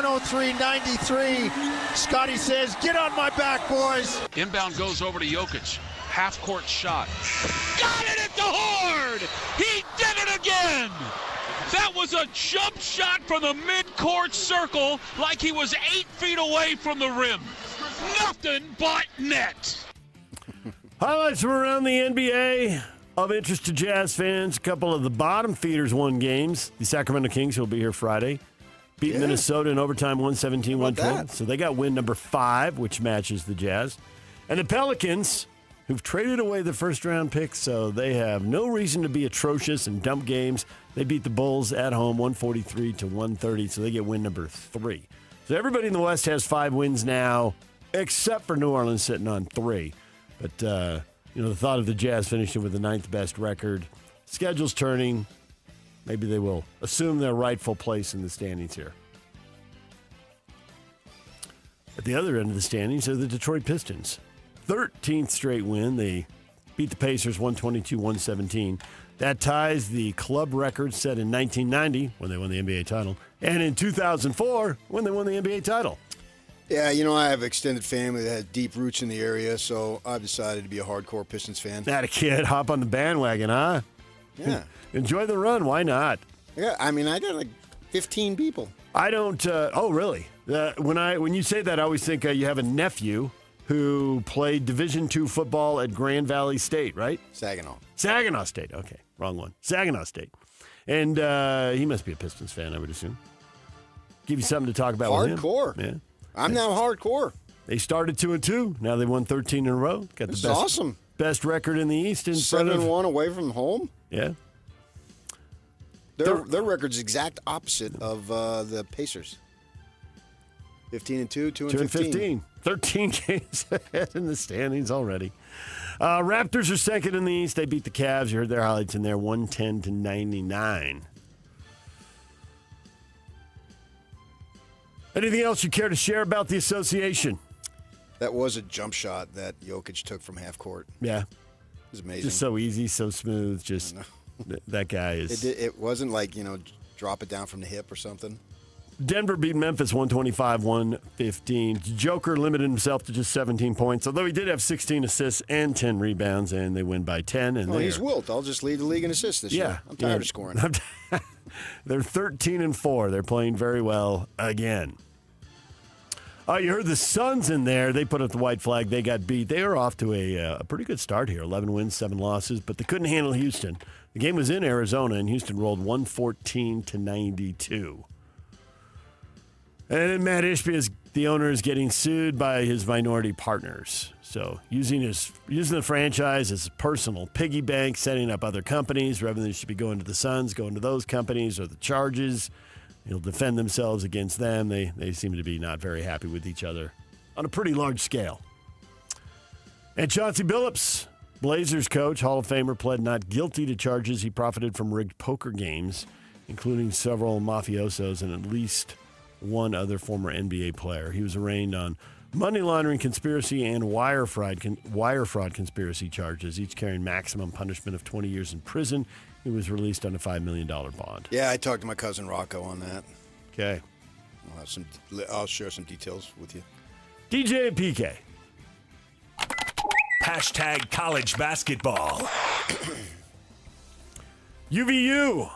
103-93. Scotty says, get on my back, boys. Inbound goes over to Jokic. Half-court shot. Got it at the horn! He did it again! That was a jump shot from the mid-court circle like he was 8 feet away from the rim. Nothing but net. Highlights from around the NBA of interest to Jazz fans. A couple of the bottom feeders won games. The Sacramento Kings, who will be here Friday, beat Minnesota in overtime 117-112. So they got win number 5, which matches the Jazz. And the Pelicans, who've traded away the first-round pick, so they have no reason to be atrocious and dump games. They beat the Bulls at home 143-130, so they get win number 3. So everybody in the West has 5 wins now, except for New Orleans sitting on 3. But, the thought of the Jazz finishing with the 9th best record, schedule's turning. Maybe they will assume their rightful place in the standings here. At the other end of the standings are the Detroit Pistons. 13th straight win. They beat the Pacers 122-117. That ties the club record set in 1990 when they won the NBA title, and in 2004 when they won the NBA title. Yeah, I have extended family that has deep roots in the area, so I've decided to be a hardcore Pistons fan. That a kid, hop on the bandwagon, huh? Yeah. Enjoy the run. Why not? Yeah, I got like 15 people. I don't. Oh, really? When you say that, I always think you have a nephew who played Division II football at Grand Valley State, right? Saginaw State. Okay, wrong one. Saginaw State. And he must be a Pistons fan, I would assume. Give you something to talk about with him. Hardcore. Yeah. I'm now hardcore. They started 2-2. Now they won 13 in a row. Got the awesome. Best record in the East. 7-1 away from home. Yeah. Their record's exact opposite of the Pacers. 15-2, 2-15. 13 games ahead in the standings already. Raptors are second in the East. They beat the Cavs. You heard their highlights in there, 110-99. Anything else you care to share about the association? That was a jump shot that Jokic took from half court. Yeah. It was amazing. Just so easy, so smooth. Just that guy is. It wasn't like, drop it down from the hip or something. Denver beat Memphis 125-115. Joker limited himself to just 17 points, although he did have 16 assists and 10 rebounds, and they win by 10. And he's Wilt. I'll just lead the league in assists this year. I'm tired of scoring. They're 13-4. They're playing very well again. You heard the Suns in there. They put up the white flag. They got beat. They are off to a pretty good start here. 11 wins, 7 losses, but they couldn't handle Houston. The game was in Arizona, and Houston rolled 114-92. And then Matt Ishbia, the owner, is getting sued by his minority partners. So using the franchise as a personal piggy bank, setting up other companies. Revenue should be going to the Suns, going to those companies, or the charges. He'll defend themselves against them. They seem to be not very happy with each other on a pretty large scale. And Chauncey Billups, Blazers coach, Hall of Famer, pled not guilty to charges he profited from rigged poker games, including several mafiosos and at least one other former NBA player. He was arraigned on money laundering conspiracy and wire fraud conspiracy charges, each carrying maximum punishment of 20 years in prison. He was released on a $5 million bond. Yeah, I talked to my cousin Rocco on that. Okay. I'll share some details with you. DJ and PK. Hashtag college basketball. UVU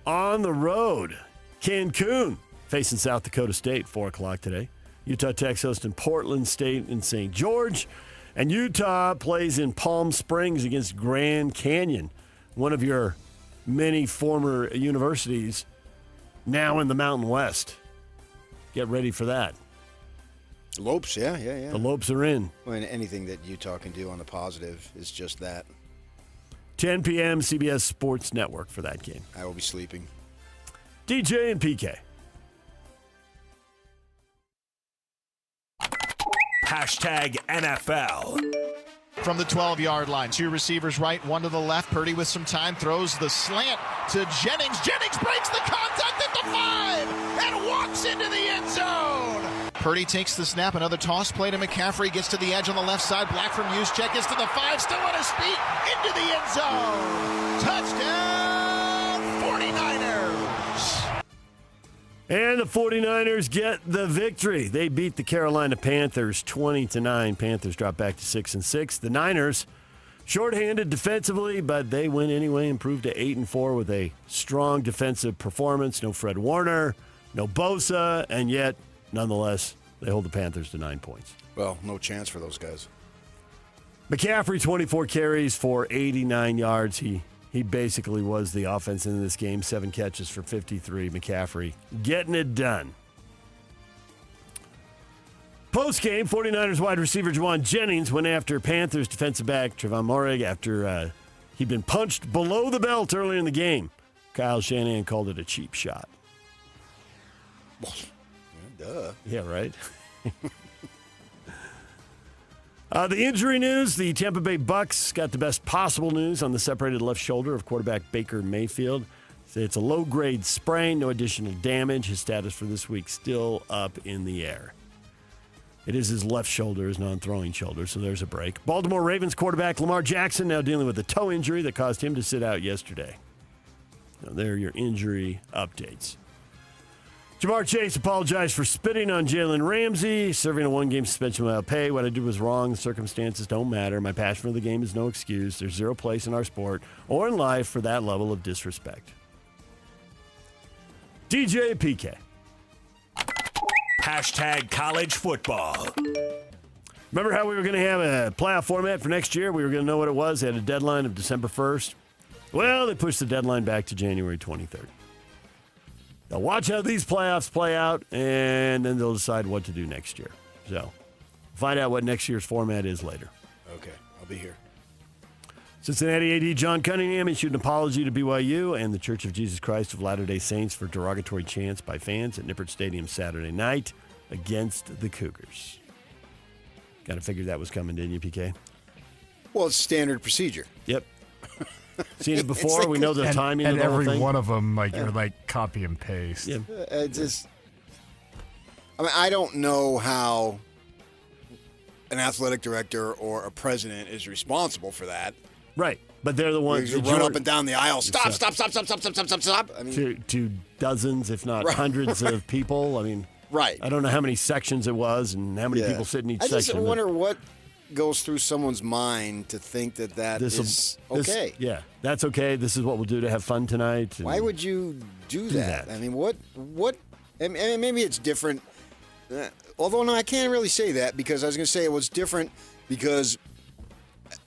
on the road. Cancun facing South Dakota State, 4 o'clock today. Utah Tech's hosting Portland State in St. George. And Utah plays in Palm Springs against Grand Canyon, one of your many former universities now in the Mountain West. Get ready for that. Lopes, yeah. The Lopes are in. Well, anything that Utah can do on the positive is just that. 10 p.m. CBS Sports Network for that game. I will be sleeping. DJ and PK. Hashtag NFL. From the 12-yard line, 2 receivers right, 1 to the left. Purdy with some time throws the slant to Jennings. Jennings breaks the contact at the 5 and walks into the end zone. Purdy takes the snap, another toss play to McCaffrey, gets to the edge on the left side. Black from Juszczyk gets to the 5, still on his feet, into the end zone. Touchdown, 49ers. And the 49ers get the victory. They beat the Carolina Panthers 20-9. Panthers drop back to 6-6. The Niners, shorthanded defensively, but they win anyway, improved to 8-4 with a strong defensive performance. No Fred Warner, no Bosa, and yet, nonetheless, they hold the Panthers to 9 points. Well, no chance for those guys. McCaffrey, 24 carries for 89 yards. He basically was the offense in this game. 7 catches for 53. McCaffrey getting it done. Post-game, 49ers wide receiver Juwan Jennings went after Panthers defensive back Trevon Moehrig after he'd been punched below the belt earlier in the game. Kyle Shanahan called it a cheap shot. Duh. Yeah, right? The injury news, the Tampa Bay Bucks got the best possible news on the separated left shoulder of quarterback Baker Mayfield. It's a low-grade sprain, no additional damage. His status for this week still up in the air. It is his left shoulder, his non-throwing shoulder, so there's a break. Baltimore Ravens quarterback Lamar Jackson now dealing with a toe injury that caused him to sit out yesterday. Now, there are your injury updates. Jamar Chase apologized for spitting on Jalen Ramsey, serving a 1-game suspension without pay. What I did was wrong. The circumstances don't matter. My passion for the game is no excuse. There's zero place in our sport or in life for that level of disrespect. DJ PK. Hashtag college football. Remember how we were going to have a playoff format for next year? We were going to know what it was. They had a deadline of December 1st. Well, they pushed the deadline back to January 23rd. Now watch how these playoffs play out, and then they'll decide what to do next year. So find out what next year's format is later. Okay, I'll be here. Cincinnati AD John Cunningham issued an apology to BYU and the Church of Jesus Christ of Latter-day Saints for derogatory chants by fans at Nippert Stadium Saturday night against the Cougars. Got to figure that was coming, didn't you, PK? Well, it's standard procedure. Yep. Seen it before. Like, we know the timing and of the whole every thing. one of them, you're copy and paste. Yeah. I don't know how an athletic director or a president is responsible for that. Right. But they're the ones You that run up and down the aisle. Stop. I mean, to dozens, if not hundreds of people. I mean, right. I don't know how many sections it was and how many people sit in each I section. just wonder what goes through someone's mind to think that is okay. Yeah, that's okay. This is what we'll do to have fun tonight. Why would you do that? I mean, what? And maybe it's different. Although, no, I can't really say that because I was going to say it was different because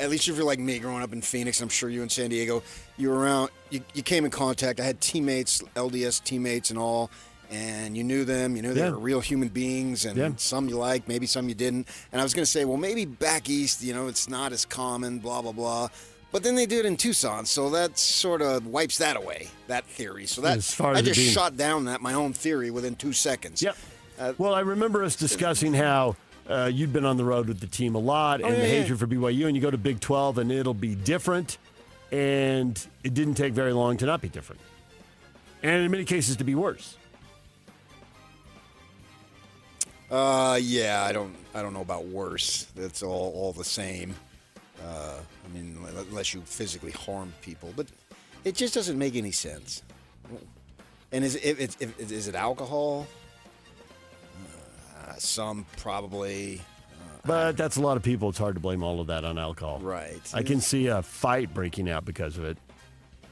at least if you're like me growing up in Phoenix, I'm sure you in San Diego, you were around, you came in contact. I had teammates, LDS teammates and all, and you knew them. You knew they were real human beings, and some you liked, maybe some you didn't. And I was going to say, well, maybe back east, it's not as common, blah, blah, blah. But then they do it in Tucson, so that sort of wipes that away, that theory. So that I just shot down my own theory within 2 seconds. Yep. Well, I remember us discussing how you'd been on the road with the team a lot and the hatred for BYU, and you go to Big 12 and it'll be different. And it didn't take very long to not be different. And in many cases to be worse. I don't know about worse. That's all the same. I mean, unless you physically harm people, but it just doesn't make any sense. And is it alcohol? Some probably. But that's a lot of people. It's hard to blame all of that on alcohol. Right. I can see a fight breaking out because of it.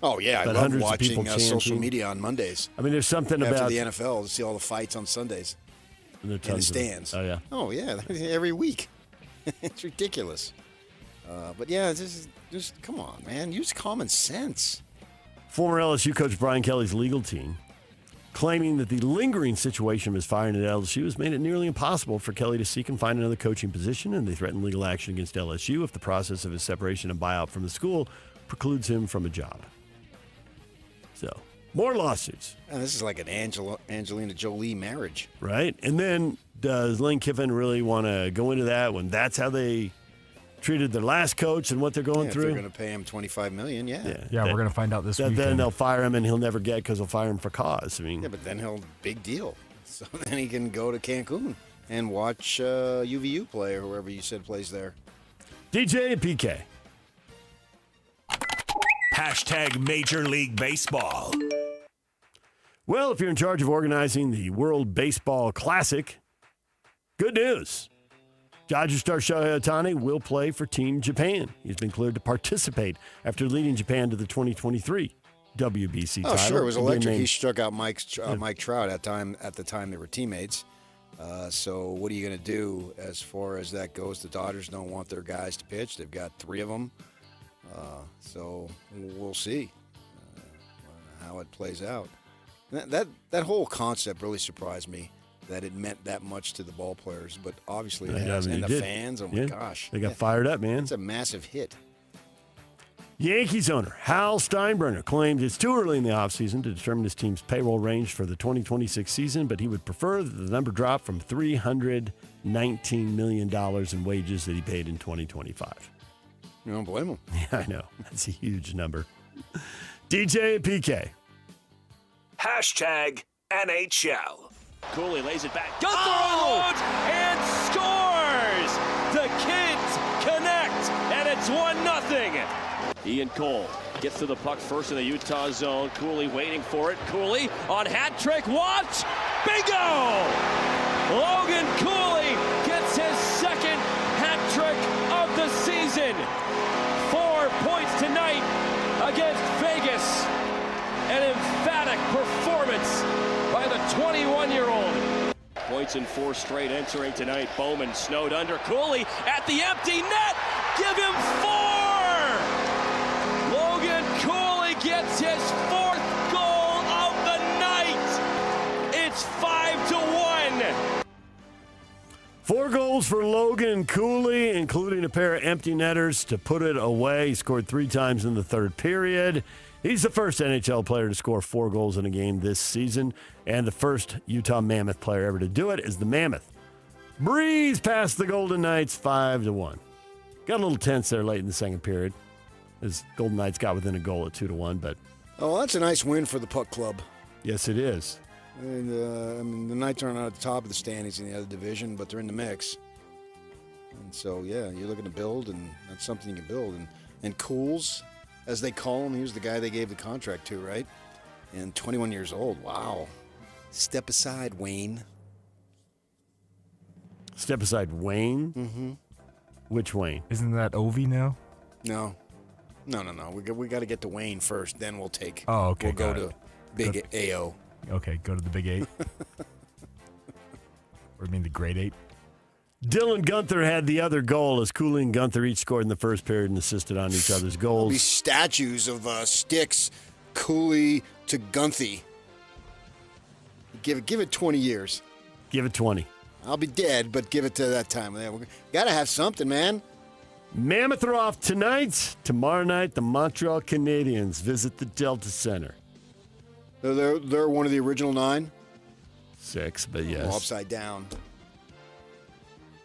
Oh, yeah. But I love hundreds of people watching social media on Mondays. I mean, there's something after about the NFL to see all the fights on Sundays in the stands. Oh, yeah. Oh, yeah. Every week. It's ridiculous. But, yeah, just come on, man. Use common sense. Former LSU coach Brian Kelly's legal team claiming that the lingering situation of his firing at LSU has made it nearly impossible for Kelly to seek and find another coaching position, and they threaten legal action against LSU if the process of his separation and buyout from the school precludes him from a job. So, more lawsuits. And this is like an Angelina Jolie marriage. Right? And then does Lane Kiffin really want to go into that when that's how they treated their last coach and what they're going through? If they're going to pay him $25 million, Yeah, we're going to find out this weekend. Then they'll fire him and he'll never get because they'll fire him for cause. I mean, yeah, but then big deal. So then he can go to Cancun and watch UVU play or whoever you said plays there. DJ and PK. Hashtag Major League Baseball. Well, if you're in charge of organizing the World Baseball Classic, good news. Dodgers star Shohei Ohtani will play for Team Japan. He's been cleared to participate after leading Japan to the 2023 WBC title. Oh, sure. It was electric. He struck out Mike Trout at the time they were teammates. So what are you going to do as far as that goes? The Dodgers don't want their guys to pitch. They've got 3 of them. So we'll see how it plays out. That whole concept really surprised me, that it meant that much to the ball players, but obviously it has. And the fans, oh my gosh. They got fired up, man. It's a massive hit. Yankees owner Hal Steinbrenner claimed it's too early in the offseason to determine his team's payroll range for the 2026 season, but he would prefer that the number drop from $319 million in wages that he paid in 2025. You don't blame him. Yeah, I know. That's a huge number. DJ and PK. #NHL. Cooley lays it back. Gunther unloads and scores! The Kids connect, and it's 1-0. Ian Cole gets to the puck first in the Utah zone. Cooley waiting for it. Cooley on hat trick. Watch! Bingo! Logan Cooley gets his second hat trick of the season. 4 points tonight against Vegas. An emphatic performance by the 21-year-old. Points in 4 straight entering tonight. Bowman snowed under. Cooley at the empty net. Give him 4! Logan Cooley gets his 4th goal of the night. It's 5-1. 4 goals for Logan Cooley, including a pair of empty netters to put it away. He scored 3 times in the 3rd period. He's the first NHL player to score 4 goals in a game this season, and the first Utah Mammoth player ever to do it is the Mammoth. Breeze past the Golden Knights 5-1. Got a little tense there late in the 2nd period, as Golden Knights got within a goal at 2-1. But that's a nice win for the Puck Club. Yes, it is. And, the Knights aren't at the top of the standings in the other division, but they're in the mix. And so, yeah, you're looking to build, and that's something you can build. And Cools, as they call him, he was the guy they gave the contract to, right? And 21 years old. Wow. Step aside, Wayne. Step aside, Wayne? Mm-hmm. Which Wayne? Isn't that Ovi now? No. We got to get to Wayne first, then we'll take. Oh, okay. We'll go to Big AO. Okay, go to the Big 8. Or you mean the Grade 8? Dylan Gunther had the other goal as Cooley and Gunther each scored in the 1st period and assisted on each other's goals. There'll be statues of sticks, Cooley to Gunthy. Give it 20 years. Give it 20. I'll be dead, but give it to that time. Got to have something, man. Mammoth are off tonight. Tomorrow night, the Montreal Canadiens visit the Delta Center. They're one of the original 9? 6, but yes. Oh, upside down.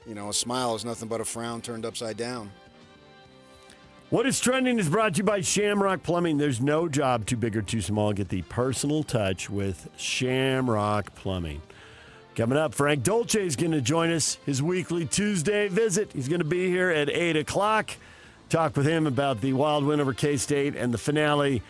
You know, a smile is nothing but a frown turned upside down. What is trending is brought to you by Shamrock Plumbing. There's no job too big or too small. Get the personal touch with Shamrock Plumbing. Coming up, Frank Dolce is going to join us, his weekly Tuesday visit. He's going to be here at 8 o'clock. Talk with him about the wild win over K-State and the finale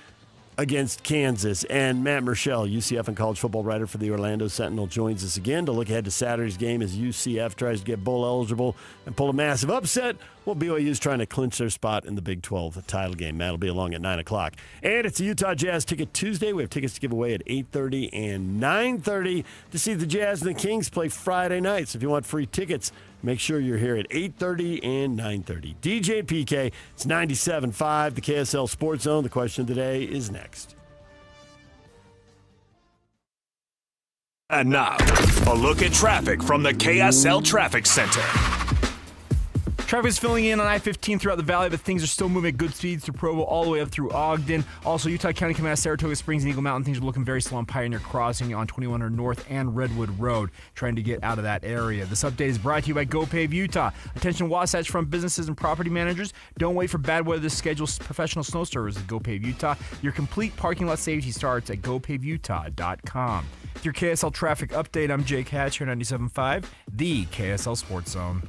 against Kansas. And Matt Murschel, UCF and college football writer for the Orlando Sentinel, joins us again to look ahead to Saturday's game as UCF tries to get bowl eligible and pull a massive upset while BYU is trying to clinch their spot in the Big 12 title game. Matt will be along at 9 o'clock. And it's a Utah Jazz Ticket Tuesday. We have tickets to give away at 8:30 and 9:30 to see the Jazz and the Kings play Friday night. So if you want free tickets, make sure you're here at 8:30 and 9:30. DJ and PK, it's 97.5, the KSL Sports Zone. The question of the day is next. And now, a look at traffic from the KSL Traffic Center. Traffic is filling in on I-15 throughout the valley, but things are still moving at good speeds through Provo all the way up through Ogden. Also, Utah County coming out of Saratoga Springs and Eagle Mountain. Things are looking very slow on Pioneer Crossing on 2100 North and Redwood Road, trying to get out of that area. This update is brought to you by GoPave Utah. Attention Wasatch Front businesses and property managers. Don't wait for bad weather to schedule professional snow storers at GoPave Utah. Your complete parking lot safety starts at GoPaveUtah.com. With your KSL traffic update, I'm Jake Hatch here, 97.5, the KSL Sports Zone.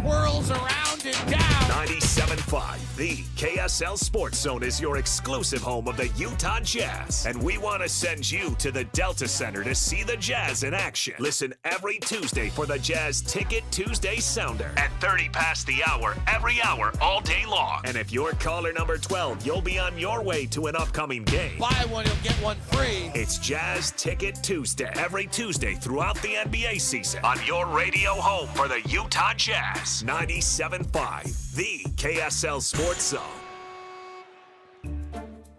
Whirls around and down. 97.5, The KSL Sports Zone is your exclusive home of the Utah Jazz, and we want to send you to the Delta Center to see the Jazz in action. Listen every Tuesday for the Jazz Ticket Tuesday Sounder at 30 past the hour, every hour, all day long. And if you're caller number 12, you'll be on your way to an upcoming game. Buy one, you'll get one free. It's Jazz Ticket Tuesday, every Tuesday throughout the NBA season on your radio home for the Utah Jazz. 97.5, the KSL Sports Zone.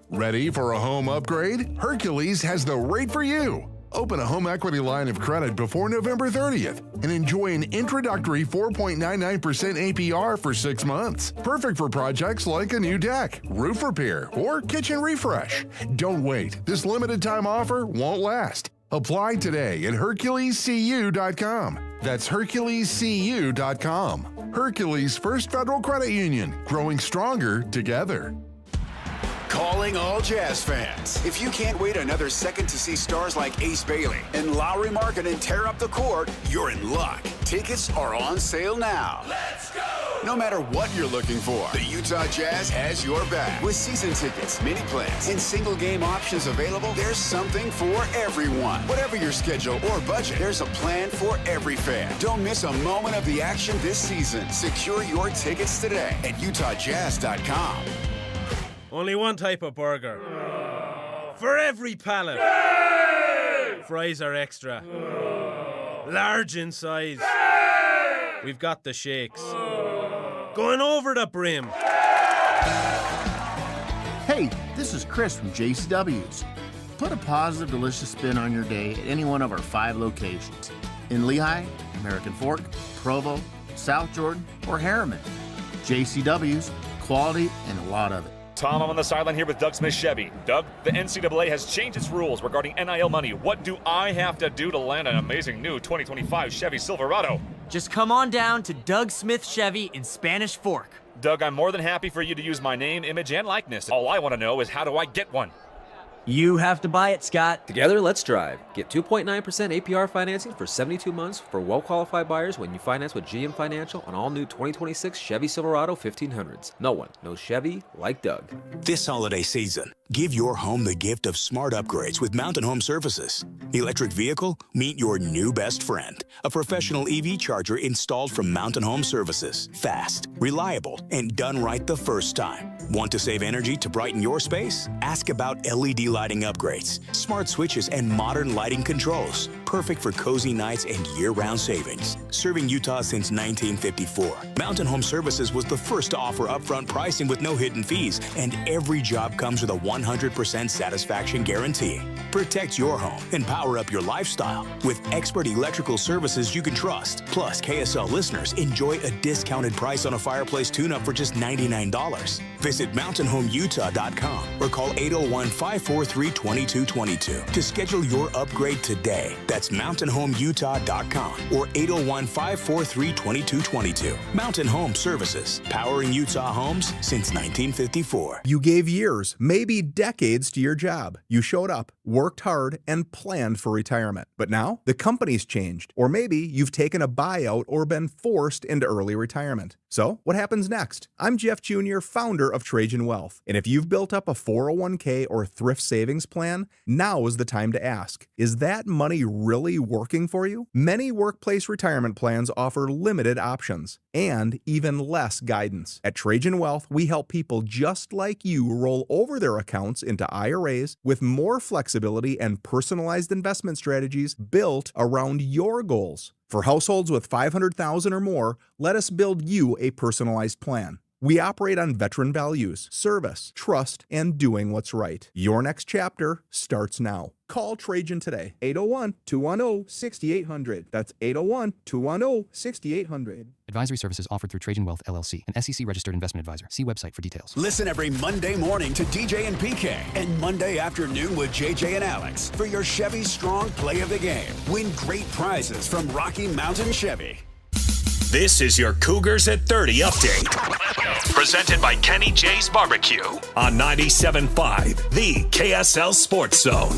Ready for a home upgrade? Hercules has the rate for you. Open a home equity line of credit before November 30th and enjoy an introductory 4.99% APR for 6 months. Perfect for projects like a new deck, roof repair, or kitchen refresh. Don't wait. This limited time offer won't last. Apply today at HerculesCU.com. That's HerculesCU.com. Hercules First Federal Credit Union, growing stronger together. Calling all Jazz fans. If you can't wait another second to see stars like Ace Bailey and Lowry Markkanen tear up the court, you're in luck. Tickets are on sale now. Let's go! No matter what you're looking for, the Utah Jazz has your back. With season tickets, mini plans, and single game options available, there's something for everyone. Whatever your schedule or budget, there's a plan for every fan. Don't miss a moment of the action this season. Secure your tickets today at UtahJazz.com. Only one type of burger. For every pallet. Fries are extra. Large in size. We've got the shakes. Going over the brim. Hey, this is Chris from JCW's. Put a positive, delicious spin on your day at any one of our 5 locations. In Lehigh, American Fork, Provo, South Jordan, or Harriman. JCW's, quality and a lot of it. Tom, I'm on the sideline here with Doug Smith Chevy. Doug, the NCAA has changed its rules regarding NIL money. What do I have to do to land an amazing new 2025 Chevy Silverado? Just come on down to Doug Smith Chevy in Spanish Fork. Doug, I'm more than happy for you to use my name, image, and likeness. All I want to know is how do I get one? You have to buy it, Scott. Together, let's drive. Get 2.9% APR financing for 72 months for well-qualified buyers when you finance with GM Financial on all new 2026 Chevy Silverado 1500s. No one knows Chevy like Doug. This holiday season, give your home the gift of smart upgrades with Mountain Home Services. Electric vehicle? Meet your new best friend. A professional EV charger installed from Mountain Home Services. Fast, reliable, and done right the first time. Want to save energy to brighten your space? Ask about LED lighting upgrades, smart switches, and modern lighting controls. Perfect for cozy nights and year-round savings. Serving Utah since 1954, Mountain Home Services was the first to offer upfront pricing with no hidden fees, and every job comes with a 100% satisfaction guarantee. Protect your home and power up your lifestyle with expert electrical services you can trust. Plus, KSL listeners enjoy a discounted price on a fireplace tune-up for just $99. Visit mountainhomeutah.com or call 801-543-2222 to schedule your upgrade today. That's mountainhomeutah.com or 801-543-2222. Mountain Home Services, powering Utah homes since 1954. You gave years, maybe decades to your job. You showed up, worked hard, and planned for retirement. But now, the company's changed. Or maybe you've taken a buyout or been forced into early retirement. So, what happens next? I'm Jeff Jr., founder of Trajan Wealth. And if you've built up a 401k or thrift savings plan, now is the time to ask, is that money really working for you? Many workplace retirement plans offer limited options and even less guidance. At Trajan Wealth, we help people just like you roll over their accounts into IRAs with more flexibility and personalized investment strategies built around your goals. For households with $500,000 or more, let us build you a personalized plan. We operate on veteran values, service, trust, and doing what's right. Your next chapter starts now. Call Trajan today, 801-210-6800. That's 801-210-6800. Advisory services offered through Trajan Wealth, LLC, an SEC-registered investment advisor. See website for details. Listen every Monday morning to DJ and PK and Monday afternoon with JJ and Alex for your Chevy Strong Play of the Game. Win great prizes from Rocky Mountain Chevy. This is your Cougars at 30 update. Presented by Kenny J's Barbecue on 97.5, the KSL Sports Zone.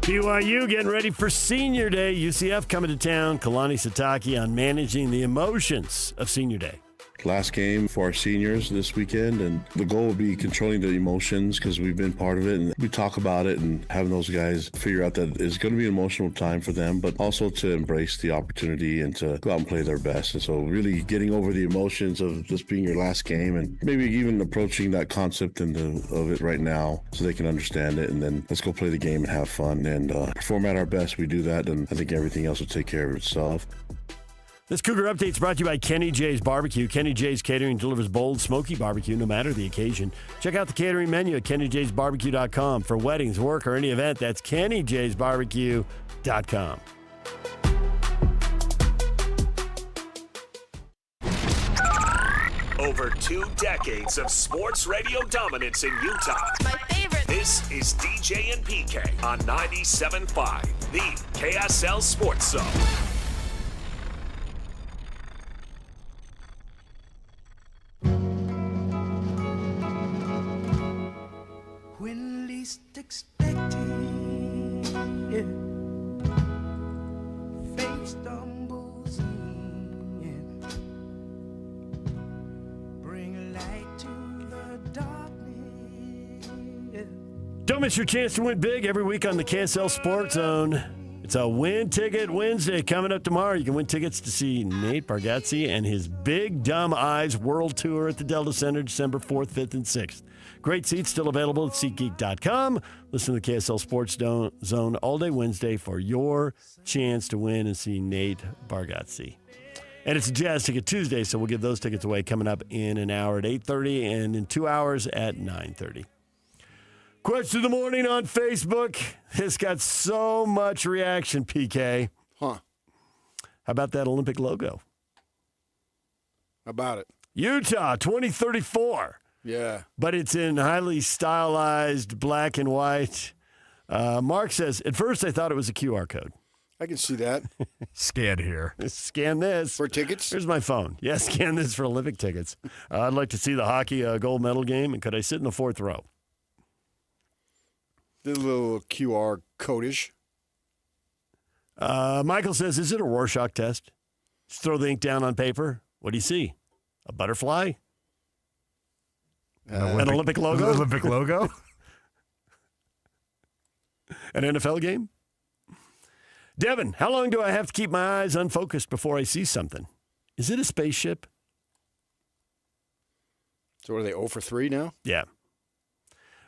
BYU getting ready for Senior Day. UCF coming to town. Kalani Sitake on managing the emotions of Senior Day. Last game for our seniors this weekend, and the goal will be controlling the emotions because we've been part of it, and we talk about it and having those guys figure out that it's going to be an emotional time for them, but also to embrace the opportunity and to go out and play their best. And so really getting over the emotions of this being your last game and maybe even approaching that concept of it right now so they can understand it, and then let's go play the game and have fun and perform at our best. We do that, and I think everything else will take care of itself. This Cougar Update is brought to you by Kenny J's Barbecue. Kenny J's Catering delivers bold, smoky barbecue no matter the occasion. Check out the catering menu at KennyJ'sBarbecue.com. For weddings, work, or any event, that's KennyJ'sBarbecue.com. Over 2 decades of sports radio dominance in Utah. My favorite. This is DJ and PK on 97.5, the KSL Sports Zone. When least expected, fate stumbles in, bring light to the darkness. Don't miss your chance to win big every week on the KSL Sports Zone. It's a Win Ticket Wednesday coming up tomorrow. You can win tickets to see Nate Bargatze and his Big Dumb Eyes World Tour at the Delta Center December 4th, 5th, and 6th. Great seats still available at SeatGeek.com. Listen to the KSL Sports Zone all day Wednesday for your chance to win and see Nate Bargatze. And it's a Jazz Ticket Tuesday, so we'll give those tickets away coming up in an hour at 8:30 and in 2 hours at 9:30. Question of the morning on Facebook. This got so much reaction, PK. Huh. How about that Olympic logo? How about it? Utah 2034. Yeah. But it's in highly stylized black and white. Mark says, at first I thought it was a QR code. I can see that. Scan here. Scan this. For tickets? Here's my phone. Yeah, scan this for Olympic tickets. I'd like to see the hockey gold medal game, and could I sit in the 4th row? The little QR code-ish. Michael says, is it a Rorschach test? Just throw the ink down on paper. What do you see? A butterfly? An Olympic logo? An Olympic logo? An NFL game? Devin, how long do I have to keep my eyes unfocused before I see something? Is it a spaceship? So are they 0 for 3 now? Yeah.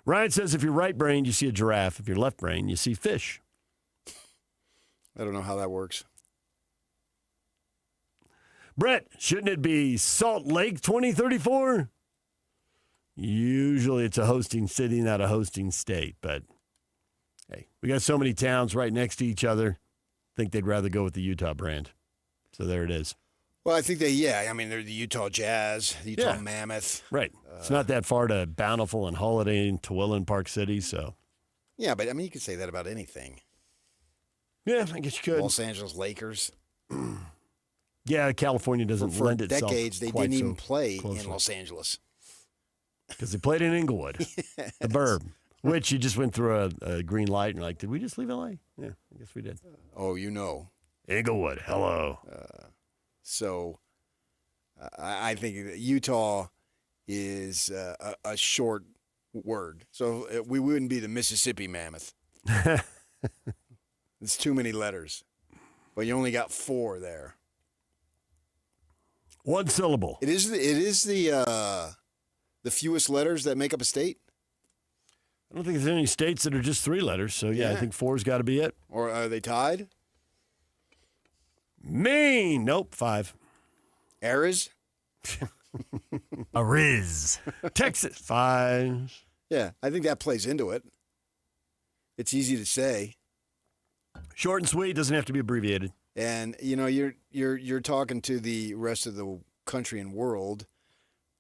Ryan says if you're right-brained, you see a giraffe. If you're left-brained, you see fish. I don't know how that works. Brett, shouldn't it be Salt Lake 2034? Usually it's a hosting city, not a hosting state. But, hey, we got so many towns right next to each other. I think they'd rather go with the Utah brand. So there it is. Well, I think they're the Utah Jazz, the Utah Mammoth. Right. It's not that far to Bountiful and Holiday and Tooele and Park City, so. Yeah, but, I mean, you could say that about anything. Yeah, I guess you could. Los Angeles Lakers. Yeah, California doesn't lend itself. For decades, they didn't even play in Los Angeles. Because they played in Inglewood, the burb, which you just went through a green light and you're like, did we just leave L.A.? Yeah, I guess we did. Oh, you know. Inglewood, hello. So I think Utah is a short word. So we wouldn't be the Mississippi Mammoth. It's too many letters. But you only got 4 there. One syllable. It is the fewest letters that make up a state? I don't think there's any states that are just 3 letters. So, yeah. I think 4's got to be it. Or are they tied? Maine. Nope, 5. Ariz? Ariz. Texas. 5. Yeah, I think that plays into it. It's easy to say. Short and sweet, doesn't have to be abbreviated. And you're talking to the rest of the country and world,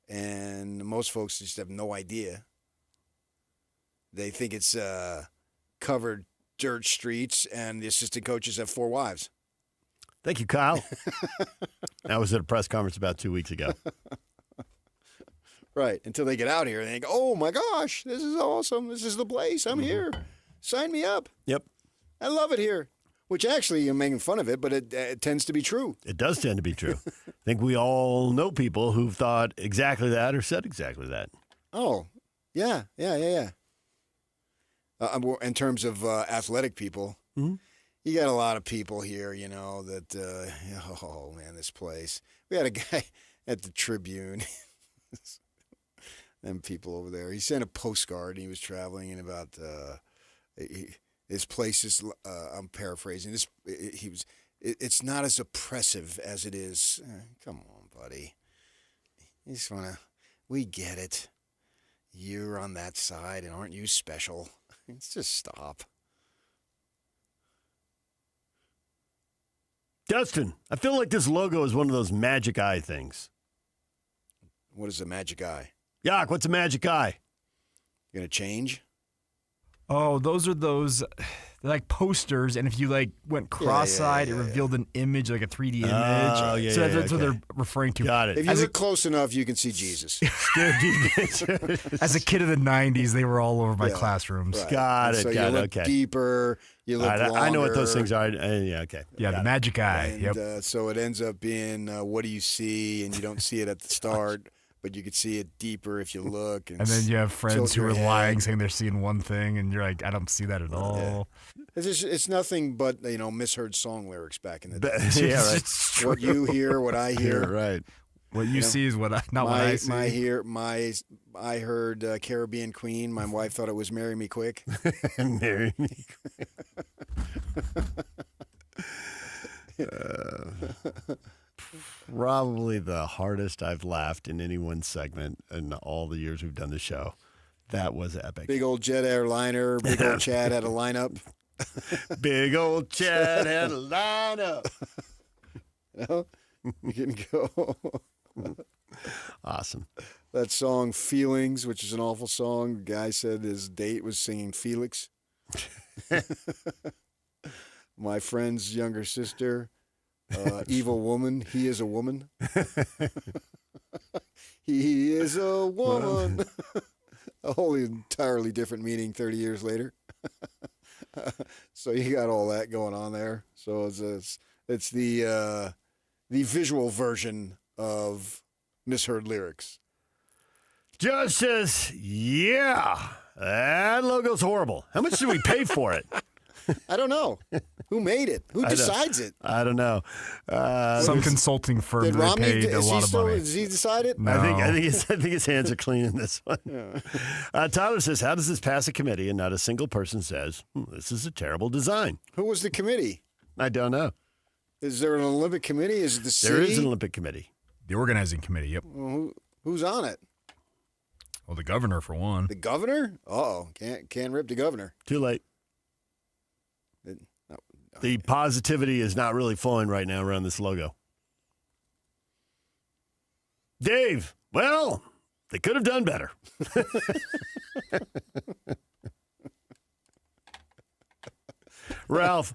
and most folks just have no idea. They think it's covered dirt streets, and the assistant coaches have 4 wives. Thank you, Kyle. I was at a press conference about 2 weeks ago. Right, until they get out here and they go, oh, my gosh, this is awesome. This is the place. I'm here. Sign me up. Yep. I love it here. Which actually, you're making fun of it, but it tends to be true. It does tend to be true. I think we all know people who've thought exactly that or said exactly that. Oh, yeah. In terms of athletic people, you got a lot of people here, that, oh, man, this place. We had a guy at the Tribune, them people over there. He sent a postcard, and he was traveling in about his place is, I'm paraphrasing, it's not as oppressive as it is. Come on, buddy. You just want to, we get it. You're on that side, and aren't you special? Let's just stop. Dustin, I feel like this logo is one of those magic eye things. What is a magic eye? Yak, what's a magic eye? You going to change? Oh, those are those, they're like posters, and if you went cross-eyed, it revealed an image, like a 3D image. Oh, yeah, so that's what okay. they're referring to. Got it. If you look close enough, you can see Jesus. As a kid of the 90s, they were all over my classrooms. Right. Got it. So got you it. look Okay. deeper, you look longer. I know what those things are. Yeah, okay. Yeah, the magic eye. And, so it ends up being, what do you see? And you don't see it at the start, but you could see it deeper if you look. And then you have friends tilt who your are head. lying, saying they're seeing one thing, and you're like, I don't see that at all. It's nothing but, misheard song lyrics back in the day. Yeah, right. It's What you hear, what I hear. You're right. What you see is what I see. I heard Caribbean Queen. My wife thought it was Marry Me Quick. Marry me. Probably the hardest I've laughed in any one segment in all the years we've done the show. That was epic. Big old jet airliner. Big old Chad had a lineup. Big old Chad had a lineup. You can go. Awesome. That song Feelings, which is an awful song. The guy said his date was singing Felix. My friend's younger sister, evil woman. He is a woman. He is a woman. A whole entirely different meaning 30 years later. So you got all that going on there. So it's the visual version of misheard lyrics. Judge says, yeah, that logo's horrible. How much did we pay for it? I don't know. Who made it? Who decides it? I don't know. Some consulting firm Did that Romney, paid a lot of money. Does he decide it? No. I think his hands are clean in this one. Yeah. Tyler says, how does this pass a committee and not a single person says, this is a terrible design? Who was the committee? I don't know. Is there an Olympic committee? Is it the city? There is an Olympic committee. The organizing committee, yep. Well, who's on it? Well, the governor, for one. The governor? Uh-oh. Can't rip the governor. Too late. The positivity is not really flowing right now around this logo. Dave, well, they could have done better. Ralph,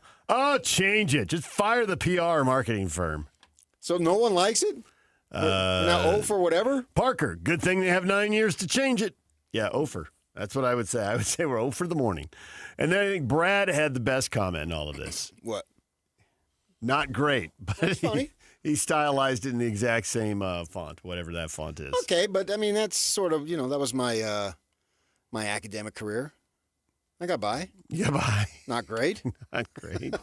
change it. Just fire the PR marketing firm. So no one likes it? Now, O for whatever? Parker, good thing they have 9 years to change it. Yeah, O for. That's what I would say. I would say we're 0 for the morning. And then I think Brad had the best comment in all of this. What? Not great, but That's funny. He stylized it in the exact same font, whatever that font is. Okay, but I mean, that's sort of, that was my my academic career. I got by. You got by. Not great. Not great.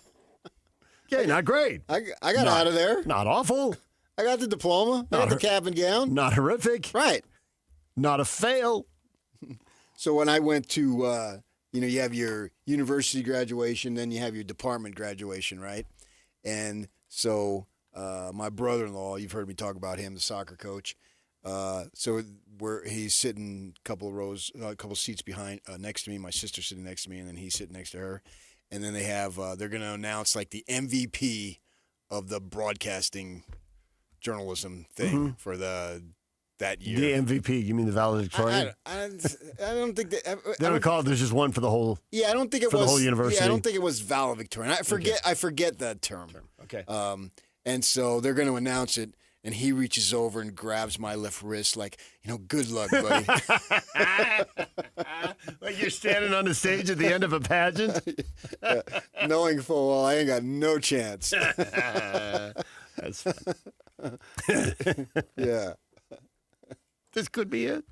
Yeah, not great. I got out of there. Not awful. I got the diploma. I got the cap and gown. Not horrific. Right. Not a fail. So when I went to, you have your university graduation, then you have your department graduation, right? And so my brother-in-law, you've heard me talk about him, the soccer coach. So he's sitting a couple seats behind, next to me. My sister's sitting next to me, and then he's sitting next to her. And then they have, they're going to announce like the MVP of the broadcasting journalism thing for that year. The MVP, you mean the valedictorian? I don't think that. They don't call it. There's just one for the whole. Yeah, I don't think it was the whole university. Yeah, I don't think it was valedictorian. I forget that term. Okay. And so they're going to announce it, and he reaches over and grabs my left wrist, like, good luck, buddy. Like you're standing on the stage at the end of a pageant. knowing full well I ain't got no chance. That's fun. Yeah. This could be it.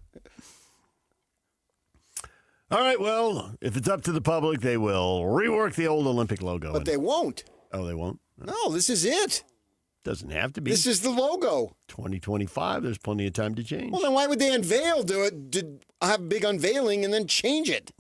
All right, well, if it's up to the public, they will rework the old Olympic logo. But they won't. Oh, they won't? No, this is it. Doesn't have to be. This is the logo. 2025, there's plenty of time to change. Well, then why would they have a big unveiling and then change it?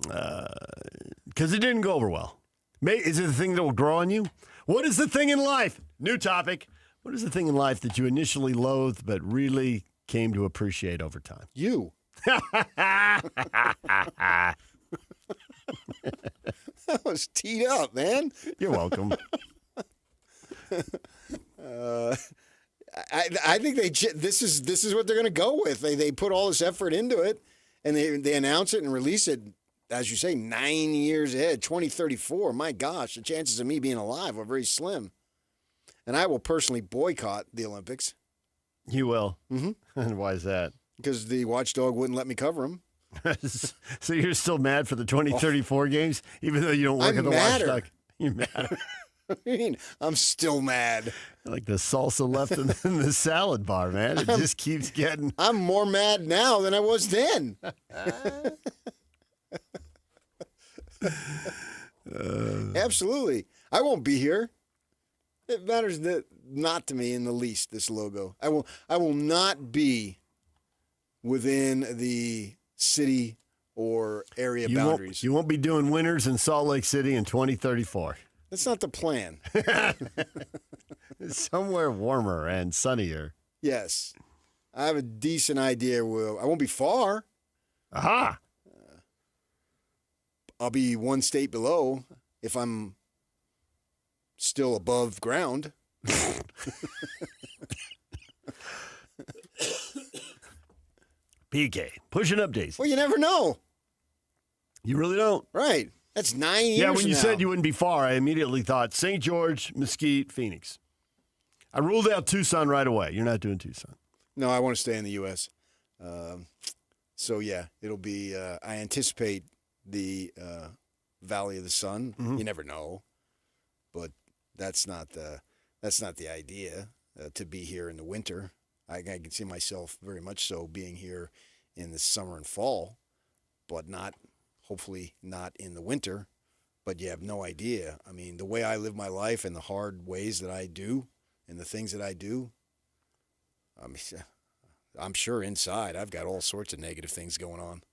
Because it didn't go over well. Is it the thing that will grow on you? What is the thing in life? New topic. What is the thing in life that you initially loathed but really came to appreciate over time? You. That was teed up, man. You're welcome. I think this is what they're going to go with. They put all this effort into it, and they announce it and release it, as you say, 9 years ahead, 2034. My gosh, the chances of me being alive are very slim. And I will personally boycott the Olympics. You will? Mm-hmm. And why is that? Because the watchdog wouldn't let me cover them. So you're still mad for the 2034 games, even though you don't work at the watchdog? You're mad. I mean, I'm still mad. Like the salsa left in the salad bar, man. It just keeps getting... I'm more mad now than I was then. Absolutely. I won't be here. It matters not to me in the least, this logo. I will not be within the city or area boundaries. You won't be doing winters in Salt Lake City in 2034. That's not the plan. Somewhere warmer and sunnier. Yes. I have a decent idea. I won't be far. Aha! I'll be one state below if I'm still above ground. PK, pushing up days. Well, you never know. You really don't. Right. That's 9 years Yeah, when you now. said you wouldn't be far, I immediately thought St. George, Mesquite, Phoenix. I ruled out Tucson right away. You're not doing Tucson. No, I want to stay in the U.S. So, yeah, it'll be I anticipate the Valley of the Sun. Mm-hmm. You never know. But that's not the idea, to be here in the winter. I can see myself very much so being here in the summer and fall, but hopefully not in the winter. But you have no idea. I mean, the way I live my life and the hard ways that I do and the things that I do, I'm sure inside I've got all sorts of negative things going on.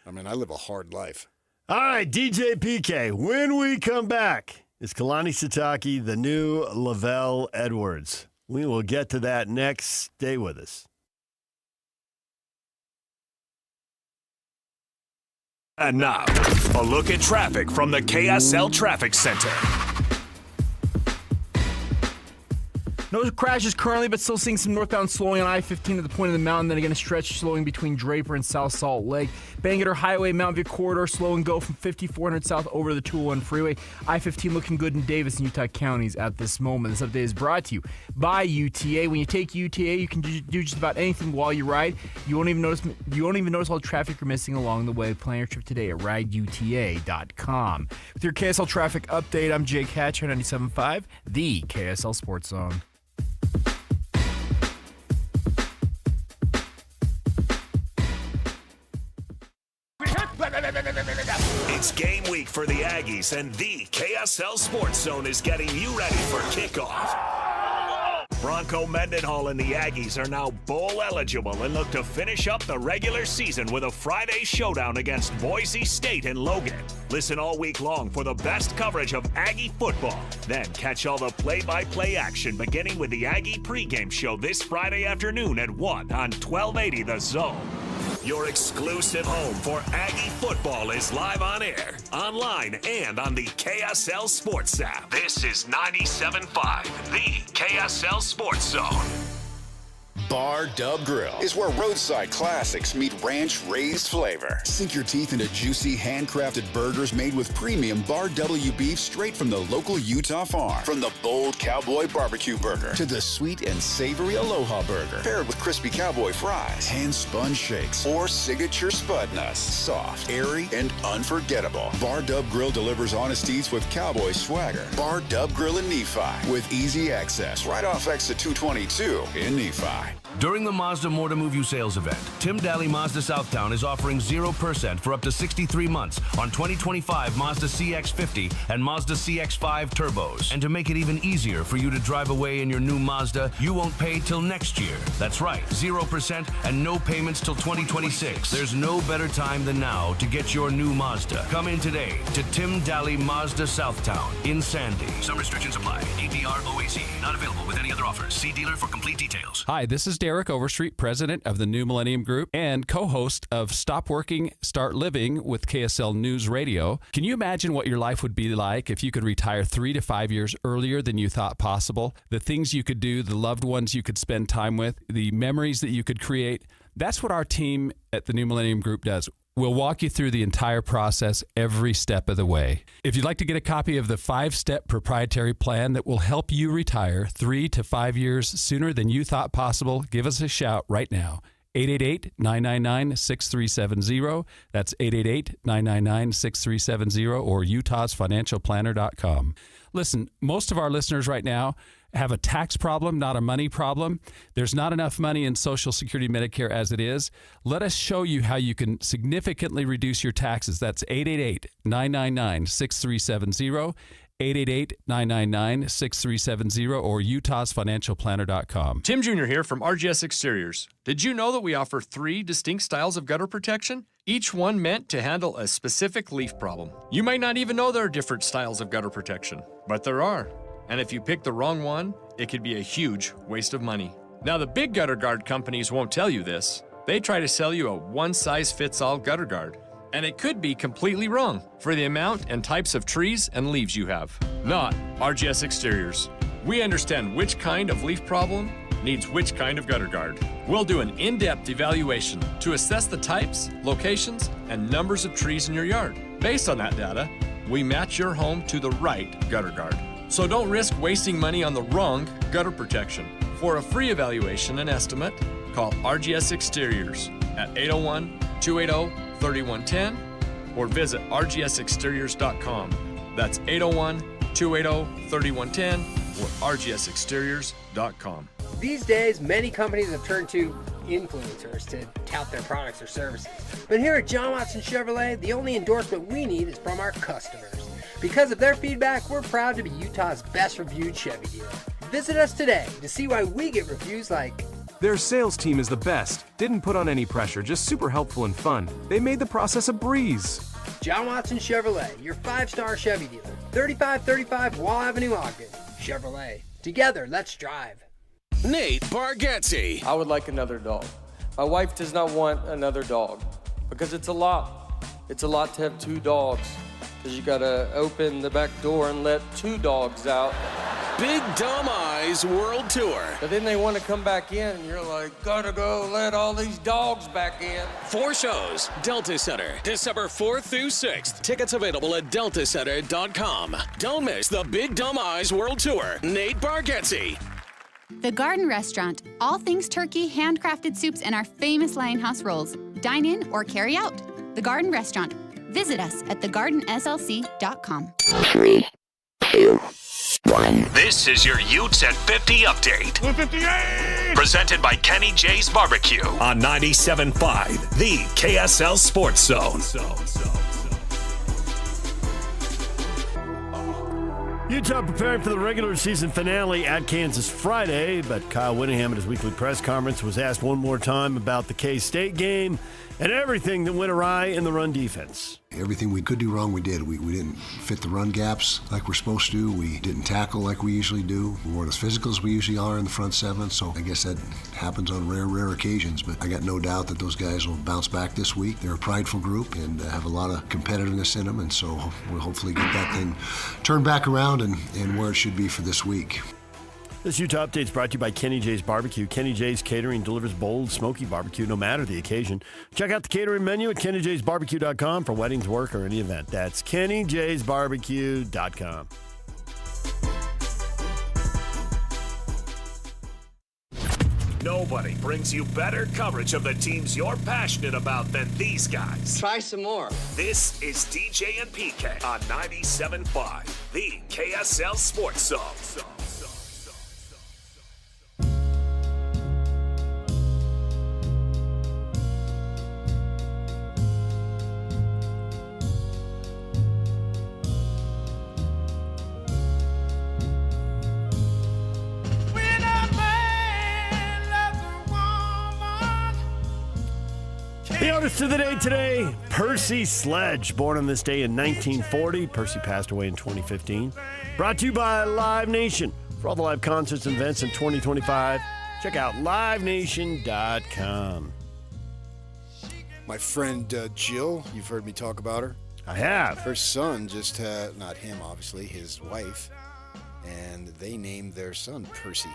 I mean, I live a hard life. All right, DJ PK, when we come back, is Kalani Sitake the new Lavelle Edwards? We will get to that next. Stay with us. And now, a look at traffic from the KSL Traffic Center. No crashes currently, but still seeing some northbound slowing on I-15 at the point of the mountain. Then again, a stretch slowing between Draper and South Salt Lake. Bangor Highway, Mount View Corridor, slow and go from 5400 south over to the 201 freeway. I-15 looking good in Davis and Utah counties at this moment. This update is brought to you by UTA. When you take UTA, you can do just about anything while you ride. You won't even notice all the traffic you're missing along the way. Plan your trip today at rideuta.com. With your KSL traffic update, I'm Jake Hatcher, 97.5, the KSL Sports Zone. It's game week for the Aggies, and the KSL Sports Zone is getting you ready for kickoff. Bronco Mendenhall and the Aggies are now bowl eligible and look to finish up the regular season with a Friday showdown against Boise State and Logan. Listen all week long for the best coverage of Aggie football. Then catch all the play-by-play action beginning with the Aggie pregame show this Friday afternoon at 1 on 1280 The Zone. Your exclusive home for Aggie football is live on air, online, and on the KSL Sports app. This is 97.5, the KSL Sports Zone. Bar Dub Grill is where roadside classics meet ranch-raised flavor. Sink your teeth into juicy, handcrafted burgers made with premium Bar W beef straight from the local Utah farm. From the bold cowboy barbecue burger to the sweet and savory Aloha burger, paired with crispy cowboy fries, hand-spun shakes, or signature spud nuts. Soft, airy, and unforgettable. Bar Dub Grill delivers honesties with cowboy swagger. Bar Dub Grill in Nephi with easy access right off exit 222 in Nephi. During the Mazda More to Move You sales event, Tim Daly Mazda Southtown is offering 0% for up to 63 months on 2025 Mazda CX-50 and Mazda CX-5 turbos. And to make it even easier for you to drive away in your new Mazda, you won't pay till next year. That's right, 0% and no payments till 2026. There's no better time than now to get your new Mazda. Come in today to Tim Daly Mazda Southtown in Sandy. Some restrictions apply. APR OAC. Not available with any other offers. See dealer for complete details. Hi, this is Derek Overstreet, president of the New Millennium Group and co-host of Stop Working, Start Living with KSL News Radio. Can you imagine what your life would be like if you could retire 3 to 5 years earlier than you thought possible? The things you could do, the loved ones you could spend time with, the memories that you could create. That's what our team at the New Millennium Group does. We'll walk you through the entire process every step of the way. If you'd like to get a copy of the 5-step proprietary plan that will help you retire 3 to 5 years sooner than you thought possible, give us a shout right now. 888-999-6370. That's 888-999-6370 or utahsfinancialplanner.com. Listen, most of our listeners right now have a tax problem, not a money problem. There's not enough money in Social Security Medicare as it is. Let us show you how you can significantly reduce your taxes. That's 888-999-6370, 888-999-6370, or utahsfinancialplanner.com. Tim Jr. here from RGS Exteriors. Did you know that we offer 3 distinct styles of gutter protection? Each one meant to handle a specific leaf problem. You might not even know there are different styles of gutter protection, but there are. And if you pick the wrong one, it could be a huge waste of money. Now, the big gutter guard companies won't tell you this. They try to sell you a one-size-fits-all gutter guard. And it could be completely wrong for the amount and types of trees and leaves you have. Not RGS Exteriors. We understand which kind of leaf problem needs which kind of gutter guard. We'll do an in-depth evaluation to assess the types, locations, and numbers of trees in your yard. Based on that data, we match your home to the right gutter guard. So don't risk wasting money on the wrong gutter protection. For a free evaluation and estimate, call RGS Exteriors at 801-280-3110 or visit rgsexteriors.com. That's 801-280-3110 or rgsexteriors.com. These days, many companies have turned to influencers to tout their products or services. But here at John Watson Chevrolet, the only endorsement we need is from our customers. Because of their feedback, we're proud to be Utah's best reviewed Chevy dealer. Visit us today to see why we get reviews like, "Their sales team is the best. Didn't put on any pressure, just super helpful and fun. They made the process a breeze." John Watson Chevrolet, your 5-star Chevy dealer. 3535 Wall Avenue, Ogden. Chevrolet. Together, let's drive. Nate Bargatze. I would like another dog. My wife does not want another dog because it's a lot. It's a lot to have 2 dogs because you gotta open the back door and let 2 dogs out. Big Dumb Eyes World Tour. But then they want to come back in and you're like, gotta go let all these dogs back in. 4 shows, Delta Center, December 4th through 6th. Tickets available at deltacenter.com. Don't miss the Big Dumb Eyes World Tour. Nate Bargatze. The Garden Restaurant. All things turkey, handcrafted soups, and our famous Lionhouse rolls. Dine in or carry out. The Garden Restaurant. Visit us at thegardenslc.com. 3, 2, 1. This is your Utes at 50 update. 58! Presented by Kenny J's Barbecue on 97.5, the KSL Sports Zone. Utah preparing for the regular season finale at Kansas Friday, but Kyle Whittingham at his weekly press conference was asked one more time about the K-State game and everything that went awry in the run defense. Everything we could do wrong, we did. We didn't fit the run gaps like we're supposed to. We didn't tackle like we usually do. We weren't as physical as we usually are in the front seven, so I guess that happens on rare occasions, but I got no doubt that those guys will bounce back this week. They're a prideful group and have a lot of competitiveness in them, and so we'll hopefully get that thing turned back around and where it should be for this week. This Utah Update is brought to you by Kenny J's Barbecue. Kenny J's Catering delivers bold, smoky barbecue no matter the occasion. Check out the catering menu at kennyjsbarbecue.com for weddings, work, or any event. That's kennyjsbarbecue.com. Nobody brings you better coverage of the teams you're passionate about than these guys. Try some more. This is DJ and PK on 97.5, the KSL Sports Zone. The artist of the day today, Percy Sledge. Born on this day in 1940. Percy passed away in 2015. Brought to you by Live Nation. For all the live concerts and events in 2025, check out livenation.com. My friend Jill, you've heard me talk about her. I have. Her son just had, not him obviously, his wife, and they named their son Percy.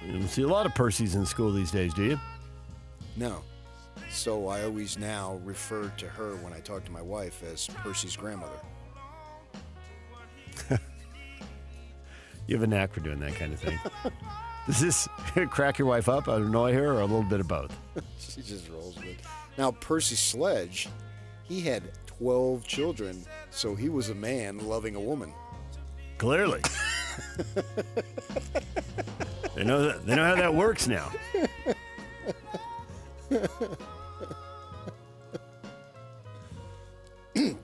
You don't see a lot of Percys in school these days, do you? No. So I always now refer to her when I talk to my wife as Percy's grandmother. You have a knack for doing that kind of thing. Does this crack your wife up, annoy her, or a little bit of both? She just rolls with it. Now, Percy Sledge, he had 12 children, so he was a man loving a woman. Clearly. They know how that works now. There's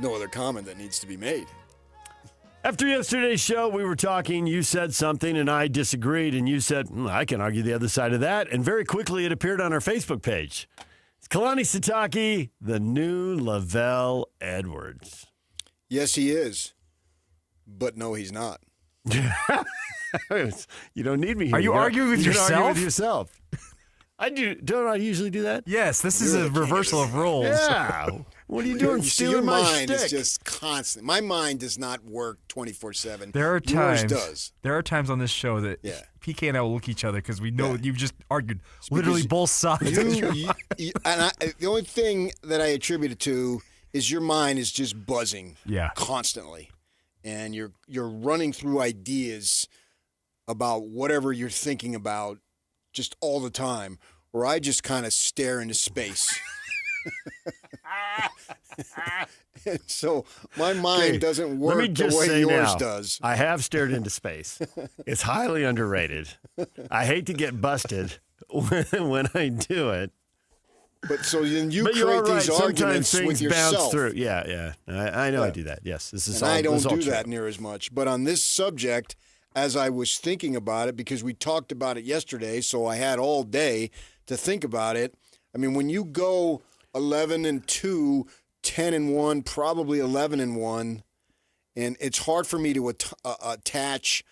no other comment that needs to be made. After yesterday's show, we were talking, you said something, and I disagreed, and you said, I can argue the other side of that, and very quickly it appeared on our Facebook page. It's Kalani Sitake, the new Lavelle Edwards. Yes, he is. But no, he's not. You don't need me here. Are you arguing with yourself? Argue with yourself. I do. Don't I usually do that? Yes, this is a reversal of roles. Yeah. What are you doing? Stealing my mind shtick? is just constant. My mind does not work 24/7. There are times. Yours does. There are times on this show that PK and I will look at each other because we know you've just argued literally both sides. The only thing that I attribute it to is your mind is just buzzing, constantly, and you're running through ideas about whatever you're thinking about just all the time. Where I just kind of stare into space. And so my mind doesn't work the way yours does. I have stared into space. It's highly underrated. I hate to get busted when I do it. But so then you but create these arguments things with yourself. bounce through. Yeah. I know I do that. Yes, this is and all. I don't do true. that near as much. But on this subject, as I was thinking about it, because we talked about it yesterday, so I had all day to think about it. I mean, when you go 11-2, 10-1, probably 11-1, and it's hard for me to attach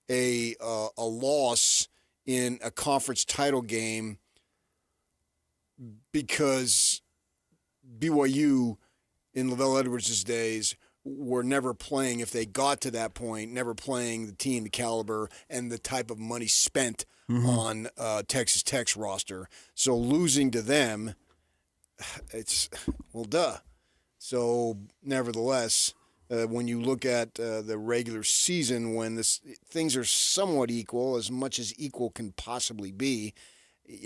a loss in a conference title game because BYU in Lavelle Edwards' days were never playing, if they got to that point, never playing the team, the caliber, and the type of money spent on Texas Tech's roster. So losing to them, it's, well, duh. So nevertheless, when you look at the regular season, when things are somewhat equal, as much as equal can possibly be,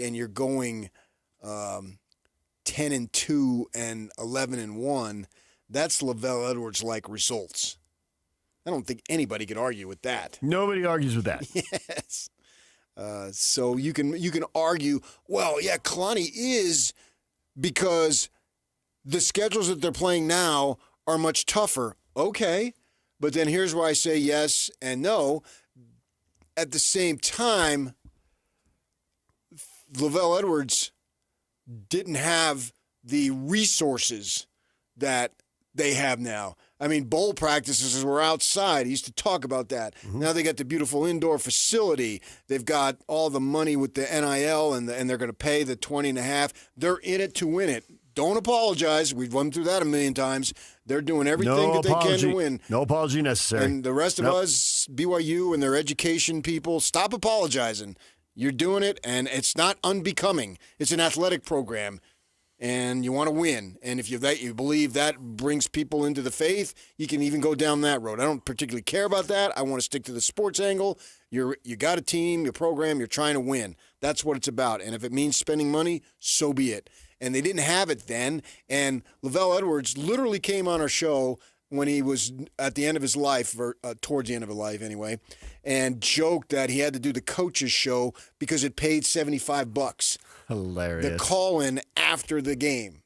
and you're going 10-2 and 11-1, that's Lavelle Edwards-like results. I don't think anybody could argue with that. Nobody argues with that. Yes. So you can argue, well, yeah, Kalani is, because the schedules that they're playing now are much tougher. Okay, but then here's where I say yes and no. At the same time, Lavelle Edwards didn't have the resources that they have now. I mean, bowl practices were outside. He used to talk about that. Mm-hmm. Now they got the beautiful indoor facility. They've got all the money with the NIL, and they're going to pay the $20.5. They're in it to win it. don't apologize. We've run through that a million times. They're doing everything that they can to win. No apology necessary. And the rest of us, BYU and their education people, stop apologizing. You're doing it, and it's not unbecoming. It's an athletic program, and you want to win. And if you believe that brings people into the faith, you can even go down that road. I don't particularly care about that. I want to stick to the sports angle. You got a team, your program, you're trying to win. That's what it's about. And if it means spending money, so be it. And they didn't have it then. And Lavelle Edwards literally came on our show when he was at the end of his life, or towards the end of his life anyway, and joked that he had to do the coach's show because it paid $75. Hilarious. The call-in after the game.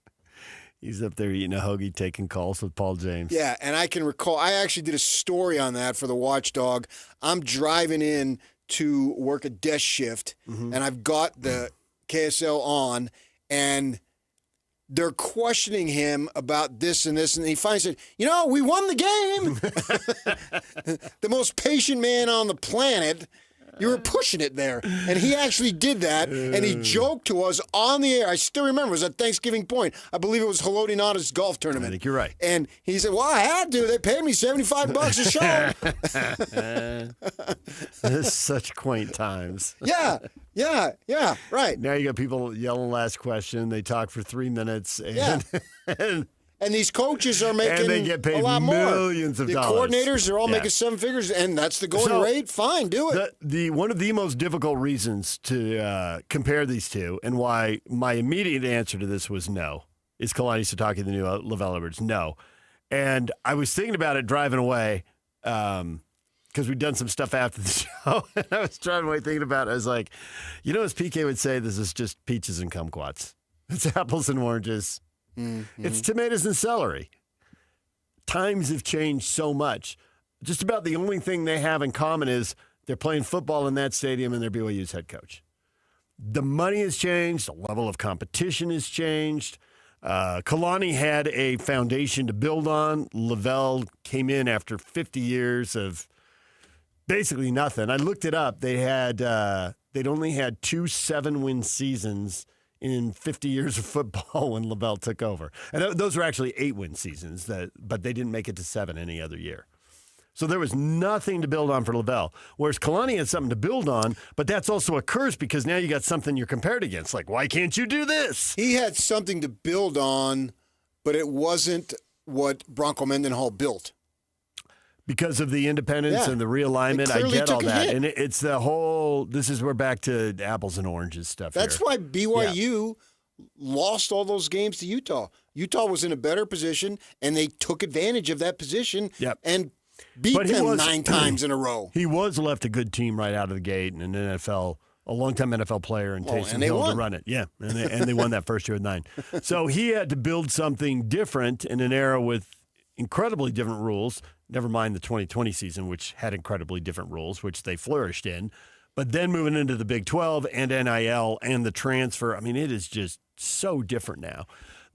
He's up there eating a hoagie, taking calls with Paul James. Yeah, and I can recall, I actually did a story on that for the Watchdog. I'm driving in to work a desk shift, and I've got the KSL on, and they're questioning him about this and this, and he finally said, we won the game. The most patient man on the planet. You were pushing it there. And he actually did that, and he joked to us on the air. I still remember. It was at Thanksgiving Point. I believe it was Haloti Ngata's golf tournament. I think you're right. And he said, well, I had to. They paid me $75 a show. This is such quaint times. Yeah, right. Now you got people yelling last question. They talk for 3 minutes. And these coaches are making and they get paid a lot millions more. of dollars. The coordinators are all making 7 figures, and that's the going rate. Fine, do it. One of the most difficult reasons to compare these two, and why my immediate answer to this was no, is Kalani Sitake, the new Lavelle Edwards. No. And I was thinking about it driving away because we'd done some stuff after the show, and I was driving away thinking about it. I was like, as PK would say, this is just peaches and kumquats. It's apples and oranges. Mm-hmm. It's tomatoes and celery. Times have changed so much. Just about the only thing they have in common is they're playing football in that stadium and they're BYU's head coach. The money has changed. The level of competition has changed. Kalani had a foundation to build on. Lavelle came in after 50 years of basically nothing. I looked it up. They'd only had 2 7-win seasons in 50 years of football when Lavelle took over. And those were actually 8-win seasons, but they didn't make it to 7 any other year. So there was nothing to build on for Lavelle. Whereas Kalani had something to build on, but that's also a curse because now you got something you're compared against. Like, why can't you do this? He had something to build on, but it wasn't what Bronco Mendenhall built. Because of the independence and the realignment, I get all that. And it's the whole, we're back to apples and oranges stuff. That's why BYU lost all those games to Utah. Utah was in a better position, and they took advantage of that position and beat them 9 times in a row. He was left a good team right out of the gate, and an NFL, a longtime NFL player, and Taysom Hill to run it. Yeah, and they won that first year with 9. So he had to build something different in an era with incredibly different rules. Never mind the 2020 season, which had incredibly different rules, which they flourished in. But then moving into the Big 12 and NIL and the transfer, I mean, it is just so different now.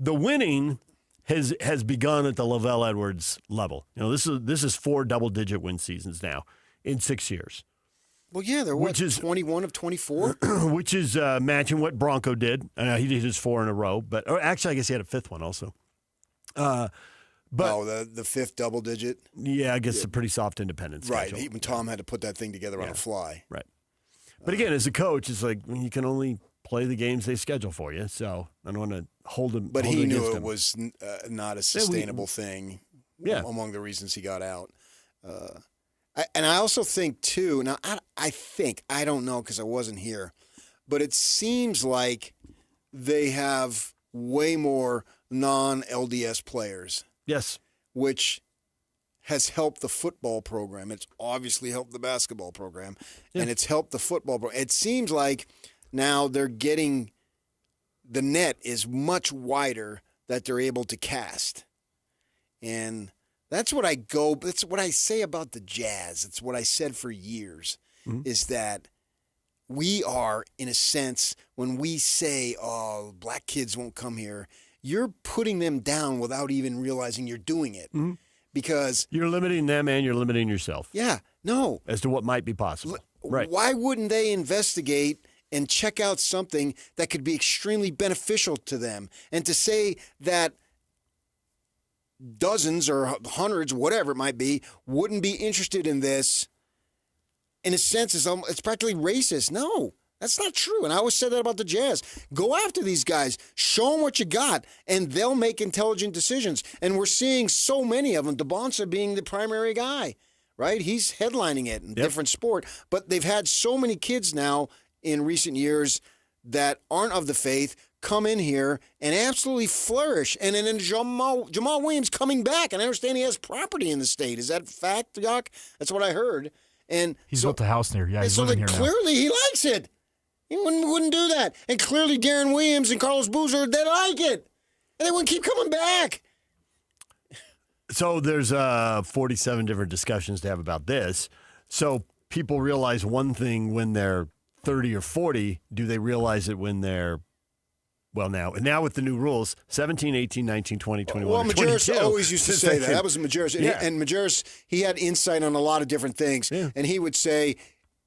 The winning has begun at the Lavelle Edwards level. This is 4 double-digit win seasons now in 6 years. Well, yeah, they're 21 of 24? Which is matching what Bronco did. He did his 4 in a row, but actually, I guess he had a 5th one also. But the 5th double digit? Yeah, I guess it's a pretty soft independent schedule. Right. Even Tom had to put that thing together on a fly. Right. But again, as a coach, it's like you can only play the games they schedule for you. So I don't want to hold him. But he knew it was not a sustainable thing among the reasons he got out. And I also think, too, now I don't know because I wasn't here, but it seems like they have way more non-LDS players. Yes. Which has helped the football program. It's obviously helped the basketball program, and it's helped the football program. It seems like now they're getting the net is much wider that they're able to cast. And that's what that's what I say about the Jazz. It's what I said for years, is that we are, in a sense, when we say, oh, black kids won't come here, you're putting them down without even realizing you're doing it. Mm-hmm. Because you're limiting them and you're limiting yourself. Yeah, no. As to what might be possible. Right. Why wouldn't they investigate and check out something that could be extremely beneficial to them. And to say that dozens or hundreds, whatever it might be, wouldn't be interested in this, in a sense, it's practically racist. No, that's not true. And I always said that about the Jazz. Go after these guys. Show them what you got, and they'll make intelligent decisions. And we're seeing so many of them, DeBonsa being the primary guy, right? He's headlining it in different sport. But they've had so many kids now in recent years that aren't of the faith come in here and absolutely flourish. And then Jamal Williams coming back, and I understand he has property in the state. Is that fact, Doc? That's what I heard. And he's built a house near. Yeah, he's living here now. Clearly he likes it. He wouldn't do that. And clearly Darren Williams and Carlos Boozer, they like it. And they wouldn't keep coming back. So there's 47 different discussions to have about this. So people realize one thing when they're 30 or 40. Do they realize it when they're, well, now with the new rules, 17, 18, 19, 20, 21, well, Majerus 22. always used to say that. That was Majerus. Yeah. And Majerus, he had insight on a lot of different things. Yeah. And he would say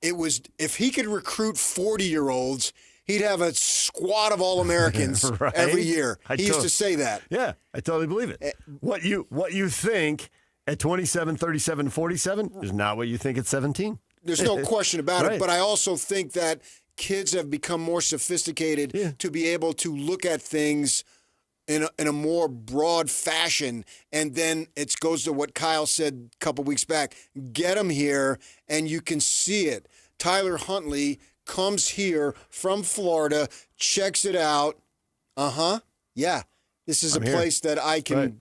it was, if he could recruit 40-year-olds, he'd have a squad of All-Americans right? every year. He used to say that. Yeah, I totally believe it. What you think at 27, 37, 47 is not what you think at 17. There's no question about right. it. But I also think that kids have become more sophisticated to be able to look at things in a more broad fashion. And then it goes to what Kyle said a couple weeks back. Get them here, and you can see it. Tyler Huntley comes here from Florida, checks it out. Yeah, this is a place that I can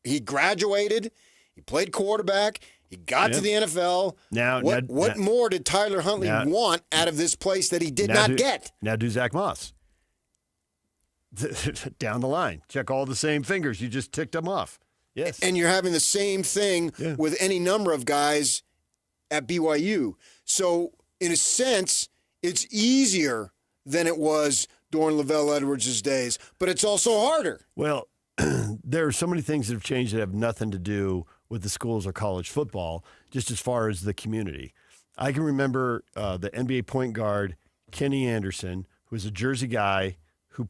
he graduated. He played quarterback. He got to the NFL. What more did Tyler Huntley want out of this place that he did not get? Now do Zach Moss. Down the line. Check all the same fingers. You just ticked them off. Yes. And you're having the same thing with any number of guys at BYU. So, in a sense, it's easier than it was during LaVell Edwards' days, but it's also harder. Well, there are so many things that have changed that have nothing to do with the schools or college football, just as far as the community. I can remember the NBA point guard, Kenny Anderson, who was a Jersey guy,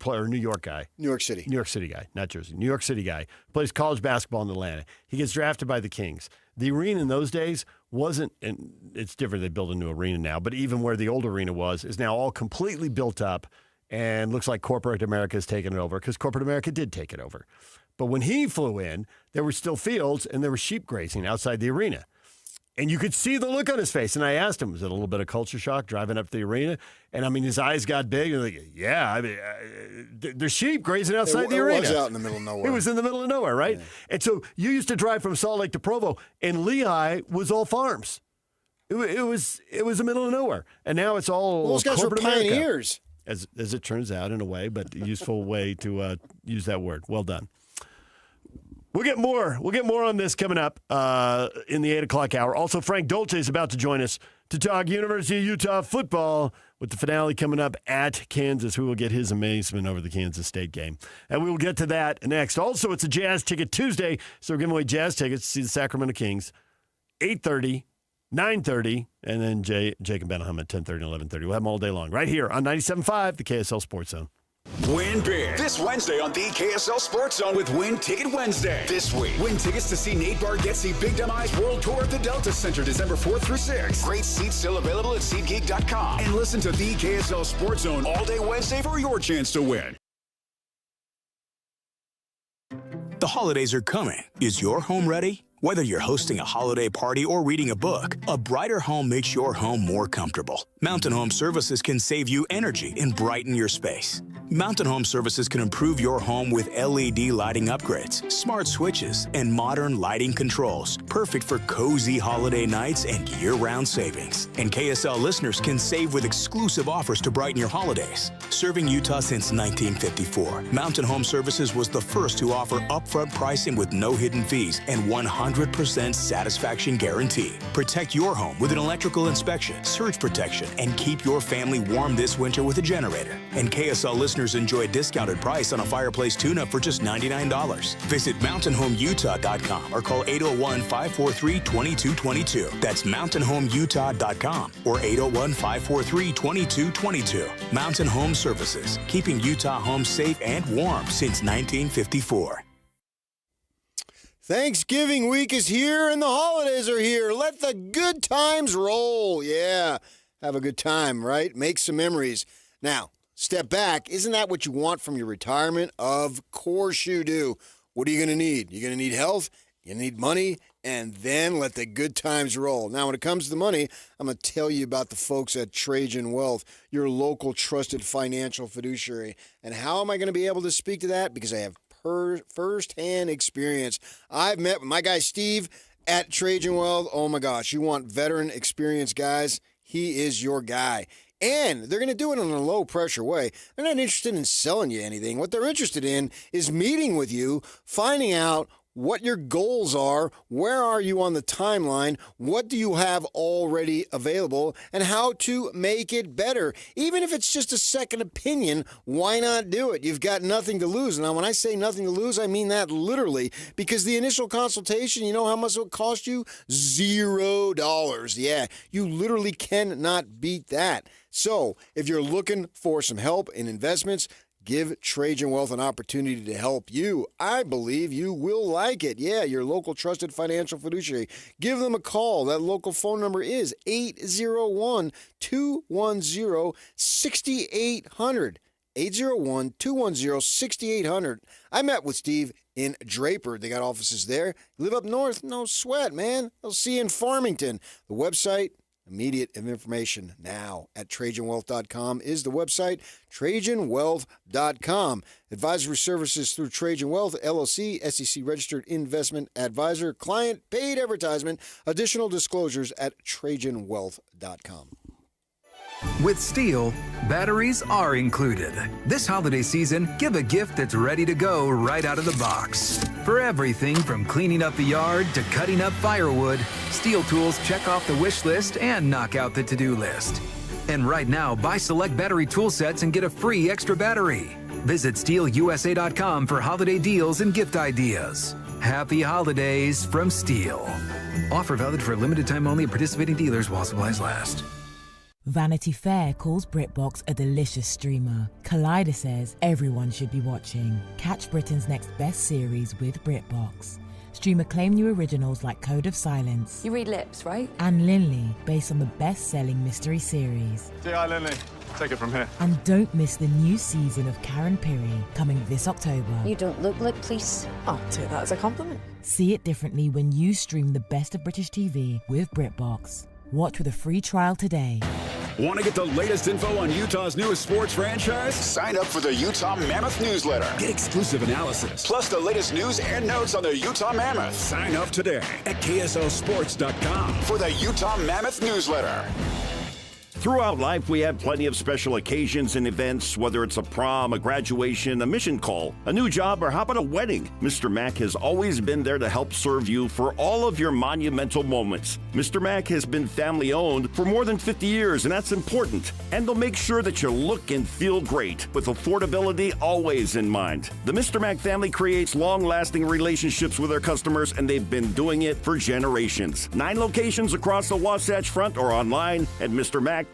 or New York guy. New York City guy, not Jersey. New York City guy, plays college basketball in Atlanta. He gets drafted by the Kings. The arena in those days wasn't, and it's different, they build a new arena now, but even where the old arena was is now all completely built up and looks like corporate America has taken it over, because corporate America did take it over. But when he flew in, there were still fields and there was sheep grazing outside the arena. And you could see the look on his face. And I asked him, was it a little bit of culture shock driving up to the arena? And I mean, his eyes got big. And like, yeah, I mean, there's sheep grazing outside the arena. It was out in the middle of nowhere. It was in the middle of nowhere, right? Yeah. And so you used to drive from Salt Lake to Provo, and Lehigh was all farms. It was the middle of nowhere. And now it's all those guys were pioneers. As it turns out, in a way, but a useful way to use that word. Well done. We'll get more on this coming up in the 8 o'clock hour. Also, Frank Dolce is about to join us to talk University of Utah football with the finale coming up at Kansas. We will get his amazement over the Kansas State game. And we will get to that next. Also, it's a Jazz Ticket Tuesday, so we're giving away Jazz tickets to see the Sacramento Kings, 8:30, 9:30, and then Jake and Benham at 10:30 and 11:30. We'll have them all day long right here on 97.5, the KSL Sports Zone. Win big this Wednesday on the KSL Sports Zone with Win Ticket Wednesday. This week, win tickets to see Nate Bargatze Big Dumb Eyes World Tour at the Delta Center December 4th through 6th. Great seats still available at SeatGeek.com. And listen to the KSL Sports Zone all day Wednesday for your chance to win. The holidays are coming. Is your home ready? Whether you're hosting a holiday party or reading a book, a brighter home makes your home more comfortable. Mountain Home Services can save you energy and brighten your space. Mountain Home Services can improve your home with LED lighting upgrades, smart switches, and modern lighting controls, perfect for cozy holiday nights and year-round savings. And KSL listeners can save with exclusive offers to brighten your holidays. Serving Utah since 1954, Mountain Home Services was the first to offer upfront pricing with no hidden fees and 100% 100% satisfaction guarantee. Protect your home with an electrical inspection, surge protection, and keep your family warm this winter with a generator. And KSL listeners enjoy a discounted price on a fireplace tune-up for just $99. Visit mountainhomeutah.com or call 801-543-2222. That's mountainhomeutah.com or 801-543-2222. Mountain Home Services, keeping Utah homes safe and warm since 1954. Thanksgiving week is here and the holidays are here. Let the good times roll. Yeah, have a good time, right? Make some memories. Now, step back. Isn't that what you want from your retirement? Of course you do. What are you going to need? You're going to need health, you need money, and then let the good times roll. Now, when it comes to the money, I'm going to tell you about the folks at Trajan Wealth, your local trusted financial fiduciary. And how am I going to be able to speak to that? Because I have first-hand experience. I've met with my guy Steve at Trajan Wealth. Oh my gosh, you want veteran experienced guys? He is your guy. And they're going to do it in a low-pressure way. They're not interested in selling you anything. What they're interested in is meeting with you, finding out what your goals are, where are you on the timeline, what do you have already available, and how to make it better. Even if it's just a second opinion, why not do it? You've got nothing to lose. Now, when I say nothing to lose, I mean that literally, because the initial consultation, you know how much it will cost you? $0. Yeah, you literally cannot beat that. So, if you're looking for some help in investments, give Trajan Wealth an opportunity to help you. I believe you will like it. Yeah, your local trusted financial fiduciary. Give them a call. That local phone number is 801-210-6800. 801-210-6800. I met with Steve in Draper. They got offices there. You live up north? No sweat, man. They'll see you in Farmington. The website, immediate information now at TrajanWealth.com is the website, TrajanWealth.com. Advisory services through Trajan Wealth, LLC, SEC registered investment advisor, client paid advertisement. Additional disclosures at TrajanWealth.com. With Steel, batteries are included. This holiday season, give a gift that's ready to go right out of the box. For everything from cleaning up the yard to cutting up firewood, Steel tools check off the wish list and knock out the to-do list. And right now, buy select battery tool sets and get a free extra battery. Visit SteelUSA.com for holiday deals and gift ideas. Happy holidays from Steel. Offer valid for a limited time only at participating dealers while supplies last. Vanity Fair calls BritBox a delicious streamer. Collider says everyone should be watching. Catch Britain's next best series with BritBox. Stream acclaimed new originals like Code of Silence. You read lips, right? And Linley, based on the best-selling mystery series. Say hi, Linley. Take it from here. And don't miss the new season of Karen Piri, coming this October. You don't look like police. I'll take that as a compliment. See it differently when you stream the best of British TV with BritBox. Watch with a free trial today. Want to get the latest info on Utah's newest sports franchise? Sign up for the Utah Mammoth newsletter. Get exclusive analysis, plus the latest news and notes on the Utah Mammoth. Sign up today at KSLSports.com for the Utah Mammoth newsletter. Throughout life, we have plenty of special occasions and events, whether it's a prom, a graduation, a mission call, a new job, or how about a wedding? Mr. Mac has always been there to help serve you for all of your monumental moments. Mr. Mac has been family-owned for more than 50 years, and that's important. And they'll make sure that you look and feel great, with affordability always in mind. The Mr. Mac family creates long-lasting relationships with their customers, and they've been doing it for generations. 9 locations across the Wasatch Front or online at MrMac.com.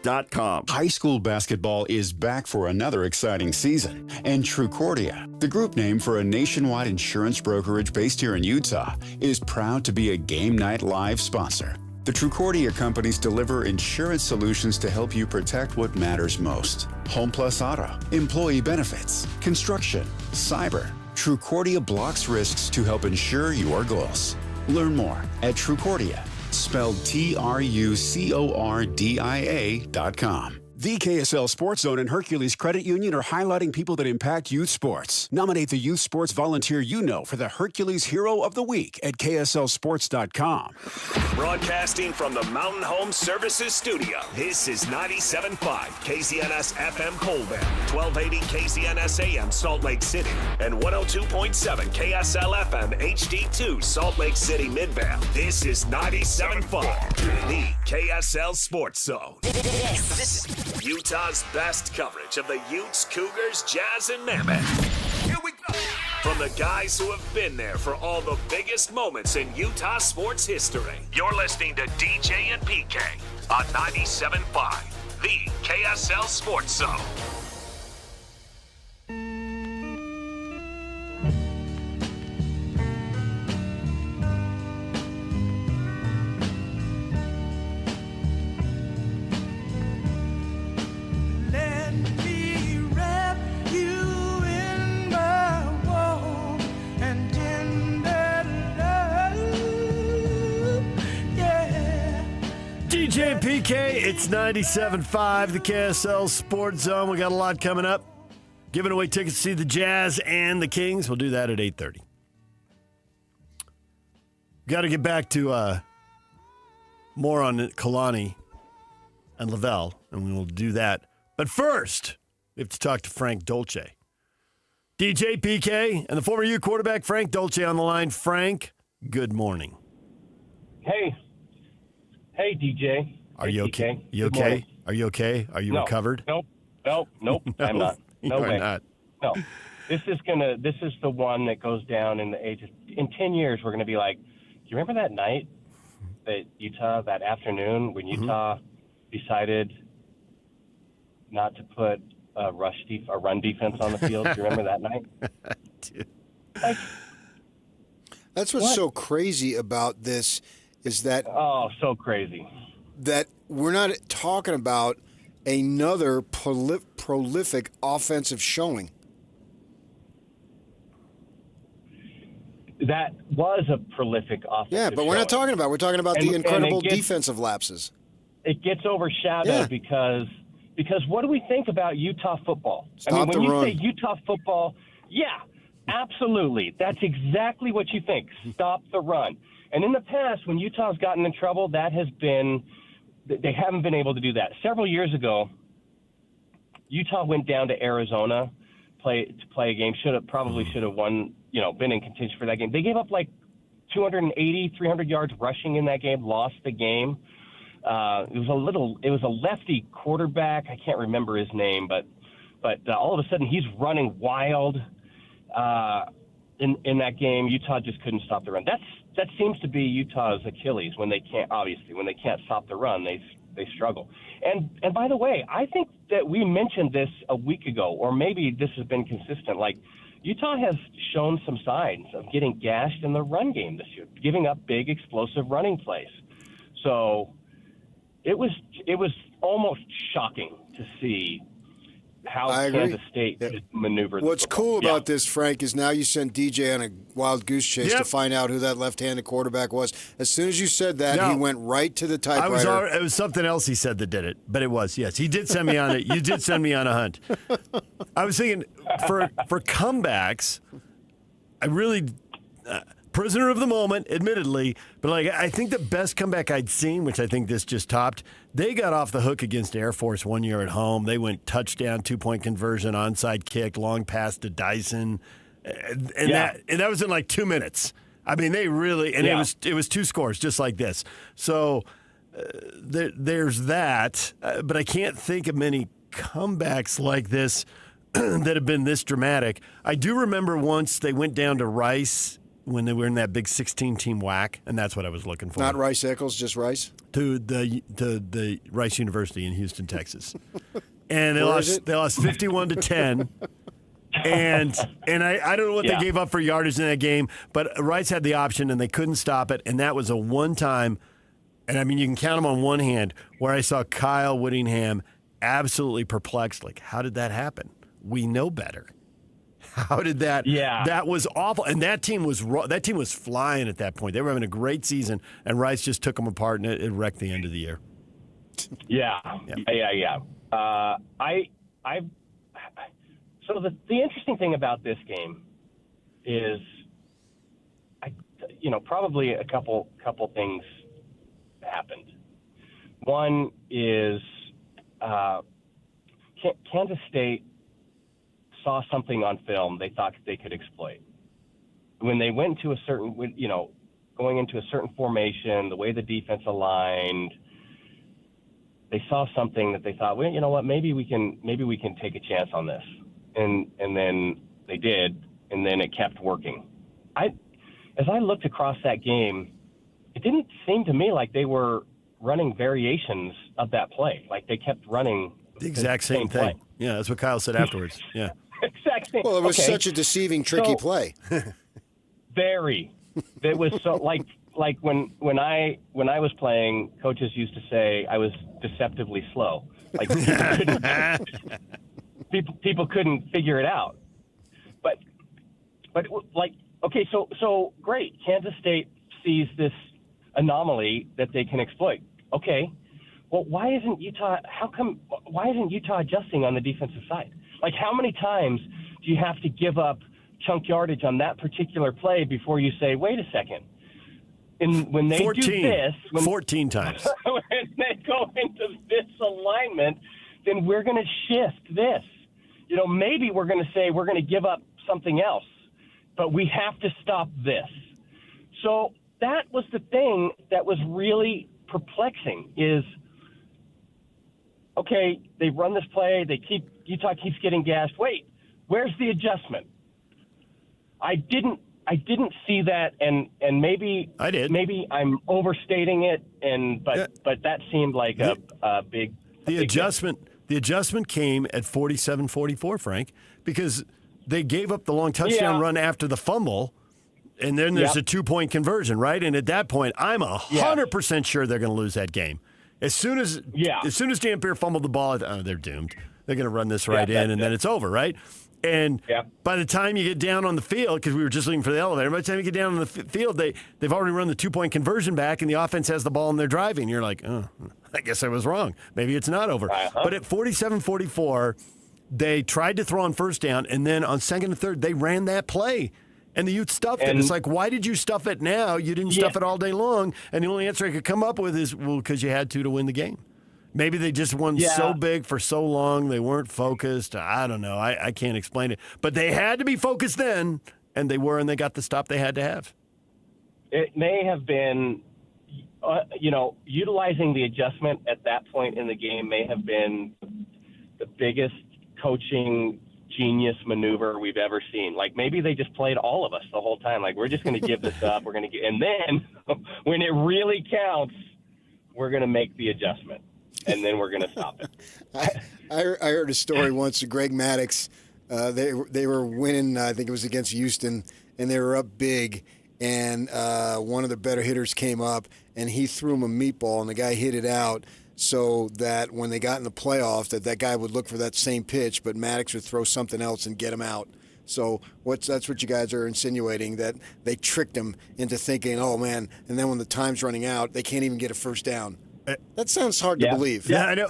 High school basketball is back for another exciting season, and Trucordia, the group name for a nationwide insurance brokerage based here in Utah, is proud to be a Game Night Live sponsor. The Trucordia companies deliver insurance solutions to help you protect what matters most. Home plus auto, employee benefits, construction, cyber. Trucordia blocks risks to help ensure your goals. Learn more at Trucordia, spelled TRUCORDIA.com. The KSL Sports Zone and Hercules Credit Union are highlighting people that impact youth sports. Nominate the youth sports volunteer you know for the Hercules Hero of the Week at KSLSports.com. Broadcasting from the Mountain Home Services Studio, this is 97.5 KZNS FM Colbert, 1280 KZNS AM Salt Lake City, and 102.7 KSL FM HD2 Salt Lake City Midvale. This is 97.5, the KSL Sports Zone. This is Utah's best coverage of the Utes, Cougars, Jazz, and Mammoth. Here we go. From the guys who have been there for all the biggest moments in Utah sports history. You're listening to DJ and PK on 97.5, the KSL Sports Zone. DJ PK, it's 97.5, the KSL Sports Zone. We got a lot coming up. Giving away tickets to see the Jazz and the Kings. We'll do that at 8:30. Got to get back to more on Kalani and Lavelle, and we will do that. But first, we have to talk to Frank Dolce. DJ PK and the former U quarterback Frank Dolce on the line. Frank, good morning. Hey. Hey, DJ. Are you okay? You okay? Are you okay? Are you recovered? Nope. No, I'm not. No way. Not. No. This is the one that goes down in the ages. In 10 years, we're gonna be like, do you remember that night that afternoon when Utah decided not to put a run defense on the field? Do you remember that night? Dude. That's what's so crazy about this. Is that so crazy that we're not talking about another prolific offensive showing? That was a prolific offensive Yeah, but we're not talking about. We're talking about the incredible defensive lapses. It gets overshadowed because what do we think about Utah football? Stop when the you run. say Utah football, yeah, absolutely. That's exactly what you think. Stop the run. And in the past, when Utah's gotten in trouble, they haven't been able to do that. Several years ago, Utah went down to Arizona to play a game. Should have won, been in contention for that game. They gave up like 280, 300 yards rushing in that game, lost the game. It was a lefty quarterback. I can't remember his name, but all of a sudden he's running wild in that game. Utah just couldn't stop the run. That seems to be Utah's Achilles when they can't stop the run, they struggle. And by the way, I think that we mentioned this a week ago, or maybe this has been consistent. Like Utah has shown some signs of getting gashed in the run game this year, giving up big explosive running plays. So it was almost shocking to see how Kansas State could maneuver. What's cool about this, Frank, is now you sent DJ on a wild goose chase to find out who that left-handed quarterback was. As soon as you said that, he went right to the typewriter. It was something else he said that did it, but it was, yes. He did send me on it. You did send me on a hunt. I was thinking, for comebacks, I really... prisoner of the moment, admittedly, but I think the best comeback I'd seen, which I think this just topped, they got off the hook against Air Force one year at home. They went touchdown, 2-point conversion, onside kick, long pass to Dyson, and that was in like 2 minutes. I mean, they really, and it was 2 scores just like this. So there's that, but I can't think of many comebacks like this that have been this dramatic. I do remember once they went down to Rice when they were in that big 16-team whack, and that's what I was looking for. Not Rice Eccles, just Rice? To the Rice University in Houston, Texas. And they lost 51-10. And I don't know what they gave up for yardage in that game, but Rice had the option, and they couldn't stop it, and that was a one-time, and I mean, you can count them on one hand, where I saw Kyle Whittingham absolutely perplexed, like, how did that happen? We know better. How did that? Yeah, that was awful. And that team was flying at that point. They were having a great season, and Rice just took them apart, and it wrecked the end of the year. Yeah. So the interesting thing about this game is, probably a couple things happened. One is Kansas State saw something on film they thought they could exploit. When they went to going into a certain formation, the way the defense aligned, they saw something that they thought, well, you know what, maybe we can take a chance on this. And then they did, and then it kept working. As I looked across that game, it didn't seem to me like they were running variations of that play. Like they kept running the exact same thing. Play. Yeah, that's what Kyle said afterwards. Yeah. Exact same. Well, it was such a deceiving, tricky play. Very. It was so like when I was playing, coaches used to say I was deceptively slow. Like people couldn't figure it out. But like, okay, so great. Kansas State sees this anomaly that they can exploit. Okay. Well, why isn't Utah adjusting on the defensive side? Like, how many times do you have to give up chunk yardage on that particular play before you say, wait a second? And when they 14, do this, 14 times. When they go into this alignment, then we're going to shift this. Maybe we're going to say we're going to give up something else, but we have to stop this. So that was the thing that was really perplexing is, okay, they run this play, Utah keeps getting gassed. Wait, where's the adjustment? I didn't see that, and maybe I did. Maybe I'm overstating it, but that seemed like a big. The adjustment came at 47-44, Frank, because they gave up the long touchdown run after the fumble, and then there's a 2-point conversion, right? And at that point, I'm 100% sure they're going to lose that game. As soon as Dampier fumbled the ball, they're doomed. They're going to run this right in, and then it's over, right? And by the time you get down on the field, because we were just looking for the elevator, by the time you get down on the field, they've already run the 2-point conversion back, and the offense has the ball and they're driving. You're like, oh, I guess I was wrong. Maybe it's not over. But at 47-44, they tried to throw on first down, and then on second and third, they ran that play. And the Utes stuffed it. It's like, why did you stuff it now? You didn't stuff it all day long. And the only answer I could come up with is, well, because you had to win the game. Maybe they just won so big for so long, they weren't focused. I don't know. I can't explain it. But they had to be focused then, and they were, and they got the stop they had to have. It may have been, utilizing the adjustment at that point in the game may have been the biggest coaching genius maneuver we've ever seen. Like, maybe they just played all of us the whole time. Like, we're just going to give this up. And then when it really counts, we're going to make the adjustment. And then we're going to stop it. I heard a story once of Greg Maddox. They were winning, I think it was against Houston, and they were up big. And one of the better hitters came up, and he threw him a meatball, and the guy hit it out so that when they got in the playoffs, that guy would look for that same pitch, but Maddox would throw something else and get him out. So that's what you guys are insinuating, that they tricked him into thinking, oh, man, and then when the time's running out, they can't even get a first down. That sounds hard to believe. Yeah, I know.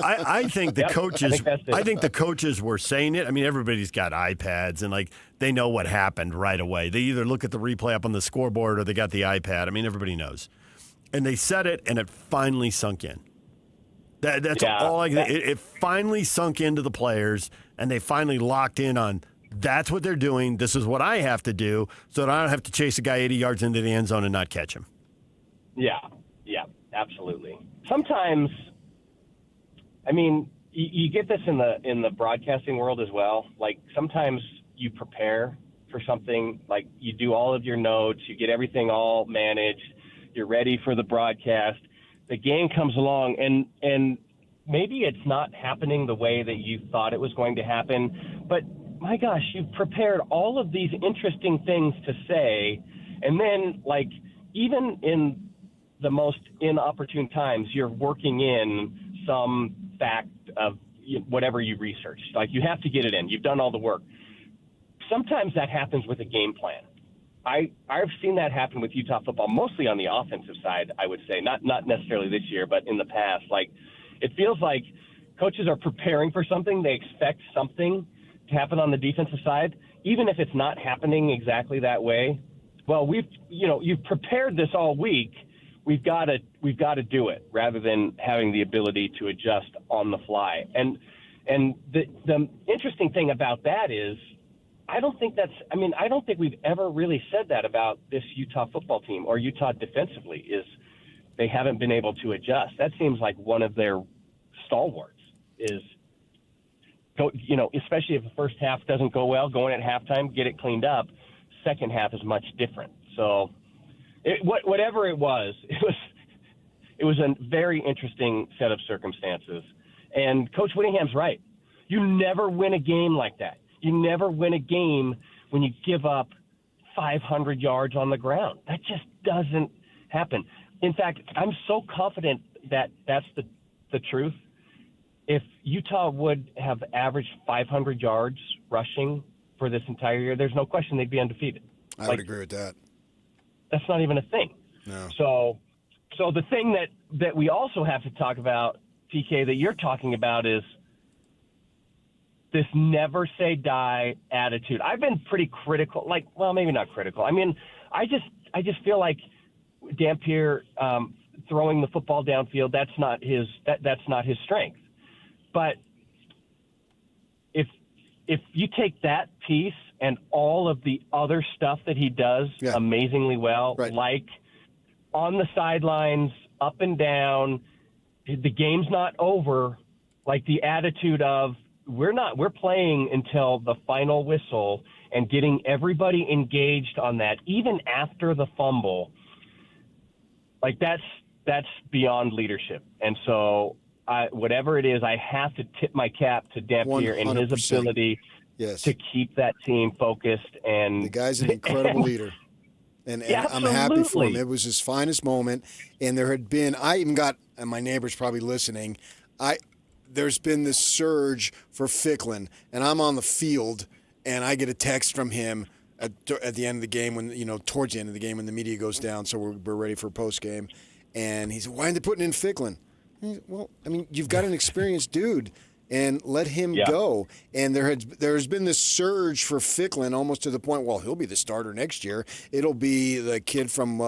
I think the coaches. I think the coaches were saying it. I mean, everybody's got iPads, and they know what happened right away. They either look at the replay up on the scoreboard or they got the iPad. I mean, everybody knows. And they said it, and it finally sunk in. That's all. It finally sunk into the players, and they finally locked in on. That's what they're doing. This is what I have to do, so that I don't have to chase a guy 80 yards into the end zone and not catch him. Yeah. Absolutely. Sometimes, I mean, you get this in the broadcasting world as well. Like, sometimes you prepare for something, like you do all of your notes, you get everything all managed, you're ready for the broadcast. The game comes along, and maybe it's not happening the way that you thought it was going to happen, but my gosh, you've prepared all of these interesting things to say, and then, like, even in the most inopportune times, you're working in some fact of whatever you researched. Like, you have to get it in. You've done all the work. Sometimes that happens with a game plan. I've seen that happen with Utah football, mostly on the offensive side, I would say. Not necessarily this year, but in the past. Like, it feels like coaches are preparing for something. They expect something to happen on the defensive side, even if it's not happening exactly that way. Well, you've prepared this all week. We've got to do it rather than having the ability to adjust on the fly. And the interesting thing about that is, I don't think we've ever really said that about this Utah football team or Utah defensively, is they haven't been able to adjust. That seems like one of their stalwarts is, especially if the first half doesn't go well, going at halftime, get it cleaned up. Second half is much different. So whatever it was a very interesting set of circumstances. And Coach Whittingham's right. You never win a game like that. You never win a game when you give up 500 yards on the ground. That just doesn't happen. In fact, I'm so confident that that's the truth. If Utah would have averaged 500 yards rushing for this entire year, there's no question they'd be undefeated. I would agree with that. That's not even a thing. No. So the thing that we also have to talk about, PK, that you're talking about is this never say die attitude. I've been pretty critical, maybe not critical. I mean, I just feel like Dampier throwing the football downfield, that's not his strength. But if you take that piece and all of the other stuff that he does amazingly well, like on the sidelines, up and down, the game's not over, like the attitude of we're playing until the final whistle and getting everybody engaged on that, even after the fumble, like that's beyond leadership. And so whatever it is, I have to tip my cap to Dampier and his ability to keep that team focused. And the guy's an incredible leader. And I'm happy for him. It was his finest moment. And there had been, I even got, and my neighbor's probably listening, there's been this surge for Ficklin, and I'm on the field, and I get a text from him at the end of the game towards the end of the game when the media goes down, so we're ready for post game, and he said, "Why aren't they putting in Ficklin?" Well, I mean, you've got an experienced dude, and let him go. And there's been this surge for Ficklin almost to the point, well, he'll be the starter next year. It'll be the kid from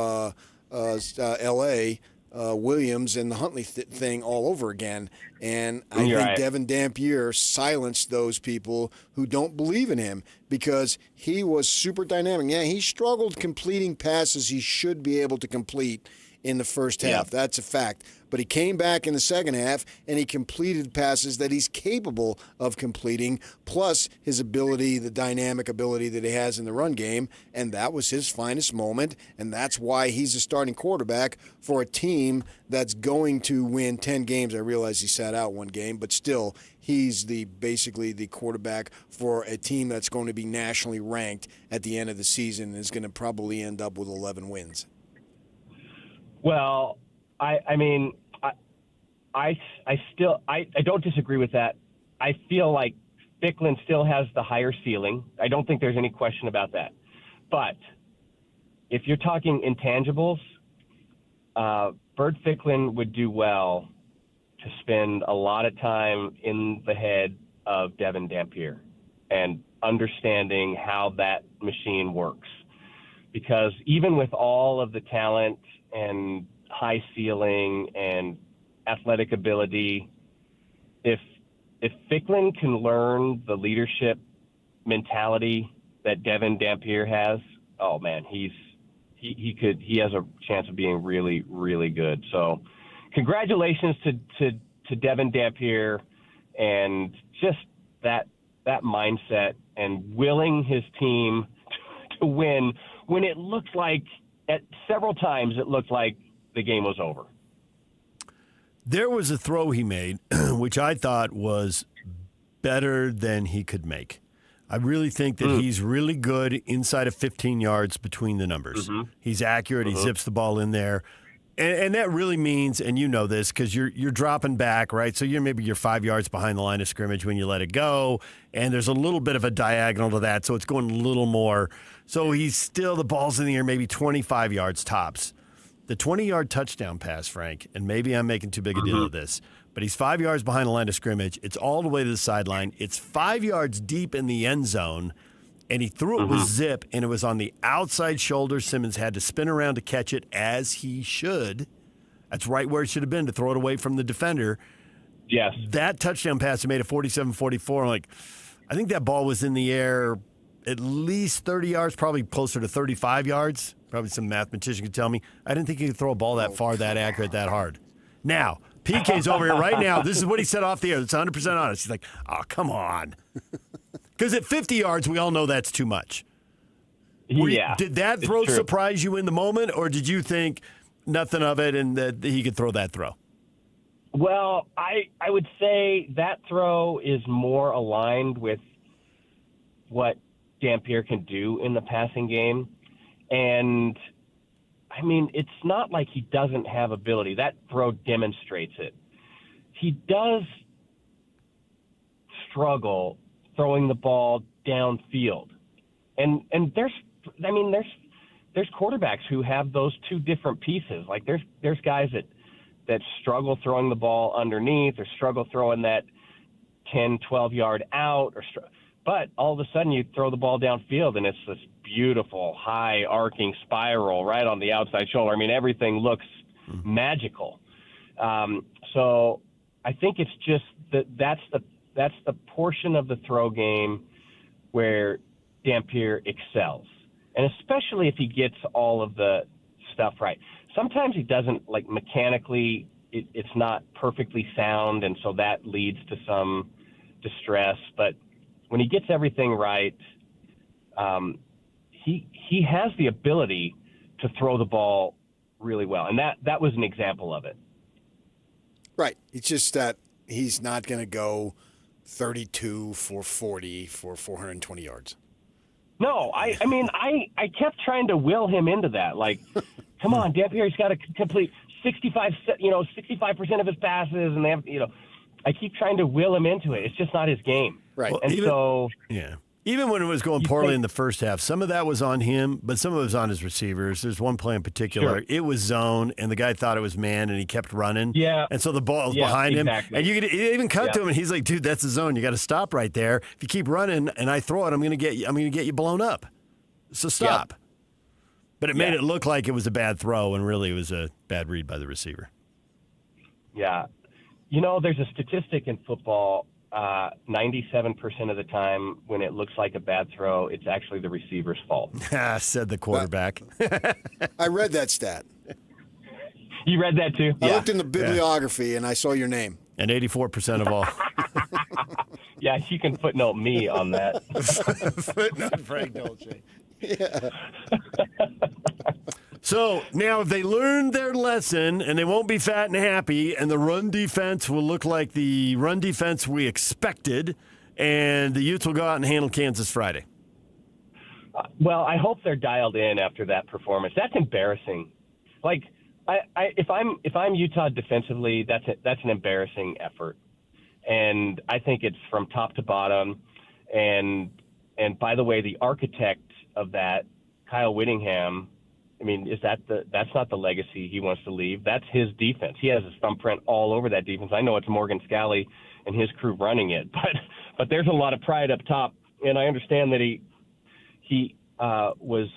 L.A., Williams and the Huntley thing all over again. And I think Devin Dampier silenced those people who don't believe in him because he was super dynamic. Yeah, he struggled completing passes he should be able to complete in the first half. That's a fact. But he came back in the second half, and he completed passes that he's capable of completing, plus his ability, the dynamic ability that he has in the run game, and that was his finest moment, and that's why he's a starting quarterback for a team that's going to win 10 games. I realize he sat out one game, but still, he's basically the quarterback for a team that's going to be nationally ranked at the end of the season and is going to probably end up with 11 wins. Well, I mean, I don't disagree with that. I feel like Ficklin still has the higher ceiling. I don't think there's any question about that. But if you're talking intangibles, Bert Ficklin would do well to spend a lot of time in the head of Devin Dampier and understanding how that machine works. Because even with all of the talent and high ceiling and athletic ability, if Ficklin can learn the leadership mentality that Devin Dampier has, oh man, he has a chance of being really, really good. So congratulations to Devin Dampier and just that mindset and willing his team to win when it looked like several times it looked like the game was over. There was a throw he made, which I thought was better than he could make. I really think that he's really good inside of 15 yards between the numbers. He's accurate. He zips the ball in there. And that really means, and you know this, because you're dropping back, right? So you're 5 yards behind the line of scrimmage when you let it go, and there's a little bit of a diagonal to that, so it's going a little more. So the ball's in the air, maybe 25 yards tops. The 20-yard touchdown pass, Frank, and maybe I'm making too big a deal of this, but he's 5 yards behind the line of scrimmage. It's all the way to the sideline. It's 5 yards deep in the end zone, and he threw it with zip, and it was on the outside shoulder. Simmons had to spin around to catch it, as he should. That's right where it should have been, to throw it away from the defender. Yes. That touchdown pass made it 47-44. I think that ball was in the air at least 30 yards, probably closer to 35 yards. Probably some mathematician could tell me. I didn't think he could throw a ball that far, that accurate, that hard. Now, PK's over here right now. This is what he said off the air. It's 100% honest. He's like, oh, come on. Because at 50 yards, we all know that's too much. Did that throw surprise you in the moment, or did you think nothing of it and that he could throw that throw? Well, I would say that throw is more aligned with what Dampier can do in the passing game. And, I mean, it's not like he doesn't have ability. That throw demonstrates it. He does struggle throwing the ball downfield. And there's quarterbacks who have those two different pieces. Like there's guys that struggle throwing the ball underneath or struggle throwing that 10, 12-yard out. But all of a sudden you throw the ball downfield and it's this beautiful, high, arcing spiral right on the outside shoulder. I mean, everything looks magical. So I think it's just that's the portion of the throw game where Dampier excels. And especially if he gets all of the stuff right. Sometimes he doesn't, like mechanically, it's not perfectly sound, and so that leads to some distress. But when he gets everything right, he has the ability to throw the ball really well. And that was an example of it. Right. It's just that he's not going to go 32 for 40 for 420 yards. No, I mean, I kept trying to will him into that. Like, come on, Dampier's got to complete 65% of his passes, and they have, I keep trying to will him into it. It's just not his game. Right. And even when it was going poorly in the first half, some of that was on him, but some of it was on his receivers. There's one play in particular. Sure. It was zone, and the guy thought it was man, and he kept running. Yeah. And so the ball was behind him. And you could even cut to him, and he's like, dude, that's the zone. You got to stop right there. If you keep running and I throw it, I'm going to get you blown up. So stop. Yep. But it made it look like it was a bad throw, and really it was a bad read by the receiver. Yeah. There's a statistic in football, 97% of the time when it looks like a bad throw, it's actually the receiver's fault. Said the quarterback. I read that stat. You read that too? I looked in the bibliography and I saw your name. And 84% of all. Yeah, you can footnote me on that. Footnote Frank Dolce. Yeah. So now if they learned their lesson and they won't be fat and happy, and the run defense will look like the run defense we expected, and the Utes will go out and handle Kansas Friday. Well, I hope they're dialed in after that performance. That's embarrassing. Like, if I'm Utah defensively, that's an embarrassing effort, and I think it's from top to bottom. And by the way, the architect of that, Kyle Whittingham. I mean, that's not the legacy he wants to leave. That's his defense. He has his thumbprint all over that defense. I know it's Morgan Scalley and his crew running it, but there's a lot of pride up top, and I understand that he was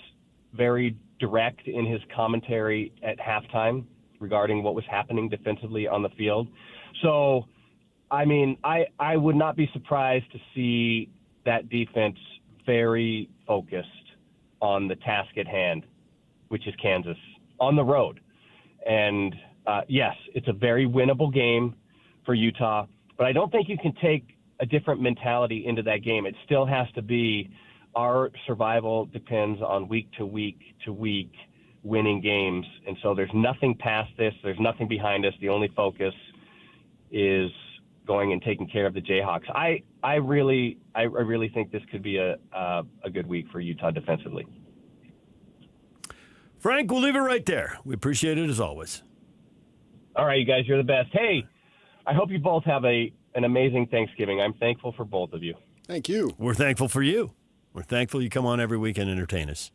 very direct in his commentary at halftime regarding what was happening defensively on the field. So, I mean, I would not be surprised to see that defense very focused on the task at hand, which is Kansas, on the road. And, yes, it's a very winnable game for Utah, but I don't think you can take a different mentality into that game. It still has to be our survival depends on week to week winning games. And so there's nothing past this. There's nothing behind us. The only focus is going and taking care of the Jayhawks. I really think this could be a good week for Utah defensively. Frank, we'll leave it right there. We appreciate it as always. All right, you guys, you're the best. Hey, I hope you both have an amazing Thanksgiving. I'm thankful for both of you. Thank you. We're thankful for you. We're thankful you come on every week and entertain us.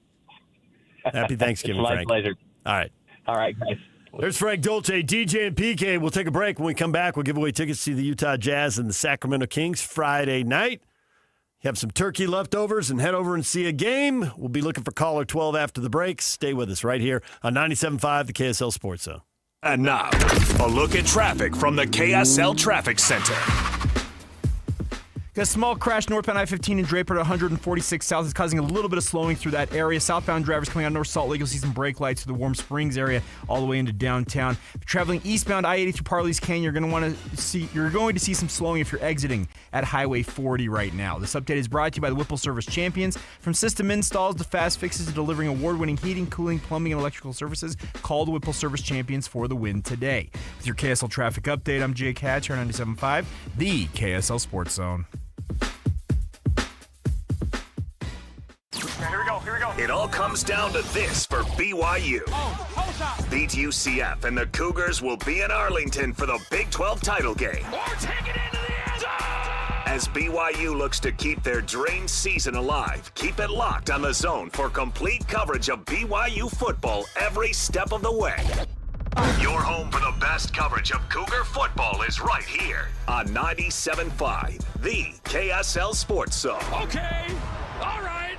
Happy Thanksgiving, it's my Frank. pleasure. All right. All right, guys. There's Frank Dolce, DJ, and PK. We'll take a break. When we come back, we'll give away tickets to the Utah Jazz and the Sacramento Kings Friday night. Have some turkey leftovers and head over and see a game. We'll be looking for caller 12 after the break. Stay with us right here on 97.5, the KSL Sports Zone. And now, a look at traffic from the KSL Traffic Center. Got a small crash northbound I-15 in Draper at 146 South is causing a little bit of slowing through that area. Southbound drivers coming out of North Salt Lake, you'll see some brake lights through the Warm Springs area all the way into downtown. If you're traveling eastbound I-80 through Parley's Canyon, you're going to see some slowing if you're exiting at Highway 40 right now. This update is brought to you by the Whipple Service Champions. From system installs to fast fixes to delivering award-winning heating, cooling, plumbing, and electrical services, call the Whipple Service Champions for the win today. With your KSL traffic update, I'm Jake Hatch here on 97.5, the KSL Sports Zone. Here we go. It all comes down to this for BYU. Beat UCF, and the Cougars will be in Arlington for the Big 12 title game. As BYU looks to keep their drained season alive, keep it locked on the Zone for complete coverage of BYU football every step of the way. Your home for the best coverage of Cougar football is right here on 97.5, the KSL Sports Zone. Okay, all right.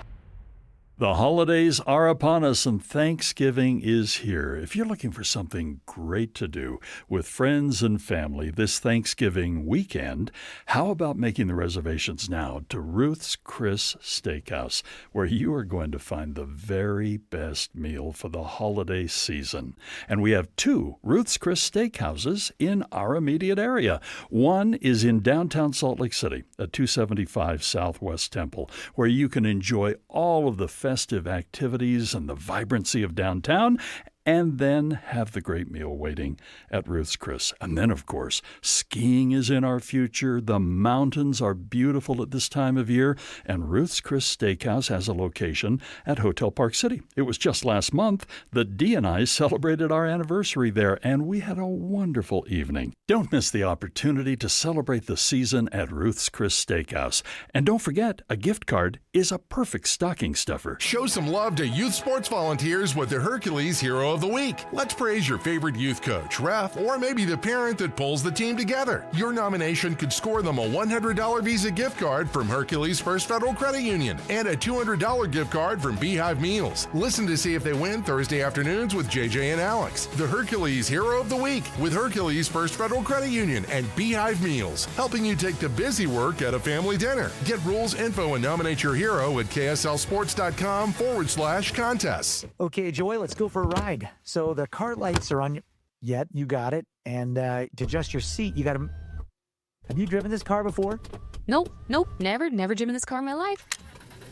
The holidays are upon us and Thanksgiving is here. If you're looking for something great to do with friends and family this Thanksgiving weekend, how about making the reservations now to Ruth's Chris Steakhouse, where you are going to find the very best meal for the holiday season. And we have 2 Ruth's Chris Steakhouses in our immediate area. One is in downtown Salt Lake City at 275 Southwest Temple, where you can enjoy all of the festive activities and the vibrancy of downtown, and then have the great meal waiting at Ruth's Chris. And then, of course, skiing is in our future. The mountains are beautiful at this time of year, and Ruth's Chris Steakhouse has a location at Hotel Park City. It was just last month that Dee and I celebrated our anniversary there, and we had a wonderful evening. Don't miss the opportunity to celebrate the season at Ruth's Chris Steakhouse. And don't forget, a gift card is a perfect stocking stuffer. Show some love to youth sports volunteers with the Hercules Hero of the Week. Let's praise your favorite youth coach, ref, or maybe the parent that pulls the team together. Your nomination could score them a $100 Visa gift card from Hercules First Federal Credit Union and a $200 gift card from Beehive Meals. Listen to see if they win Thursday afternoons with JJ and Alex. The Hercules Hero of the Week with Hercules First Federal Credit Union and Beehive Meals, helping you take the busy work at a family dinner. Get rules, info, and nominate your hero at kslsports.com/contests. Okay, Joy, let's go for a ride. So the car lights are on. You got it. And to adjust your seat, you got to. Have you driven this car before? Nope, never driven this car in my life.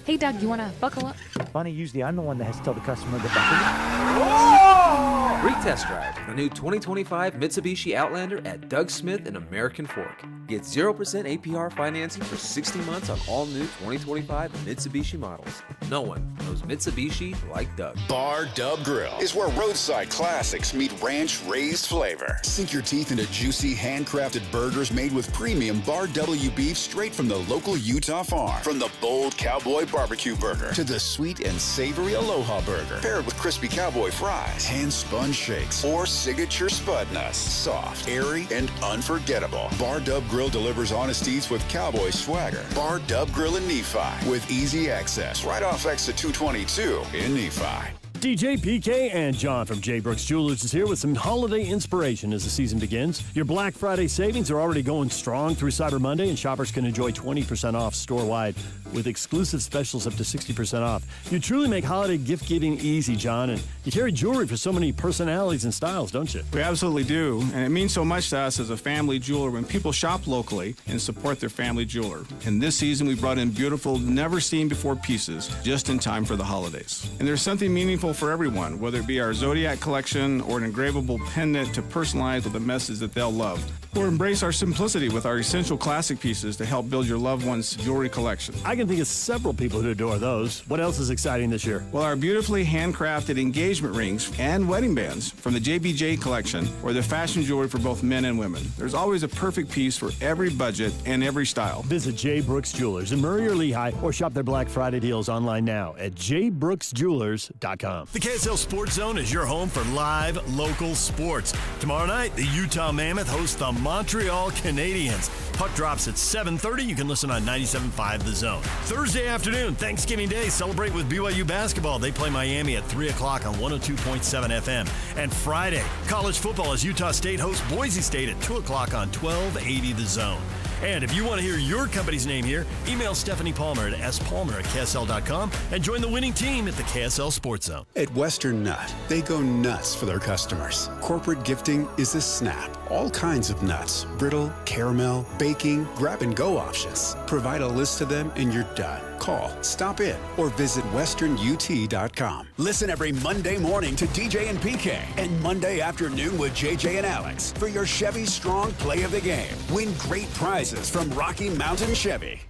Hey, Doug, you want to buckle up? Funny, usually I'm the one that has to tell the customer to buckle up. Free test drive the new 2025 Mitsubishi Outlander at Doug Smith in American Fork. Get 0% APR financing for 60 months on all new 2025 Mitsubishi models. No one knows Mitsubishi like Doug. Bar Dub Grill is where roadside classics meet ranch-raised flavor. Sink your teeth into juicy, handcrafted burgers made with premium Bar W beef straight from the local Utah farm. From the bold cowboy barbecue burger to the sweet and savory Aloha burger, paired with crispy cowboy fries, hand-spun shakes, or signature spud nuts. Soft, airy, and unforgettable. Bar Dub Grill delivers honest eats with cowboy swagger. Bar Dub Grill in Nephi with easy access right off exit 222 in Nephi. DJ, PK, and John from J. Brooks Jewelers is here with some holiday inspiration as the season begins. Your Black Friday savings are already going strong through Cyber Monday, and shoppers can enjoy 20% off store-wide with exclusive specials up to 60% off. You truly make holiday gift-giving easy, John, and you carry jewelry for so many personalities and styles, don't you? We absolutely do, and it means so much to us as a family jeweler when people shop locally and support their family jeweler. And this season, we brought in beautiful, never-seen-before pieces just in time for the holidays. And there's something meaningful for everyone, whether it be our Zodiac collection or an engravable pendant to personalize with a message that they'll love. Or embrace our simplicity with our essential classic pieces to help build your loved one's jewelry collection. I can think of several people who adore those. What else is exciting this year? Well, our beautifully handcrafted engagement rings and wedding bands from the JBJ collection, or the fashion jewelry for both men and women. There's always a perfect piece for every budget and every style. Visit J. Brooks Jewelers in Murray or Lehigh, or shop their Black Friday deals online now at jbrooksjewelers.com. The KSL Sports Zone is your home for live local sports. Tomorrow night, the Utah Mammoth hosts the Montreal Canadiens. Puck drops at 7:30. You can listen on 97.5 The Zone. Thursday afternoon, Thanksgiving Day, celebrate with BYU basketball. They play Miami at 3 o'clock on 102.7 FM. And Friday, college football as Utah State hosts Boise State at 2 o'clock on 1280 The Zone. And if you want to hear your company's name here, email Stephanie Palmer at spalmer@ksl.com and join the winning team at the KSL Sports Zone. At Western Nut, they go nuts for their customers. Corporate gifting is a snap. All kinds of nuts, brittle, caramel, baking, grab-and-go options. Provide a list of them and you're done. Call, stop in, or visit westernut.com. Listen every Monday morning to DJ and PK and Monday afternoon with JJ and Alex for your Chevy Strong Play of the Game. Win great prizes from Rocky Mountain Chevy.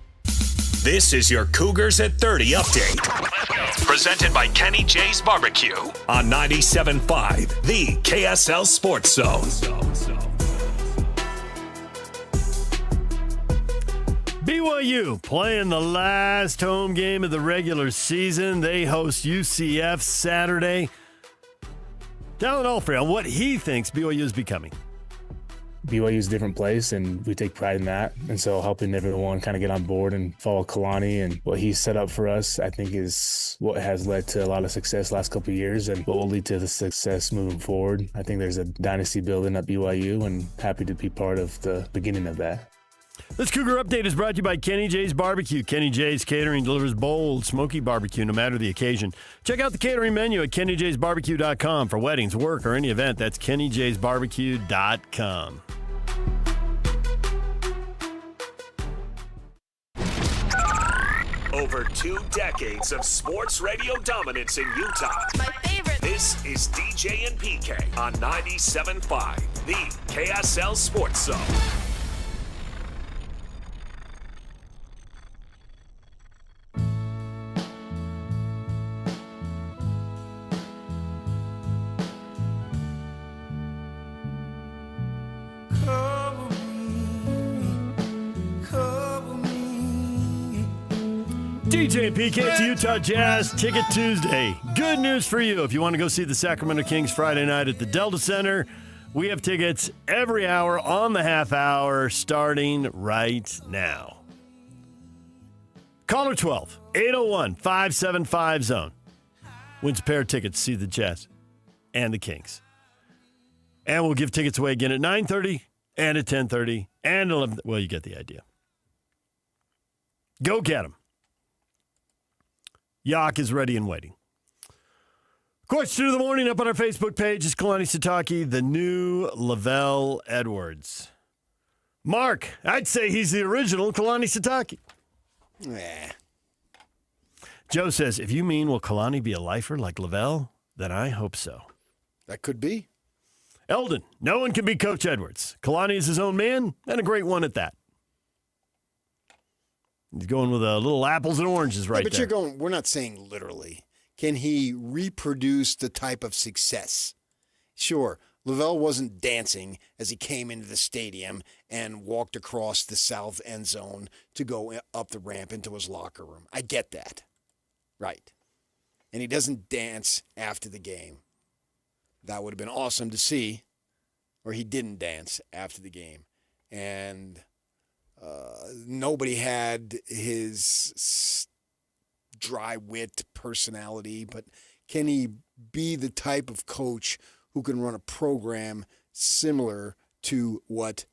This is your Cougars at 30 update. Presented by Kenny J's Barbecue on 97.5, the KSL Sports Zone. BYU playing the last home game of the regular season. They host UCF Saturday. Dallin Alfrey on what he thinks BYU is becoming. BYU is a different place, and we take pride in that. And so helping everyone kind of get on board and follow Kalani and what he's set up for us, I think is what has led to a lot of success last couple of years and what will lead to the success moving forward. I think there's a dynasty building at BYU, and happy to be part of the beginning of that. This Cougar Update is brought to you by Kenny J's Barbecue. Kenny J's Catering delivers bold, smoky barbecue no matter the occasion. Check out the catering menu at kennyjsbarbecue.com for weddings, work, or any event. That's kennyjsbarbecue.com. Over 2 decades of sports radio dominance in Utah. My favorite. This is DJ and PK on 97.5, the KSL Sports Zone. DJ and PK, it's Utah Jazz Ticket Tuesday. Good news for you. If you want to go see the Sacramento Kings Friday night at the Delta Center, we have tickets every hour on the half hour starting right now. Caller 12, 801-575-ZONE. Wins a pair of tickets to see the Jazz and the Kings. And we'll give tickets away again at 9:30 and at 10:30 and 11. Well, you get the idea. Go get them. Yak is ready and waiting. Question of the morning up on our Facebook page is Kalani Sitake, the new Lavelle Edwards. Mark, I'd say he's the original Kalani Sitake. Joe says, if you mean will Kalani be a lifer like Lavelle, then I hope so. That could be. Eldon, no one can be Coach Edwards. Kalani is his own man, and a great one at that. He's going with little apples and oranges right but there. we're not saying literally. Can he reproduce the type of success? Sure, Lavelle wasn't dancing as he came into the stadium and walked across the south end zone to go up the ramp into his locker room. I get that. Right. And he doesn't dance after the game. That would have been awesome to see. Or he didn't dance after the game. And nobody had his dry wit personality, but can he be the type of coach who can run a program similar to what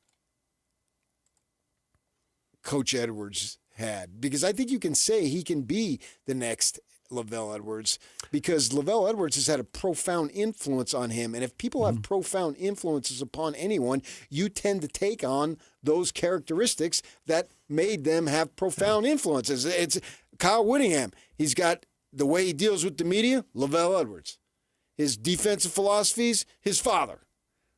Coach Edwards had? Because I think you can say he can be the next Lavelle Edwards, because Lavelle Edwards has had a profound influence on him. And if people have profound influences upon anyone, you tend to take on those characteristics that made them have profound influences. It's Kyle Whittingham. He's got the way he deals with the media, Lavelle Edwards. His defensive philosophies, his father.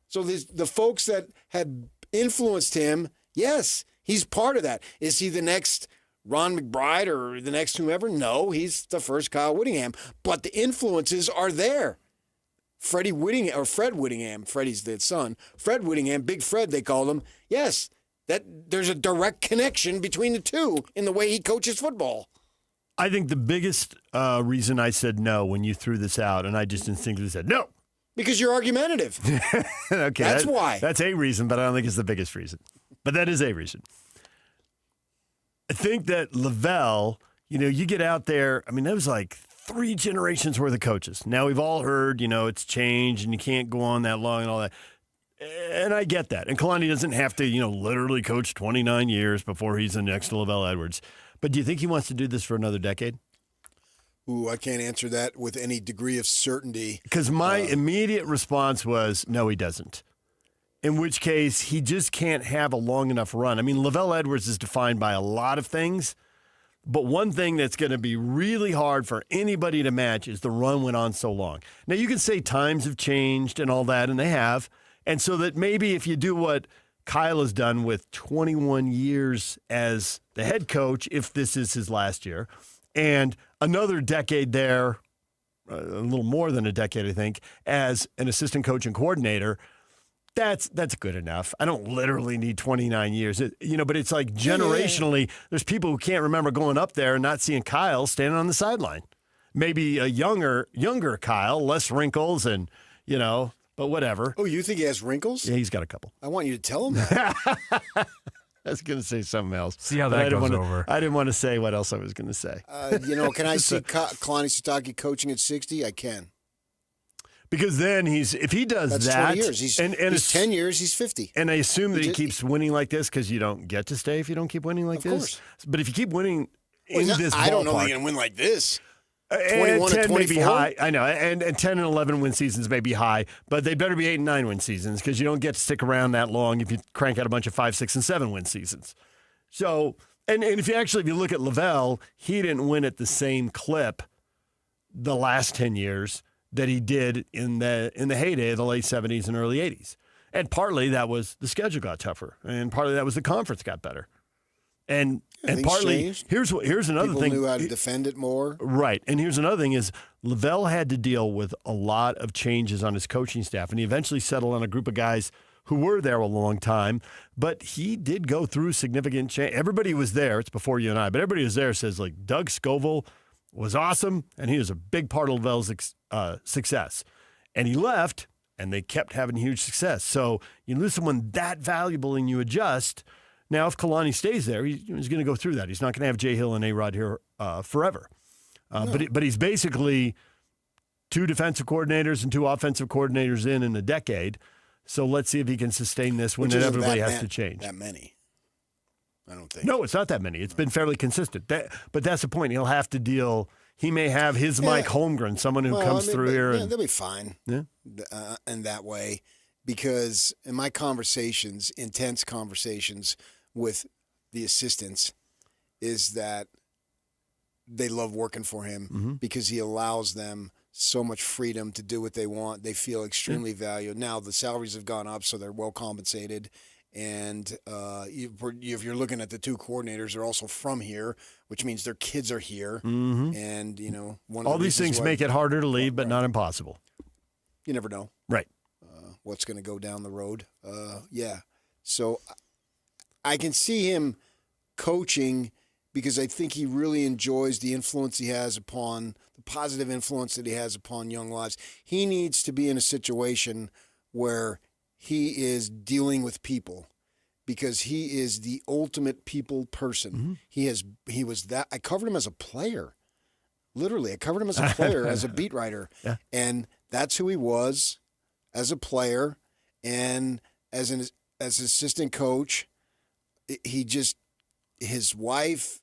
So the folks that had influenced him, yes, he's part of that. Is he the next Ron McBride or the next whomever? No, he's the first Kyle Whittingham. But the influences are there. Fred Whittingham, Freddie's the son. Fred Whittingham, Big Fred, they called him. Yes, that there's a direct connection between the two in the way he coaches football. I think the biggest reason I said no when you threw this out, and I just instinctively said no. Because you're argumentative. Okay, That's why. That's a reason, but I don't think it's the biggest reason. But that is a reason. I think that Lavelle, you get out there. I mean, that was like 3 generations worth of coaches. Now we've all heard, it's changed and you can't go on that long and all that. And I get that. And Kalani doesn't have to, literally coach 29 years before he's the next to Lavelle Edwards. But do you think he wants to do this for another decade? Ooh, I can't answer that with any degree of certainty. Because my immediate response was, no, he doesn't. In which case, he just can't have a long enough run. I mean, Lavelle Edwards is defined by a lot of things, but one thing that's going to be really hard for anybody to match is the run went on so long. Now, you can say times have changed and all that, and they have. And so that maybe if you do what Kyle has done with 21 years as the head coach, if this is his last year, and another decade there, a little more than a decade, I think, as an assistant coach and coordinator, that's good enough. I don't literally need 29 years, but it's like generationally, there's people who can't remember going up there and not seeing Kyle standing on the sideline. Maybe a younger Kyle, less wrinkles and, but whatever. Oh, you think he has wrinkles? Yeah, he's got a couple. I want you to tell him that. I was going to say something else. See how that goes over. I didn't want to say what else I was going to say. Can I see Kalani Sitake coaching at 60? I can. Because then if he does That's that, 20 years. He's 10 years, he's 50. And I assume that he keeps winning like this because you don't get to stay if you don't keep winning like this. Of course. But if you keep winning this ballpark. I don't know that he's going to win like this. 21 and 10 may be high. I know. And 10 and 11 win seasons may be high, but they better be 8 and 9 win seasons because you don't get to stick around that long if you crank out a bunch of 5, 6, and 7 win seasons. So, and if you look at Lavelle, he didn't win at the same clip the last 10 years that he did in the heyday of the late 70s and early 80s. And partly that was the schedule got tougher, and partly that was the conference got better. And partly changed. here's another People thing. Knew how to defend it more. Right. And here's another thing is Lavelle had to deal with a lot of changes on his coaching staff, and he eventually settled on a group of guys who were there a long time, but he did go through significant change. Everybody was there. It's before you and I, but everybody was there says like Doug Scoville was awesome, and he was a big part of Lavelle's success. And he left, and they kept having huge success. So you lose someone that valuable and you adjust. Now, if Kalani stays there, he's going to go through that. He's not going to have Jay Hill and A-Rod here forever. No. But he's basically 2 defensive coordinators and 2 offensive coordinators in a decade. So let's see if he can sustain this when inevitably has to change. That many. I don't think. No, it's not that many. It's been fairly consistent. But that's the point. He'll have to deal. He may have his Mike Holmgren, someone who comes through here. They'll be fine in that way. Because in my conversations, intense conversations with the assistants, is that they love working for him because he allows them so much freedom to do what they want. They feel extremely valued. Now, the salaries have gone up, so they're well compensated. And if you're looking at the 2 coordinators, they're also from here, which means their kids are here. Mm-hmm. And, all these things make it harder to leave, but not impossible. You never know. Right. What's going to go down the road. So I can see him coaching because I think he really enjoys the influence he has upon, the positive influence that he has upon young lives. He needs to be in a situation where he is dealing with people because he is the ultimate people person. Mm-hmm. He was that. I covered him as a player. Literally, I covered him as a player, as a beat writer. Yeah. And that's who he was as a player, and as an assistant coach. His wife,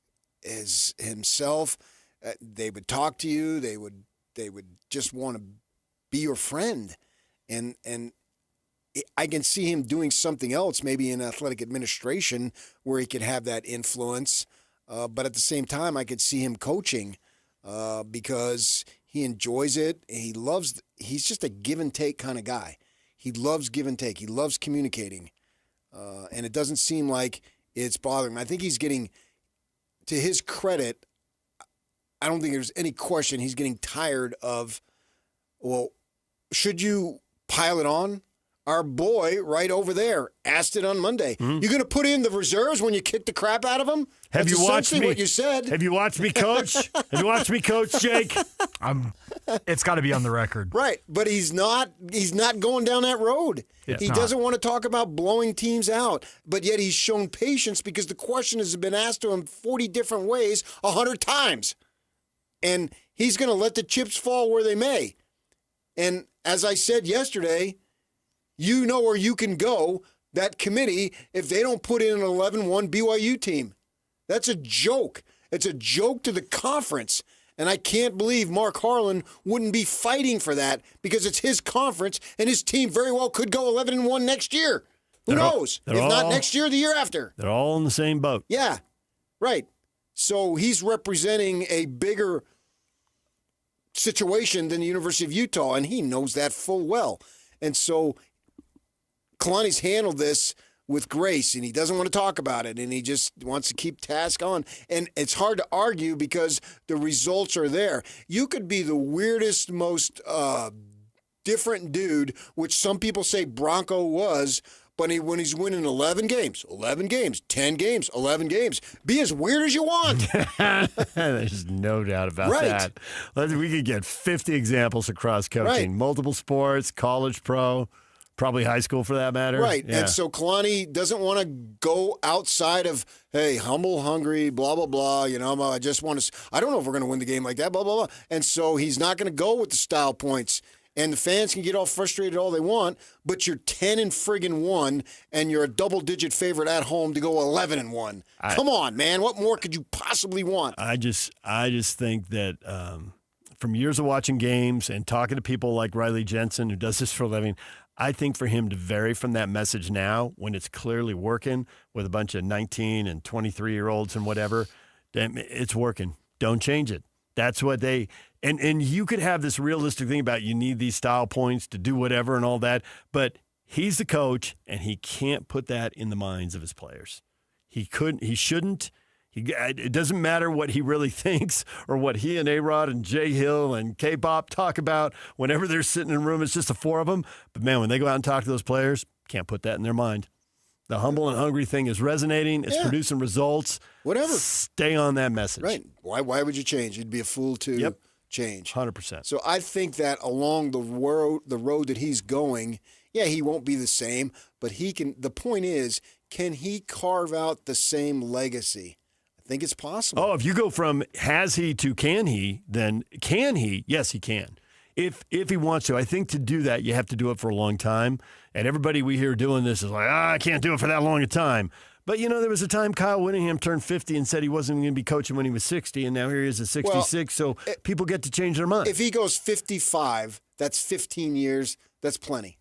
himself, they would talk to you. They would just want to be your friend, and I can see him doing something else, maybe in athletic administration, where he could have that influence. But at the same time, I could see him coaching because he enjoys it. And he's just a give and take kind of guy. He loves give and take. He loves communicating. And it doesn't seem like it's bothering him. I think he's getting to his credit, I don't think there's any question he's getting tired of, well, should you pile it on? Our boy right over there asked it on Monday. You're going to put in the reserves when you kick the crap out of them? Have you watched me? What you said. Have you watched me coach? Have you watched me coach, Jake? It's got to be on the record. Right, but he's not going down that road. He doesn't want to talk about blowing teams out, but yet he's shown patience because the question has been asked to him 40 different ways 100 times. And he's going to let the chips fall where they may. And as I said yesterday, you know where you can go, that committee, if they don't put in an 11-1 BYU team. That's a joke. It's a joke to the conference. And I can't believe Mark Harlan wouldn't be fighting for that because it's his conference and his team very well could go 11-1 next year. Who knows? If not next year, the year after. They're all in the same boat. Yeah, right. So he's representing a bigger situation than the University of Utah, and he knows that full well. And so Kalani's handled this with grace, and he doesn't want to talk about it, and he just wants to keep task on. And it's hard to argue because the results are there. You could be the weirdest, most different dude, which some people say Bronco was, but when he's winning 11 games, 10 games, 11 games, be as weird as you want. There's no doubt about that. We could get 50 examples across coaching. Right. Multiple sports, college, pro. Probably high school for that matter. Right. Yeah. And so Kalani doesn't want to go outside of, hey, humble, hungry, blah, blah, blah. You know, I just want to, I don't know if we're going to win the game like that, blah, blah, blah. And so he's not going to go with the style points. And the fans can get all frustrated all they want, but you're 10-1, and you're a double-digit favorite at home to go 11-1. Come on, man. What more could you possibly want? I just think that from years of watching games and talking to people like Riley Jensen, who does this for a living, I think for him to vary from that message now when it's clearly working with a bunch of 19 and 23-year-olds and whatever, it's working. Don't change it. That's what they – and you could have this realistic thing about you need these style points to do whatever and all that, but he's the coach, and he can't put that in the minds of his players. He couldn't – he shouldn't. It doesn't matter what he really thinks or what he and A-Rod and Jay Hill and K-Pop talk about whenever they're sitting in a room. It's just the four of them. But, man, when they go out and talk to those players, can't put that in their mind. The humble and hungry thing is resonating. It's producing results. Whatever. Stay on that message. Right. Why would you change? You'd be a fool to change. 100%. So I think that along the road that he's going, he won't be the same, but he can. The point is, can he carve out the same legacy? I think it's possible. Oh, if you go from has he to can he, then can he? Yes, he can. If he wants to. I think to do that, you have to do it for a long time. And everybody we hear doing this is like, I can't do it for that long a time. But, you know, there was a time Kyle Whittingham turned 50 and said he wasn't going to be coaching when he was 60, and now here he is at 66, so people get to change their mind. If he goes 55, that's 15 years. That's plenty.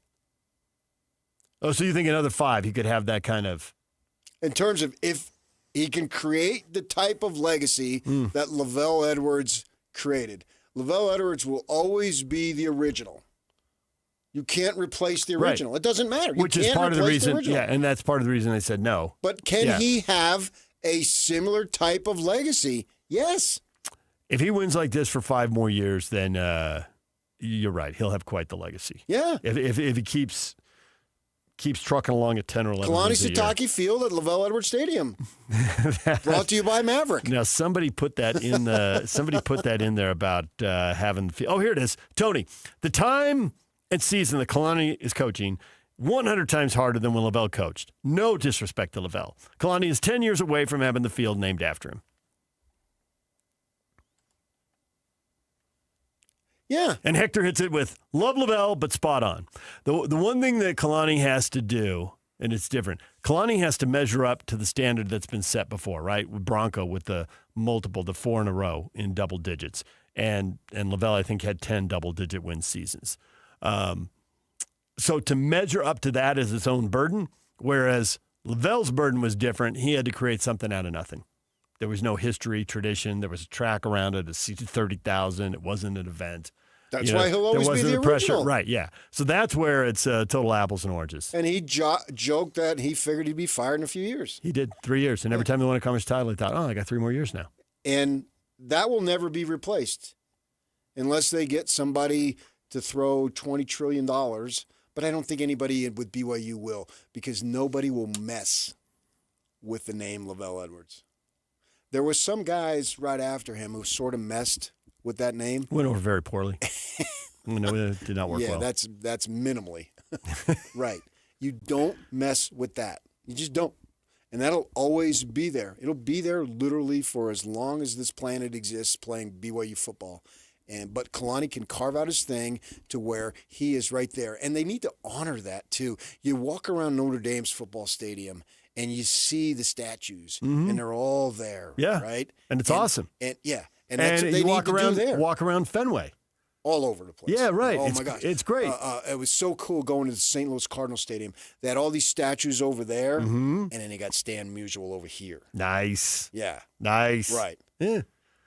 Oh, so you think another 5 he could have that kind of... In terms of if he can create the type of legacy that Lavelle Edwards created. Lavelle Edwards will always be the original. You can't replace the original. Right. It doesn't matter. Which is part of the reason. And that's part of the reason they said no. But can he have a similar type of legacy? Yes. If he wins like this for 5 more years, then you're right. He'll have quite the legacy. Yeah. If he keeps trucking along at 10 or 11 Kalani Sitake Field at Lavelle Edwards Stadium. Brought to you by Maverick. Now somebody put that in there about having the field. Oh, here it is. Tony, the time and season that Kalani is coaching 100 times harder than when Lavelle coached. No disrespect to Lavelle. Kalani is 10 years away from having the field named after him. Yeah. And Hector hits it with love Lavelle, but spot on. The one thing that Kalani has to do, and it's different, Kalani has to measure up to the standard that's been set before, right? With Bronco, with the 4 in a row in double digits. And Lavelle, I think, had 10 double-digit win seasons. So to measure up to that is its own burden, whereas Lavelle's burden was different. He had to create something out of nothing. There was no history, tradition. There was a track around it. It seated 30,000. It wasn't an event. That's why he'll always be the original. Right, yeah. So that's where it's total apples and oranges. And he joked that he figured he'd be fired in a few years. He did 3 years. And every time they won a conference title, he thought, I got 3 more years now. And that will never be replaced unless they get somebody to throw $20 trillion. But I don't think anybody with BYU will, because nobody will mess with the name LaVell Edwards. There was some guys right after him who sort of messed with that name. Went over very poorly. No, it did not work well. Yeah, that's minimally. Right. You don't mess with that. You just don't. And that'll always be there. It'll be there literally for as long as this planet exists playing BYU football. But Kalani can carve out his thing to where he is right there. And they need to honor that, too. You walk around Notre Dame's football stadium, and you see the statues, and they're all there, right? And it's awesome. And that's what they need to do there. Walk around Fenway. All over the place. Yeah, right. Oh, my gosh. It's great. It was so cool going to the St. Louis Cardinal Stadium. They had all these statues over there, and then they got Stan Musial over here. Nice. Yeah. Nice. Right. Yeah.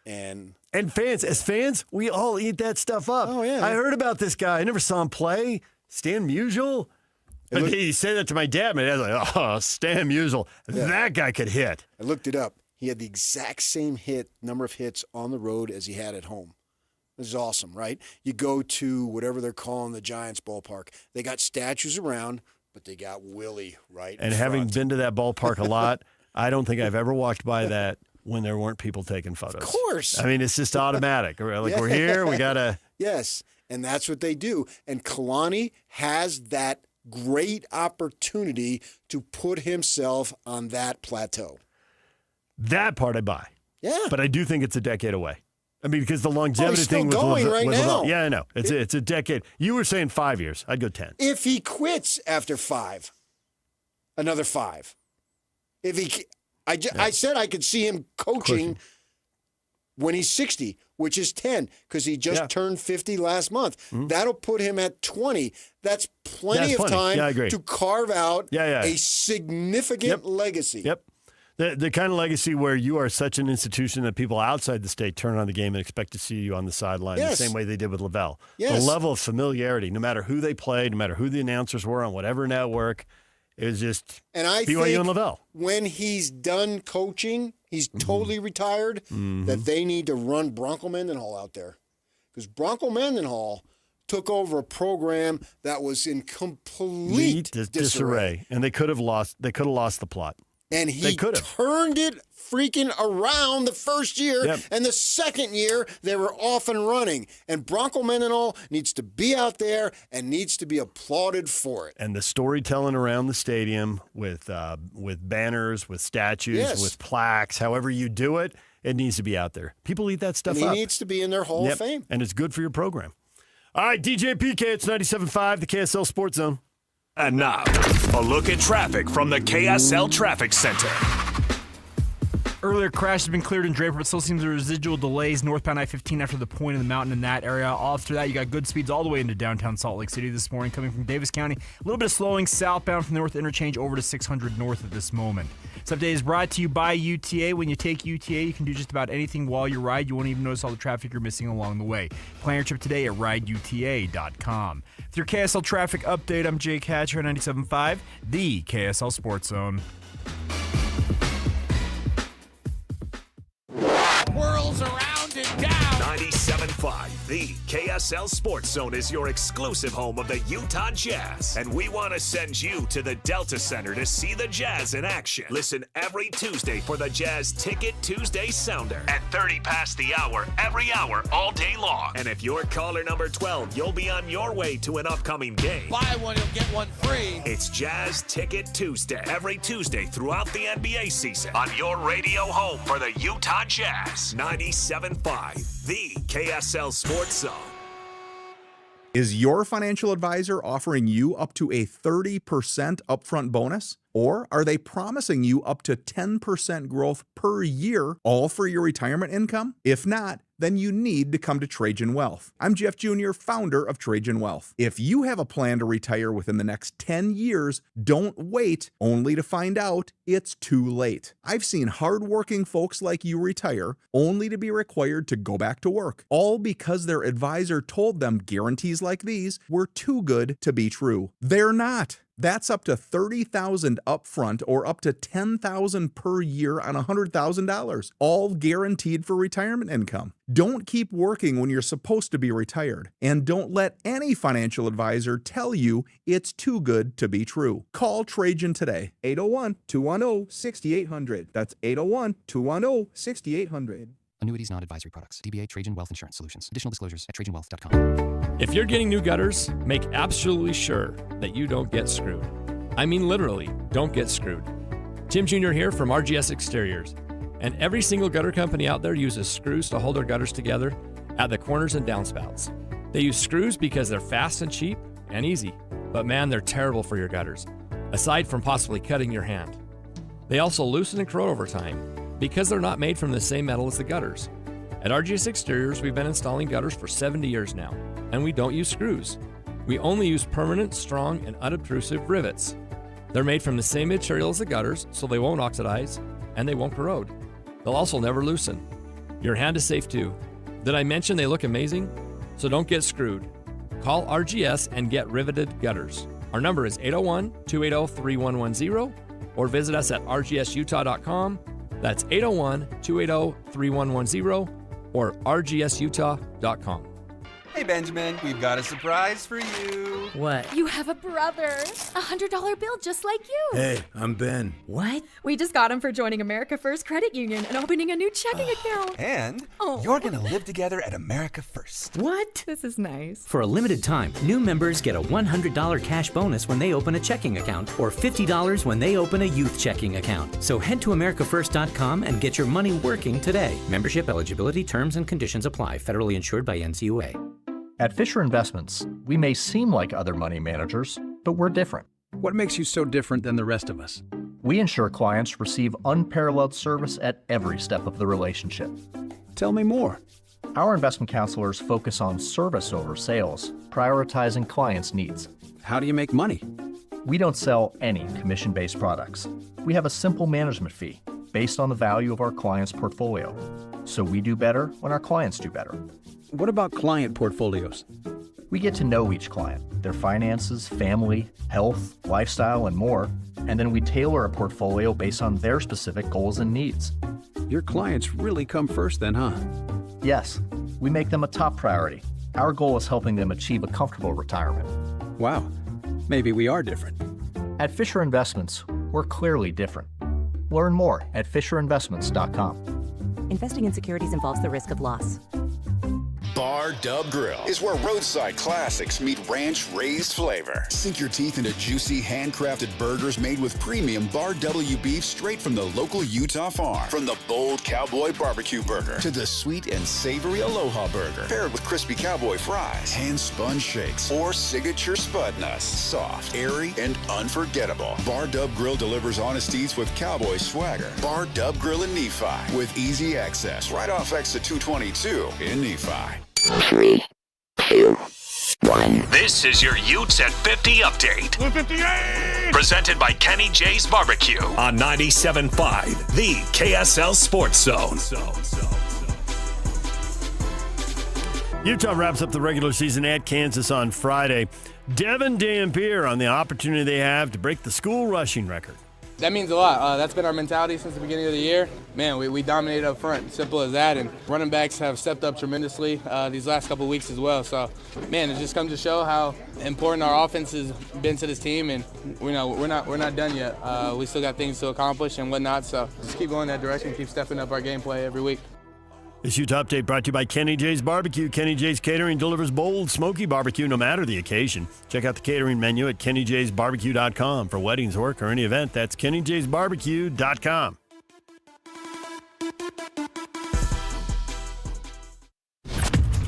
And as fans, we all eat that stuff up. Oh, yeah. I heard about this guy. I never saw him play. Stan Musial. He said that to my dad. My dad's like, oh, Stan Musial. Yeah. That guy could hit. I looked it up. He had the exact same number of hits on the road as he had at home. This is awesome, right? You go to whatever they're calling the Giants ballpark. They got statues around, but they got Willie right And having been to that ballpark a lot, I don't think I've ever walked by that when there weren't people taking photos. Of course. I mean, it's just automatic. Like, we're here, we got to. Yes, and that's what they do. And Kalani has that great opportunity to put himself on that plateau. That part I buy. Yeah. But I do think it's a decade away. I mean, because the longevity he's still thing going right now. Yeah, I know. It's a decade. You were saying 5 years. I'd go 10. If he quits after 5, another 5. If he, I said I could see him coaching when he's 60, which is 10, because he just turned 50 last month. Mm-hmm. That'll put him at 20. That's plenty of time to carve out a significant legacy. Yep. The kind of legacy where you are such an institution that people outside the state turn on the game and expect to see you on the sideline the same way they did with LaVell. Yes. The level of familiarity, no matter who they played, no matter who the announcers were on whatever network, it was just BYU and LaVell. When he's done coaching, he's totally retired, that they need to run Bronco Mendenhall out there. Because Bronco Mendenhall took over a program that was in complete disarray. And they could have lost the plot. And he turned it freaking around the first year, and the second year they were off and running. And Bronco Mendenhall needs to be out there and needs to be applauded for it. And the storytelling around the stadium with banners, with statues, with plaques, however you do it, it needs to be out there. People eat that stuff up. He needs to be in their Hall of Fame. And it's good for your program. All right, DJ PK, it's 97.5, the KSL Sports Zone. And now, a look at traffic from the KSL Traffic Center. Earlier crash has been cleared in Draper, but still seems there are residual delays northbound I-15 after the point of the mountain in that area. After that, you got good speeds all the way into downtown Salt Lake City this morning coming from Davis County. A little bit of slowing southbound from the North Interchange over to 600 North at this moment. This update is brought to you by UTA. When you take UTA, you can do just about anything while you ride. You won't even notice all the traffic you're missing along the way. Plan your trip today at rideuta.com. With your KSL traffic update, I'm Jake Hatcher at 97.5, the KSL Sports Zone. Whirls around and down. 97.5, the KSL Sports Zone is your exclusive home of the Utah Jazz. And we want to send you to the Delta Center to see the Jazz in action. Listen every Tuesday for the Jazz Ticket Tuesday Sounder at 30 past the hour, every hour, all day long. And if you're caller number 12, you'll be on your way to an upcoming game. Buy one, you'll get one free. It's Jazz Ticket Tuesday, every Tuesday throughout the NBA season on your radio home for the Utah Jazz. 97.5, the KSL Sports Zone. Is your financial advisor offering you up to a 30% upfront bonus? Or are they promising you up to 10% growth per year, all for your retirement income? If not, then you need to come to Trajan Wealth. I'm Jeff Jr., founder of Trajan Wealth. If you have a plan to retire within the next 10 years, don't wait only to find out it's too late. I've seen hardworking folks like you retire only to be required to go back to work, all because their advisor told them guarantees like these were too good to be true. They're not. That's up to $30,000 upfront or up to $10,000 per year on $100,000, all guaranteed for retirement income. Don't keep working when you're supposed to be retired, and don't let any financial advisor tell you it's too good to be true. Call Trajan today, 801-210-6800. That's 801-210-6800. Annuities, non-advisory products. DBA Trajan Wealth Insurance Solutions. Additional disclosures at TrajanWealth.com. If you're getting new gutters, make absolutely sure that you don't get screwed. I mean literally, don't get screwed. Tim Jr. here from RGS Exteriors. And every single gutter company out there uses screws to hold their gutters together at the corners and downspouts. They use screws because they're fast and cheap and easy. But man, they're terrible for your gutters, aside from possibly cutting your hand. They also loosen and corrode over time, because they're not made from the same metal as the gutters. At RGS Exteriors, we've been installing gutters for 70 years now, and we don't use screws. We only use permanent, strong, and unobtrusive rivets. They're made from the same material as the gutters, so they won't oxidize, and they won't corrode. They'll also never loosen. Your hand is safe too. Did I mention they look amazing? So don't get screwed. Call RGS and get riveted gutters. Our number is 801-280-3110, or visit us at rgsutah.com. That's 801-280-3110 or rgsutah.com. Hey, Benjamin, we've got a surprise for you. What? You have a brother. $100 bill just like you. Hey, I'm Ben. What? We just got him for joining America First Credit Union and opening a new checking account. And you're going to live together at America First. What? This is nice. For a limited time, new members get a $100 cash bonus when they open a checking account or $50 when they open a youth checking account. So head to AmericaFirst.com and get your money working today. Membership eligibility, terms, and conditions apply. Federally insured by NCUA. At Fisher Investments, we may seem like other money managers, but we're different. What makes you so different than the rest of us? We ensure clients receive unparalleled service at every step of the relationship. Tell me more. Our investment counselors focus on service over sales, prioritizing clients' needs. How do you make money? We don't sell any commission-based products. We have a simple management fee based on the value of our clients' portfolio. So we do better when our clients do better. What about client portfolios? We get to know each client, their finances, family, health, lifestyle, and more, and then we tailor a portfolio based on their specific goals and needs. Your clients really come first then, huh? Yes, we make them a top priority. Our goal is helping them achieve a comfortable retirement. Wow, maybe we are different. At Fisher Investments, we're clearly different. Learn more at FisherInvestments.com. Investing in securities involves the risk of loss. Bar Dub Grill is where roadside classics meet ranch-raised flavor. Sink your teeth into juicy, handcrafted burgers made with premium Bar W beef straight from the local Utah farm. From the bold cowboy barbecue burger to the sweet and savory Aloha burger, paired with crispy cowboy fries, hand-spun shakes, or signature spud nuts. Soft, airy, and unforgettable. Bar Dub Grill delivers honest eats with cowboy swagger. Bar Dub Grill in Nephi with easy access right off exit 222 in Nephi. 3, 2, 1. This is your Utes at 50 update. 58! Presented by Kenny J's Barbecue on 97.5, the KSL Sports Zone. Utah wraps up the regular season at Kansas on Friday. Devin Dampier on the opportunity they have to break the school rushing record. That means a lot. That's been our mentality since the beginning of the year. Man, we dominated up front, simple as that. And running backs have stepped up tremendously these last couple of weeks as well. So, man, it just comes to show how important our offense has been to this team. And we're not done yet. We still got things to accomplish and whatnot. So just keep going that direction, keep stepping up our gameplay every week. This Utah Update brought to you by Kenny J's Barbecue. Kenny J's Catering delivers bold, smoky barbecue no matter the occasion. Check out the catering menu at kennyjsbarbecue.com. For weddings, work, or any event, that's kennyjsbarbecue.com.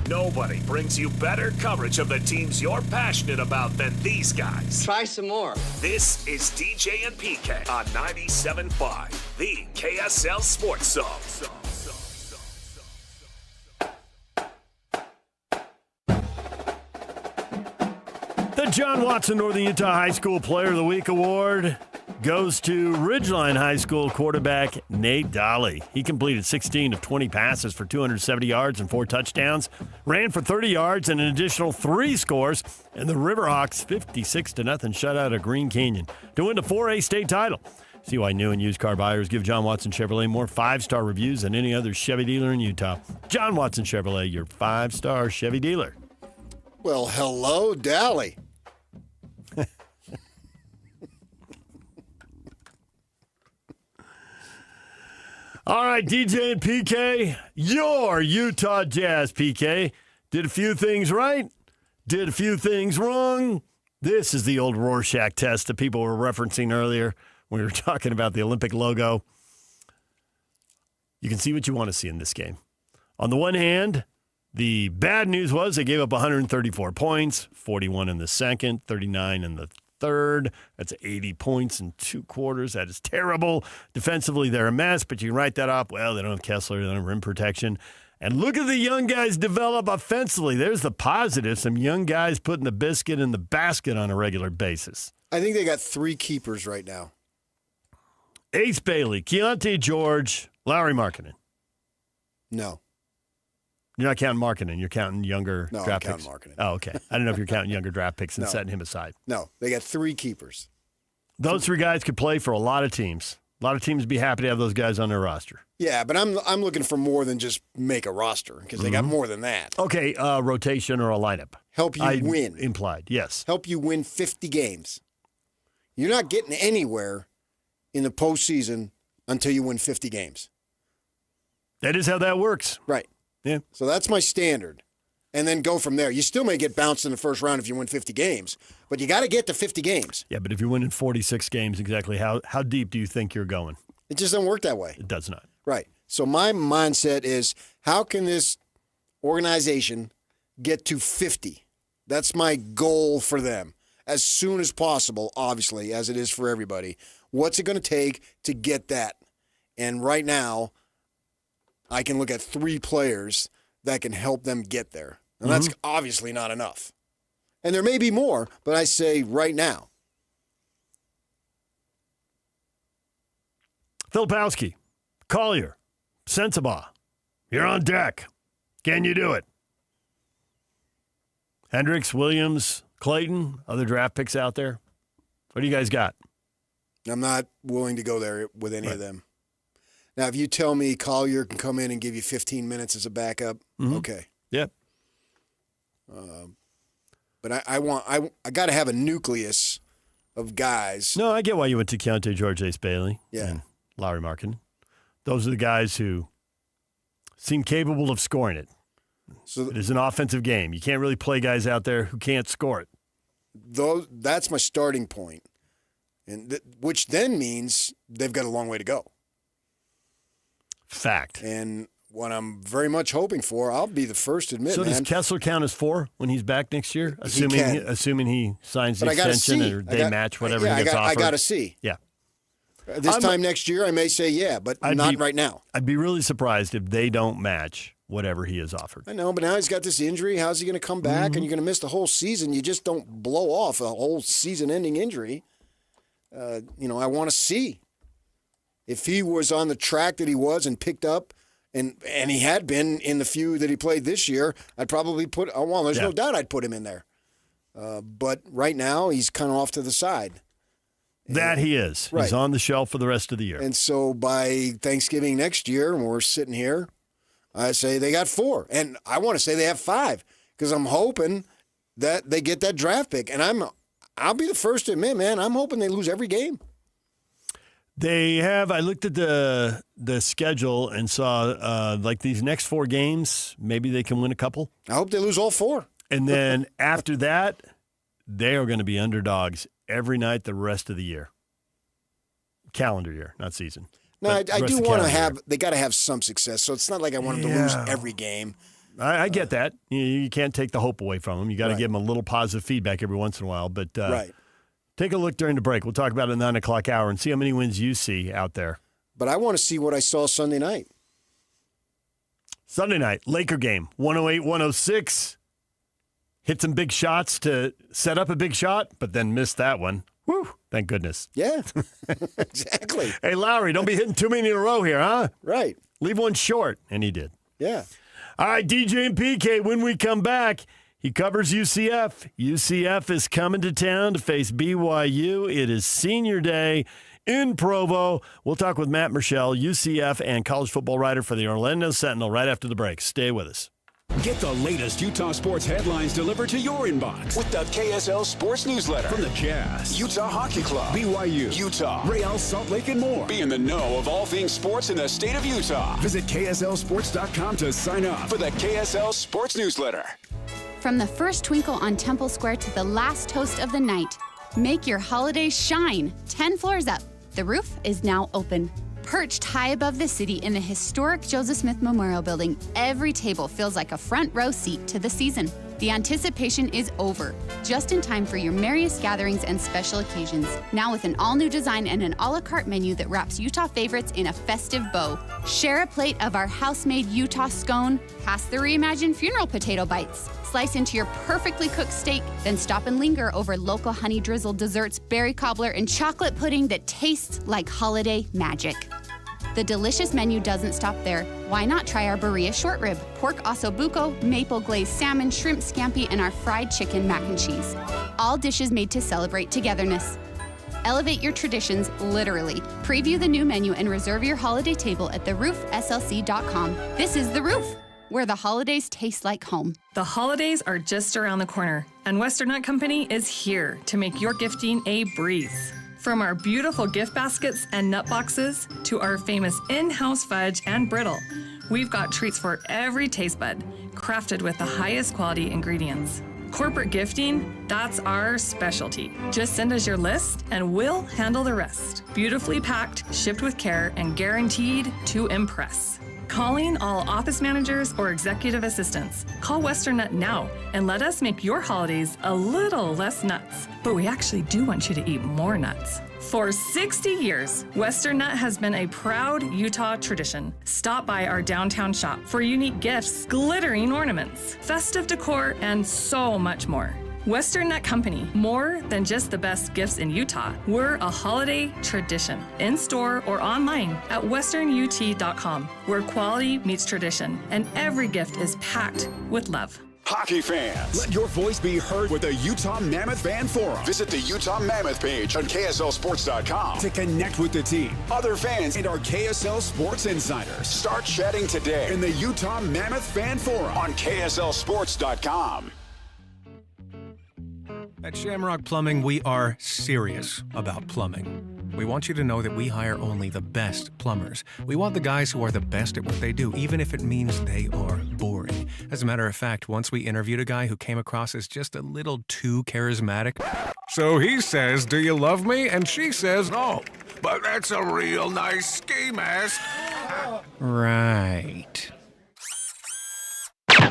Nobody brings you better coverage of the teams you're passionate about than these guys. Try some more. This is DJ and PK on 97.5, the KSL Sports Zone. The John Watson Northern Utah High School Player of the Week award goes to Ridgeline High School quarterback Nate Dolly. He completed 16 of 20 passes for 270 yards and 4 touchdowns, ran for 30 yards and an additional 3 scores, and the Riverhawks 56-0 shutout of Green Canyon to win the 4A state title. See why new and used car buyers give John Watson Chevrolet more 5-star reviews than any other Chevy dealer in Utah. John Watson Chevrolet, your 5-star Chevy dealer. Well, hello, Dolly. All right, DJ and PK, your Utah Jazz, PK. Did a few things right, did a few things wrong. This is the old Rorschach test that people were referencing earlier when we were talking about the Olympic logo. You can see what you want to see in this game. On the one hand, the bad news was they gave up 134 points, 41 in the second, 39 in the third. That's 80 points in 2 quarters. That is terrible. Defensively, they're a mess, but you can write that off. Well, they don't have Kessler. They don't have rim protection. And look at the young guys develop offensively. There's the positive. Some young guys putting the biscuit in the basket on a regular basis. I think they got 3 keepers right now. Ace Bailey, Keontae George, Lowry Markkanen. No. You're not counting Markkanen. You're counting younger draft picks. No, I'm counting Markkanen. Oh, okay. I don't know if you're counting younger draft picks and setting him aside. No, they got 3 keepers. Those 3 guys could play for a lot of teams. A lot of teams would be happy to have those guys on their roster. Yeah, but I'm looking for more than just make a roster because they got more than that. Okay, rotation or a lineup. Help you win. Implied, yes. Help you win 50 games. You're not getting anywhere in the postseason until you win 50 games. That is how that works. Right. Yeah. So that's my standard. And then go from there. You still may get bounced in the first round if you win 50 games, but you got to get to 50 games. Yeah, but if you're winning 46 games, exactly how deep do you think you're going? It just doesn't work that way. It does not. Right. So my mindset is, how can this organization get to 50? That's my goal for them. As soon as possible, obviously, as it is for everybody. What's it going to take to get that? And right now, I can look at 3 players that can help them get there. And that's obviously not enough. And there may be more, but I say right now. Filipowski, Collier, Sensabaugh, you're on deck. Can you do it? Hendricks, Williams, Clayton, other draft picks out there. What do you guys got? I'm not willing to go there with any of them. Now, if you tell me Collier can come in and give you 15 minutes as a backup, okay. Yep. But I got to have a nucleus of guys. No, I get why you went to Keontae George, Ace Bailey, and Lowry Markkanen. Those are the guys who seem capable of scoring it. So it is an offensive game. You can't really play guys out there who can't score it. That's my starting point, and which then means they've got a long way to go. Fact. And what I'm very much hoping for, I'll be the first to admit, so does Kessler count as 4 when he's back next year? Assuming he signs the extension or they match whatever he gets offered? I got to see. Yeah. This time next year, I may say but not right now. I'd be really surprised if they don't match whatever he is offered. I know, but now he's got this injury. How's he going to come back? And you're going to miss the whole season. You just don't blow off a whole season-ending injury. I want to see. If he was on the track that he was and picked up, and he had been in the few that he played this year, I'd probably there's no doubt I'd put him in there. But right now, he's kind of off to the side. That he is. Right. He's on the shelf for the rest of the year. And so by Thanksgiving next year, when we're sitting here, I say they got 4. And I want to say they have 5 because I'm hoping that they get that draft pick. And I'll be the first to admit, man, I'm hoping they lose every game. They have. I looked at the schedule and saw these next 4 games, maybe they can win a couple. I hope they lose all 4. And then after that, they are going to be underdogs every night the rest of the year. Calendar year, not season. No, I do want to have – they got to have some success. So it's not like I want them to lose every game. I get that. You can't take the hope away from them. You got to give them a little positive feedback every once in a while. But right. Take a look during the break. We'll talk about it at the 9 o'clock hour and see how many wins you see out there. But I want to see what I saw Sunday night. Sunday night, Laker game, 108-106. hit some big shots to set up a big shot, but then missed that one. Woo, thank goodness. Yeah, exactly. Hey, Lowry, don't be hitting too many in a row here, huh? Right. Leave one short, and he did. Yeah. All right, DJ and PK, when we come back, he covers UCF. UCF is coming to town to face BYU. It is senior day in Provo. We'll talk with Matt Michelle, UCF and college football writer for the Orlando Sentinel right after the break. Stay with us. Get the latest Utah sports headlines delivered to your inbox with the KSL Sports Newsletter. From the Jazz, Utah Hockey Club, BYU, Utah, Real Salt Lake, and more. Be in the know of all things sports in the state of Utah. Visit KSLSports.com to sign up for the KSL Sports Newsletter. From the first twinkle on Temple Square to the last toast of the night, make your holidays shine. 10 floors up. The roof is now open. Perched high above the city in the historic Joseph Smith Memorial Building, every table feels like a front row seat to the season. The anticipation is over, just in time for your merriest gatherings and special occasions. Now with an all-new design and an a la carte menu that wraps Utah favorites in a festive bow. Share a plate of our house-made Utah scone, pass the reimagined funeral potato bites, slice into your perfectly cooked steak, then stop and linger over local honey-drizzled desserts, berry cobbler, and chocolate pudding that tastes like holiday magic. The delicious menu doesn't stop there. Why not try our birria short rib, pork ossobuco, maple glazed salmon, shrimp scampi, and our fried chicken mac and cheese. All dishes made to celebrate togetherness. Elevate your traditions literally. Preview the new menu and reserve your holiday table at theroofslc.com. This is The Roof, where the holidays taste like home. The holidays are just around the corner, and Western Nut Company is here to make your gifting a breeze. From our beautiful gift baskets and nut boxes to our famous in-house fudge and brittle, we've got treats for every taste bud, crafted with the highest quality ingredients. Corporate gifting, that's our specialty. Just send us your list and we'll handle the rest. Beautifully packed, shipped with care, and guaranteed to impress. Calling all office managers or executive assistants. Call Western Nut now and let us make your holidays a little less nuts. But we actually do want you to eat more nuts. For 60 years, Western Nut has been a proud Utah tradition. Stop by our downtown shop for unique gifts, glittering ornaments, festive decor, and so much more. Western Nut Company, more than just the best gifts in Utah. We're a holiday tradition, in-store or online at westernut.com, where quality meets tradition, and every gift is packed with love. Hockey fans, let your voice be heard with the Utah Mammoth Fan Forum. Visit the Utah Mammoth page on KSLSports.com to connect with the team, other fans, and our KSL Sports insiders. Start chatting today in the Utah Mammoth Fan Forum on KSLSports.com. At Shamrock Plumbing, we are serious about plumbing. We want you to know that we hire only the best plumbers. We want the guys who are the best at what they do, even if it means they are boring. As a matter of fact, once we interviewed a guy who came across as just a little too charismatic. So he says, "Do you love me?" And she says, "No, but that's a real nice ski mask." Right.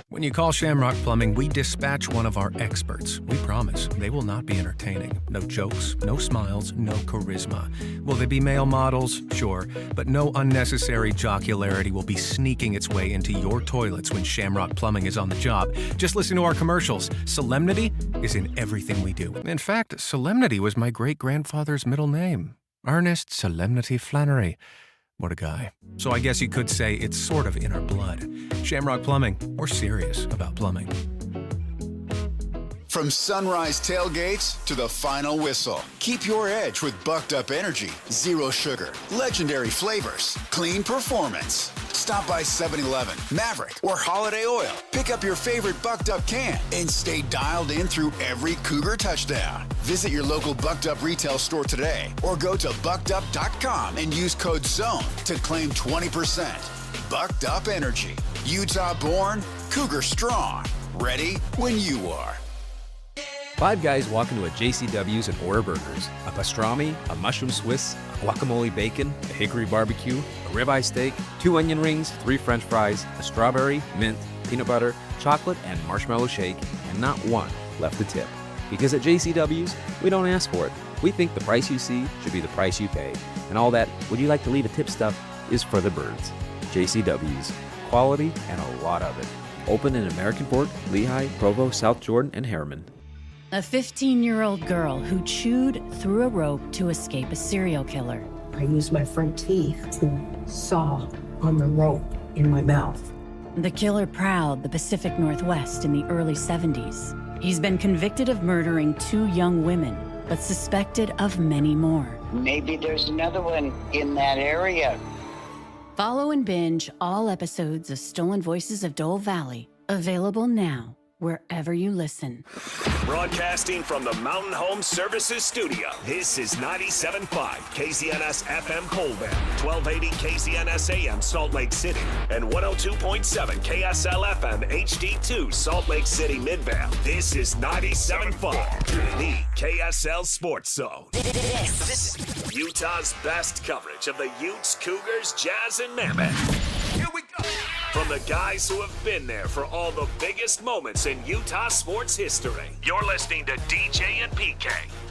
When you call Shamrock Plumbing, we dispatch one of our experts. We promise they will not be entertaining. No jokes, no smiles, no charisma. Will they be male models? Sure, but no unnecessary jocularity will be sneaking its way into your toilets when Shamrock Plumbing is on the job. Just listen to our commercials. Solemnity is in everything we do. In fact, Solemnity was my great-grandfather's middle name. Ernest Solemnity Flannery. What a guy. So I guess you could say it's sort of in our blood. Shamrock Plumbing, we're serious about plumbing. From sunrise tailgates to the final whistle, keep your edge with Bucked Up Energy. Zero sugar, legendary flavors, clean performance. Stop by 7-Eleven, Maverick, or Holiday Oil. Pick up your favorite Bucked Up can and stay dialed in through every Cougar touchdown. Visit your local Bucked Up retail store today or go to buckedup.com and use code ZONE to claim 20%. Bucked Up Energy. Utah born, Cougar strong. Ready when you are. Five guys walk into a JCW's and order burgers. A pastrami, a mushroom Swiss, a guacamole bacon, a hickory barbecue, a ribeye steak, 2 onion rings, 3 french fries, a strawberry, mint, peanut butter, chocolate, and marshmallow shake, and not one left to tip. Because at JCW's, we don't ask for it. We think the price you see should be the price you pay. And all that, would you like to leave a tip stuff, is for the birds. JCW's. Quality and a lot of it. Open in American Fork, Lehigh, Provo, South Jordan, and Harriman. A 15-year-old girl who chewed through a rope to escape a serial killer. I used my front teeth to saw on the rope in my mouth. The killer prowled the Pacific Northwest in the early 70s. He's been convicted of murdering 2 young women, but suspected of many more. Maybe there's another one in that area. Follow and binge all episodes of Stolen Voices of Dole Valley, available now wherever you listen. Broadcasting from the Mountain Home Services Studio, this is 97.5 KZNS FM Colvin, 1280 KZNS AM Salt Lake City, and 102.7 KSL FM HD2 Salt Lake City Midvale. This is 97.5, the KSL Sports Zone. This is Utah's best coverage of the Utes, Cougars, Jazz, and Mammoth. Here we go. From the guys who have been there for all the biggest moments in Utah sports history. You're listening to DJ and PK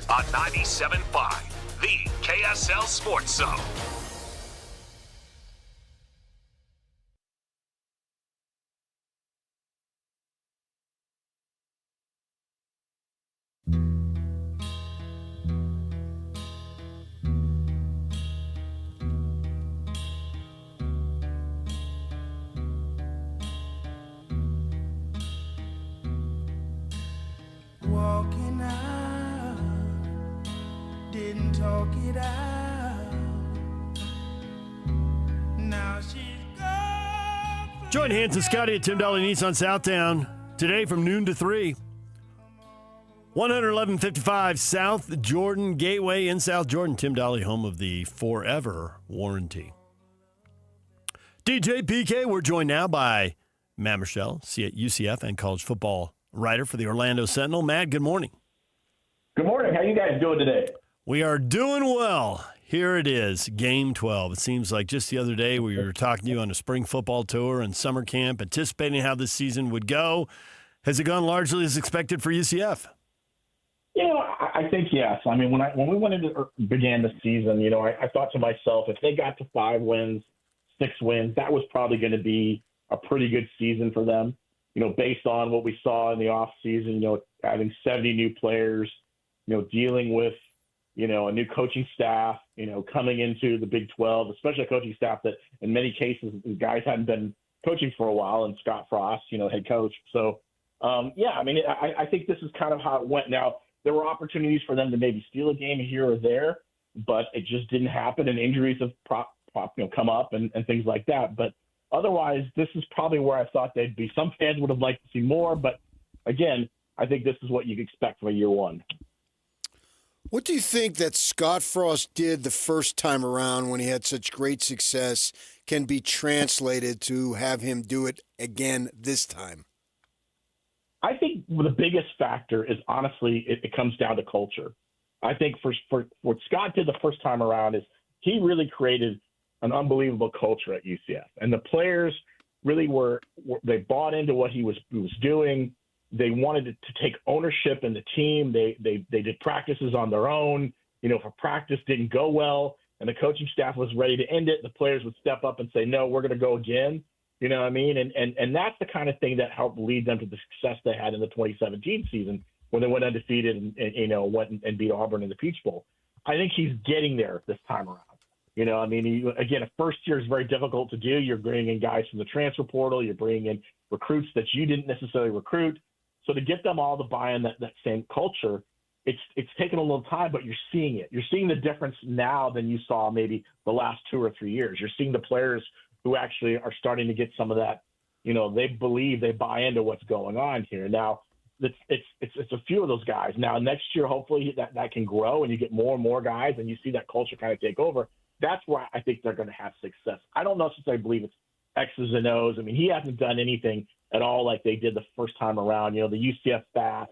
on 97.5, the KSL Sports Zone. Walking out, didn't talk it out. Now she's gone. Join Hans and Scotty at Tim Dahle Nissan Southtown today from noon to 3. 11155 South Jordan Gateway in South Jordan. Tim Dahle, home of the Forever Warranty. DJ PK, we're joined now by Matt Michelle, UCF and college football writer for the Orlando Sentinel. Matt, good morning. Good morning. How you guys doing today? We are doing well. Here it is, Game 12. It seems like just the other day we were talking to you on a spring football tour and summer camp, anticipating how this season would go. Has it gone largely as expected for UCF? You know, I think yes. I mean, when we went into began the season, you know, I thought to myself, if they got to 5 wins, 6 wins, that was probably going to be a pretty good season for them. You know, based on what we saw in the offseason, you know, having 70 new players, you know, dealing with, you know, a new coaching staff, you know, coming into the Big 12, especially a coaching staff that in many cases the guys hadn't been coaching for a while, and Scott Frost, you know, head coach. So, yeah, I mean, I think this is kind of how it went. Now, there were opportunities for them to maybe steal a game here or there, but it just didn't happen, and injuries have come up and things like that. But otherwise, this is probably where I thought they'd be. Some fans would have liked to see more, but again, I think this is what you'd expect from a year one. What do you think that Scott Frost did the first time around when he had such great success can be translated to have him do it again this time? I think the biggest factor is, honestly, it comes down to culture. I think for what Scott did the first time around is he really created an unbelievable culture at UCF. And the players really they bought into what he was doing. They wanted to take ownership in the team. They did practices on their own. You know, if a practice didn't go well and the coaching staff was ready to end it, the players would step up and say, no, we're going to go again. You know what I mean? And that's the kind of thing that helped lead them to the success they had in the 2017 season when they went undefeated and you know, went and beat Auburn in the Peach Bowl. I think he's getting there this time around. You know, I mean, again, a first year is very difficult to do. You're bringing in guys from the transfer portal. You're bringing in recruits that you didn't necessarily recruit. So to get them all to buy in that same culture, it's taken a little time, but you're seeing it. You're seeing the difference now than you saw maybe the last 2 or 3 years. You're seeing the players who actually are starting to get some of that, you know, they buy into what's going on here. Now, it's a few of those guys. Now, next year, hopefully that can grow and you get more and more guys and you see that culture kind of take over. That's where I think they're going to have success. I don't necessarily believe it's X's and O's. I mean, he hasn't done anything at all like they did the first time around. You know, the UCF fast,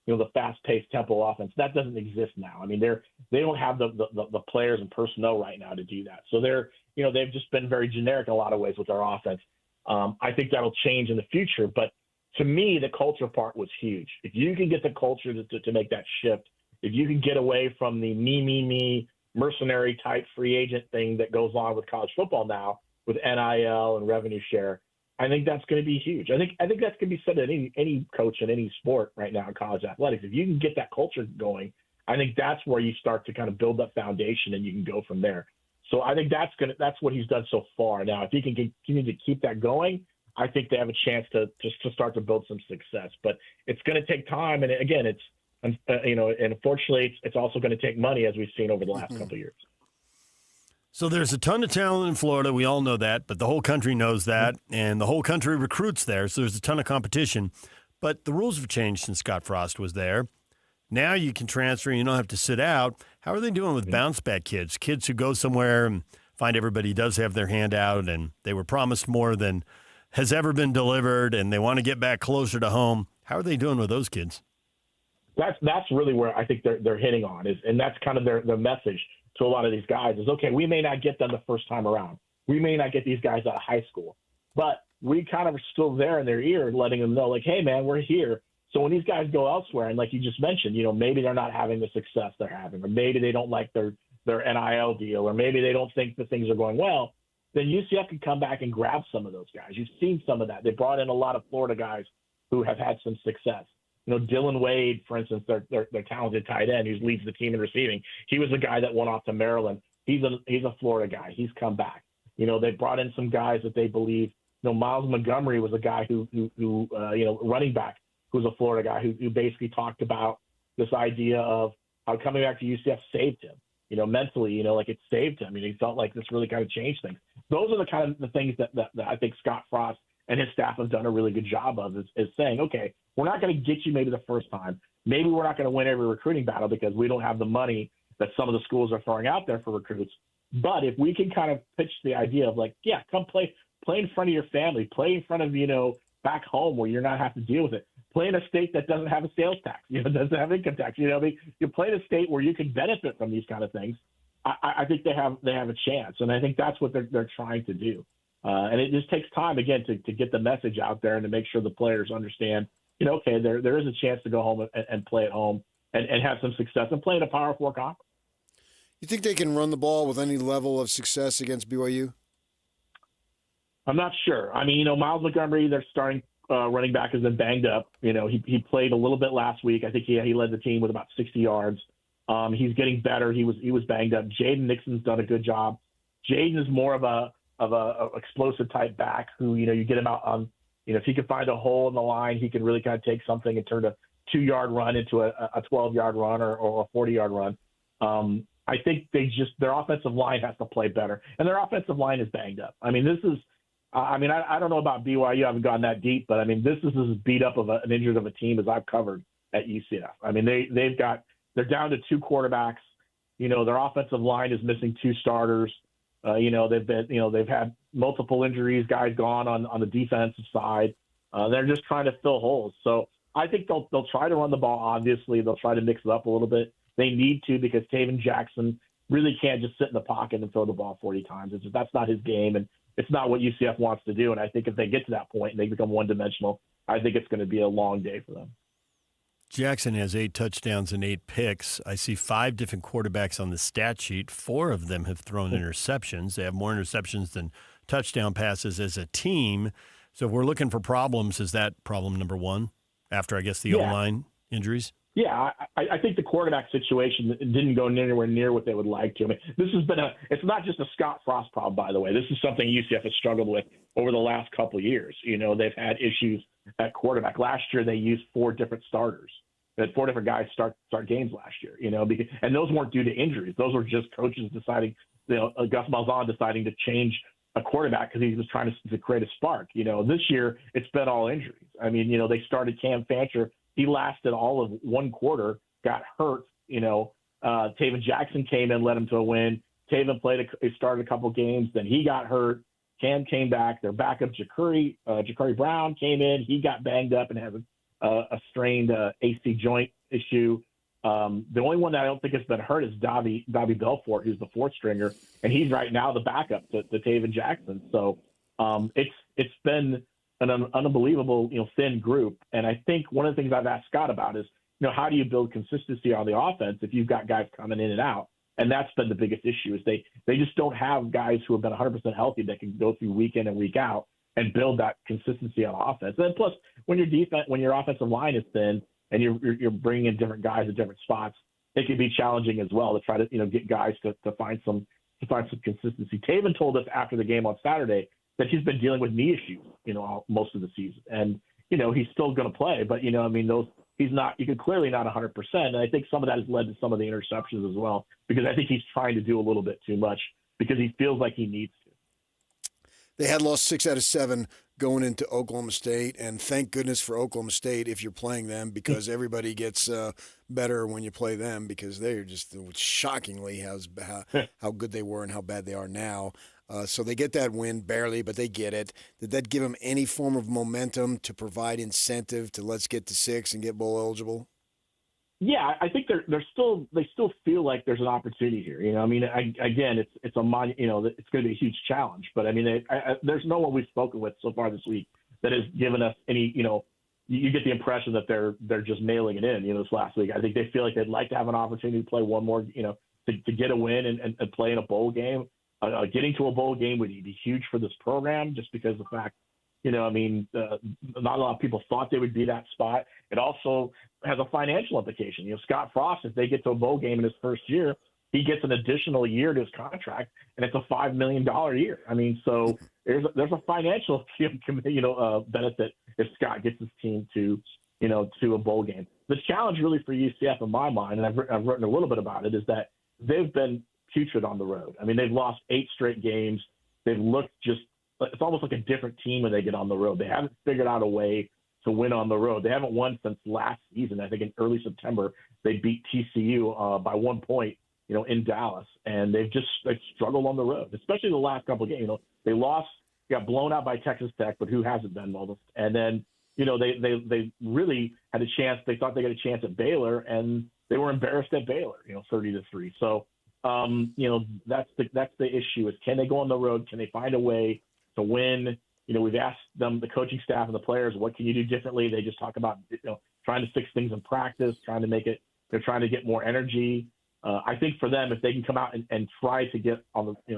you know, the fast-paced tempo offense, that doesn't exist now. I mean, they don't have the players and personnel right now to do that. So they've just been very generic in a lot of ways with their offense. I think that'll change in the future. But to me, the culture part was huge. If you can get the culture to make that shift, if you can get away from the me, mercenary type free agent thing that goes on with college football now with NIL and revenue share, I think that's going to be huge. I think that's going to be said to any coach in any sport right now in college athletics. If you can get that culture going, I think that's where you start to kind of build that foundation, and you can go from there. So I think that's what he's done so far. Now, if he can continue to keep that going, I think they have a chance to start to build some success. But it's going to take time, and again, it's and unfortunately, it's also going to take money, as we've seen over the last couple of years. So there's a ton of talent in Florida. We all know that, but the whole country knows that, and the whole country recruits there. So there's a ton of competition. But the rules have changed since Scott Frost was there. Now you can transfer and you don't have to sit out. How are they doing with bounce back kids who go somewhere and find everybody does have their hand out and they were promised more than has ever been delivered and they want to get back closer to home? How are they doing with those kids? That's really where I think they're hitting on and that's kind of their message to a lot of these guys is, okay, we may not get them the first time around. We may not get these guys out of high school, but we kind of are still there in their ear, letting them know, like, hey, man, we're here. So when these guys go elsewhere, and like you just mentioned, maybe they're not having the success they're having, or maybe they don't like their NIL deal, or maybe they don't think that things are going well, then UCF can come back and grab some of those guys. You've seen some of that. They brought in a lot of Florida guys who have had some success. Dylan Wade, for instance, their talented tight end who leads the team in receiving. He was the guy that went off to Maryland. He's a Florida guy. He's come back. They brought in some guys that they believe. Miles Montgomery was a guy who running back, who's a Florida guy who basically talked about this idea of how coming back to UCF saved him. Mentally, like it saved him. He felt like this really kind of changed things. Those are the kind of the things that I think Scott Frost and his staff have done a really good job of is saying, okay, we're not going to get you maybe the first time. Maybe we're not going to win every recruiting battle because we don't have the money that some of the schools are throwing out there for recruits. But if we can kind of pitch the idea of like, yeah, come play in front of your family, play in front of, back home where you're not have to deal with it. Play in a state that doesn't have a sales tax, doesn't have income tax. You play in a state where you can benefit from these kind of things. I think they have a chance, and I think that's what they're trying to do. And it just takes time again to get the message out there and to make sure the players understand. Okay, there is a chance to go home and play at home and have some success and play in a Power 4 conference. You think they can run the ball with any level of success against BYU? I'm not sure. Miles Montgomery, their starting running back, has been banged up. He played a little bit last week. I think he led the team with about 60 yards. He's getting better. He was banged up. Jaden Nixon's done a good job. Jaden is more of a explosive type back who, you get him out on, if he can find a hole in the line, he can really kind of take something and turn a 2-yard run into a 12-yard run or a 40-yard run. I think their offensive line has to play better, and their offensive line is banged up. I don't know about BYU. I haven't gone that deep, but this is as beat up of an injured of a team as I've covered at UCF. They're down to 2 quarterbacks. Their offensive line is missing 2 starters. They've had multiple injuries, guys gone on the defensive side. They're just trying to fill holes. So I think they'll try to run the ball. Obviously, they'll try to mix it up a little bit. They need to, because Taven Jackson really can't just sit in the pocket and throw the ball 40 times. That's not his game, and it's not what UCF wants to do. And I think if they get to that point and they become one-dimensional, I think it's going to be a long day for them. Jackson has 8 touchdowns and 8 picks. I see 5 different quarterbacks on the stat sheet. 4 of them have thrown interceptions. They have more interceptions than touchdown passes as a team. So if we're looking for problems, is that problem number 1 after, I guess, the O-line injuries? Yeah, I think the quarterback situation didn't go anywhere near what they would like to. This has been it's not just a Scott Frost problem, by the way. This is something UCF has struggled with over the last couple of years. They've had issues at quarterback. Last year, they used 4 different starters. They had 4 different guys start games last year, and those weren't due to injuries. Those were just coaches deciding, Gus Malzahn deciding to change a quarterback because he was trying to create a spark. This year, it's been all injuries. They started Cam Fancher. He lasted all of 1 quarter, got hurt. Taven Jackson came in, led him to a win. Taven started a couple games, then he got hurt. Cam came back. Their backup, Ja'Cory Brown, came in. He got banged up and has a strained AC joint issue. The only one that I don't think has been hurt is Dobby Belfort, who's the 4th stringer, and he's right now the backup to Taven Jackson. So it's been an unbelievable, thin group. And I think one of the things I've asked Scott about is, how do you build consistency on the offense if you've got guys coming in and out? And that's been the biggest issue is they just don't have guys who have been 100% healthy that can go through week in and week out. and build that consistency on offense. And then plus, when your offensive line is thin and you're bringing in different guys at different spots, it can be challenging as well to try to get guys to find some consistency. Taven told us after the game on Saturday that he's been dealing with knee issues, most of the season, and he's still going to play, but he's not. You can clearly not 100%, and I think some of that has led to some of the interceptions as well, because I think he's trying to do a little bit too much because he feels like he needs to. They had lost 6 out of 7 going into Oklahoma State, and thank goodness for Oklahoma State if you're playing them, because everybody gets better when you play them, because they're just shockingly how good they were and how bad they are now. So they get that win barely, but they get it. Did that give them any form of momentum to provide incentive to let's get to 6 and get bowl eligible? Yeah, I think they still feel like there's an opportunity here. Again, it's it's going to be a huge challenge. But there's no one we've spoken with so far this week that has given us any. You get the impression that they're just mailing it in. This last week, I think they feel like they'd like to have an opportunity to play one more. To get a win and play in a bowl game. Getting to a bowl game would be huge for this program, just because of the fact. Not a lot of people thought they would be that spot. It also has a financial implication. Scott Frost, if they get to a bowl game in his first year, he gets an additional year to his contract, and it's a $5 million year. So there's a financial benefit if Scott gets his team to a bowl game. The challenge really for UCF in my mind, and I've written a little bit about it, is that they've been putrid on the road. They've lost 8 straight games. They've looked it's almost like a different team when they get on the road. They haven't figured out a way to win on the road. They haven't won since last season. I think in early September, they beat TCU by 1 point, in Dallas. And they've struggled on the road, especially the last couple of games. They got blown out by Texas Tech, but who hasn't been? And then, they really had a chance. They thought they got a chance at Baylor, and they were embarrassed at Baylor, 30-3. So, that's the issue is, can they go on the road? Can they find a way to win? We've asked them, the coaching staff and the players, what can you do differently? They just talk about, trying to fix things in practice, trying to get more energy. I think for them, if they can come out and try to get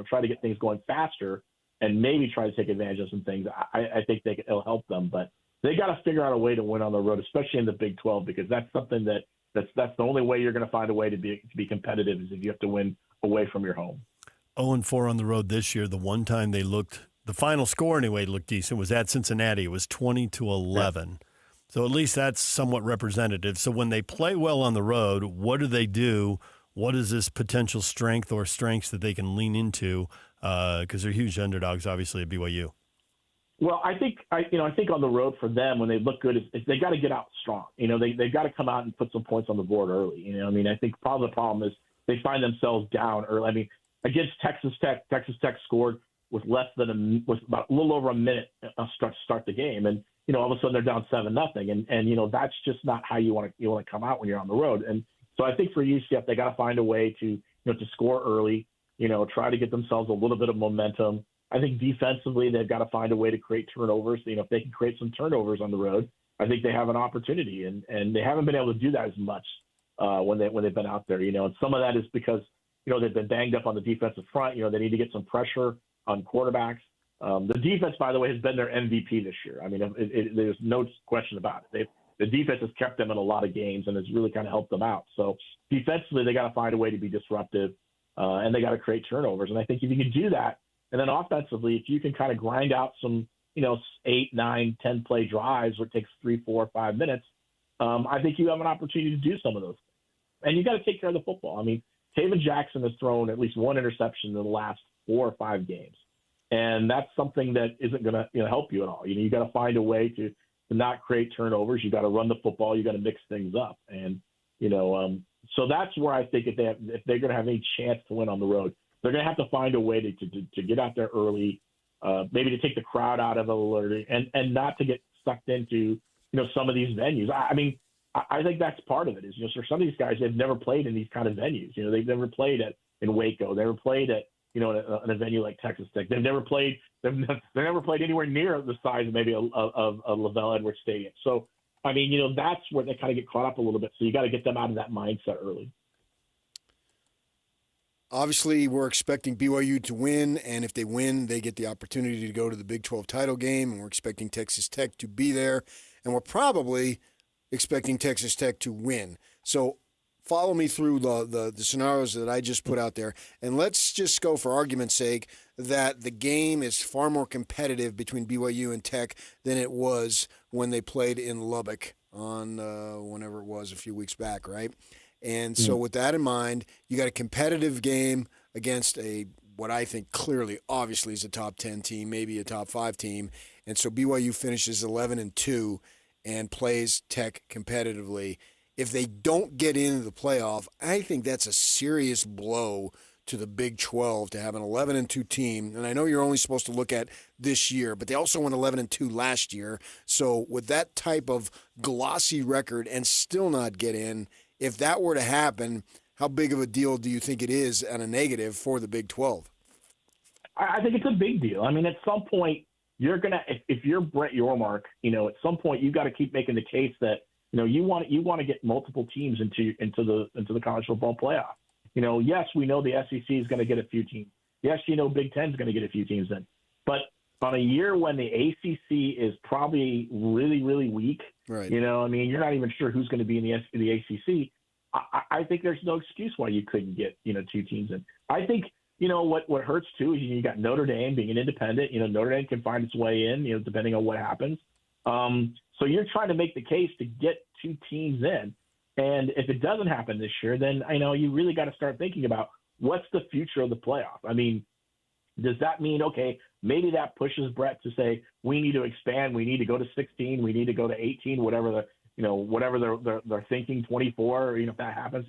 try to get things going faster and maybe try to take advantage of some things, I think it'll help them. But they got to figure out a way to win on the road, especially in the Big 12, because that's something that's the only way you're going to find a way to be competitive is if you have to win away from your home. 0-4 on the road this year. The one time the final score anyway looked decent was at Cincinnati. It was 20-11. Yeah. So at least that's somewhat representative. So when they play well on the road, what do they do? What is this potential strength or strengths that they can lean into? Because they're huge underdogs, obviously, at BYU. Well, I think on the road for them, when they look good, is they got to get out strong. They've got to come out and put some points on the board early. I think probably the problem is they find themselves down early. Against Texas Tech scored with about a little over a minute to start the game, and all of a sudden they're down 7-0, and that's just not how you want to come out when you're on the road. And so I think for UCF, they got to find a way to score early, try to get themselves a little bit of momentum. I think defensively they've got to find a way to create turnovers. If they can create some turnovers on the road, I think they have an opportunity, and they haven't been able to do that as much when they've been out there. And some of that is because they've been banged up on the defensive front. They need to get some pressure on quarterbacks. The defense, by the way, has been their MVP this year. There's no question about it. The defense has kept them in a lot of games and has really kind of helped them out. So defensively, they got to find a way to be disruptive, and they got to create turnovers. And I think if you can do that, and then offensively, if you can kind of grind out some, 8, 9, 10 play drives where it takes 3, 4, 5 minutes, I think you have an opportunity to do some of those things. And you got to take care of the football. Taven Jackson has thrown at least one interception in the last 4 or 5 games. And that's something that isn't going to help you at all. You got to find a way to not create turnovers. You got to run the football. You got to mix things up. And, so that's where I think if they're going to have any chance to win on the road, they're going to have to find a way to get out there early, maybe to take the crowd out of it and not to get sucked into, some of these venues. I think that's part of it is, for some of these guys, they've never played in these kind of venues. They've never played in Waco. They never played at, in a venue like Texas Tech. They've never played anywhere near the size maybe of LaVell Edwards Stadium. So, that's where they kind of get caught up a little bit. So you got to get them out of that mindset early. Obviously, we're expecting BYU to win, and if they win, they get the opportunity to go to the Big 12 title game, and we're expecting Texas Tech to be there, and we're probably expecting Texas Tech to win. So follow me through the scenarios that I just put out there, and let's just go for argument's sake that the game is far more competitive between BYU and Tech than it was when they played in Lubbock on whenever it was a few weeks back, right? And so with that in mind, you got a competitive game against what I think clearly, obviously, is a top 10 team, maybe a top 5 team. And so BYU finishes 11-2 and plays Tech competitively. If they don't get into the playoff, I think that's a serious blow to the Big 12 to have an 11-2 team. And I know you're only supposed to look at this year, but they also went 11-2 last year. So with that type of glossy record and still not get in, if that were to happen, how big of a deal do you think it is and a negative for the Big 12? I think it's a big deal. I mean, at some point, you're going to – if you're Brett Yormark, at some point you've got to keep making the case that, you want to get multiple teams into the college football playoff. Yes, we know the SEC is going to get a few teams. Yes, Big Ten is going to get a few teams in. But on a year when the ACC is probably really, really weak, right? You're not even sure who's going to be in the ACC. I think there's no excuse why you couldn't get 2 teams in. I think what hurts too is you got Notre Dame being an independent. Notre Dame can find its way in, depending on what happens. So you're trying to make the case to get 2 teams in. And if it doesn't happen this year, then you really got to start thinking about what's the future of the playoff. I mean, does that mean, okay, maybe that pushes Brett to say we need to expand, we need to go to 16, we need to go to 18, whatever they're thinking, 24, if that happens,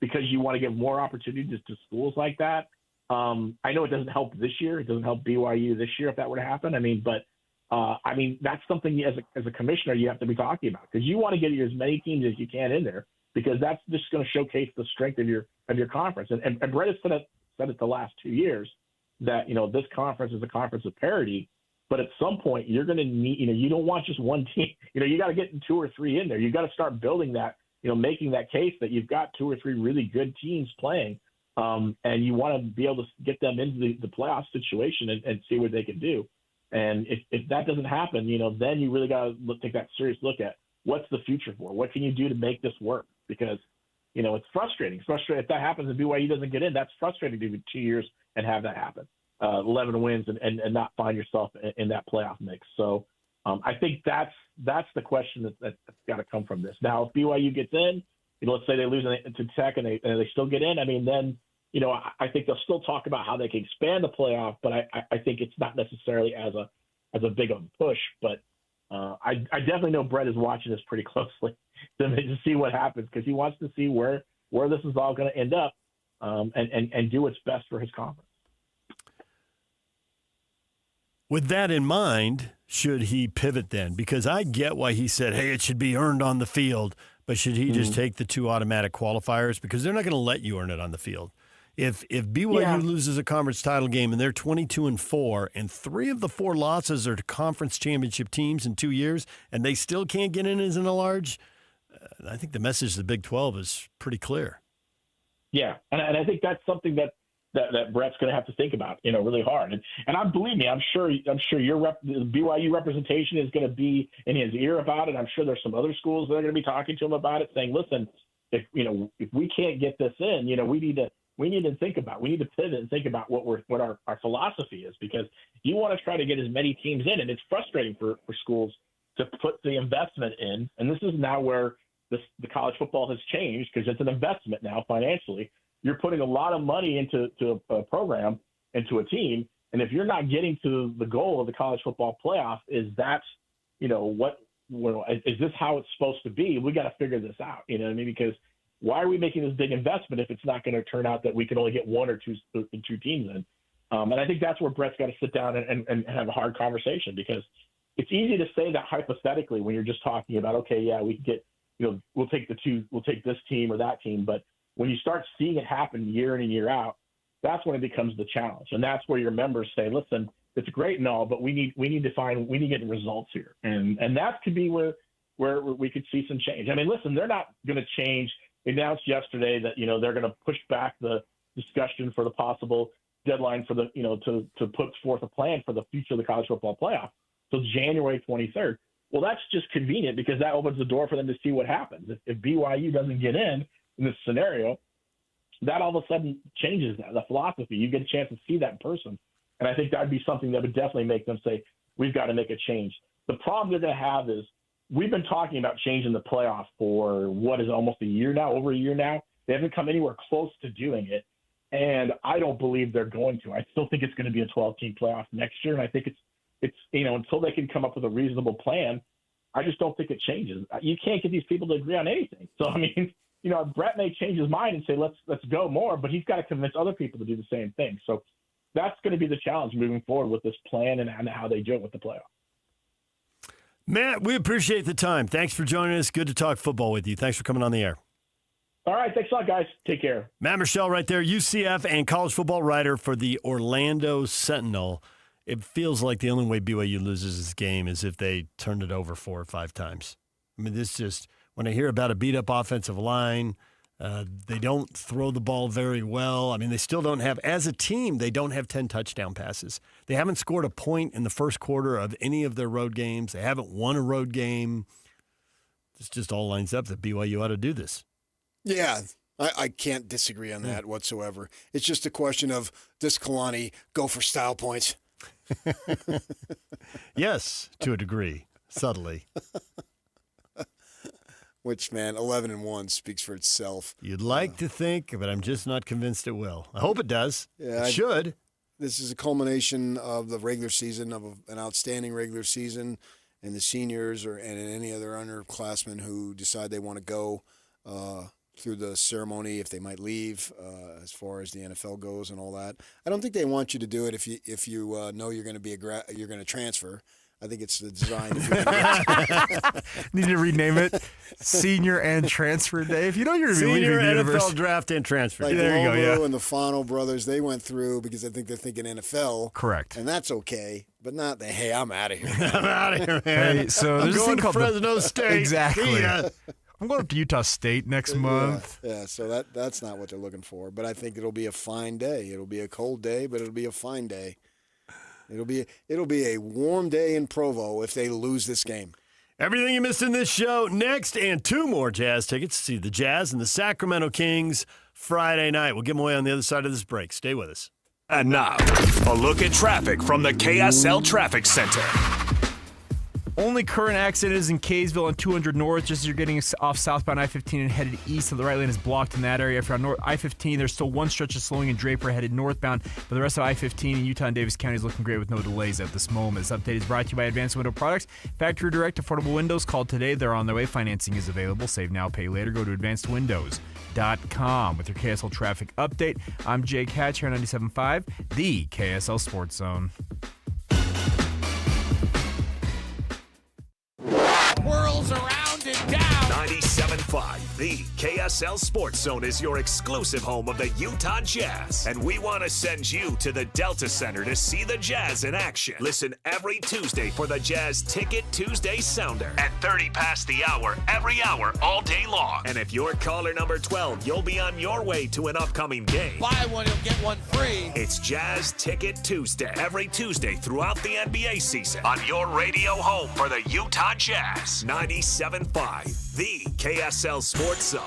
because you want to give more opportunities to schools like that. I know it doesn't help this year. It doesn't help BYU this year if that were to happen. That's something as a commissioner you have to be talking about, because you want to get as many teams as you can in there, because that's just going to showcase the strength of your conference. And Brett has said it the last 2 years that this conference is a conference of parity, but at some point you're going to need you don't want just one team. You got to get 2 or 3 in there. You got to start building that, making that case that you've got 2 or 3 really good teams playing, and you want to be able to get them into the playoff situation and see what they can do. And if that doesn't happen, then you really got to take that serious look at what's the future for. What can you do to make this work? Because, it's frustrating. It's frustrating if that happens and BYU doesn't get in. That's frustrating to do 2 years and have that happen. 11 wins and not find yourself in that playoff mix. So I think that's the question that's got to come from this. Now, if BYU gets in, let's say they lose to Tech and they still get in, then I think they'll still talk about how they can expand the playoff, but I think it's not necessarily as a big of a push. But I definitely know Brett is watching this pretty closely to see what happens, because he wants to see where this is all going to end up, and do what's best for his conference. With that in mind, should he pivot then? Because I get why he said, hey, it should be earned on the field, but should he just take the 2 automatic qualifiers? Because they're not going to let you earn it on the field. If BYU loses a conference title game and they're 22-4, and 3 of the 4 losses are to conference championship teams in 2 years, and they still can't get in as an at-large, I think the message to the Big 12 is pretty clear. Yeah, and I think that's something that Brett's going to have to think about, really hard. And believe me, I'm sure your BYU representation is going to be in his ear about it. I'm sure there's some other schools that are going to be talking to him about it, saying, listen, if we can't get this in, we need to think about, we need to pivot and think about what our philosophy is, because you want to try to get as many teams in. And it's frustrating for schools to put the investment in. And this is now where the college football has changed, because it's an investment now financially. You're putting a lot of money into a program, into a team. And if you're not getting to the goal of the college football playoff, is that, is this how it's supposed to be? We got to figure this out, because why are we making this big investment if it's not going to turn out that we can only get 1 or 2 teams in? And I think that's where Brett's got to sit down and have a hard conversation, because it's easy to say that hypothetically when you're just talking about, okay, yeah, we can get, we'll take this team or that team. But when you start seeing it happen year in and year out, that's when it becomes the challenge. And that's where your members say, listen, it's great and all, but we need to get results here. And that could be where we could see some change. Listen, they're not going to change. They announced yesterday that, they're going to push back the discussion for the possible deadline for the, to put forth a plan for the future of the college football playoff. So January 23rd. Well, that's just convenient because that opens the door for them to see what happens. If BYU doesn't get in this scenario, that all of a sudden changes the philosophy. You get a chance to see that in person. And I think that would be something that would definitely make them say, we've got to make a change. The problem they're going to have is we've been talking about changing the playoff for what is almost a year now, over a year now. They haven't come anywhere close to doing it. And I don't believe they're going to. I still think it's going to be a 12-team playoff next year. And I think it's until they can come up with a reasonable plan, I just don't think it changes. You can't get these people to agree on anything. So, I mean, Brett may change his mind and say, let's go more, but he's got to convince other people to do the same thing. So that's going to be the challenge moving forward with this plan and how they do it with the playoff. Matt, we appreciate the time. Thanks for joining us. Good to talk football with you. Thanks for coming on the air. All right. Thanks a lot, guys. Take care. Matt Michelle right there, UCF and college football writer for the Orlando Sentinel. It feels like the only way BYU loses this game is if they turn it over 4 or 5 times. I mean, when I hear about a beat-up offensive line, they don't throw the ball very well. I mean, they still don't have, as a team, they don't have 10 touchdown passes. They haven't scored a point in the first quarter of any of their road games. They haven't won a road game. This just all lines up that BYU ought to do this. Yeah, I can't disagree on that whatsoever. It's just a question of, does Kalani go for style points? Yes, to a degree, subtly. Which, man, 11-1 speaks for itself. You'd like to think, but I'm just not convinced it will. I hope it does. Yeah, it should. This is a culmination of the regular season, of an outstanding regular season, and the seniors and any other underclassmen who decide they want to go through the ceremony, if they might leave, as far as the NFL goes and all that. I don't think they want you to do it if you know you're going to be you're going to transfer. I think it's the design. Need to rename it Senior and Transfer Day. If you know you're Senior leaving the NFL universe. Draft and Transfer Like Day. There you go, yeah. and the Fano brothers, they went through because I think they're thinking NFL. Correct. And that's okay, but not the, hey, I'm out of here. I'm out of here, man. Hey, so I'm there's this going thing to called Fresno State. Exactly. I'm going up to Utah State next month. Yeah, so that's not what they're looking for. But I think it'll be a fine day. It'll be a cold day, but it'll be a fine day. It'll be a warm day in Provo if they lose this game. Everything you missed in this show next, and 2 more Jazz tickets to see the Jazz and the Sacramento Kings Friday night. We'll give them away on the other side of this break. Stay with us. And now, a look at traffic from the KSL Traffic Center. Only current accident is in Kaysville on 200 North, just as you're getting off southbound I-15 and headed east, so the right lane is blocked in that area. If you're on I-15, there's still one stretch of slowing in Draper headed northbound, but the rest of I-15 in Utah and Davis County is looking great with no delays at this moment. This update is brought to you by Advanced Window Products. Factory direct affordable windows. Call today. They're on their way. Financing is available. Save now, pay later. Go to advancedwindows.com. With your KSL traffic update, I'm Jake Hatch here on 97.5, the KSL Sports Zone. Whirls around and down. 97.5, the KSL Sports Zone is your exclusive home of the Utah Jazz. And we want to send you to the Delta Center to see the Jazz in action. Listen every Tuesday for the Jazz Ticket Tuesday Sounder at 30 past the hour, every hour, all day long. And if you're caller number 12, you'll be on your way to an upcoming game. Buy one, you'll get one free. It's Jazz Ticket Tuesday, every Tuesday throughout the NBA season on your radio home for the Utah Jazz. 97.5, the KSL Sports Zone.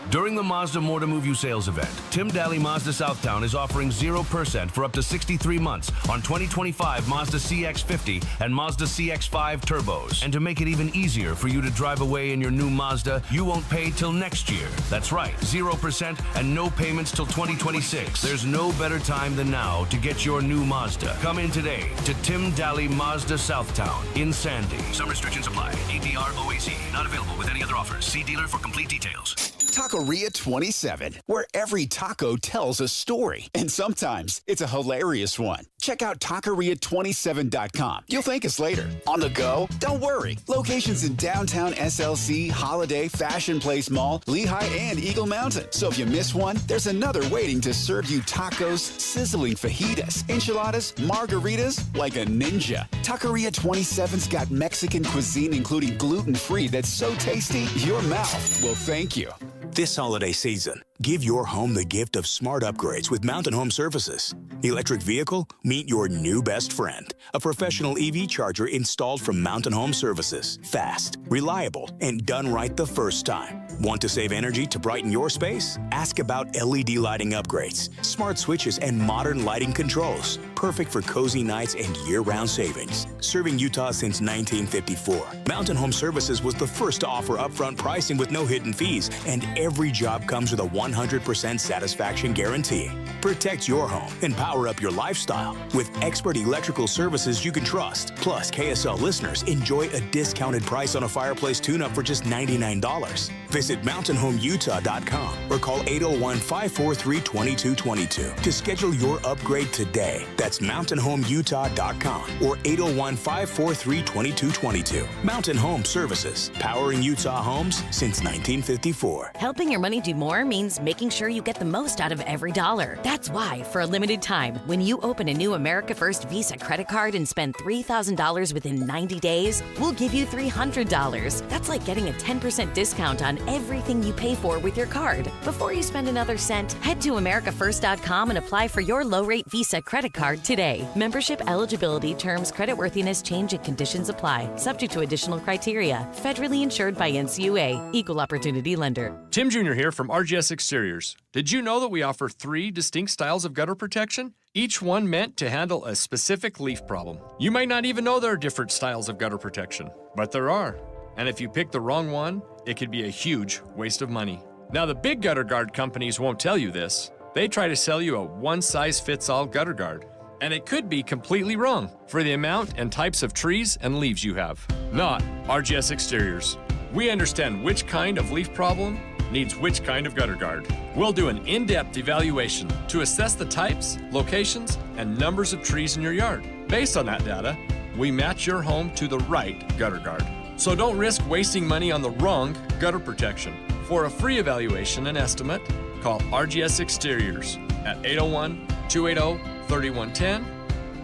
During the Mazda More to Move You sales event, Tim Daly Mazda Southtown is offering 0% for up to 63 months on 2025 Mazda CX-50 and Mazda CX-5 turbos. And to make it even easier for you to drive away in your new Mazda, you won't pay till next year. That's right, 0% and no payments till 2026. There's no better time than now to get your new Mazda. Come in today to Tim Daly Mazda Southtown in Sandy. Some restrictions apply. APR OAC. Not available with any other offers. See dealer for complete details. Taqueria 27, where every taco tells a story. And sometimes it's a hilarious one. Check out taqueria27.com. You'll thank us later. On the go? Don't worry. Locations in downtown SLC, Holiday, Fashion Place Mall, Lehigh, and Eagle Mountain. So if you miss one, there's another waiting to serve you tacos, sizzling fajitas, enchiladas, margaritas, like a ninja. Taqueria 27's got Mexican cuisine, including gluten-free, that's so tasty, your mouth will thank you. This holiday season, give your home the gift of smart upgrades with Mountain Home Services. Electric vehicle? Meet your new best friend. A professional EV charger installed from Mountain Home Services. Fast, reliable, and done right the first time. Want to save energy to brighten your space? Ask about LED lighting upgrades, smart switches, and modern lighting controls. Perfect for cozy nights and year-round savings. Serving Utah since 1954, Mountain Home Services was the first to offer upfront pricing with no hidden fees, and every job comes with a 100% satisfaction guarantee. Protect your home and power up your lifestyle with expert electrical services you can trust. Plus, KSL listeners enjoy a discounted price on a fireplace tune-up for just $99. Visit mountainhomeutah.com or call 801-543-2222 to schedule your upgrade today. That's mountainhomeutah.com or 801-543-2222. Mountain Home Services, powering Utah homes since 1954. Helping your money do more means making sure you get the most out of every dollar. That's why, for a limited time, when you open a new America First Visa credit card and spend $3,000 within 90 days, we'll give you $300. That's like getting a 10% discount on everything you pay for with your card. Before you spend another cent, head to americafirst.com and apply for your low-rate Visa credit card today. Membership eligibility, terms, creditworthiness, change, and conditions apply. Subject to additional criteria. Federally insured by NCUA. Equal Opportunity Lender. Tim Jr. here from RGS Exteriors. Did you know that we offer 3 distinct styles of gutter protection? Each one meant to handle a specific leaf problem. You might not even know there are different styles of gutter protection, but there are. And if you pick the wrong one, it could be a huge waste of money. Now, the big gutter guard companies won't tell you this. They try to sell you a one-size-fits-all gutter guard. And it could be completely wrong for the amount and types of trees and leaves you have. Not RGS Exteriors. We understand which kind of leaf problem needs which kind of gutter guard. We'll do an in-depth evaluation to assess the types, locations, and numbers of trees in your yard. Based on that data, we match your home to the right gutter guard. So don't risk wasting money on the wrong gutter protection. For a free evaluation and estimate, call RGS Exteriors at 801-280-3110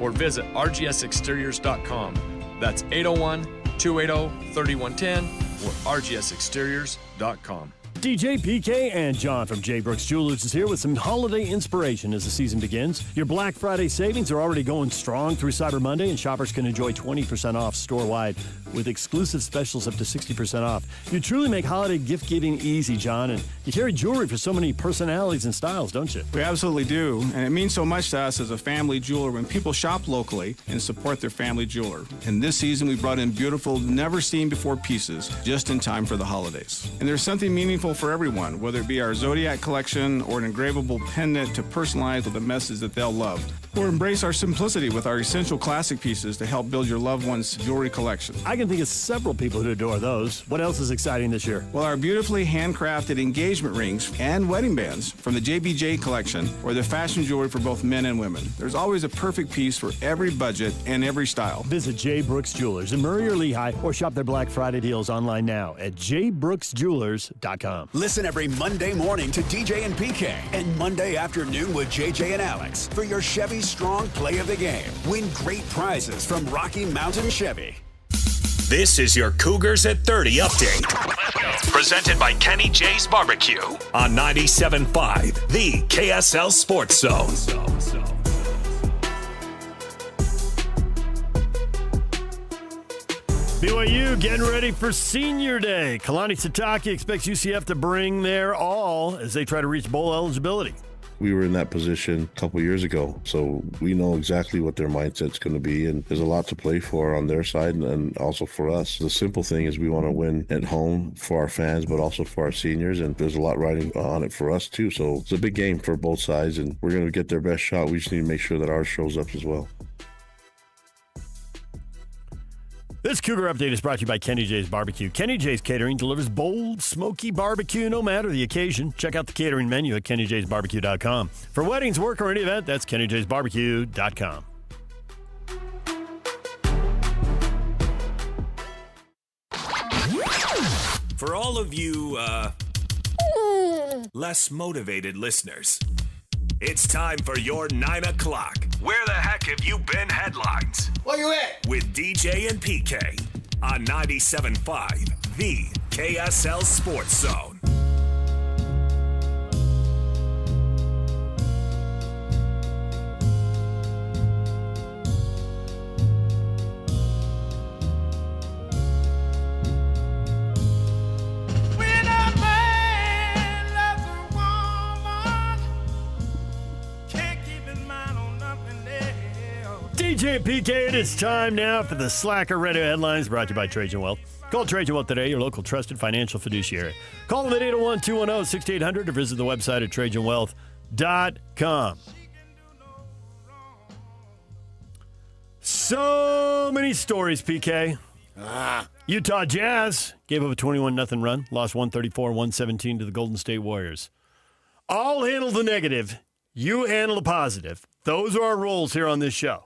or visit rgsexteriors.com. That's 801-280-3110 or rgsexteriors.com. DJ, PK, and John from J. Brooks Jewelers is here with some holiday inspiration as the season begins. Your Black Friday savings are already going strong through Cyber Monday, and shoppers can enjoy 20% off store-wide with exclusive specials up to 60% off. You truly make holiday gift-giving easy, John, and you carry jewelry for so many personalities and styles, don't you? We absolutely do, and it means so much to us as a family jeweler when people shop locally and support their family jeweler. And this season, we brought in beautiful, never-seen-before pieces just in time for the holidays. And there's something meaningful for everyone, whether it be our Zodiac collection or an engravable pendant to personalize with a message that they'll love. Or embrace our simplicity with our essential classic pieces to help build your loved one's jewelry collection. I can think of several people who adore those. What else is exciting this year? Well, our beautifully handcrafted engagement rings and wedding bands from the JBJ collection, or the fashion jewelry for both men and women. There's always a perfect piece for every budget and every style. Visit J. Brooks Jewelers in Murray or Lehigh, or shop their Black Friday deals online now at jbrooksjewelers.com. Listen every Monday morning to DJ and PK and Monday afternoon with JJ and Alex for your Chevy Strong Play of the Game. Win great prizes from Rocky Mountain Chevy. This is your Cougars at 30 update. Presented by Kenny J's Barbecue on 97.5, the KSL Sports Zone. BYU getting ready for Senior Day. Kalani Sitake expects UCF to bring their all as they try to reach bowl eligibility. We were in that position a couple years ago, so we know exactly what their mindset's going to be, and there's a lot to play for on their side and also for us. The simple thing is we want to win at home for our fans, but also for our seniors, and there's a lot riding on it for us too. So it's a big game for both sides, and we're going to get their best shot. We just need to make sure that ours shows up as well. This Cougar Update is brought to you by Kenny J's Barbecue. Kenny J's Catering delivers bold, smoky barbecue no matter the occasion. Check out the catering menu at kennyjsbarbecue.com. For weddings, work, or any event, that's kennyjsbarbecue.com. For all of you, less motivated listeners, it's time for your 9 o'clock. Where the heck have you been headlines? Where you at? With DJ and PK on 97.5, the KSL Sports Zone. BJ and PK, it is time now for the Slacker Radio headlines brought to you by Trajan Wealth. Call Trajan Wealth today, your local trusted financial fiduciary. Call them at 801-210-6800 or visit the website at TrajanWealth.com. So many stories, PK. Utah Jazz gave up a 21-0 run, lost 134-117 to the Golden State Warriors. I'll handle the negative. You handle the positive. Those are our roles here on this show.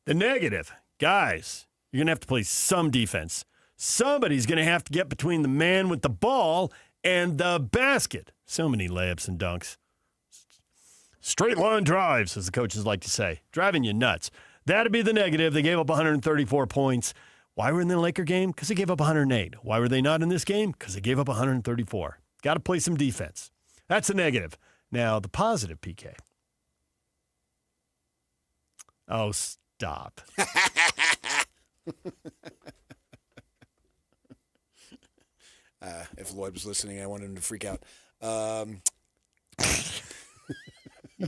The negative, guys, you're going to have to play some defense. Somebody's going to have to get between the man with the ball and the basket. So many layups and dunks. Straight line drives, as the coaches like to say. Driving you nuts. That'd be the negative. They gave up 134 points. Why were in the Laker game? Because they gave up 108. Why were they not in this game? Because they gave up 134. Got to play some defense. That's the negative. Now, the positive, PK. Oh, stop. If Lloyd was listening, I wanted him to freak out. You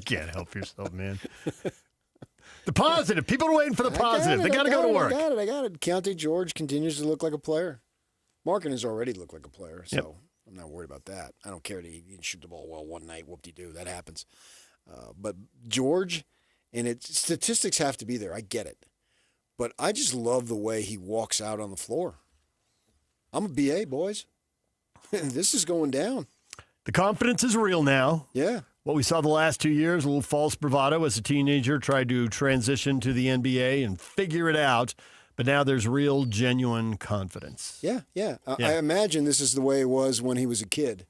can't help yourself, man. The positive. People are waiting for the positive. They got to go to work. I got it. Keontae George continues to look like a player. Markin has already looked like a player, so I'm not worried about that. I don't care that he didn't shoot the ball well one night. Whoop-de-doo. That happens. But George, and statistics have to be there. I get it. But I just love the way he walks out on the floor. I'm a BA, boys. This is going down. The confidence is real now. Yeah. What we saw the last 2 years, a little false bravado as a teenager, tried to transition to the NBA and figure it out. But now there's real, genuine confidence. Yeah. I imagine this is the way it was when he was a kid.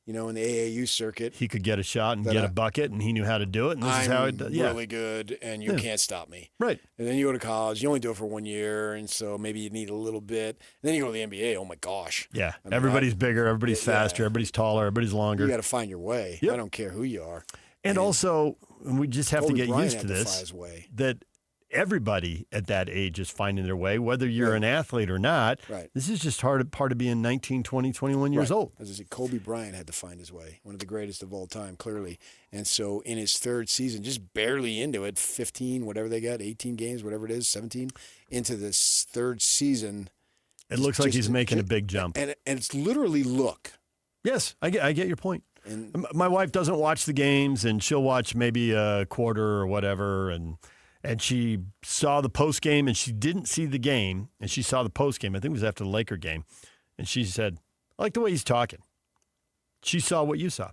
In the AAU circuit. He could get a shot and get a bucket, and he knew how to do it. And this is how it does. I'm really good, and you can't stop me. Right. And then you go to college. You only do it for 1 year, and so maybe you need a little bit. And then you go to the NBA. Oh, my gosh. Yeah. Everybody's bigger. Everybody's faster. Everybody's taller. Everybody's longer. You got to find your way. Yep. I don't care who you are. And also, we just have to get used to this, his way. that everybody at that age is finding their way, whether you're an athlete or not. Right. This is just part of being 19, 20, 21 years old. As I said, Kobe Bryant had to find his way, one of the greatest of all time, clearly. And so in his third season, just barely into it, 15, whatever they got, 18 games, whatever it is, 17, into this third season. It looks like he's making a big jump. And it's literally look. Yes, I get your point. And my wife doesn't watch the games, and she'll watch maybe a quarter or whatever, and she saw the post game, and she didn't see the game, and she saw the post game. I think it was after the Laker game, and she said, "I like the way he's talking." She saw what you saw.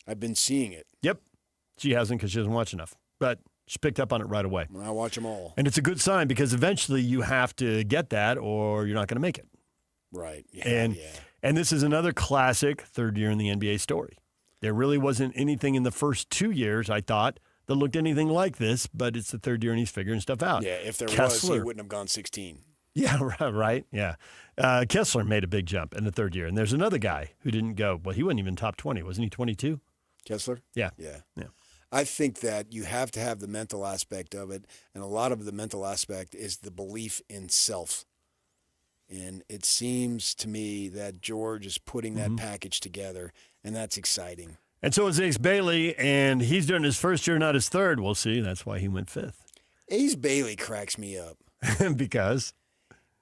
I've been seeing it. Yep, she hasn't because she doesn't watch enough, but she picked up on it right away. I watch them all, and it's a good sign because eventually you have to get that, or you're not going to make it. Right. Yeah, and this is another classic third year in the NBA story. There really wasn't anything in the first 2 years, I thought, that looked anything like this, but it's the third year and he's figuring stuff out. Yeah, if there was, he wouldn't have gone 16. Yeah, right. Yeah. Kessler made a big jump in the third year. And there's another guy who didn't go. Well, he wasn't even top 20. Wasn't he 22? Kessler? Yeah. Yeah. I think that you have to have the mental aspect of it. And a lot of the mental aspect is the belief in self. And it seems to me that George is putting that package together, and that's exciting. And so is Ace Bailey, and he's doing his first year, not his third. We'll see. That's why he went fifth. Ace Bailey cracks me up. Because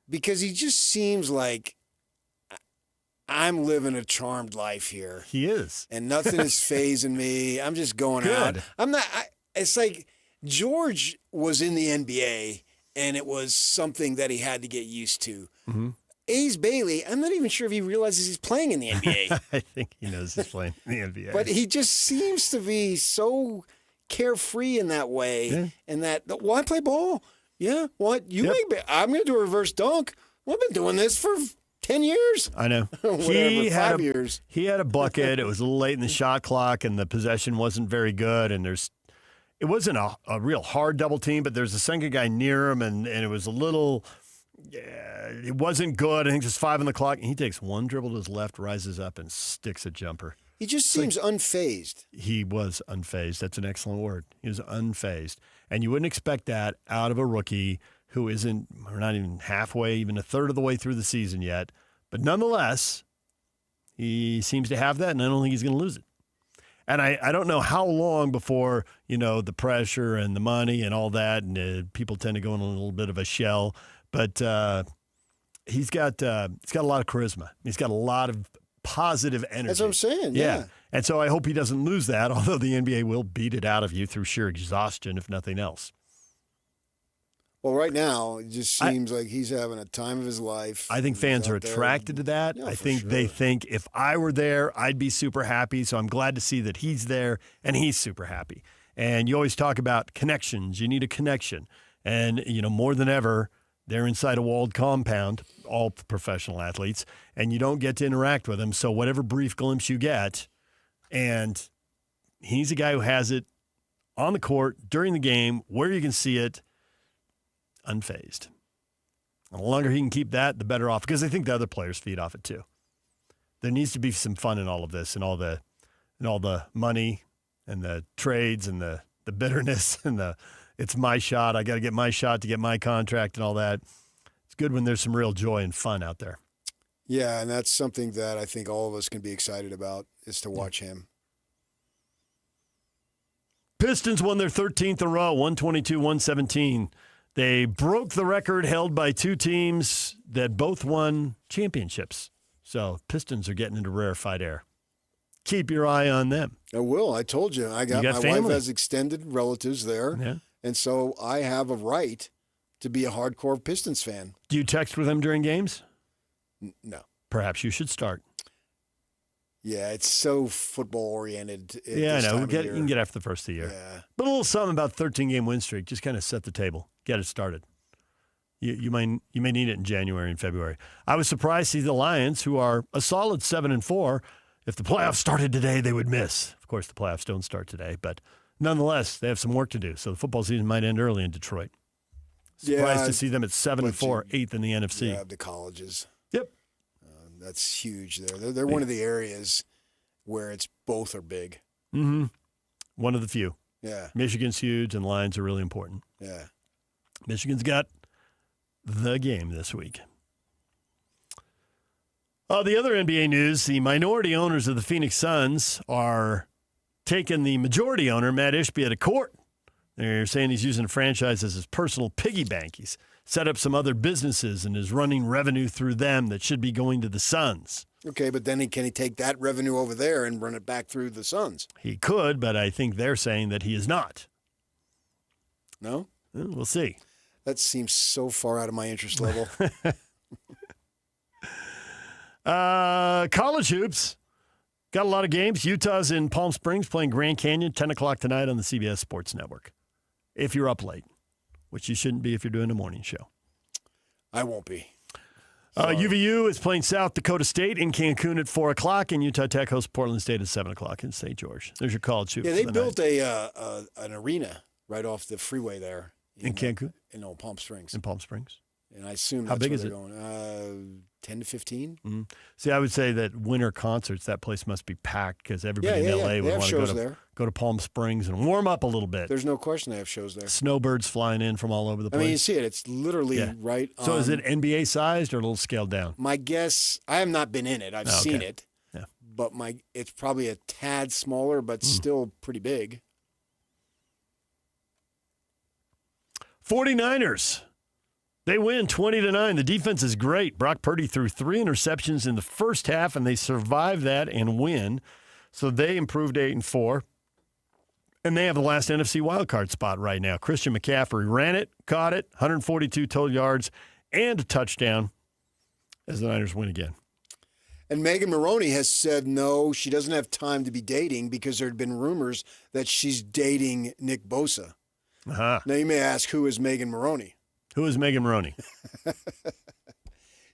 he just seems like I'm living a charmed life here. He is. And nothing is fazing me. I'm just going out. I'm not. It's like George was in the NBA, and it was something that he had to get used to. Mm-hmm. Ace Bailey, I'm not even sure if he realizes he's playing in the NBA. I think he knows he's playing in the NBA. But he just seems to be so carefree in that way. Yeah. And that, I play ball. Yeah, what? I'm going to do a reverse dunk. Well, I've been doing this for 10 years. I know. Whatever, 5 years. He had a bucket. It was a little late in the shot clock, and the possession wasn't very good. And it wasn't a real hard double team, but there's a second guy near him, and it was a little – it wasn't good. I think it's 5 on the clock. And he takes one dribble to his left, rises up, and sticks a jumper. He just seems unfazed. He was unfazed. That's an excellent word. He was unfazed. And you wouldn't expect that out of a rookie who isn't, we're not even halfway, even a third of the way through the season yet. But nonetheless, he seems to have that, and I don't think he's going to lose it. And I don't know how long before, the pressure and the money and all that, and people tend to go in a little bit of a shell. But he's got a lot of charisma. He's got a lot of positive energy. That's what I'm saying, yeah. And so I hope he doesn't lose that, although the NBA will beat it out of you through sheer exhaustion, if nothing else. Well, right now, it just seems like he's having a time of his life. I think fans are attracted to that. Yeah, I think they think if I were there, I'd be super happy. So I'm glad to see that he's there and he's super happy. And you always talk about connections. You need a connection. And, more than ever, they're inside a walled compound, all professional athletes, and you don't get to interact with them. So whatever brief glimpse you get, and he's a guy who has it on the court, during the game, where you can see it, unfazed. And the longer he can keep that, the better off, because I think the other players feed off it too. There needs to be some fun in all of this, and all the money and the trades and the bitterness and it's my shot. I got to get my shot to get my contract and all that. It's good when there's some real joy and fun out there. Yeah, and that's something that I think all of us can be excited about, is to watch him. Pistons won their 13th in a row, 122-117. They broke the record held by two teams that both won championships. So Pistons are getting into rarefied air. Keep your eye on them. I will. I told you. My family. wife has extended relatives there. Yeah. And so I have a right to be a hardcore Pistons fan. Do you text with them during games? No. Perhaps you should start. Yeah, it's so football-oriented. Yeah, I know. You can get after the first of the year. Yeah. But a little something about 13-game win streak. Just kind of set the table. Get it started. You may need it in January and February. I was surprised to see the Lions, who are a solid 7-4. If the playoffs started today, they would miss. Of course, the playoffs don't start today. But nonetheless, they have some work to do. So the football season might end early in Detroit. Surprised to see them at 7-4, 8th in the NFC. Yeah, the colleges. Yep. That's huge there. They're one of the areas where it's both are big. Mm-hmm. One of the few. Yeah. Michigan's huge, and Lions are really important. Yeah. Michigan's got the game this week. The other NBA news, the minority owners of the Phoenix Suns are taking the majority owner, Matt Ishbia, to court. They're saying he's using the franchise as his personal piggy bank. He's set up some other businesses and is running revenue through them that should be going to the Suns. Okay, but then can he take that revenue over there and run it back through the Suns? He could, but I think they're saying that he is not. No? Well, we'll see. That seems so far out of my interest level. College hoops. Got a lot of games. Utah's in Palm Springs playing Grand Canyon, 10 o'clock tonight on the CBS Sports Network. If you're up late, which you shouldn't be if you're doing a morning show. I won't be. UVU is playing South Dakota State in Cancun at 4 o'clock, and Utah Tech hosts Portland State at 7 o'clock in St. George. There's your college hoops. Yeah, they built an arena right off the freeway there. In Cancun? In Palm Springs. In Palm Springs. And I assume How that's big where is they're it? going. 10 to 15. Mm-hmm. See, I would say that winter concerts, that place must be packed because everybody in LA would want to go to Palm Springs and warm up a little bit. There's no question they have shows there. Snowbirds flying in from all over the place. I mean, you see it. It's literally right on. So is it NBA sized or a little scaled down? My guess, I have not been in it. I've seen it. Yeah. But it's probably a tad smaller, but still pretty big. 49ers. They win 20-9. The defense is great. Brock Purdy threw 3 interceptions in the first half, and they survive that and win. So they improved 8-4. And they have the last NFC wildcard spot right now. Christian McCaffrey ran it, caught it, 142 total yards, and a touchdown as the Niners win again. And Megan Maroney has said no, she doesn't have time to be dating because there had been rumors that she's dating Nick Bosa. Uh-huh. Now you may ask, who is Megan Maroney? Who is Megan Maroney?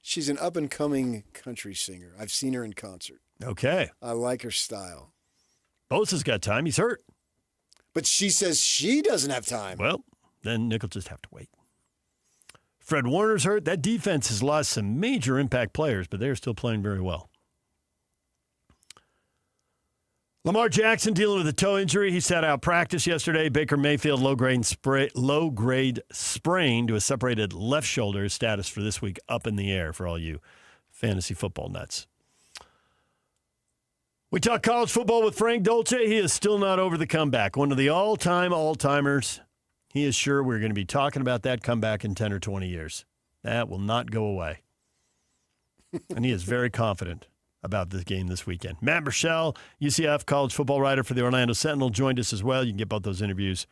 She's an up-and-coming country singer. I've seen her in concert. Okay. I like her style. Bosa's got time. He's hurt. But she says she doesn't have time. Well, then Nick will just have to wait. Fred Warner's hurt. That defense has lost some major impact players, but they're still playing very well. Lamar Jackson dealing with a toe injury. He sat out practice yesterday. Baker Mayfield, low-grade sprain to a separated left shoulder. Status for this week up in the air for all you fantasy football nuts. We talk college football with Frank Dolce. He is still not over the comeback. One of the all-timers. He is sure we're going to be talking about that comeback in 10 or 20 years. That will not go away. And he is very confident about this game this weekend. Matt Burchell, UCF college football writer for the Orlando Sentinel, joined us as well. You can get both those interviews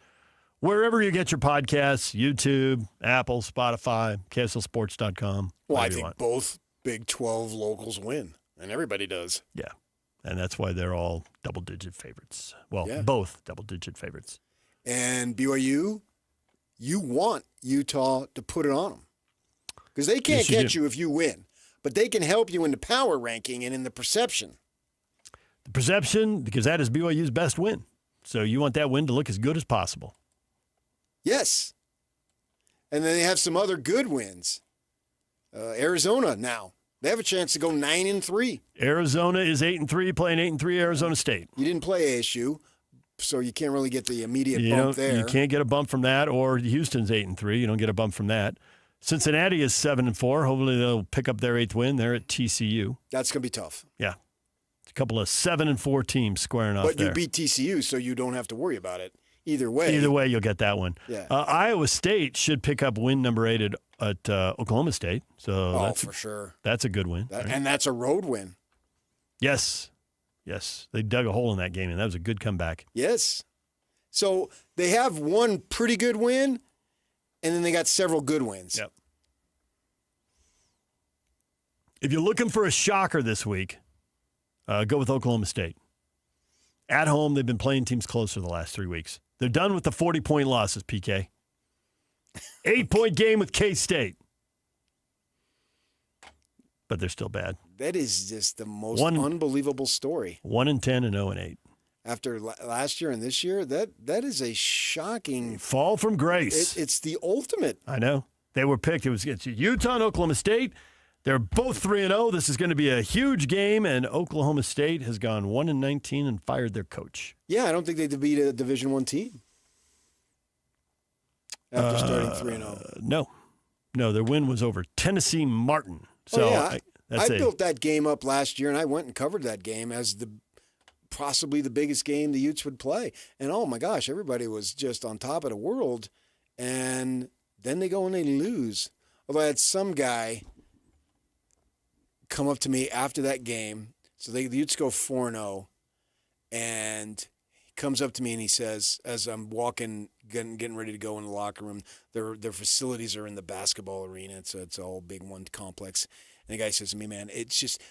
wherever you get your podcasts, YouTube, Apple, Spotify, KSLSports.com. Well, I think both Big 12 locals win, and everybody does. Yeah, and that's why they're all double-digit favorites. Well, both double-digit favorites. And BYU, you want Utah to put it on them. Because they can't catch you if you win. But they can help you in the power ranking and in the perception. The perception, because that is BYU's best win. So you want that win to look as good as possible. Yes. And then they have some other good wins. Arizona now. They have a chance to go 9-3. Arizona is 8-3, playing 8-3 Arizona State. You didn't play ASU, so you can't really get the immediate bump there. You can't get a bump from that, or Houston's 8-3. You don't get a bump from that. Cincinnati is 7-4. Hopefully they'll pick up their 8th win. They're at TCU. That's going to be tough. Yeah. A couple of 7-4 teams squaring off there. But you beat TCU, so you don't have to worry about it. Either way. Either way, you'll get that one. Yeah. Iowa State should pick up win number 8 at Oklahoma State. So that's for sure. That's a good win. Right? And that's a road win. Yes. Yes. They dug a hole in that game, and that was a good comeback. Yes. So they have one pretty good win, and then they got several good wins. Yep. If you're looking for a shocker this week, go with Oklahoma State. At home, they've been playing teams closer the last 3 weeks. They're done with the 40-point losses, PK. 8-point game with K-State. But they're still bad. That is just the most unbelievable story. 1-10 and 0-8. After last year and this year, that is a shocking fall from grace. It's the ultimate. I know. They were picked. It's Utah and Oklahoma State. They're both 3-0. This is going to be a huge game, and Oklahoma State has gone 1-19 and fired their coach. Yeah, I don't think they beat a Division I team after starting 3-0. No, their win was over Tennessee Martin. So I built that game up last year, and I went and covered that game as possibly the biggest game the Utes would play. And, oh, my gosh, everybody was just on top of the world. And then they go and they lose. Although I had some guy come up to me after that game. So the Utes go 4-0. And he comes up to me and he says, as I'm walking, getting ready to go in the locker room, their facilities are in the basketball arena. It's a whole big one complex. And the guy says to me, man, it's just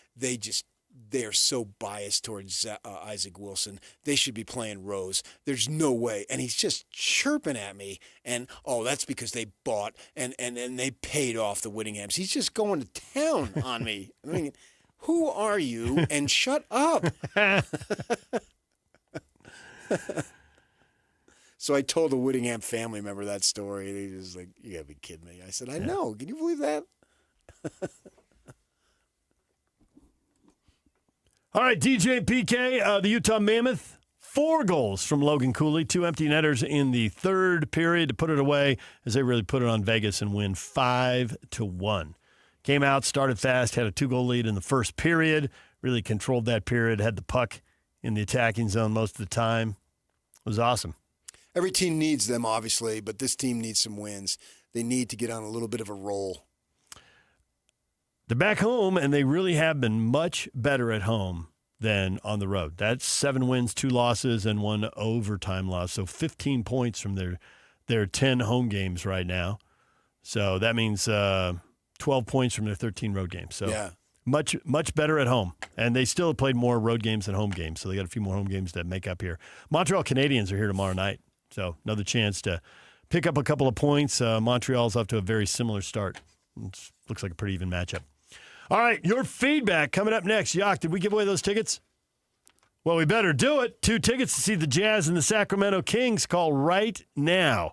they're so biased towards Isaac Wilson. They should be playing Rose. There's no way. And he's just chirping at me. And, that's because they bought and they paid off the Whittinghams. He's just going to town on me. I mean, who are you? And shut up. So I told a Whittingham family member that story. They was like, you got to be kidding me. I said, I know. Can you believe that? All right, DJ and PK, the Utah Mammoth, 4 goals from Logan Cooley, 2 empty netters in the third period to put it away as they really put it on Vegas and win 5-1. Came out, started fast, had a 2-goal lead in the first period, really controlled that period, had the puck in the attacking zone most of the time. It was awesome. Every team needs them, obviously, but this team needs some wins. They need to get on a little bit of a roll. They're back home, and they really have been much better at home than on the road. That's 7 wins, 2 losses, and 1 overtime loss. So 15 points from their 10 home games right now. So that means 12 points from their 13 road games. So much better at home. And they still have played more road games than home games, so they got a few more home games to make up here. Montreal Canadiens are here tomorrow night, so another chance to pick up a couple of points. Montreal's off to a very similar start. Looks like a pretty even matchup. All right, your feedback coming up next. Yak, did we give away those tickets? Well, we better do it. 2 tickets to see the Jazz and the Sacramento Kings. Call right now.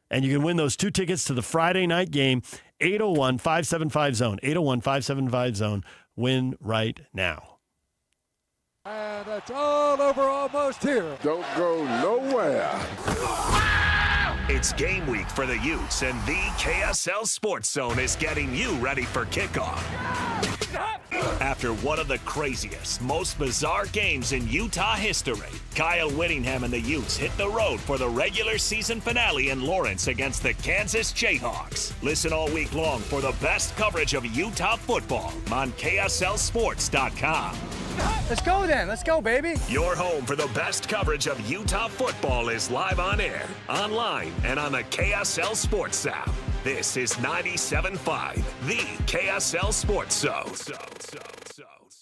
And you can win those 2 tickets to the Friday night game, 801-575-ZONE. 801-575-ZONE. Win right now. And it's all over almost here. Don't go nowhere. It's game week for the Utes, and the KSL Sports Zone is getting you ready for kickoff. After one of the craziest, most bizarre games in Utah history, Kyle Whittingham and the Utes hit the road for the regular season finale in Lawrence against the Kansas Jayhawks. Listen all week long for the best coverage of Utah football on KSLSports.com. Let's go then. Let's go, baby. Your home for the best coverage of Utah football is live on air, online, and on the KSL Sports app. This is 97.5, the KSL Sports Zone.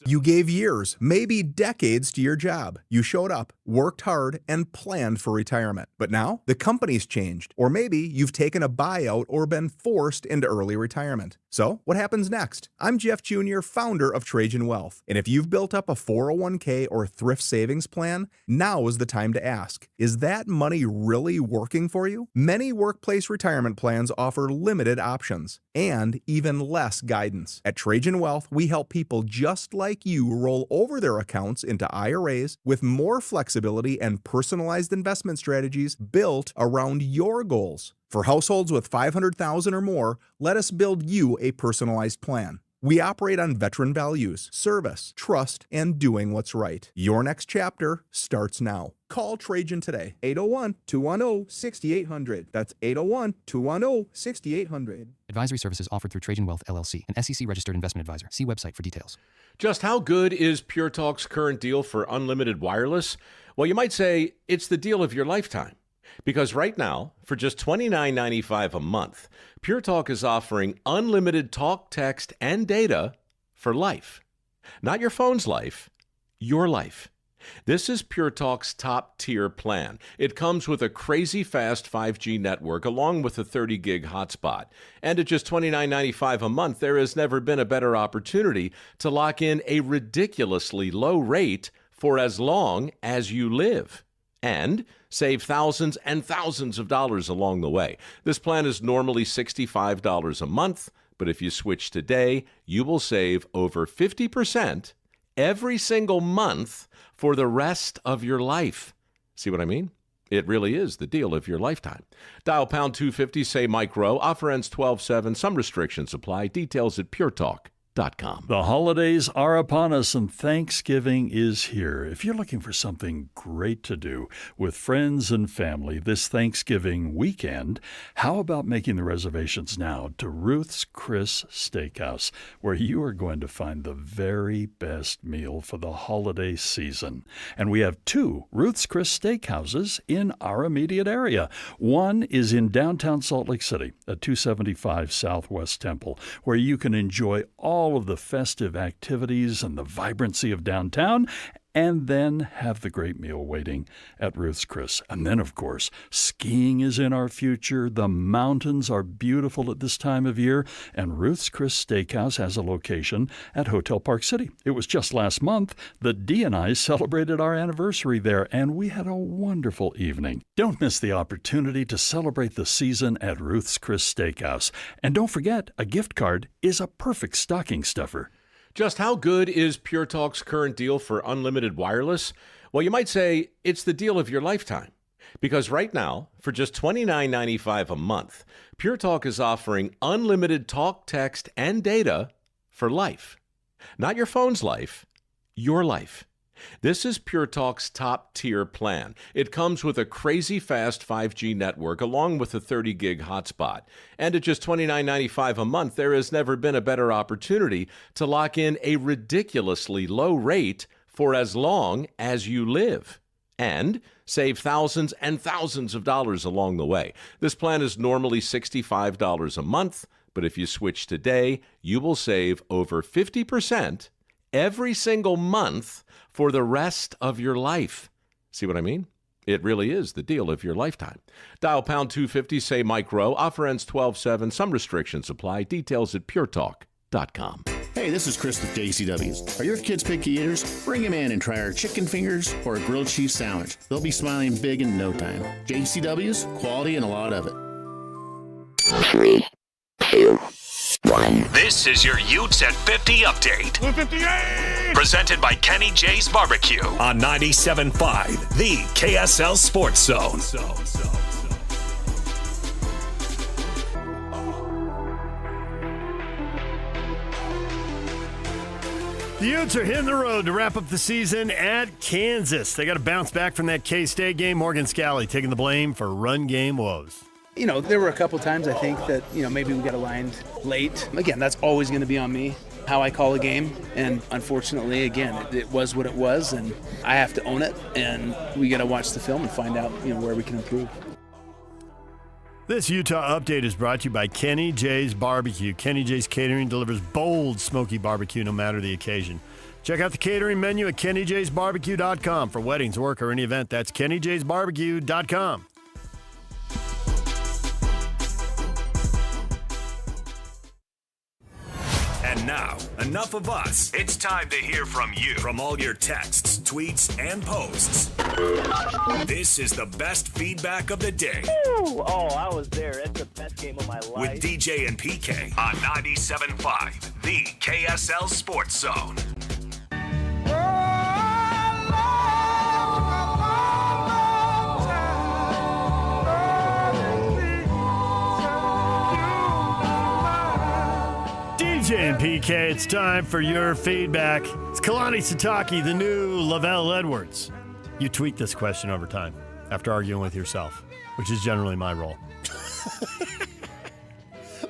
You gave years, maybe decades to your job. You showed up, worked hard, and planned for retirement. But now, the company's changed. Or maybe you've taken a buyout or been forced into early retirement. So, what happens next? I'm Jeff Jr., founder of Trajan Wealth. And if you've built up a 401k or thrift savings plan, now is the time to ask, is that money really working for you? Many workplace retirement plans offer limited options and even less guidance. At Trajan Wealth, we help people just like you roll over their accounts into IRAs with more flexibility and personalized investment strategies built around your goals. For households with $500,000 or more, let us build you a personalized plan. We operate on veteran values, service, trust, and doing what's right. Your next chapter starts now. Call Trajan today, 801-210-6800. That's 801-210-6800. Advisory services offered through Trajan Wealth, LLC, an SEC-registered investment advisor. See website for details. Just how good is Pure Talk's current deal for unlimited wireless? Well, you might say it's the deal of your lifetime. Because right now, for just $29.95 a month, Pure Talk is offering unlimited talk, text, and data for life. Not your phone's life, your life. This is Pure Talk's top-tier plan. It comes with a crazy fast 5G network along with a 30-gig hotspot. And at just $29.95 a month, there has never been a better opportunity to lock in a ridiculously low rate for as long as you live. And save thousands and thousands of dollars along the way. This plan is normally $65 a month, but if you switch today, you will save over 50% every single month for the rest of your life. See what I mean? It really is the deal of your lifetime. Dial pound 250, say Mike Rowe. Offer ends 12/7. Some restrictions apply. Details at puretalk.com. The holidays are upon us and Thanksgiving is here. If you're looking for something great to do with friends and family this Thanksgiving weekend, how about making the reservations now to Ruth's Chris Steakhouse, where you are going to find the very best meal for the holiday season. And we have two Ruth's Chris Steakhouses in our immediate area. One is in downtown Salt Lake City at 275 Southwest Temple, where you can enjoy all of the festive activities and the vibrancy of downtown, and then have the great meal waiting at Ruth's Chris. And then, of course, skiing is in our future. The mountains are beautiful at this time of year, and Ruth's Chris Steakhouse has a location at Hotel Park City. It was just last month that Dee and I celebrated our anniversary there, and we had a wonderful evening. Don't miss the opportunity to celebrate the season at Ruth's Chris Steakhouse. And don't forget, a gift card is a perfect stocking stuffer. Just how good is Pure Talk's current deal for unlimited wireless? Well, you might say it's the deal of your lifetime. Because right now, for just $29.95 a month, Pure Talk is offering unlimited talk, text, and data for life. Not your phone's life, your life. This is Pure Talk's top-tier plan. It comes with a crazy fast 5G network along with a 30-gig hotspot. And at just $29.95 a month, there has never been a better opportunity to lock in a ridiculously low rate for as long as you live. And save thousands and thousands of dollars along the way. This plan is normally $65 a month, but if you switch today, you will save over 50% every single month for the rest of your life. See what I mean? It really is the deal of your lifetime. Dial pound 250, say Mike Rowe. Offer ends 12/7. Some restrictions apply. Details at puretalk.com. Hey, this is Chris with JCW's. Are your kids picky eaters? Bring them in and try our chicken fingers or a grilled cheese sandwich. They'll be smiling big in no time. JCW's, quality and a lot of it. 3, 2, 1. This is your Utes at 50 update. 58! Presented by Kenny J's Barbecue on 97.5, the KSL Sports Zone. The Utes are hitting the road to wrap up the season at Kansas. They got to bounce back from that K-State game. Morgan Scalley taking the blame for run game woes. There were a couple times I think that, maybe we got aligned late. Again, that's always going to be on me, how I call a game. And unfortunately, again, it was what it was, and I have to own it. And we got to watch the film and find out, where we can improve. This Utah update is brought to you by Kenny J's Barbecue. Kenny J's Catering delivers bold, smoky barbecue no matter the occasion. Check out the catering menu at kennyjsbarbecue.com for weddings, work, or any event. That's kennyjsbarbecue.com. And now, enough of us. It's time to hear from you. From all your texts, tweets, and posts. This is the best feedback of the day. Ooh, I was there. It's the best game of my life. With DJ and PK on 97.5, the KSL Sports Zone. DJ and PK, it's time for your feedback. It's Kalani Sitake, the new Lavelle Edwards. You tweet this question over time after arguing with yourself, which is generally my role.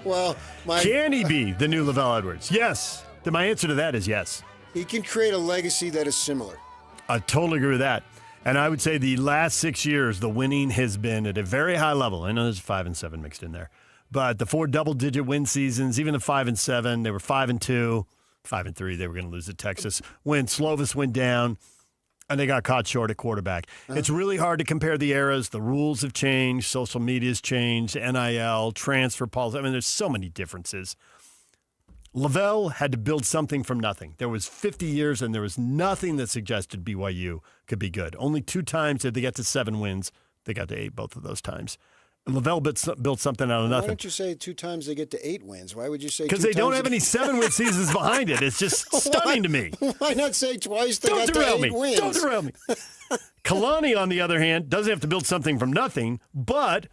Well, can he be the new Lavelle Edwards? Yes. My answer to that is yes. He can create a legacy that is similar. I totally agree with that. And I would say the last 6 years, the winning has been at a very high level. I know there's 5 and 7 mixed in there. But the 4 double-digit win seasons, even the 5 and 7, they were 5 and 2, 5 and 3. They were going to lose to Texas. When Slovis went down, and they got caught short at quarterback. It's really hard to compare the eras. The rules have changed. Social media's changed. NIL, transfer policy. I mean, there's so many differences. Lavelle had to build something from nothing. There was 50 years, and there was nothing that suggested BYU could be good. Only 2 times did they get to 7 wins. They got to 8 both of those times. And Lavelle built something out of nothing. Why don't you say 2 times they get to 8 wins? Why would you say 2 times? Because they don't have any 7-win seasons behind it. It's just stunning to me. Why not say twice they got to 8 wins? Don't derail me. Kalani, on the other hand, doesn't have to build something from nothing, but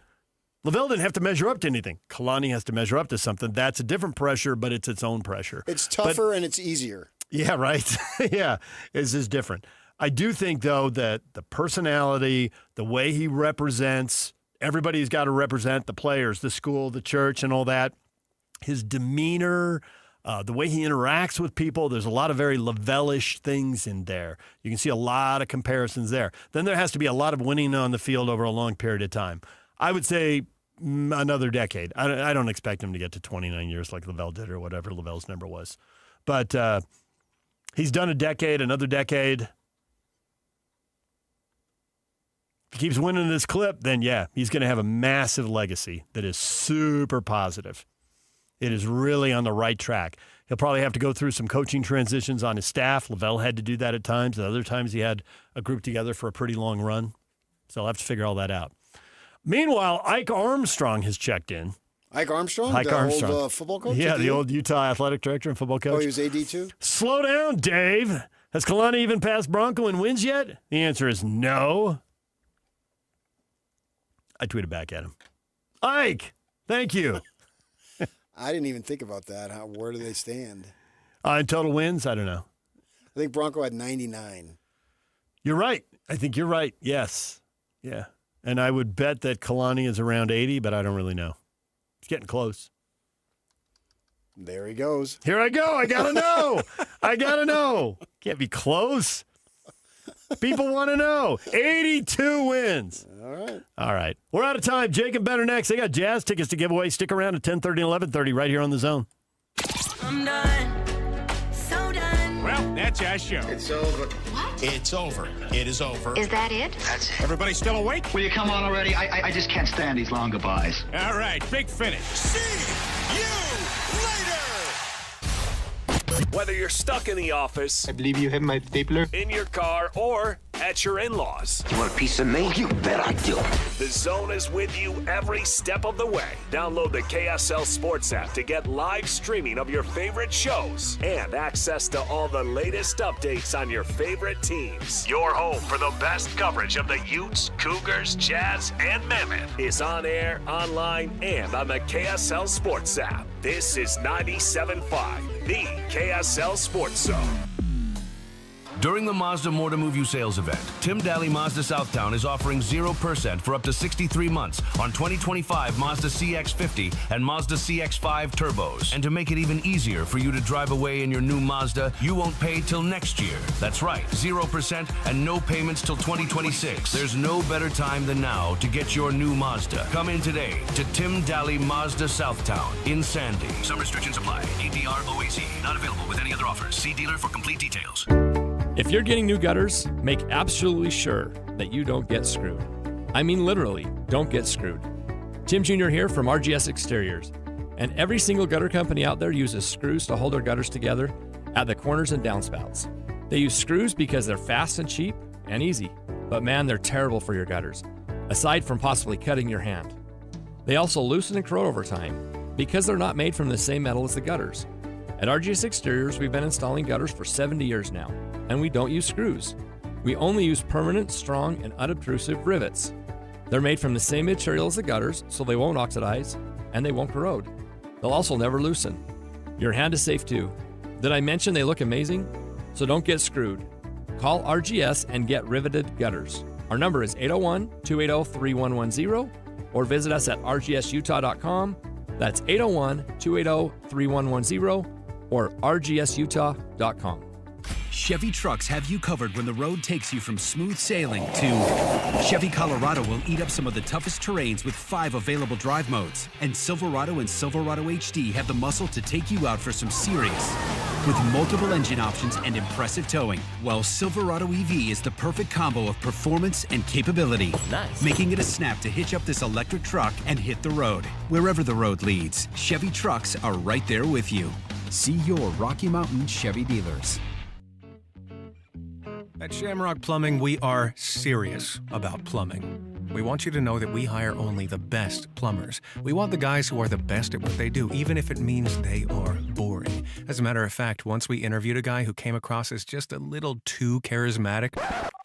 Lavelle didn't have to measure up to anything. Kalani has to measure up to something. That's a different pressure, but it's its own pressure. It's tougher and it's easier. Yeah, right. Yeah, it's just different. I do think, though, that the personality, the way he represents, everybody's got to represent the players, the school, the church, and all that. His demeanor, the way he interacts with people, there's a lot of very Lavelle-ish things in there. You can see a lot of comparisons there. Then there has to be a lot of winning on the field over a long period of time. I would say another decade. I don't expect him to get to 29 years like Lavelle did or whatever Lavelle's number was. But he's done a decade, another decade. If he keeps winning this clip, then yeah, he's going to have a massive legacy that is super positive. It is really on the right track. He'll probably have to go through some coaching transitions on his staff. Lavelle had to do that at times. At other times, he had a group together for a pretty long run. So I'll have to figure all that out. Meanwhile, Ike Armstrong has checked in. Ike Armstrong? Ike Armstrong. Old football coach? Yeah, the old Utah athletic director and football coach. Oh, he was AD too? Slow down, Dave. Has Kalani even passed Bronco in wins yet? The answer is no. I tweeted back at him. Ike, thank you. I didn't even think about that. Where do they stand? In total wins? I don't know. I think Bronco had 99. You're right. I think you're right. Yes. Yeah. And I would bet that Kalani is around 80, but I don't really know. It's getting close. There he goes. Here I go. I got to know. I got to know. Can't be close. People want to know. 82 wins. All right. We're out of time. Jake and Ben are next. They got Jazz tickets to give away. Stick around at 10:30 and 11:30 right here on The Zone. I'm done. So done. Well, that's our show. It's over. What? It's over. It is over. Is that it? That's it. Everybody still awake? Will you come on already? I just can't stand these long goodbyes. All right. Big finish. See you later. Whether you're stuck in the office, I believe you have my stapler, in your car, or at your in-laws. You want a piece of me? You bet I do. The Zone is with you every step of the way. Download the KSL Sports app to get live streaming of your favorite shows and access to all the latest updates on your favorite teams. Your home for the best coverage of the Utes, Cougars, Jazz, and Mammoth is on air, online, and on the KSL Sports app. This is 97.5, the KSL Sports Zone. During the Mazda More to Move You sales event, Tim Daly Mazda Southtown is offering 0% for up to 63 months on 2025 Mazda CX-50 and Mazda CX-5 turbos. And to make it even easier for you to drive away in your new Mazda, you won't pay till next year. That's right, 0% and no payments till 2026. There's no better time than now to get your new Mazda. Come in today to Tim Daly Mazda Southtown in Sandy. Some restrictions apply. APR OAC. Not available with any other offers. See dealer for complete details. If you're getting new gutters, make absolutely sure that you don't get screwed. I mean literally, don't get screwed. Tim Jr. here from RGS Exteriors. And every single gutter company out there uses screws to hold their gutters together at the corners and downspouts. They use screws because they're fast and cheap and easy. But man, they're terrible for your gutters, aside from possibly cutting your hand. They also loosen and corrode over time because they're not made from the same metal as the gutters. At RGS Exteriors, we've been installing gutters for 70 years now, and we don't use screws. We only use permanent, strong, and unobtrusive rivets. They're made from the same material as the gutters, so they won't oxidize, and they won't corrode. They'll also never loosen. Your hand is safe too. Did I mention they look amazing? So don't get screwed. Call RGS and get riveted gutters. Our number is 801-280-3110, or visit us at rgsutah.com. That's 801-280-3110, or rgsutah.com. Chevy trucks have you covered when the road takes you from smooth sailing to Chevy Colorado will eat up some of the toughest terrains with 5 available drive modes. And Silverado and Silverado HD have the muscle to take you out for some serious. With multiple engine options and impressive towing, while Silverado EV is the perfect combo of performance and capability. Nice. Making it a snap to hitch up this electric truck and hit the road. Wherever the road leads, Chevy trucks are right there with you. See your Rocky Mountain Chevy dealers. At Shamrock Plumbing, we are serious about plumbing. We want you to know that we hire only the best plumbers. We want the guys who are the best at what they do, even if it means they are boring. As a matter of fact, once we interviewed a guy who came across as just a little too charismatic.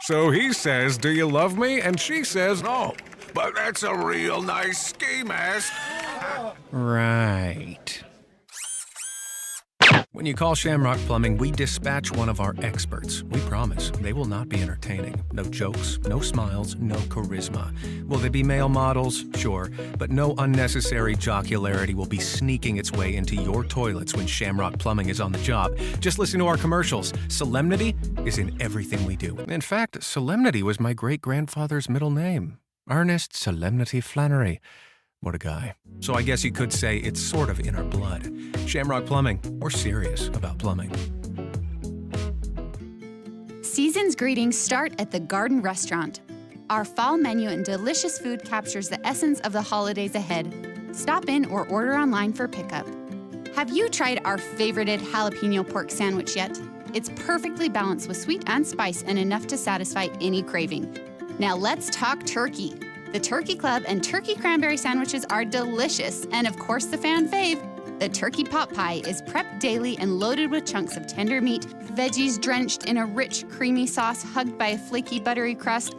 So he says, "Do you love me?" And she says, "No, but that's a real nice ski mask." Right. When you call Shamrock Plumbing, we dispatch one of our experts. We promise they will not be entertaining. No jokes, no smiles, no charisma. Will they be male models? Sure. But no unnecessary jocularity will be sneaking its way into your toilets when Shamrock Plumbing is on the job. Just listen to our commercials. Solemnity is in everything we do. In fact, Solemnity was my great-grandfather's middle name. Ernest Solemnity Flannery. What a guy. So I guess you could say it's sort of in our blood. Shamrock Plumbing, we're serious about plumbing. Season's greetings start at the Garden Restaurant. Our fall menu and delicious food captures the essence of the holidays ahead. Stop in or order online for pickup. Have you tried our favorited jalapeno pork sandwich yet? It's perfectly balanced with sweet and spice and enough to satisfy any craving. Now let's talk turkey. The Turkey Club and turkey cranberry sandwiches are delicious, and of course the fan fave, the turkey pot pie is prepped daily and loaded with chunks of tender meat, veggies drenched in a rich, creamy sauce hugged by a flaky, buttery crust.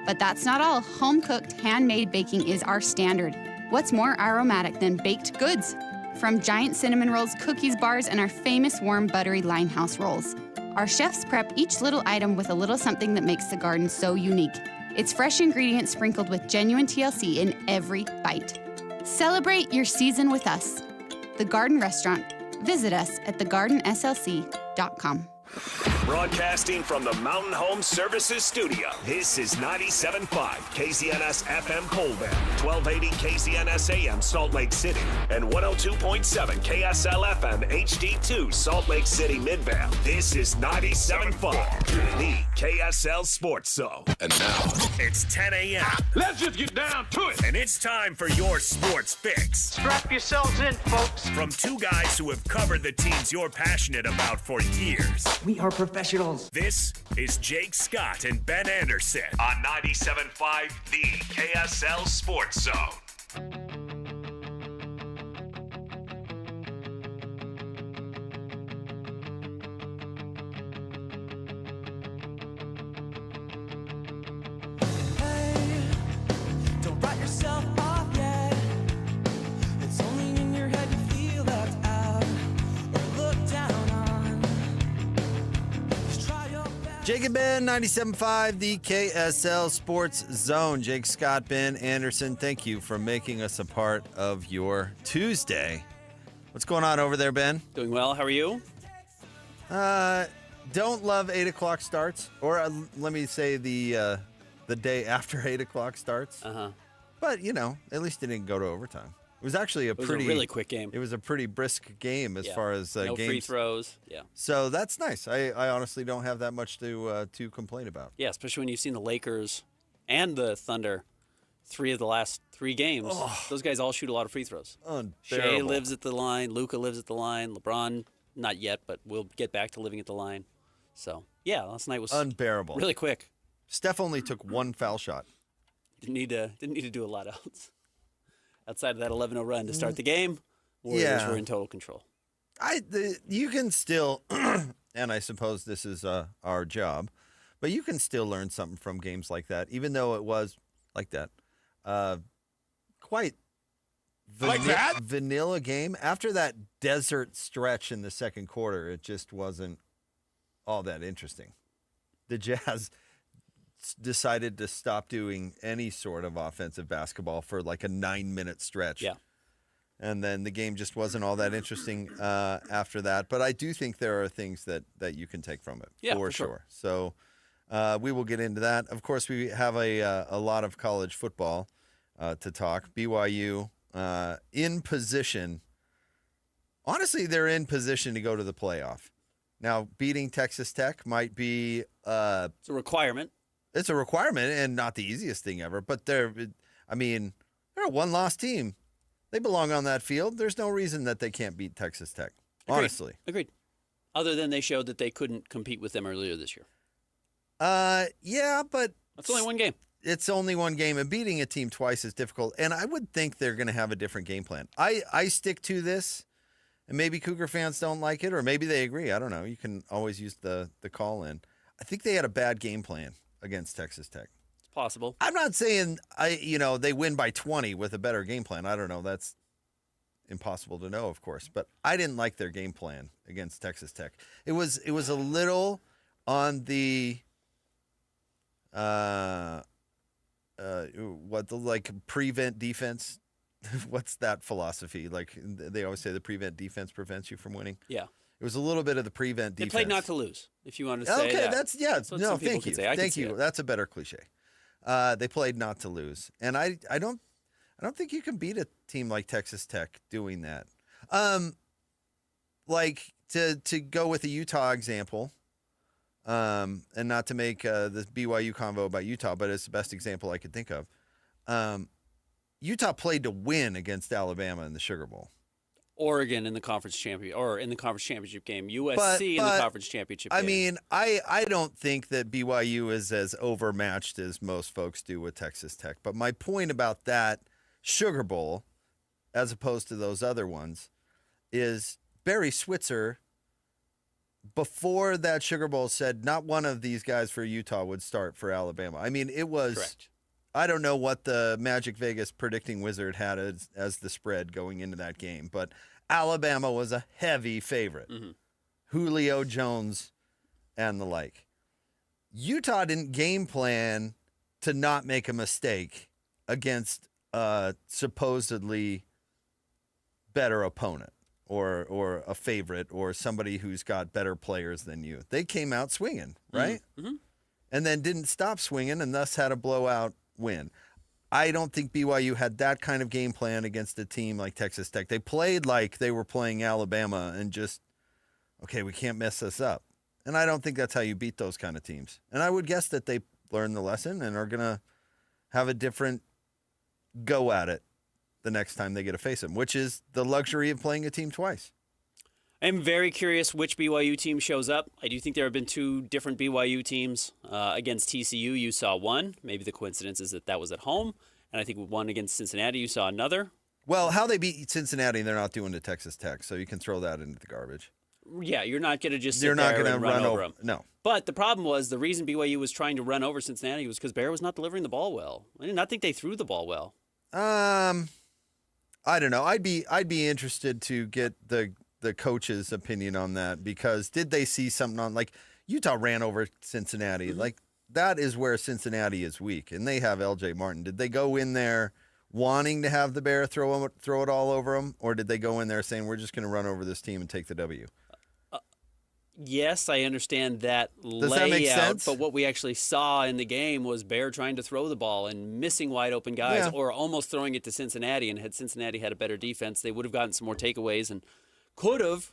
But that's not all. Home-cooked, handmade baking is our standard. What's more aromatic than baked goods? From giant cinnamon rolls, cookies, bars, and our famous warm, buttery Limehouse rolls. Our chefs prep each little item with a little something that makes the garden so unique. It's fresh ingredients sprinkled with genuine TLC in every bite. Celebrate your season with us. The Garden Restaurant. Visit us at thegardenslc.com. Broadcasting from the Mountain Home Services Studio, this is 97.5 KZNS FM Colville, 1280 KZNS AM Salt Lake City, and 102.7 KSL FM HD2 Salt Lake City Midvale. This is 97.5, the KSL Sports Zone. And now, it's 10 a.m. Let's just get down to it. And it's time for your sports fix. Strap yourselves in, folks. From two guys who have covered the teams you're passionate about for years. We are professionals. This is Jake Scott and Ben Anderson on 97.5, the KSL Sports Zone. Hey, don't write yourself off yet. It's only in your head you feel left out or looked down on. Jake and Ben, 97.5, the KSL Sports Zone. Jake, Scott, Ben, Anderson, thank you for making us a part of your Tuesday. What's going on over there, Ben? Doing well. How are you? Don't love 8 o'clock starts, or let me say the day after 8 o'clock starts. But, at least it didn't go to overtime. It was actually a really quick game. It was a pretty brisk game as far as no games. free throws. Yeah. So that's nice. I honestly don't have that much to complain about. Yeah, especially when you've seen the Lakers and the Thunder, 3 of the last 3 games. Oh. Those guys all shoot a lot of free throws. Unbearable. Shea lives at the line. Luka lives at the line. LeBron, not yet, but we'll get back to living at the line. So, yeah, last night was unbearable. Really quick. Steph only took 1 foul shot. Didn't need to do a lot else. Outside of that 11-0 run to start the game, Warriors were in total control. You can still, and I suppose this is our job, but you can still learn something from games like that, even though it was like that. Quite vanilla game. After that desert stretch in the second quarter, it just wasn't all that interesting. The Jazz decided to stop doing any sort of offensive basketball for like a 9-minute stretch. Yeah. And then the game just wasn't all that interesting after that. But I do think there are things that you can take from it, for sure. So we will get into that. Of course, we have a lot of college football to talk. BYU in position. Honestly, they're in position to go to the playoff. Now, beating Texas Tech might be it's a requirement. It's a requirement and not the easiest thing ever, but they're a one-loss team. They belong on that field. There's no reason that they can't beat Texas Tech, honestly. Agreed. Other than they showed that they couldn't compete with them earlier this year. Yeah, but that's only one game. It's only one game, and beating a team twice is difficult, and I would think they're going to have a different game plan. I stick to this, and maybe Cougar fans don't like it, or maybe they agree. I don't know. You can always use the call-in. I think they had a bad game plan against Texas Tech. It's possible. I'm not saying they win by 20 with a better game plan. I don't know. That's impossible to know, of course. But I didn't like their game plan against Texas Tech. It was a little on the prevent defense. What's that philosophy? Like they always say, the prevent defense prevents you from winning. Yeah. It was a little bit of the prevent defense. They played not to lose, if you want to say that. That's thank you. Thank you. That's a better cliche. They played not to lose. And I don't think you can beat a team like Texas Tech doing that. Like to go with the Utah example, and not to make the BYU convo about Utah, but it's the best example I could think of. Utah played to win against Alabama in the Sugar Bowl. Oregon in the conference championship game. USC in the conference championship game. I mean, I don't think that BYU is as overmatched as most folks do with Texas Tech. But my point about that Sugar Bowl, as opposed to those other ones, is Barry Switzer, before that Sugar Bowl, said not one of these guys for Utah would start for Alabama. I mean, it was... Correct. I don't know what the Magic Vegas predicting wizard had as the spread going into that game, but Alabama was a heavy favorite. Mm-hmm. Julio Jones and the like. Utah didn't game plan to not make a mistake against a supposedly better opponent or a favorite or somebody who's got better players than you. They came out swinging, right? Mm-hmm. And then didn't stop swinging and thus had a blowout win. I don't think BYU had that kind of game plan against a team like Texas Tech. They played like they were playing Alabama and just, okay, we can't mess this up. And I don't think that's how you beat those kind of teams. And I would guess that they learned the lesson and are going to have a different go at it the next time they get to face them, which is the luxury of playing a team twice. I'm very curious which BYU team shows up. I do think there have been 2 different BYU teams against TCU. You saw one. Maybe the coincidence is that was at home. And I think one against Cincinnati, you saw another. Well, how they beat Cincinnati, they're not doing to Texas Tech, so you can throw that into the garbage. Yeah, you're not going to just sit You're not there going to and run over them. No. But the problem was the reason BYU was trying to run over Cincinnati was because Bear was not delivering the ball well. I did not think they threw the ball well. I don't know. I'd be interested to get the coach's opinion on that, because did they see something on, like, Utah ran over Cincinnati. Mm-hmm. Like, that is where Cincinnati is weak, and they have L.J. Martin. Did they go in there wanting to have the Bear throw it all over them, or did they go in there saying, we're just going to run over this team and take the W? Yes, I understand that Does that make sense? but what we actually saw in the game was Bear trying to throw the ball and missing wide open guys or almost throwing it to Cincinnati. And had Cincinnati had a better defense, they would have gotten some more takeaways and could have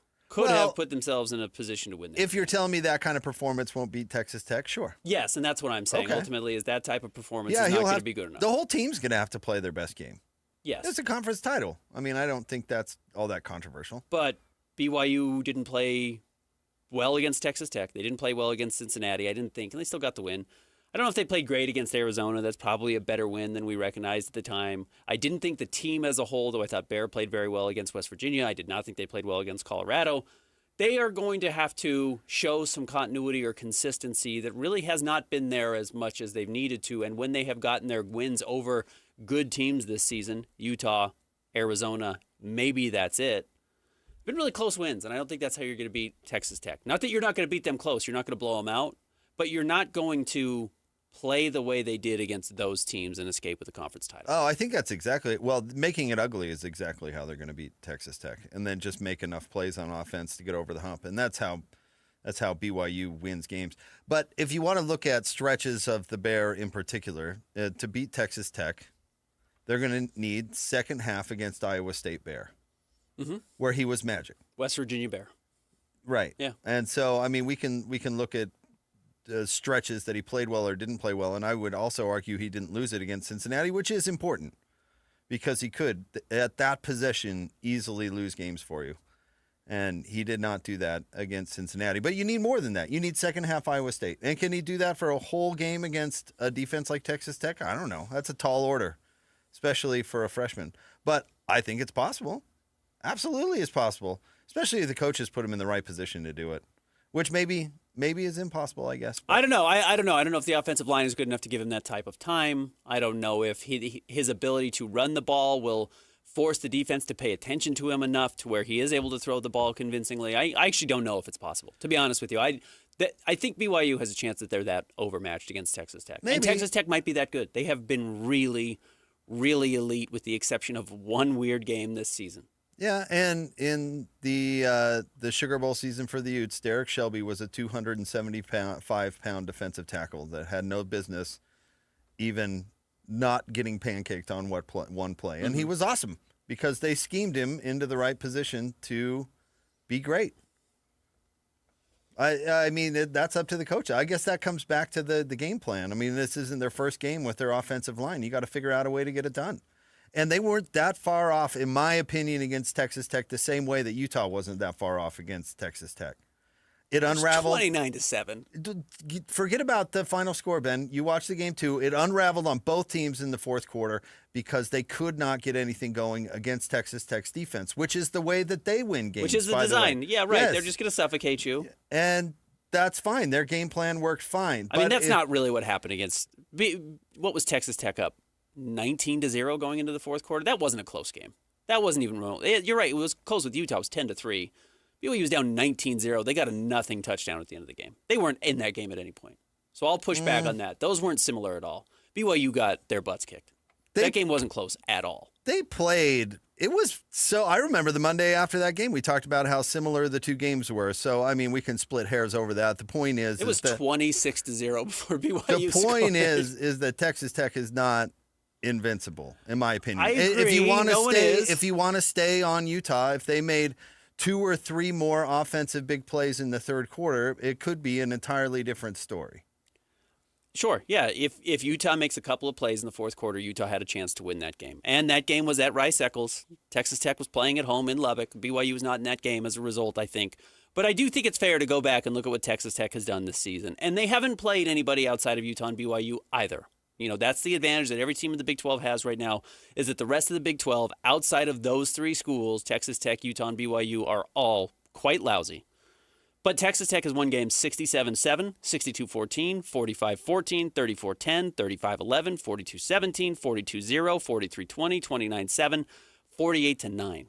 put themselves in a position to win. If you're telling me that kind of performance won't beat Texas Tech, sure. Yes, and that's what I'm saying. Okay. Ultimately, is that type of performance is not going to be good enough. The whole team's going to have to play their best game. Yes. It's a conference title. I mean, I don't think that's all that controversial. But BYU didn't play well against Texas Tech. They didn't play well against Cincinnati, I didn't think, and they still got the win. I don't know if they played great against Arizona. That's probably a better win than we recognized at the time. I didn't think the team as a whole, though I thought Bear played very well against West Virginia. I did not think they played well against Colorado. They are going to have to show some continuity or consistency that really has not been there as much as they've needed to. And when they have gotten their wins over good teams this season, Utah, Arizona, maybe that's it. Been really close wins, and I don't think that's how you're going to beat Texas Tech. Not that you're not going to beat them close. You're not going to blow them out, but you're not going to play the way they did against those teams and escape with a conference title. Oh, I think that's exactly – well, making it ugly is exactly how they're going to beat Texas Tech, and then just make enough plays on offense to get over the hump, and that's how BYU wins games. But if you want to look at stretches of the Bear in particular, to beat Texas Tech, they're going to need second half against Iowa State Bear. Mm-hmm. Where he was magic. West Virginia Bear. Right. Yeah. And so, I mean, we can look at stretches that he played well or didn't play well, and I would also argue he didn't lose it against Cincinnati, which is important because he could, at that possession, easily lose games for you. And he did not do that against Cincinnati. But you need more than that. You need second half Iowa State. And can he do that for a whole game against a defense like Texas Tech? I don't know. That's a tall order, especially for a freshman. But I think it's possible. Absolutely is possible, especially if the coaches put him in the right position to do it, which maybe is impossible, I guess. I don't know. I don't know. I don't know if the offensive line is good enough to give him that type of time. I don't know if his ability to run the ball will force the defense to pay attention to him enough to where he is able to throw the ball convincingly. I actually don't know if it's possible, to be honest with you. I think BYU has a chance that they're that overmatched against Texas Tech. Maybe. And Texas Tech might be that good. They have been really, really elite with the exception of one weird game this season. Yeah, and in the Sugar Bowl season for the Utes, Derek Shelby was a 275-pound defensive tackle that had no business even not getting pancaked on one play. And he was awesome because they schemed him into the right position to be great. I mean, that's up to the coach. I guess that comes back to the game plan. I mean, this isn't their first game with their offensive line. You got to figure out a way to get it done. And they weren't that far off, in my opinion, against Texas Tech, the same way that Utah wasn't that far off against Texas Tech. It unraveled 29-7. Forget about the final score, Ben. You watched the game too. It unraveled on both teams in the fourth quarter because they could not get anything going against Texas Tech's defense, which is the way that they win games. Which is the design. Yeah, right. Yes. They're just going to suffocate you. And that's fine. Their game plan worked fine. I mean, that's not really what happened against. What was Texas Tech up? 19-0 going into the fourth quarter. That wasn't a close game. That wasn't even real. You're right. It was close with Utah. It was 10-3. BYU was down 19-0. They got a nothing touchdown at the end of the game. They weren't in that game at any point. So I'll push back on that. Those weren't similar at all. BYU got their butts kicked. That game wasn't close at all. They played. It was so. I remember the Monday after that game, we talked about how similar the two games were. So I mean, we can split hairs over that. The point is, it was 26-0 before BYU. The point is that Texas Tech is not invincible, in my opinion. I agree. If you want to stay on Utah, if they made 2 or 3 more offensive big plays in the third quarter, it could be an entirely different story. Sure, yeah. If Utah makes a couple of plays in the fourth quarter, Utah had a chance to win that game. And that game was at Rice-Eccles. Texas Tech was playing at home in Lubbock. BYU was not in that game as a result, I think. But I do think it's fair to go back and look at what Texas Tech has done this season. And they haven't played anybody outside of Utah and BYU either. You know, that's the advantage that every team in the Big 12 has right now, is that the rest of the Big 12, outside of those 3 schools, Texas Tech, Utah, and BYU, are all quite lousy. But Texas Tech has won games 67-7, 62-14, 45-14, 34-10, 35-11, 42-17, 42-0, 43-20, 29-7, 48-9.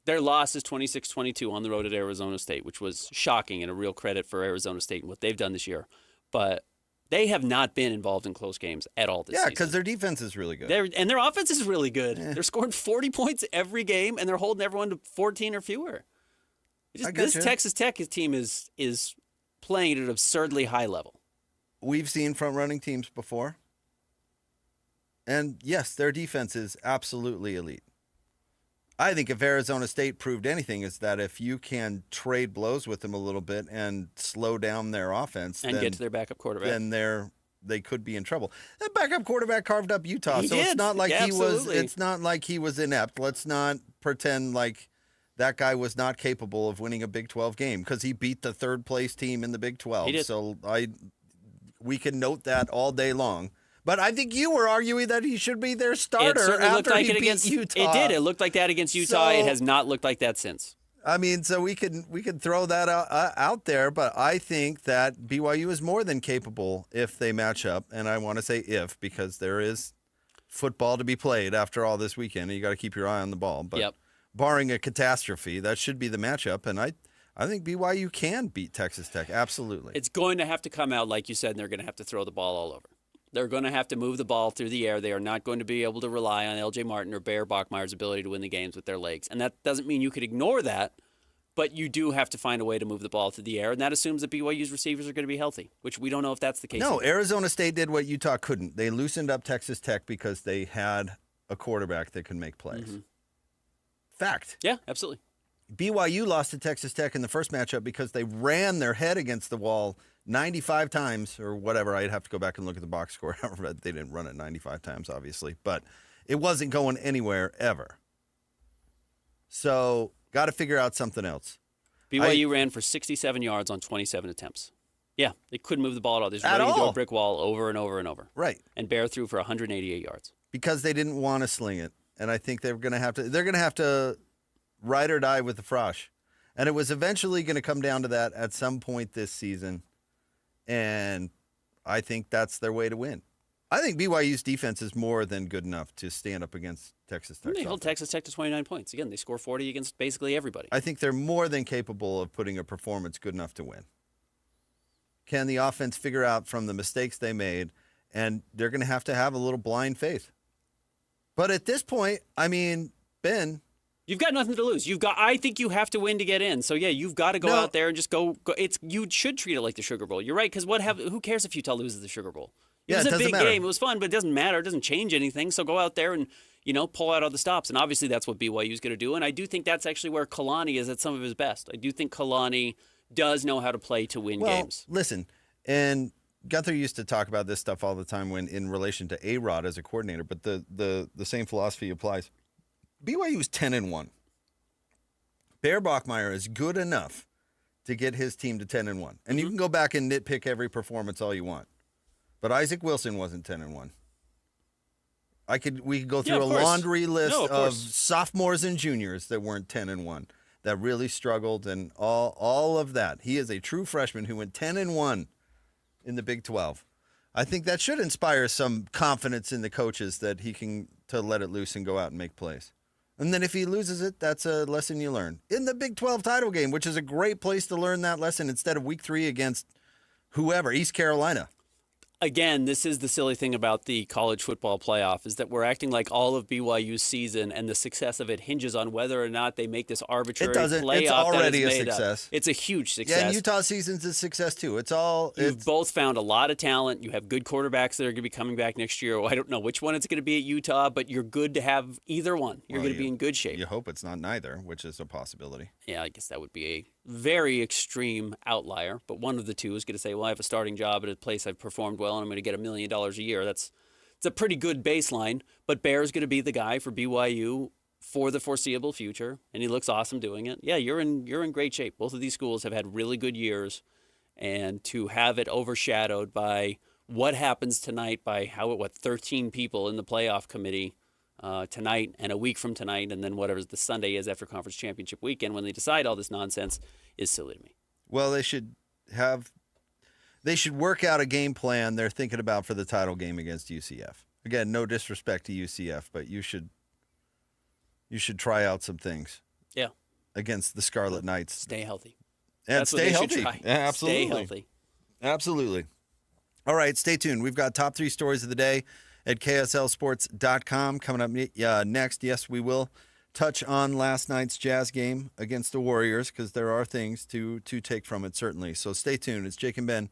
Their loss is 26-22 on the road at Arizona State, which was shocking and a real credit for Arizona State and what they've done this year. But they have not been involved in close games at all this season. Yeah, because their defense is really good. Their offense is really good. They're scoring 40 points every game, and they're holding everyone to 14 or fewer. This Texas Tech team is playing at an absurdly high level. We've seen front-running teams before. And, yes, their defense is absolutely elite. I think if Arizona State proved anything, is that if you can trade blows with them a little bit and slow down their offense, and get to their backup quarterback, then they could be in trouble. That backup quarterback carved up Utah, He so did. it's not like Yeah, he was. absolutely. It's not like he was inept. Let's not pretend like that guy was not capable of winning a Big 12 game because he beat the third place team in the Big 12. He did. So we can note that all day long. But I think you were arguing that he should be their starter It certainly looked after like he it beat against Utah. It did. It looked like that against Utah. It So- has not looked like that since. I mean, so we can throw that out there, but I think that BYU is more than capable if they match up, and I want to say if because there is football to be played after all this weekend, and you got to keep your eye on the ball. But barring a catastrophe, that should be the matchup, and I think BYU can beat Texas Tech, absolutely. It's going to have to come out, like you said, and they're going to have to throw the ball all over. They're going to have to move the ball through the air. They are not going to be able to rely on L.J. Martin or Bear Bachmeier's ability to win the games with their legs. And that doesn't mean you could ignore that, but you do have to find a way to move the ball through the air, and that assumes that BYU's receivers are going to be healthy, which we don't know if that's the case. No, either. Arizona State did what Utah couldn't. They loosened up Texas Tech because they had a quarterback that could make plays. Mm-hmm. Fact. Yeah, absolutely. BYU lost to Texas Tech in the first matchup because they ran their head against the wall 95 times or whatever. I'd have to go back and look at the box score. They didn't run it 95 times, obviously, but it wasn't going anywhere ever. So got to figure out something else. BYU ran for 67 yards on 27 attempts. Yeah, they couldn't move the ball at all. They just At running into all. a brick wall over and over and over. Right. And Bear threw for 188 yards. Because they didn't want to sling it. And I think they're going to have to ride or die with the Frosh. And it was eventually going to come down to that at some point this season. And I think that's their way to win. I think BYU's defense is more than good enough to stand up against Texas Tech. They held Texas Tech to 29 points. Again, they score 40 against basically everybody. I think they're more than capable of putting a performance good enough to win. Can the offense figure out from the mistakes they made? And they're going to have a little blind faith. But at this point, I mean, Ben, you've got nothing to lose. I think you have to win to get in. So yeah, you've got to go out there and just go. You should treat it like the Sugar Bowl. You're right, because who cares if Utah loses the Sugar Bowl? It was a big game. It was fun, but it doesn't matter. It doesn't change anything. So go out there and pull out all the stops. And obviously that's what BYU is going to do. And I do think that's actually where Kalani is at some of his best. I do think Kalani does know how to play to win games. Listen, and Gunther used to talk about this stuff all the time when in relation to A-Rod as a coordinator, but the same philosophy applies. BYU is 10-1. Bear Bachmeier is good enough to get his team to 10-1. And you can go back and nitpick every performance all you want. But Isaac Wilson wasn't 10-1. We could go through a laundry list of sophomores and juniors that weren't 10-1, that really struggled and all of that. He is a true freshman who went 10-1 in the Big 12. I think that should inspire some confidence in the coaches that he can to let it loose and go out and make plays. And then if he loses it, that's a lesson you learn. In the Big 12 title game, which is a great place to learn that lesson instead of week 3 against whoever, East Carolina. Again, this is the silly thing about the college football playoff, is that we're acting like all of BYU's season and the success of it hinges on whether or not they make this arbitrary playoff. It doesn't. It's already a that is made success. up. It's a huge success. Yeah, and Utah's season's a success too. You've both found a lot of talent. You have good quarterbacks that are going to be coming back next year. I don't know which one it's going to be at Utah, but you're good to have either one. You're going to be in good shape. You hope it's not neither, which is a possibility. Yeah, I guess that would be a very extreme outlier, but one of the two is going to say, well, I have a starting job at a place I've performed well, and I'm going to get $1 million a year. It's a pretty good baseline, but Bear's going to be the guy for BYU for the foreseeable future, and he looks awesome doing it. Yeah, you're in great shape. Both of these schools have had really good years, and to have it overshadowed by what happens tonight by 13 people in the playoff committee tonight and a week from tonight, and then whatever the Sunday is after conference championship weekend when they decide all this nonsense, is silly to me. Well, they should work out a game plan they're thinking about for the title game against UCF. Again, no disrespect to UCF, but you should try out some things. Yeah. Against the Scarlet Knights. Stay healthy. And That's what stay they should healthy. try. Yeah, absolutely. Stay healthy. Absolutely. All right, stay tuned. We've got top 3 stories of the day at KSLSports.com. Coming up next, yes, we will touch on last night's Jazz game against the Warriors because there are things to take from it, certainly. So stay tuned. It's Jake and Ben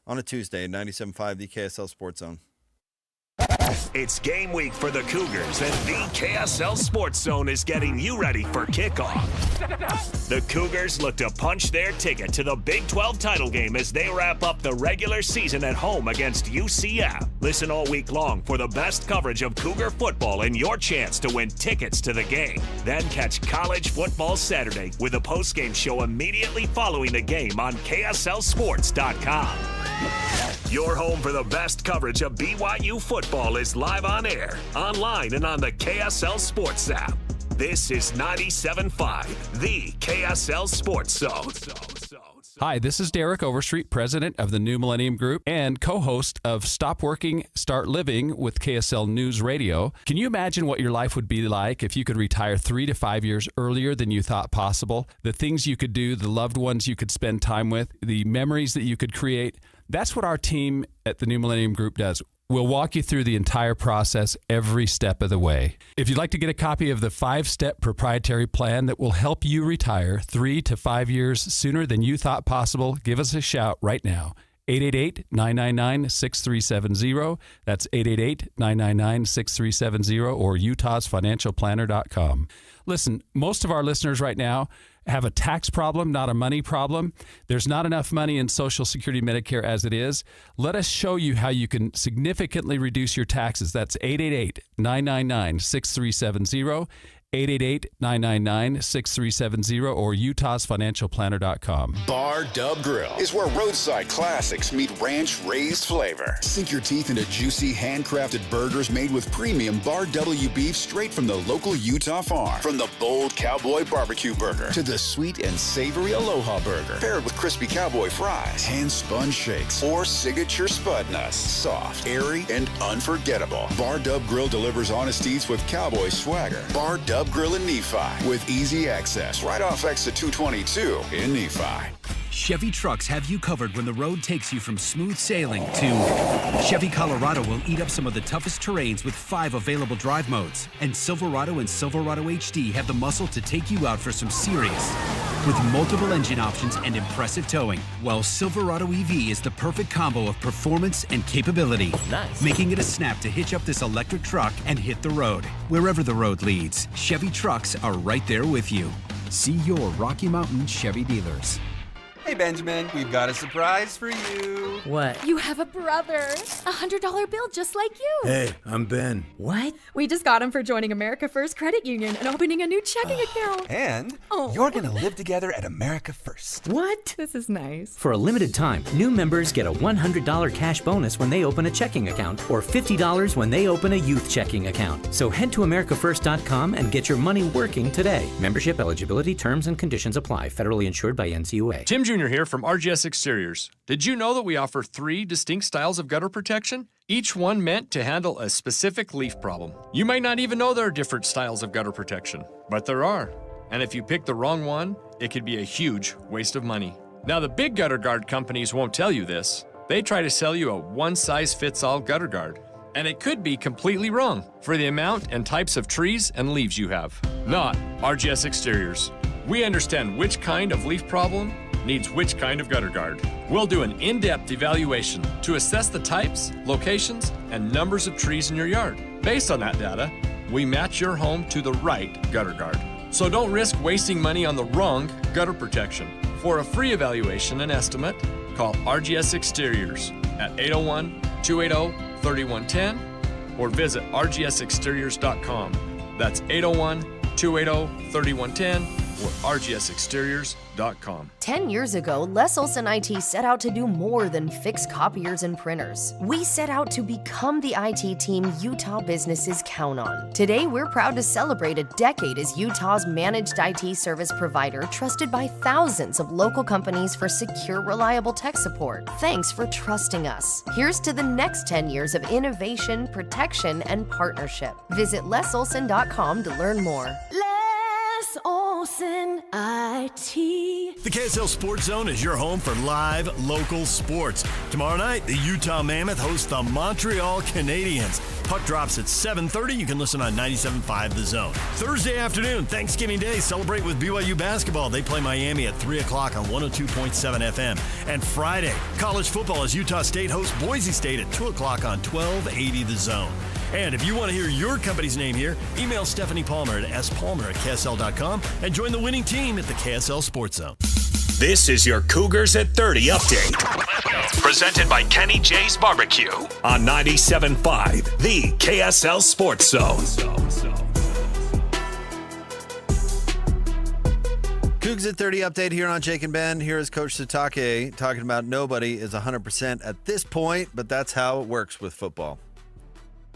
on a Tuesday, 97.5, the KSL Sports Zone. It's game week for the Cougars, and the KSL Sports Zone is getting you ready for kickoff. The Cougars look to punch their ticket to the Big 12 title game as they wrap up the regular season at home against UCF. Listen all week long for the best coverage of Cougar football and your chance to win tickets to the game. Then catch College Football Saturday with a post-game show immediately following the game on KSLSports.com. Your home for the best coverage of BYU football is live on air, online, and on the KSL Sports app. This is 97.5, the KSL Sports Zone. Hi, this is Derek Overstreet, president of the New Millennium Group and co-host of Stop Working, Start Living with KSL News Radio. Can you imagine what your life would be like if you could retire 3 to 5 years earlier than you thought possible? The things you could do, the loved ones you could spend time with, the memories that you could create. That's what our team at the New Millennium Group does. We'll walk you through the entire process every step of the way. If you'd like to get a copy of the 5-step proprietary plan that will help you retire 3 to 5 years sooner than you thought possible, give us a shout right now. 888-999-6370. That's 888-999-6370 or utahsfinancialplanner.com. Listen, most of our listeners right now have a tax problem, not a money problem. There's not enough money in Social Security Medicare as it is. Let us show you how you can significantly reduce your taxes. That's 888-999-6370. 888-999-6370 or utahsfinancialplanner.com. Bar Dub Grill is where roadside classics meet ranch-raised flavor. Sink your teeth into juicy, handcrafted burgers made with premium Bar W beef straight from the local Utah farm. From the bold cowboy barbecue burger to the sweet and savory Aloha burger, paired with crispy cowboy fries, hand-spun shakes, or signature spud nuts. Soft, airy, and unforgettable. Bar Dub Grill delivers honest eats with cowboy swagger. Bar Dub Grill in Nephi with easy access right off exit 222 in Nephi. Chevy trucks have you covered when the road takes you from smooth sailing to Chevy Colorado will eat up some of the toughest terrains with 5 available drive modes. And Silverado and Silverado HD have the muscle to take you out for some serious. With multiple engine options and impressive towing, while Silverado EV is the perfect combo of performance and capability. Nice. Making it a snap to hitch up this electric truck and hit the road. Wherever the road leads, Chevy trucks are right there with you. See your Rocky Mountain Chevy dealers. Hey, Benjamin, we've got a surprise for you. What? You have a brother. $100 bill just like you. Hey, I'm Ben. What? We just got him for joining America First Credit Union and opening a new checking account. And you're going to live together at America First. What? This is nice. For a limited time, new members get a $100 cash bonus when they open a checking account or $50 when they open a youth checking account. So head to AmericaFirst.com and get your money working today. Membership eligibility, terms, and conditions apply. Federally insured by NCUA. Tim Jr. here from RGS Exteriors. Did you know that we offer 3 distinct styles of gutter protection? Each one meant to handle a specific leaf problem. You might not even know there are different styles of gutter protection, but there are. And if you pick the wrong one, it could be a huge waste of money. Now, the big gutter guard companies won't tell you this. They try to sell you a one-size-fits-all gutter guard. And it could be completely wrong for the amount and types of trees and leaves you have. Not RGS Exteriors. We understand which kind of leaf problem needs which kind of gutter guard. We'll do an in-depth evaluation to assess the types, locations, and numbers of trees in your yard. Based on that data, we match your home to the right gutter guard. So don't risk wasting money on the wrong gutter protection. For a free evaluation and estimate, call RGS Exteriors at 801-280-3110 or visit rgsexteriors.com. That's 801-280-3110 or rgsexteriors.com. 10 years ago, Les Olson IT set out to do more than fix copiers and printers. We set out to become the IT team Utah businesses count on. Today, we're proud to celebrate a decade as Utah's managed IT service provider, trusted by thousands of local companies for secure, reliable tech support. Thanks for trusting us. Here's to the next 10 years of innovation, protection, and partnership. Visit lesolson.com to learn more. Les Gus Olsen, IT. The KSL Sports Zone is your home for live local sports. Tomorrow night, the Utah Mammoth hosts the Montreal Canadiens. Puck drops at 7:30. You can listen on 97.5 The Zone. Thursday afternoon, Thanksgiving Day, celebrate with BYU basketball. They play Miami at 3 o'clock on 102.7 FM. And Friday, college football as Utah State hosts Boise State at 2 o'clock on 1280 The Zone. And if you want to hear your company's name here, email Stephanie Palmer at spalmer@ksl.com and join the winning team at the KSL Sports Zone. This is your Cougars at 30 update. Presented by Kenny J's Barbecue on 97.5, the KSL Sports Zone. Cougs at 30 update here on Jake and Ben. Here is Coach Satake talking about nobody is 100% at this point, but that's how it works with football.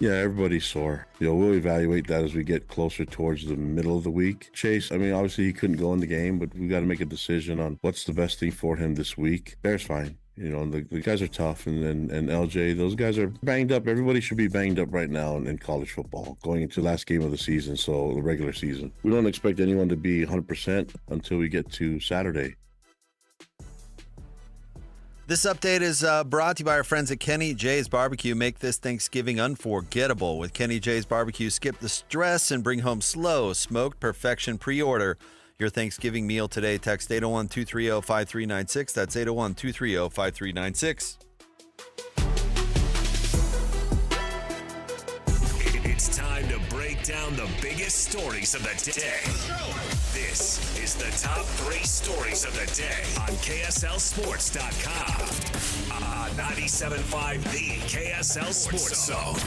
Yeah, everybody's sore. We'll evaluate that as we get closer towards the middle of the week. Chase, obviously he couldn't go in the game, but we got to make a decision on what's the best thing for him this week. Bear's fine. The guys are tough, and LJ, those guys are banged up. Everybody should be banged up right now in college football, going into the last game of the season, so the regular season. We don't expect anyone to be 100% until we get to Saturday. This update is brought to you by our friends at Kenny J's Barbecue. Make this Thanksgiving unforgettable. With Kenny J's Barbecue, skip the stress and bring home slow, smoked perfection. Pre-order your Thanksgiving meal today. Text 801-230-5396. That's 801-230-5396. It's time to break down the biggest stories of the day. This is the top 3 stories of the day on KSLSports.com. 97.5, the KSL Sports Zone.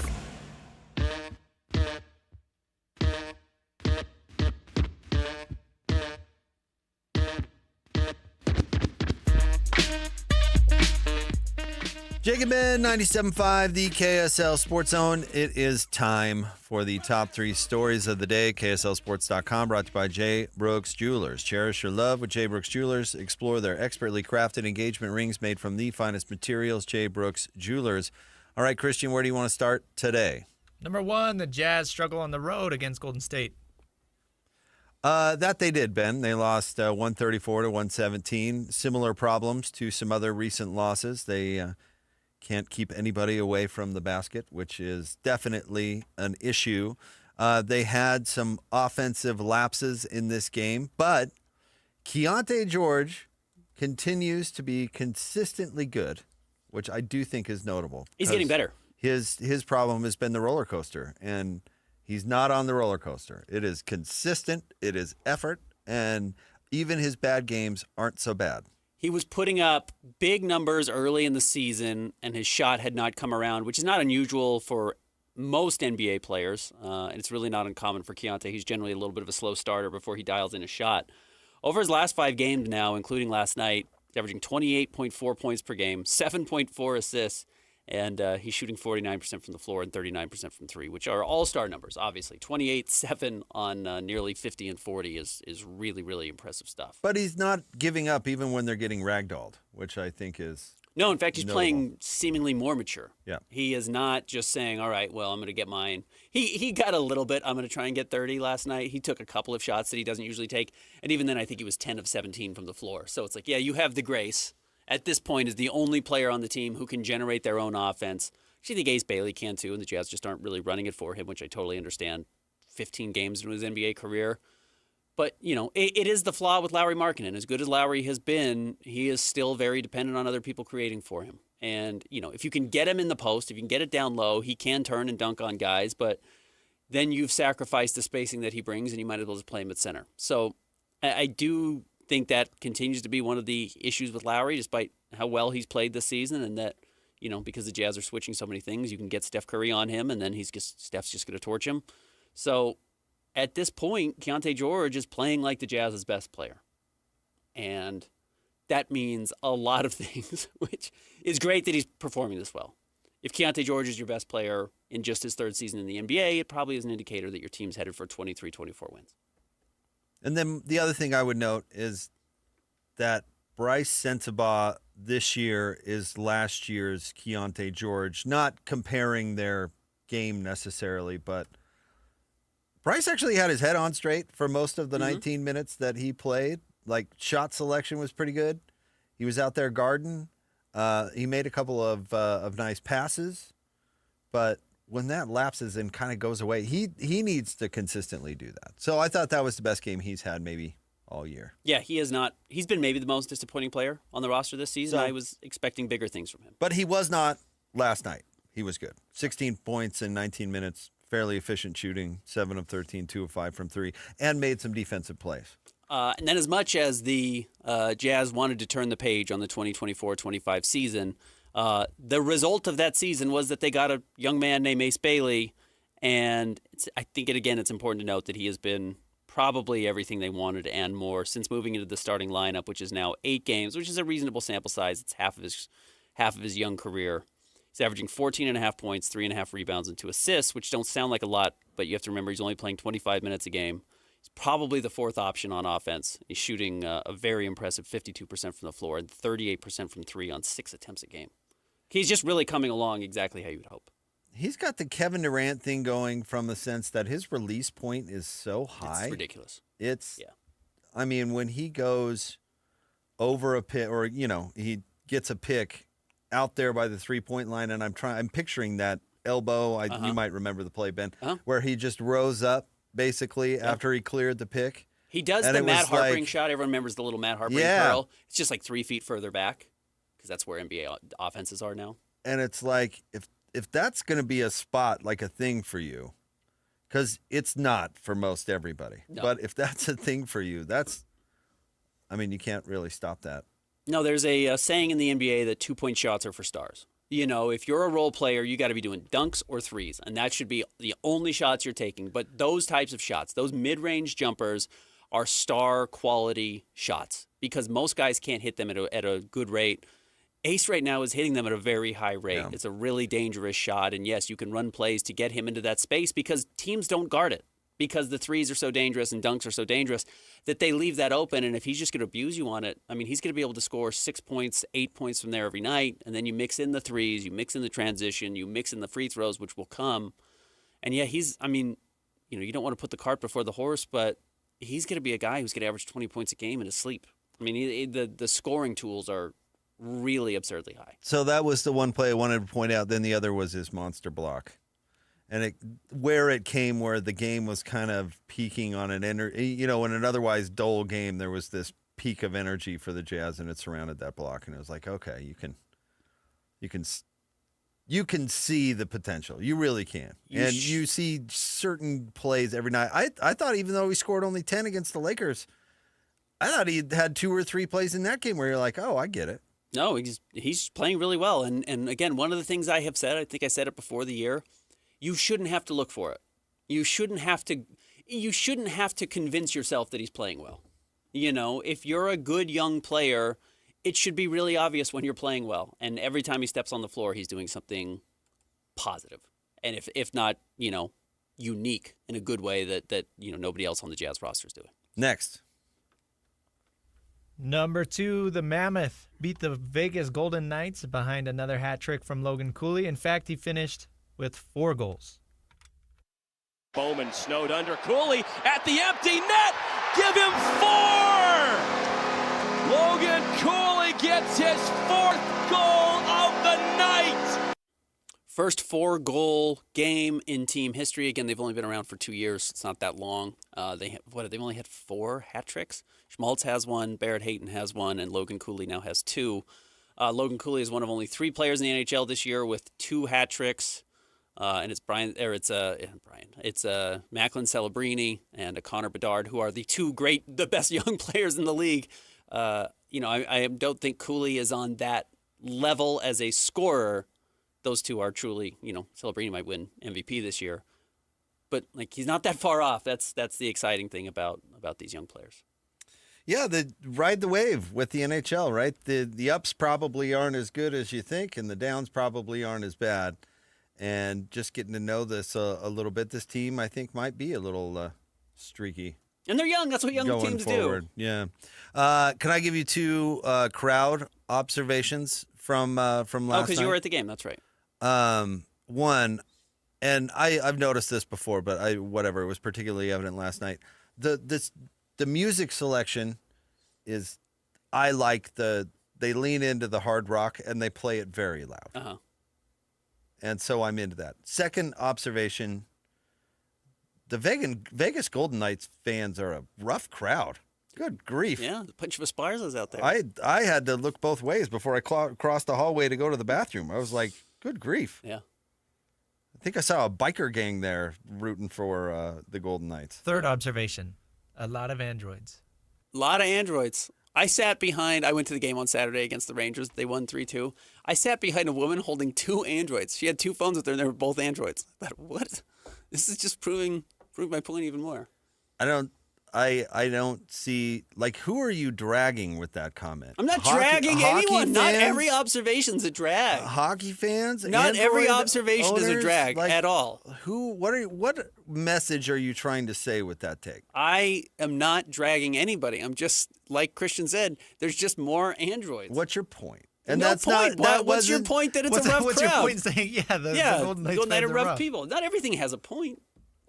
Jake and Ben, 97.5, the KSL Sports Zone. It is time for the top 3 stories of the day. KSLSports.com, brought to you by J. Brooks Jewelers. Cherish your love with J. Brooks Jewelers. Explore their expertly crafted engagement rings made from the finest materials. J. Brooks Jewelers. All right, Christian, where do you want to start today? Number 1, the Jazz struggle on the road against Golden State. That they did, Ben. They lost 134 to 117. Similar problems to some other recent losses. They can't keep anybody away from the basket, which is definitely an issue. They had some offensive lapses in this game, but Keontae George continues to be consistently good, which I do think is notable. He's getting better. His problem has been the roller coaster, and he's not on the roller coaster. It is consistent, it is effort, and even his bad games aren't so bad. He was putting up big numbers early in the season, and his shot had not come around, which is not unusual for most NBA players. And it's really not uncommon for Keontae. He's generally a little bit of a slow starter before he dials in a shot. Over his last 5 games now, including last night, he's averaging 28.4 points per game, 7.4 assists, and he's shooting 49% from the floor and 39% from 3, which are all-star numbers, obviously. 28-7 on nearly 50 and 40 is really, really impressive stuff. But he's not giving up even when they're getting ragdolled, which I think is No, in fact, he's notable. playing seemingly more mature. Yeah. He is not just saying, all right, well, I'm going to get mine. He got a little bit. I'm going to try and get 30 last night. He took a couple of shots that he doesn't usually take. And even then, I think he was 10 of 17 from the floor. So it's like, yeah, you have the grace. At this point, is the only player on the team who can generate their own offense. Actually, I think Ace Bailey can too, and the Jazz just aren't really running it for him, which I totally understand. 15 games into his NBA career. But, it is the flaw with Lauri Markkanen. As good as Lauri has been, he is still very dependent on other people creating for him. And, if you can get him in the post, if you can get it down low, he can turn and dunk on guys, but then you've sacrificed the spacing that he brings, and you might as well just play him at center. So I do think that continues to be one of the issues with Lauri, despite how well he's played this season, and that, because the Jazz are switching so many things, you can get Steph Curry on him, and then Steph's just going to torch him. So at this point, Keontae George is playing like the Jazz's best player. And that means a lot of things, which is great that he's performing this well. If Keontae George is your best player in just his 3rd season in the NBA, it probably is an indicator that your team's headed for 23, 24 wins. And then the other thing I would note is that Bryce Sensabaugh this year is last year's Keontae George, not comparing their game necessarily, but Bryce actually had his head on straight for most of the 19 minutes that he played. Like, shot selection was pretty good. He was out there guarding. He made a couple of nice passes. But when that lapses and kind of goes away, he needs to consistently do that. So I thought that was the best game he's had maybe all year. Yeah, he has not. He's been maybe the most disappointing player on the roster this season. I was expecting bigger things from him. But he was not last night. He was good. 16 points in 19 minutes. Fairly efficient shooting, 7 of 13, 2 of 5 from 3, and made some defensive plays. And then as much as the Jazz wanted to turn the page on the 2024-25 season, the result of that season was that they got a young man named Ace Bailey, and I think, it's important to note that he has been probably everything they wanted and more since moving into the starting lineup, which is now 8 games, which is a reasonable sample size. It's half of his young career. He's averaging 14.5 points, 3.5 rebounds, and 2 assists, which don't sound like a lot, but you have to remember he's only playing 25 minutes a game. He's probably the fourth option on offense. He's shooting a very impressive 52% from the floor and 38% from 3 on 6 attempts a game. He's just really coming along exactly how you would hope. He's got the Kevin Durant thing going from the sense that his release point is so high. It's ridiculous. I mean, when he goes over a pick, or, he gets a pick out there by the 3-point line, and I'm picturing that elbow. You might remember the play, Ben, where he just rose up basically after he cleared the pick. He does the Matt Harpering shot. Everyone remembers the little Matt Harpering curl. It's just like 3 feet further back because that's where NBA offenses are now. And it's like, if that's going to be a spot, like a thing for you, because it's not for most everybody, but if that's a thing for you, you can't really stop that. No, there's a saying in the NBA that 2-point shots are for stars. If you're a role player, you got to be doing dunks or threes, and that should be the only shots you're taking. But those types of shots, those mid-range jumpers, are star quality shots because most guys can't hit them at a good rate. Ace right now is hitting them at a very high rate. Yeah. It's a really dangerous shot, and yes, you can run plays to get him into that space because teams don't guard it. Because the threes are so dangerous and dunks are so dangerous that they leave that open. And if he's just going to abuse you on it, he's going to be able to score 6 points, 8 points from there every night. And then you mix in the threes, you mix in the transition, you mix in the free throws, which will come. And yeah, you don't want to put the cart before the horse, but he's going to be a guy who's going to average 20 points a game in his sleep. The scoring tools are really absurdly high. So that was the one play I wanted to point out. Then the other was his monster block. And where the game was kind of peaking on an energy, in an otherwise dull game, there was this peak of energy for the Jazz, and it surrounded that block. And it was like, okay, you can see the potential. You really can. You see certain plays every night. I thought even though he scored only 10 against the Lakers, I thought he had 2 or 3 plays in that game where you're like, oh, I get it. No, he's playing really well. And again, one of the things I have said, I think I said it before the year, you shouldn't have to look for it. You shouldn't have to convince yourself that he's playing well. If you're a good young player, it should be really obvious when you're playing well. And every time he steps on the floor, he's doing something positive. And if not, unique in a good way that nobody else on the Jazz roster is doing. Next. Number 2, the Mammoth beat the Vegas Golden Knights behind another hat trick from Logan Cooley. In fact, he finished with 4 goals. Bowman snowed under. Cooley at the empty net. Give him 4. Logan Cooley gets his 4th goal of the night. First 4-goal game in team history. Again, they've only been around for 2 years. It's not that long. They've only had 4 hat tricks. Schmaltz has 1, Barrett Hayton has 1, and Logan Cooley now has 2. Logan Cooley is one of only 3 players in the NHL this year with 2 hat tricks. And it's It's Macklin Celebrini and Connor Bedard, who are the best young players in the league. I don't think Cooley is on that level as a scorer. Those two are truly, Celebrini might win MVP this year, but he's not that far off. That's the exciting thing about these young players. Yeah, ride the wave with the NHL, right? The ups probably aren't as good as you think, and the downs probably aren't as bad. And just getting to know this a little bit, this team, I think, might be a little streaky. And they're young. That's what young teams forward. Do. Yeah. Can I give you 2 crowd observations from last night? Oh, because you were at the game. That's right. One, and I've noticed this before, but it was particularly evident last night. The music selection is, I like they lean into the hard rock and they play it very loud. Uh-huh. And so I'm into that. Second observation, the Vegas Golden Knights fans are a rough crowd. Good grief. Yeah, the bunch of Esparza's out there. I had to look both ways before I crossed the hallway to go to the bathroom. I was like, good grief. Yeah. I think I saw a biker gang there rooting for the Golden Knights. Third observation, a lot of androids. A lot of androids. I went to the game on Saturday against the Rangers. They won 3-2. I sat behind a woman holding 2 androids. She had 2 phones with her, and they were both androids. I thought, what? This is just proving my point even more. I don't see, like, who are you dragging with that comment? I'm not dragging anyone. Fans? Not every observation's a drag. Hockey fans? Not every Android observation is a owners? drag Like, at all. What message are you trying to say with that take? I am not dragging anybody. I'm just, like Christian said, there's just more androids. What's your point? And no point. What's your point that it's a rough what's crowd? Your point saying, the Golden Knights are rough rough people. Not everything has a point.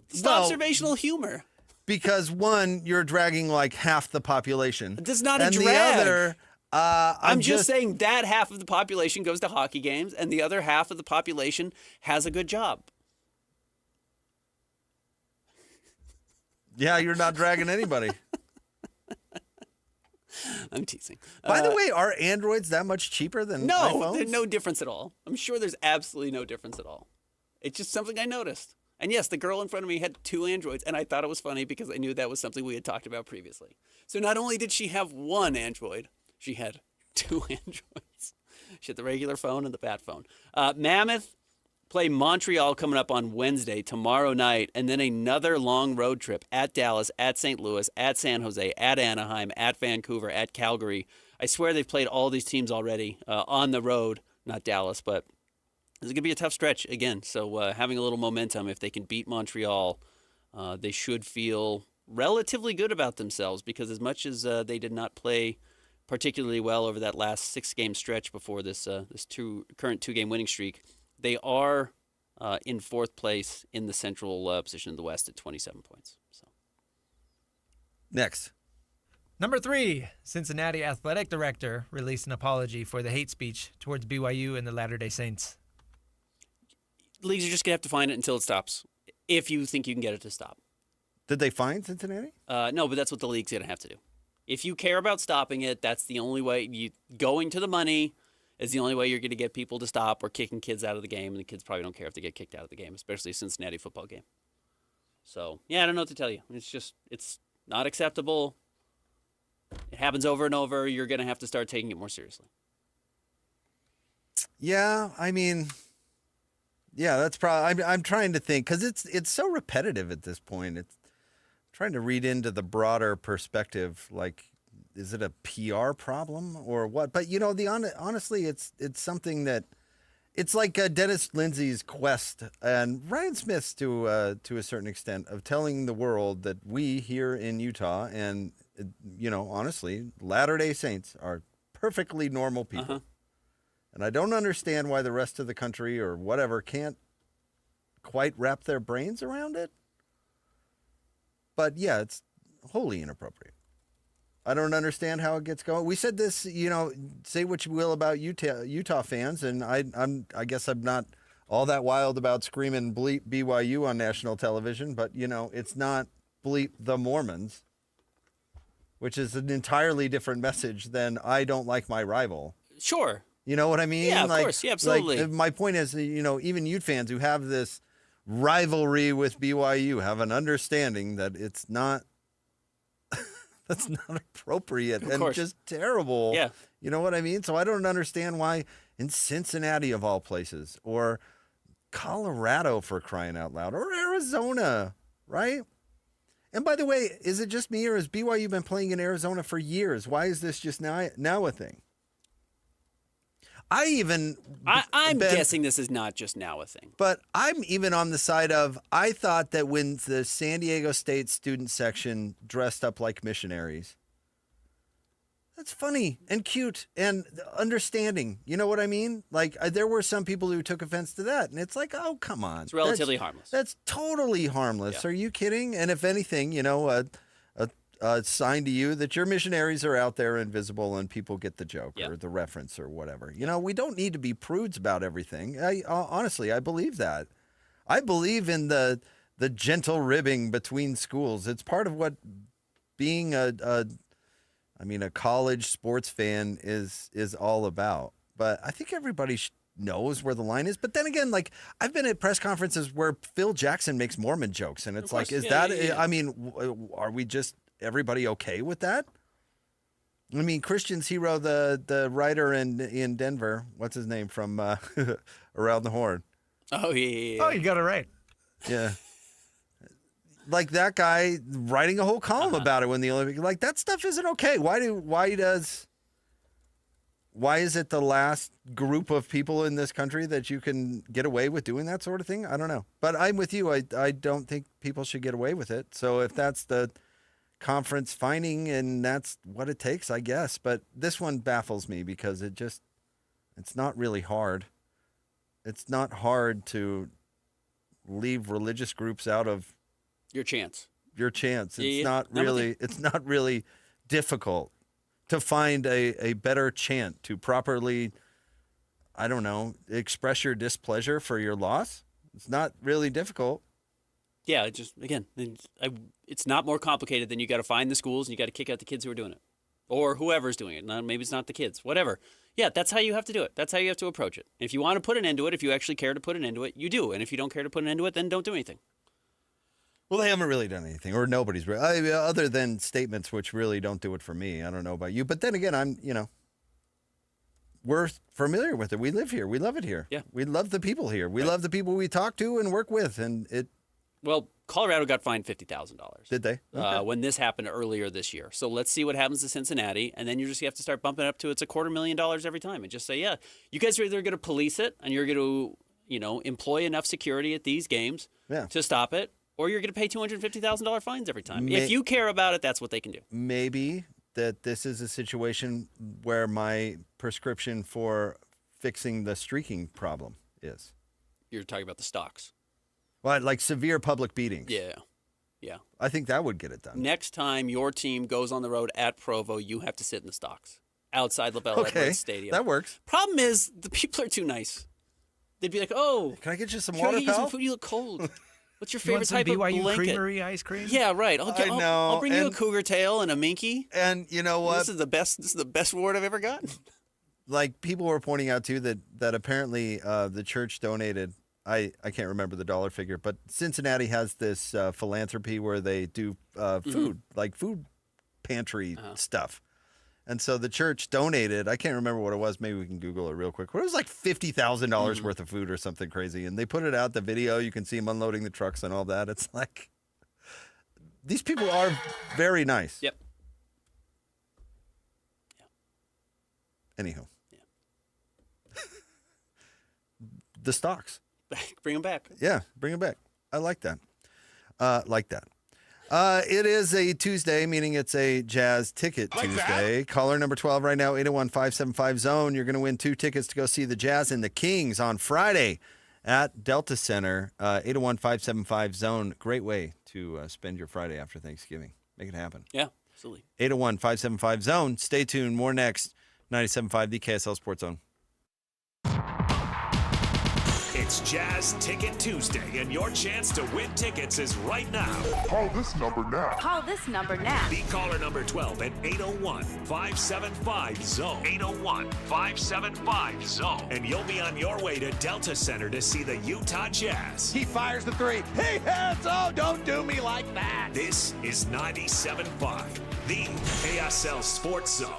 It's Well, observational humor. Because one, you're dragging like half the population. It's not a and drag. The other, I'm just saying that half of the population goes to hockey games, and the other half of the population has a good job. Yeah, you're not dragging anybody. I'm teasing. By the way, are Androids that much cheaper than iPhones? There's no difference at all. I'm sure there's absolutely no difference at all. It's just something I noticed. And yes, the girl in front of me had 2 androids, and I thought it was funny because I knew that was something we had talked about previously. So not only did she have 1 android, she had 2 androids. She had the regular phone and the bat phone. Mammoth play Montreal coming up on Wednesday, tomorrow night, and then another long road trip at Dallas, at St. Louis, at San Jose, at Anaheim, at Vancouver, at Calgary. I swear they've played all these teams already on the road, not Dallas, but this is going to be a tough stretch again. So having a little momentum, if they can beat Montreal, they should feel relatively good about themselves because as much as they did not play particularly well over that last 6-game stretch before this current 2-game winning streak, they are in 4th place in the central position of the West at 27 points. So. Next. Number 3, Cincinnati Athletic Director released an apology for the hate speech towards BYU and the Latter-day Saints. Leagues are just going to have to find it until it stops, if you think you can get it to stop. Did they find Cincinnati? No, but that's what the league's going to have to do. If you care about stopping it, that's the only way. Going to the money is the only way you're going to get people to stop or kicking kids out of the game, and the kids probably don't care if they get kicked out of the game, especially a Cincinnati football game. So, yeah, I don't know what to tell you. It's not acceptable. It happens over and over. You're going to have to start taking it more seriously. Yeah, I mean... Yeah, that's probably. I'm trying to think because it's so repetitive at this point. It's trying to read into the broader perspective. Like, is it a PR problem or what? But honestly, it's something that it's like Dennis Lindsay's quest and Ryan Smith's to a certain extent of telling the world that we here in Utah and honestly, Latter-day Saints are perfectly normal people. Uh-huh. And I don't understand why the rest of the country or whatever can't quite wrap their brains around it. But yeah, it's wholly inappropriate. I don't understand how it gets going. We said this, say what you will about Utah fans, and I guess I'm not all that wild about screaming bleep BYU on national television, but it's not bleep the Mormons, which is an entirely different message than I don't like my rival. Sure. You know what I mean? Yeah, of course. Yeah, absolutely. My point is, even Ute fans who have this rivalry with BYU have an understanding that it's not, that's not appropriate and just terrible. Yeah. You know what I mean? So I don't understand why in Cincinnati of all places or Colorado for crying out loud or Arizona, right? And by the way, is it just me or has BYU been playing in Arizona for years? Why is this just now a thing? I'm guessing this is not just now a thing. But I'm even on the side of, I thought that when the San Diego State student section dressed up like missionaries, That's funny and cute and understanding. You know what I mean? Like, there were some people who took offense to that. And it's like, oh, come on. It's relatively harmless. That's totally harmless. Yeah. Are you kidding? And if anything, a sign to you that your missionaries are out there invisible and people get the joke or the reference or whatever. We don't need to be prudes about everything. Honestly, I believe that. I believe in the gentle ribbing between schools. It's part of what being a college sports fan is all about. But I think everybody knows where the line is. But then again, like, I've been at press conferences where Phil Jackson makes Mormon jokes, and it's like, are we just everybody okay with that? I mean, Christian's hero, the writer in Denver, what's his name from Around the Horn? Oh, yeah. Oh, you got it right. Yeah. Like that guy writing a whole column about it when the Olympics, like, that stuff isn't okay. Why is it the last group of people in this country that you can get away with doing that sort of thing? I don't know. But I'm with you. I don't think people should get away with it. So if that's the conference finding and that's what it takes, I guess. But this one baffles me because it's not really hard. It's not hard to leave religious groups out of your chance. It's not really difficult to find a better chant to properly, I don't know, express your displeasure for your loss. It's not really difficult. Yeah, it's not more complicated than you got to find the schools and you got to kick out the kids who are doing it. Or whoever's doing it. Maybe it's not the kids, whatever. Yeah, that's how you have to do it. That's how you have to approach it. If you want to put an end to it, if you actually care to put an end to it, you do. And if you don't care to put an end to it, then don't do anything. Well, they haven't really done anything, or nobody's really, other than statements which really don't do it for me. I don't know about you. But then again, we're familiar with it. We live here. We love it here. Yeah. We love the people here. We love the people we talk to and work with. Well, Colorado got fined $50,000. Did they? Okay. When this happened earlier this year. So let's see what happens to Cincinnati, and then you just have to start bumping it up to it's $250,000 every time, and just say, yeah, you guys are either going to police it and you're going to, employ enough security at these games to stop it, or you're going to pay $250,000 fines every time. If you care about it, that's what they can do. Maybe that this is a situation where my prescription for fixing the streaking problem is. You're talking about the stocks. Well, like severe public beatings. Yeah. I think that would get it done. Next time your team goes on the road at Provo, you have to sit in the stocks outside LaBelle Edwards Stadium. That works. Problem is, the people are too nice. They'd be like, "Oh, can I get you some can water, I get you pal? some food? You look cold. What's your You want favorite some type of BYU blanket? Creamery ice cream? Yeah, right. I'll bring you a cougar tail and a minky. And you know what? This is the best reward I've ever gotten. Like, people were pointing out too that apparently the church donated. I can't remember the dollar figure, but Cincinnati has this philanthropy where they do food, like food pantry stuff. And so the church donated, I can't remember what it was. Maybe we can Google it real quick. But it was like $50,000 worth of food or something crazy. And they put it out, the video. You can see them unloading the trucks and all that. It's like, these people are very nice. Yep. Anyhow. The stocks. Bring them back. Yeah, bring them back. I like that. It is a Tuesday, meaning it's a Jazz Ticket Tuesday. Caller number 12 right now, 801-575-ZONE. You're going to win 2 tickets to go see the Jazz and the Kings on Friday at Delta Center. 801-575-ZONE. Great way to spend your Friday after Thanksgiving. Make it happen. Yeah, absolutely. 801-575-ZONE. Stay tuned. More next. 97.5, the KSL Sports Zone. It's Jazz Ticket Tuesday, and your chance to win tickets is right now. Call this number now. Call this number now. Be caller number 12 at 801-575-ZONE. 801-575-ZONE. And you'll be on your way to Delta Center to see the Utah Jazz. He fires the three. He hits. Oh, don't do me like that. This is 97.5, the KSL Sports Zone.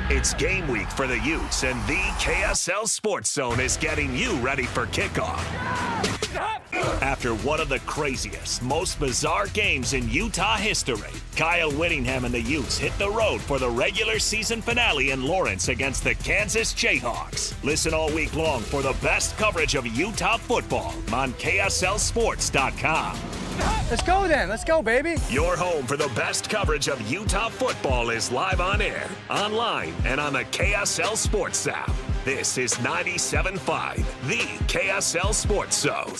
It's game week for the Utes, and the KSL Sports Zone is getting you ready for kickoff. After one of the craziest, most bizarre games in Utah history, Kyle Whittingham and the Utes hit the road for the regular season finale in Lawrence against the Kansas Jayhawks. Listen all week long for the best coverage of Utah football on KSLSports.com. Let's go then. Let's go, baby. Your home for the best coverage of Utah football is live on air, online, and on the KSL Sports app. This is 97.5, the KSL Sports Zone.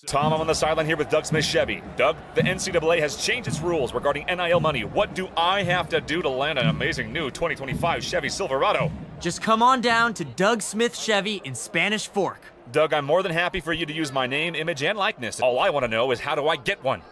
Tom, I'm on the sideline here with Doug Smith Chevy. Doug, the NCAA has changed its rules regarding NIL money. What do I have to do to land an amazing new 2025 Chevy Silverado? Just come on down to Doug Smith Chevy in Spanish Fork. Doug, I'm more than happy for you to use my name, image, and likeness. All I want to know is how do I get one?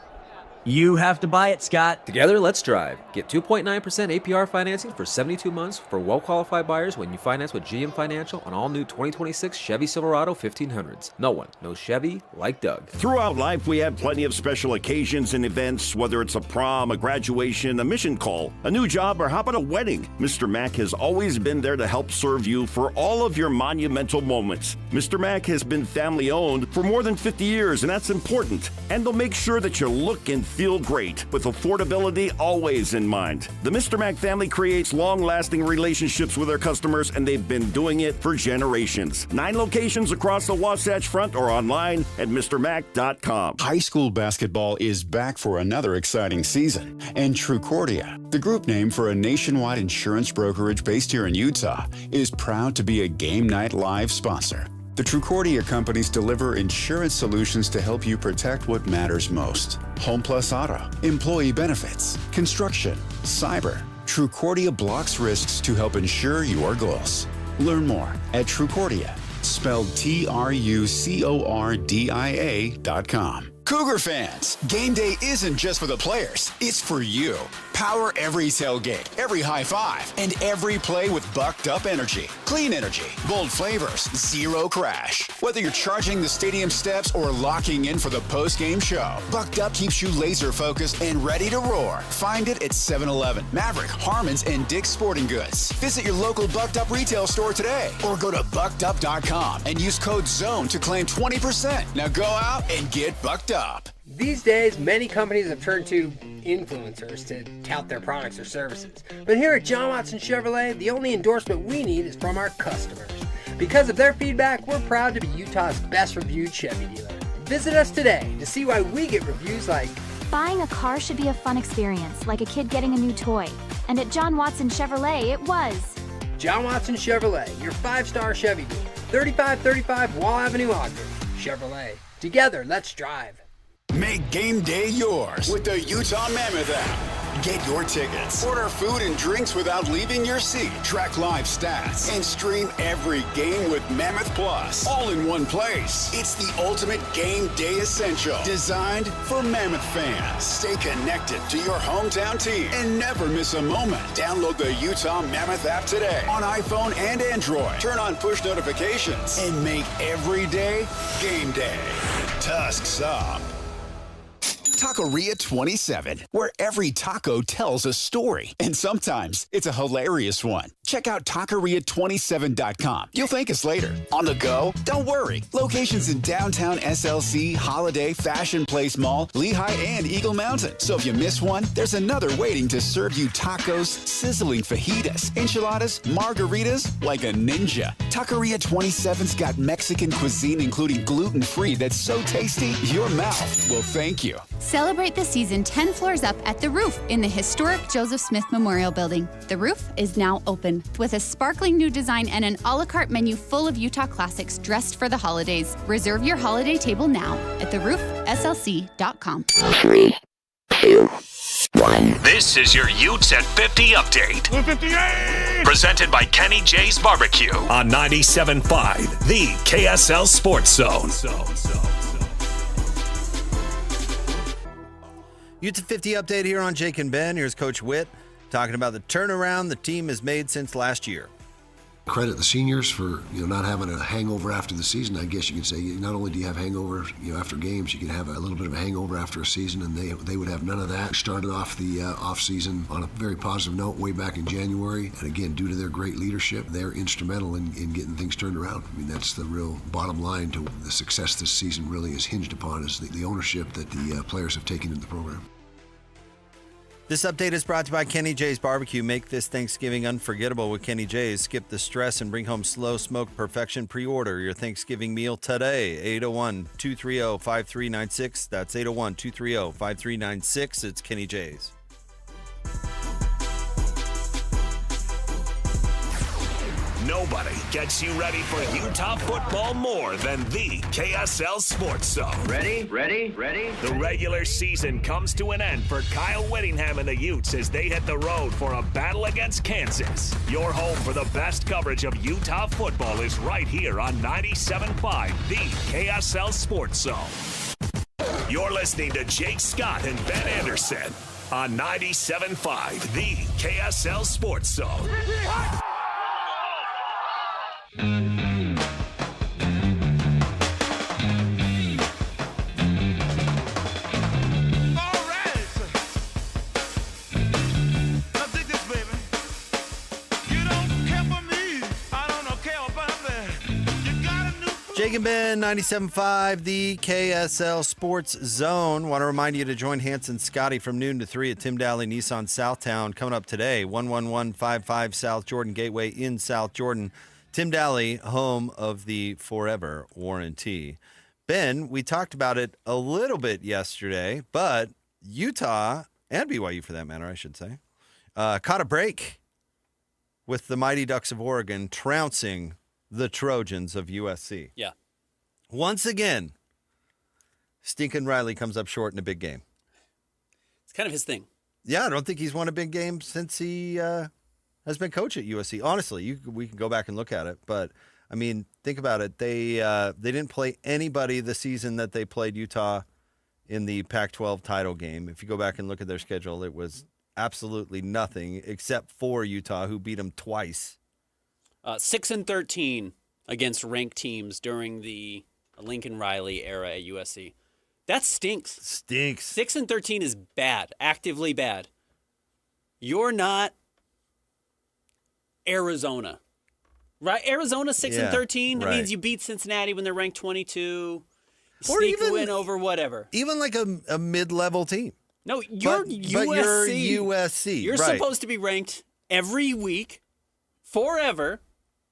You have to buy it, Scott. Together, let's drive. Get 2.9% APR financing for 72 months for well-qualified buyers when you finance with GM Financial on all new 2026 Chevy Silverado 1500s. No one knows Chevy like Doug. Throughout life, we have plenty of special occasions and events, whether it's a prom, a graduation, a mission call, a new job, or how about a wedding? Mr. Mac has always been there to help serve you for all of your monumental moments. Mr. Mac has been family-owned for more than 50 years, and that's important. And they'll make sure that you look and feel great, with affordability always in mind. The Mr. Mac family creates long-lasting relationships with their customers, and they've been doing it for generations. 9 locations across the Wasatch Front or online at MrMac.com. High school basketball is back for another exciting season, and Trucordia, the group name for a nationwide insurance brokerage based here in Utah, is proud to be a Game Night Live sponsor. The Trucordia companies deliver insurance solutions to help you protect what matters most. Home plus auto, employee benefits, construction, cyber. Trucordia blocks risks to help ensure your goals. Learn more at Trucordia, spelled TRUCORDIA.com. Cougar fans, game day isn't just for the players, it's for you. Power every tailgate, every high five, and every play with bucked up energy. Clean energy, bold flavors, zero crash. Whether you're charging the stadium steps or locking in for the post-game show, Bucked Up keeps you laser focused and ready to roar. Find it at 7-Eleven, Maverick, Harmon's, and Dick's Sporting Goods. Visit your local Bucked Up retail store today or go to buckedup.com and use code ZONE to claim 20%. Now go out and get bucked up. These days, many companies have turned to influencers to tout their products or services. But here at John Watson Chevrolet, the only endorsement we need is from our customers. Because of their feedback, we're proud to be Utah's best reviewed Chevy dealer. Visit us today to see why we get reviews like, buying a car should be a fun experience, like a kid getting a new toy. And at John Watson Chevrolet, it was. John Watson Chevrolet, your 5-star Chevy dealer. 3535 Wall Avenue, Ogden. Chevrolet. Together, let's drive. Make game day yours with the Utah Mammoth app. Get your tickets, order food and drinks without leaving your seat, track live stats, and stream every game with Mammoth Plus, all in one place. It's the ultimate game day essential, designed for Mammoth fans. Stay connected to your hometown team and never miss a moment. Download the Utah Mammoth app today on iPhone and Android. Turn on push notifications and make every day game day. Tusks up. Taqueria 27, where every taco tells a story, and sometimes it's a hilarious one. Check out taqueria27.com. You'll thank us later. On the go? Don't worry. Locations in downtown SLC, Holiday, Fashion Place Mall, Lehigh, and Eagle Mountain. So if you miss one, there's another waiting to serve you tacos, sizzling fajitas, enchiladas, margaritas like a ninja. Taqueria 27's got Mexican cuisine, including gluten-free, that's so tasty, your mouth will thank you. Celebrate the season 10 floors up at The Roof in the historic Joseph Smith Memorial Building. The Roof is now open with a sparkling new design and an a la carte menu full of Utah classics dressed for the holidays. Reserve your holiday table now at theroofslc.com. 3, 2, 1. This is your Utes at 50 update. 58! Presented by Kenny J's Barbecue on 97.5, the KSL Sports Zone. Utes at 50 update here on Jake and Ben. Here's Coach Witt talking about the turnaround the team has made since last year. Credit the seniors for not having a hangover after the season. I guess you could say not only do you have hangover after games, you can have a little bit of a hangover after a season, and they would have none of that. We started off the off season on a very positive note way back in January, and again, due to their great leadership, they're instrumental in getting things turned around. I mean, that's the real bottom line to the success this season. Really is hinged upon is the ownership that the players have taken in the program. This update is brought to you by Kenny J's Barbecue. Make this Thanksgiving unforgettable with Kenny J's. Skip the stress and bring home slow smoke perfection. Pre-order your Thanksgiving meal today. 801-230-5396. That's 801-230-5396. It's Kenny J's. Nobody gets you ready for Utah football more than the KSL Sports Zone. Ready? The regular season comes to an end for Kyle Whittingham and the Utes as they hit the road for a battle against Kansas. Your home for the best coverage of Utah football is right here on 97.5, the KSL Sports Zone. You're listening to Jake Scott and Ben Anderson on 97.5, the KSL Sports Zone. Jake and Ben, 97.5, the KSL Sports Zone. Want to remind you to join Hans and Scotty from noon to 3 at Tim Daly Nissan Southtown. Coming up today, 11155 South Jordan Gateway in South Jordan. Tim Daly, home of the Forever Warranty. Ben, we talked about it a little bit yesterday, but Utah, and BYU for that matter, I should say, caught a break with the Mighty Ducks of Oregon trouncing the Trojans of USC. Yeah. Once again, Stinkin' Riley comes up short in a big game. It's kind of his thing. Yeah, I don't think he's won a big game since he has been coach at USC. Honestly, we can go back and look at it, but I mean, think about it. They didn't play anybody the season that they played Utah in the Pac-12 title game. If you go back and look at their schedule, it was absolutely nothing except for Utah, who beat them twice. 6-13 against ranked teams during the Lincoln Riley era at USC. That stinks. 6-13 is bad, actively bad. You're not Arizona, right? Arizona 6-13. That means you beat Cincinnati when they're ranked 22. Sneak a win over whatever. Even like a mid-level team. No, you're USC. But you're USC. You're supposed to be ranked every week, forever.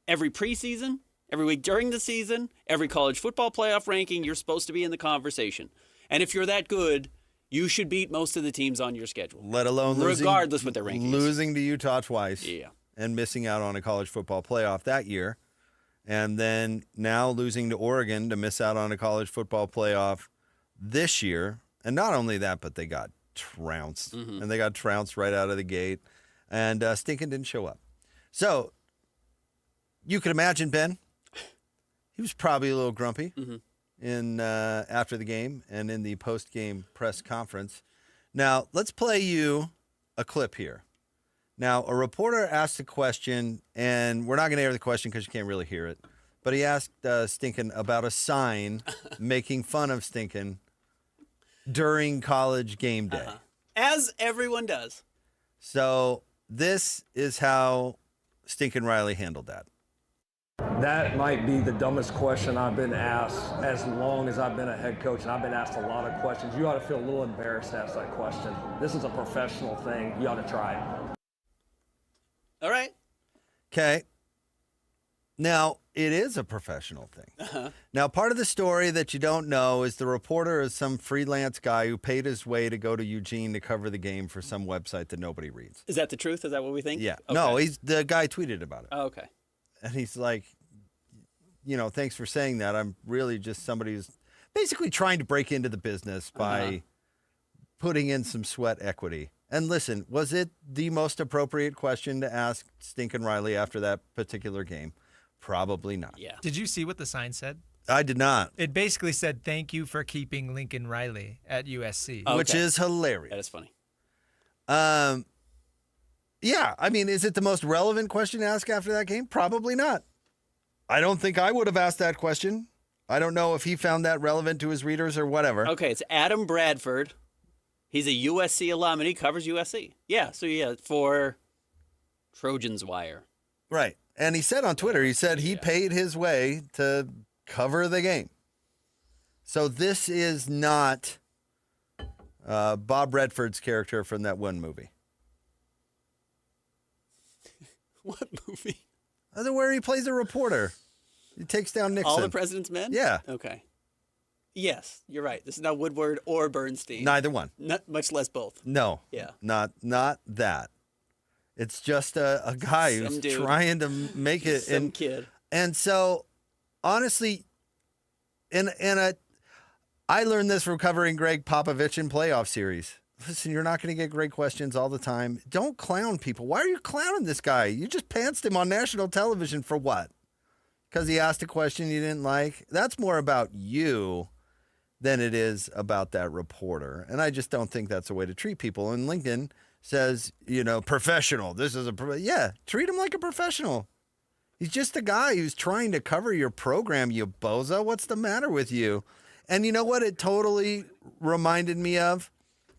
Every preseason, every week during the season, every college football playoff ranking, you're supposed to be in the conversation. And if you're that good, you should beat most of the teams on your schedule. Let alone regardless what their ranking is. Losing to Utah twice. Yeah. And missing out on a college football playoff that year. And then now losing to Oregon to miss out on a college football playoff this year. And not only that, but they got trounced. Mm-hmm. And they got trounced right out of the gate. And Stinkin' didn't show up. So you could imagine, Ben, he was probably a little grumpy in after the game and in the post-game press conference. Now, let's play you a clip here. Now, a reporter asked a question, and we're not going to air the question because you can't really hear it, but he asked Stinkin' about a sign making fun of Stinkin' during college game day. As everyone does. So this is how Stinkin' Riley handled that. That might be the dumbest question I've been asked as long as I've been a head coach, and I've been asked a lot of questions. You ought to feel a little embarrassed to ask that question. This is a professional thing. You ought to try it. All right. Okay. Now, it is a professional thing. Now, part of the story that you don't know is the reporter is some freelance guy who paid his way to go to Eugene to cover the game for some website that nobody reads. Is that the truth? Is that what we think? Yeah. Okay. No, the guy tweeted about it. Oh, okay. And he's like, thanks for saying that. I'm really just somebody who's basically trying to break into the business by putting in some sweat equity. And listen, was it the most appropriate question to ask Stinkin' Riley after that particular game? Probably not. Yeah. Did you see what the sign said? I did not. It basically said, "Thank you for keeping Lincoln Riley at USC," which is hilarious. That is funny. Yeah, I mean, is it the most relevant question to ask after that game? Probably not. I don't think I would have asked that question. I don't know if he found that relevant to his readers or whatever. Okay, it's Adam Bradford. He's a USC alum, and he covers USC. Yeah, so for Trojans Wire. Right. And he said on Twitter, he paid his way to cover the game. So this is not Bob Redford's character from that one movie. What movie? Where he plays a reporter. He takes down Nixon. All the President's Men? Yeah. Okay. Yes, you're right. This is not Woodward or Bernstein. Neither one. Not much less both. No. Yeah. Not that. It's just a guy who's trying to make it. Some kid. And so, honestly, I learned this from covering Greg Popovich in playoff series. Listen, you're not going to get great questions all the time. Don't clown people. Why are you clowning this guy? You just pantsed him on national television for what? Because he asked a question you didn't like? That's more about you than it is about that reporter. And I just don't think that's a way to treat people. And Lincoln says, professional. This is treat him like a professional. He's just a guy who's trying to cover your program, you bozo. What's the matter with you? And you know what it totally reminded me of?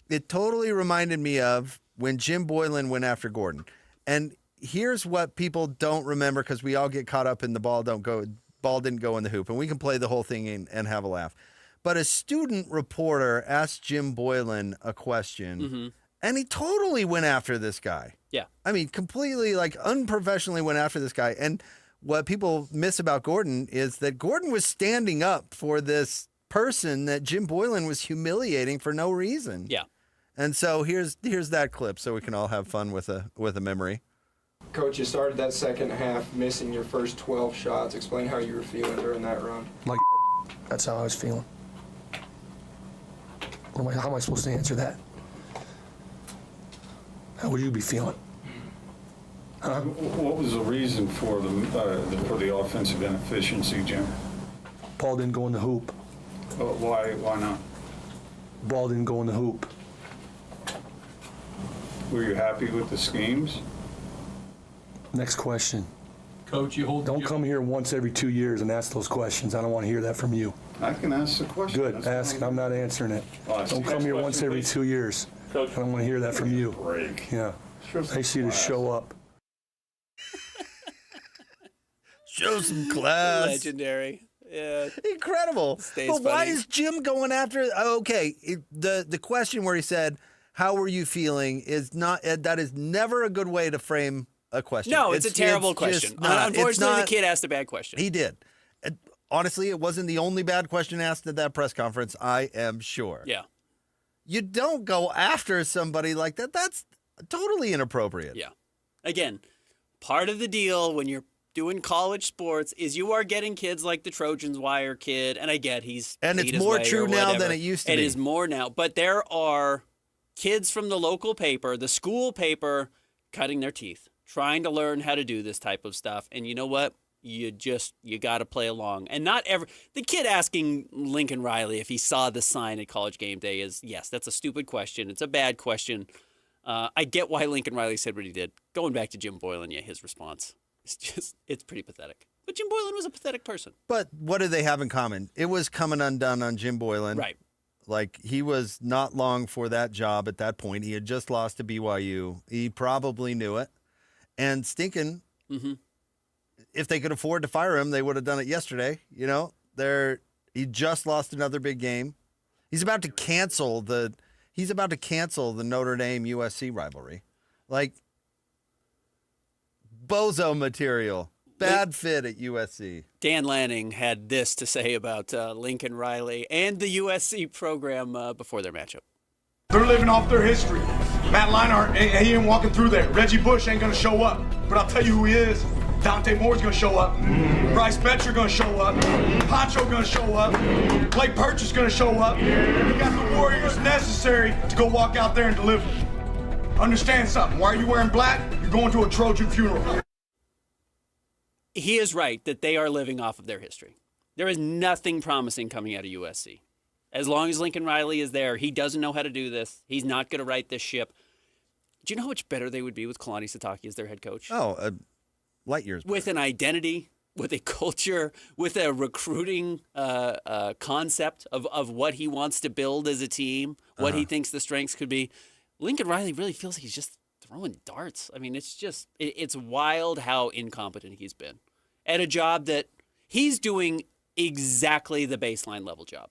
It totally reminded me of when Jim Boylan went after Gordon. And here's what people don't remember because we all get caught up in the ball didn't go in the hoop. And we can play the whole thing and have a laugh. But a student reporter asked Jim Boylan a question, and he totally went after this guy. Yeah. I mean, completely unprofessionally went after this guy. And what people miss about Gordon is that Gordon was standing up for this person that Jim Boylan was humiliating for no reason. Yeah. And so here's that clip so we can all have fun with a memory. Coach, you started that second half missing your first 12 shots. Explain how you were feeling during that run. That's how I was feeling. How am I supposed to answer that? How would you be feeling? What was the reason for the offensive inefficiency, Jim? Ball didn't go in the hoop. Why not? Ball didn't go in the hoop. Were you happy with the schemes? Next question. Coach, Don't come here once every 2 years and ask those questions. I don't want to hear that from you. I can ask the question. Good. Ask. I'm not answering it. Don't come here once every 2 years. I don't want to hear that from you. Yeah. I see you to show up. Show some class. Legendary. Yeah. Incredible. But why is Jim going after? Okay, the question where he said, "How were you feeling?" is not. That is never a good way to frame a question. No, it's a terrible question. Unfortunately, the kid asked a bad question. He did. Honestly, it wasn't the only bad question asked at that press conference. I am sure. Yeah. You don't go after somebody like that. That's totally inappropriate. Yeah. Again, part of the deal when you're doing college sports is you are getting kids like the Trojans Wire kid, and I get and it's more true now than it used to be. It is more now, but there are kids from the local paper, the school paper, cutting their teeth, trying to learn how to do this type of stuff. And you know what? You got to play along. And the kid asking Lincoln Riley if he saw the sign at College Game Day is, yes, that's a stupid question. It's a bad question. I get why Lincoln Riley said what he did. Going back to Jim Boylan, his response. It's pretty pathetic. But Jim Boylan was a pathetic person. But what do they have in common? It was coming undone on Jim Boylan. Right. Like, he was not long for that job at that point. He had just lost to BYU. He probably knew it. And stinking, if they could afford to fire him, they would have done it yesterday. He just lost another big game. He's about to cancel the Notre Dame USC rivalry. Like, bozo material. Bad fit at USC. Dan Lanning had this to say about Lincoln Riley and the USC program before their matchup. They're living off their history. Matt Leinart, he ain't walking through there. Reggie Bush ain't going to show up. But I'll tell you who he is. Dante Moore's going to show up. Bryce Betcher going to show up. Poncho going to show up. Blake Purchase going to show up. We got the Warriors necessary to go walk out there and deliver. Understand something. Why are you wearing black? You're going to a Trojan funeral. He is right that they are living off of their history. There is nothing promising coming out of USC. As long as Lincoln Riley is there, he doesn't know how to do this. He's not going to right this ship. Do you know how much better they would be with Kalani Sitake as their head coach? Oh, light years. With an identity, with a culture, with a recruiting concept of what he wants to build as a team, what he thinks the strengths could be. Lincoln Riley really feels like he's just throwing darts. I mean, it's wild how incompetent he's been at a job that he's doing exactly the baseline level job.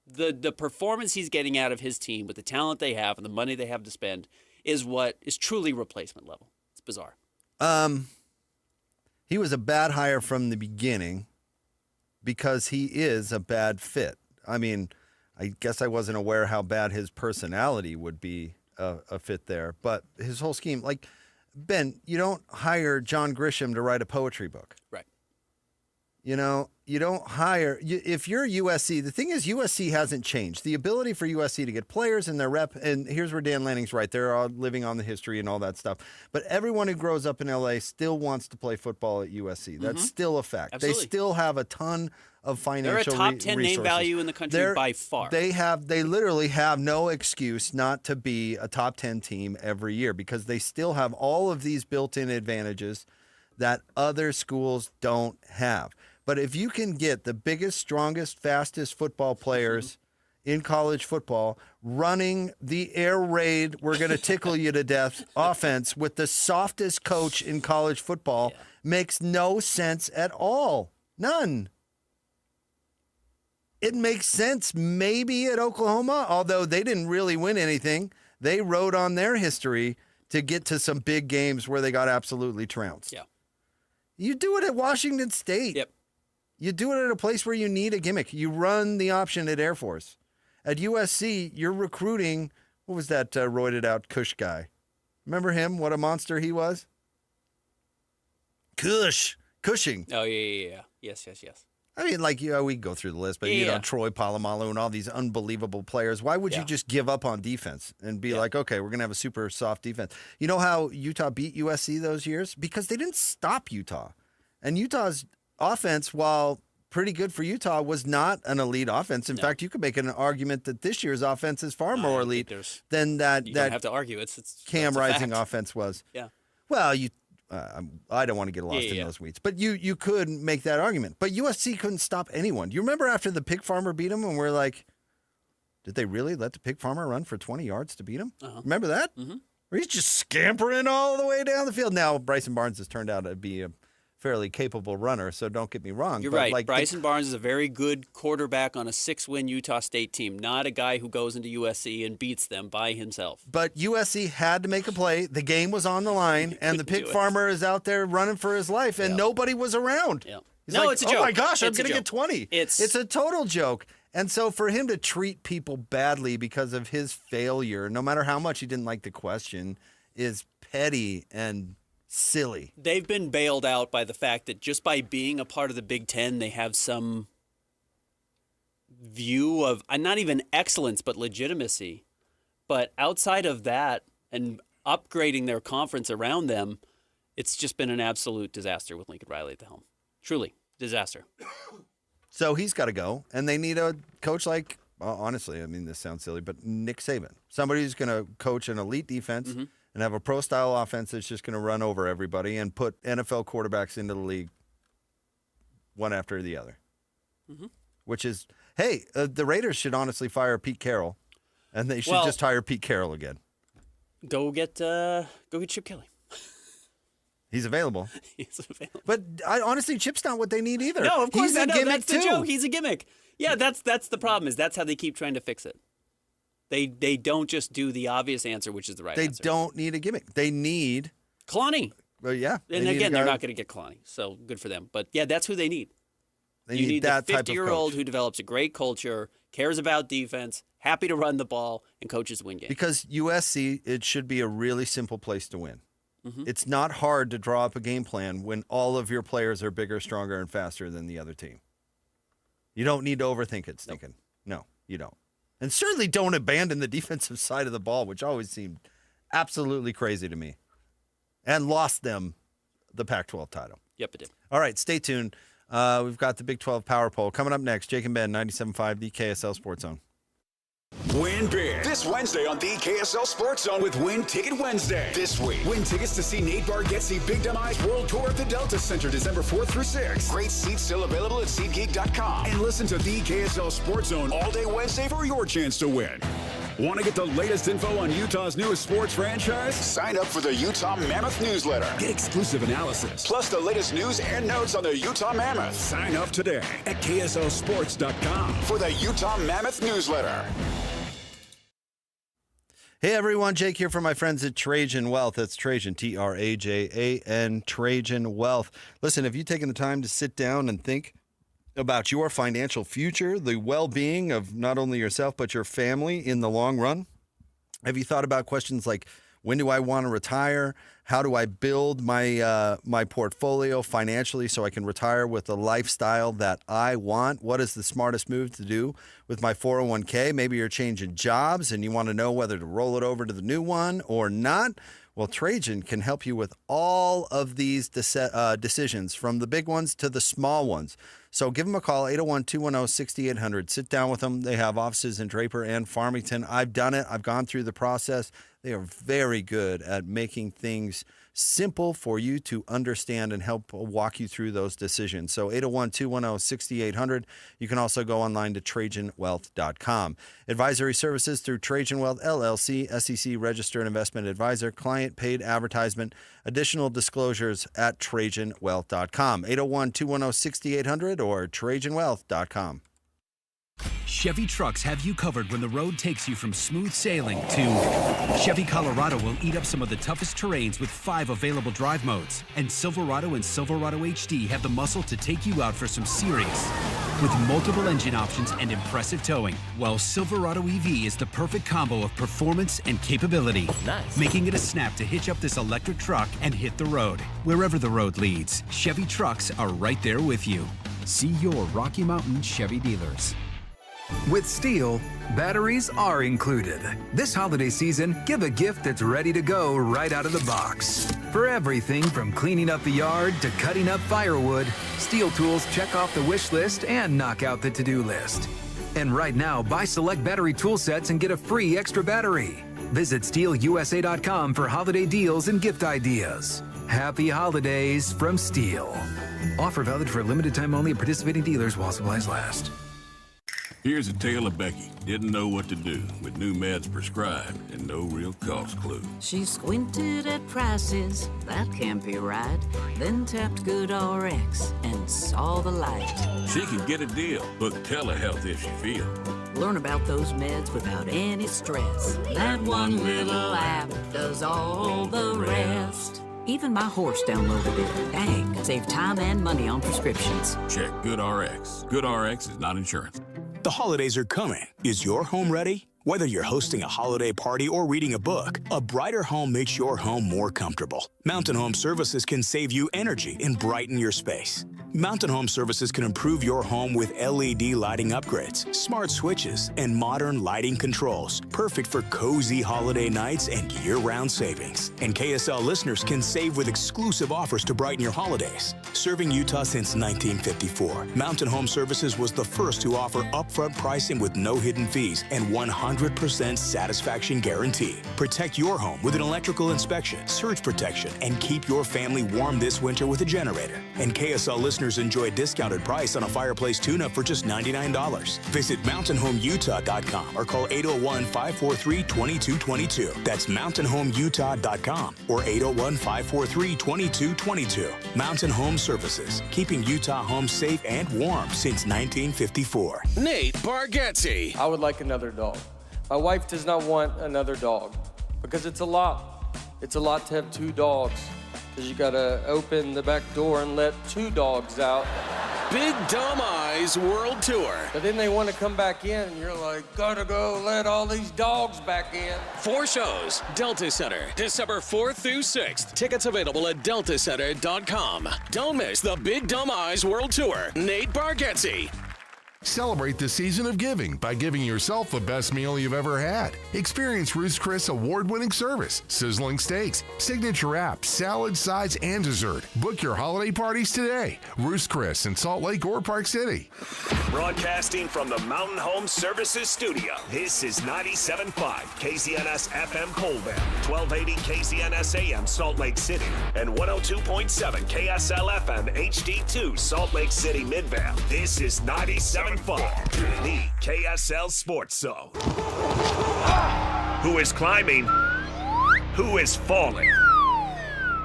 The performance he's getting out of his team with the talent they have and the money they have to spend is what is truly replacement level. It's bizarre. He was a bad hire from the beginning because he is a bad fit. I mean, I guess I wasn't aware how bad his personality would be a fit there, but his whole scheme, like, Ben, you don't hire John Grisham to write a poetry book. Right. You know, you don't hire, if you're USC, the thing is USC hasn't changed. The ability for USC to get players and their rep, and here's where Dan Lanning's right. They're all living on the history and all that stuff. But everyone who grows up in LA still wants to play football at USC. That's still a fact. Absolutely. They still have a ton of financial They're a top 10 resources. name value in the country by far. They literally have no excuse not to be a top 10 team every year because they still have all of these built-in advantages that other schools don't have. But if you can get the biggest, strongest, fastest football players in college football running the air raid, we're going to tickle you to death offense with the softest coach in college football, makes no sense at all. None. It makes sense maybe at Oklahoma, although they didn't really win anything. They rode on their history to get to some big games where they got absolutely trounced. Yeah. You do it at Washington State. Yep. You do it at a place where you need a gimmick. You run the option at Air Force. At USC, you're recruiting, what was that roided out Cush guy? Remember him? What a monster he was? Cushing. Oh, yeah. Yes. I mean, like, we go through the list, but, you know, Troy Polamalu and all these unbelievable players. Why would you just give up on defense and be like, okay, we're going to have a super soft defense? You know how Utah beat USC those years? Because they didn't stop Utah. And Utah's offense, while pretty good for Utah, was not an elite offense. In fact, you could make an argument that this year's offense is far more elite than that. You don't have to argue. It's Cam Rising fact. offense was. Yeah. Well, I don't want to get lost in those weeds, but you could make that argument. But USC couldn't stop anyone. You remember after the pig farmer beat him, and we're like, did they really let the pig farmer run for 20 yards to beat him? Remember that? Mm-hmm. Or he's just scampering all the way down the field. Now Bryson Barnes has turned out to be a fairly capable runner, so don't get me wrong. You're right. Like Bryson Barnes is a very good quarterback on a 6-win Utah State team, not a guy who goes into USC and beats them by himself. But USC had to make a play. The game was on the line, and the pig farmer is out there running for his life, and nobody was around. Yeah. He's no, like, it's a joke. Oh my gosh, I'm It's a going to get joke. 20. It's a total joke. And so for him to treat people badly because of his failure, no matter how much he didn't like the question, is petty and silly. They've been bailed out by the fact that just by being a part of the Big Ten, they have some view of not even excellence, but legitimacy. But outside of that and upgrading their conference around them, it's just been an absolute disaster with Lincoln Riley at the helm. Truly, disaster. So he's got to go, and they need a coach like, well, honestly, I mean, this sounds silly, but Nick Saban. Somebody who's going to coach an elite defense and have a pro-style offense that's just going to run over everybody and put NFL quarterbacks into the league one after the other. Which is, hey, the Raiders should honestly fire Pete Carroll, and they should just hire Pete Carroll again. Go get Chip Kelly. He's available. He's available. But honestly, Chip's not what they need either. No, of course He's a not. gimmick That's the too. joke. He's a gimmick. Yeah, that's the problem. Is that's how they keep trying to fix it. They don't just do the obvious answer, which is the right answer. They don't need a gimmick. They need Kalani. Well, yeah. And again, they're not going to get Kalani, so good for them. But yeah, that's who they need. You need that the type of 50-year-old coach. who develops a great culture, cares about defense, happy to run the ball, and coaches to win games. Because USC, it should be a really simple place to win. It's not hard to draw up a game plan when all of your players are bigger, stronger, and faster than the other team. You don't need to overthink it, Stinkin'. No, you don't. And certainly don't abandon the defensive side of the ball, which always seemed absolutely crazy to me. And lost them the Pac-12 title. Yep, it did. All right, stay tuned. We've got the Big 12 Power Poll coming up next. Jake and Ben, 97.5, the KSL Sports Zone. Win big this Wednesday on the KSL Sports Zone with Win Ticket Wednesday. This week, win tickets to see Nate Bargatze Big Dumb Eyes World Tour at the Delta Center December 4th through 6th. Great seats still available at SeatGeek.com. And listen to the KSL Sports Zone all day Wednesday for your chance to win. Want to get the latest info on Utah's newest sports franchise? Sign up for the Utah Mammoth newsletter. Get exclusive analysis, plus the latest news and notes on the Utah Mammoth. Sign up today at KSLSports.com for the Utah Mammoth newsletter. Hey everyone, Jake here from my friends at Trajan Wealth. That's Trajan, Trajan, Trajan Wealth. Listen, have you taken the time to sit down and think about your financial future, the well-being of not only yourself but your family in the long run? Have you thought about questions like, when do I want to retire? How do I build my my portfolio financially so I can retire with the lifestyle that I want? What is the smartest move to do with my 401k? Maybe you're changing jobs and you want to know whether to roll it over to the new one or not. Well, Trajan can help you with all of these decisions, from the big ones to the small ones. So give them a call, 801-210-6800. Sit down with them. They have offices in Draper and Farmington. I've done it. I've gone through the process. They are very good at making things simple for you to understand and help walk you through those decisions. So 801-210-6800. You can also go online to TrajanWealth.com. Advisory services through Trajan Wealth, LLC, SEC Registered Investment Advisor, client paid advertisement. Additional disclosures at TrajanWealth.com. 801-210-6800 or TrajanWealth.com. Chevy trucks have you covered when the road takes you from smooth sailing to Chevy Colorado will eat up some of the toughest terrains with 5 available drive modes. And Silverado and Silverado HD have the muscle to take you out for some serious. With multiple engine options and impressive towing, while Silverado EV is the perfect combo of performance and capability. Nice. Making it a snap to hitch up this electric truck and hit the road. Wherever the road leads, Chevy trucks are right there with you. See your Rocky Mountain Chevy dealers. With Steel, batteries are included. This holiday season, give a gift that's ready to go right out of the box. For everything from cleaning up the yard to cutting up firewood, Steel tools check off the wish list and knock out the to-do list. And right now, buy select battery tool sets and get a free extra battery. Visit SteelUSA.com for holiday deals and gift ideas. Happy holidays from Steel. Offer valid for a limited time only at participating dealers while supplies last. Here's a tale of Becky. Didn't know what to do with new meds prescribed and no real cost clue. She squinted at prices, that can't be right. Then tapped GoodRx and saw the light. She can get a deal. Book telehealth if she feel. Learn about those meds without any stress. That one little app does all the rest. Even my horse downloaded it. Dang, save time and money on prescriptions. Check GoodRx. GoodRx is not insurance. The holidays are coming. Is your home ready? Whether you're hosting a holiday party or reading a book, a brighter home makes your home more comfortable. Mountain Home Services can save you energy and brighten your space. Mountain Home Services can improve your home with LED lighting upgrades, smart switches, and modern lighting controls. Perfect for cozy holiday nights and year-round savings. And KSL listeners can save with exclusive offers to brighten your holidays. Serving Utah since 1954, Mountain Home Services was the first to offer upfront pricing with no hidden fees and 100% satisfaction guarantee. Protect your home with an electrical inspection, surge protection, and keep your family warm this winter with a generator. And KSL listeners enjoy a discounted price on a fireplace tune-up for just $99. Visit MountainHomeUtah.com or call 801-543-2222. That's MountainHomeUtah.com or 801-543-2222. Mountain Home Services, keeping Utah homes safe and warm since 1954. Nate Bargatze. I would like another dog. My wife does not want another dog because it's a lot. It's a lot to have 2 dogs. Because you gotta open the back door and let 2 dogs out. Big Dumb Eyes World Tour. But then they want to come back in, and you're like, gotta go let all these dogs back in. 4 shows, Delta Center, December 4th through 6th. Tickets available at deltacenter.com. Don't miss the Big Dumb Eyes World Tour. Nate Bargatze. Celebrate the season of giving by giving yourself the best meal you've ever had. Experience Ruth's Chris award-winning service, sizzling steaks, signature wraps, salad, sides, and dessert. Book your holiday parties today. Ruth's Chris in Salt Lake or Park City. Broadcasting from the Mountain Home Services Studio, this is 97.5 KZNS FM Colville, 1280 KZNS AM Salt Lake City, and 102.7 KSL FM HD2 Salt Lake City Midvale. This is 97.5, the KSL Sports Zone. Who is climbing? Who is falling?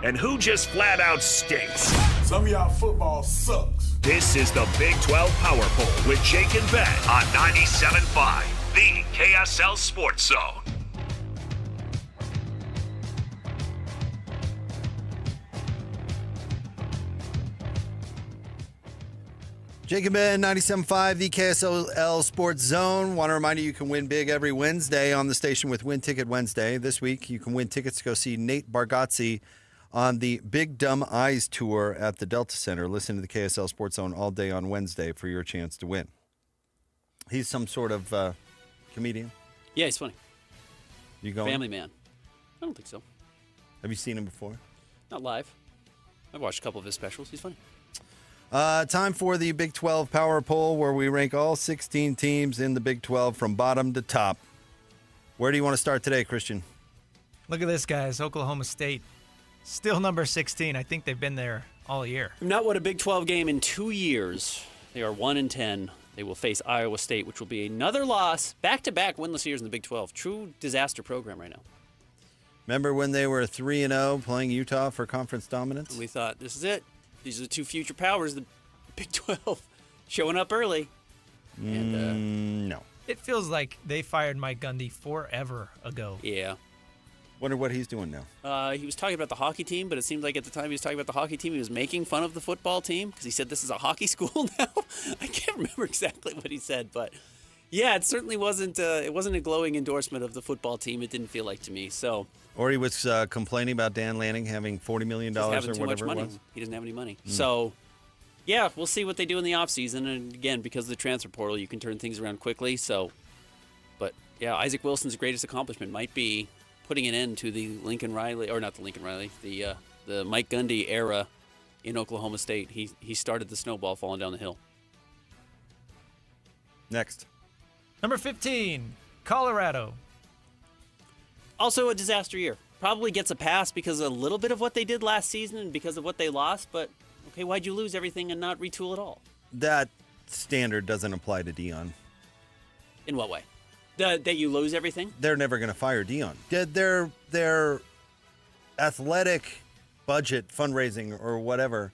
And who just flat out stinks? Some of y'all football sucks. This is the Big 12 Power Poll with Jake and Ben on 97.5, the KSL Sports Zone. Jacob Ben, 97.5, the KSL Sports Zone. Want to remind you can win big every Wednesday on the station with Win Ticket Wednesday. This week, you can win tickets to go see Nate Bargatze on the Big Dumb Eyes Tour at the Delta Center. Listen to the KSL Sports Zone all day on Wednesday for your chance to win. He's some sort of comedian? Yeah, he's funny. You going? Family man. I don't think so. Have you seen him before? Not live. I've watched a couple of his specials. He's funny. Time for the Big 12 Power Poll, where we rank all 16 teams in the Big 12 from bottom to top. Where do you want to start today, Christian? Look at this, guys. Oklahoma State, still number 16. I think they've been there all year. Not won a Big 12 game in 2 years. They are 1-10. They will face Iowa State, which will be another loss. Back-to-back winless years in the Big 12. True disaster program right now. Remember when they were 3-0 playing Utah for conference dominance? And we thought, this is it. These are the two future powers, the Big 12, showing up early. And no. It feels like they fired Mike Gundy forever ago. Yeah. Wonder what he's doing now. He was talking about the hockey team, but it seemed like at the time he was talking about the hockey team, he was making fun of the football team because he said this is a hockey school now. I can't remember exactly what he said, but yeah, it certainly wasn't. It wasn't a glowing endorsement of the football team. It didn't feel like to me. So. Or he was complaining about Dan Lanning having $40 million or whatever too much money. It was. He doesn't have any money. So, yeah, we'll see what they do in the offseason. And again, because of the transfer portal, you can turn things around quickly. So, but yeah, Isaac Wilson's greatest accomplishment might be putting an end to the Lincoln Riley, or not the Lincoln Riley, the Mike Gundy era in Oklahoma State. He started the snowball falling down the hill. Next. Number 15, Colorado. Also a disaster year. Probably gets a pass because of a little bit of what they did last season and because of what they lost. But, okay, why'd you lose everything and not retool at all? That standard doesn't apply to Dion. In what way? That you lose everything? They're never going to fire Dion. Their athletic budget, fundraising, or whatever,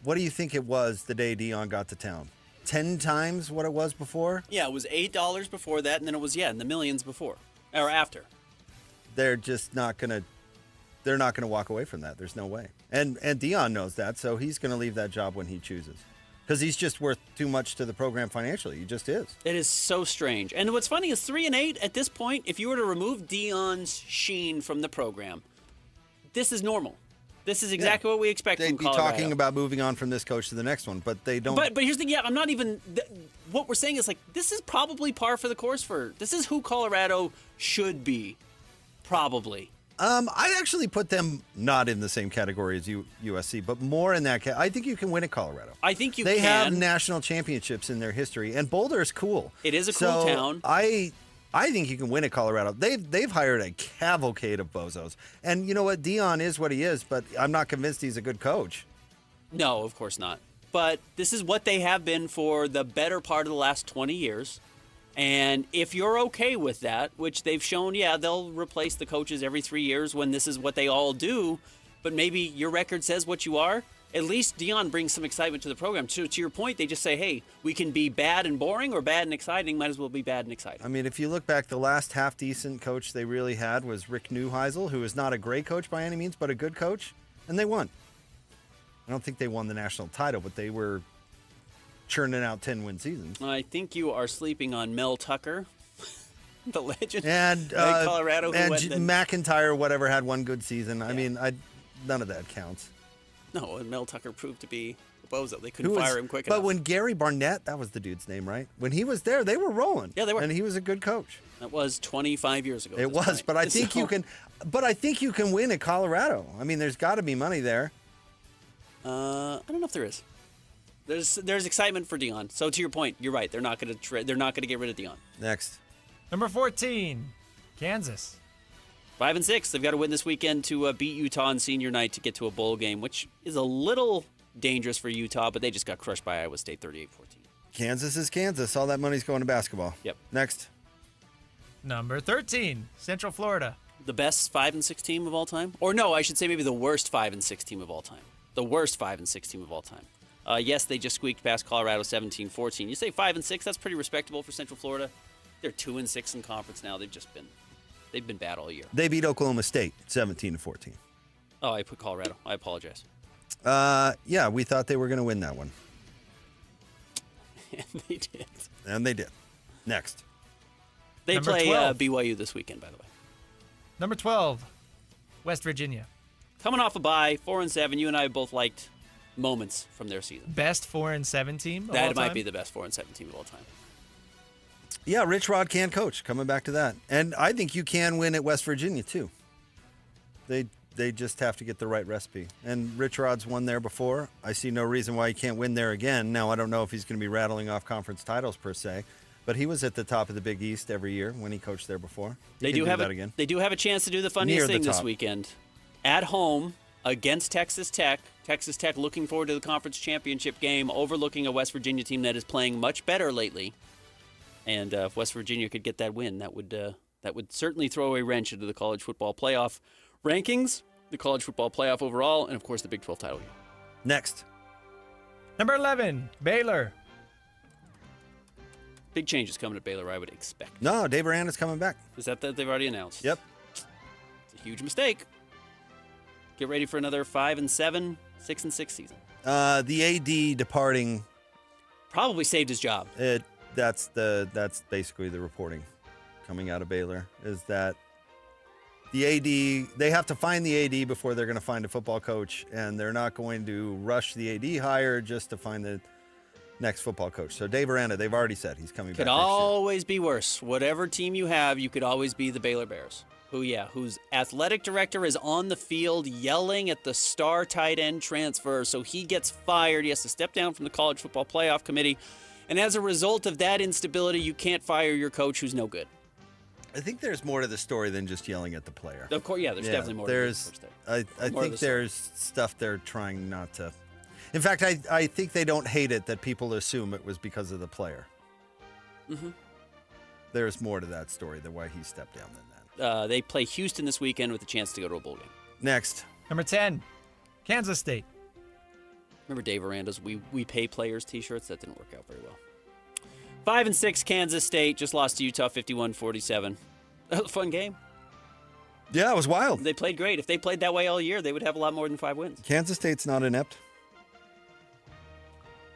what do you think it was the day Dion got to town? 10 times what it was before? Yeah, it was $8 before that, and then it was, in the millions before. Or after. They're just not going to they're not going to walk away from that. There's no way. And Dion knows that, so he's going to leave that job when he chooses. Because he's just worth too much to the program financially. He just is. It is so strange. And what's funny is 3-8 at this point, if you were to remove Dion's sheen from the program, this is normal. This is exactly what we expect from Colorado. They'd be talking about moving on from this coach to the next one, but they don't. But here's the thing, I'm not even, what we're saying is like, this is probably par for the course this is who Colorado should be, probably. I actually put them not in the same category as USC, but more in that I think you can win at Colorado. I think you can. They have national championships in their history, and Boulder is cool. It is a cool town. I think you can win at Colorado. They've hired a cavalcade of bozos. And you know what? Dion is what he is, but I'm not convinced he's a good coach. No, of course not. But this is what they have been for the better part of the last 20 years. And if you're okay with that, which they've shown, they'll replace the coaches every 3 years when this is what they all do. But maybe your record says what you are. At least Dion brings some excitement to the program. To your point, they just say, hey, we can be bad and boring or bad and exciting. Might as well be bad and exciting. I mean, if you look back, the last half-decent coach they really had was Rick Neuheisel, who is not a great coach by any means, but a good coach, and they won. I don't think they won the national title, but they were churning out 10-win seasons. I think you are sleeping on Mel Tucker, the legend. And Colorado. McIntyre, whatever, had one good season. I mean, none of that counts. No, and Mel Tucker proved to be Bozo. They couldn't fire him quick enough. But when Gary Barnett, that was the dude's name, right? When he was there, they were rolling. Yeah, they were. And he was a good coach. That was 25 years ago. It was, but I think you can. But I think you can win at Colorado. I mean, there's got to be money there. I don't know if there is. There's excitement for Dion. So to your point, you're right. They're not going to get rid of Dion. Next, number 14, Kansas. 5-6. They've got to win this weekend to beat Utah on senior night to get to a bowl game, which is a little dangerous for Utah, but they just got crushed by Iowa State 38-14. Kansas is Kansas. All that money's going to basketball. Yep. Next. Number 13, Central Florida. The best 5-6 team of all time? Or no, I should say maybe the worst 5-6 team of all time. The worst 5-6 team of all time. Yes, they just squeaked past Colorado 17-14. You say 5-6, that's pretty respectable for Central Florida. They're 2-6 in conference now. They've been bad all year. They beat Oklahoma State 17-14. Oh, I put Colorado. I apologize. Yeah, we thought they were going to win that one. And they did. Next. They Number play 12. BYU this weekend, by the way. Number 12, West Virginia. Coming off a bye, 4-7. You and I both liked moments from their season. Best 4-7 team of all That might time? be the best 4-7 team of all time. Yeah, Rich Rod can coach. Coming back to that. And I think you can win at West Virginia, too. They just have to get the right recipe. And Rich Rod's won there before. I see no reason why he can't win there again. Now, I don't know if he's going to be rattling off conference titles per se, but he was at the top of the Big East every year when he coached there before. He can do that again. They do have a chance to do the funniest Near the thing this top. weekend. At home against Texas Tech. Texas Tech looking forward to the conference championship game, overlooking a West Virginia team that is playing much better lately. And if West Virginia could get that win, that would certainly throw a wrench into the college football playoff rankings, the college football playoff overall, and of course the Big 12 title game. Next. Number 11, Baylor. Big changes coming at Baylor, I would expect. No, Dave Aranda's coming back. Is that they've already announced? Yep. It's a huge mistake. Get ready for another 5-7, 6-6 season. The AD departing probably saved his job. That's basically the reporting coming out of Baylor is that the AD, they have to find the AD before they're going to find a football coach, and they're not going to rush the AD hire just to find the next football coach. So Dave Aranda, they've already said he's coming back Could next year. always be worse. Whatever team you have, you could always be the Baylor Bears. Whose athletic director is on the field yelling at the star tight end transfer, so he gets fired. He has to step down from the college football playoff committee. And as a result of that instability, you can't fire your coach who's no good. I think there's more to the story than just yelling at the player. Of course, yeah, there's definitely more to the coach there. I think there's stuff they're trying not to. In fact, I think they don't hate it that people assume it was because of the player. Mm-hmm. There's more to that story than why he stepped down than that. They play Houston this weekend with a chance to go to a bowl game. Next. Number 10, Kansas State. Remember Dave Aranda's We Pay Players t-shirts? That didn't work out very well. 5-6 Kansas State just lost to Utah 51-47. That was a fun game. Yeah, it was wild. They played great. If they played that way all year, they would have a lot more than 5 wins. Kansas State's not inept.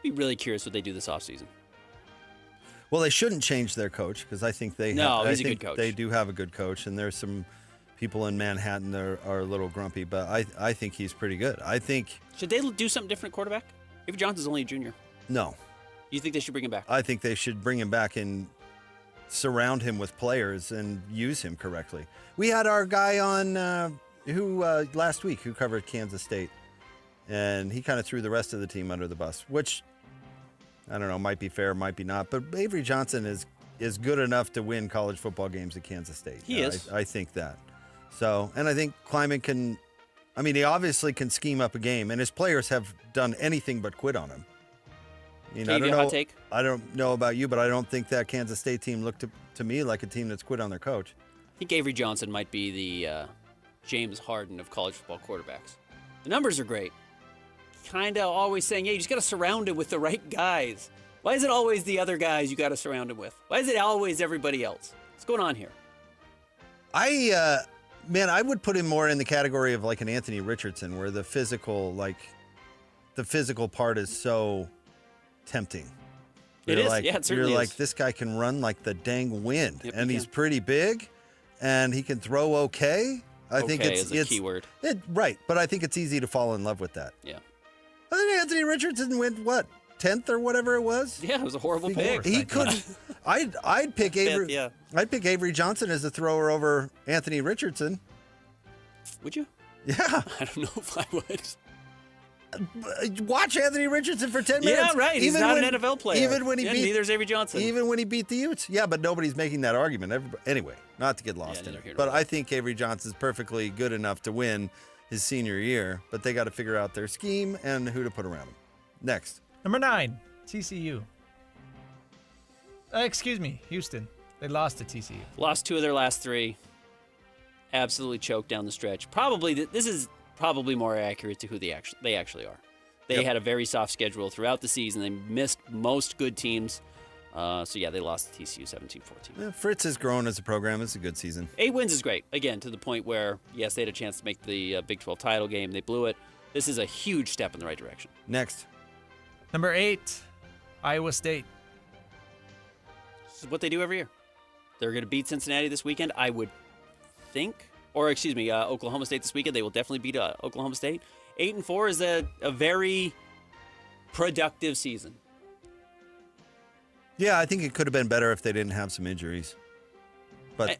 Be really curious what they do this offseason. Well, they shouldn't change their coach because I think they he's a good coach. They do have a good coach, and there's some people in Manhattan that are a little grumpy, but I think he's pretty good. I think should they do something different, quarterback? Avery Johnson's only a junior. No. You think they should bring him back? I think they should bring him back and surround him with players and use him correctly. We had our guy on last week who covered Kansas State, and he kind of threw the rest of the team under the bus, which I don't know, might be fair, might be not. But Avery Johnson is good enough to win college football games at Kansas State. He is. I think that. So, and I think Kleiman he obviously can scheme up a game, and his players have done anything but quit on him. I don't know. Hot take? I don't know about you, but I don't think that Kansas State team looked to me like a team that's quit on their coach. I think Avery Johnson might be the James Harden of college football quarterbacks. The numbers are great. Kind of always saying, hey, you just got to surround him with the right guys. Why is it always the other guys you got to surround him with? Why is it always everybody else? What's going on here? I would put him more in the category of like an Anthony Richardson, where the physical part is so tempting. It is. Yeah, it certainly you're is. like, this guy can run like the dang wind, Yep, and he's pretty big, and he can throw okay. I think it's a key word. Right, but I think it's easy to fall in love with that. Yeah. I think Anthony Richardson went, 10th or whatever it was? Yeah, it was a horrible pick. He couldn't. I'd pick Avery. Yeah. I'd pick Avery Johnson as a thrower over Anthony Richardson. Would you? Yeah. I don't know if I would. Watch Anthony Richardson for 10 minutes. Yeah, right. He's not an NFL player. Even when he beat, neither's Avery Johnson. Even when he beat the Utes. Yeah, but nobody's making that argument. Anyway, not to get lost in it. But I think Avery Johnson's perfectly good enough to win his senior year. But they got to figure out their scheme and who to put around him. Next. Number 9, TCU. Excuse me, Houston. They lost to TCU. Lost 2 of their last 3. Absolutely choked down the stretch. This is probably more accurate to who they actually are. They had a very soft schedule throughout the season. They missed most good teams. They lost to TCU 17-14. Yeah, Fritz has grown as a program. It's a good season. 8 wins is great. Again, to the point where, yes, they had a chance to make the Big 12 title game. They blew it. This is a huge step in the right direction. Next. Number 8, Iowa State. This is what they do every year. They're going to beat Cincinnati this weekend, I would think. Oklahoma State this weekend. They will definitely beat Oklahoma State. 8-4 is a very productive season. Yeah, I think it could have been better if they didn't have some injuries.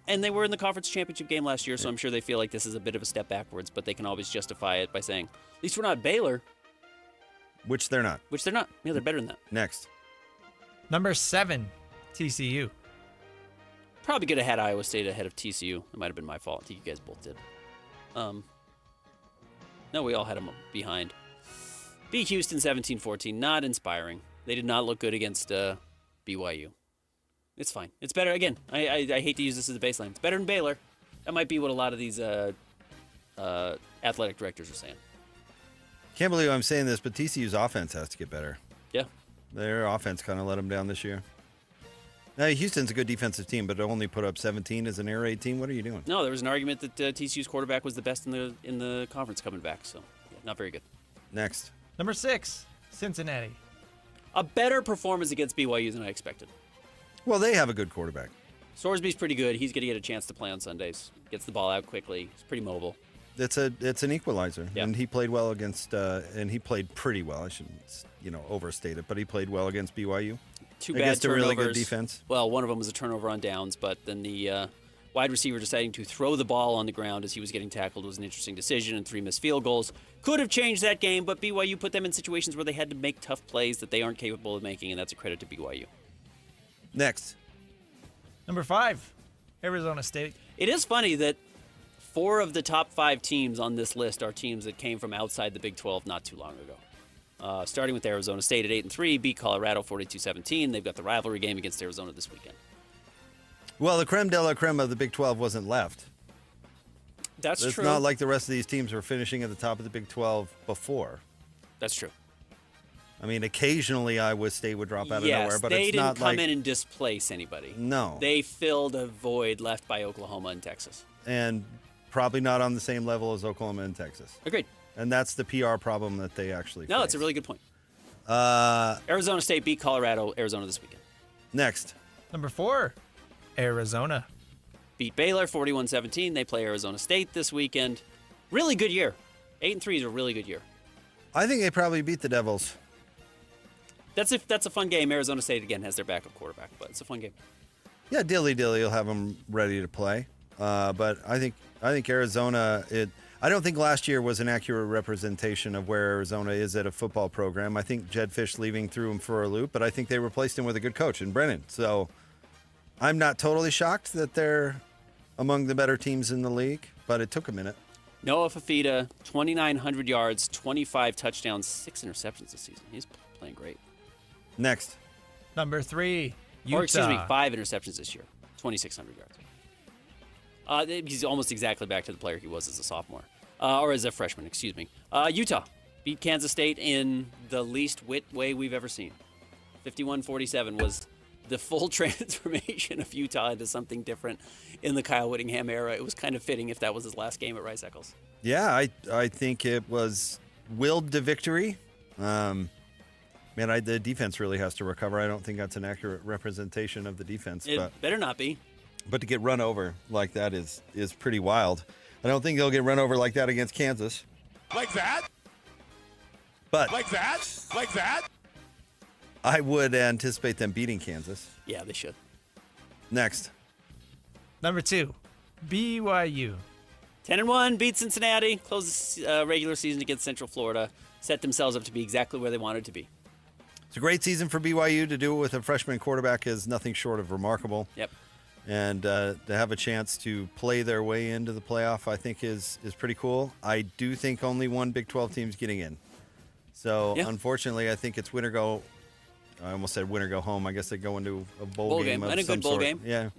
And they were in the conference championship game last year, so I'm sure they feel like this is a bit of a step backwards, but they can always justify it by saying, at least we're not Baylor. Which they're not. Yeah, they're better than that. Next. Number 7, TCU. Probably could have had Iowa State ahead of TCU. It might have been my fault. I think you guys both did. No, we all had them behind. Beat Houston 17-14. Not inspiring. They did not look good against BYU. It's fine. It's better. Again, I hate to use this as a baseline. It's better than Baylor. That might be what a lot of these athletic directors are saying. Can't believe I'm saying this, but TCU's offense has to get better. Yeah. Their offense kind of let them down this year. Now, Houston's a good defensive team, but only put up 17 as an air raid team. What are you doing? No, there was an argument that TCU's quarterback was the best in the conference coming back, so not very good. Next. Number 6, Cincinnati. A better performance against BYU than I expected. Well, they have a good quarterback. Sorsby's pretty good. He's going to get a chance to play on Sundays. Gets the ball out quickly. He's pretty mobile. It's an equalizer, yep. And he played well against, and he played pretty well. I shouldn't, overstate it, but he played well against BYU. 2 bad against turnovers. A really good defense. Well, one of them was a turnover on downs, but then the wide receiver deciding to throw the ball on the ground as he was getting tackled was an interesting decision, and 3 missed field goals could have changed that game, but BYU put them in situations where they had to make tough plays that they aren't capable of making, and that's a credit to BYU. Next. Number 5, Arizona State. It is funny that 4 of the top 5 teams on this list are teams that came from outside the Big 12 not too long ago. Starting with Arizona State at 8-3, beat Colorado 42-17. They've got the rivalry game against Arizona this weekend. Well, the creme de la creme of the Big 12 wasn't left. That's true. It's not like the rest of these teams were finishing at the top of the Big 12 before. That's true. I mean, occasionally Iowa State would drop out of nowhere, but it's not like... they didn't come in and displace anybody. No. They filled a void left by Oklahoma and Texas. And probably not on the same level as Oklahoma and Texas. Agreed. And that's the PR problem that they actually face. That's a really good point. Arizona State beat Colorado, Arizona this weekend. Next. Number 4, Arizona. Beat Baylor 41-17. They play Arizona State this weekend. Really good year. 8-3 is a really good year. I think they probably beat the Devils. That's a fun game. Arizona State, again, has their backup quarterback, but it's a fun game. Yeah, dilly will have them ready to play. But I think Arizona, I don't think last year was an accurate representation of where Arizona is at a football program. I think Jed Fish leaving threw him for a loop, but I think they replaced him with a good coach in Brennan. So I'm not totally shocked that they're among the better teams in the league, but it took a minute. Noah Fafita, 2,900 yards, 25 touchdowns, 6 interceptions this season. He's playing great. Next. Number 3, Utah. Or excuse me, 5 interceptions this year, 2,600 yards. He's almost exactly back to the player he was as a sophomore, or as a freshman, excuse me. Utah beat Kansas State in the least wit way we've ever seen. 51-47 was the full transformation of Utah into something different in the Kyle Whittingham era. It was kind of fitting if that was his last game at Rice Eccles. Yeah, I think it was willed to victory. The defense really has to recover. I don't think that's an accurate representation of the defense. It better not be. But to get run over like that is pretty wild. I don't think they'll get run over like that against Kansas. Like that? But like that? I would anticipate them beating Kansas. Yeah, they should. Next. Number 2, BYU. 10-1, beat Cincinnati, close the regular season against Central Florida, set themselves up to be exactly where they wanted to be. It's a great season for BYU. To do it with a freshman quarterback is nothing short of remarkable. Yep. And to have a chance to play their way into the playoff, I think is pretty cool. I do think only one Big 12 team's getting in. So, Unfortunately, I think it's win or go. I almost said win or go home. I guess they go into a bowl game of and a some good bowl sort. game. Yeah.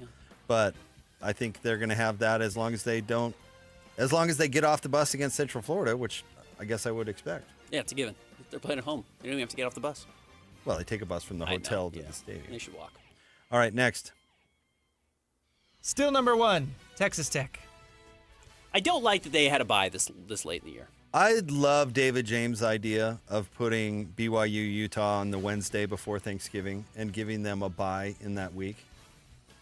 But I think they're going to have that as long as they get off the bus against Central Florida, which I guess I would expect. Yeah, it's a given. They're playing at home. They don't even have to get off the bus. Well, they take a bus from the hotel to the stadium. They should walk. All right, next. Still number 1, Texas Tech. I don't like that they had a bye this late in the year. I love David James' idea of putting BYU Utah on the Wednesday before Thanksgiving and giving them a bye in that week.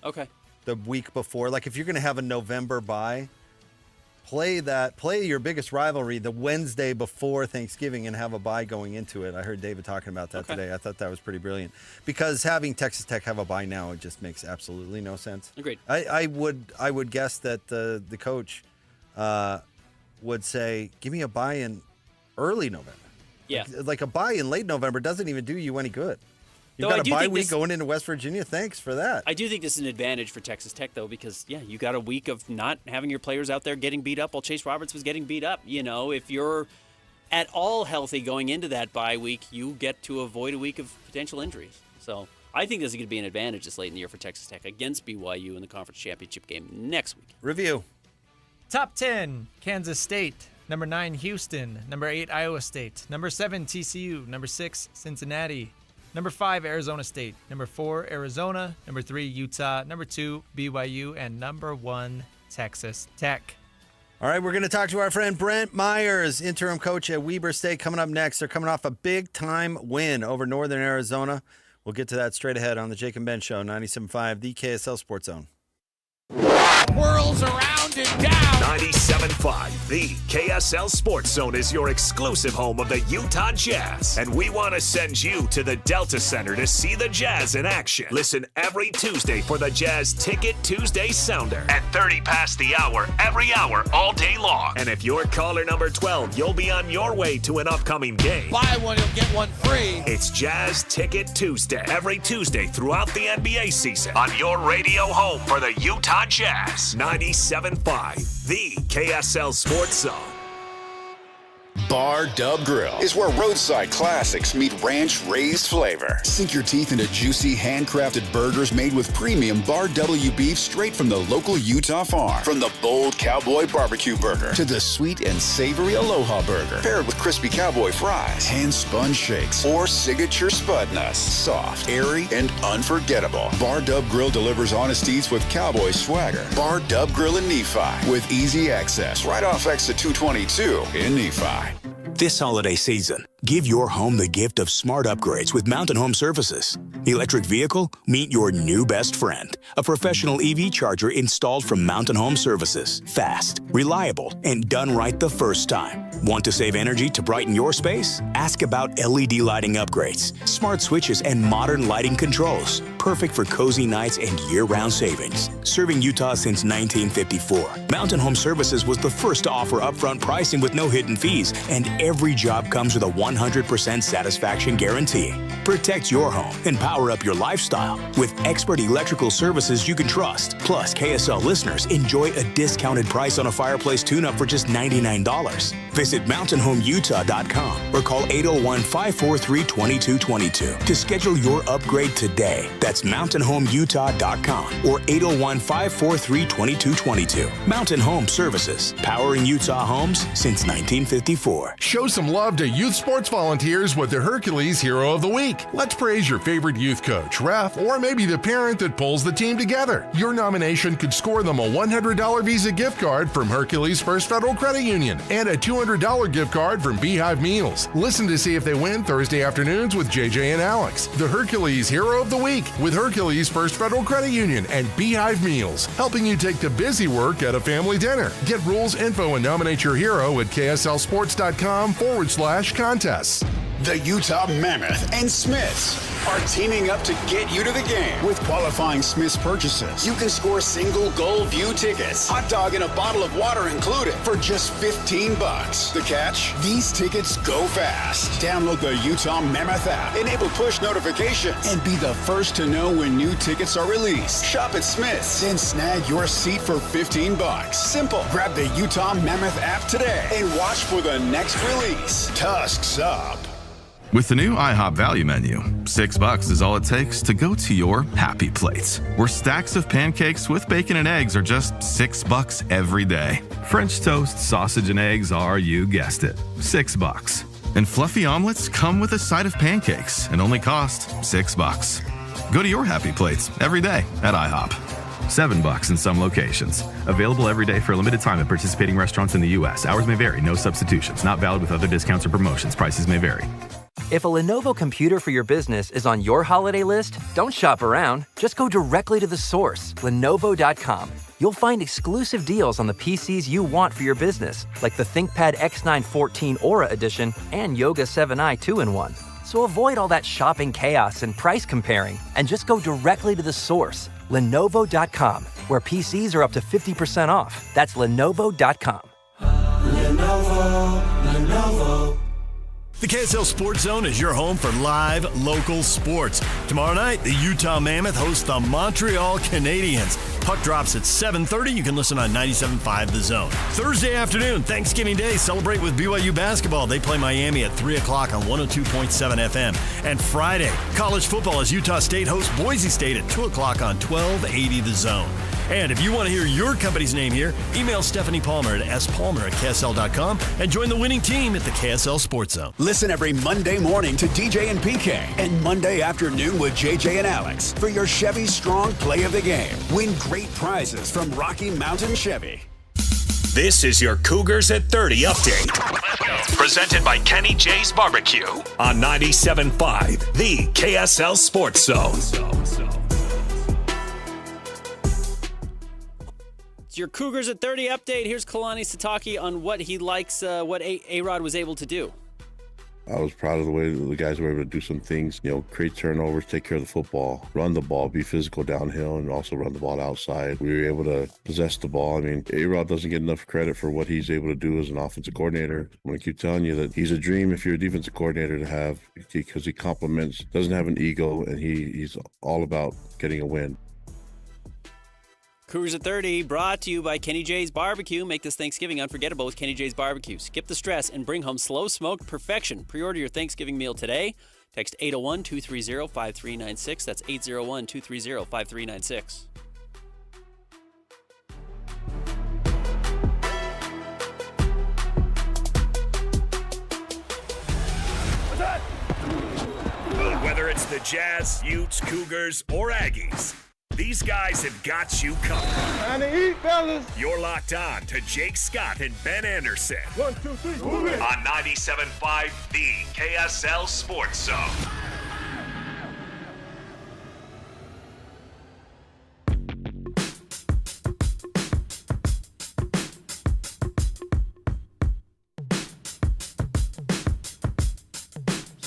Okay. The week before. Like, if you're going to have a November bye, play your biggest rivalry the Wednesday before Thanksgiving and have a bye going into it. I heard David talking about that today. I thought that was pretty brilliant. Because having Texas Tech have a bye now, it just makes absolutely no sense. Agreed. I would guess that the coach would say, give me a bye in early November. Yeah. Like a bye in late November doesn't even do you any good. You've got a bye week going into West Virginia. Thanks for that. I do think this is an advantage for Texas Tech, though, because, you got a week of not having your players out there getting beat up while Chase Roberts was getting beat up. If you're at all healthy going into that bye week, you get to avoid a week of potential injuries. So I think this is going to be an advantage this late in the year for Texas Tech against BYU in the conference championship game next week. Review. Top 10, Kansas State. Number 9, Houston. Number 8, Iowa State. Number 7, TCU. Number 6, Cincinnati. Number 5, Arizona State. Number 4, Arizona. Number 3, Utah. Number 2, BYU. And number 1, Texas Tech. All right, we're going to talk to our friend Brent Myers, interim coach at Weber State, coming up next. They're coming off a big-time win over Northern Arizona. We'll get to that straight ahead on the Jake and Ben Show, 97.5, the KSL Sports Zone. Whirls around and down. 97.5, the KSL Sports Zone is your exclusive home of the Utah Jazz. And we want to send you to the Delta Center to see the Jazz in action. Listen every Tuesday for the Jazz Ticket Tuesday Sounder at 30 past the hour, every hour, all day long. And if you're caller number 12, you'll be on your way to an upcoming game. Buy one, you'll get one free. It's Jazz Ticket Tuesday, every Tuesday throughout the NBA season on your radio home for the Utah Jazz. 97.5, the KSL Sports Zone. Bar Dub Grill is where roadside classics meet ranch-raised flavor. Sink your teeth into juicy, handcrafted burgers made with premium Bar W beef straight from the local Utah farm. From the bold cowboy barbecue burger to the sweet and savory Aloha burger, paired with crispy cowboy fries, hand-spun shakes, or signature spud nuts. Soft, airy, and unforgettable. Bar Dub Grill delivers honest eats with cowboy swagger. Bar Dub Grill in Nephi with easy access right off exit 222 in Nephi. This holiday season, give your home the gift of smart upgrades with Mountain Home Services. Electric vehicle? Meet your new best friend. A professional EV charger installed from Mountain Home Services. Fast, reliable, and done right the first time. Want to save energy to brighten your space? Ask about LED lighting upgrades, smart switches, and modern lighting controls. Perfect for cozy nights and year-round savings. Serving Utah since 1954, Mountain Home Services was the first to offer upfront pricing with no hidden fees, and every job comes with a 100% satisfaction guarantee. Protect your home and power up your lifestyle with expert electrical services you can trust. Plus, KSL listeners enjoy a discounted price on a fireplace tune-up for just $99. Visit mountainhomeutah.com or call 801-543-2222 to schedule your upgrade today. That's mountainhomeutah.com or 801-543-2222. Mountain Home Services, powering Utah homes since 1954. Show some love to youth sports volunteers with the Hercules Hero of the Week. Let's praise your favorite youth coach, ref, or maybe the parent that pulls the team together. Your nomination could score them a $100 Visa gift card from Hercules First Federal Credit Union and a $200 gift card from Beehive Meals. Listen to see if they win Thursday afternoons with JJ and Alex. The Hercules Hero of the Week with Hercules First Federal Credit Union and Beehive Meals, helping you take the busy work at a family dinner. Get rules, info, and nominate your hero at kslsports.com/contests. The Utah Mammoth and Smiths are teaming up to get you to the game with qualifying Smiths purchases. You can score single goal view tickets, hot dog and a bottle of water included for just $15. The catch? These tickets go fast. Download the Utah Mammoth app, enable push notifications, and be the first to know when new tickets are released. Shop at Smiths, then snag your seat for $15. Simple. Grab the Utah Mammoth app today and watch for the next release. Tusks up. With the new IHOP value menu, $6 is all it takes to go to your happy plates, where stacks of pancakes with bacon and eggs are just $6 every day. French toast, sausage, and eggs are, you guessed it, $6. And fluffy omelets come with a side of pancakes and only cost $6. Go to your happy plates every day at IHOP. $7 in some locations. Available every day for a limited time at participating restaurants in the U.S. Hours may vary. No substitutions. Not valid with other discounts or promotions. Prices may vary. If a Lenovo computer for your business is on your holiday list, don't shop around. Just go directly to the source, Lenovo.com. You'll find exclusive deals on the PCs you want for your business, like the ThinkPad X9 14 Aura Edition and Yoga 7i 2-in-1. So avoid all that shopping chaos and price comparing, and just go directly to the source, Lenovo.com, where PCs are up to 50% off. That's Lenovo.com. Lenovo. The KSL Sports Zone is your home for live local sports. Tomorrow night, the Utah Mammoth hosts the Montreal Canadiens. Puck drops at 7:30. You can listen on 97.5 The Zone. Thursday afternoon, Thanksgiving Day, celebrate with BYU basketball. They play Miami at 3 o'clock on 102.7 FM. And Friday, college football as Utah State hosts Boise State at 2 o'clock on 1280 The Zone. And if you want to hear your company's name here, email Stephanie Palmer at spalmer@ksl.com and join the winning team at the KSL Sports Zone. Listen every Monday morning to DJ and PK and Monday afternoon with JJ and Alex for your Chevy Strong Play of the Game. Win great prizes from Rocky Mountain Chevy. This is your Cougars at 30 update. Presented by Kenny J's Barbecue on 97.5, the KSL Sports Zone. Your Cougars at 30 update. Here's Kalani Sitake on what he likes, what A-Rod was able to do. I was proud of the way the guys were able to do some things, create turnovers, take care of the football, run the ball, be physical downhill, and also run the ball outside. We were able to possess the ball. I mean, A-Rod doesn't get enough credit for what he's able to do as an offensive coordinator. I'm going to keep telling you that he's a dream if you're a defensive coordinator to have, because he compliments, doesn't have an ego, and he's all about getting a win. Cougars at 30 brought to you by Kenny J's Barbecue. Make this Thanksgiving unforgettable with Kenny J's Barbecue. Skip the stress and bring home slow smoked perfection. Pre-order your Thanksgiving meal today. Text 801-230-5396. That's 801-230-5396. Whether it's the Jazz, Utes, Cougars, or Aggies, these guys have got you covered. Time to eat, fellas. You're locked on to Jake Scott and Ben Anderson. 1, 2, 3, move it. On 97.5, the KSL Sports Zone.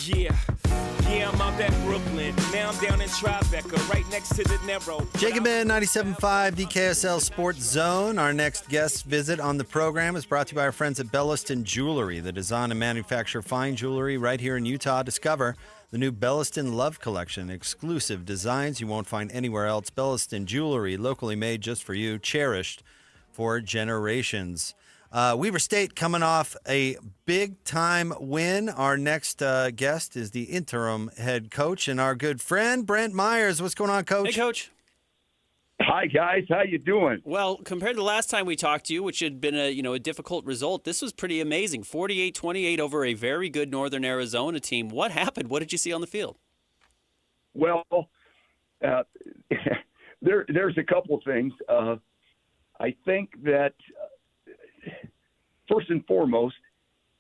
Yeah, I'm out at Brooklyn. Now I'm down in Tribeca, right next to the Narrow. Jake and Ben, 97.5, the KSL Sports Zone. Our next guest visit on the program is brought to you by our friends at Belliston Jewelry, the design and manufacture fine jewelry right here in Utah. Discover the new Belliston Love Collection, exclusive designs you won't find anywhere else. Belliston Jewelry, locally made just for you, cherished for generations. Weber State coming off a big-time win. Our next guest is the interim head coach and our good friend, Brent Myers. What's going on, Coach? Hey, Coach. Hi, guys. How you doing? Well, compared to the last time we talked to you, which had been a difficult result, this was pretty amazing. 48-28 over a very good Northern Arizona team. What happened? What did you see on the field? Well, there's a couple of things. I think that first and foremost,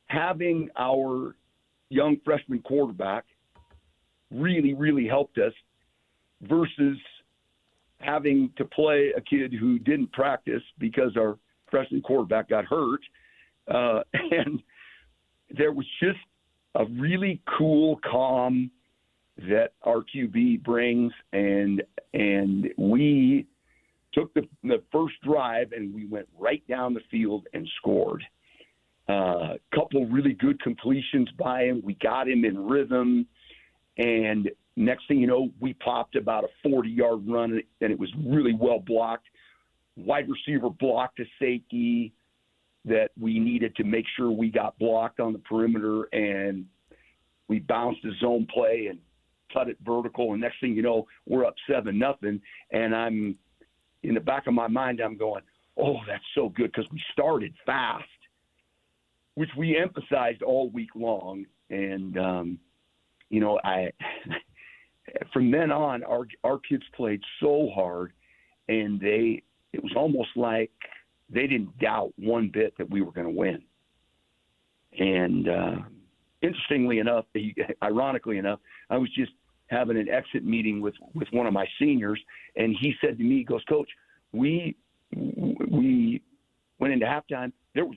having our young freshman quarterback really, really helped us versus having to play a kid who didn't practice because our freshman quarterback got hurt. And there was just a really cool calm that our QB brings, and we took the first drive and we went right down the field and scored. A couple really good completions by him. We got him in rhythm, and next thing you know, we popped about a 40-yard run, and it was really well blocked. Wide receiver blocked a safety that we needed to make sure we got blocked on the perimeter, and we bounced a zone play and cut it vertical, and next thing you know, we're up 7-0, and I'm in the back of my mind, I'm going, oh, that's so good, because we started fast, which we emphasized all week long, and from then on, our kids played so hard, and it was almost like they didn't doubt one bit that we were going to win. And interestingly enough, ironically enough, I was just having an exit meeting with one of my seniors, and he said to me, he goes, Coach, we went into halftime.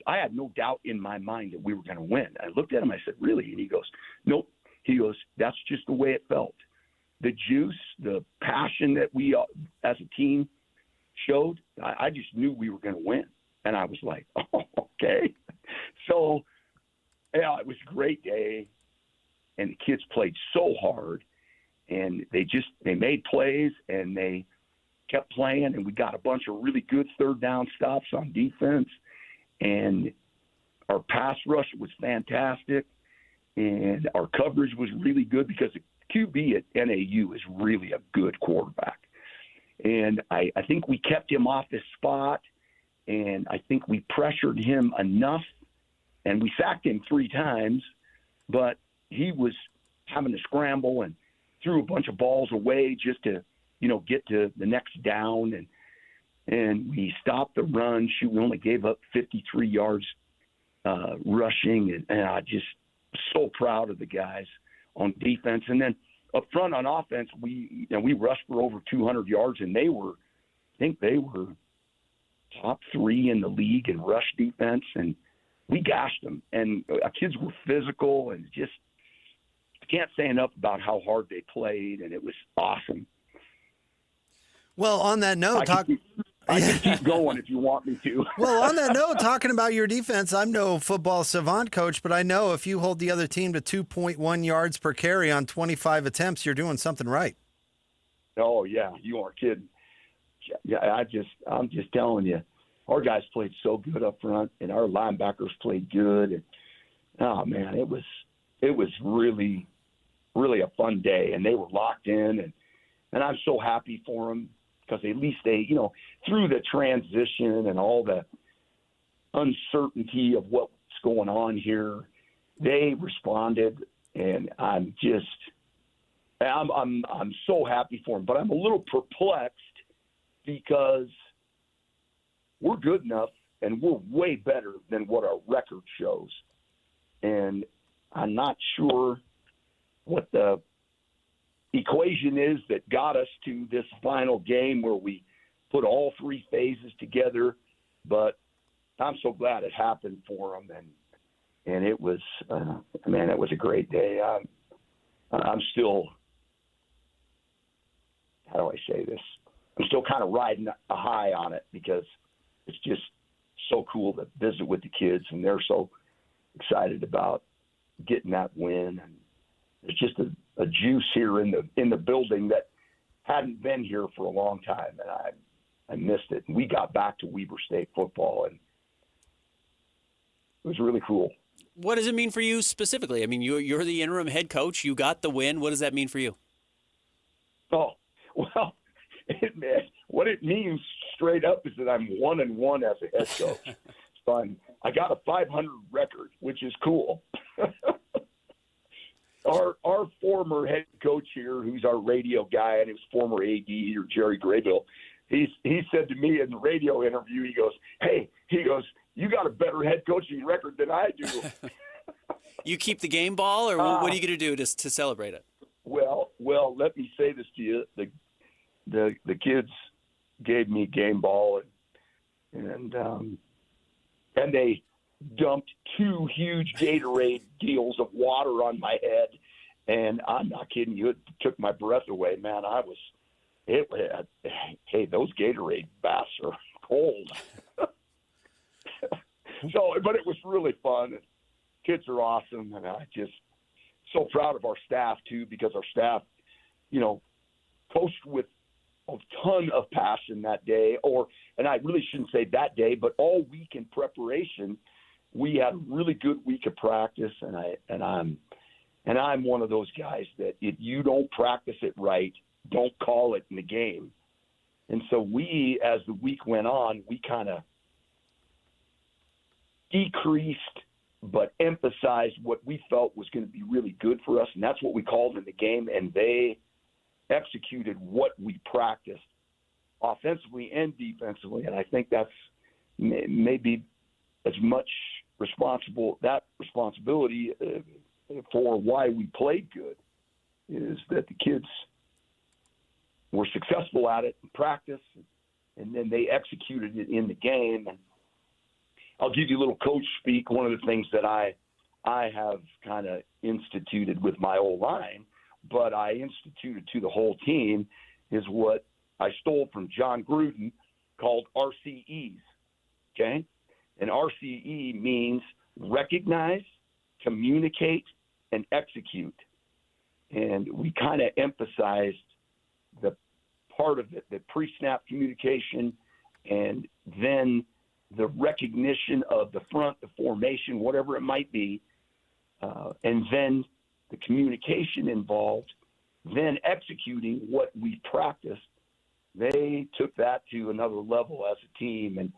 I had no doubt in my mind that we were going to win. I looked at him, I said, really? And he goes, nope. He goes, that's just the way it felt. The juice, the passion that we as a team showed, I just knew we were going to win. And I was like, oh, okay. So, yeah, it was a great day. And the kids played so hard. And they made plays, and they kept playing. And we got a bunch of really good third down stops on defense. And our pass rush was fantastic. And our coverage was really good because the QB at NAU is really a good quarterback. And I think we kept him off his spot, and I think we pressured him enough, and we sacked him 3 times, but he was having to scramble and threw a bunch of balls away just to, get to the next down. And we stopped the run. We only gave up 53 yards rushing, and I just so proud of the guys on defense. And then up front on offense, we rushed for over 200 yards, and I think they were top 3 in the league in rush defense, and we gashed them. And our kids were physical, and just I can't say enough about how hard they played, and it was awesome. Well, on that note, I can keep going if you want me to. Well, on that note, talking about your defense, I'm no football savant coach, but I know if you hold the other team to 2.1 yards per carry on 25 attempts, you're doing something right. Oh, yeah, you aren't kidding. Yeah, I'm just telling you, our guys played so good up front, and our linebackers played good. And, oh, man, it was really, really a fun day, and they were locked in, and I'm so happy for them. Because at least they, through the transition and all the uncertainty of what's going on here, they responded, and I'm so happy for them. But I'm a little perplexed because we're good enough and we're way better than what our record shows, and I'm not sure what the equation is that got us to this final game where we put all 3 phases together, but I'm so glad it happened for them, and it was it was a great day. I'm still, how do I say this? I'm still kind of riding a high on it because it's just so cool to visit with the kids, and they're so excited about getting that win. And it's just a juice here in the building that hadn't been here for a long time, and I missed it. And we got back to Weber State football, and it was really cool. What does it mean for you specifically? I mean, you're the interim head coach. You got the win. What does that mean for you? Oh, well, what it means straight up is that I'm 1-1 as a head coach. So I got a 500 record, which is cool. Our former head coach here, who's our radio guy, and his former AD, or Jerry Graybill, he said to me in the radio interview, he goes, you got a better head coaching record than I do. You keep the game ball, or what are you going to do to celebrate it? Well, let me say this to you. The kids gave me game ball, and dumped 2 huge Gatorade deals of water on my head. And I'm not kidding you, it took my breath away, man. Hey, those Gatorade baths are cold. But it was really fun. Kids are awesome, and I just so proud of our staff too, because our staff, coached with a ton of passion that day. And I really shouldn't say that day, but all week in preparation, we had a really good week of practice. And I'm one of those guys that if you don't practice it right, don't call it in the game. And so we, as the week went on, we kind of decreased but emphasized what we felt was going to be really good for us, and that's what we called in the game, and they executed what we practiced offensively and defensively, and I think that's maybe as much responsibility for why we played good is that the kids were successful at it in practice, and then they executed it in the game. And I'll give you a little coach speak. One of the things that I have kind of instituted with my O-line, but I instituted to the whole team, is what I stole from John Gruden called RCEs, okay? And RCE means recognize, communicate, and execute. And we kind of emphasized the part of it, the pre-snap communication, and then the recognition of the front, the formation, whatever it might be, and then the communication involved, then executing what we practiced. They took that to another level as a team,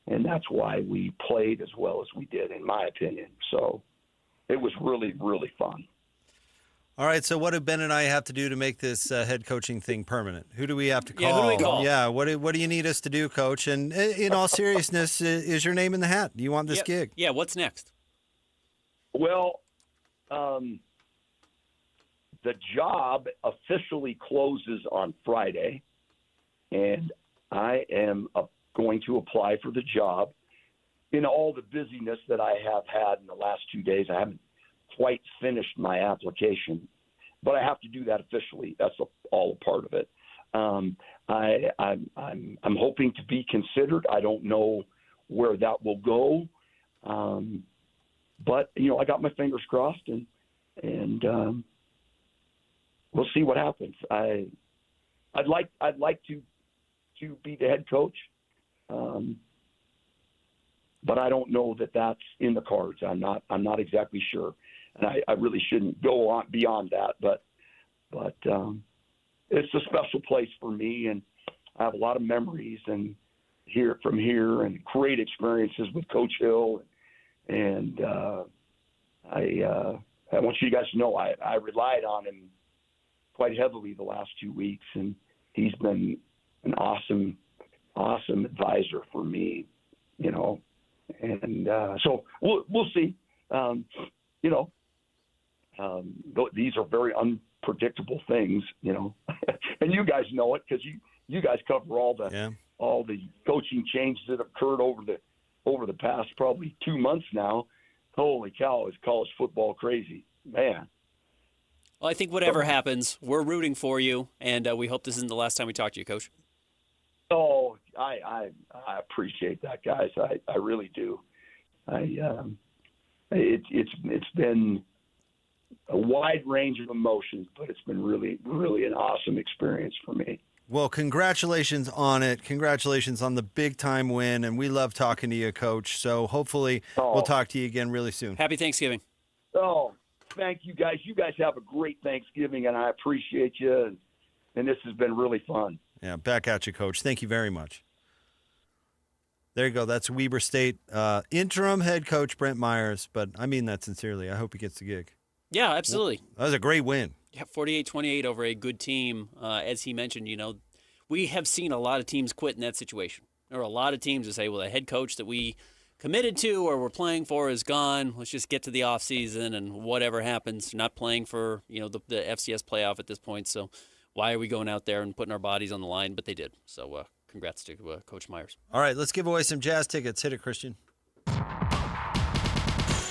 and that's why we played as well as we did, in my opinion. So it was really, really fun. All right, so what do Ben and I have to do to make this head coaching thing permanent? Who do we have to call? Yeah, who do we call? Yeah, what do you need us to do, Coach? And in all seriousness, is your name in the hat? Do you want this gig? Yeah, what's next? Well, the job officially closes on Friday, and I am going to apply for the job. In all the busyness that I have had in the last 2 days, I haven't quite finished my application, but I have to do that officially. That's all a part of it. I'm hoping to be considered. I don't know where that will go, but I got my fingers crossed, and we'll see what happens. I'd like to be the head coach, but I don't know that that's in the cards. I'm not exactly sure. And I really shouldn't go on beyond that, but it's a special place for me, and I have a lot of memories and and great experiences with Coach Hill, and I want you guys to know I relied on him quite heavily the last 2 weeks, and he's been an awesome advisor for me, and so we'll see. These are very unpredictable things, and you guys know it because you guys cover all the coaching changes that have occurred over the past probably 2 months now. Holy cow, is college football crazy, man. Well, I think whatever happens, we're rooting for you, and we hope this isn't the last time we talk to you, Coach. Oh, I appreciate that, guys. I really do. It's been a wide range of emotions, but it's been really, really an awesome experience for me. Well, congratulations on it. Congratulations on the big-time win, and we love talking to you, Coach. So hopefully we'll talk to you again really soon. Happy Thanksgiving. Oh, thank you, guys. You guys have a great Thanksgiving, and I appreciate you, and this has been really fun. Yeah, back at you, Coach. Thank you very much. There you go. That's Weber State interim head coach Brent Myers, but I mean that sincerely. I hope he gets the gig. Yeah, absolutely. That was a great win. Yeah, 48-28 over a good team. As he mentioned, we have seen a lot of teams quit in that situation. There are a lot of teams that say, well, the head coach that we committed to or we're playing for is gone. Let's just get to the offseason and whatever happens. Not playing for, the FCS playoff at this point. So why are we going out there and putting our bodies on the line? But they did. So congrats to Coach Myers. All right, let's give away some Jazz tickets. Hit it, Christian.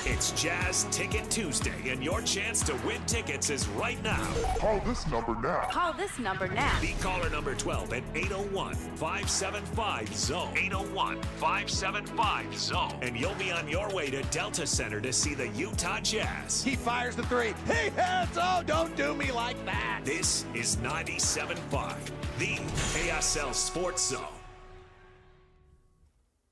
It's Jazz Ticket Tuesday, and your chance to win tickets is right now. Call this number now. Call this number now. Be caller number 12 at 801-575-ZONE. 801-575-ZONE. And you'll be on your way to Delta Center to see the Utah Jazz. He fires the three. He hits. Oh, don't do me like that. This is 97.5, the KSL Sports Zone.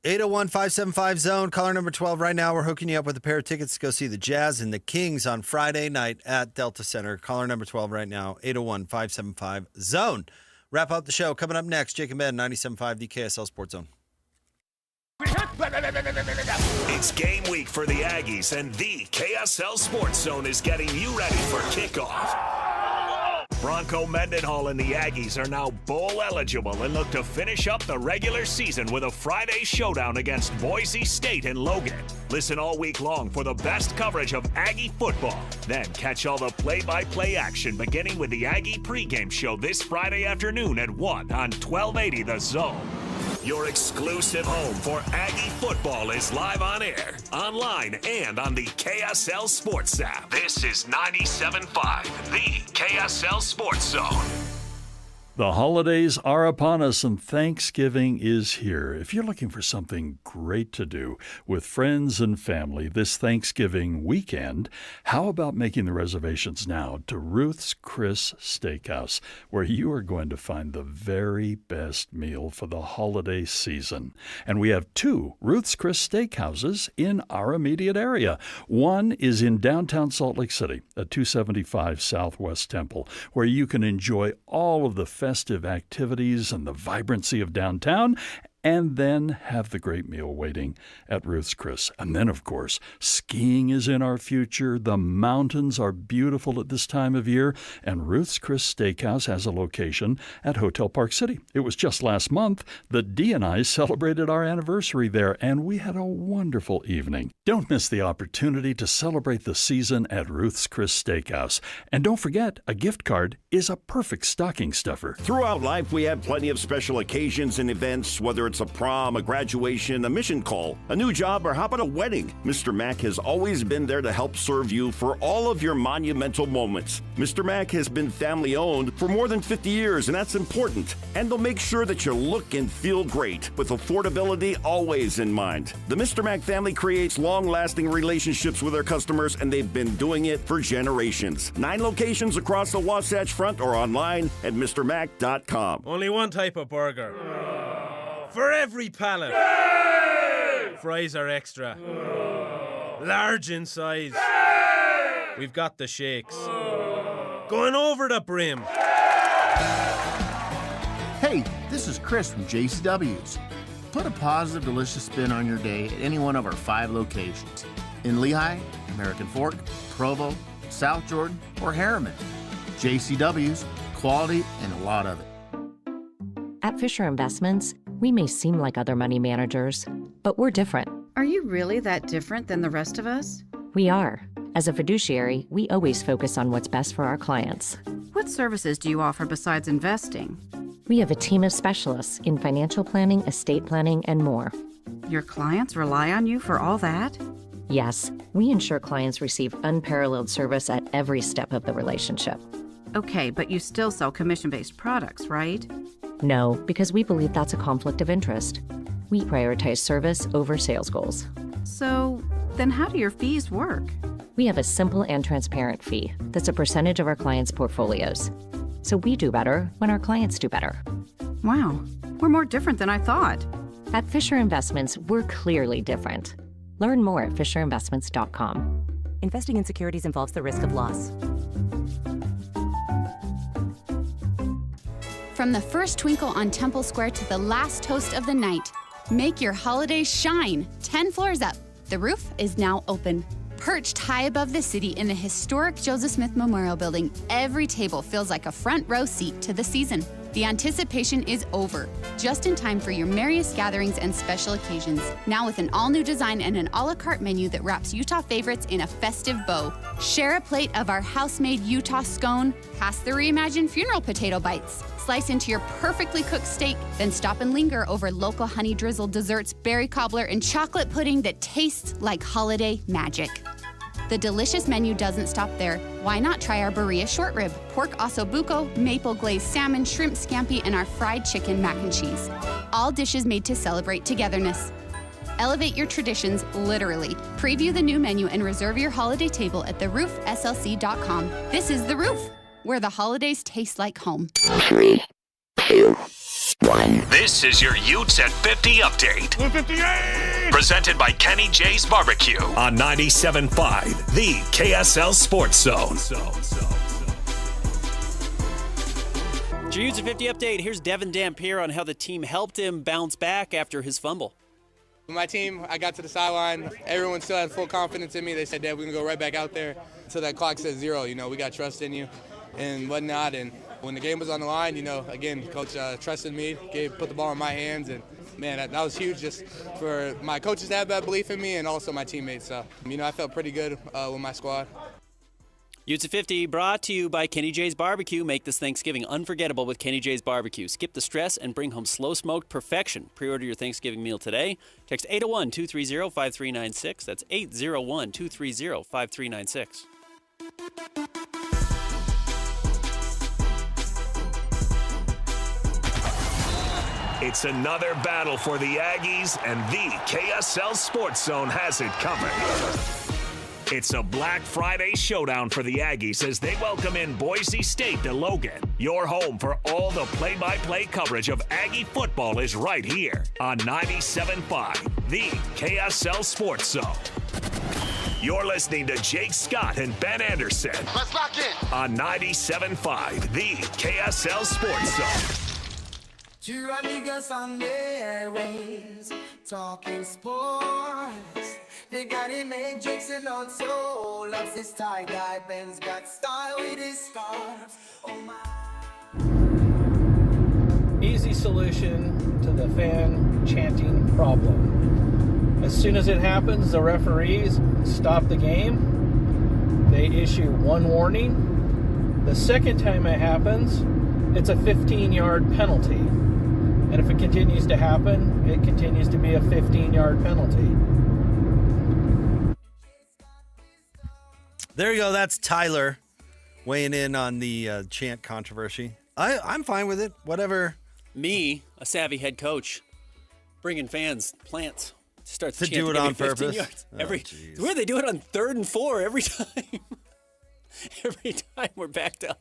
801-575-ZONE, caller number 12 right now. We're hooking you up with a pair of tickets to go see the Jazz and the Kings on Friday night at Delta Center. Caller number 12 right now, 801-575-ZONE. Wrap up the show. Coming up next, Jake and Ben, 97.5, the KSL Sports Zone. It's game week for the Aggies, and the KSL Sports Zone is getting you ready for kickoff. Bronco Mendenhall and the Aggies are now bowl eligible and look to finish up the regular season with a Friday showdown against Boise State and Logan. Listen all week long for the best coverage of Aggie football. Then catch all the play-by-play action beginning with the Aggie pregame show this Friday afternoon at 1 on 1280 The Zone. Your exclusive home for Aggie football is live on air, online, and on the KSL Sports app. This is 97.5, the KSL Sports Zone. The holidays are upon us and Thanksgiving is here. If you're looking for something great to do with friends and family this Thanksgiving weekend, how about making the reservations now to Ruth's Chris Steakhouse, where you are going to find the very best meal for the holiday season. And we have 2 Ruth's Chris Steakhouses in our immediate area. One is in downtown Salt Lake City at 275 Southwest Temple, where you can enjoy all of the festive activities and the vibrancy of downtown, and then have the great meal waiting at Ruth's Chris. And then, of course, skiing is in our future. The mountains are beautiful at this time of year, and Ruth's Chris Steakhouse has a location at Hotel Park City. It was just last month that Dee and I celebrated our anniversary there, and we had a wonderful evening. Don't miss the opportunity to celebrate the season at Ruth's Chris Steakhouse. And don't forget, a gift card is a perfect stocking stuffer. Throughout life, we have plenty of special occasions and events, whether it's a prom, a graduation, a mission call, a new job, or how about a wedding? Mr. Mac has always been there to help serve you for all of your monumental moments. Mr. Mac has been family-owned for more than 50 years, and that's important. And they'll make sure that you look and feel great, with affordability always in mind. The Mr. Mac family creates long-lasting relationships with their customers, and they've been doing it for generations. 9 locations across the Wasatch Front or online at MrMac.com. Only one type of burger. For every pallet. Fries are extra. Large in size. We've got the shakes. Going over the brim. Hey, this is Chris from JCW's. Put a positive, delicious spin on your day at any one of our 5 locations. In Lehigh, American Fork, Provo, South Jordan, or Harriman. JCW's, quality and a lot of it. At Fisher Investments, we may seem like other money managers, but we're different. Are you really that different than the rest of us? We are. As a fiduciary, we always focus on what's best for our clients. What services do you offer besides investing? We have a team of specialists in financial planning, estate planning, and more. Your clients rely on you for all that? Yes, we ensure clients receive unparalleled service at every step of the relationship. Okay, but you still sell commission-based products, right? No, because we believe that's a conflict of interest. We prioritize service over sales goals. So, then how do your fees work? We have a simple and transparent fee that's a percentage of our clients' portfolios. So we do better when our clients do better. Wow, we're more different than I thought. At Fisher Investments, we're clearly different. Learn more at fisherinvestments.com. Investing in securities involves the risk of loss. From the first twinkle on Temple Square to the last toast of the night, make your holidays shine. 10 floors up. The roof is now open. Perched high above the city in the historic Joseph Smith Memorial Building, every table feels like a front row seat to the season. The anticipation is over, just in time for your merriest gatherings and special occasions. Now with an all-new design and an a la carte menu that wraps Utah favorites in a festive bow. Share a plate of our house-made Utah scone, pass the reimagined funeral potato bites, slice into your perfectly cooked steak, then stop and linger over local honey-drizzled desserts, berry cobbler, and chocolate pudding that tastes like holiday magic. The delicious menu doesn't stop there. Why not try our burrito short rib, pork ossobuco, maple glazed salmon, shrimp scampi, and our fried chicken mac and cheese. All dishes made to celebrate togetherness. Elevate your traditions literally. Preview the new menu and reserve your holiday table at theroofslc.com. This is The Roof, where the holidays taste like home. 3, 2, 1. This is your Utes at 50 update. 158! Presented by Kenny J's Barbecue on 97.5, the KSL Sports Zone. It's your Utes at 50 update. Here's Devin Dampier on how the team helped him bounce back after his fumble. My team, I got to the sideline. Everyone still had full confidence in me. They said, Dad, we're going to go right back out there until that clock says 0. You know, we got trust in you and whatnot. And when the game was on the line, you know, again, Coach trusted me, put the ball in my hands. And, man, that was huge just for my coaches to have that belief in me and also my teammates. So, you know, I felt pretty good with my squad. Utes at 50 brought to you by Kenny J's Barbecue. Make this Thanksgiving unforgettable with Kenny J's Barbecue. Skip the stress and bring home slow-smoked perfection. Pre-order your Thanksgiving meal today. Text 801-230-5396. That's 801-230-5396. It's another battle for the Aggies, and the KSL Sports Zone has it covered. It's a Black Friday showdown for the Aggies as they welcome in Boise State to Logan. Your home for all the play-by-play coverage of Aggie football is right here on 97.5, the KSL Sports Zone. You're listening to Jake Scott and Ben Anderson. Let's lock in. On 97.5, the KSL Sports Zone. Two niggas on their ways, talking sports. They got him made drinks and also loves his tie-dye. Ben's got style with his scarves. Oh my. Easy solution to the fan chanting problem. As soon as it happens, the referees stop the game. They issue one warning. The second time it happens, it's a 15-yard penalty. And if it continues to happen, it continues to be a 15-yard penalty. There you go. That's Tyler weighing in on the chant controversy. I'm fine with it. Whatever. Me, a savvy head coach, bringing fans, plants, starts to do it on purpose. Yards. Where they do it on 3rd and 4 every time. Every time we're backed up.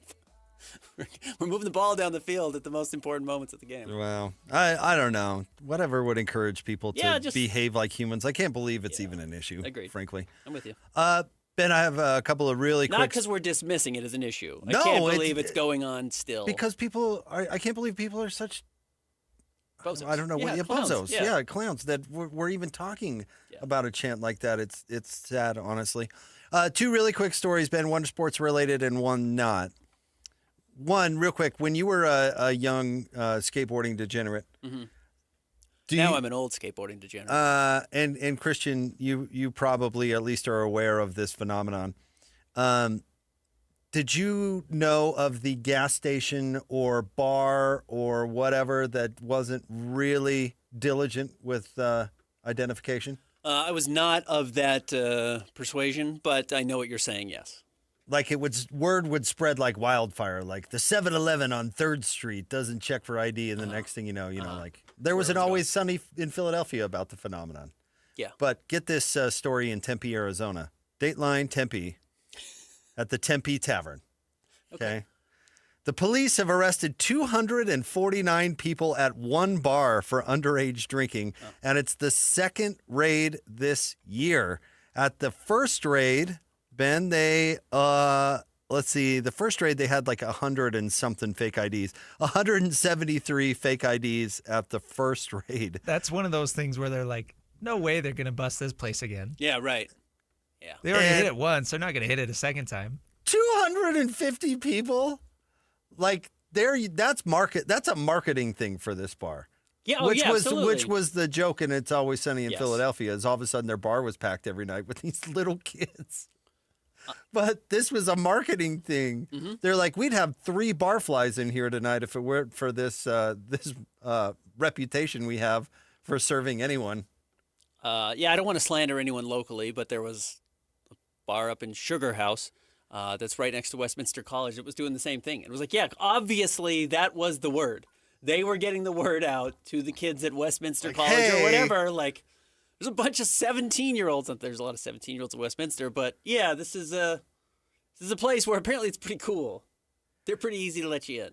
We're moving the ball down the field at the most important moments of the game. Well, I don't know. Whatever would encourage people to behave like humans. I can't believe it's even an issue, frankly. I'm with you. Ben, I have a couple of really quick... Not because we're dismissing it as an issue. No, I can't believe it's going on still. Because I can't believe people are such... Bozos. I don't know. Clowns. Bozos. Yeah, clowns. That we're even talking about a chant like that. It's sad, honestly. Two really quick stories, Ben. One sports related and one not. One, real quick. When you were a young skateboarding degenerate... Mm-hmm. I'm an old skateboarding degenerate. And Christian, you probably at least are aware of this phenomenon. Did you know of the gas station or bar or whatever that wasn't really diligent with identification? I was not of that persuasion, but I know what you're saying, yes. Like word would spread like wildfire. Like the 7-Eleven on 3rd Street doesn't check for ID, and the next thing you know, like there was an Always Sunny in Philadelphia about the phenomenon. Yeah. But get this story in Tempe, Arizona. Dateline Tempe at the Tempe Tavern. Okay. The police have arrested 249 people at one bar for underage drinking, and it's the second raid this year. At the first raid, Ben, they, let's see, the first raid, they had like 100 and something fake IDs. 173 fake IDs at the first raid. That's one of those things where they're like, no way they're going to bust this place again. Yeah, right. Yeah. They already hit it once. They're not going to hit it a second time. 250 people? Like, that's a marketing thing for this bar. Yeah, which absolutely. was the joke in It's Always Sunny in Yes. Philadelphia, is all of a sudden their bar was packed every night with these little kids. But this was a marketing thing. Mm-hmm. They're like, we'd have 3 barflies in here tonight if it weren't for this reputation we have for serving anyone. I don't want to slander anyone locally, but there was a bar up in Sugar House that's right next to Westminster College that was doing the same thing. It was like, yeah, obviously that was the word. They were getting the word out to the kids at Westminster College or whatever. Like, there's a bunch of 17-year-olds. There's a lot of 17-year-olds at Westminster, but yeah, this is a place where apparently it's pretty cool. They're pretty easy to let you in.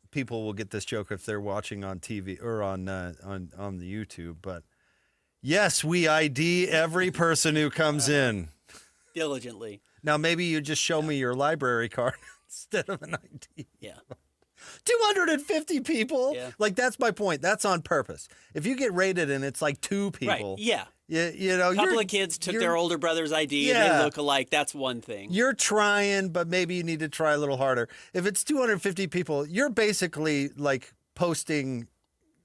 People will get this joke if they're watching on TV or on the YouTube, but yes, we ID every person who comes in diligently. Now maybe you just show me your library card instead of an ID. Yeah. 250 people. Yeah. Like, that's my point. That's on purpose. If you get rated and it's like 2 people, Right. Yeah. you know, A couple of kids took their older brother's ID and they look alike. That's one thing. You're trying, but maybe you need to try a little harder. If it's 250 people, you're basically like posting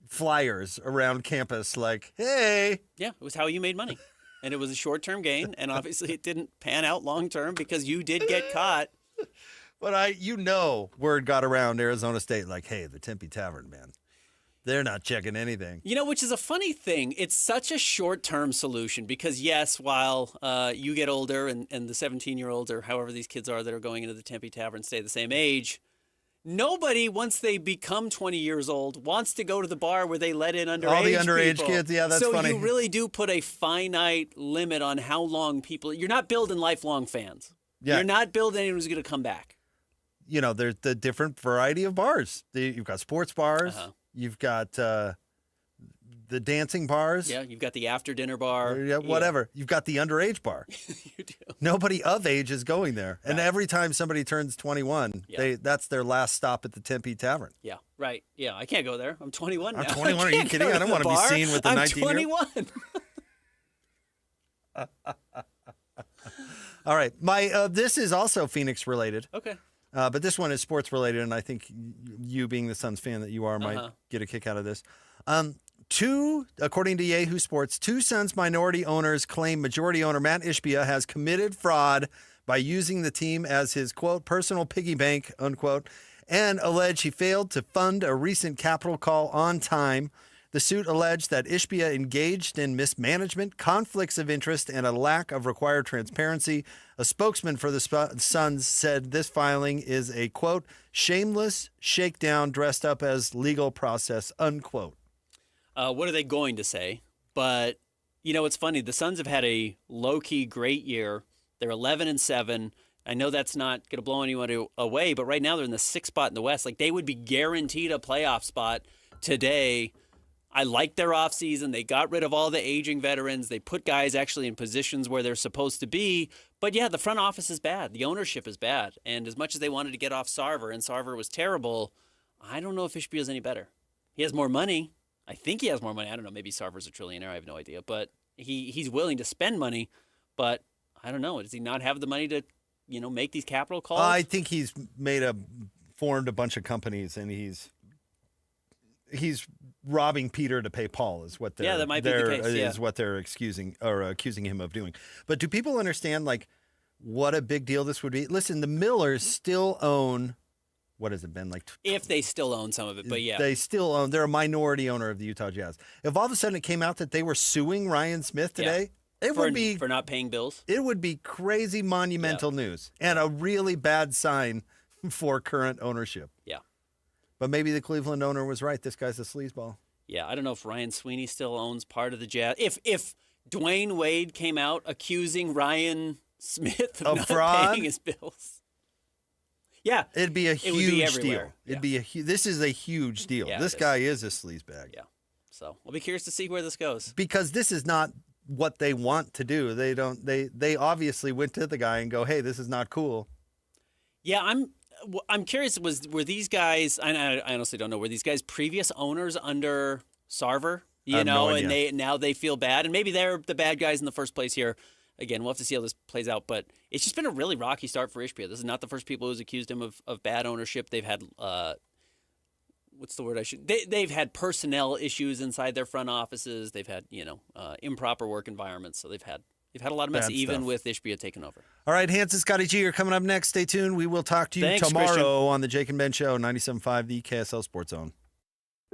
flyers around campus like, hey. Yeah, it was how you made money. And it was a short-term gain, and obviously it didn't pan out long-term because you did get caught. But word got around Arizona State like, hey, the Tempe Tavern, man, they're not checking anything. You know, which is a funny thing. It's such a short-term solution because, yes, while you get older and the 17-year-olds or however these kids are that are going into the Tempe Tavern stay the same age, nobody, once they become 20 years old, wants to go to the bar where they let in underage All the underage people. kids, yeah, that's funny. So you really do put a finite limit on how long people – you're not building lifelong fans. Yeah. You're not building anyone who's going to come back. You know, there's the different variety of bars. You've got sports bars. You've got the dancing bars. Yeah, you've got the after-dinner bar. Yeah, whatever. You've got the underage bar. You do. Nobody of age is going there. And every time somebody turns 21, that's their last stop at the Tempe Tavern. Yeah, right. Yeah, I can't go there. I'm 21 now. I'm 21. Are you kidding? I don't want to be seen with the 19-year-old. I'm 21. All right. This is also Phoenix related. Okay. But this one is sports related, and I think you, being the Suns fan that you are, might get a kick out of this. According to Yahoo Sports, 2 Suns minority owners claim majority owner Matt Ishbia has committed fraud by using the team as his, quote, personal piggy bank, unquote, and allege he failed to fund a recent capital call on time. The suit alleged that Ishbia engaged in mismanagement, conflicts of interest, and a lack of required transparency. A spokesman for the Suns said this filing is a, quote, shameless shakedown dressed up as legal process, unquote. What are they going to say? But, you know, it's funny. The Suns have had a low-key great year. They're 11-7. I know that's not going to blow anyone away, but right now they're in the 6th spot in the West. Like, they would be guaranteed a playoff spot today. I like their offseason. They got rid of all the aging veterans. They put guys actually in positions where they're supposed to be. But, yeah, the front office is bad. The ownership is bad. And as much as they wanted to get off Sarver, and Sarver was terrible, I don't know if Ishbia is any better. He has more money. I think he has more money. I don't know. Maybe Sarver's a trillionaire. I have no idea. But he's willing to spend money. But I don't know. Does he not have the money to, you know, make these capital calls? I think he's formed a bunch of companies, and he's robbing Peter to pay Paul is what they're, that might be the case. Is what they're accusing him of doing. But do people understand like what a big deal this would be? Listen, the Millers still own, what has it been like? If they still own some of it, but yeah. They still own, they're a minority owner of the Utah Jazz. If all of a sudden it came out that they were suing Ryan Smith today, it would be for not paying bills. It would be crazy monumental news and a really bad sign for current ownership. Yeah. But maybe the Cleveland owner was right. This guy's a sleazeball. Yeah, I don't know if Ryan Sweeney still owns part of the Jazz. If Dwayne Wade came out accusing Ryan Smith of not fraud? paying his bills, yeah, it'd be a huge deal. Yeah. This is a huge deal. Yeah, this guy is a sleazebag. Yeah. So we'll be curious to see where this goes. Because this is not what they want to do. They obviously went to the guy and go, hey, this is not cool. Yeah, I'm curious. Were these guys? I honestly don't know. Were these guys previous owners under Sarver? You know, and they feel bad, and maybe they're the bad guys in the first place here. Again, we'll have to see how this plays out. But it's just been a really rocky start for Ishbia. This is not the first people who's accused him of bad ownership. They've had what's the word I should? They've had personnel issues inside their front offices. They've had improper work environments. So they've had a lot of mess, even with Ishbia taking over. All right, Hans and Scotty G are coming up next. Stay tuned. We will talk to you Thanks, tomorrow Christian. on the Jake and Ben Show, 97.5, the KSL Sports Zone.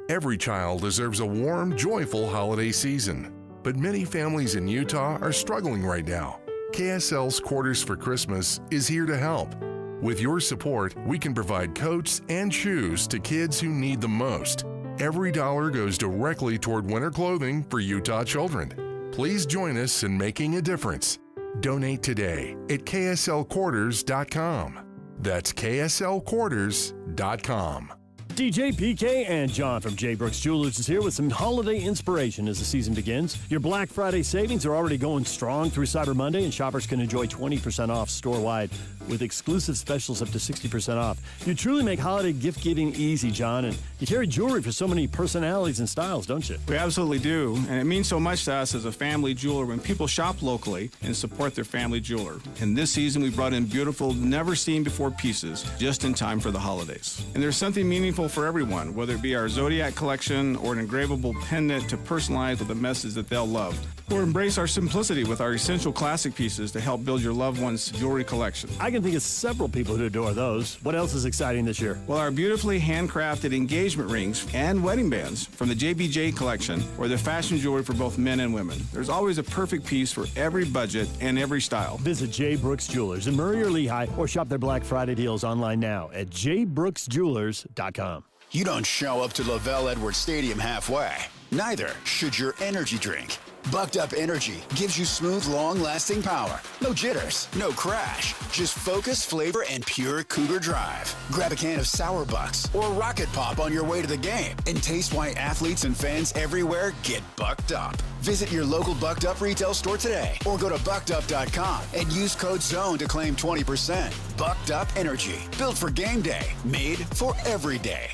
Every child deserves a warm, joyful holiday season. But many families in Utah are struggling right now. KSL's Quarters for Christmas is here to help. With your support, we can provide coats and shoes to kids who need them most. Every dollar goes directly toward winter clothing for Utah children. Please join us in making a difference. Donate today at kslquarters.com. That's kslquarters.com. DJ, PK, and John from J. Brooks Jewelers is here with some holiday inspiration as the season begins. Your Black Friday savings are already going strong through Cyber Monday, and shoppers can enjoy 20% off store-wide with exclusive specials up to 60% off. You truly make holiday gift-giving easy, John, and you carry jewelry for so many personalities and styles, don't you? We absolutely do, and it means so much to us as a family jeweler when people shop locally and support their family jeweler. And this season, we brought in beautiful, never-seen-before pieces just in time for the holidays. And there's something meaningful for everyone, whether it be our Zodiac collection or an engravable pendant to personalize with a message that they'll love. Or embrace our simplicity with our essential classic pieces to help build your loved one's jewelry collection. I can think of several people who adore those. What else is exciting this year? Well, our beautifully handcrafted engagement rings and wedding bands from the JBJ collection, or the fashion jewelry for both men and women. There's always a perfect piece for every budget and every style. Visit J. Brooks Jewelers in Murray or Lehigh, or shop their Black Friday deals online now at jbrooksjewelers.com. You don't show up to Lavelle Edwards Stadium halfway. Neither should your energy drink. Bucked Up Energy gives you smooth, long-lasting power. No jitters, no crash. Just focus, flavor, and pure Cougar drive. Grab a can of Sour Bucks or Rocket Pop on your way to the game and taste why athletes and fans everywhere get bucked up. Visit your local Bucked Up retail store today or go to buckedup.com and use code ZONE to claim 20%. Bucked Up Energy, built for game day, made for every day.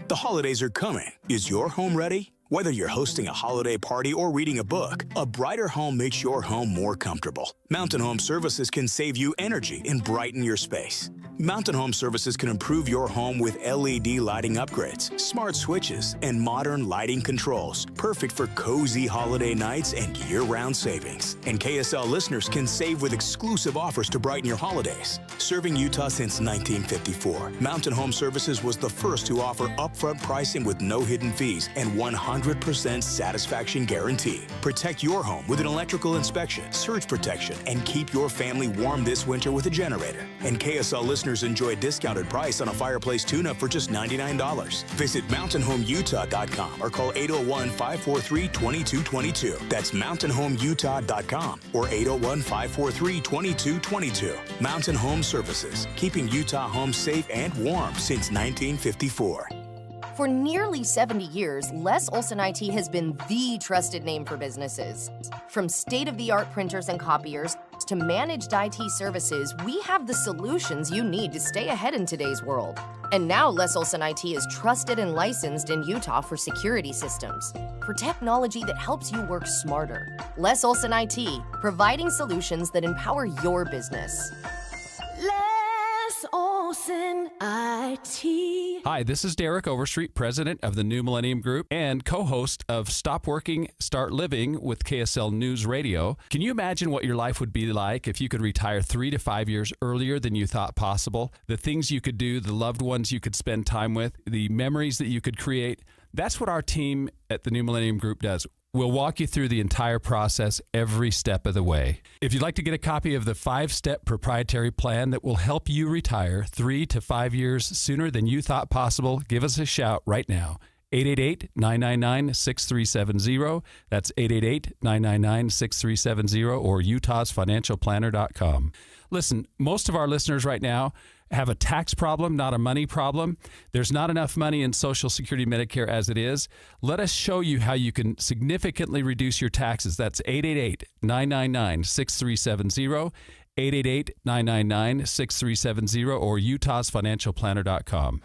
The holidays are coming. Is your home ready? Whether you're hosting a holiday party or reading a book, a brighter home makes your home more comfortable. Mountain Home Services can save you energy and brighten your space. Mountain Home Services can improve your home with LED lighting upgrades, smart switches, and modern lighting controls, perfect for cozy holiday nights and year-round savings. And KSL listeners can save with exclusive offers to brighten your holidays. Serving Utah since 1954, Mountain Home Services was the first to offer upfront pricing with no hidden fees and 100% satisfaction guarantee. Protect your home with an electrical inspection, surge protection, and keep your family warm this winter with a generator. And KSL listeners enjoy a discounted price on a fireplace tune-up for just $99. Visit mountainhomeutah.com or call 801-543-2222. That's mountainhomeutah.com or 801-543-2222. Mountain Home Services, keeping Utah homes safe and warm since 1954. For nearly 70 years, Les Olson IT has been the trusted name for businesses. From state-of-the-art printers and copiers to managed IT services, we have the solutions you need to stay ahead in today's world. And now Les Olson IT is trusted and licensed in Utah for security systems, for technology that helps you work smarter. Les Olson IT, providing solutions that empower your business. Les Olson IT. Hi, this is Derek Overstreet, president of the New Millennium Group and co-host of Stop Working, Start Living with KSL News Radio. Can you imagine what your life would be like if you could retire 3 to 5 years earlier than you thought possible? The things you could do, the loved ones you could spend time with, the memories that you could create. That's what our team at the New Millennium Group does. We'll walk you through the entire process every step of the way. If you'd like to get a copy of the 5-step proprietary plan that will help you retire 3 to 5 years sooner than you thought possible, give us a shout right now. 888-999-6370. That's 888-999-6370 or utahsfinancialplanner.com. Listen, most of our listeners right now have a tax problem, not a money problem. There's not enough money in Social Security Medicare as it is. Let us show you how you can significantly reduce your taxes. That's 888-999-6370. 888-999-6370 or utahsfinancialplanner.com.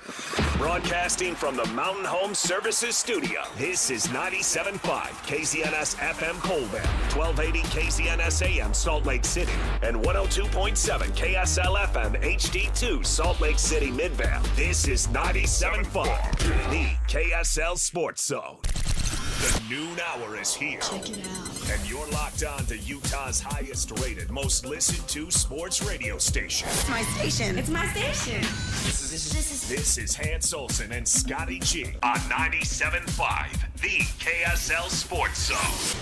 Broadcasting from the Mountain Home Services Studio, this is 97.5 KZNS FM Colbert, 1280 KZNS AM Salt Lake City, and 102.7 KSL FM HD2 Salt Lake City Midvale. This is 97.5, the KSL Sports Zone. The noon hour is here. Check it out. And you're locked on to Utah's highest rated, most listened to sports radio station. It's my station. It's my station. This is Hans Olsen and Scotty G on 97.5, the KSL Sports Zone.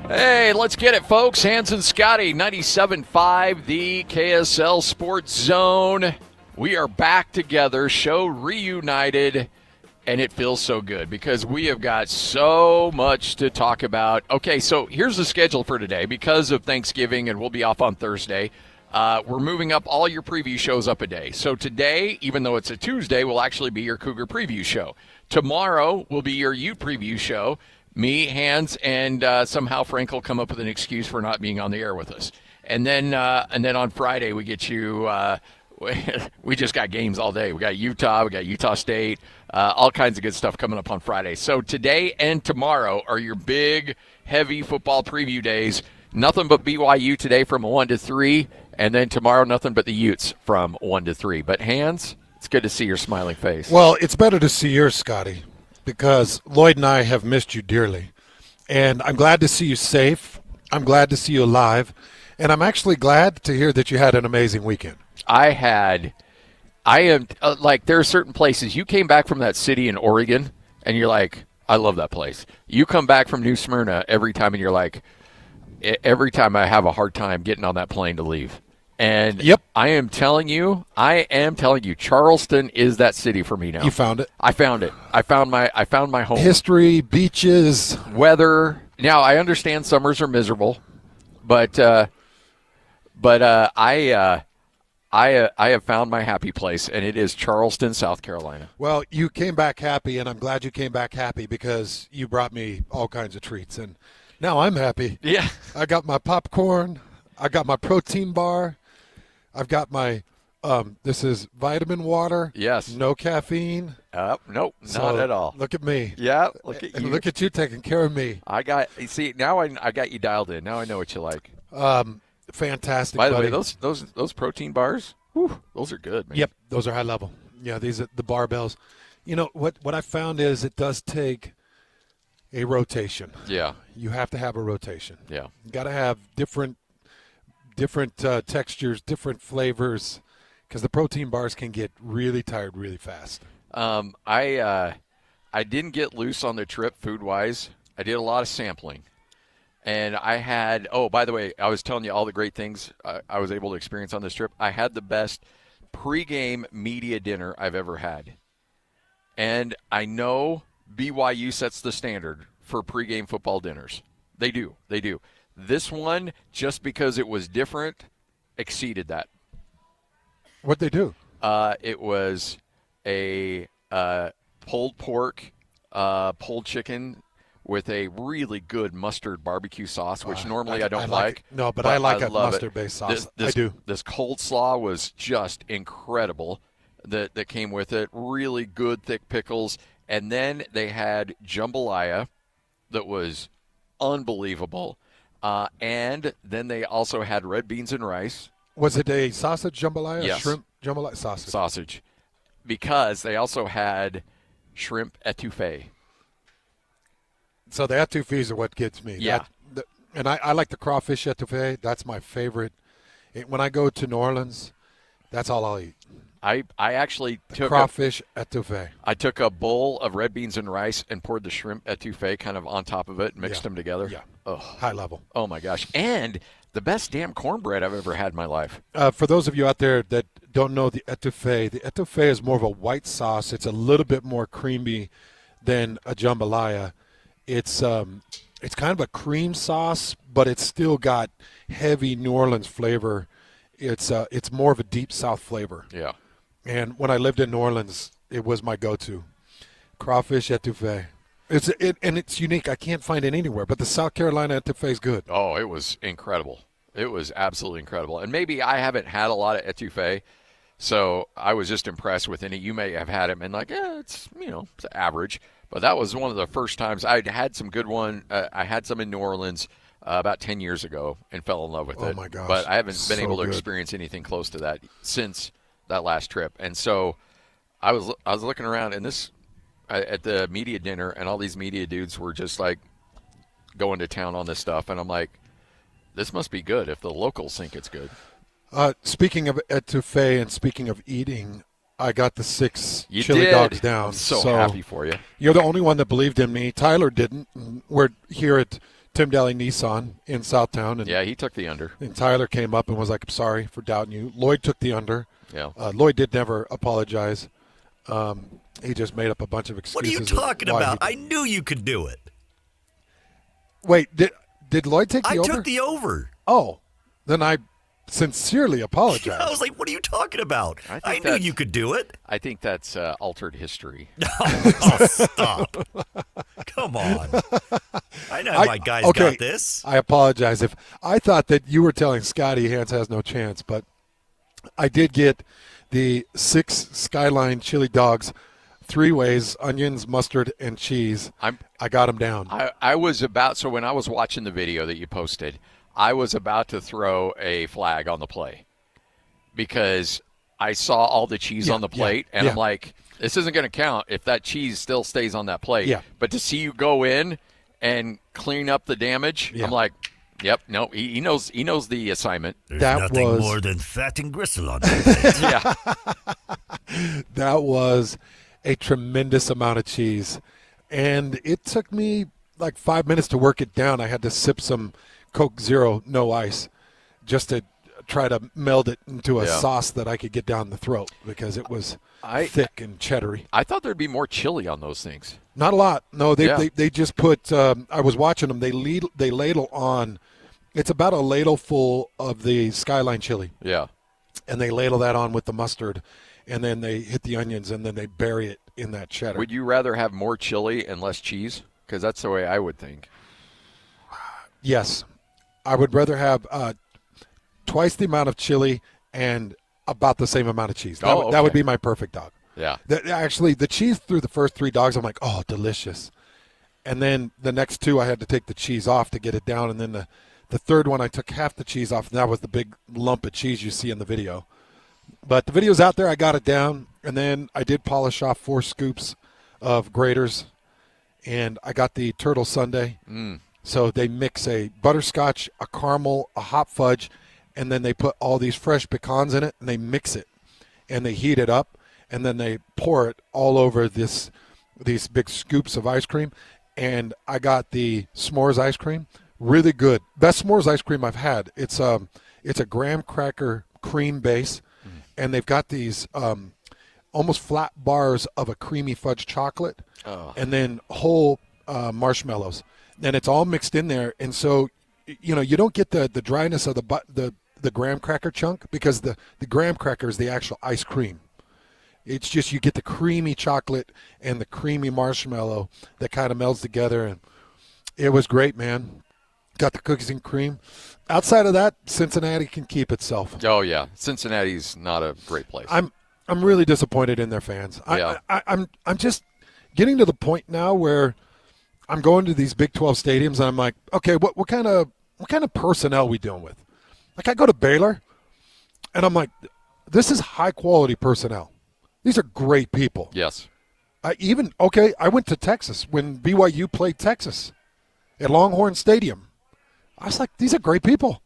Hey, let's get it, folks. Hans and Scotty, 97.5, the KSL Sports Zone. We are back together, show reunited, and it feels so good because we have got so much to talk about. Okay, so here's the schedule for today. Because of Thanksgiving, and we'll be off on Thursday, we're moving up all your preview shows up a day. So today, even though it's a Tuesday, will actually be your Cougar preview show. Tomorrow will be your Ute preview show. Me, Hans, and somehow Frank will come up with an excuse for not being on the air with us. And then on Friday we get you. We just got games all day. We got Utah, we got Utah State, all kinds of good stuff coming up on Friday. So today and tomorrow are your big, heavy football preview days. Nothing but BYU today from 1 to 3, and then tomorrow nothing but the Utes from 1 to 3. But Hans, it's good to see your smiling face. Well, it's better to see yours, Scotty, because Lloyd and I have missed you dearly. And I'm glad to see you safe. I'm glad to see you alive. And I'm actually glad to hear that you had an amazing weekend. I am like, there are certain places. You came back from that city in Oregon, and you're like, I love that place. You come back from New Smyrna every time, and you're like, every time I have a hard time getting on that plane to leave. And yep. I am telling you, Charleston is that city for me now. You found it. I found it. I found my home. History, beaches, weather. Now I understand summers are miserable, but I have found my happy place, and it is Charleston, South Carolina. Well, you came back happy, and I'm glad you came back happy because you brought me all kinds of treats, and now I'm happy. Yeah. I got my popcorn. I got my protein bar. I've got my, this is vitamin water. Yes. No caffeine. Nope, not at all. Look at me. Yeah, look at you. Look at you taking care of me. Now I got you dialed in. Now I know what you like. Fantastic. By the buddy. way, those protein bars, whew, those are good, man. Yep, those are high level. Yeah, these are the barbells. You know, what I found is it does take a rotation. Yeah. You have to have a rotation. Yeah. You got to have different textures, different flavors, because the protein bars can get really tired really fast. I didn't get loose on the trip food-wise. I did a lot of sampling. And I had, by the way, I was telling you all the great things I was able to experience on this trip. I had the best pregame media dinner I've ever had. And I know BYU sets the standard for pregame football dinners. They do. This one, just because it was different, exceeded that. What'd they do? It was a pulled pork, pulled chicken with a really good mustard barbecue sauce, which normally I don't like. No, but I like a mustard-based sauce. I do. This cold slaw was just incredible that came with it. Really good, thick pickles. And then they had jambalaya that was unbelievable. And then they also had red beans and rice. Was it a sausage jambalaya? Yes. Shrimp jambalaya? Sausage. Because they also had shrimp etouffee. So the etouffees are what gets me. Yeah. And I like the crawfish etouffee. That's my favorite. When I go to New Orleans, that's all I'll eat. I actually took crawfish etouffee. I took a bowl of red beans and rice and poured the shrimp etouffee kind of on top of it and mixed them together. Yeah. Oh, high level. Oh, my gosh. And the best damn cornbread I've ever had in my life. For those of you out there that don't know the etouffee. The etouffee is more of a white sauce. It's a little bit more creamy than a jambalaya. It's kind of a cream sauce, but it's still got heavy New Orleans flavor. It's more of a deep South flavor. Yeah. And when I lived in New Orleans, it was my go-to. Crawfish etouffee. It's unique. I can't find it anywhere, but the South Carolina etouffee is good. Oh, it was incredible. It was absolutely incredible. And maybe I haven't had a lot of etouffee, so I was just impressed with it. You may have had it and like, it's average. But that was one of the first times I'd had some good one. I had some in New Orleans about 10 years ago and fell in love with it. Oh, my gosh. But I haven't been So able to good. experience anything close to that since that last trip. And so I was looking around and at the media dinner, and all these media dudes were just like going to town on this stuff. And I'm like, this must be good if the locals think it's good. Speaking of etouffee and speaking of eating, I got the 6 You chili did. dogs down. I'm so happy for you. You're the only one that believed in me. Tyler didn't. We're here at Tim Daly Nissan in Southtown. And, yeah, he took the under. And Tyler came up and was like, I'm sorry for doubting you. Lloyd took the under. Yeah. Lloyd did never apologize. He just made up a bunch of excuses. What are you talking about? I knew you could do it. Wait, did Lloyd take the over? I took the over. Oh, then I sincerely apologize. I was like, what are you talking about? I knew you could do it. I think that's altered history. Oh, stop. Come on. I know my guys got this. I apologize. If I thought that you were telling Scotty Hans has no chance, but I did get the 6 Skyline chili dogs, 3 ways, onions, mustard, and cheese. I got them down. I was about, so when I was watching the video that you posted, I was about to throw a flag on the play because I saw all the cheese on the plate, and I'm like, this isn't going to count if that cheese still stays on that plate. Yeah. But to see you go in and clean up the damage, I'm like, yep, no, he knows the assignment. There's nothing more than fat and gristle on that. Yeah. That was a tremendous amount of cheese, and it took me like 5 minutes to work it down. I had to sip some Coke Zero, no ice, just to try to meld it into a sauce that I could get down the throat because it was thick and cheddary. I thought there'd be more chili on those things. Not a lot. No, they just put. I was watching them. They ladle on. It's about a ladle full of the Skyline chili. Yeah, and they ladle that on with the mustard, and then they hit the onions, and then they bury it in that cheddar. Would you rather have more chili and less cheese? Because that's the way I would think. Yes. I would rather have twice the amount of chili and about the same amount of cheese. That would be my perfect dog. Yeah. Actually, the cheese through the first 3 dogs, I'm like, oh, delicious. And then the next 2, I had to take the cheese off to get it down. And then the third one, I took half the cheese off, and that was the big lump of cheese you see in the video. But the video's out there. I got it down. And then I did polish off 4 scoops of graters, and I got the turtle sundae. So they mix a butterscotch, a caramel, a hot fudge, and then they put all these fresh pecans in it, and they mix it, and they heat it up, and then they pour it all over these big scoops of ice cream. And I got the s'mores ice cream, really good, best s'mores ice cream I've had. It's a graham cracker cream base, and they've got these almost flat bars of a creamy fudge chocolate, and then whole marshmallows. And it's all mixed in there, and so you don't get the dryness of the graham cracker chunk because the graham cracker is the actual ice cream. It's just you get the creamy chocolate and the creamy marshmallow that kind of melds together, and it was great, man. Got the cookies and cream. Outside of that, Cincinnati can keep itself. Oh yeah, Cincinnati's not a great place. I'm really disappointed in their fans. I'm just getting to the point now where I'm going to these Big 12 stadiums, and I'm like, okay, what kind of personnel are we dealing with? Like, I go to Baylor, and I'm like, this is high-quality personnel. These are great people. Yes. I went to Texas when BYU played Texas at Longhorn Stadium. I was like, these are great people.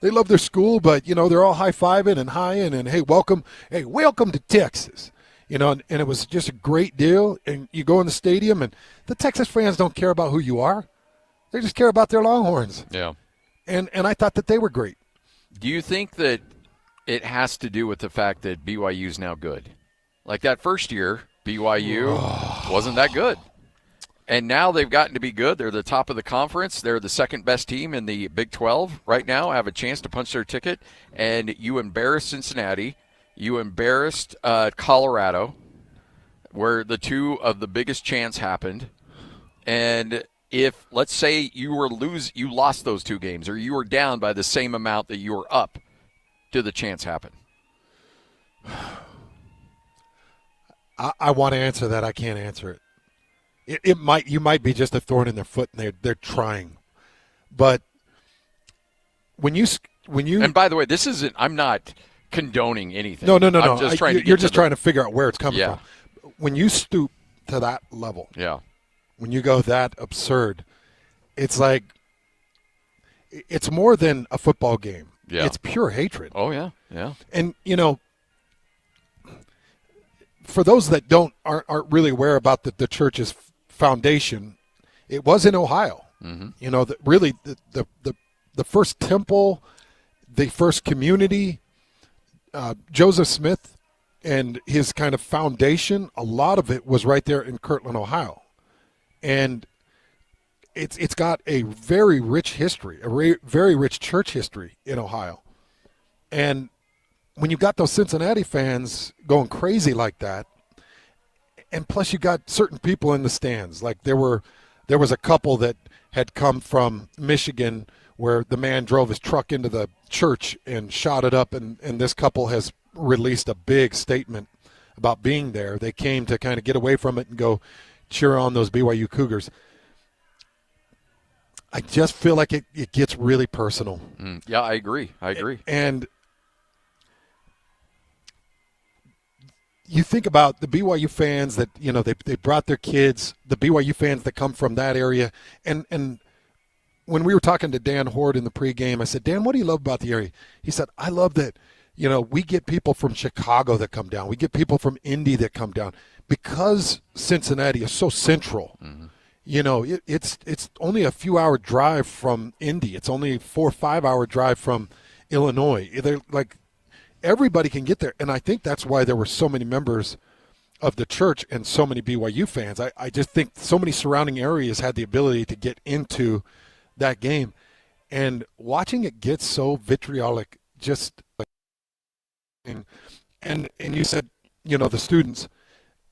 They love their school, but, they're all high-fiving and high-ing, and, hey, welcome to Texas. And it was just a great deal. And you go in the stadium, and the Texas fans don't care about who you are. They just care about their Longhorns. Yeah. And I thought that they were great. Do you think that it has to do with the fact that BYU is now good. Like that first year, BYU wasn't that good. And now they've gotten to be good. They're the top of the conference. They're the second best team in the Big 12 right now. Have a chance to punch their ticket. And you embarrassed Cincinnati. You embarrassed Colorado, where the two of the biggest chants happened. And if, let's say, you lost those two games, or you were down by the same amount that you were up, did the chance happen? I want to answer that. I can't answer it. You might be just a thorn in their foot, and they're trying. But when you and by the way, this isn't. I'm not condoning anything. No. I'm just You're just trying to figure out where it's coming from. When you stoop to that level, when you go that absurd, it's like it's more than a football game. Yeah. It's pure hatred. Oh yeah. And for those that aren't really aware about the church's foundation, it was in Ohio. Mm-hmm. Really the first temple, the first community, Joseph Smith and his kind of foundation, a lot of it was right there in Kirtland, Ohio. And it's got a very rich history, very rich church history in Ohio. And when you got those Cincinnati fans going crazy like that, and plus you got certain people in the stands, like there was a couple that had come from Michigan where the man drove his truck into the church and shot it up, and this couple has released a big statement about being there. They came to kind of get away from it and go cheer on those BYU Cougars. I just feel like it gets really personal. Yeah, I agree. And you think about the BYU fans that, they brought their kids, the BYU fans that come from that area. And when we were talking to Dan Horde in the pregame, I said, Dan, what do you love about the area? He said, I love that, we get people from Chicago that come down. We get people from Indy that come down. Because Cincinnati is so central, it's only a few-hour drive from Indy. It's only a 4 or 5 hour drive from Illinois. They're like, everybody can get there, and I think that's why there were so many members of the church and so many BYU fans. I just think so many surrounding areas had the ability to get into that game, and watching it get so vitriolic, just like, and you said, the students,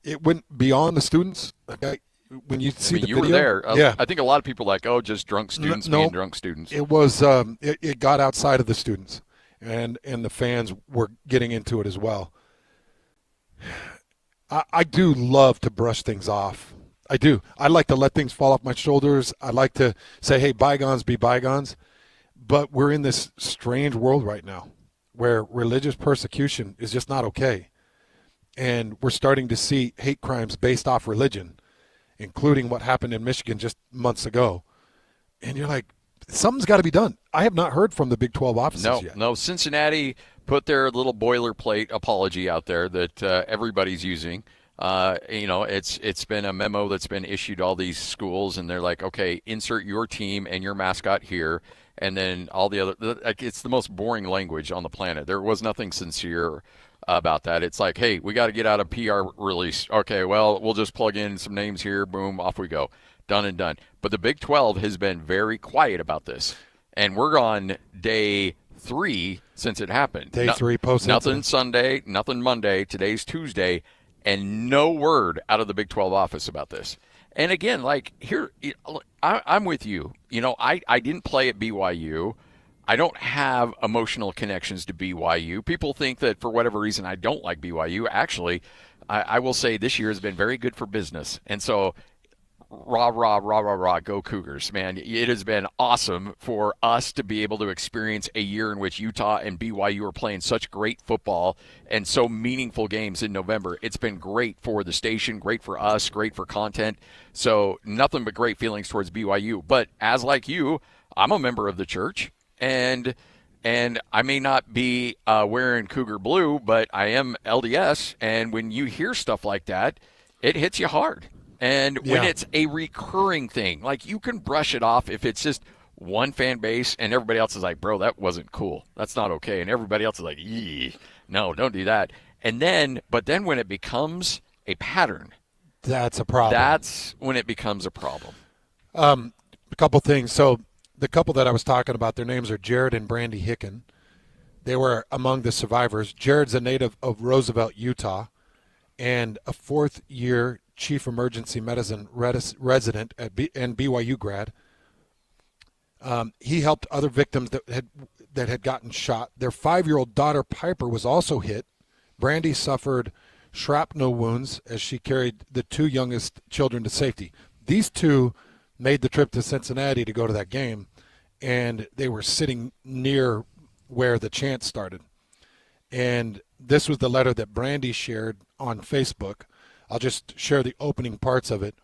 it went beyond the students. Okay, when you see the you video, were there. Yeah, I think a lot of people are like, just drunk students being drunk students. It was it got outside of the students. And the fans were getting into it as well. I do love to brush things off. I do. I like to let things fall off my shoulders. I like to say, hey, bygones be bygones. But we're in this strange world right now where religious persecution is just not okay. And we're starting to see hate crimes based off religion, including what happened in Michigan just months ago. And you're like, something's got to be done. I have not heard from the Big 12 offices yet. No, Cincinnati put their little boilerplate apology out there that everybody's using. It's been a memo that's been issued to all these schools, and they're like, okay, insert your team and your mascot here, and then all the other. It's the most boring language on the planet. There was nothing sincere about that. It's like, hey, we got to get out a PR release. Okay, well, we'll just plug in some names here. Boom, off we go. Done and done. But the Big 12 has been very quiet about this. And we're on day 3 since it happened. Day 3 post. Nothing Sunday, nothing Monday. Today's Tuesday. And no word out of the Big 12 office about this. And again, I'm with you. I didn't play at BYU. I don't have emotional connections to BYU. People think that for whatever reason I don't like BYU. Actually, I will say this year has been very good for business. And so rah, rah, rah, rah, rah, go Cougars, man. It has been awesome for us to be able to experience a year in which Utah and BYU are playing such great football and so meaningful games in November. It's been great for the station, great for us, great for content. So nothing but great feelings towards BYU. But as like you, I'm a member of the church, and I may not be wearing Cougar blue, but I am LDS, and when you hear stuff like that, it hits you hard. And when it's a recurring thing, like you can brush it off if it's just one fan base, and everybody else is like, bro, that wasn't cool. That's not okay. And everybody else is like, yee, no, don't do that. But then when it becomes a pattern, that's a problem. That's when it becomes a problem. A couple things. So the couple that I was talking about, their names are Jared and Brandy Hicken. They were among the survivors. Jared's a native of Roosevelt, Utah, and a fourth-year chief emergency medicine resident and BYU grad. He helped other victims that had gotten shot. Their 5-year-old daughter, Piper, was also hit. Brandy suffered shrapnel wounds as she carried the 2 youngest children to safety. These 2 made the trip to Cincinnati to go to that game, and they were sitting near where the chant started. And this was the letter that Brandy shared on Facebook. I'll just share the opening parts of it.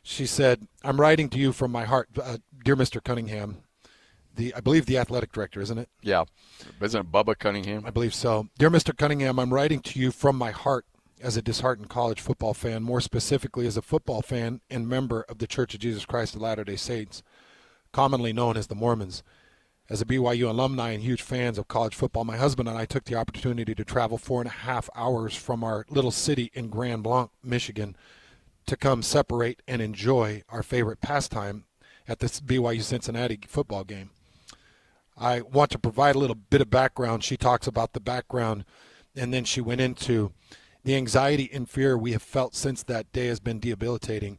She said, I'm writing to you from my heart, dear Mr. Cunningham, I believe the athletic director, isn't it? Yeah. Isn't it Bubba Cunningham? I believe so. Dear Mr. Cunningham, I'm writing to you from my heart as a disheartened college football fan, more specifically as a football fan and member of the Church of Jesus Christ of Latter-day Saints, commonly known as the Mormons. As a BYU alumni and huge fans of college football, my husband and I took the opportunity to travel 4.5 hours from our little city in Grand Blanc, Michigan, to come separate and enjoy our favorite pastime at this BYU Cincinnati football game. I want to provide a little bit of background. She talks about the background, and then she went into the anxiety and fear we have felt since that day has been debilitating.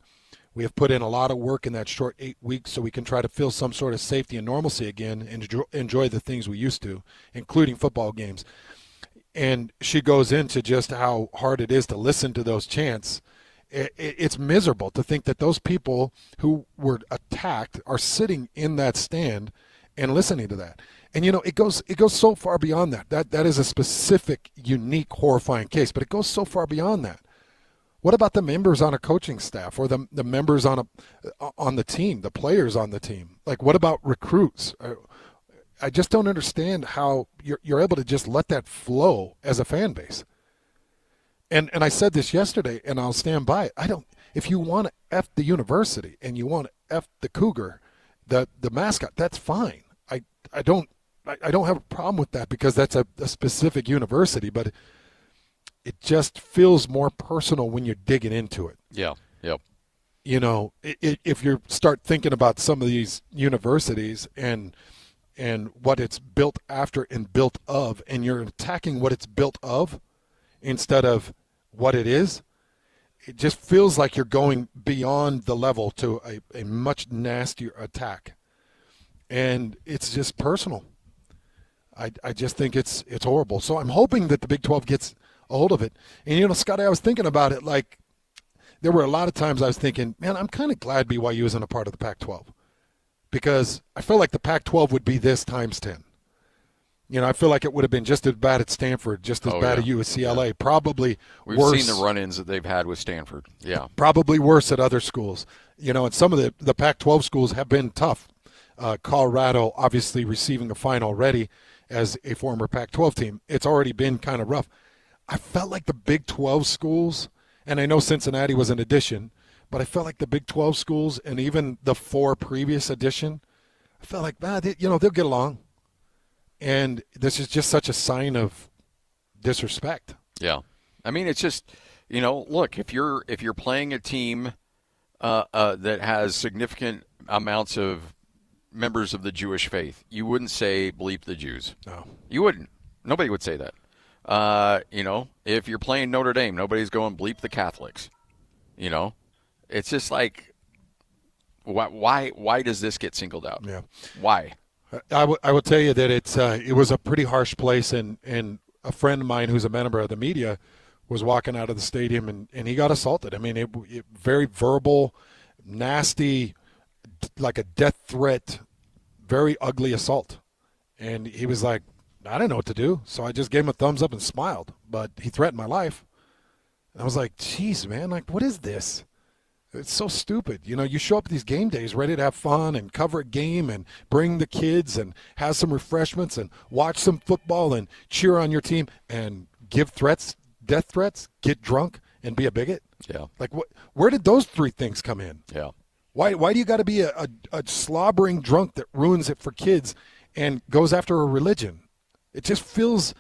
We have put in a lot of work in that short 8 weeks so we can try to feel some sort of safety and normalcy again and enjoy the things we used to, including football games. And she goes into just how hard it is to listen to those chants. It's miserable to think that those people who were attacked are sitting in that stand and listening to that. And, you know, it goes so far beyond that. That is a specific, unique, horrifying case, but it goes so far beyond that. What about the members on a coaching staff or the members on the team, the players on the team? Like, what about recruits? I just don't understand how you're able to just let that flow as a fan base. And I said this yesterday, and I'll stand by it. If you want to F the university and you want to F the Cougar, the mascot, that's fine. I don't have a problem with that because that's a specific university, but it just feels more personal when you're digging into it. Yeah, yep. You know, if you start thinking about some of these universities and what it's built after and built of, and you're attacking what it's built of instead of what it is, it just feels like you're going beyond the level to a much nastier attack. And it's just personal. I just think it's horrible. So I'm hoping that the Big 12 gets a hold of it. And, you know, Scotty, I was thinking about it, like, there were a lot of times I was thinking, man, I'm kind of glad BYU isn't a part of the Pac-12 because I feel like the Pac-12 would be this times 10. You know, I feel like it would have been just as bad at Stanford, just as bad at UCLA, probably We've worse. We've seen the run-ins that they've had with Stanford, yeah. Probably worse at other schools. You know, and some of the Pac-12 schools have been tough. Colorado obviously receiving a fine already as a former Pac-12 team. It's already been kind of rough. I felt like the Big 12 schools, and I know Cincinnati was an addition, but I felt like the Big 12 schools and even the 4 previous addition, I felt like, they'll get along. And this is just such a sign of disrespect. Yeah. I mean, it's just, you know, look, if you're playing a team that has significant amounts of members of the Jewish faith, you wouldn't say bleep the Jews. No. You wouldn't. Nobody would say that. You know, if you're playing Notre Dame, nobody's going bleep the Catholics. You know, it's just like, why does this get singled out? Yeah. Why? I will tell you that it was a pretty harsh place, and a friend of mine who's a member of the media was walking out of the stadium, and he got assaulted. I mean, it very verbal, nasty, like a death threat, very ugly assault. And he was like, I didn't know what to do, so I just gave him a thumbs up and smiled. But he threatened my life. And I was like, geez, man, like, what is this? It's so stupid. You know, you show up these game days ready to have fun and cover a game and bring the kids and have some refreshments and watch some football and cheer on your team and give threats, death threats, get drunk, and be a bigot? Yeah. Like, where did those 3 things come in? Yeah. Why do you got to be a slobbering drunk that ruins it for kids and goes after a religion? It just feels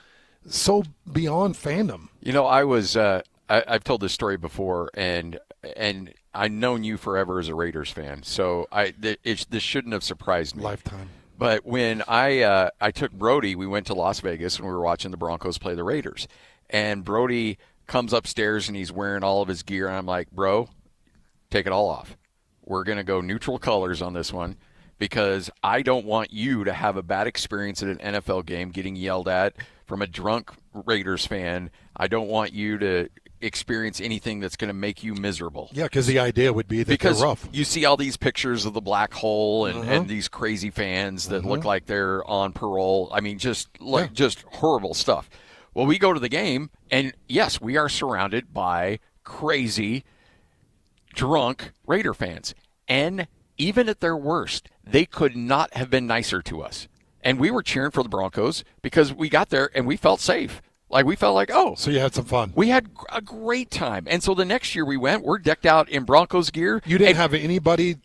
so beyond fandom. You know, I was I've told this story before, and I've known you forever as a Raiders fan, so this shouldn't have surprised me. Lifetime. But when I took Brody, we went to Las Vegas and we were watching the Broncos play the Raiders, and Brody comes upstairs and he's wearing all of his gear, and I'm like, bro, take it all off. We're going to go neutral colors on this one because I don't want you to have a bad experience at an NFL game getting yelled at from a drunk Raiders fan. I don't want you to experience anything that's going to make you miserable. Yeah, because the idea would be that they're rough. You see all these pictures of the black hole and these crazy fans that look like they're on parole. I mean, just horrible stuff. Well, we go to the game, and yes, we are surrounded by crazy, drunk Raider fans. And even at their worst, they could not have been nicer to us. And we were cheering for the Broncos because we got there and we felt safe. Like, we felt like, oh. So you had some fun. We had a great time. And so the next year we went, we're decked out in Broncos gear. You didn't have anybody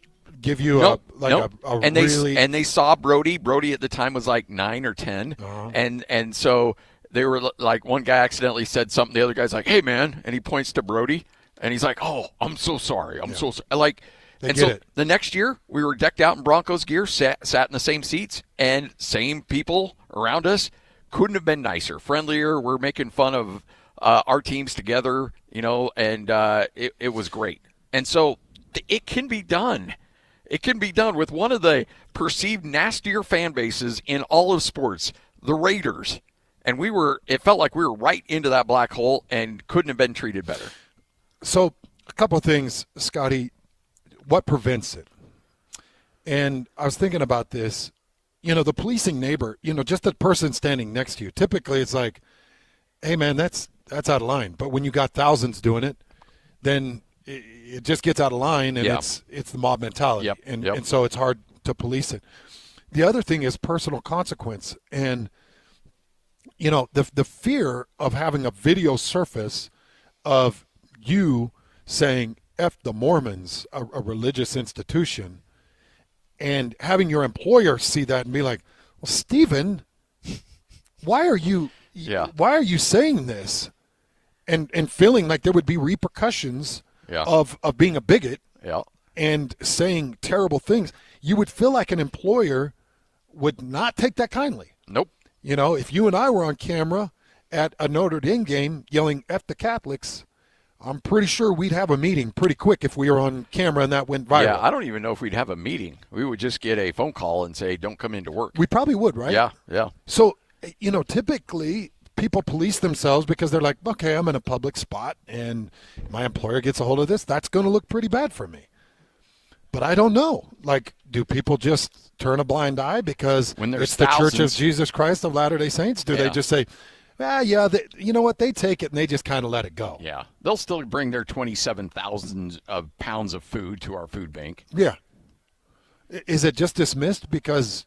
give you a really... And they saw Brody. Brody at the time was like 9 or 10. And so they were like, one guy accidentally said something. The other guy's like, hey, man. And he points to Brody. And he's like, oh, I'm so sorry. I'm so sorry. Like, the next year we were decked out in Broncos gear, sat in the same seats, and same people around us. Couldn't have been nicer, friendlier. We're making fun of our teams together, you know, and it was great. And so it can be done. It can be done with one of the perceived nastier fan bases in all of sports, the Raiders. And it felt like we were right into that black hole and couldn't have been treated better. So a couple of things, Scotty. What prevents it? And I was thinking about this. You know, the policing neighbor, you know, just the person standing next to you. Typically it's like, hey, man, that's out of line. But when you got thousands doing it, then it just gets out of line, and it's the mob mentality. And so it's hard to police it. The other thing is personal consequence. And, you know, the fear of having a video surface of you saying, F the Mormons, a religious institution, and having your employer see that and be like, well, Stephen, why are you saying this? And feeling like there would be repercussions of being a bigot and saying terrible things. You would feel like an employer would not take that kindly. Nope. You know, if you and I were on camera at a Notre Dame game yelling F the Catholics, I'm pretty sure we'd have a meeting pretty quick if we were on camera and that went viral. Yeah, I don't even know if we'd have a meeting. We would just get a phone call and say, don't come into work. We probably would, right? Yeah. So, you know, typically people police themselves because they're like, okay, I'm in a public spot and my employer gets a hold of this. That's going to look pretty bad for me. But I don't know. Like, do people just turn a blind eye because it's the Church of Jesus Christ of Latter-day Saints? Do they just say, you know what? They take it and they just kind of let it go. Yeah. They'll still bring their 27,000 of pounds of food to our food bank. Yeah. Is it just dismissed because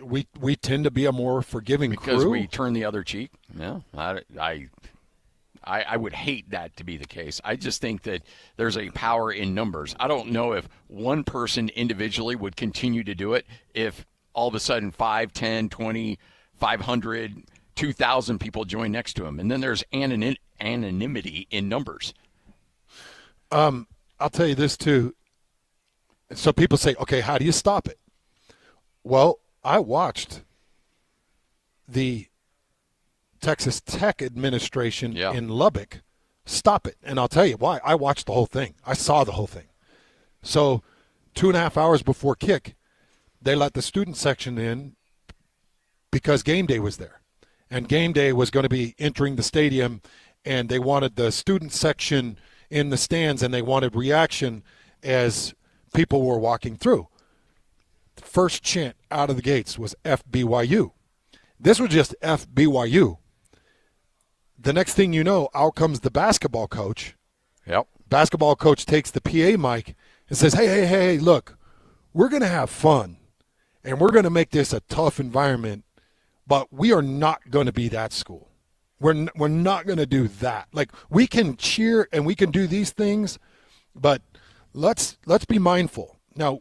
we tend to be a more forgiving crew? Because we turn the other cheek? Yeah. I would hate that to be the case. I just think that there's a power in numbers. I don't know if one person individually would continue to do it if all of a sudden 5, 10, 20, 500 – 2,000 people join next to him, and then there's anonymity in numbers. I'll tell you this too. So people say, okay, how do you stop it? Well, I watched the Texas Tech administration in Lubbock stop it, and I'll tell you why. I watched the whole thing. I saw the whole thing. So 2.5 hours before kick, they let the student section in because game day was there. And game day was going to be entering the stadium, and they wanted the student section in the stands, and they wanted reaction as people were walking through. The first chant out of the gates was F BYU. This was just F BYU. The next thing you know, out comes the basketball coach. Yep. Basketball coach takes the PA mic and says, hey, look, we're going to have fun, and we're going to make this a tough environment. But we are not going to be that school. We're not going to do that. Like, we can cheer and we can do these things, but let's be mindful. Now,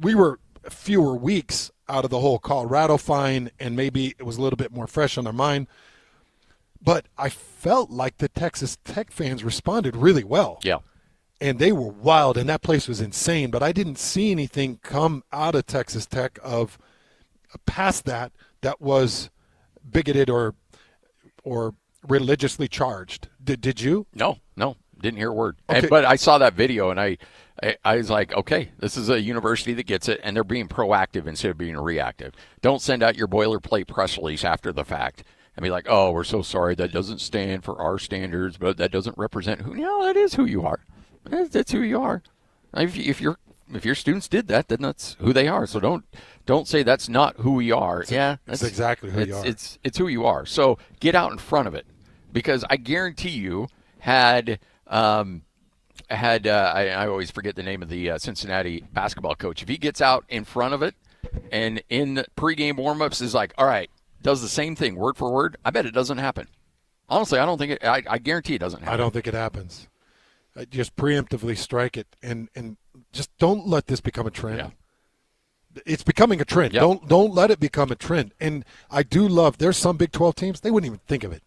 we were fewer weeks out of the whole Colorado fine, and maybe it was a little bit more fresh on their mind. But I felt like the Texas Tech fans responded really well. Yeah. And they were wild, and that place was insane. But I didn't see anything come out of Texas Tech of past that was bigoted or religiously charged. Did you? No, didn't hear a word. Okay. But I saw that video, and I was like, okay, this is a university that gets it, and they're being proactive instead of being reactive. Don't send out your boilerplate press release after the fact and be like, oh, we're so sorry, that doesn't stand for our standards, but that doesn't represent who. No, that is who you are. That's who you are. If your students did that, then that's who they are. So don't say that's not who we are. That's exactly who you are. It's who you are. So get out in front of it, because I guarantee you I always forget the name of the Cincinnati basketball coach. If he gets out in front of it and in pregame warmups is like, all right, does the same thing word for word, I bet it doesn't happen. Honestly, I don't think it. I guarantee it doesn't happen. I don't think it happens. Just preemptively strike it and just don't let this become a trend. Yeah. It's becoming a trend. Yep. Don't let it become a trend. And I do love. There's some Big 12 teams they wouldn't even think of it.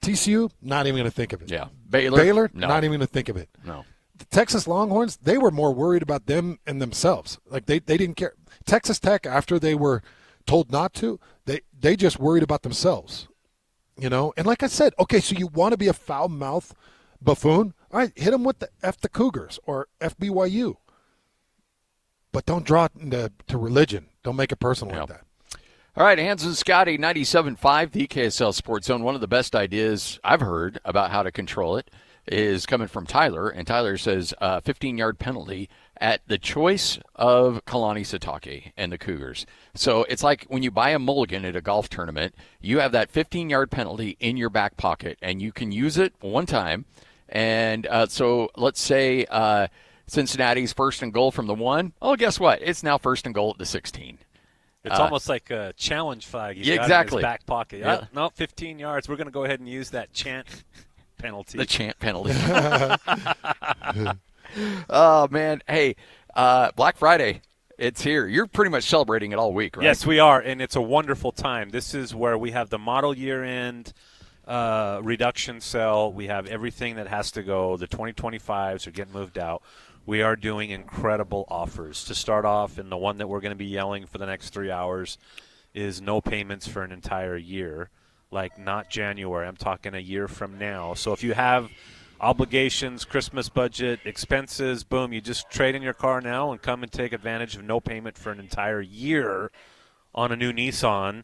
TCU, not even going to think of it. Yeah. Baylor, no. Not even going to think of it. No. The Texas Longhorns, they were more worried about them and themselves. Like they didn't care. Texas Tech, after they were told not to, they just worried about themselves. You know? And like I said, okay, so you want to be a foul-mouthed buffoon? All right, hit them with the Cougars or BYU. But don't draw it to religion. Don't make it personal like that. All right, Hans and Scotty, 97.5, the KSL Sports Zone. One of the best ideas I've heard about how to control it is coming from Tyler, and Tyler says 15-yard penalty at the choice of Kalani Sitake and the Cougars. So it's like when you buy a mulligan at a golf tournament, you have that 15-yard penalty in your back pocket, and you can use it one time. And so let's say Cincinnati's first and goal from the 1. Oh, guess what? It's now first and goal at the 16. It's almost like a challenge flag. He's got in his back pocket. Yeah. No, 15 yards. We're going to go ahead and use that chant penalty. The chant penalty. Oh, man. Hey, Black Friday, it's here. You're pretty much celebrating it all week, right? Yes, we are, and it's a wonderful time. This is where we have the model year-end reduction sale. We have everything that has to go. The 2025s are getting moved out. We are doing incredible offers. To start off, and the one that we're going to be yelling for the next 3 hours is no payments for an entire year, like not January. I'm talking a year from now. So if you have obligations, Christmas budget, expenses, boom, you just trade in your car now and come and take advantage of no payment for an entire year on a new Nissan.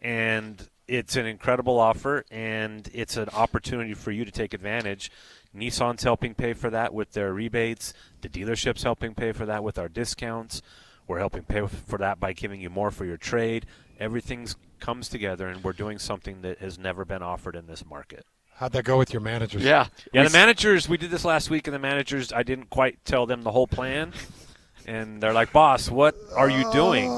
And it's an incredible offer, and it's an opportunity for you to take advantage. Nissan's helping pay for that with their rebates. The dealership's helping pay for that with our discounts. We're helping pay for that by giving you more for your trade. Everything comes together, and we're doing something that has never been offered in this market. How'd that go with your managers? Yeah, the managers, we did this last week, and the managers, I didn't quite tell them the whole plan. And they're like, boss, what are you doing?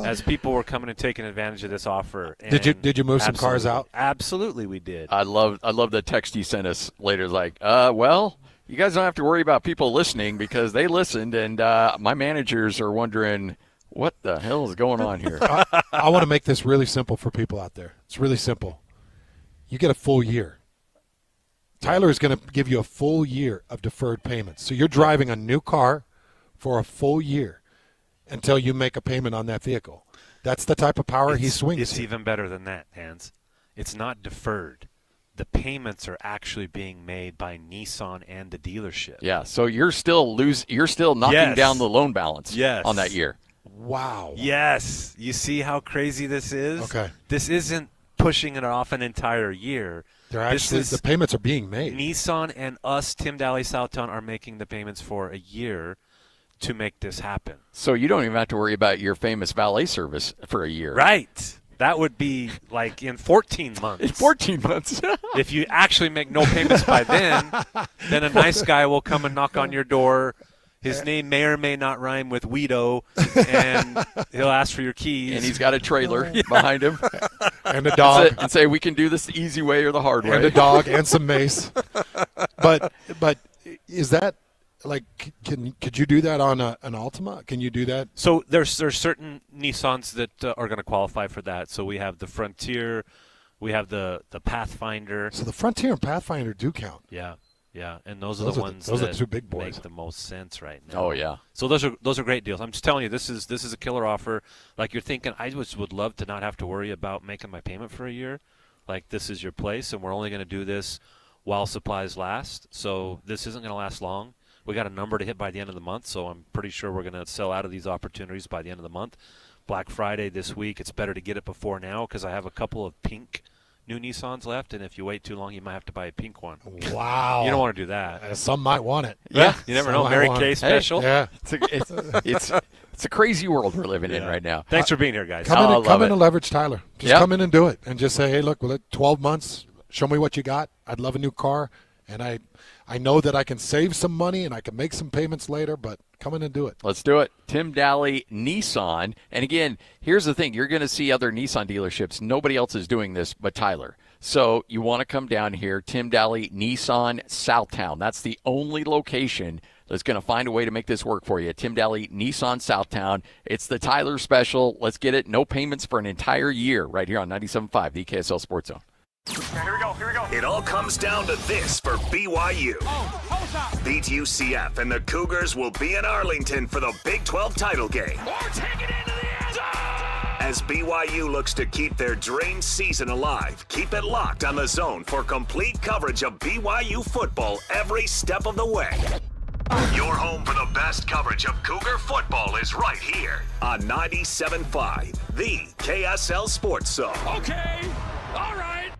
As people were coming and taking advantage of this offer. And did you move some cars out? Absolutely, we did. I love the text you sent us later. Like, well, you guys don't have to worry about people listening because they listened, and my managers are wondering what the hell is going on here. I want to make this really simple for people out there. It's really simple. You get a full year. Tyler is going to give you a full year of deferred payments. So you're driving a new car for a full year until you make a payment on that vehicle. That's the type of power he swings. It's even better than that, Hans. It's not deferred. The payments are actually being made by Nissan and the dealership. Yeah, so you're still knocking down the loan balance on that year. Wow. Yes. You see how crazy this is? Okay. This isn't pushing it off an entire year. They're actually the payments are being made. Nissan and us, Tim Daly Southtown, are making the payments for a year to make this happen. So you don't even have to worry about your famous valet service for a year. Right. That would be like in 14 months. In 14 months. If you actually make no payments by then a nice guy will come and knock on your door. His name may or may not rhyme with Guido, and he'll ask for your keys. And he's got a trailer behind him. And a dog. And say, we can do this the easy way or the hard way. And a dog and some mace. But is that Like, could you do that on an Altima? Can you do that? So there's certain Nissans that are going to qualify for that. So we have the Frontier, we have the Pathfinder. So the Frontier and Pathfinder do count. Yeah, and those are the ones those that are two big boys. make the most sense right now. Oh yeah. So those are great deals. I'm just telling you, this is a killer offer. Like, you're thinking, I just would love to not have to worry about making my payment for a year. Like, this is your place, and we're only going to do this while supplies last. So this isn't going to last long. We got a number to hit by the end of the month, so I'm pretty sure we're going to sell out of these opportunities by the end of the month. Black Friday this week, it's better to get it before now because I have a couple of pink new Nissans left, and if you wait too long, you might have to buy a pink one. Wow. You don't want to do that. Some might want it. Yeah, you never know. Mary Kay special. Hey, yeah. It's a crazy world we're living in right now. Thanks for being here, guys. Come in and leverage Tyler. Just come in and do it, and just say, hey, look, 12 months. Show me what you got. I'd love a new car, and I know that I can save some money and I can make some payments later, but come in and do it. Let's do it. Tim Daly, Nissan. And again, here's the thing. You're going to see other Nissan dealerships. Nobody else is doing this but Tyler. So you want to come down here, Tim Daly, Nissan, Southtown. That's the only location that's going to find a way to make this work for you. Tim Daly, Nissan, Southtown. It's the Tyler special. Let's get it. No payments for an entire year right here on 97.5, the KSL Sports Zone. Here we go. It all comes down to this for BYU. Beat UCF, and the Cougars will be in Arlington for the Big 12 title game. As BYU looks to keep their dream season alive, keep it locked on the Zone for complete coverage of BYU football every step of the way. Your home for the best coverage of Cougar football is right here on 97.5, the KSL Sports Zone. Okay, all right.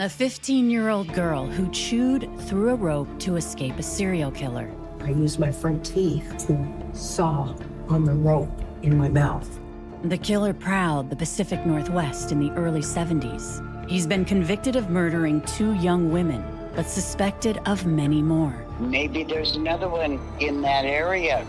A 15-year-old girl who chewed through a rope to escape a serial killer. I used my front teeth to saw on the rope in my mouth. The killer prowled the Pacific Northwest in the early 70s. He's been convicted of murdering 2 young women, but suspected of many more. Maybe there's another one in that area.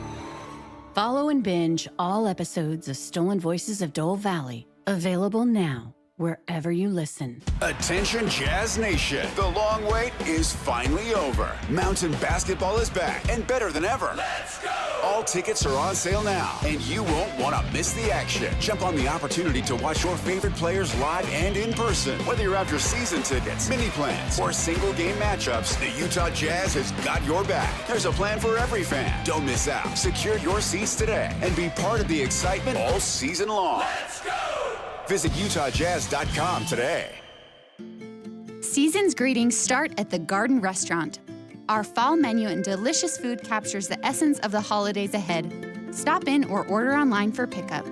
Follow and binge all episodes of Stolen Voices of Dole Valley, available now wherever you listen. Attention Jazz Nation. The long wait is finally over. Mountain basketball is back and better than ever. Let's go! All tickets are on sale now, and you won't want to miss the action. Jump on the opportunity to watch your favorite players live and in person. Whether you're after season tickets, mini plans, or single game matchups, the Utah Jazz has got your back. There's a plan for every fan. Don't miss out. Secure your seats today and be part of the excitement all season long. Let's go! Visit UtahJazz.com today. Season's greetings start at the Garden Restaurant. Our fall menu and delicious food captures the essence of the holidays ahead. Stop in or order online for pickup.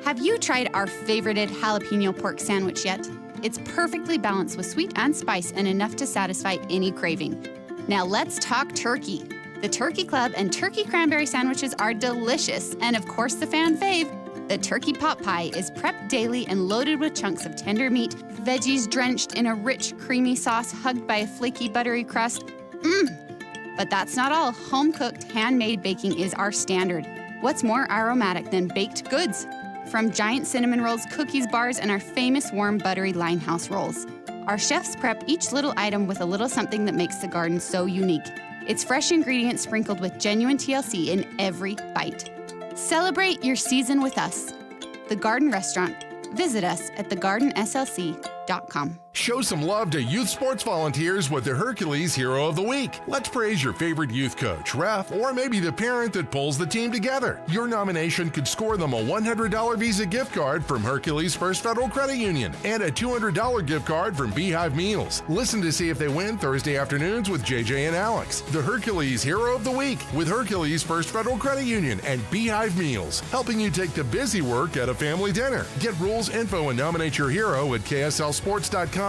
Have you tried our favorited jalapeno pork sandwich yet? It's perfectly balanced with sweet and spice and enough to satisfy any craving. Now let's talk turkey. The Turkey Club and turkey cranberry sandwiches are delicious, and of course the fan fave, the turkey pot pie is prepped daily and loaded with chunks of tender meat, veggies drenched in a rich, creamy sauce hugged by a flaky, buttery crust. But that's not all. Home-cooked, handmade baking is our standard. What's more aromatic than baked goods? From giant cinnamon rolls, cookies, bars, and our famous warm, buttery Limehouse rolls. Our chefs prep each little item with a little something that makes the garden so unique. It's fresh ingredients sprinkled with genuine TLC in every bite. Celebrate your season with us. The Garden Restaurant. Visit us at thegardenslc.com. Show some love to youth sports volunteers with the Hercules Hero of the Week. Let's praise your favorite youth coach, ref, or maybe the parent that pulls the team together. Your nomination could score them a $100 Visa gift card from Hercules First Federal Credit Union and a $200 gift card from Beehive Meals. Listen to see if they win Thursday afternoons with JJ and Alex. The Hercules Hero of the Week with Hercules First Federal Credit Union and Beehive Meals, helping you take the busy work at a family dinner. Get rules, info, and nominate your hero at KSLSports.com/contests.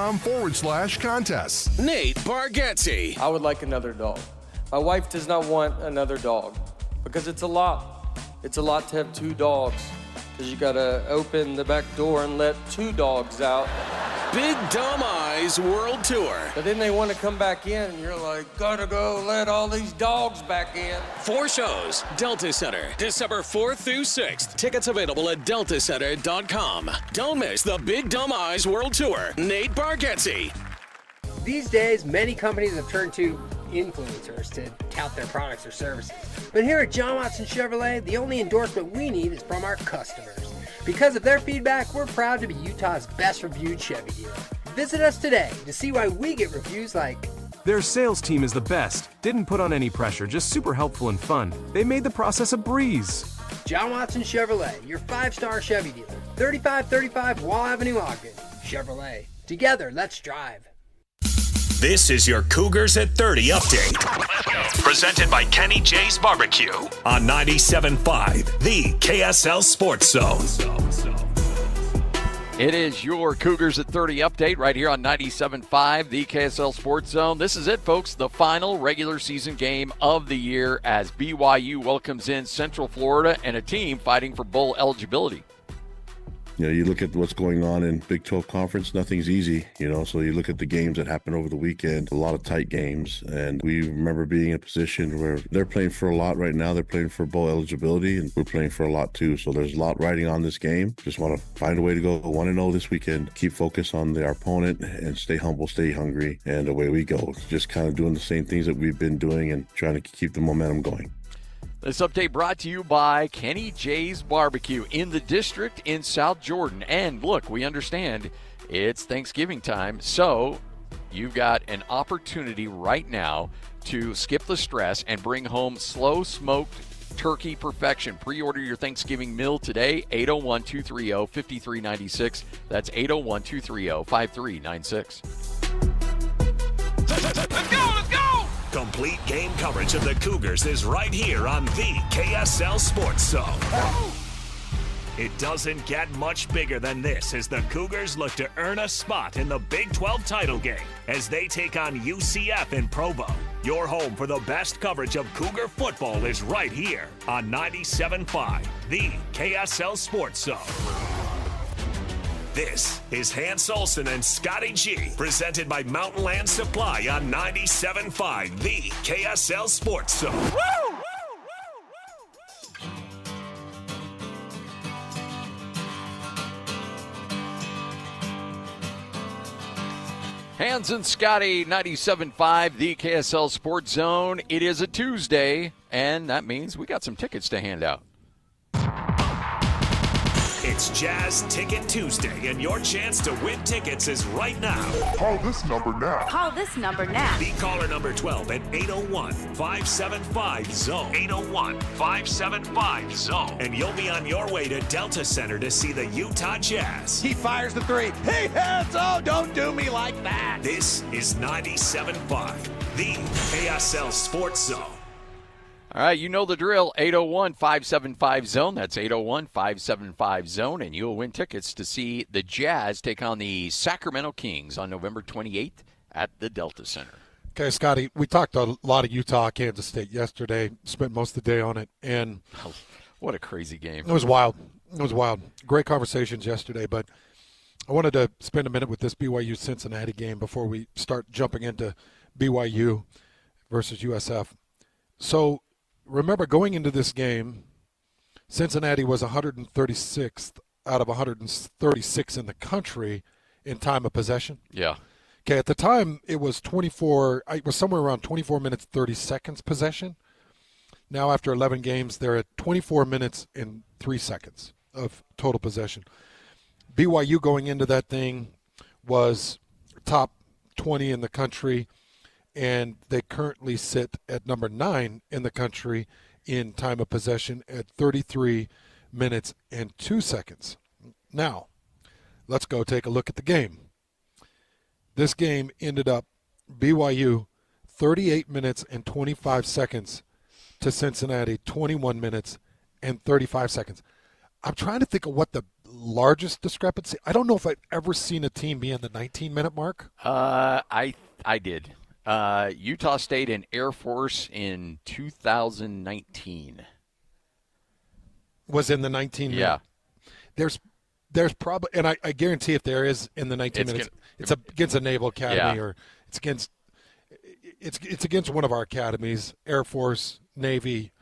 Nate Bargatze. I would like another dog. My wife does not want another dog because it's a lot. It's a lot to have 2 dogs because you got to open the back door and let 2 dogs out. Big Dumb Eyes World Tour. But then they want to come back in and you're like, gotta go let all these dogs back in. 4 shows, Delta Center, December 4th through 6th. Tickets available at deltacenter.com. Don't miss the Big Dumb Eyes World Tour. Nate Bargatze. These days, many companies have turned to influencers to tout their products or services. But here at John Watson Chevrolet, the only endorsement we need is from our customers. Because of their feedback, we're proud to be Utah's best reviewed Chevy dealer. Visit us today to see why we get reviews like, "Their sales team is the best. Didn't put on any pressure, just super helpful and fun. They made the process a breeze." John Watson Chevrolet, your 5-star Chevy dealer. 3535 Wall Avenue, Ogden. Chevrolet. Together, let's drive. This is your Cougars at 30 update. Presented by Kenny J's Barbecue on 97.5, the KSL Sports Zone. It is your Cougars at 30 update right here on 97.5, the KSL Sports Zone. This is it, folks, the final regular season game of the year as BYU welcomes in Central Florida and a team fighting for bowl eligibility. You know, you look at what's going on in Big 12 Conference, nothing's easy, so you look at the games that happened over the weekend, a lot of tight games, and we remember being in a position where they're playing for a lot right now. They're playing for bowl eligibility, and we're playing for a lot too, so there's a lot riding on this game. Just want to find a way to go 1-0 this weekend, keep focus on our opponent, and stay humble, stay hungry, and away we go. Just kind of doing the same things that we've been doing and trying to keep the momentum going. This update brought to you by Kenny J's Barbecue in the district in South Jordan. And look, we understand it's Thanksgiving time, so you've got an opportunity right now to skip the stress and bring home slow-smoked turkey perfection. Pre-order your Thanksgiving meal today, 801-230-5396. That's 801-230-5396. Let's go! Complete game coverage of the Cougars is right here on the KSL Sports Zone. It doesn't get much bigger than this as the Cougars look to earn a spot in the Big 12 title game as they take on UCF in Provo. Your home for the best coverage of Cougar football is right here on 97.5, the KSL Sports Zone. This is Hans Olsen and Scotty G, presented by Mountain Land Supply on 97.5, the KSL Sports Zone. Woo! Hans and Scotty, 97.5, the KSL Sports Zone. It is a Tuesday, and that means we got some tickets to hand out. It's Jazz Ticket Tuesday, and your chance to win tickets is right now. Call this number now. Call this number now. Be caller number 12 at 801-575-ZONE. 801-575-ZONE. And you'll be on your way to Delta Center to see the Utah Jazz. He fires the three. He hits! Oh, don't do me like that. This is 97.5, the KSL Sports Zone. All right, you know the drill, 801-575-ZONE. That's 801-575-ZONE, and you'll win tickets to see the Jazz take on the Sacramento Kings on November 28th at the Delta Center. Okay, Scotty, we talked a lot of Utah, Kansas State yesterday, spent most of the day on it, and what a crazy game. It was wild. It was wild. Great conversations yesterday, but I wanted to spend a minute with this BYU-Cincinnati game before we start jumping into BYU versus USF. So, remember, going into this game, Cincinnati was 136th out of 136 in the country in time of possession. Yeah. Okay, at the time, it was somewhere around 24 minutes, 30 seconds possession. Now, after 11 games, they're at 24 minutes and 3 seconds of total possession. BYU going into that thing was top 20 in the country, and they currently sit at number 9 in the country in time of possession at 33 minutes and 2 seconds. Now, let's go take a look at the game. This game ended up BYU 38 minutes and 25 seconds to Cincinnati 21 minutes and 35 seconds. I'm trying to think of what the largest discrepancy. I don't know if I've ever seen a team be in the 19-minute mark. I did. Utah State and Air Force in 2019 was in the 19 minutes. Yeah. There's probably, and I guarantee if there is in the 19 minutes, it's against a Naval Academy, or it's against one of our academies, Air Force, Navy,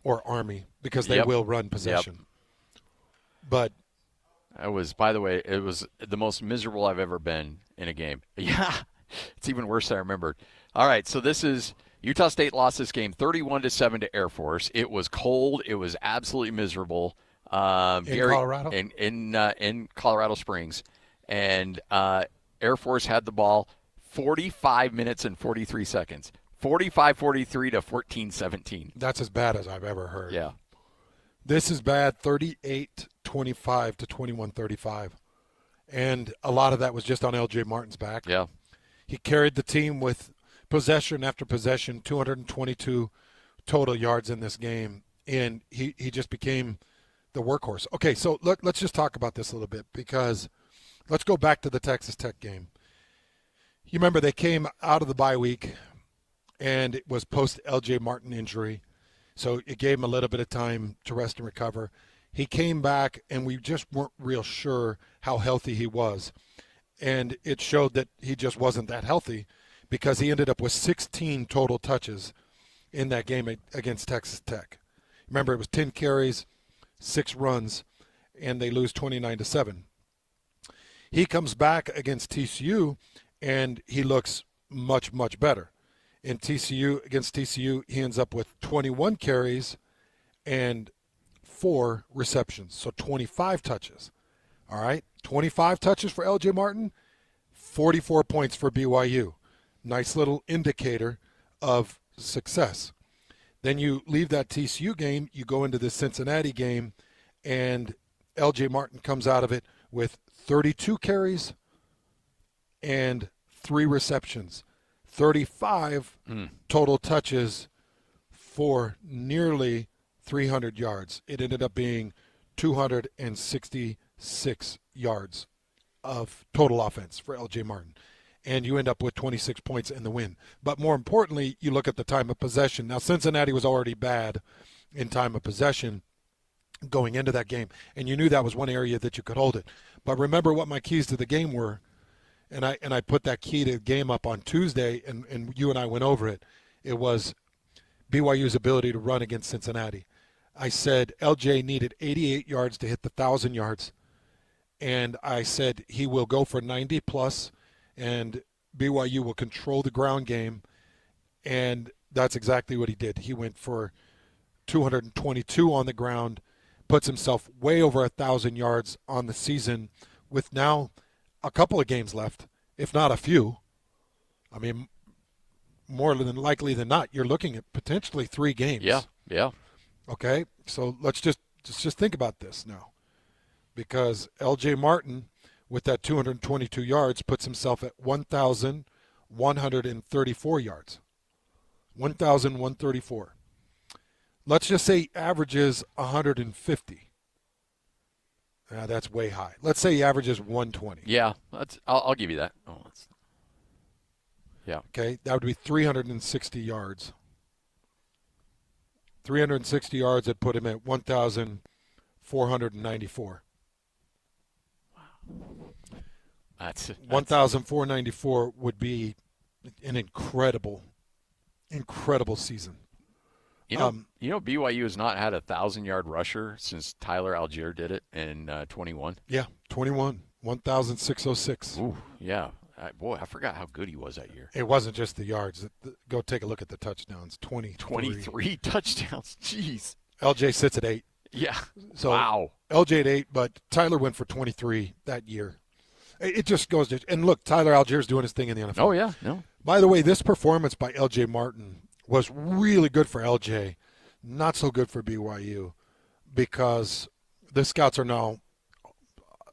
or Army, because they will run possession. Yep. But by the way, it was the most miserable I've ever been in a game. Yeah. It's even worse than I remembered. All right, so this is Utah State lost this game 31-7 to Air Force. It was cold. It was absolutely miserable. Colorado? In Colorado Springs. And Air Force had the ball 45 minutes and 43 seconds. 45-43 to 14-17. That's as bad as I've ever heard. Yeah. This is bad, 38-25 to 21-35. And a lot of that was just on L.J. Martin's back. Yeah. He carried the team with possession after possession, 222 total yards in this game, and he just became the workhorse. Okay, so let's just talk about this a little bit, because let's go back to the Texas Tech game. You remember they came out of the bye week, and it was post-L.J. Martin injury, so it gave him a little bit of time to rest and recover. He came back, and we just weren't real sure how healthy he was. And it showed that he just wasn't that healthy, because he ended up with 16 total touches in that game against Texas Tech. Remember, it was 10 carries, 6 runs, and they lose 29-7. He comes back against TCU, and he looks much, much better. Against TCU, he ends up with 21 carries and 4 receptions, so 25 touches. All right, 25 touches for L.J. Martin, 44 points for BYU. Nice little indicator of success. Then you leave that TCU game, you go into the Cincinnati game, and L.J. Martin comes out of it with 32 carries and 3 receptions, 35 total touches for nearly 300 yards. It ended up being 266 yards of total offense for L.J. Martin. And you end up with 26 points in the win. But more importantly, you look at the time of possession. Now, Cincinnati was already bad in time of possession going into that game, and you knew that was one area that you could hold it. But remember what my keys to the game were, and I put that key to the game up on Tuesday, and you and I went over it. It was BYU's ability to run against Cincinnati. I said LJ needed 88 yards to hit the 1,000 yards, and I said he will go for 90+, and BYU will control the ground game, and that's exactly what he did. He went for 222 on the ground, puts himself way over 1,000 yards on the season with now a couple of games left, if not a few. I mean, more than likely than not, you're looking at potentially 3 games. Yeah. Okay, so let's just think about this now, because L.J. Martin, with that 222 yards, puts himself at 1,134 yards. 1,134. Let's just say he averages 150. That's way high. Let's say he averages 120. Yeah, I'll give you that. Yeah. Okay, that would be 360 yards. 360 yards that put him at 1,494. That's 1,494 would be an incredible season. You know, BYU has not had a 1,000-yard rusher since Tyler Algier did it in 21. Yeah, 21, 1,606. Ooh, yeah. Boy, I forgot how good he was that year. It wasn't just the yards. Go take a look at the touchdowns. 23 touchdowns. Jeez. LJ sits at 8. Yeah. So wow. LJ at 8, but Tyler went for 23 that year. It just goes to – and look, Tyler Algier's doing his thing in the NFL. Oh, yeah. No. By the way, this performance by L.J. Martin was really good for LJ, not so good for BYU, because the scouts are now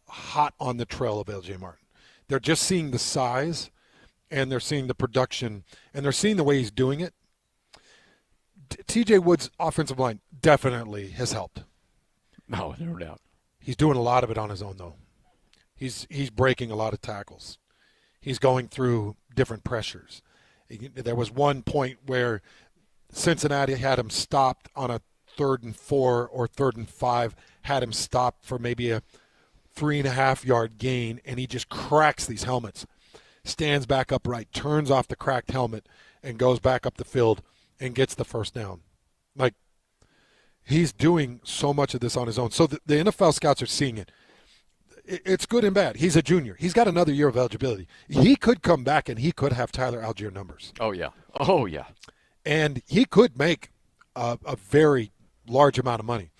hot on the trail of L.J. Martin. They're just seeing the size, and they're seeing the production, and they're seeing the way he's doing it. T.J. Wood's offensive line definitely has helped. No doubt. He's doing a lot of it on his own, though. He's breaking a lot of tackles. He's going through different pressures. There was one point where Cincinnati had him stopped on a 3rd and 4 or 3rd and 5, had him stopped for maybe a 3.5-yard gain, and he just cracks these helmets, stands back upright, turns off the cracked helmet, and goes back up the field and gets the first down. Like, he's doing so much of this on his own. So the NFL scouts are seeing it. it's good and bad. He's a junior. He's got another year of eligibility. He could come back and he could have Tyler Algier numbers. Oh, yeah. Oh, yeah. And he could make a very large amount of money.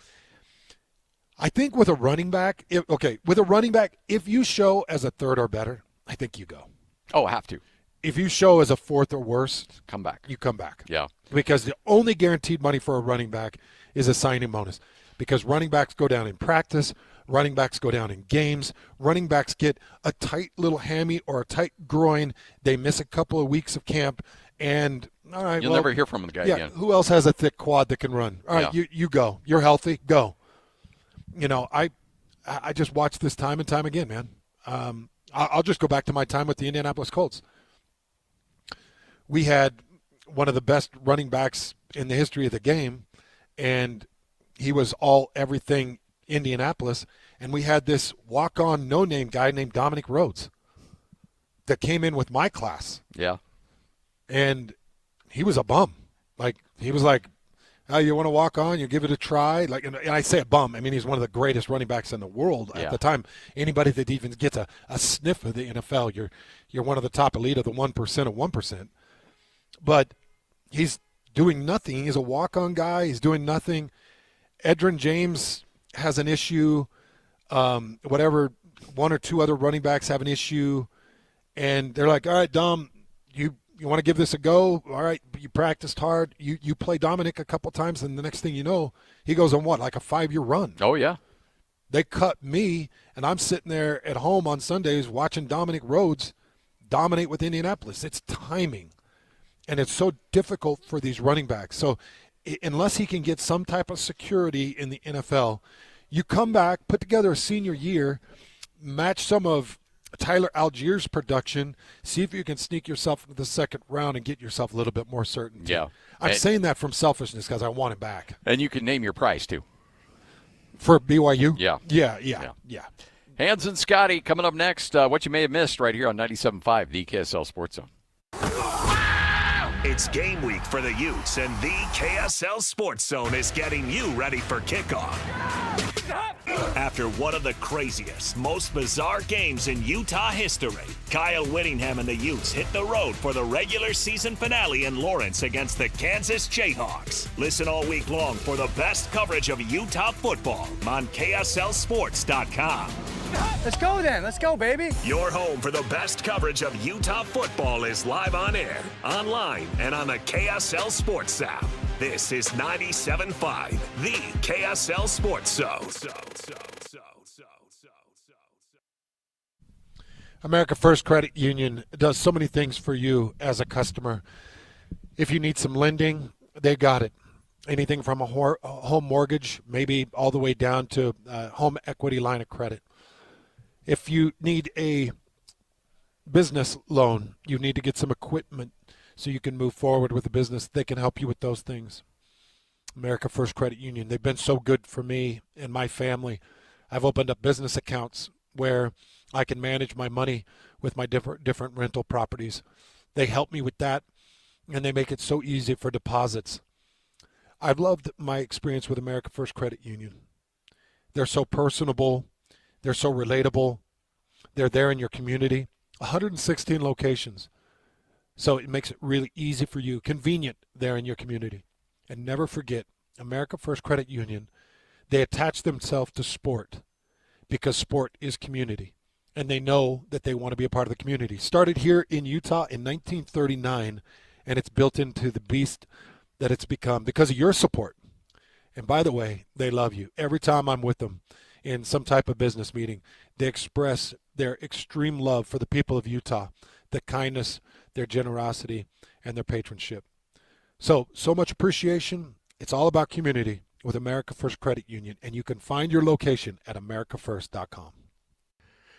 I think with a running back, if you show as a third or better, I think you go. Oh, have to. If you show as a fourth or worse, come back. You come back. Yeah. Because the only guaranteed money for a running back is a signing bonus. Because running backs go down in practice, running backs go down in games, running backs get a tight little hammy or a tight groin, they miss a couple of weeks of camp, and all right, you'll never hear from the guy again. Who else has a thick quad that can run? All right, you go. You're healthy, go. I just watch this time and time again, man. I'll just go back to my time with the Indianapolis Colts. We had one of the best running backs in the history of the game, and he was everything Indianapolis, and we had this walk-on no-name guy named Dominic Rhodes that came in with my class. Yeah. And he was a bum. He was like, oh, you want to walk on? You give it a try. And I say a bum. I mean, he's one of the greatest running backs in the world at the time. Anybody that even gets a sniff of the NFL, you're one of the top elite of the 1% of 1%. But he's doing nothing. He's a walk-on guy. He's doing nothing. Edgerrin James has an issue. Whatever, one or two other running backs have an issue. And they're like, all right, Dom, you want to give this a go? All right, you practiced hard. You play Dominic a couple times, and the next thing you know, he goes on like a 5-year run. Oh, yeah. They cut me, and I'm sitting there at home on Sundays watching Dominic Rhodes dominate with Indianapolis. It's timing, and it's so difficult for these running backs. So unless he can get some type of security in the NFL, you come back, put together a senior year, match some of Tyler Algier's production, see if you can sneak yourself into the second round and get yourself a little bit more certainty. Yeah. I'm saying that from selfishness because I want him back. And you can name your price, too. For BYU? Yeah. Yeah. Hans and Scotty coming up next. What you may have missed right here on 97.5, the KSL Sports Zone. It's game week for the Utes, and the KSL Sports Zone is getting you ready for kickoff. After one of the craziest, most bizarre games in Utah history, Kyle Whittingham and the Utes hit the road for the regular season finale in Lawrence against the Kansas Jayhawks. Listen all week long for the best coverage of Utah football on KSLSports.com. Let's go then. Let's go, baby. Your home for the best coverage of Utah football is live on air, online, and on the KSL Sports app. This is 97.5, the KSL Sports Zone. America First Credit Union does so many things for you as a customer. If you need some lending, they got it. Anything from a home mortgage, maybe all the way down to a home equity line of credit. If you need a business loan, you need to get some equipment so you can move forward with the business, they can help you with those things. America First Credit Union, they've been so good for me and my family. I've opened up business accounts where I can manage my money with my different rental properties. They help me with that, and they make it so easy for deposits. I've loved my experience with America First Credit Union. They're so personable. They're so relatable. They're there in your community. 116 locations. So it makes it really easy for you, convenient there in your community. And never forget, America First Credit Union, they attach themselves to sport because sport is community. And they know that they want to be a part of the community. Started here in Utah in 1939, and it's built into the beast that it's become because of your support. And by the way, they love you. Every time I'm with them in some type of business meeting, they express their extreme love for the people of Utah, the kindness, their generosity, and their patronship. So much appreciation. It's all about community with America First Credit Union, and you can find your location at americafirst.com.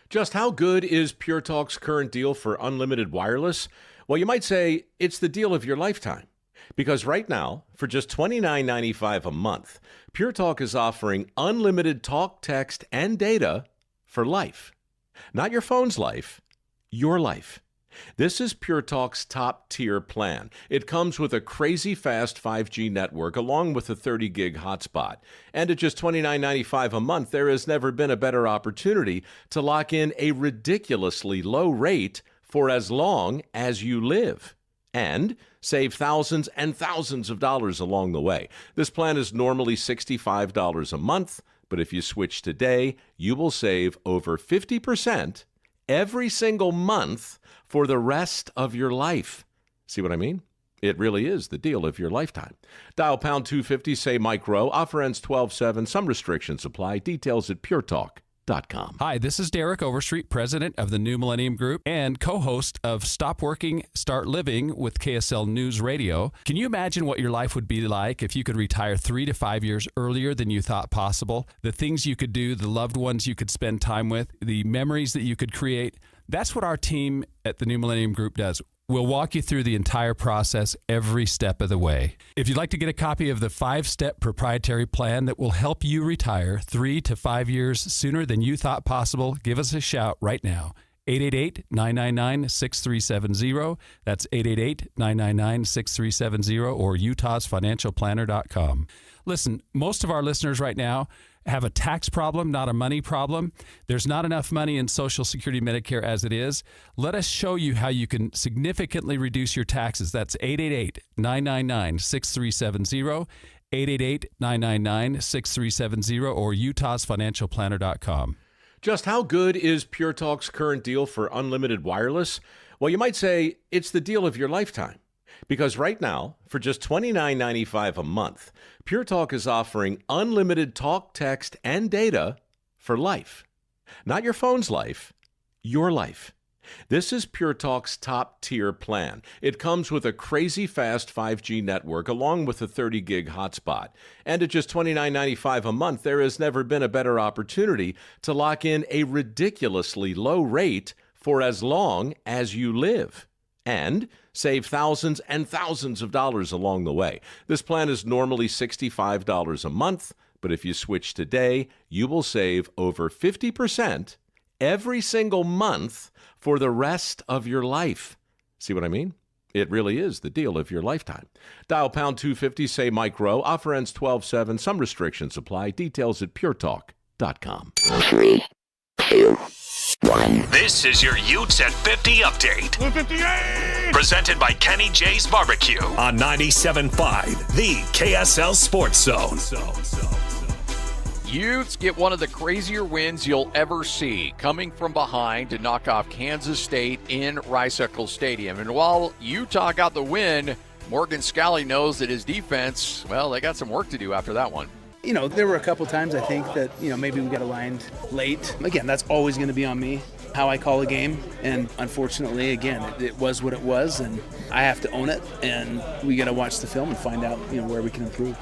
Just how good is Pure Talk's current deal for unlimited wireless? Well, you might say it's the deal of your lifetime. Because right now, for just $29.95 a month, Pure Talk is offering unlimited talk, text, and data for life. Not your phone's life, your life. This is Pure Talk's top-tier plan. It comes with a crazy fast 5G network along with a 30-gig hotspot. And at just $29.95 a month, there has never been a better opportunity to lock in a ridiculously low rate for as long as you live. And save thousands and thousands of dollars along the way. This plan is normally $65 a month, but if you switch today, you will save over 50% every single month for the rest of your life. See what I mean? It really is the deal of your lifetime. Dial pound 250, say Mike Rowe. Offer ends 12/7. Some restrictions apply. Details at puretalk.com. Hi, this is Derek Overstreet, president of the New Millennium Group and co-host of Stop Working, Start Living with KSL News Radio. Can you imagine what your life would be like if you could retire 3 to 5 years earlier than you thought possible? The things you could do, the loved ones you could spend time with, the memories that you could create. That's what our team at the New Millennium Group does. We'll walk you through the entire process every step of the way. If you'd like to get a copy of the 5-step proprietary plan that will help you retire 3 to 5 years sooner than you thought possible, give us a shout right now. 888-999-6370. That's 888-999-6370 or utahsfinancialplanner.com. Listen, most of our listeners right now have a tax problem, not a money problem. There's not enough money in Social Security Medicare as it is. Let us show you how you can significantly reduce your taxes. That's 888-999-6370, 888-999-6370 or utahsfinancialplanner.com. Just how good is Pure Talk's current deal for unlimited wireless? Well, you might say it's the deal of your lifetime. Because right now, for just $29.95 a month, Pure Talk is offering unlimited talk, text, and data for life. Not your phone's life, your life. This is Pure Talk's top-tier plan. It comes with a crazy fast 5G network along with a 30-gig hotspot. And at just $29.95 a month, there has never been a better opportunity to lock in a ridiculously low rate for as long as you live. And save thousands and thousands of dollars along the way. This plan is normally $65 a month, but if you switch today, you will save over 50% every single month for the rest of your life. See what I mean? It really is the deal of your lifetime. Dial pound 250, say Mike Rowe. Offer ends 12/7. Some restrictions apply. Details at puretalk.com. 3, 2, 1. This is your Utes at 50 update. 58! Presented by Kenny J's Barbecue on 97.5, the KSL Sports Zone. Utes get one of the crazier wins you'll ever see, coming from behind to knock off Kansas State in Rice-Eccles Stadium. And while Utah got the win, Morgan Scally knows that his defense, well, they got some work to do after that one. You know, there were a couple times I think that, maybe we got aligned late. Again, that's always going to be on me, how I call a game. And unfortunately, again, it was what it was, and I have to own it. And we got to watch the film and find out, where we can improve.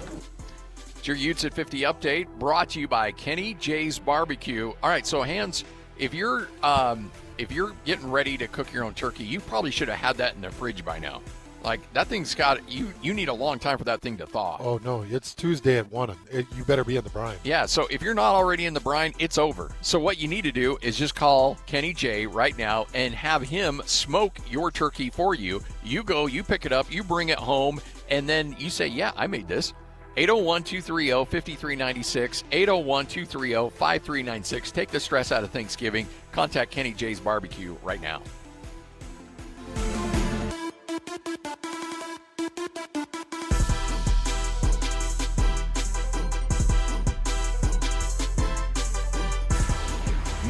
It's your Utes at 50 update, brought to you by Kenny J's Barbecue. All right, so Hans, if you're getting ready to cook your own turkey, you probably should have had that in the fridge by now. Like, that thing's got, you need a long time for that thing to thaw. Oh, no, it's Tuesday at 1. You better be in the brine. Yeah, so if you're not already in the brine, it's over. So what you need to do is just call Kenny J right now and have him smoke your turkey for you. You go, you pick it up, you bring it home, and then you say, yeah, I made this. 801-230-5396, 801-230-5396. Take the stress out of Thanksgiving. Contact Kenny J's Barbecue right now.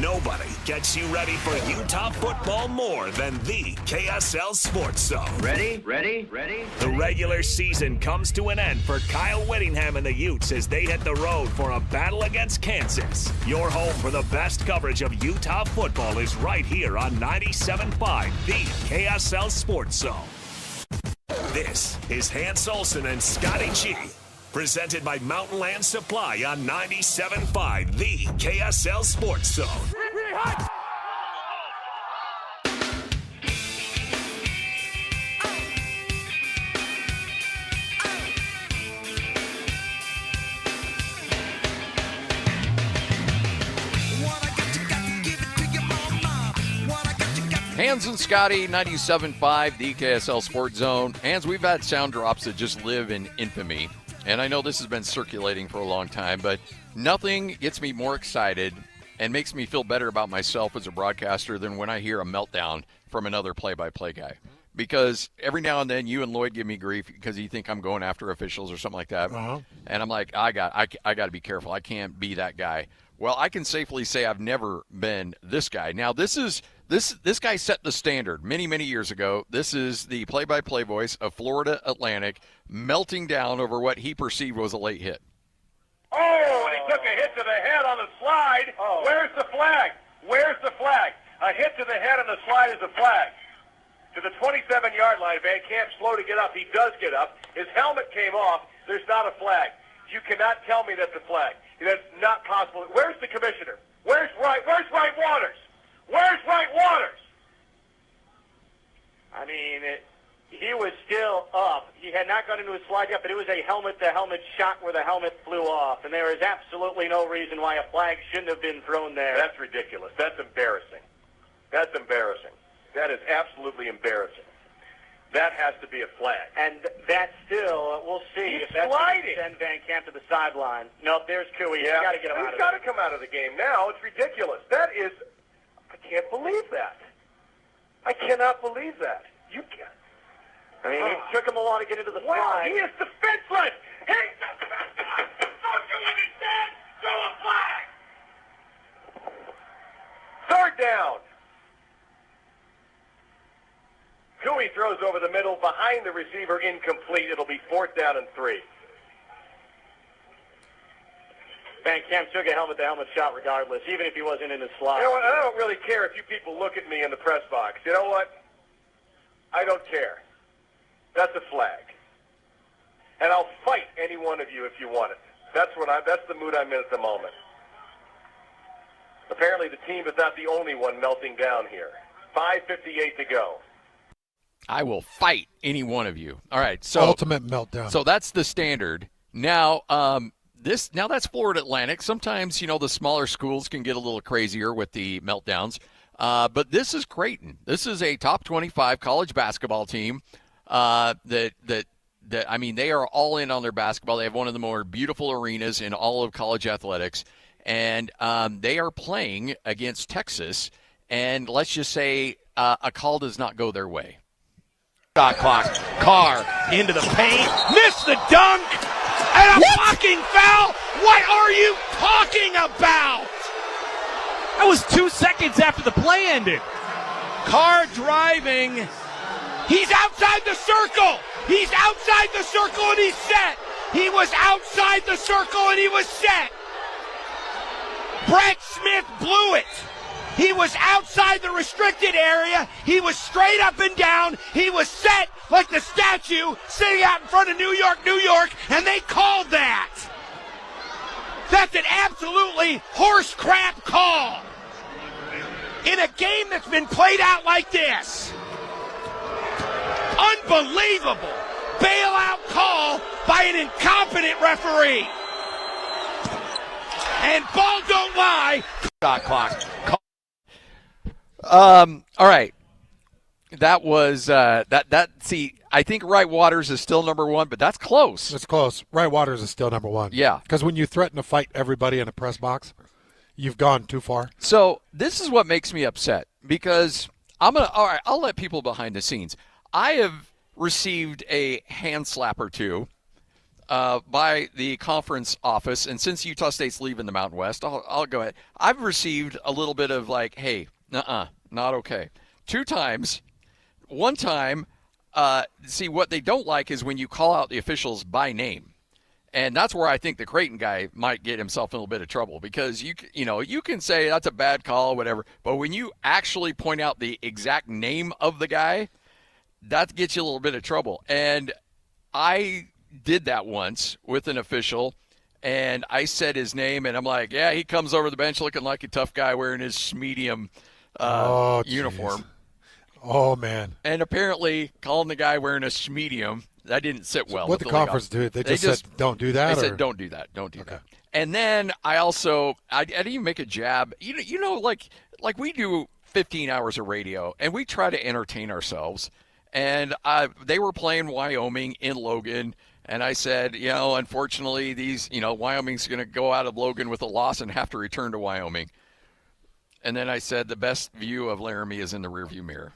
Nobody gets you ready for Utah football more than the KSL Sports Zone. Ready? The regular season comes to an end for Kyle Whittingham and the Utes as they hit the road for a battle against Kansas. Your home for the best coverage of Utah football is right here on 97.5, the KSL Sports Zone. This is Hans Olsen and Scotty G. Presented by Mountain Land Supply on 97.5, the KSL Sports Zone. Hans and Scotty, 97.5, the KSL Sports Zone. Hans, we've had sound drops that just live in infamy. And I know this has been circulating for a long time, but nothing gets me more excited and makes me feel better about myself as a broadcaster than when I hear a meltdown from another play-by-play guy. Because every now and then you and Lloyd give me grief because you think I'm going after officials or something like that. Uh-huh. And I'm like, I got to be careful. I can't be that guy. Well, I can safely say I've never been this guy. Now, this guy set the standard many, many years ago. This is the play-by-play voice of Florida Atlantic melting down over what he perceived was a late hit. Oh, and he took a hit to the head on the slide. Oh. Where's the flag? Where's the flag? A hit to the head on the slide is a flag. To the 27-yard line, Van Camp's slow to get up. He does get up. His helmet came off. There's not a flag. You cannot tell me that's a flag. That's not possible. Where's the commissioner? Where's Wright Waters? Where's Wright Waters? I mean, he was still up. He had not gone into a slide yet, but it was a helmet-to-helmet shot where the helmet flew off, and there is absolutely no reason why a flag shouldn't have been thrown there. That's ridiculous. That's embarrassing. That's embarrassing. That is absolutely embarrassing. That has to be a flag. And that still, we'll see if that's going to send Van Camp to the sideline. Nope, there's Cooey. Yeah. He's got to get him out of He's got to come out of the game now. It's ridiculous. That is, I can't believe that. I cannot believe that. You can't. I mean, it took him a while to get into the Wow, slide. he is defenseless. He's defenseless. Don't you understand? Throw a flag. Third down. Cooey throws over the middle, behind the receiver, incomplete. It'll be 4th down and 3. Van Camp took a helmet-to-helmet shot regardless, even if he wasn't in the slide. You know what? I don't really care if you people look at me in the press box. You know what? I don't care. That's a flag. And I'll fight any one of you if you want it. That's the mood I'm in at the moment. Apparently the team is not the only one melting down here. 5:58 to go. I will fight any one of you. All right, so ultimate meltdown. So that's the standard. Now, that's Florida Atlantic. Sometimes, the smaller schools can get a little crazier with the meltdowns. But this is Creighton. This is a top 25 college basketball team. They are all in on their basketball. They have one of the more beautiful arenas in all of college athletics, and they are playing against Texas. And let's just say a call does not go their way. Shot clock. Carr into the paint. Missed the dunk. And a fucking foul. What are you talking about? That was 2 seconds after the play ended. Carr driving. He's outside the circle. He's outside the circle and he's set. He was outside the circle and he was set. Brett Smith blew it. He was outside the restricted area. He was straight up and down. He was set like the statue sitting out in front of New York, and they called that. That's an absolutely horse crap call. In a game that's been played out like this. Unbelievable bailout call by an incompetent referee. And ball don't lie. Shot clock. All right. That was see, I think Wright Waters is still number one, but that's close. It's close. Wright Waters is still number one. Yeah. Because when you threaten to fight everybody in a press box, you've gone too far. So this is what makes me upset, because I'll let people behind the scenes. I have received a hand slap or two by the conference office, and since Utah State's leaving the Mountain West, I'll go ahead. I've received a little bit of like, hey, not okay. 2 times. One time, see, what they don't like is when you call out the officials by name. And that's where I think the Creighton guy might get himself in a little bit of trouble, because you can say that's a bad call, whatever, but when you actually point out the exact name of the guy, that gets you a little bit of trouble. And I did that once with an official, and I said his name, and I'm like, yeah, he comes over the bench looking like a tough guy wearing his medium uniform. Oh, man. And apparently calling the guy wearing a medium, that didn't sit well. What the conference do? They just said, don't do that? They said, don't do that. Don't do that. And then I didn't even make a jab. Like we do 15 hours of radio, and we try to entertain ourselves. And they were playing Wyoming in Logan, and I said, unfortunately, Wyoming's going to go out of Logan with a loss and have to return to Wyoming. And then I said the best view of Laramie is in the rearview mirror.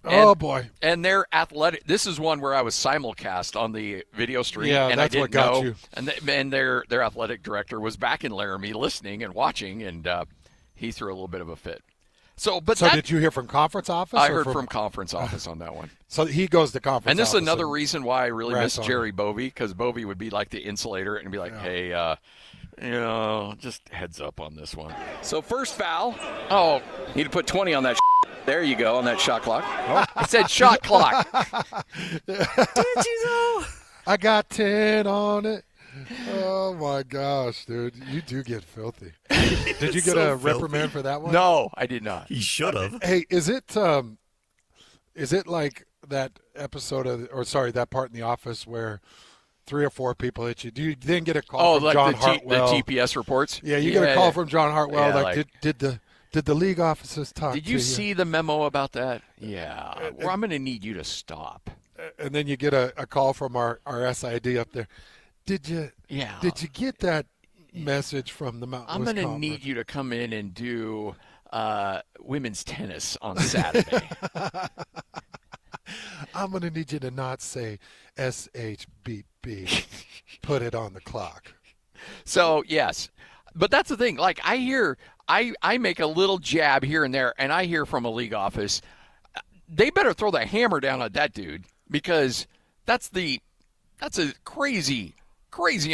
Oh, boy. And they're athletic. This is one where I was simulcast on the video stream, yeah, and that's I didn't what got know. You. And their athletic director was back in Laramie listening and watching, and he threw a little bit of a fit. So did you hear from conference office? I heard from conference office on that one. So he goes to conference office. And this is another reason why I really miss on Jerry Bovee, because Bovee would be like the insulator and be like, hey, just heads up on this one. So first foul. Oh, need to put 20 on that. There you go, on that shot clock. Oh, I said shot clock. Did you know? I got 10 on it. Oh, my gosh, dude. You do get filthy. Did you get a reprimand for that one? No, I did not. He should have. Hey, is it like that episode that part in The Office where 3 or 4 people hit you? You didn't get a call from like John the Hartwell? The TPS reports? Yeah, you get a call from John Hartwell. Yeah, Did the league officers talk to you? Did you see the memo about that? Yeah. Well, I'm going to need you to stop. And then you get a call from our SID up there. Did you get that message from the Mountain I'm West going to Conference? need you to come in and do women's tennis on Saturday. I'm going to need you to not say SHBB. Put it on the clock. So, yes. But that's the thing. Like, I make a little jab here and there, and I hear from a league office, they better throw the hammer down on that dude, because that's a crazy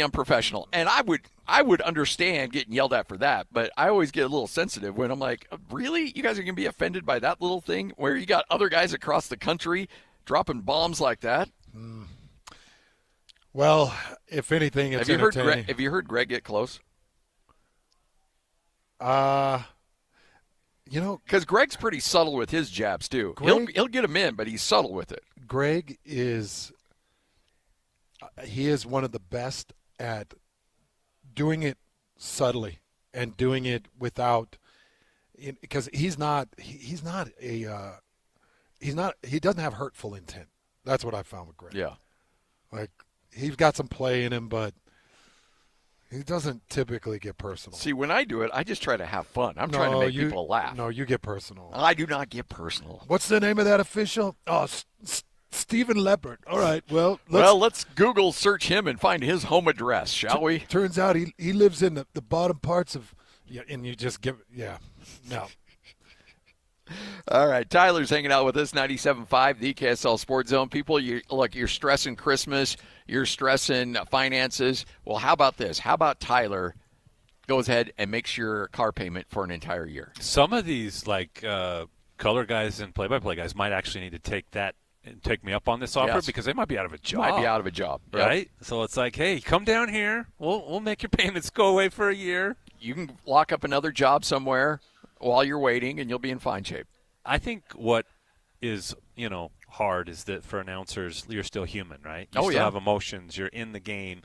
unprofessional. And I would understand getting yelled at for that, but I always get a little sensitive when I'm like, really? You guys are going to be offended by that little thing where you got other guys across the country dropping bombs like that? Well, if anything, it's entertaining. Have you heard Greg get close? Because Greg's pretty subtle with his jabs too. He'll get him in, but he's subtle with it. Greg is one of the best at doing it subtly and doing it without, because he doesn't have hurtful intent. That's what I found with Greg. Yeah, like he's got some play in him, but he doesn't typically get personal. See, when I do it, I just try to have fun. I'm trying to make people laugh. No, you get personal. I do not get personal. What's the name of that official? Oh, Stephen Leppert. All right, well, let's Google search him and find his home address, shall we? Turns out he lives in the bottom parts of, and you just give, no. All right, Tyler's hanging out with us, 97.5, the KSL Sports Zone. People, you're stressing Christmas, you're stressing finances. Well, how about this? How about Tyler goes ahead and makes your car payment for an entire year? Some of these, color guys and play-by-play guys might actually need to take me up on this offer, because they might be out of a job. Right? Yep. So it's like, hey, come down here. We'll make your payments go away for a year. You can lock up another job somewhere while you're waiting, and you'll be in fine shape. I think what is, hard is that for announcers, you're still human, right? You still have emotions. You're in the game.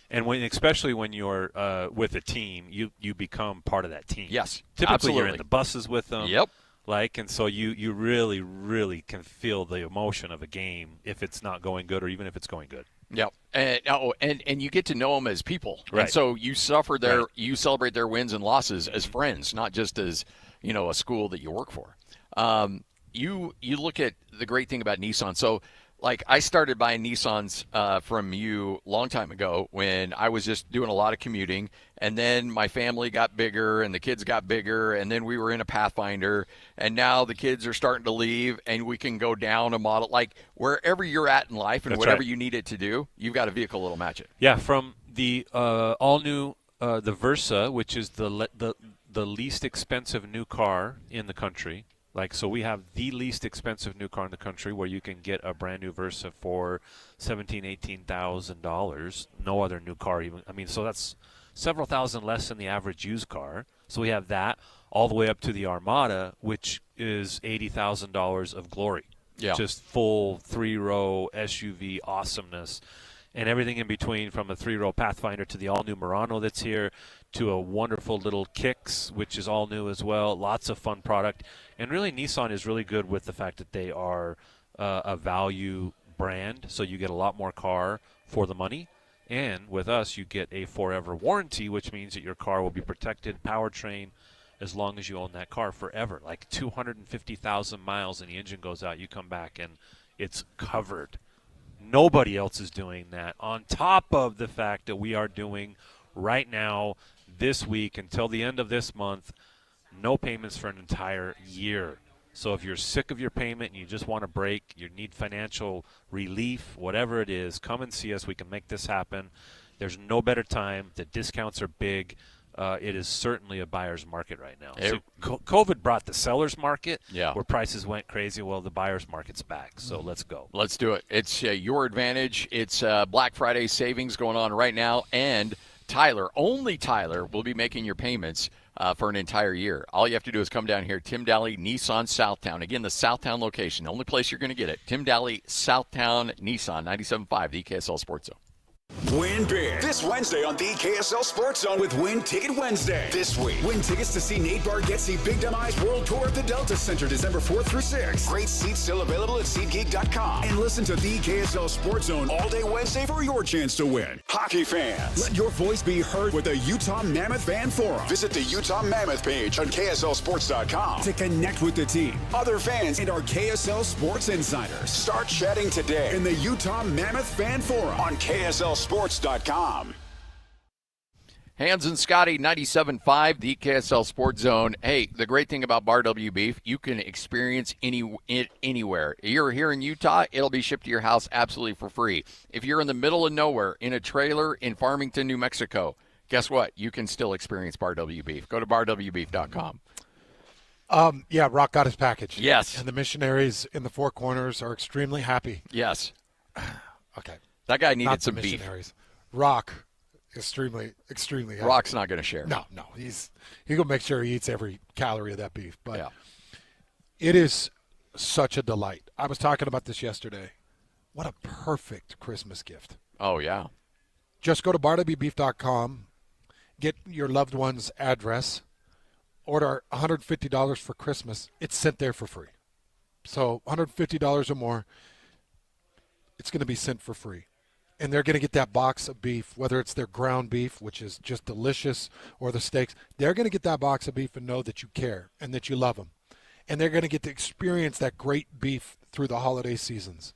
And especially when you're with a team, you become part of that team. Yes, typically absolutely. You're in the buses with them. Yep. And so you really, really can feel the emotion of a game if it's not going good or even if it's going good. Yep. And you get to know them as people. Right. And so you you celebrate their wins and losses as friends, not just as, a school that you work for. You look at the great thing about Nissan. So, I started buying Nissans from you a long time ago when I was just doing a lot of commuting, and then my family got bigger and the kids got bigger, and then we were in a Pathfinder, and now the kids are starting to leave, and we can go down a model. Wherever you're at in life and whatever you need it to do, you've got a vehicle that'll match it. Yeah, from the all-new the Versa, which is the least expensive new car in the country. So we have the least expensive new car in the country, where you can get a brand new Versa for $17,000, $18,000. No other new car even. So that's several thousand less than the average used car. So we have that all the way up to the Armada, which is $80,000 of glory. Yeah. Just full 3-row SUV awesomeness. and everything in between, from a 3-row Pathfinder to the all-new Murano that's here, to a wonderful little Kicks, which is all new as well. Lots of fun product. And really, Nissan is really good with the fact that they are a value brand, so you get a lot more car for the money. And with us, you get a forever warranty, which means that your car will be protected, powertrain, as long as you own that car forever. Like 250,000 miles and the engine goes out, you come back and it's covered. Nobody else is doing that, on top of the fact that we are doing right now, this week, until the end of this month, no payments for an entire year. So if you're sick of your payment and you just want a break, you need financial relief, whatever it is, come and see us. We can make this happen. There's no better time. The discounts are big. It is certainly a buyer's market right now. So COVID brought the seller's market, where prices went crazy. Well, the buyer's market's back, so let's go. Let's do it. It's your advantage. It's Black Friday savings going on right now, and Tyler, only Tyler, will be making your payments for an entire year. All you have to do is come down here, Tim Daly, Nissan Southtown. Again, the Southtown location, the only place you're going to get it. Tim Daly, Southtown, Nissan, 97.5, the KSL Sports Zone. Win big this Wednesday on the KSL Sports Zone with Win Ticket Wednesday. This week, win tickets to see Nate Bargatze Big Dumb Eyes World Tour at the Delta Center December 4th through 6th. Great seats still available at SeatGeek.com. And listen to the KSL Sports Zone all day Wednesday for your chance to win. Hockey fans, let your voice be heard with the Utah Mammoth Fan Forum. Visit the Utah Mammoth page on KSLSports.com to connect with the team, other fans, and our KSL Sports insiders. Start chatting today in the Utah Mammoth Fan Forum on KSLSports.com. Hans and Scotty, 97.5, the KSL Sports Zone. Hey, the great thing about Bar W Beef, you can experience it anywhere. You're here in Utah, it'll be shipped to your house absolutely for free. If you're in the middle of nowhere, in a trailer in Farmington, New Mexico, guess what? You can still experience Bar W Beef. Go to barwbeef.com. Yeah, Rock got his package. Yes. And the missionaries in the Four Corners are extremely happy. Yes. Okay. That guy needed Not some the beef. missionaries. Rock, extremely happy. Rock's not going to share. No. He's going to make sure he eats every calorie of that beef. But it is such a delight. I was talking about this yesterday. What a perfect Christmas gift. Oh, yeah. Just go to barwbeef.com, get your loved one's address, order $150 for Christmas. It's sent there for free. So $150 or more, it's going to be sent for free. And they're going to get that box of beef, whether it's their ground beef, which is just delicious, or the steaks. They're going to get that box of beef and know that you care and that you love them. And they're going to get to experience that great beef through the holiday seasons.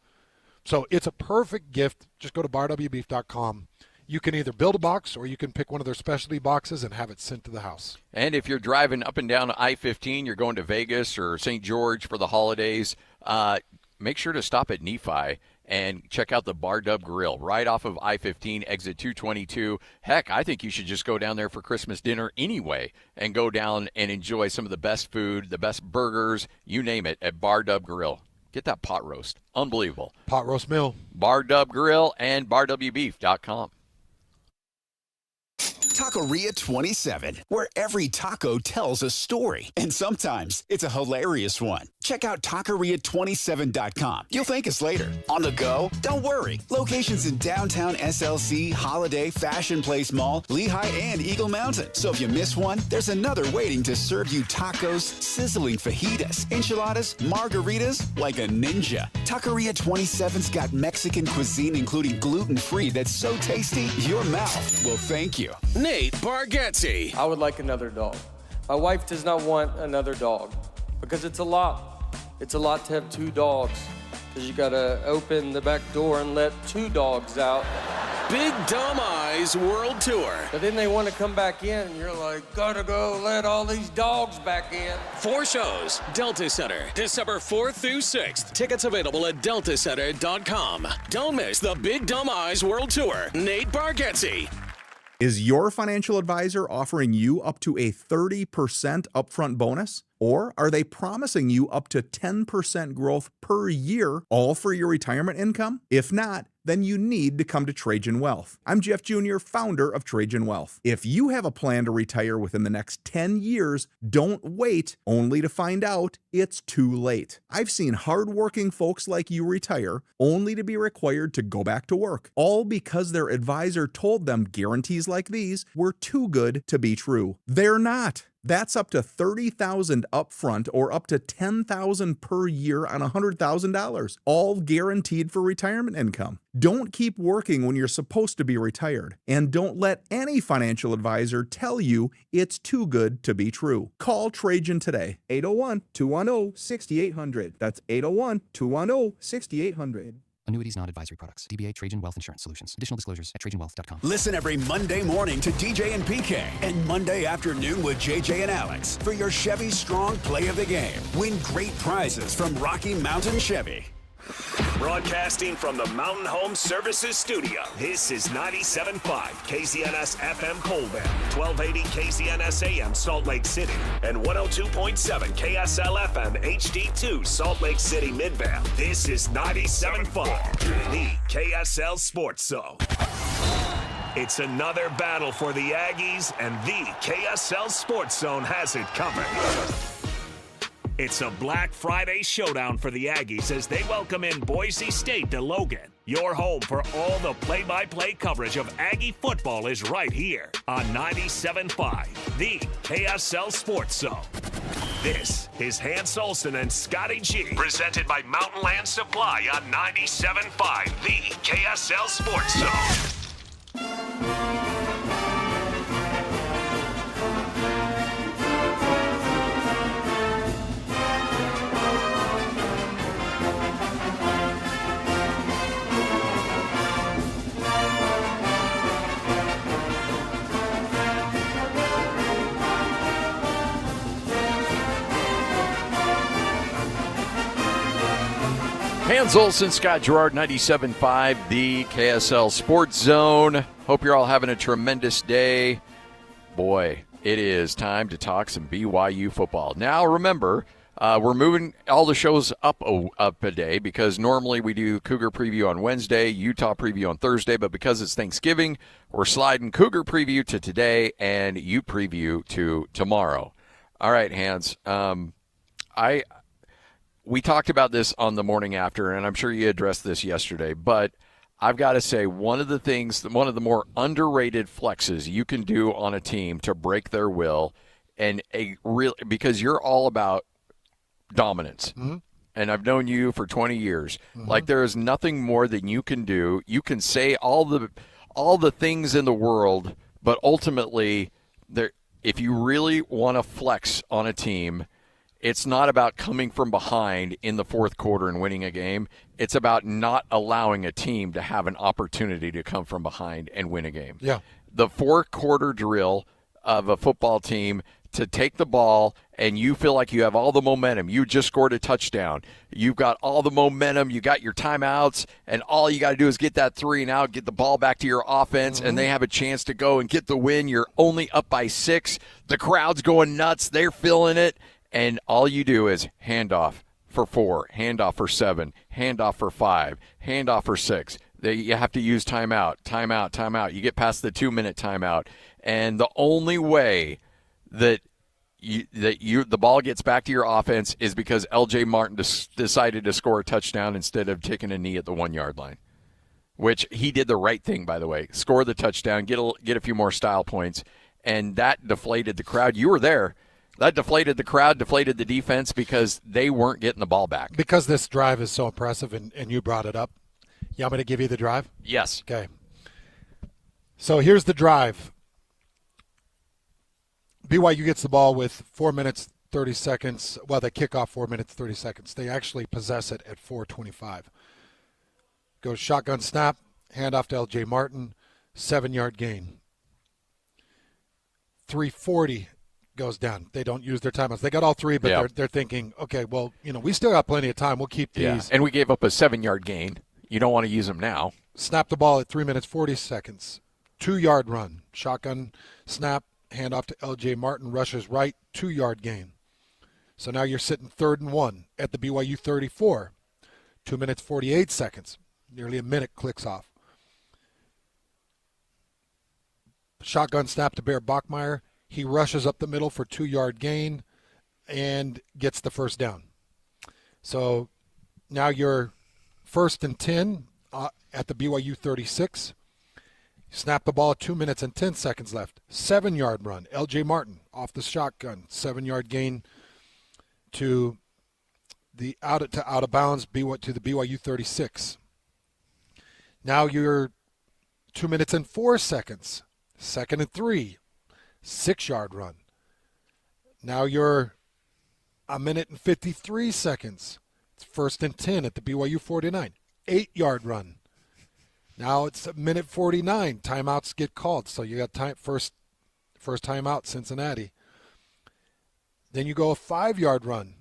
So it's a perfect gift. Just go to barwbeef.com. You can either build a box or you can pick one of their specialty boxes and have it sent to the house. And if you're driving up and down I-15, you're going to Vegas or St. George for the holidays, make sure to stop at Nephi and check out the Bar Dub Grill right off of I-15, exit 222. Heck, I think you should just go down there for Christmas dinner anyway and go down and enjoy some of the best food, the best burgers, you name it, at Bar Dub Grill. Get that pot roast. Unbelievable. Pot roast meal. Bar Dub Grill and barwbeef.com. Taqueria 27, where every taco tells a story. And sometimes it's a hilarious one. Check out Taqueria27.com. You'll thank us later. On the go? Don't worry. Locations in downtown SLC, Holiday, Fashion Place Mall, Lehigh, and Eagle Mountain. So if you miss one, there's another waiting to serve you tacos, sizzling fajitas, enchiladas, margaritas, like a ninja. Taqueria 27's got Mexican cuisine, including gluten-free, that's so tasty, your mouth will thank you. Nate Bargatze. I would like another dog. My wife does not want another dog because it's a lot. It's a lot to have two dogs because you got to open the back door and let two dogs out. Big Dumb Eyes World Tour. But then they want to come back in and you're like, gotta go let all these dogs back in. 4 shows. Delta Center, December 4th through 6th. Tickets available at deltacenter.com. Don't miss the Big Dumb Eyes World Tour. Nate Bargatze. Is your financial advisor offering you up to a 30% upfront bonus? Or are they promising you up to 10% growth per year, all for your retirement income? If not, then you need to come to Trajan Wealth. I'm Jeff Jr., founder of Trajan Wealth. If you have a plan to retire within the next 10 years, don't wait only to find out it's too late. I've seen hardworking folks like you retire only to be required to go back to work, all because their advisor told them guarantees like these were too good to be true. They're not. That's up to $30,000 upfront or up to $10,000 per year on $100,000, all guaranteed for retirement income. Don't keep working when you're supposed to be retired, and don't let any financial advisor tell you it's too good to be true. Call Trajan today, 801-210-6800. That's 801-210-6800. Annuities, non-advisory products. DBA Trajan Wealth Insurance Solutions. Additional disclosures at TrajanWealth.com. Listen every Monday morning to DJ and PK and Monday afternoon with JJ and Alex for your Chevy Strong Play of the Game. Win great prizes from Rocky Mountain Chevy. Broadcasting from the Mountain Home Services Studio, this is 97.5 KZNS FM Colville, 1280 KZNS AM Salt Lake City, and 102.7 KSL FM HD2 Salt Lake City Midvale. This is 97.5, the KSL Sports Zone. It's another battle for the Aggies, and the KSL Sports Zone has it covered. It's a Black Friday showdown for the Aggies as they welcome in Boise State to Logan. Your home for all the play-by-play coverage of Aggie football is right here on 97.5, the KSL Sports Zone. This is Hans Olsen and Scotty G, presented by Mountain Land Supply on 97.5, the KSL Sports Zone. Hans Olsen, Scott Gerard, 97.5, the KSL Sports Zone. Hope you're all having a tremendous day. Boy, it is time to talk some BYU football. Now, remember, we're moving all the shows up a day because normally we do Cougar Preview on Wednesday, Utah Preview on Thursday, but because it's Thanksgiving, we're sliding Cougar Preview to today and Ute Preview to tomorrow. All right, Hans, we talked about this on the morning after, and I'm sure you addressed this yesterday, but I've got to say one of the more underrated flexes you can do on a team to break their will, and because you're all about dominance. Mm-hmm. And I've known you for 20 years. Mm-hmm. Like, there is nothing more than you can do. You can say all the things in the world, but ultimately, if you really want to flex on a team, it's not about coming from behind in the fourth quarter and winning a game. It's about not allowing a team to have an opportunity to come from behind and win a game. Yeah. The four-quarter drill of a football team to take the ball and you feel like you have all the momentum. You just scored a touchdown. You've got all the momentum. You got your timeouts, and all you got to do is get that 3 and out, get the ball back to your offense, and they have a chance to go and get the win. You're only up by 6. The crowd's going nuts. They're feeling it. And all you do is handoff for 4, handoff for 7, handoff for 5, handoff for 6. You have to use timeout. You get past the 2-minute timeout. And the only way that the ball gets back to your offense is because L.J. Martin decided to score a touchdown instead of taking a knee at the 1-yard line, which he did the right thing, by the way. Score the touchdown, get a few more style points, and that deflated the crowd. You were there. That deflated the crowd, deflated the defense because they weren't getting the ball back. Because this drive is so impressive, and you brought it up. You want me to give you the drive? Yes. Okay. So here's the drive. BYU gets the ball with 4 minutes, 30 seconds. Well, they kick off 4 minutes, 30 seconds. They actually possess it at 4:25. Goes shotgun snap, handoff to L.J. Martin, 7-yard gain. 3:40 goes down. They don't use their timeouts. They got all 3, but they're thinking, okay, well, we still got plenty of time. We'll keep these. Yeah. And we gave up a 7-yard gain. You don't want to use them now. Snap the ball at 3 minutes, 40 seconds. 2-yard run. Shotgun snap, handoff to L.J. Martin, rushes right, 2-yard gain. So now you're sitting 3rd and 1 at the BYU 34. 2 minutes, 48 seconds. nearly a minute, clicks off. Shotgun snap to Bear Bachmeier. He rushes up the middle for 2-yard gain and gets the first down. So now you're 1st and 10 at the BYU 36. Snap the ball, 2 minutes and 10 seconds left. 7-yard run. LJ Martin off the shotgun. 7-yard gain to the out of bounds to the BYU 36. Now you're 2 minutes and 4 seconds. 2nd and 3. 6-yard run. Now you're a minute and 53 seconds. It's 1st and 10 at the BYU 49. 8-yard run. Now it's a minute 49. Timeouts get called, so you got first timeout, Cincinnati. Then you go a 5-yard run.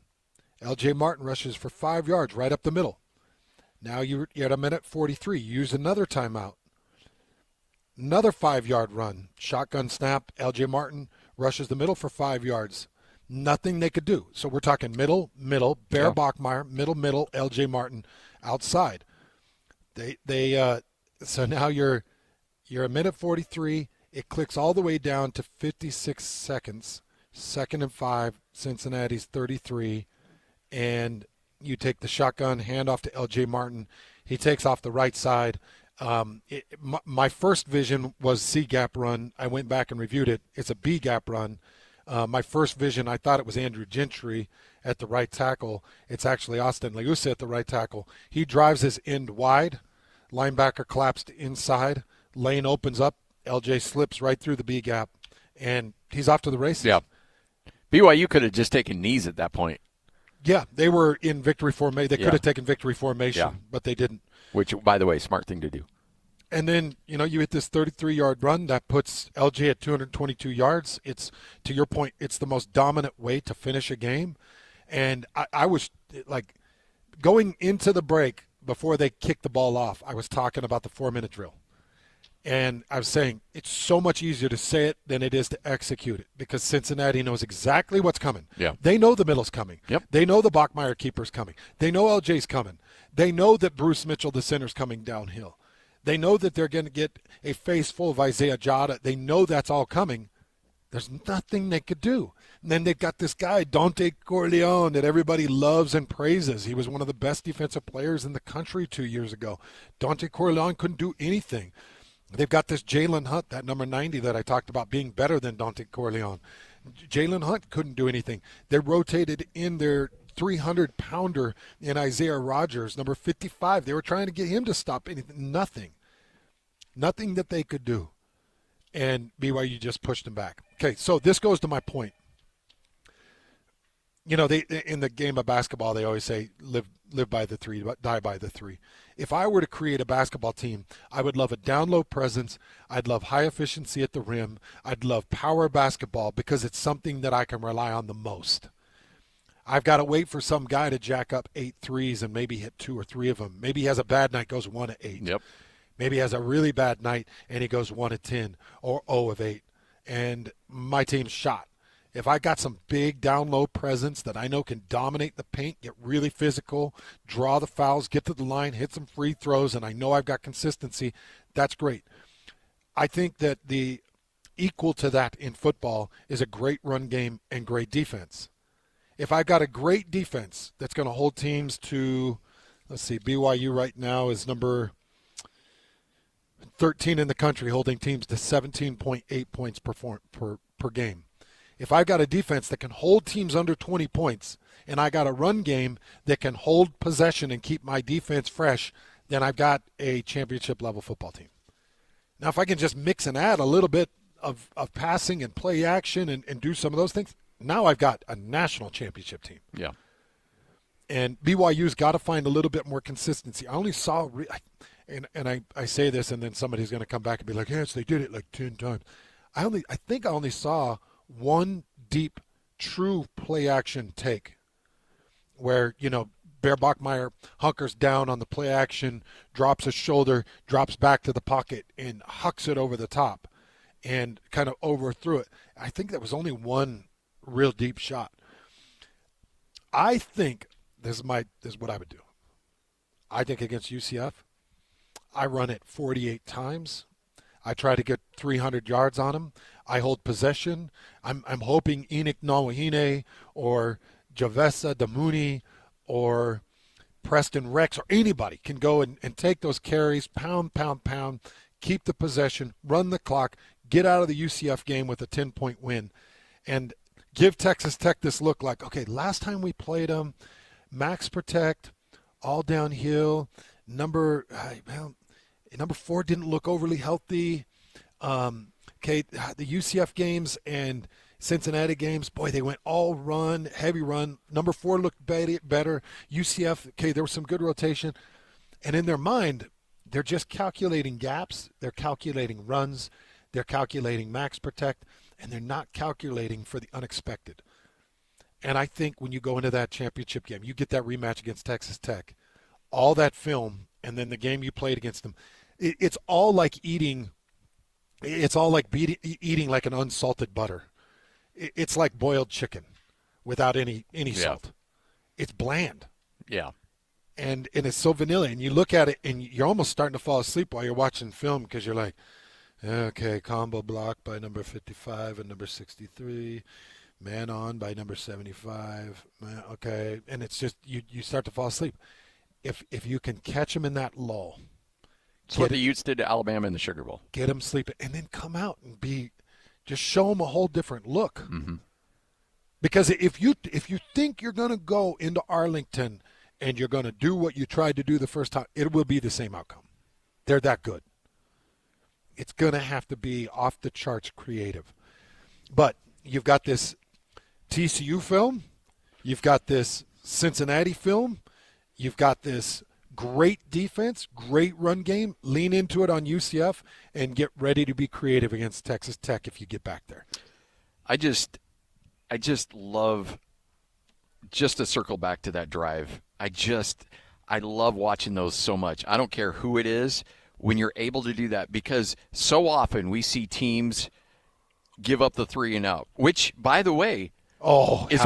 LJ Martin rushes for 5 yards right up the middle. Now you're at a minute 43. You use another timeout. Another 5-yard run. Shotgun snap. LJ Martin rushes the middle for 5 yards. Nothing they could do. So we're talking middle, Bear Bachmeier, middle, LJ Martin outside. So now you're a minute 43. It clicks all the way down to 56 seconds. 2nd and 5, Cincinnati's 33. And you take the shotgun, hand off to LJ Martin. He takes off the right side. My first vision was C-gap run. I went back and reviewed it. It's a B-gap run. My first vision, I thought it was Andrew Gentry at the right tackle. It's actually Austin Leusa at the right tackle. He drives his end wide. Linebacker collapsed inside. Lane opens up. LJ slips right through the B-gap, and he's off to the races. Yeah. BYU could have just taken knees at that point. Yeah, they were in victory formation. They could have taken victory formation, but they didn't. Which, by the way, smart thing to do. And then, you hit this 33-yard run that puts LJ at 222 yards. It's, to your point, it's the most dominant way to finish a game. And I was, like, going into the break before they kicked the ball off, I was talking about the 4-minute drill. And I was saying it's so much easier to say it than it is to execute it because Cincinnati knows exactly what's coming. Yeah. They know the middle's coming. Yep. They know the Bachmeier keeper's coming. They know LJ's coming. They know that Bruce Mitchell, the center's coming downhill. They know that they're going to get a face full of Isaiah Jada. They know that's all coming. There's nothing they could do. And then they've got this guy, Dante Corleone, that everybody loves and praises. He was one of the best defensive players in the country 2 years ago. Dante Corleone couldn't do anything. They've got this Jalen Hunt, that number 90 that I talked about being better than Dante Corleone. Jalen Hunt couldn't do anything. They rotated in their 300-pounder in Isaiah Rogers, number 55. They were trying to get him to stop anything. Nothing that they could do. And BYU just pushed him back. Okay, so this goes to my point. They in the game of basketball, they always say, live by the 3, die by the 3. If I were to create a basketball team, I would love a down-low presence. I'd love high efficiency at the rim. I'd love power basketball because it's something that I can rely on the most. I've got to wait for some guy to jack up 8 threes and maybe hit 2 or 3 of them. Maybe he has a bad night, goes 1 of 8. Yep. Maybe he has a really bad night and he goes 1 of 10 or 0 of 8. And my team's shot. If I got some big down-low presence that I know can dominate the paint, get really physical, draw the fouls, get to the line, hit some free throws, and I know I've got consistency, that's great. I think that the equal to that in football is a great run game and great defense. If I've got a great defense that's going to hold teams to, BYU right now is number 13 in the country, holding teams to 17.8 points per game. If I've got a defense that can hold teams under 20 points and I got a run game that can hold possession and keep my defense fresh, then I've got a championship-level football team. Now, if I can just mix and add a little bit of passing and play action and do some of those things, now I've got a national championship team. Yeah. And BYU's got to find a little bit more consistency. I only saw I say this and then somebody's going to come back and be like, yes, they did it like 10 times. I think I only saw one deep, true play-action take where, Bear Bachmeier hunkers down on the play-action, drops his shoulder, drops back to the pocket, and hucks it over the top and kind of overthrew it. I think that was only one real deep shot. I think this is what I would do. I think against UCF, I run it 48 times. I try to get 300 yards on them. I hold possession. I'm hoping Enoch Nawahine or Javessa Damuni or Preston Rex or anybody can go and take those carries, pound, keep the possession, run the clock, get out of the UCF game with a 10-point win, and give Texas Tech this look like, okay, last time we played them, max protect, all downhill, number 4 didn't look overly healthy. Okay, the UCF games and Cincinnati games, boy, they went all run, heavy run. Number 4 looked better. UCF, okay, there was some good rotation. And in their mind, they're just calculating gaps. They're calculating runs. They're calculating max protect. And they're not calculating for the unexpected. And I think when you go into that championship game, you get that rematch against Texas Tech, all that film, and then the game you played against them, it's all like eating like an unsalted butter. It's like boiled chicken without any salt. It's bland. Yeah. And it's so vanilla. And you look at it and you're almost starting to fall asleep while you're watching film because you're like, okay, combo block by number 55 and number 63, man on by number 75. Okay. And it's just you start to fall asleep. If you can catch them in that lull. That's what the Utes did to Alabama in the Sugar Bowl. Get them sleeping and then come out and just show them a whole different look. Mm-hmm. Because if you think you're going to go into Arlington and you're going to do what you tried to do the first time, it will be the same outcome. They're that good. It's going to have to be off the charts creative. But you've got this TCU film. You've got this Cincinnati film. You've got this great defense, great run game. Lean into it on UCF and get ready to be creative against Texas Tech if you get back there. I just love, just to circle back to that drive, I love watching those so much. I don't care who it is when you're able to do that, because so often we see teams give up the 3 and out, which, by the way, all the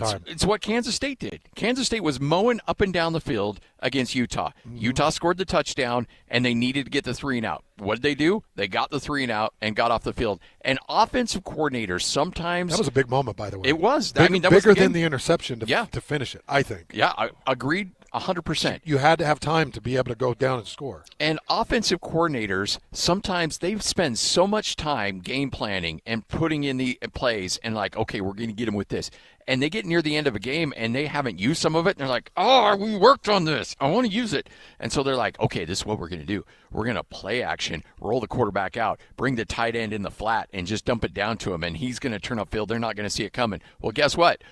time. It's what Kansas State did. Kansas State was mowing up and down the field against Utah. Mm-hmm. Utah scored the touchdown, and they needed to get the 3 and out. What did they do? They got the 3 and out and got off the field. And offensive coordinators sometimes... That was a big moment, by the way. It was. That was bigger than the interception to finish it, I think. Yeah, I agreed 100%. You had to have time to be able to go down and score. And offensive coordinators, sometimes they spend so much time game planning and putting in the plays and like, okay, we're going to get them with this. And they get near the end of a game and they haven't used some of it. And they're like, oh, we worked on this. I want to use it. And so they're like, okay, this is what we're going to do. We're going to play action, roll the quarterback out, bring the tight end in the flat, and just dump it down to him. And he's going to turn upfield. They're not going to see it coming. Well, guess what?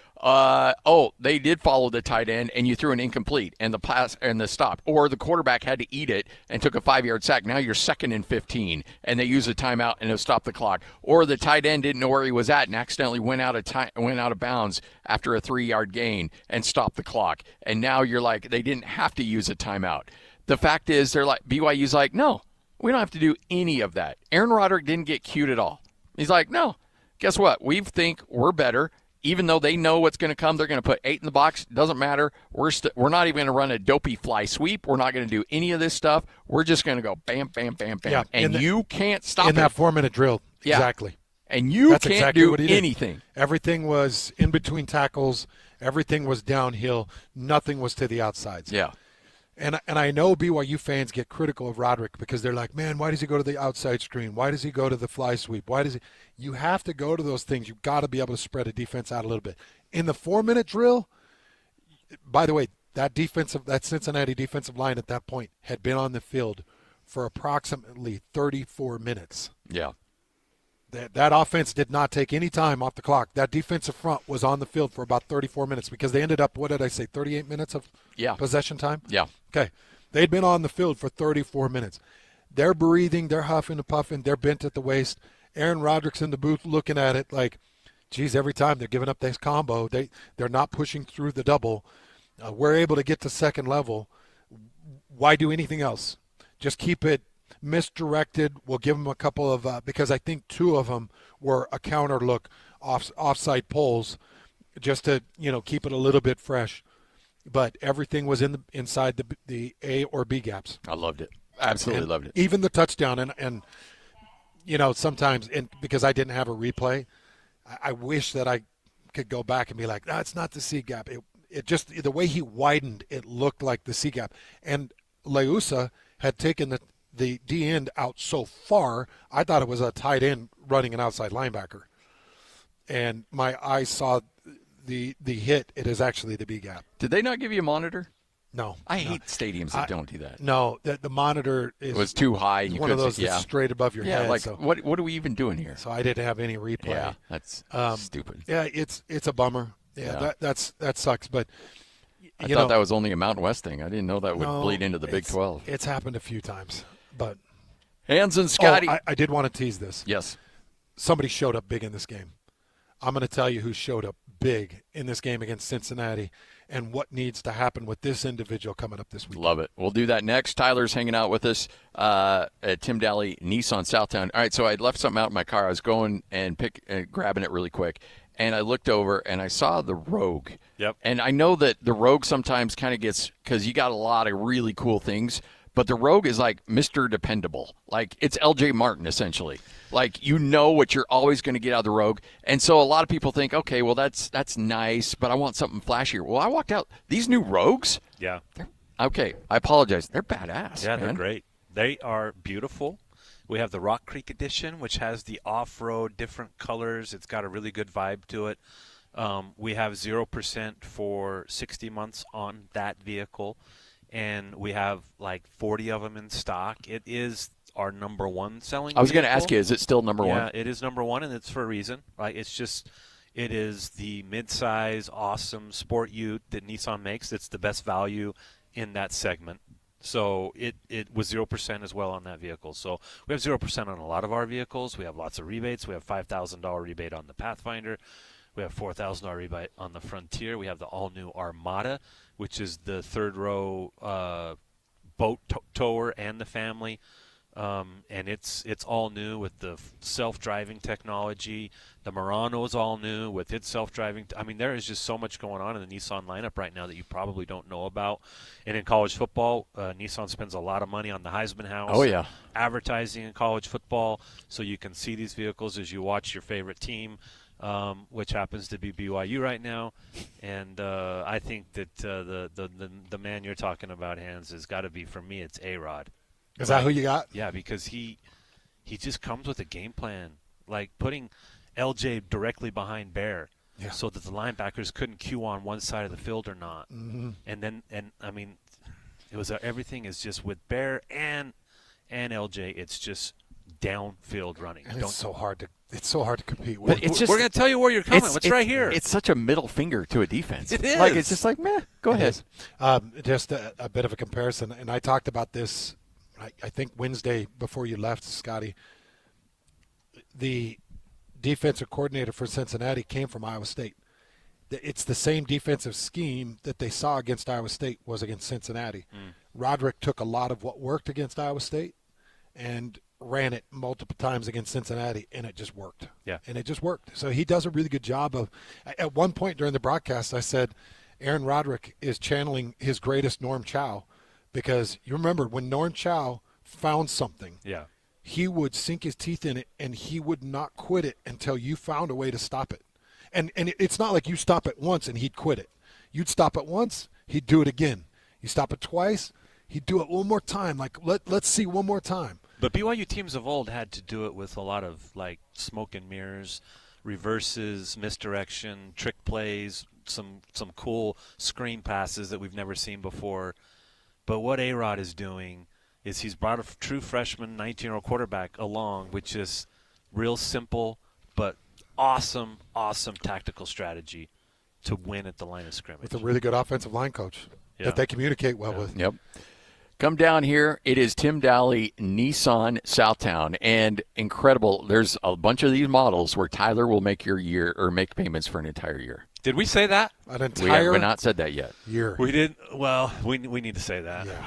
They did follow the tight end, and you threw an incomplete, and the pass and the stop. Or the quarterback had to eat it and took a 5-yard sack. Now you're 2nd and 15, and they use a timeout and it'll stop the clock. Or the tight end didn't know where he was at and accidentally went out of bounds after a 3-yard gain and stopped the clock. And now you're like, they didn't have to use a timeout. The fact is, they're like, BYU's like, no, we don't have to do any of that. Aaron Roderick didn't get cued at all. He's like, no, guess what? We think we're better. Even though they know what's going to come, they're going to put 8 in the box. Doesn't matter. We're not even going to run a dopey fly sweep. We're not going to do any of this stuff. We're just going to go bam, bam, bam, bam. Yeah, and you can't stop it. In that 4-minute drill. Yeah. Exactly. And That's can't exactly do anything. Everything was in between tackles. Everything was downhill. Nothing was to the outsides. Yeah. And I know BYU fans get critical of Roderick because they're like, man, why does he go to the outside screen? Why does he go to the fly sweep? You have to go to those things. You've got to be able to spread a defense out a little bit. In the 4-minute drill, by the way, that Cincinnati defensive line at that point had been on the field for approximately 34 minutes. Yeah. That offense did not take any time off the clock. That defensive front was on the field for about 34 minutes because they ended up, 38 minutes of possession time? Yeah. Okay. They'd been on the field for 34 minutes. They're breathing. They're huffing and puffing. They're bent at the waist. Aaron Roderick's in the booth looking at it like, geez, every time they're giving up this combo, they're not pushing through the double. We're able to get to second level. Why do anything else? Just keep it misdirected. We'll give them a couple of because I think 2 of them were a counter look offside pulls just to keep it a little bit fresh. But everything was inside the A or B gaps. I loved it. Absolutely And loved it. Even the touchdown, and sometimes, because I didn't have a replay, I wish that I could go back and be like, no, it's not the C gap. It just, the way he widened, it looked like the C gap. And Leusa had taken the D end out so far, I thought it was a tight end running an outside linebacker. And my eyes saw the hit. It is actually the B gap. Did they not give you a monitor? No. I hate stadiums that don't do that. No, the monitor was too high. You one of those see, that's straight above your head. Like, so. what are we even doing here? So I didn't have any replay. Yeah, that's stupid. Yeah, it's a bummer. Yeah. That sucks. But I thought that was only a Mountain West thing. I didn't know that would bleed into the Big 12. It's happened a few times. But Hands and Scotty. I did want to tease this. Yes. Somebody showed up big in this game. I'm going to tell you who showed up big in this game against Cincinnati and what needs to happen with this individual coming up this week. Love it. We'll do that next. Tyler's hanging out with us at Tim Daly Nissan Southtown. All right, so I left something out in my car. I was going and grabbing it really quick, and I looked over and I saw the Rogue. Yep. And I know that the Rogue sometimes kind of gets, because you got a lot of really cool things, but the Rogue is like Mr. Dependable. Like, it's L.J. Martin, essentially. Like, you know what you're always going to get out of the Rogue. And so a lot of people think, okay, well, that's nice, but I want something flashier. Well, I walked out. These new Rogues? Yeah. Okay, I apologize. They're badass. Yeah, man. they're great. They are beautiful. We have the Rock Creek Edition, which has the off-road, different colors. It's got a really good vibe to it. We have 0% for 60 months on that vehicle. And we have like 40 of them in stock. It is our number one selling I was going to vehicle. ask you, is it still number one? Yeah, it is number one, and it's for a reason. Right? It is the mid-size, awesome sport ute that Nissan makes. It's the best value in that segment. So it was 0% as well on that vehicle. So we have 0% on a lot of our vehicles. We have lots of rebates. We have $5,000 rebate on the Pathfinder. We have $4,000 rebate on the Frontier. We have the all-new Armada, which is the third-row boat tower and the family. And it's all new with the self-driving technology. The Murano is all new with its self-driving. I mean, there is just so much going on in the Nissan lineup right now that you probably don't know about. And in college football, Nissan spends a lot of money on the Heisman House. Oh, yeah. Advertising in college football, so you can see these vehicles as you watch your favorite team. Which happens to be BYU right now, and I think that the man you're talking about, Hans, has got to be, for me, it's A-Rod. Is that who you got? Yeah, because he just comes with a game plan, like putting LJ directly behind Bear, so that the linebackers couldn't queue on one side of the field or not. Mm-hmm. And I mean, it was everything is just with Bear and LJ. It's just downfield running. And it's so hard to compete with. But it's just, we're going to tell you where you're coming. What's right here? It's such a middle finger to a defense. It is. Like, it's just like, meh, go ahead. Just a bit of a comparison, and I talked about this, I think Wednesday before you left, Scotty. The defensive coordinator for Cincinnati came from Iowa State. It's the same defensive scheme that they saw against Iowa State was against Cincinnati. Roderick took a lot of what worked against Iowa State and ran it multiple times against Cincinnati, and it just worked. Yeah. And it just worked. So he does a really good job of – at one point during the broadcast, I said Aaron Roderick is channeling his greatest Norm Chow, because you remember when Norm Chow found something, he would sink his teeth in it, and he would not quit it until you found a way to stop it. And it's not like you stop it once and he'd quit it. You'd stop it once, he'd do it again. You stop it twice, he'd do it one more time. Like, let's see one more time. But BYU teams of old had to do it with a lot of, like, smoke and mirrors, reverses, misdirection, trick plays, some cool screen passes that we've never seen before. But what A-Rod is doing is he's brought a true freshman, 19-year-old quarterback along, which is real simple but awesome tactical strategy to win at the line of scrimmage. With a really good offensive line coach that they communicate well with. Yep. Come down here. It is Tim Daly Nissan Southtown, and incredible. There's a bunch of these models where Tyler will make your year or make payments for an entire year. Did we say that? An entire We have not said that yet. year. We did. Well, we need to say that. Yeah.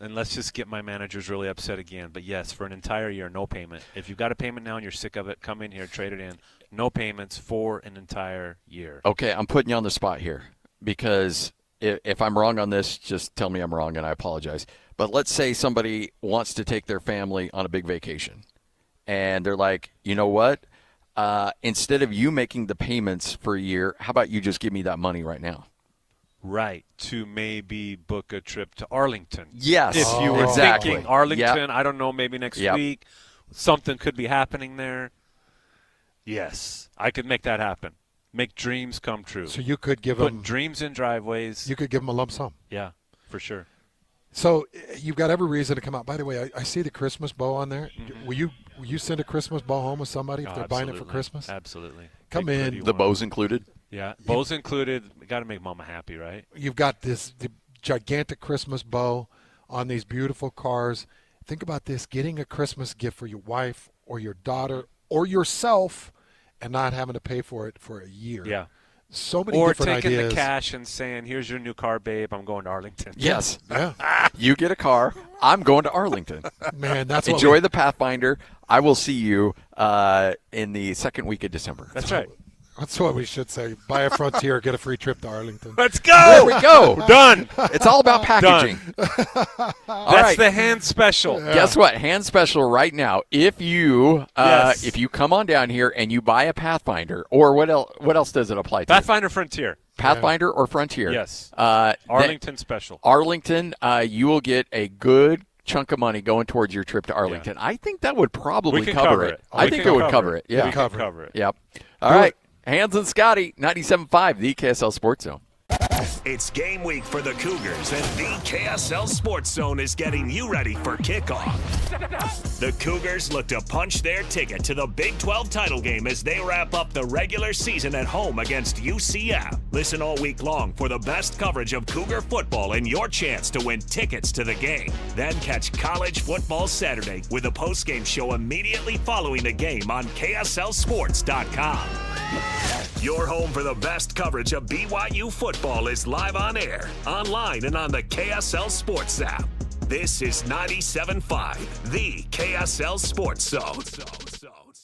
And let's just get my managers really upset again. But, yes, for an entire year, no payment. If you've got a payment now and you're sick of it, come in here, trade it in. No payments for an entire year. Okay, I'm putting you on the spot here because if I'm wrong on this, just tell me I'm wrong and I apologize. But let's say somebody wants to take their family on a big vacation and they're like, you know what? Instead of you making the payments for a year, how about you just give me that money right now? Right, to maybe book a trip to Arlington. Yes. If you were thinking Arlington, Yep. I don't know, maybe next Yep. week, something could be happening there. Yes, I could make that happen. Make dreams come true. So you could give Put them dreams in driveways. You could give them a lump sum. Yeah, for sure. So you've got every reason to come out. By the way, I see the Christmas bow on there. Mm-hmm. Will you send a Christmas bow home with somebody if they're buying it for Absolutely. Christmas? Absolutely. Come Big in. pretty The one. bows included? Yeah, bows included. Got to make Mama happy, right? You've got the gigantic Christmas bow on these beautiful cars. Think about this, getting a Christmas gift for your wife or your daughter or yourself and not having to pay for it for a year. Yeah. So many or different taking ideas. the cash and saying, "Here's your new car, babe. I'm going to Arlington." Yes. Yeah. You get a car. I'm going to Arlington. Man, that's Enjoy the Pathfinder. I will see you in the second week of December. That's right. That's what we should say. Buy a Frontier, get a free trip to Arlington. Let's go. There we go. We're done. It's all about packaging. All That's right. the hand special. Guess what? Hand special right now. If you Yes. if you come on down here and you buy a Pathfinder, or what else does it apply to? Pathfinder Frontier. Pathfinder or Frontier? Yes. Then Arlington special. Arlington, you will get a good chunk of money going towards your trip to Arlington. I think that would probably We can cover it. We I think can it would cover it. Yeah. We can cover it. Yep. All right. Hans and Scotty, 97.5, the KSL Sports Zone. It's game week for the Cougars, and the KSL Sports Zone is getting you ready for kickoff. The Cougars look to punch their ticket to the Big 12 title game as they wrap up the regular season at home against UCF. Listen all week long for the best coverage of Cougar football and your chance to win tickets to the game. Then catch College Football Saturday with a post-game show immediately following the game on KSLSports.com. Your home for the best coverage of BYU football is live on air, online, and on the KSL Sports app. This is 97.5, the KSL Sports Zone.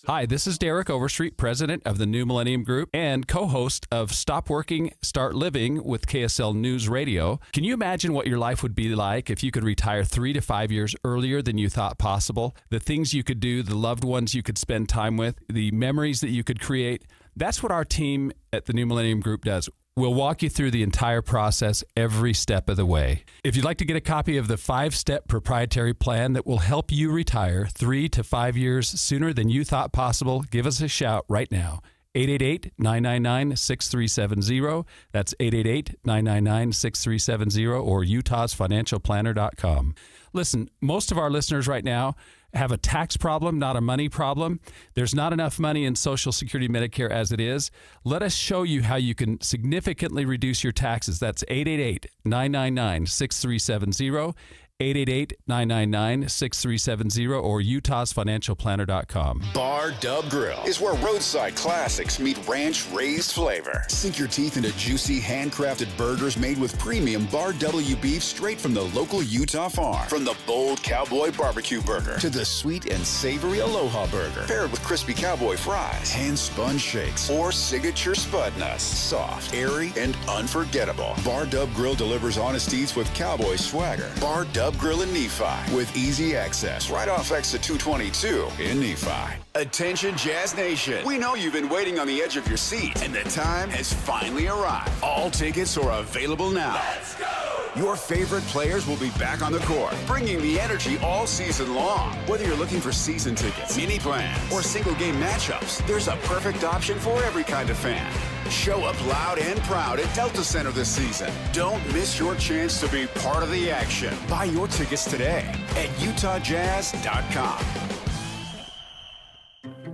Hi, this is Derek Overstreet, president of the New Millennium Group and co-host of Stop Working, Start Living with KSL News Radio. Can you imagine what your life would be like if you could retire 3 to 5 years earlier than you thought possible? The things you could do, the loved ones you could spend time with, the memories that you could create. That's what our team at the New Millennium Group does. We'll walk you through the entire process every step of the way. If you'd like to get a copy of the 5-step proprietary plan that will help you retire 3 to 5 years sooner than you thought possible, give us a shout right now. 888-999-6370. That's 888-999-6370 or utahsfinancialplanner.com. Listen, most of our listeners right now have a tax problem, not a money problem. There's not enough money in Social Security Medicare as it is. Let us show you how you can significantly reduce your taxes. That's 888-999-6370. 888-999-6370 or utahsfinancialplanner.com. Bar Dub Grill is where roadside classics meet ranch-raised flavor. Sink your teeth into juicy, handcrafted burgers made with premium Bar W beef straight from the local Utah farm. From the bold cowboy barbecue burger to the sweet and savory Aloha burger, paired with crispy cowboy fries, hand-spun shakes, or signature spud nuts. Soft, airy, and unforgettable. Bar Dub Grill delivers honest eats with cowboy swagger. Bar Dub Grill in Nephi with easy access right off exit 222 in Nephi. Attention Jazz Nation. We know you've been waiting on the edge of your seat, and the time has finally arrived. All tickets are available now. Let's go! Your favorite players will be back on the court, bringing the energy all season long. Whether you're looking for season tickets, mini plans, or single game matchups, there's a perfect option for every kind of fan. Show up loud and proud at Delta Center this season. Don't miss your chance to be part of the action. Buy your tickets today at utahjazz.com.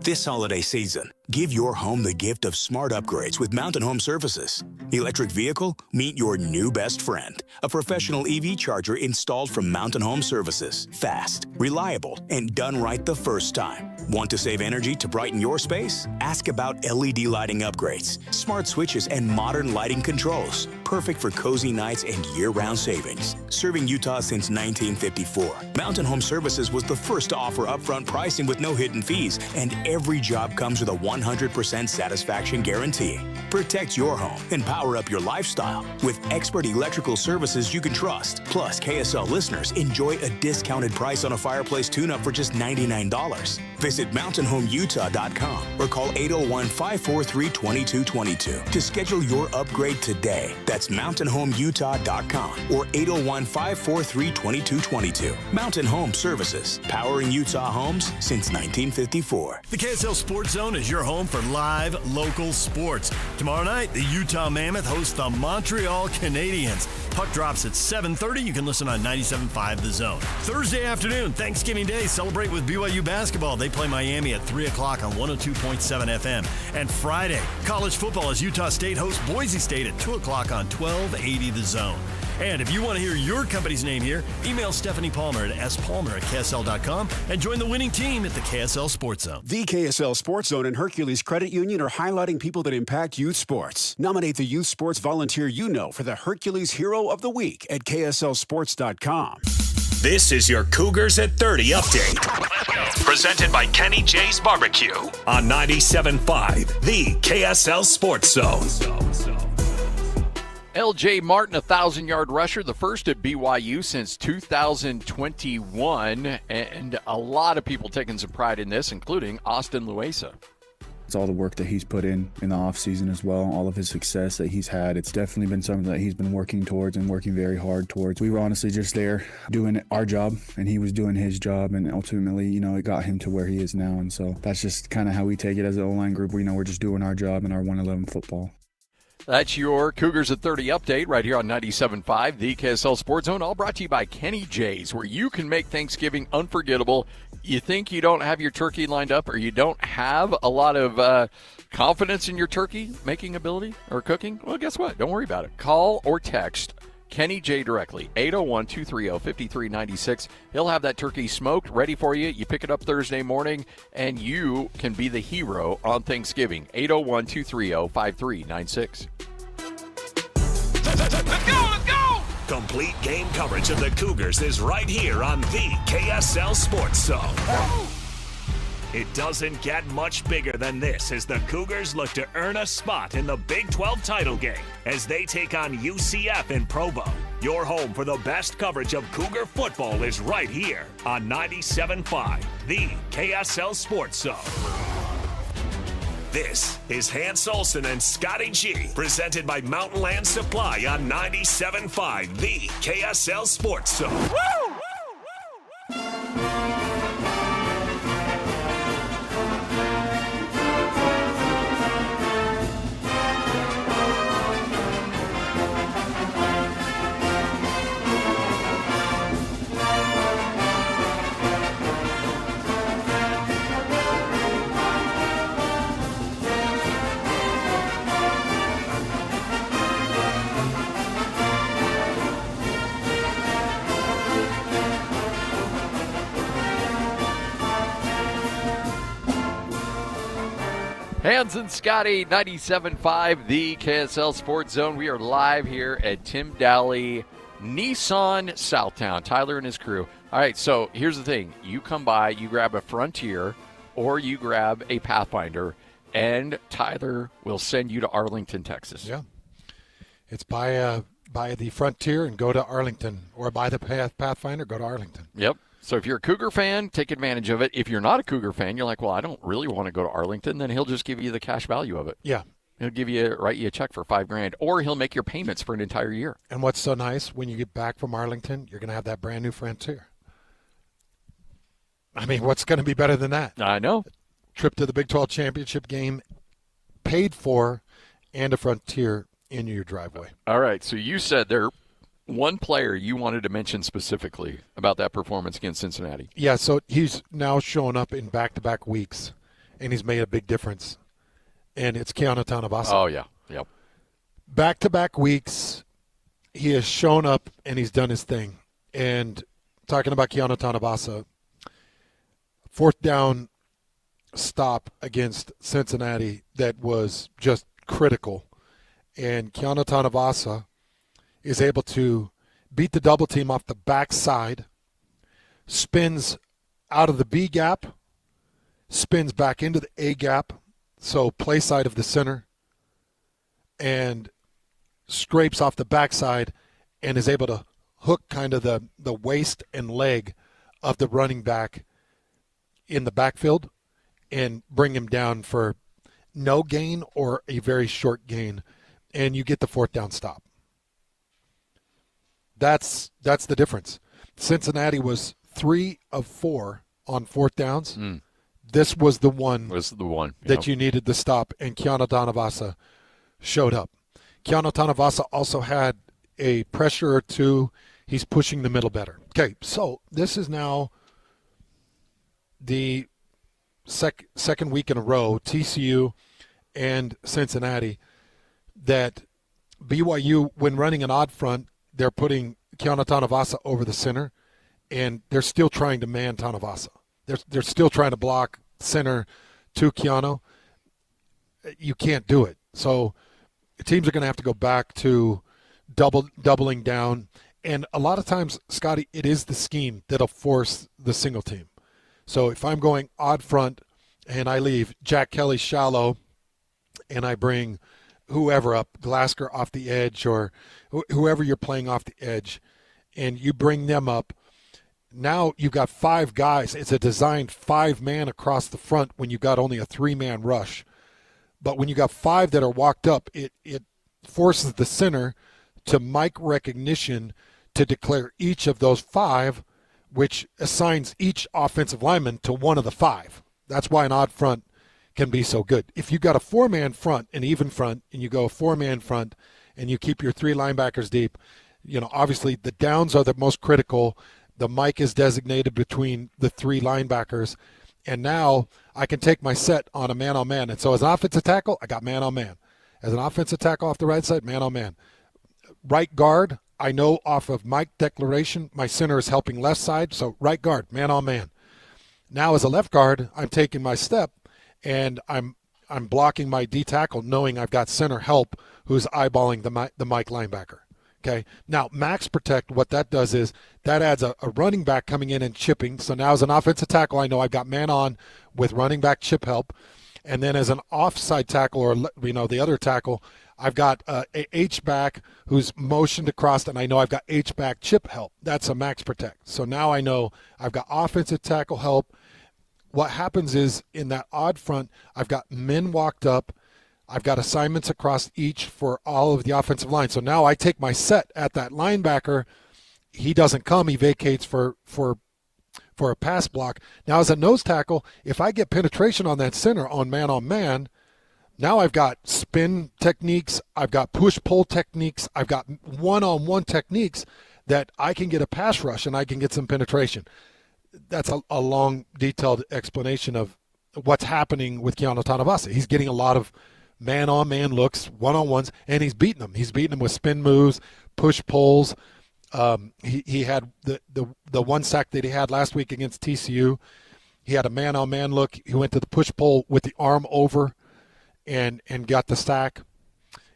This holiday season, give your home the gift of smart upgrades with Mountain Home Services. Electric vehicle? Meet your new best friend. A professional EV charger installed from Mountain Home Services. Fast, reliable, and done right the first time. Want to save energy to brighten your space? Ask about LED lighting upgrades, smart switches, and modern lighting controls. perfect for cozy nights and year-round savings. Serving Utah since 1954, Mountain Home Services was the first to offer upfront pricing with no hidden fees, and every job comes with a 100% satisfaction guarantee. Protect your home and power up your lifestyle with expert electrical services you can trust. Plus, KSL listeners enjoy a discounted price on a fireplace tune-up for just $99. Visit mountainhomeutah.com or call 801-543-2222 to schedule your upgrade today. That's mountainhomeutah.com or 801-543-2222. Mountain Home Services, powering Utah homes since 1954. The KSL Sports Zone is your home for live local sports. Tomorrow night, the Utah Mammoth hosts the Montreal Canadiens. Puck drops at 7:30. You can listen on 97.5 The Zone. Thursday afternoon, Thanksgiving Day, celebrate with BYU basketball. They play Miami at 3 o'clock on 102.7 FM. And Friday, college football as Utah State hosts Boise State at 2 o'clock on 1280 The Zone. And if you want to hear your company's name here, email Stephanie Palmer at spalmer@ksl.com and join the winning team at the KSL Sports Zone. The KSL Sports Zone and Hercules Credit Union are highlighting people that impact youth sports. Nominate the youth sports volunteer you know for the Hercules Hero of the Week at kslsports.com. This is your Cougars at 30 update. Presented by Kenny J's Barbecue on 97.5, the KSL Sports Zone. L.J. Martin, a 1,000-yard rusher, the first at BYU since 2021, and a lot of people taking some pride in this, including Austin Luesa. It's all the work that he's put in the offseason as well, all of his success that he's had. It's definitely been something that he's been working towards and working very hard towards. We were honestly just there doing our job, and he was doing his job, and ultimately, it got him to where he is now. And so that's just kind of how we take it as an O-line group. We're just doing our job in our 111 football. That's your Cougars at 30 update right here on 97.5, the KSL Sports Zone, all brought to you by Kenny J's, where you can make Thanksgiving unforgettable. You think you don't have your turkey lined up or you don't have a lot of confidence in your turkey making ability or cooking? Well, guess what? Don't worry about it. Call or text Kenny J directly, 801-230-5396. He'll have that turkey smoked, ready for you. You pick it up Thursday morning, and you can be the hero on Thanksgiving. 801-230-5396. Let's go! Complete game coverage of the Cougars is right here on the KSL Sports Zone. It doesn't get much bigger than this as the Cougars look to earn a spot in the Big 12 title game as they take on UCF in Provo. Your home for the best coverage of Cougar football is right here on 97.5, the KSL Sports Zone. This is Hans Olsen and Scotty G, presented by Mountain Land Supply on 97.5, the KSL Sports Zone. Woo! Hans and Scotty, 97.5, the KSL Sports Zone. We are live here at Tim Daly Nissan Southtown. Tyler and his crew. All right, so here's the thing. You come by, you grab a Frontier, or you grab a Pathfinder, and Tyler will send you to Arlington, Texas. Yeah. It's buy the Frontier and go to Arlington, or buy the Pathfinder, go to Arlington. Yep. So if you're a Cougar fan, take advantage of it. If you're not a Cougar fan, you're like, well, I don't really want to go to Arlington, then he'll just give you the cash value of it. Yeah. He'll write you a check for $5,000, or he'll make your payments for an entire year. And what's so nice, when you get back from Arlington, you're going to have that brand new Frontier. I mean, what's going to be better than that? I know. Trip to the Big 12 championship game, paid for, and a Frontier in your driveway. All right, so you said there one player you wanted to mention specifically about that performance against Cincinnati. Yeah, so he's now showing up in back-to-back weeks, and he's made a big difference. And it's Keanu Tanavasa. Oh, yeah. Yep. Back-to-back weeks, he has shown up, and he's done his thing. And talking about Keanu Tanavasa, fourth down stop against Cincinnati that was just critical. And Keanu Tanavasa is able to beat the double team off the backside, spins out of the B gap, spins back into the A gap, so play side of the center, and scrapes off the backside and is able to hook kind of the waist and leg of the running back in the backfield and bring him down for no gain or a very short gain, and you get the fourth down stop. That's the difference. Cincinnati was 3 of 4 on fourth downs. This was the one. That you needed to stop, and Keanu Tanavasa showed up. Keanu Tanavasa also had a pressure or two. He's pushing the middle better. Okay, so this is now the second week in a row, TCU and Cincinnati, that BYU, when running an odd front, they're putting Keanu Tanavasa over the center, and they're still trying to man Tanavasa. They're still trying to block center to Keanu. You can't do it. So teams are going to have to go back to doubling down. And a lot of times, Scotty, it is the scheme that'll force the single team. So if I'm going odd front and I leave Jack Kelly shallow and I bring whoever up, Glasgow off the edge or whoever you're playing off the edge, and you bring them up, now you've got 5 guys. It's a designed 5-man across the front when you've got only a 3-man rush. But when you got 5 that are walked up, it forces the center to mic recognition to declare each of those 5, which assigns each offensive lineman to one of the 5. That's why an odd front can be so good. If you've got a 4-man front, an even front, and you go a 4-man front, and you keep your 3 linebackers deep, obviously the downs are the most critical. The mic is designated between the 3 linebackers, and now I can take my set on a man-on-man. And so as an offensive tackle, I got man-on-man. As an offensive tackle off the right side, man-on-man. Right guard, I know off of mic declaration, my center is helping left side, so right guard, man-on-man. Now as a left guard, I'm taking my step, and I'm blocking my D tackle, knowing I've got center help who's eyeballing the mic linebacker. Okay. Now, max protect, what that does is that adds a running back coming in and chipping. So now as an offensive tackle, I know I've got man on with running back chip help. And then as an offside tackle or, the other tackle, I've got a H-back who's motioned across, and I know I've got H-back chip help. That's a max protect. So now I know I've got offensive tackle help. What happens is in that odd front, I've got men walked up. I've got assignments across each for all of the offensive line. So now I take my set at that linebacker. He doesn't come. He vacates for a pass block. Now as a nose tackle, if I get penetration on that center on man, now I've got spin techniques. I've got push-pull techniques. I've got one-on-one techniques that I can get a pass rush and I can get some penetration. That's a long, detailed explanation of what's happening with Keanu Tanavasa. He's getting a lot of man-on-man looks, one-on-ones, and he's beating them. He's beating them with spin moves, push-pulls. He had the one sack that he had last week against TCU. He had a man-on-man look. He went to the push-pull with the arm over and got the sack.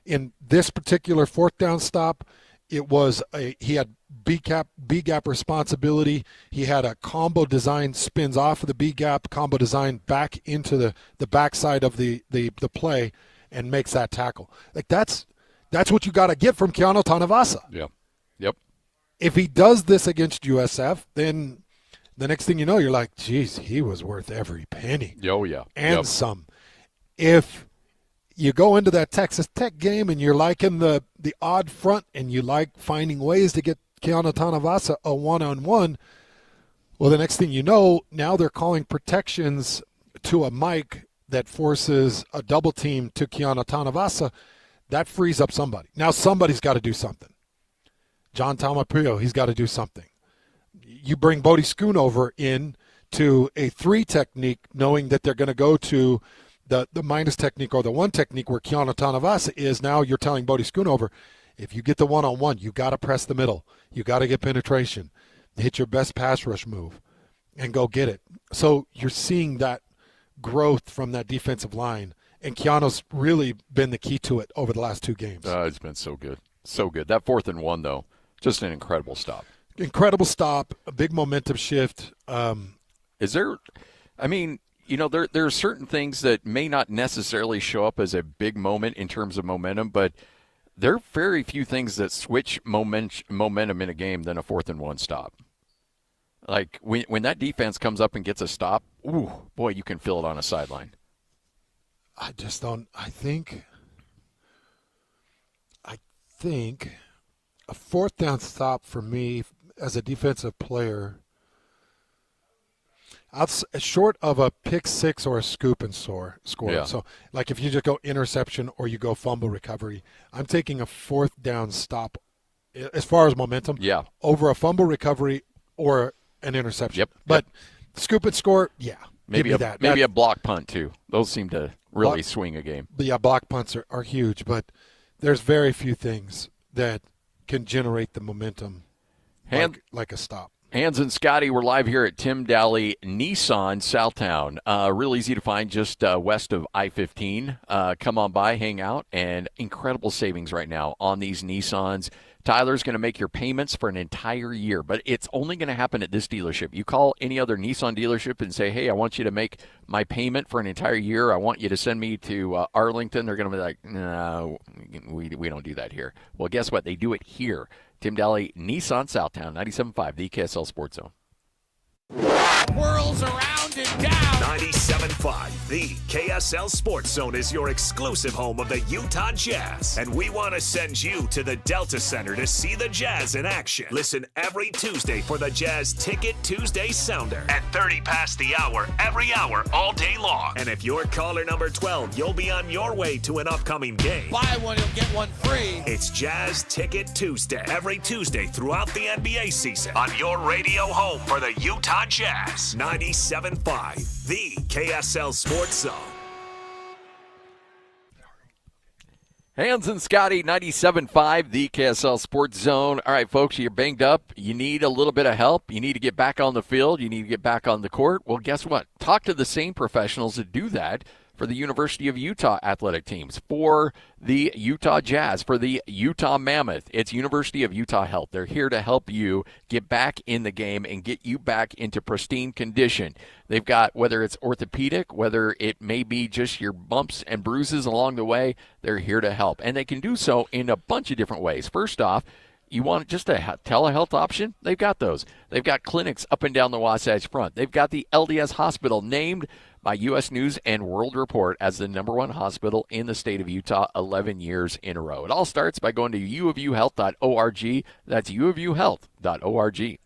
In this particular fourth down stop, he had B-gap responsibility. He had a combo design, spins off of the B-gap, combo design back into the backside of the play and makes that tackle. Like that's what you got to get from Keanu Tanavasa. Yeah. Yep. If he does this against USF, then the next thing you know, you're like, geez, he was worth every penny. Oh, yeah. And some. If you go into that Texas Tech game and you're liking the odd front and you like finding ways to get Keanu Tanavasa a one-on-one, well, the next thing you know, now they're calling protections to a mic that forces a double team to Keanu Tanavasa. That frees up somebody. Now somebody's got to do something. John Tamaprio, he's got to do something. You bring Bodie Schoonover in to a 3 technique, knowing that they're going to go to the minus technique or the 1 technique where Keanu Tanavasa is. Now you're telling Bodie Schoonover, if you get the one-on-one, you got to press the middle. You got to get penetration. Hit your best pass rush move and go get it. So you're seeing that growth from that defensive line, and Keanu's really been the key to it over the last 2 games. It's been so good. So good. That 4th and 1, though, just an incredible stop. Incredible stop, a big momentum shift. Is there – I mean, you know, there are certain things that may not necessarily show up as a big moment in terms of momentum, but there are very few things that switch momentum in a game than a 4th and 1 stop. Like, when that defense comes up and gets a stop, ooh, boy, you can feel it on a sideline. I just don't – I think a 4th down stop for me as a defensive player, short of a pick six or a scoop and score. Yeah. So, like if you just go interception or you go fumble recovery, I'm taking a 4th down stop as far as momentum over a fumble recovery or an interception. Yep. But scoop and score, Maybe give me that. Maybe a block punt, too. Those seem to really swing a game. But yeah, block punts are huge, but there's very few things that can generate the momentum like a stop. Hans and Scotty, we're live here at Tim Daly Nissan Southtown. Real easy to find just west of I-15. Come on by, hang out, and incredible savings right now on these Nissans. Tyler's going to make your payments for an entire year, but it's only going to happen at this dealership. You call any other Nissan dealership and say, hey, I want you to make my payment for an entire year. I want you to send me to Arlington. They're going to be like, no, we don't do that here. Well, guess what? They do it here. Tim Daly, Nissan Southtown, 97.5, the KSL Sports Zone. Whirls around and down. 97.5, the KSL Sports Zone is your exclusive home of the Utah Jazz. And we want to send you to the Delta Center to see the Jazz in action. Listen every Tuesday for the Jazz Ticket Tuesday Sounder at 30 past the hour, every hour, all day long. And if you're caller number 12, you'll be on your way to an upcoming game. Buy one, you'll get one free. It's Jazz Ticket Tuesday, every Tuesday throughout the NBA season on your radio home for the Utah Jazz. 97.5, the KSL Sports Zone. Hans and Scotty, 97.5, the KSL Sports Zone. All right, folks, you're banged up. You need a little bit of help. You need to get back on the field. You need to get back on the court. Well, guess what? Talk to the same professionals that do that for the University of Utah athletic teams, for the Utah Jazz, for the Utah Mammoth. It's University of Utah Health. They're here to help you get back in the game and get you back into pristine condition. They've got, whether it's orthopedic, whether it may be just your bumps and bruises along the way, they're here to help. And they can do so in a bunch of different ways. First off, you want just a telehealth option? They've got those. They've got clinics up and down the Wasatch Front. They've got the LDS Hospital, named by U.S. News and World Report as the #1 hospital in the state of Utah 11 years in a row. It all starts by going to uofuhealth.org. That's uofuhealth.org.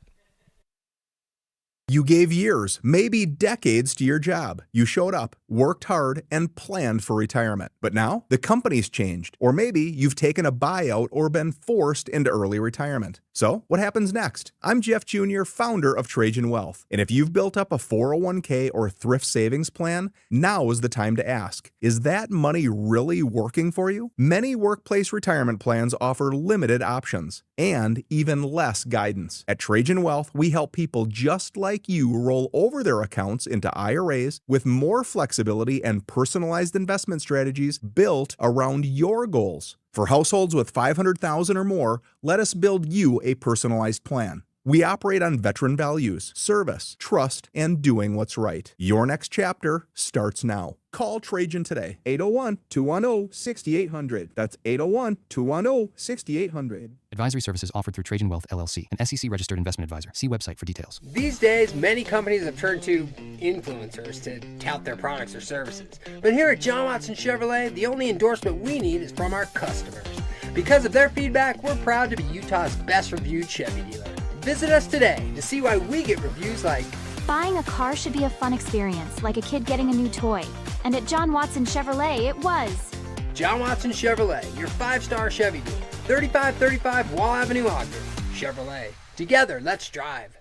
You gave years, maybe decades to your job. You showed up, worked hard, and planned for retirement. But now, the company's changed. Or maybe you've taken a buyout or been forced into early retirement. So, what happens next? I'm Jeff Jr., founder of Trajan Wealth. And if you've built up a 401k or thrift savings plan, now is the time to ask, is that money really working for you? Many workplace retirement plans offer limited options and even less guidance. At Trajan Wealth, we help people just like you roll over their accounts into IRAs with more flexibility and personalized investment strategies built around your goals. For households with $500,000 or more, let us build you a personalized plan. We operate on veteran values, service, trust, and doing what's right. Your next chapter starts now. Call Trajan today, 801-210-6800. That's 801-210-6800. Advisory services offered through Trajan Wealth, LLC, an SEC-registered investment advisor. See website for details. These days, many companies have turned to influencers to tout their products or services. But here at John Watson Chevrolet, the only endorsement we need is from our customers. Because of their feedback, we're proud to be Utah's best-reviewed Chevy dealer. Visit us today to see why we get reviews like, buying a car should be a fun experience, like a kid getting a new toy. And at John Watson Chevrolet, it was. John Watson Chevrolet, your 5-star Chevy dealer. 3535 Wall Avenue, Ogden. Chevrolet. Together, let's drive.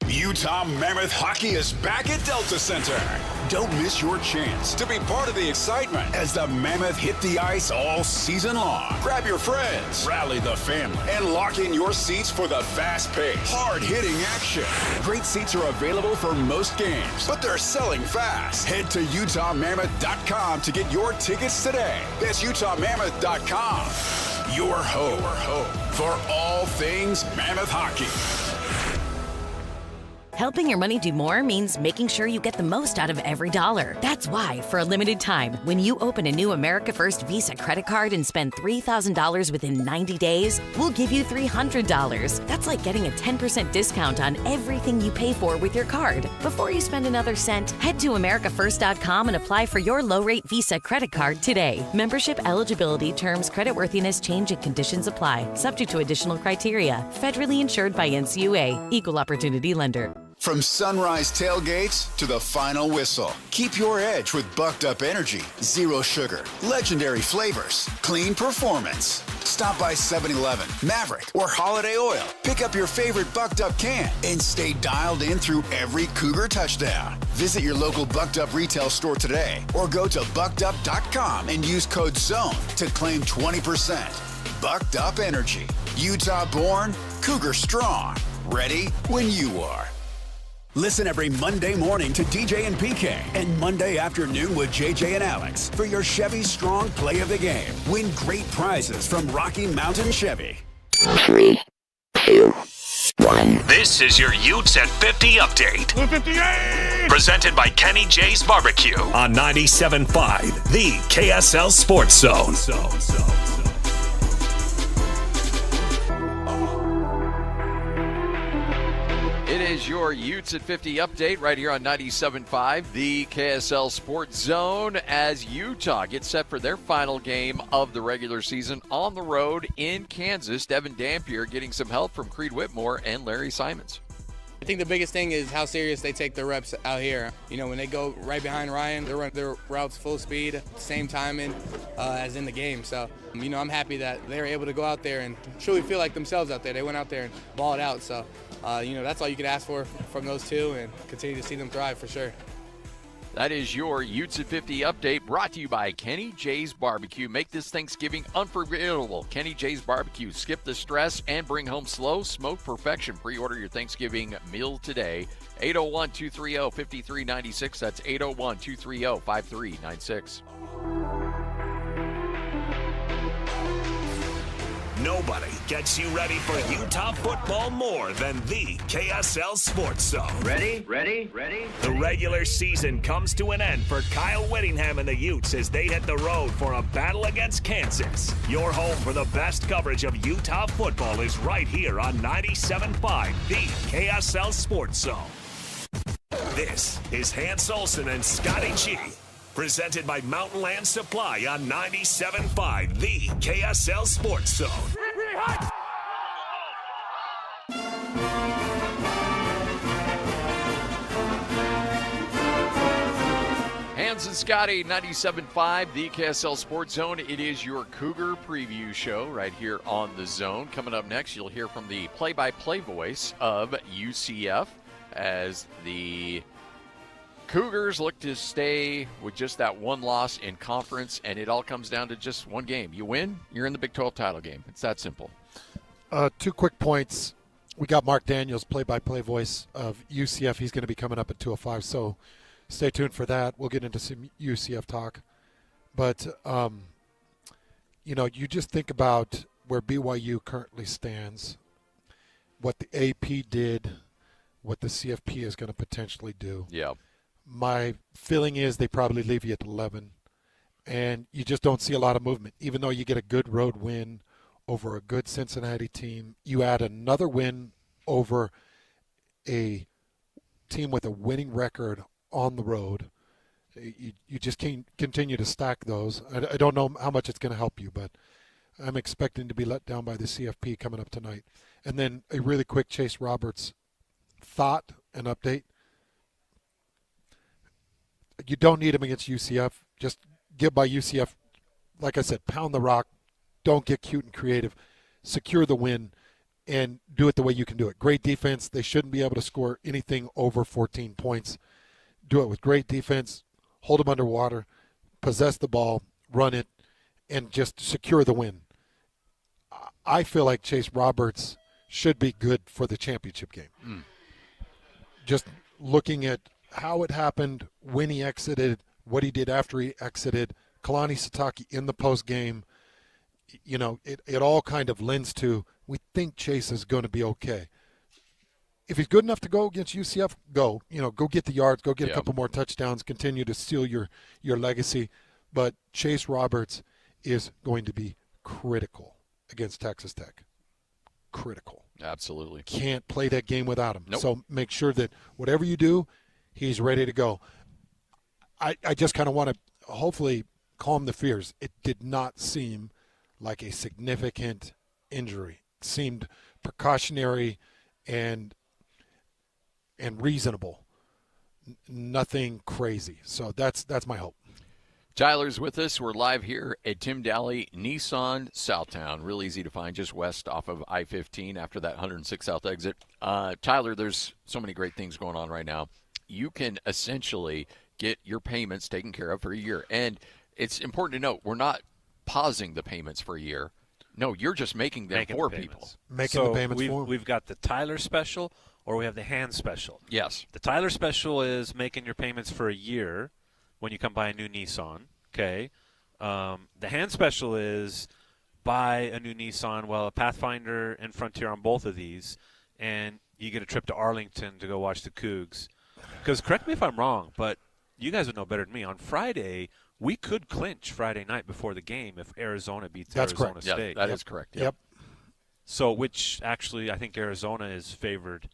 Utah Mammoth Hockey is back at Delta Center. Don't miss your chance to be part of the excitement as the Mammoth hit the ice all season long. Grab your friends, rally the family, and lock in your seats for the fast-paced, hard-hitting action. Great seats are available for most games, but they're selling fast. Head to UtahMammoth.com to get your tickets today. That's UtahMammoth.com. your home for all things Mammoth hockey. Helping your money do more means making sure you get the most out of every dollar. That's why, for a limited time, when you open a new America First Visa credit card and spend $3,000 within 90 days, we'll give you $300. That's like getting a 10% discount on everything you pay for with your card. Before you spend another cent, head to americafirst.com and apply for your low-rate Visa credit card today. Membership eligibility, terms, creditworthiness, change, and conditions apply. Subject to additional criteria. Federally insured by NCUA. Equal Opportunity Lender. From sunrise tailgates to the final whistle, keep your edge with Bucked Up Energy. Zero sugar, legendary flavors, clean performance. Stop by 7-Eleven, Maverick, or Holiday Oil. Pick up your favorite Bucked Up can and stay dialed in through every Cougar touchdown. Visit your local Bucked Up retail store today or go to buckedup.com and use code ZONE to claim 20%. Bucked Up Energy. Utah born, Cougar strong. Ready when you are. Listen every Monday morning to DJ and PK and Monday afternoon with JJ and Alex for your Chevy Strong Play of the Game. Win great prizes from Rocky Mountain Chevy. 3, 2, 1. This is your Utes at 50 update. 58! Presented by Kenny J's Barbecue on 97.5, the KSL Sports Zone. It is your Utes at 50 update right here on 97.5, the KSL Sports Zone, as Utah gets set for their final game of the regular season on the road in Kansas. Devin Dampier getting some help from Creed Whitmore and Larry Simons. I think the biggest thing is how serious they take their reps out here. You know, when they go right behind Ryan, they run their routes full speed, same timing as in the game. So, you know, I'm happy that they're able to go out there and truly feel like themselves out there. They went out there and balled out. So, you know, that's all you could ask for from those two, and continue to see them thrive for sure. That is your Utes at 50 update, brought to you by Kenny J's Barbecue. Make this Thanksgiving unforgettable. Kenny J's Barbecue. Skip the stress and bring home slow smoke perfection. Pre-order your Thanksgiving meal today. 801-230-5396. That's 801-230-5396. Nobody gets you ready for Utah football more than the KSL Sports Zone. Ready? The regular season comes to an end for Kyle Whittingham and the Utes as they hit the road for a battle against Kansas. Your home for the best coverage of Utah football is right here on 97.5, the KSL Sports Zone. This is Hans Olsen and Scotty G. Presented by Mountain Land Supply on 97.5, the KSL Sports Zone. Hans and Scotty, 97.5, the KSL Sports Zone. It is your Cougar preview show right here on the Zone. Coming up next, you'll hear from the play-by-play voice of UCF as the Cougars look to stay with just that one loss in conference, and it all comes down to just one game. You win, you're in the Big 12 title game. It's that simple. 2 quick points. We got Mark Daniels, play-by-play voice of UCF. He's going to be coming up at 2:05, so stay tuned for that. We'll get into some UCF talk. But, you know, you just think about where BYU currently stands, what the AP did, what the CFP is going to potentially do. Yeah. My feeling is they probably leave you at 11, and you just don't see a lot of movement. Even though you get a good road win over a good Cincinnati team, you add another win over a team with a winning record on the road. You just can't continue to stack those. I don't know how much it's going to help you, but I'm expecting to be let down by the CFP coming up tonight. And then a really quick Chase Roberts thought and update. You don't need him against UCF. Just get by UCF. Like I said, pound the rock. Don't get cute and creative. Secure the win and do it the way you can do it. Great defense. They shouldn't be able to score anything over 14 points. Do it with great defense. Hold them underwater. Possess the ball. Run it. And just secure the win. I feel like Chase Roberts should be good for the championship game. Just looking at how it happened, when he exited, what he did after he exited, Kalani Sitake in the post game. it all kind of lends to we think Chase is going to be okay. If he's good enough to go against UCF, go. Go get the yards, go get a couple more touchdowns, continue to seal your legacy. But Chase Roberts is going to be critical against Texas Tech. Critical. Absolutely. Can't play that game without him. Nope. So make sure that whatever you do, he's ready to go. I just kind of want to hopefully calm the fears. It did not seem like a significant injury. It seemed precautionary and reasonable. Nothing crazy. So that's my hope. Tyler's with us. We're live here at Tim Daly Nissan Southtown. Real easy to find, just west off of I-15 after that 106 South exit. Tyler, there's so many great things going on right now. You can essentially get your payments taken care of for a year. And it's important to note, we're not pausing the payments for a year. No, you're just making them for people. Making the payments for them. We've got the Tyler special, or we have the hand special. Yes. The Tyler special is making your payments for a year when you come buy a new Nissan, okay? The hand special is buy a new Nissan, a Pathfinder and Frontier on both of these, and you get a trip to Arlington to go watch the Cougs. Because correct me if I'm wrong, but you guys would know better than me. On Friday, we could clinch Friday night before the game if Arizona beats Arizona State. Yeah, that is correct. Yep. So, which actually I think Arizona is favored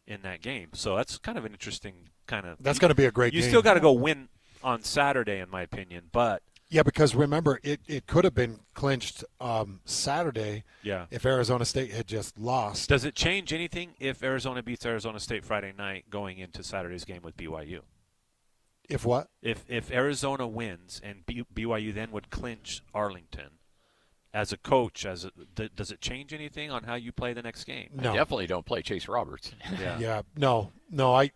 in that game. So that's kind of an interesting kind of. That's going to be a great game. You still got to go win on Saturday, in my opinion. But yeah, because remember, it could have been clinched Saturday. Yeah. If Arizona State had just lost. Does it change anything if Arizona beats Arizona State Friday night going into Saturday's game with BYU? If what? If Arizona wins and BYU then would clinch Arlington, as a coach, does it change anything on how you play the next game? No. I definitely don't play Chase Roberts. Yeah. No. I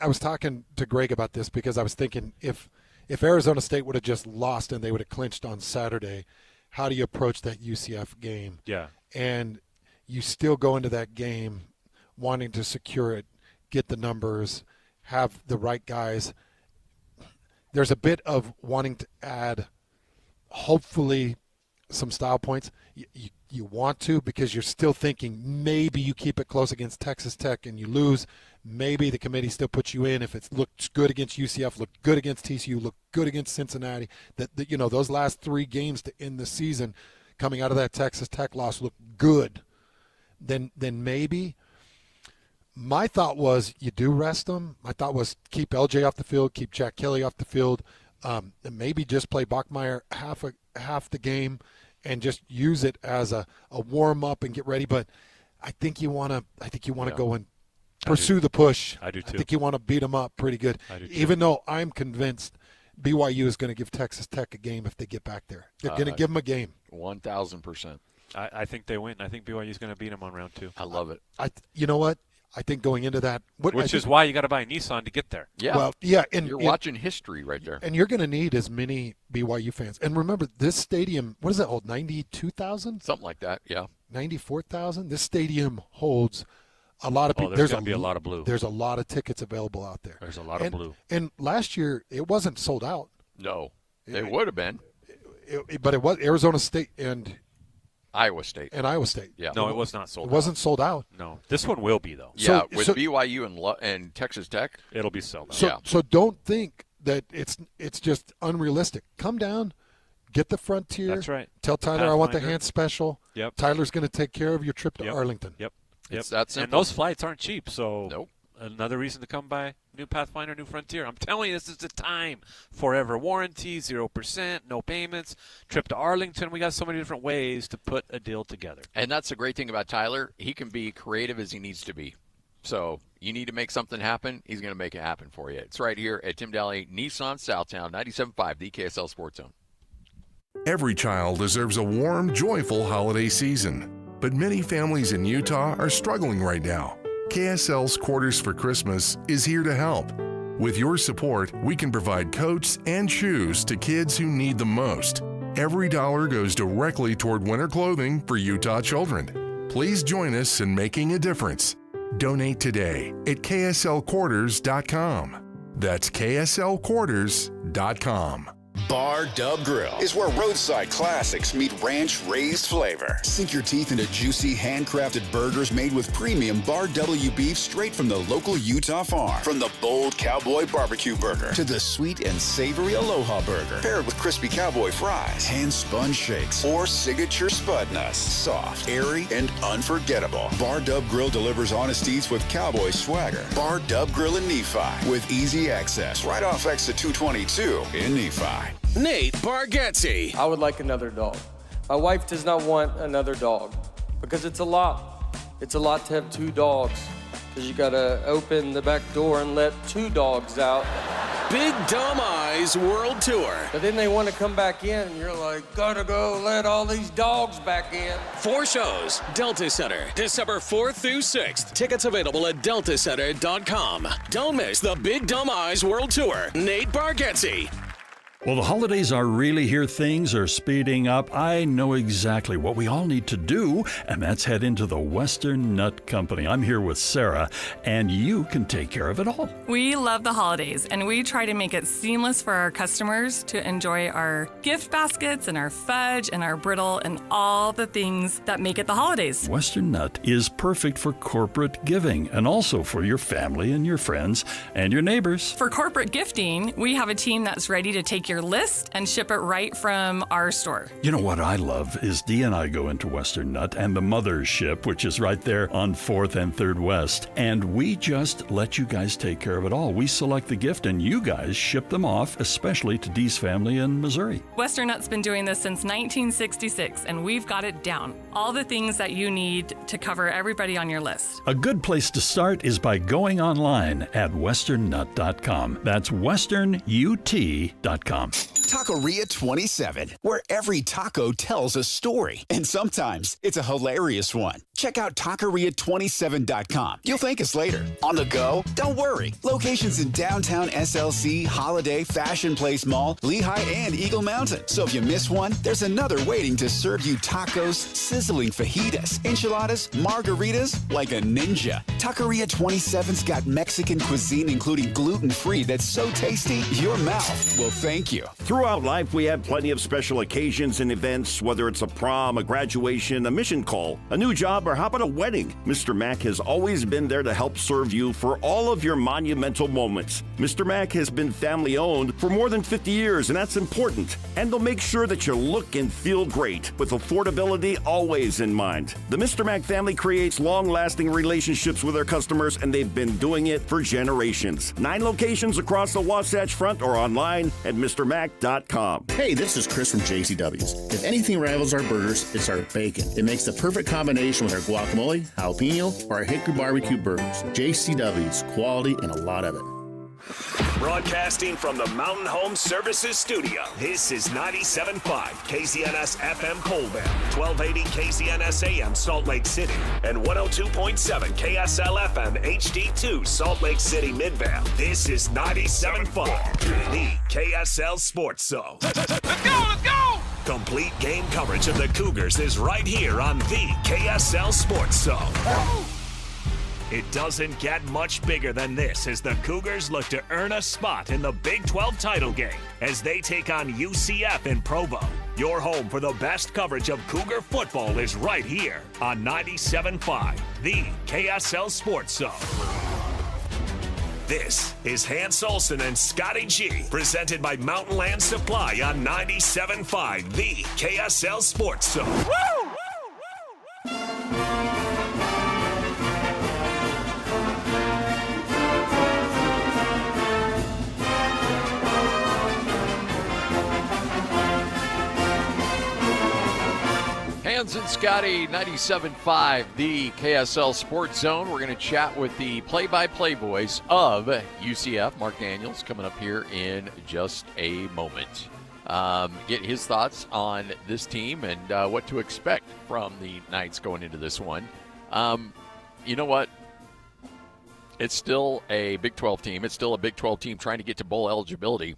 was talking to Greg about this because I was thinking if Arizona State would have just lost and they would have clinched on Saturday, how do you approach that UCF game? Yeah. And you still go into that game wanting to secure it, get the numbers, have the right guys. There's a bit of wanting to add, hopefully, some style points. You want to because you're still thinking maybe you keep it close against Texas Tech and you lose. Maybe the committee still puts you in if it looks good against UCF, looked good against TCU, looked good against Cincinnati. That those last 3 games to end the season coming out of that Texas Tech loss look good. Then maybe. My thought was you do rest them. My thought was keep LJ off the field, keep Jack Kelly off the field, and maybe just play Bachmeier half the game and just use it as a warm up and get ready. But I think you want to go and pursue the push. I do too. I think you want to beat them up pretty good. I do too. Even though I'm convinced BYU is going to give Texas Tech a game if they get back there. They're going to give them a game. 1,000%. I think they win. I think BYU is going to beat them on round 2. I love it. You know what? I think going into that, which is why you got to buy a Nissan to get there. Yeah. Well, yeah, and you're watching history right there. And you're going to need as many BYU fans. And remember, this stadium, what does that hold? 92,000? Something like that. Yeah. 94,000. This stadium holds a lot of people. There's going to be a lot of blue. There's a lot of tickets available out there. There's a lot of blue. And last year, it wasn't sold out. No, it would have been. But it was Arizona State and Iowa State. Yeah. No, it was not sold out. It wasn't sold out. No. This one will be, though. Yeah, with BYU and Texas Tech. It'll be sold out. So don't think that it's just unrealistic. Come down, get the Frontier. That's right. Tell Tyler I want the hand special. Yep. Tyler's going to take care of your trip to Arlington. Yep. It's that simple. And those flights aren't cheap, so nope. Another reason to come by new Pathfinder, new Frontier. I'm telling you, this is the time. Forever warranty, 0%, no payments, trip to Arlington. We got so many different ways to put a deal together. And that's the great thing about Tyler. He can be creative as he needs to be. So you need to make something happen, he's going to make it happen for you. It's right here at Tim Daly Nissan Southtown, 97.5, the KSL Sports Zone. Every child deserves a warm, joyful holiday season. But many families in Utah are struggling right now. KSL's Quarters for Christmas is here to help. With your support, we can provide coats and shoes to kids who need them most. Every dollar goes directly toward winter clothing for Utah children. Please join us in making a difference. Donate today at kslquarters.com. That's kslquarters.com. Bar Dub Grill is where roadside classics meet ranch-raised flavor. Sink your teeth into juicy, handcrafted burgers made with premium Bar W beef straight from the local Utah farm. From the bold cowboy barbecue burger to the sweet and savory Aloha burger, paired with crispy cowboy fries, hand-spun shakes, or signature spud nuts. Soft, airy, and unforgettable. Bar Dub Grill delivers honest eats with cowboy swagger. Bar Dub Grill in Nephi with easy access right off exit 222 in Nephi. Nate Bargatze. I would like another dog. My wife does not want another dog because it's a lot. It's a lot to have 2 dogs because you gotta open the back door and let 2 dogs out. Big Dumb Eyes World Tour. But then they want to come back in and you're like, gotta go let all these dogs back in. 4 shows, Delta Center, December 4th through 6th. Tickets available at deltacenter.com. Don't miss the Big Dumb Eyes World Tour. Nate Bargatze. Well, the holidays are really here. Things are speeding up. I know exactly what we all need to do, and that's head into the Western Nut Company. I'm here with Sarah, and you can take care of it all. We love the holidays, and we try to make it seamless for our customers to enjoy our gift baskets and our fudge and our brittle and all the things that make it the holidays. Western Nut is perfect for corporate giving and also for your family and your friends and your neighbors. For corporate gifting, we have a team that's ready to take your list and ship it right from our store. You know what I love is Dee and I go into Western Nut and the mothership, which is right there on 4th and 3rd West, and we just let you guys take care of it all. We select the gift and you guys ship them off, especially to Dee's family in Missouri. Western Nut's been doing this since 1966, and we've got it down. All the things that you need to cover everybody on your list. A good place to start is by going online at westernnut.com. That's westernut.com. Taqueria 27, where every taco tells a story. And sometimes it's a hilarious one. Check out taqueria27.com. You'll thank us later. On the go? Don't worry. Locations in downtown SLC, Holiday, Fashion Place Mall, Lehigh, and Eagle Mountain. So if you miss one, there's another waiting to serve you tacos, sizzling fajitas, enchiladas, margaritas, like a ninja. Taqueria 27's got Mexican cuisine, including gluten-free, that's so tasty, your mouth will thank you. Throughout life, we have plenty of special occasions and events, whether it's a prom, a graduation, a mission call, a new job, or how about a wedding? Mr. Mac has always been there to help serve you for all of your monumental moments. Mr. Mac has been family-owned for more than 50 years, and that's important. And they'll make sure that you look and feel great, with affordability always in mind. The Mr. Mac family creates long-lasting relationships with their customers, and they've been doing it for generations. 9 locations across the Wasatch Front or online at MrMac.com. Hey, this is Chris from JCW's. If anything rivals our burgers, it's our bacon. It makes the perfect combination with our guacamole, jalapeno, or our hickory barbecue burgers. JCW's, quality and a lot of it. Broadcasting from the Mountain Home Services Studio, this is 97.5 KZNS FM Colville, 1280 KZNS AM Salt Lake City, and 102.7 KSL FM HD2 Salt Lake City Midvale. This is 97.5, the KSL Sports Zone. Let's go! Complete game coverage of the Cougars is right here on the KSL Sports Zone. It doesn't get much bigger than this as the Cougars look to earn a spot in the Big 12 title game as they take on UCF in Provo. Your home for the best coverage of Cougar football is right here on 97.5, the KSL Sports Zone. This is Hans Olsen and Scotty G, presented by Mountain Land Supply on 97.5, the KSL Sports Zone. Woo! Hans and Scotty, 97.5, the KSL Sports Zone. We're going to chat with the play-by-play voice of UCF, Mark Daniels, coming up here in just a moment. Get his thoughts on this team and what to expect from the Knights going into this one. You know what? It's still a Big 12 team. It's still a Big 12 team trying to get to bowl eligibility.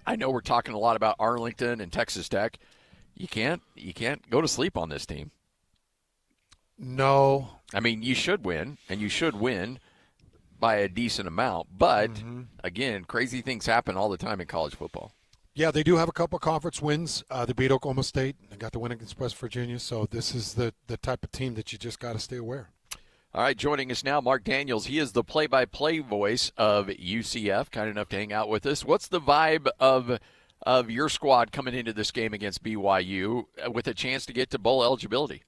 I know we're talking a lot about Arlington and Texas Tech. You can't go to sleep on this team. No. I mean, you should win, and you should win by a decent amount. But, again, crazy things happen all the time in college football. Yeah, they do have a couple conference wins. They beat Oklahoma State. They got the win against West Virginia. So this is the type of team that you just got to stay aware. All right, joining us now, Mark Daniels. He is the play-by-play voice of UCF, kind enough to hang out with us. What's the vibe of your squad coming into this game against BYU with a chance to get to bowl eligibility?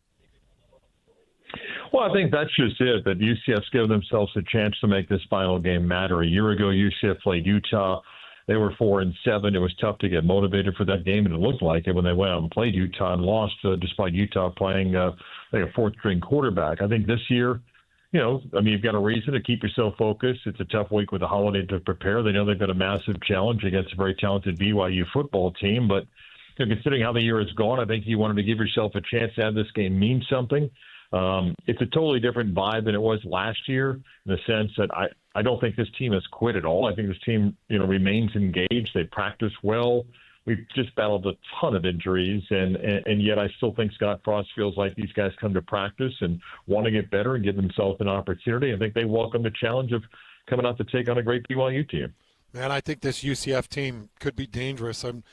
Well, I think that's just it, that UCF's given themselves a chance to make this final game matter. A year ago, UCF played Utah. They were 4-7. It was tough to get motivated for that game, and it looked like it when they went out and played Utah and lost, despite Utah playing a fourth-string quarterback. I think this year, you've got a reason to keep yourself focused. It's a tough week with the holiday to prepare. They know they've got a massive challenge against a very talented BYU football team. But considering how the year has gone, I think you wanted to give yourself a chance to have this game mean something. It's a totally different vibe than it was last year in the sense that I don't think this team has quit at all. I think this team, remains engaged. They practice well. We've just battled a ton of injuries, and yet I still think Scott Frost feels like these guys come to practice and want to get better and give themselves an opportunity. I think they welcome the challenge of coming out to take on a great BYU team. Man, I think this UCF team could be dangerous. I'm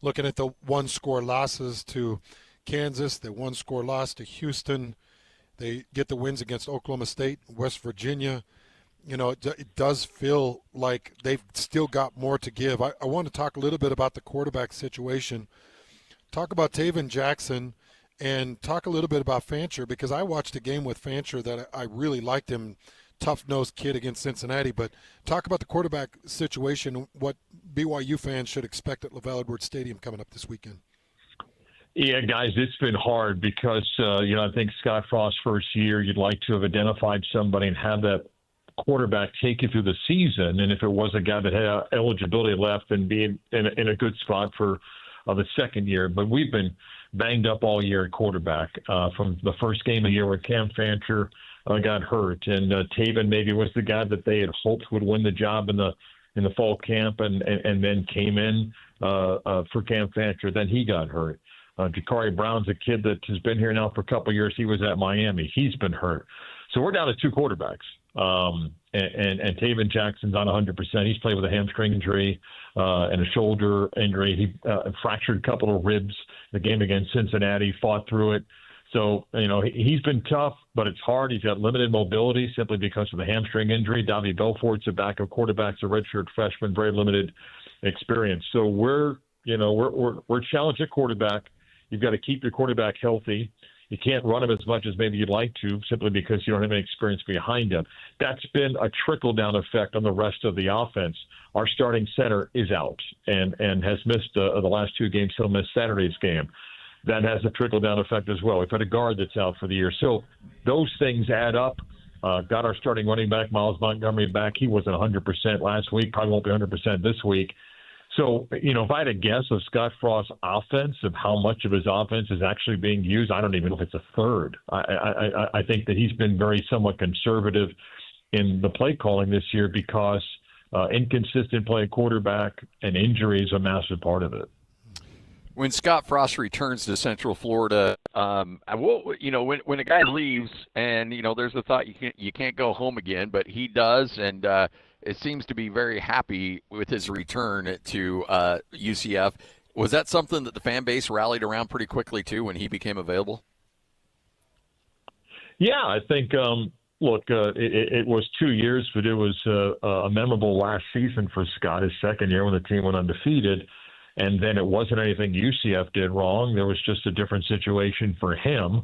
looking at the one-score losses to Kansas, the one-score loss to Houston. They get the wins against Oklahoma State, West Virginia. It does feel like they've still got more to give. I want to talk a little bit about the quarterback situation. Talk about Taven Jackson and talk a little bit about Fancher, because I watched a game with Fancher that I really liked him, tough-nosed kid against Cincinnati. But talk about the quarterback situation, what BYU fans should expect at LaVell Edwards Stadium coming up this weekend. Yeah, guys, it's been hard because, I think Scott Frost's first year, you'd like to have identified somebody and have that quarterback take you through the season. And if it was a guy that had eligibility left, and be in a good spot for the second year. But we've been banged up all year at quarterback from the first game of the year where Cam Fancher got hurt. And Taven maybe was the guy that they had hoped would win the job in the fall camp and then came in for Cam Fancher. Then he got hurt. Jakari Brown's a kid that has been here now for a couple of years. He was at Miami. He's been hurt. So we're down to two quarterbacks. And Taven Jackson's on 100%. He's played with a hamstring injury and a shoulder injury. He fractured a couple of ribs the game against Cincinnati, fought through it. So, he's been tough, but it's hard. He's got limited mobility simply because of the hamstring injury. Davie Belfort's a backup quarterback, a redshirt freshman, very limited experience. So we're challenged at quarterback. You've got to keep your quarterback healthy. You can't run him as much as maybe you'd like to simply because you don't have any experience behind him. That's been a trickle-down effect on the rest of the offense. Our starting center is out and has missed the last two games. He'll miss Saturday's game. That has a trickle-down effect as well. We've had a guard that's out for the year. So those things add up. Got our starting running back, Miles Montgomery, back. He wasn't 100% last week, probably won't be 100% this week. So, if I had a guess of Scott Frost's offense, of how much of his offense is actually being used, I don't even know if it's a third. I think that he's been very somewhat conservative in the play calling this year because inconsistent play quarterback and injury is a massive part of it. When Scott Frost returns to Central Florida, when a guy leaves and, there's the thought you can't go home again, but he does, and it seems to be very happy with his return to UCF. Was that something that the fan base rallied around pretty quickly, too, when he became available? Yeah, I think, it was 2 years, but it was a memorable last season for Scott, his second year when the team went undefeated. And then it wasn't anything UCF did wrong. There was just a different situation for him.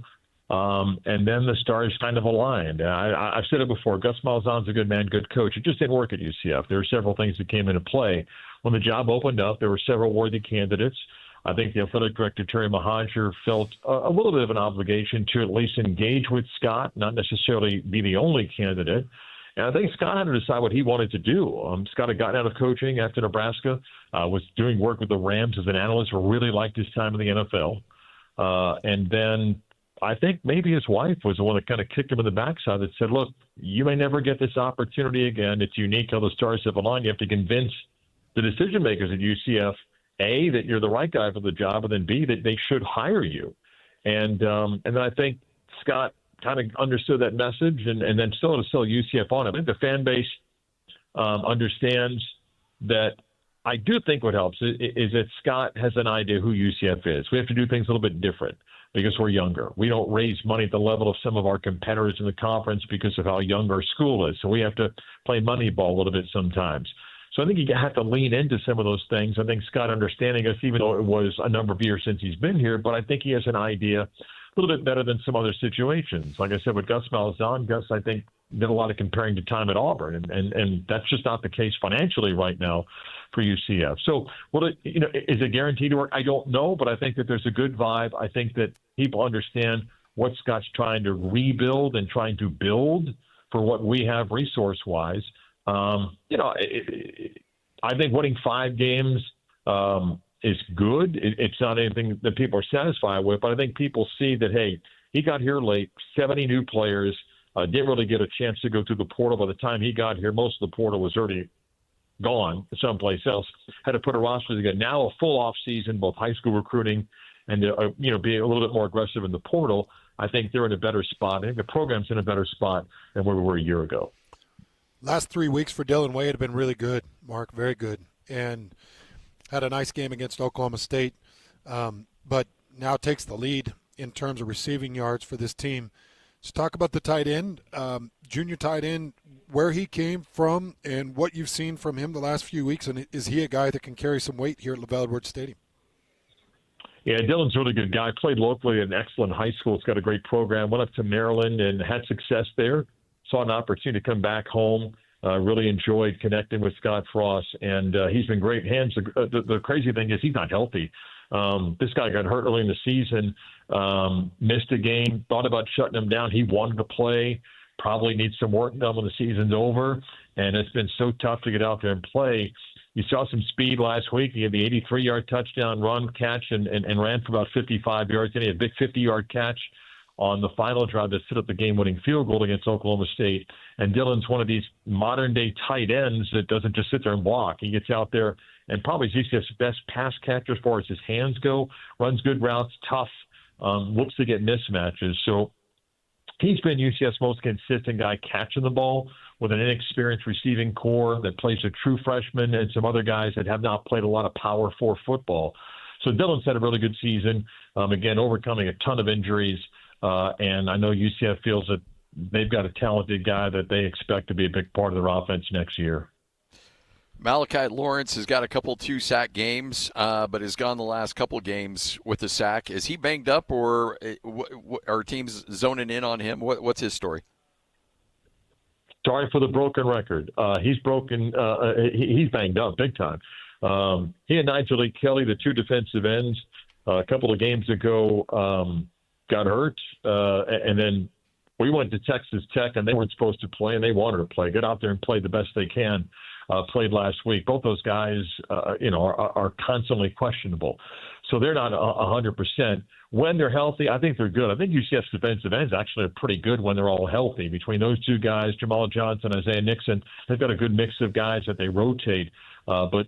And then the stars kind of aligned. I've said it before. Gus Malzahn's a good man, good coach. It just didn't work at UCF. There were several things that came into play. When the job opened up, there were several worthy candidates. I think the athletic director, Terry Mohajir, felt a little bit of an obligation to at least engage with Scott, not necessarily be the only candidate. And I think Scott had to decide what he wanted to do. Scott had gotten out of coaching after Nebraska, was doing work with the Rams as an analyst, really liked his time in the NFL. And then I think maybe his wife was the one that kind of kicked him in the backside that said, look, you may never get this opportunity again. It's unique how the stars have aligned. You have to convince the decision makers at UCF, A, that you're the right guy for the job, and then B, that they should hire you. And then I think Scott kind of understood that message and then still to sell UCF on it. I think the fan base understands that I do think what helps is that Scott has an idea who UCF is. We have to do things a little bit different because we're younger. We don't raise money at the level of some of our competitors in the conference because of how young our school is. So we have to play money ball a little bit sometimes. So I think you have to lean into some of those things. I think Scott understanding us, even though it was a number of years since he's been here, but I think he has an idea a little bit better than some other situations. Like I said, with Gus Malzahn, Gus, I think, did a lot of comparing to time at Auburn, and that's just not the case financially right now for UCF. So, is it guaranteed to work? I don't know, but I think that there's a good vibe. I think that people understand what Scott's trying to rebuild and trying to build for what we have resource-wise. I think winning 5 games is good. It's not anything that people are satisfied with, but I think people see that, hey, he got here late, 70 new players, didn't really get a chance to go through the portal. By the time he got here, most of the portal was already gone someplace else. Had to put a roster together. Now a full off season, both high school recruiting and be a little bit more aggressive in the portal. I think they're in a better spot. I think the program's in a better spot than where we were a year ago. Last 3 weeks for Dylan Wade have been really good, Mark, very good, and had a nice game against Oklahoma State, but now takes the lead in terms of receiving yards for this team. So talk about the tight end, junior tight end, where he came from and what you've seen from him the last few weeks, and is he a guy that can carry some weight here at LaVell Edwards Stadium? Yeah, Dylan's a really good guy. Played locally at an excellent high school. He's got a great program. Went up to Maryland and had success there. Saw an opportunity to come back home. Really enjoyed connecting with Scott Frost, and he's been great hands. The crazy thing is he's not healthy. This guy got hurt early in the season, missed a game, thought about shutting him down. He wanted to play, probably needs some work done when the season's over, and it's been so tough to get out there and play. You saw some speed last week. He had the 83-yard touchdown run, catch, and ran for about 55 yards. Then he had a big 50-yard catch on the final drive that set up the game-winning field goal against Oklahoma State. And Dylan's one of these modern-day tight ends that doesn't just sit there and block. He gets out there and probably is UCF's best pass catcher as far as his hands go, runs good routes, tough, looks to get mismatches. So he's been UCF's most consistent guy catching the ball with an inexperienced receiving core that plays a true freshman and some other guys that have not played a lot of Power 4 football. So Dylan's had a really good season, again, overcoming a ton of injuries. And I know UCF feels that they've got a talented guy that they expect to be a big part of their offense next year. Malachi Lawrence has got a couple 2-sack games, but has gone the last couple games with a sack. Is he banged up, or are teams zoning in on him? What's his story? Sorry for the broken record. He's broken. He's banged up big time. He and Nigel Lee Kelly, the two defensive ends, a couple of games ago got hurt, and then we went to Texas Tech, and they weren't supposed to play, and they wanted to play. Get out there and play the best they can. Played last week. Both those guys, are constantly questionable. So they're not 100%. When they're healthy, I think they're good. I think UCF's defensive ends actually are pretty good when they're all healthy. Between those two guys, Jamal Johnson, Isaiah Nixon, they've got a good mix of guys that they rotate. But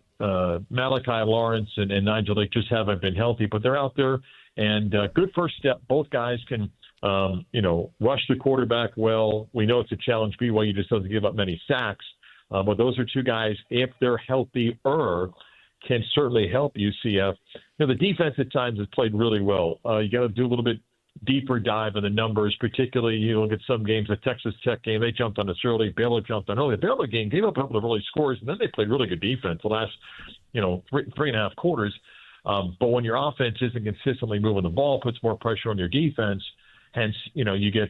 Malachi Lawrence and Nigel Lake just haven't been healthy, but they're out there. And good first step. Both guys can, rush the quarterback well. We know it's a challenge. BYU just doesn't give up many sacks. But those are two guys, if they're healthier, can certainly help UCF. The defense at times has played really well. You got to do a little bit deeper dive in the numbers, particularly you look at some games. The Texas Tech game, they jumped on us early. Baylor jumped on early. The Baylor game gave up a couple of early scores, and then they played really good defense the last, three and a half quarters. But when your offense isn't consistently moving the ball, puts more pressure on your defense. Hence, you get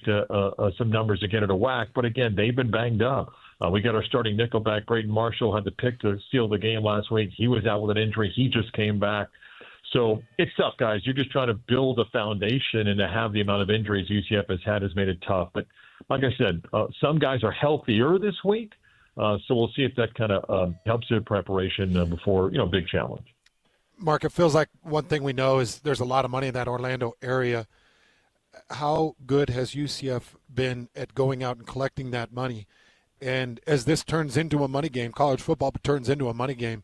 some numbers that get it a whack. But again, they've been banged up. We got our starting nickelback, Braden Marshall, had the pick to seal the game last week. He was out with an injury. He just came back. So it's tough, guys. You're just trying to build a foundation, and to have the amount of injuries UCF has made it tough. But like I said, some guys are healthier this week. So we'll see if that kind of helps their preparation before, big challenge. Mark, it feels like one thing we know is there's a lot of money in that Orlando area. How good has UCF been at going out and collecting that money? And as this turns into a money game, college football turns into a money game,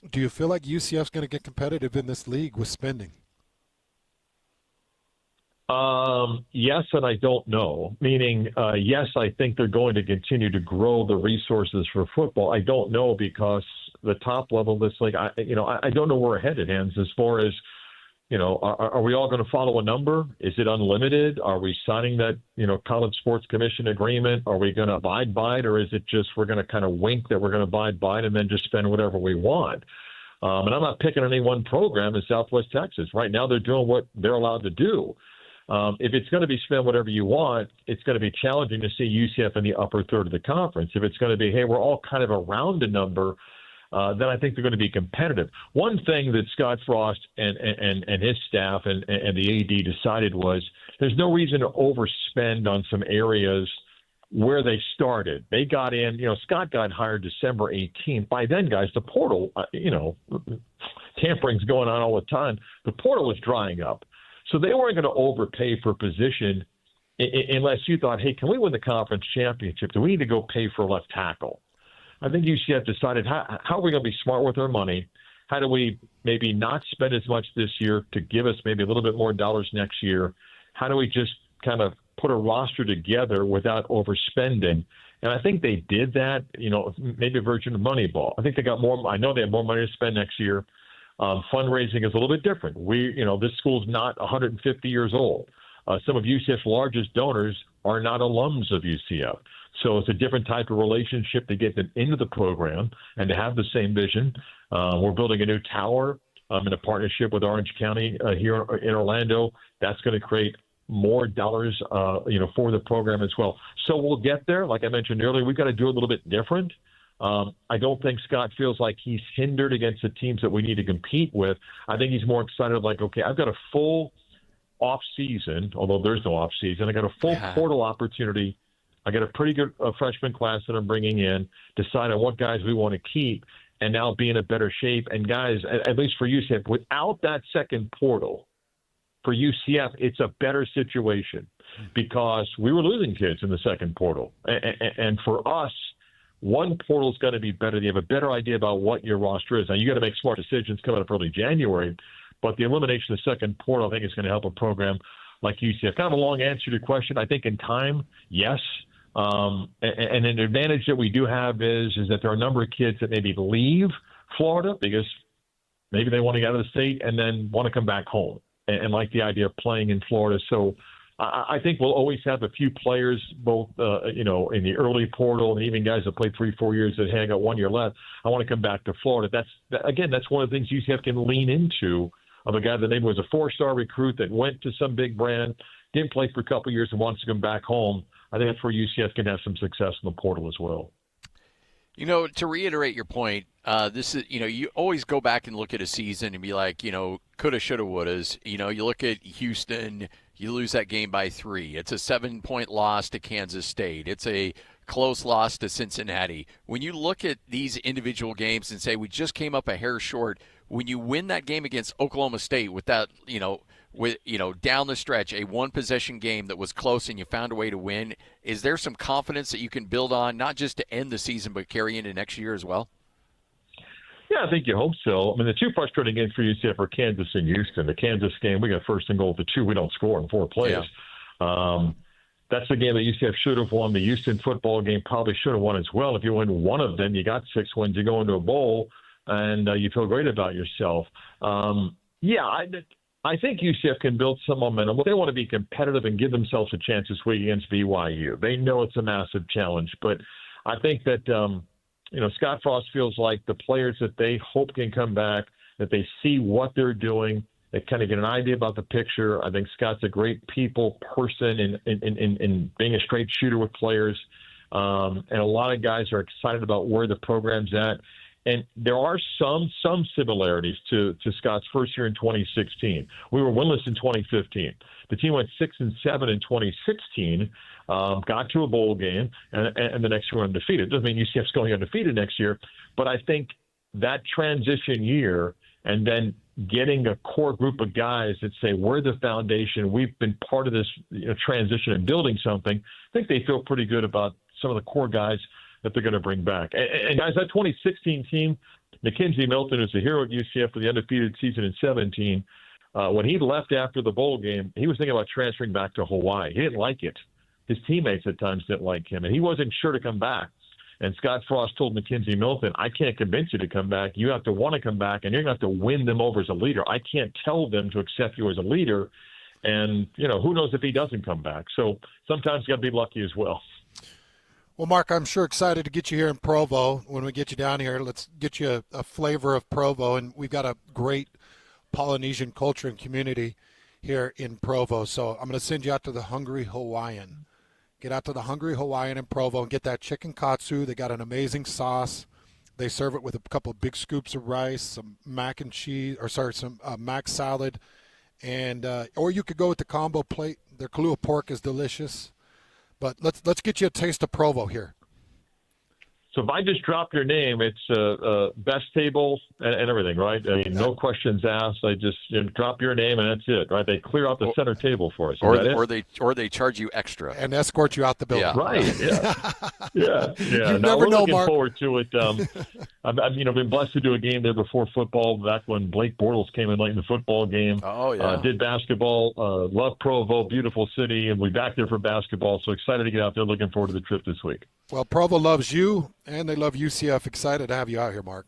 do you feel like UCF's going to get competitive in this league with spending? Yes, and I don't know. Meaning, yes, I think they're going to continue to grow the resources for football. I don't know because the top level of this league, I don't know where we're headed, Hans, as far as, are we all going to follow a number? Is it unlimited? Are we signing that, College Sports Commission agreement? Are we going to abide by it, or is it just we're going to kind of wink that we're going to abide by it and then just spend whatever we want? And I'm not picking any one program in Southwest Texas. Right now they're doing what they're allowed to do. If it's going to be spend whatever you want, it's going to be challenging to see UCF in the upper third of the conference. If it's going to be, hey, we're all kind of around a number, then I think they're going to be competitive. One thing that Scott Frost and his staff and the AD decided was there's no reason to overspend on some areas where they started. They got in, Scott got hired December 18th. By then, guys, the portal, tampering's going on all the time. The portal was drying up. So they weren't going to overpay for position unless you thought, hey, can we win the conference championship? Do we need to go pay for left tackle? I think UCF decided, how are we going to be smart with our money? How do we maybe not spend as much this year to give us maybe a little bit more dollars next year? How do we just kind of put a roster together without overspending? And I think they did that, maybe a version of Moneyball. I think they got more. I know they have more money to spend next year. Fundraising is a little bit different. This school's not 150 years old. Some of UCF's largest donors are not alums of UCF. So it's a different type of relationship to get them into the program and to have the same vision. We're building a new tower in a partnership with Orange County here in Orlando. That's going to create more dollars, for the program as well. So we'll get there. Like I mentioned earlier, we've got to do a little bit different. I don't think Scott feels like he's hindered against the teams that we need to compete with. I think he's more excited, like, okay, I've got a full off season, although there's no off season. I got a full portal opportunity. I got a pretty good freshman class that I'm bringing in, decide on what guys we want to keep, and now be in a better shape. And guys, at least for UCF, without that second portal, for UCF, it's a better situation because we were losing kids in the second portal. And for us, one portal is going to be better. You have a better idea about what your roster is. Now, you got to make smart decisions coming up early January, but the elimination of the second portal, I think, is going to help a program like UCF. Kind of a long answer to your question. I think in time, yes. And an advantage that we do have is that there are a number of kids that maybe leave Florida because maybe they want to get out of the state and then want to come back home and like the idea of playing in Florida. So I think we'll always have a few players, both in the early portal and even guys that played 3-4 years that, hey, I got 1 year left. I want to come back to Florida. That's one of the things UCF can lean into, of a guy that maybe was a 4-star recruit that went to some big brand, didn't play for a couple of years and wants to come back home. I think that's where UCF can have some success in the portal as well. To reiterate your point, this is, you always go back and look at a season and be like, coulda, shoulda, wouldas. You look at Houston, you lose that game by 3. It's a 7-point loss to Kansas State. It's a close loss to Cincinnati. When you look at these individual games and say we just came up a hair short, when you win that game against Oklahoma State with that, down the stretch, a one-possession game that was close and you found a way to win, is there some confidence that you can build on, not just to end the season but carry into next year as well? Yeah, I think you hope so. I mean, the two frustrating games for UCF are Kansas and Houston. The Kansas game, we got first and goal at the 2. We don't score in 4 plays. Yeah. That's the game that UCF should have won. The Houston football game probably should have won as well. If you win one of them, you got 6 wins. You go into a bowl, and you feel great about yourself. I think UCF can build some momentum. They want to be competitive and give themselves a chance this week against BYU. They know it's a massive challenge, but I think that Scott Frost feels like the players that they hope can come back, that they see what they're doing, they kind of get an idea about the picture. I think Scott's a great people person in being a straight shooter with players, and a lot of guys are excited about where the program's at. And there are some similarities to Scott's first year in 2016. We were winless in 2015. The team went 6-7 in 2016, got to a bowl game, and the next year undefeated. Doesn't mean UCF's going undefeated next year, but I think that transition year and then getting a core group of guys that say we're the foundation, we've been part of this transition and building something, I think they feel pretty good about some of the core guys that they're going to bring back. And guys, that 2016 team, Mackenzie Milton is the hero at UCF for the undefeated season in 17. When he left after the bowl game, he was thinking about transferring back to Hawaii. He didn't like it. His teammates at times didn't like him, and he wasn't sure to come back. And Scott Frost told Mackenzie Milton, I can't convince you to come back. You have to want to come back, and you're going to have to win them over as a leader. I can't tell them to accept you as a leader. And, who knows if he doesn't come back. So sometimes you got to be lucky as well. Well, Mark, I'm sure excited to get you here in Provo. When we get you down here, let's get you a flavor of Provo. And we've got a great Polynesian culture and community here in Provo. So I'm going to send you out to the Hungry Hawaiian. Get out to the Hungry Hawaiian in Provo and get that chicken katsu. They got an amazing sauce. They serve it with a couple of big scoops of rice, some mac and cheese, some mac salad. And or you could go with the combo plate. Their Kahlua pork is delicious. But let's get you a taste of Provo here. So if I just drop your name, it's best table and everything, right? I mean, no questions asked. I just drop your name and that's it, right? They clear out the center table for us. Or they charge you extra and escort you out the building. Yeah. Right. Yeah. You never know, looking Mark. Forward to it. I've been blessed to do a game there before football. Back when Blake Bortles came in late in the football game. Oh yeah. Did basketball. Love Provo, beautiful city, and we're back there for basketball. So excited to get out there. Looking forward to the trip this week. Well, Provo loves you, and they love UCF. Excited to have you out here, Mark.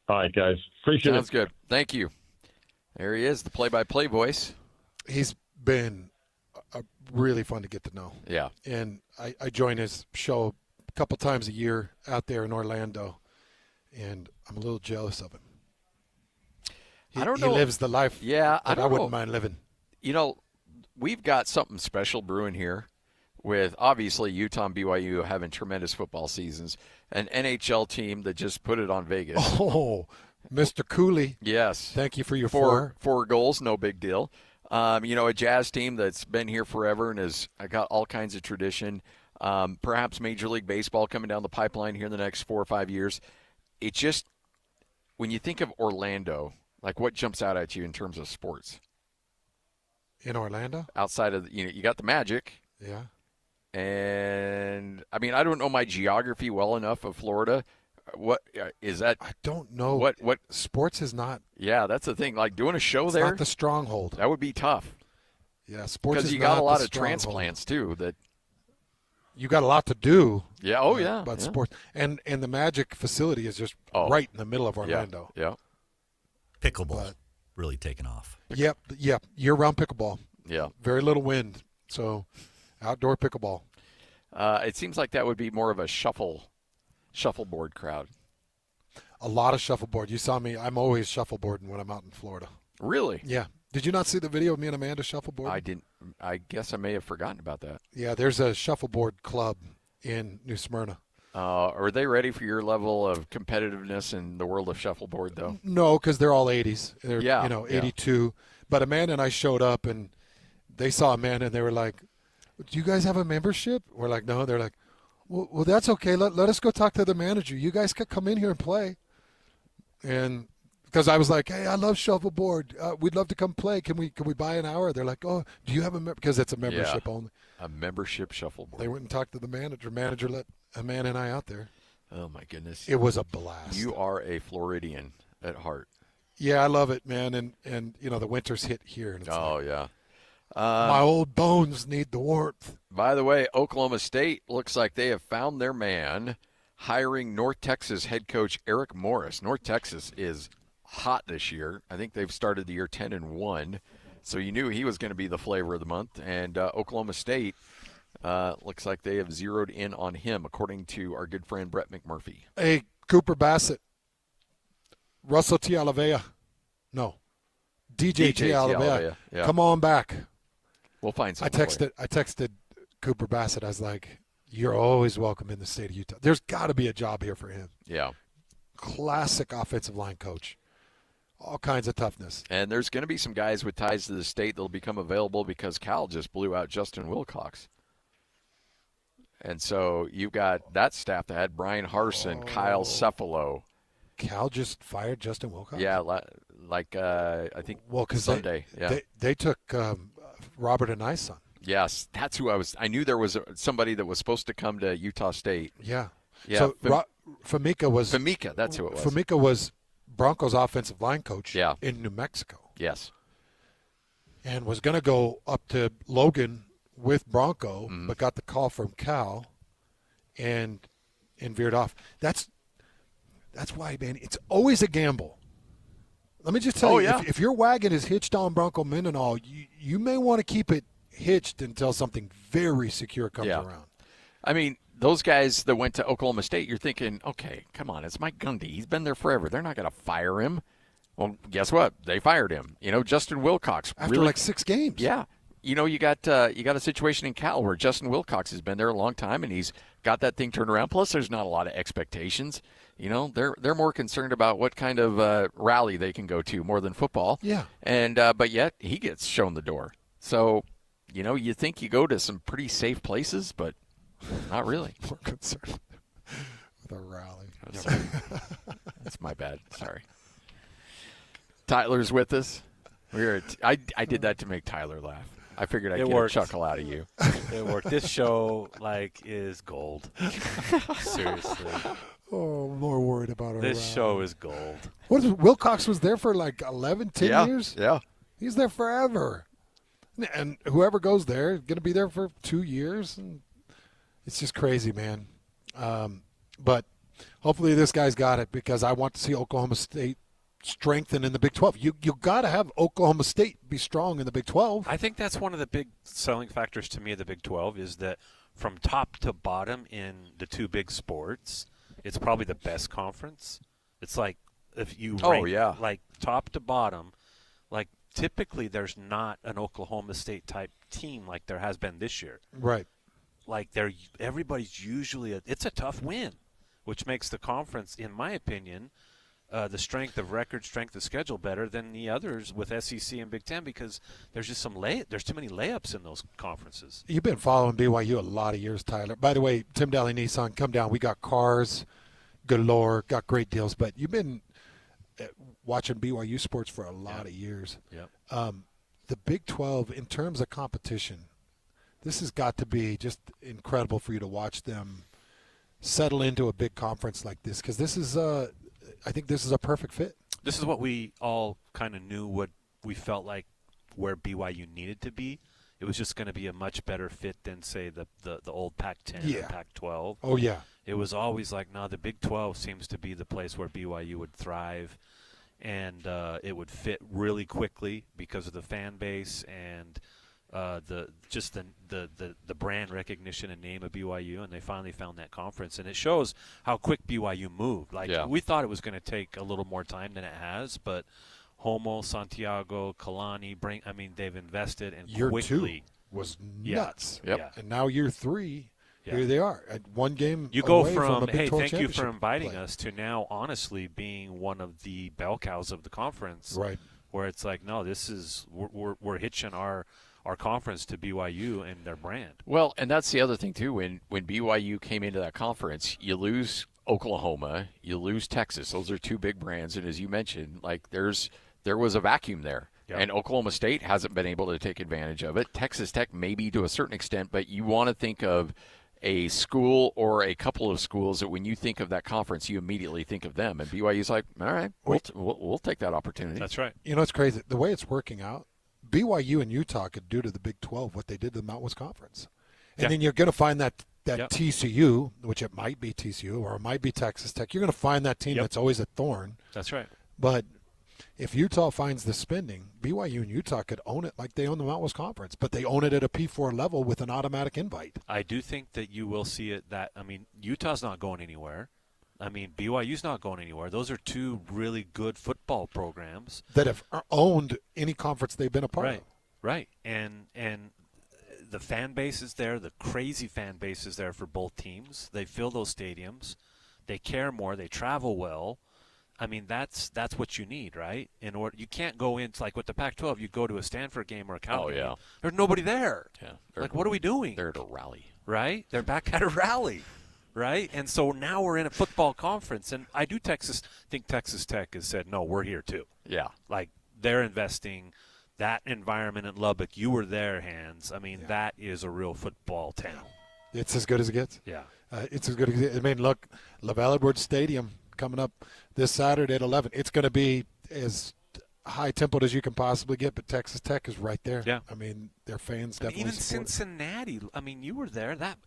All right, guys. Appreciate it. Sounds good. Thank you. There he is, the play-by-play voice. He's been really fun to get to know. Yeah. And I join his show a couple times a year out there in Orlando, and I'm a little jealous of him. I don't know. He lives the life that I wouldn't mind living. We've got something special brewing here with obviously Utah and BYU having tremendous football seasons, an NHL team that just put it on Vegas. Oh, Mr. Cooley. Yes. Thank you for your four goals, no big deal. A Jazz team that's been here forever and has got all kinds of tradition. Perhaps Major League Baseball coming down the pipeline here in the next 4 or 5 years. It just, when you think of Orlando, like what jumps out at you in terms of sports? In Orlando? Outside of, you got the Magic. Yeah. And, I don't know my geography well enough of Florida. What is that? I don't know. What sports is not. Yeah, that's the thing. Like doing a show there. Not the stronghold. That would be tough. Yeah, sports is because you not got a lot the of transplants too. That you got a lot to do. Yeah. Oh yeah. But sports and the Magic facility is just right in the middle of Orlando. Yeah. Pickleball really taking off. Yep. Year-round pickleball. Yeah. Very little wind, so outdoor pickleball. It seems like that would be more of a shuffleboard crowd. A lot of shuffleboard. You saw me. I'm always shuffleboarding when I'm out in Florida. Really? Yeah. Did you not see the video of me and Amanda shuffleboarding? I didn't. I guess I may have forgotten about that. Yeah, there's a shuffleboard club in New Smyrna. Are they ready for your level of competitiveness in the world of shuffleboard, though? No, because they're all 80s. They're, 82. Yeah. But Amanda and I showed up, and they saw Amanda, and they were like, do you guys have a membership? We're like, no. They're like, well, that's okay. Let us go talk to the manager. You guys could come in here and play. And because I was like, hey, I love shuffleboard. We'd love to come play. Can we buy an hour? They're like, oh, do you have a because it's a membership only. A membership shuffleboard. They went and talked to the manager. Manager let Amanda and I out there. Oh, my goodness. It was a blast. You are a Floridian at heart. Yeah, I love it, man. And the winters hit here. And it's yeah. My old bones need the warmth. By the way, Oklahoma State looks like they have found their man, hiring North Texas head coach Eric Morris. North Texas is hot this year. I think they've started the year 10-1, so you knew he was going to be the flavor of the month. And Oklahoma State looks like they have zeroed in on him, according to our good friend Brett McMurphy. Hey, Cooper Bassett, Russell Tialavea, no, DJ Tialavea, yeah. Come on back. We'll find something. I texted Cooper Bassett. I was like, you're always welcome in the state of Utah. There's got to be a job here for him. Yeah. Classic offensive line coach. All kinds of toughness. And there's going to be some guys with ties to the state that will become available because Cal just blew out Justin Wilcox. And so you've got that staff that had Brian Harsin, Kyle Cephalo. Cal just fired Justin Wilcox? Yeah, I think Sunday. They took Robert and I's son. Yes, that's who I knew there was somebody that was supposed to come to Utah State. Yeah. Yeah. So Famika, that's who it was. Famika was Broncos offensive line coach in New Mexico. Yes. And was going to go up to Logan with Bronco, but got the call from Cal and and veered off. That's why, man, it's always a gamble. Let me just tell you, if your wagon is hitched on Bronco Mendenhall, you may want to keep it hitched until something very secure comes around. I mean, those guys that went to Oklahoma State, you're thinking, okay, come on, it's Mike Gundy. He's been there forever. They're not going to fire him. Well, guess what? They fired him. Justin Wilcox. After like 6 games. Yeah. You got a situation in Cal where Justin Wilcox has been there a long time, and he's got that thing turned around. Plus, there's not a lot of expectations. They're more concerned about what kind of rally they can go to more than football. Yeah. And but yet he gets shown the door. So, you think you go to some pretty safe places, but not really. More concerned with a rally. That's my bad. Sorry. Tyler's with us. I did that to make Tyler laugh. I figured I'd get a chuckle out of you. It worked. This show, is gold. Seriously. Oh, I'm more worried about our This show is gold. Wilcox was there for like 11, 10 years? Yeah. He's there forever. And whoever goes there is going to be there for 2 years. And it's just crazy, man. But hopefully this guy's got it, because I want to see Oklahoma State strengthen in the Big 12. You got to have Oklahoma State be strong in the Big 12. I think that's one of the big selling factors to me of the Big 12 is that from top to bottom in the 2 big sports, it's probably the best conference. It's like if you rank like top to bottom, like typically there's not an Oklahoma State type team like there has been this year. Right. Like everybody's usually it's a tough win, which makes the conference, in my opinion, the strength of record, strength of schedule better than the others with SEC and Big Ten, because there's just there's too many layups in those conferences. You've been following BYU a lot of years, Tyler. By the way, Tim Daly Nissan, come down. We got cars galore, got great deals. But you've been watching BYU sports for a lot of years. Yep. The Big 12, in terms of competition, this has got to be just incredible for you to watch them settle into a big conference like this, because this is I think this is a perfect fit. This is what we all kind of knew what we felt like where BYU needed to be. It was just going to be a much better fit than, say, the old Pac-10 and Pac-12. Oh, yeah. It was always like, no, the Big 12 seems to be the place where BYU would thrive, and it would fit really quickly because of the fan base and the brand recognition and name of BYU, and they finally found that conference, and it shows how quick BYU moved. We thought it was going to take a little more time than it has, but Homo, Santiago, Kalani, they've invested, and year quickly 2 was nuts. Yeah. Yep. And now year 3, here they are at one game. You go away from a Big 12 thank you for championship inviting play. us, to now honestly being one of the bell cows of the conference. Right. Where it's like, no, this is we're hitching our conference to BYU and their brand. Well, and that's the other thing too. When BYU came into that conference, you lose Oklahoma, you lose Texas. Those are 2 big brands, and as you mentioned, there was a vacuum there. Yep. And Oklahoma State hasn't been able to take advantage of it. Texas Tech maybe to a certain extent, but you want to think of a school or a couple of schools that when you think of that conference, you immediately think of them. And BYU's like, all right, we'll take that opportunity. That's right. You know, it's crazy. The way it's working out, BYU and Utah could do to the Big 12 what they did to the Mountain West Conference. And then you're going to find that TCU, which it might be TCU or it might be Texas Tech, you're going to find that team that's always a thorn. That's right. But if Utah finds the spending, BYU and Utah could own it like they own the Mountain West Conference, but they own it at a P4 level with an automatic invite. I do think that you will see it Utah's not going anywhere. BYU's not going anywhere. Those are 2 really good football programs that have owned any conference they've been a part of. Right. And the fan base is there. The crazy fan base is there for both teams. They fill those stadiums. They care more. They travel well. That's what you need, right? In order, you can't go in like with the Pac-12. You go to a Stanford game or a Cal game. There's nobody there. Yeah. What are we doing? They're at a rally. Right? They're back at a rally. Right? And so now we're in a football conference, and I do think Texas Tech has said, no, we're here too. Yeah. Like they're investing that environment in Lubbock. You were there, Hans. That is a real football town. It's as good as it gets. Yeah. It's as good as it gets. Look, LaValle Edwards Stadium coming up this Saturday at 11. It's going to be as high-tempoed as you can possibly get, but Texas Tech is right there. Yeah. Their fans definitely even support Cincinnati, you were there. That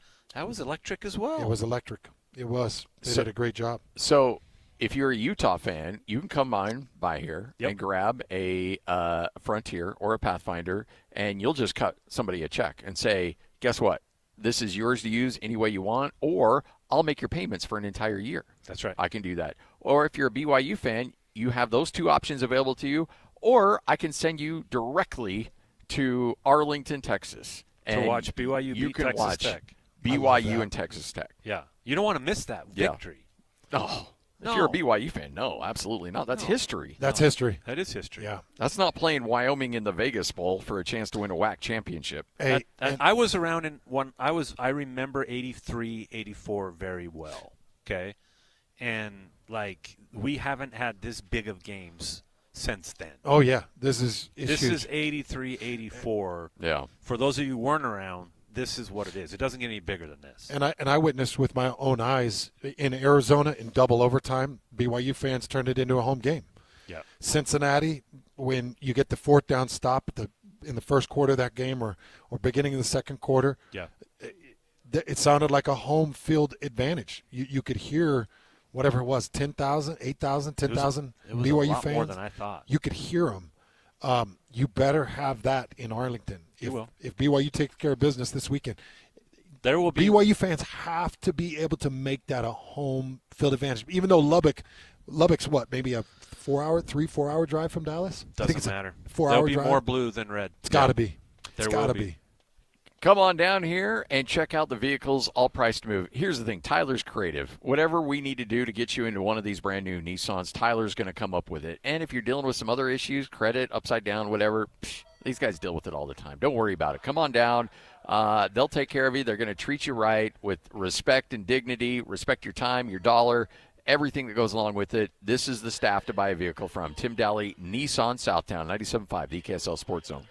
was electric as well. It was electric. It was. They did a great job. So if you're a Utah fan, you can come by here and grab a Frontier or a Pathfinder, and you'll just cut somebody a check and say, guess what? This is yours to use any way you want, or I'll make your payments for an entire year. That's right. I can do that. Or if you're a BYU fan, you have those two options available to you, or I can send you directly to Arlington, Texas. To watch BYU beat Texas watch Tech. BYU and Texas Tech. Yeah. You don't want to miss that victory. Oh, if you're a BYU fan, no, absolutely not. That's history. That's history. That is history. Yeah. That's not playing Wyoming in the Vegas Bowl for a chance to win a WAC championship. Hey, I was around in one. I remember 83, 84 very well. Okay, and like we haven't had this big of games since then. Oh yeah, this is huge. 83, 84. Yeah. For those of you who weren't around, this is what it is. It doesn't get any bigger than this. And I witnessed with my own eyes in Arizona in double overtime, BYU fans turned it into a home game. Yeah. Cincinnati, when you get the fourth down stop in the first quarter of that game or beginning of the second quarter, it sounded like a home field advantage. You could hear whatever it was, 10,000, 8,000, 10,000 BYU a lot fans. More than I thought. You could hear them. You better have that in Arlington. If BYU takes care of business this weekend, there will be BYU fans have to be able to make that a home field advantage. Even though Lubbock's what, maybe a 4 hour drive from Dallas? Doesn't matter. 4 hour There'll be drive. More blue than red. It's got to be. There it's got to be. Come on down here and check out the vehicles, all priced to move. Here's the thing, Tyler's creative. Whatever we need to do to get you into one of these brand new Nissans, Tyler's going to come up with it. And if you're dealing with some other issues, credit, upside down, whatever, these guys deal with it all the time. Don't worry about it. Come on down. They'll take care of you. They're going to treat you right with respect and dignity, respect your time, your dollar, everything that goes along with it. This is the staff to buy a vehicle from. Tim Daly, Nissan Southtown, 97.5, the KSL Sports Zone.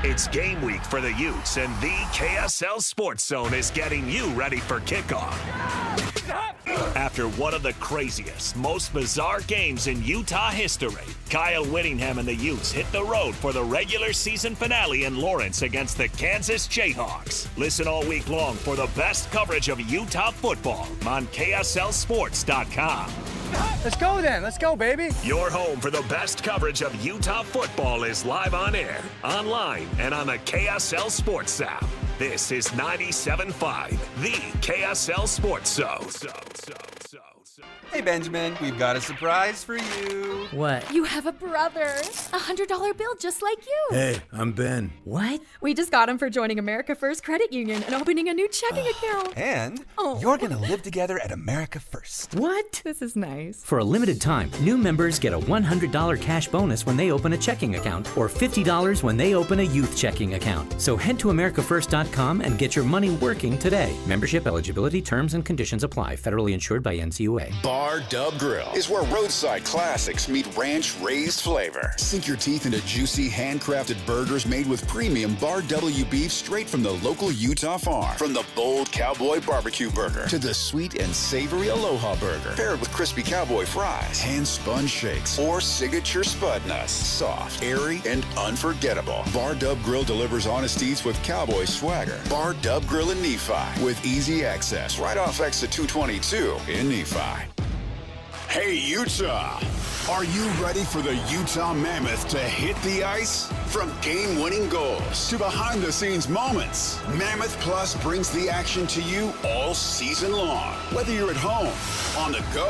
It's game week for the Utes, and the KSL Sports Zone is getting you ready for kickoff. After one of the craziest, most bizarre games in Utah history, Kyle Whittingham and the Utes hit the road for the regular season finale in Lawrence against the Kansas Jayhawks. Listen all week long for the best coverage of Utah football on KSLSports.com. Let's go then. Let's go, baby. Your home for the best coverage of Utah football is live on air, online, and on the KSL Sports app. This is 97.5, the KSL Sports Zone. Hey, Benjamin, we've got a surprise for you. What? You have a brother. $100 bill just like you. Hey, I'm Ben. What? We just got him for joining America First Credit Union and opening a new checking account. And you're going to live together at America First. What? This is nice. For a limited time, new members get a $100 cash bonus when they open a checking account or $50 when they open a youth checking account. So head to AmericaFirst.com and get your money working today. Membership eligibility, terms, and conditions apply. Federally insured by NCUA. Bar Dub Grill is where roadside classics meet ranch-raised flavor. Sink your teeth into juicy, handcrafted burgers made with premium Bar W beef straight from the local Utah farm. From the bold cowboy barbecue burger to the sweet and savory Aloha burger, paired with crispy cowboy fries, hand-spun shakes, or signature spud nuts. Soft, airy, and unforgettable. Bar Dub Grill delivers honesties with cowboy swagger. Bar Dub Grill in Nephi with easy access right off exit 222 in Nephi. Hey, Utah! Are you ready for the Utah Mammoth to hit the ice? From game-winning goals to behind-the-scenes moments, Mammoth Plus brings the action to you all season long. Whether you're at home, on the go,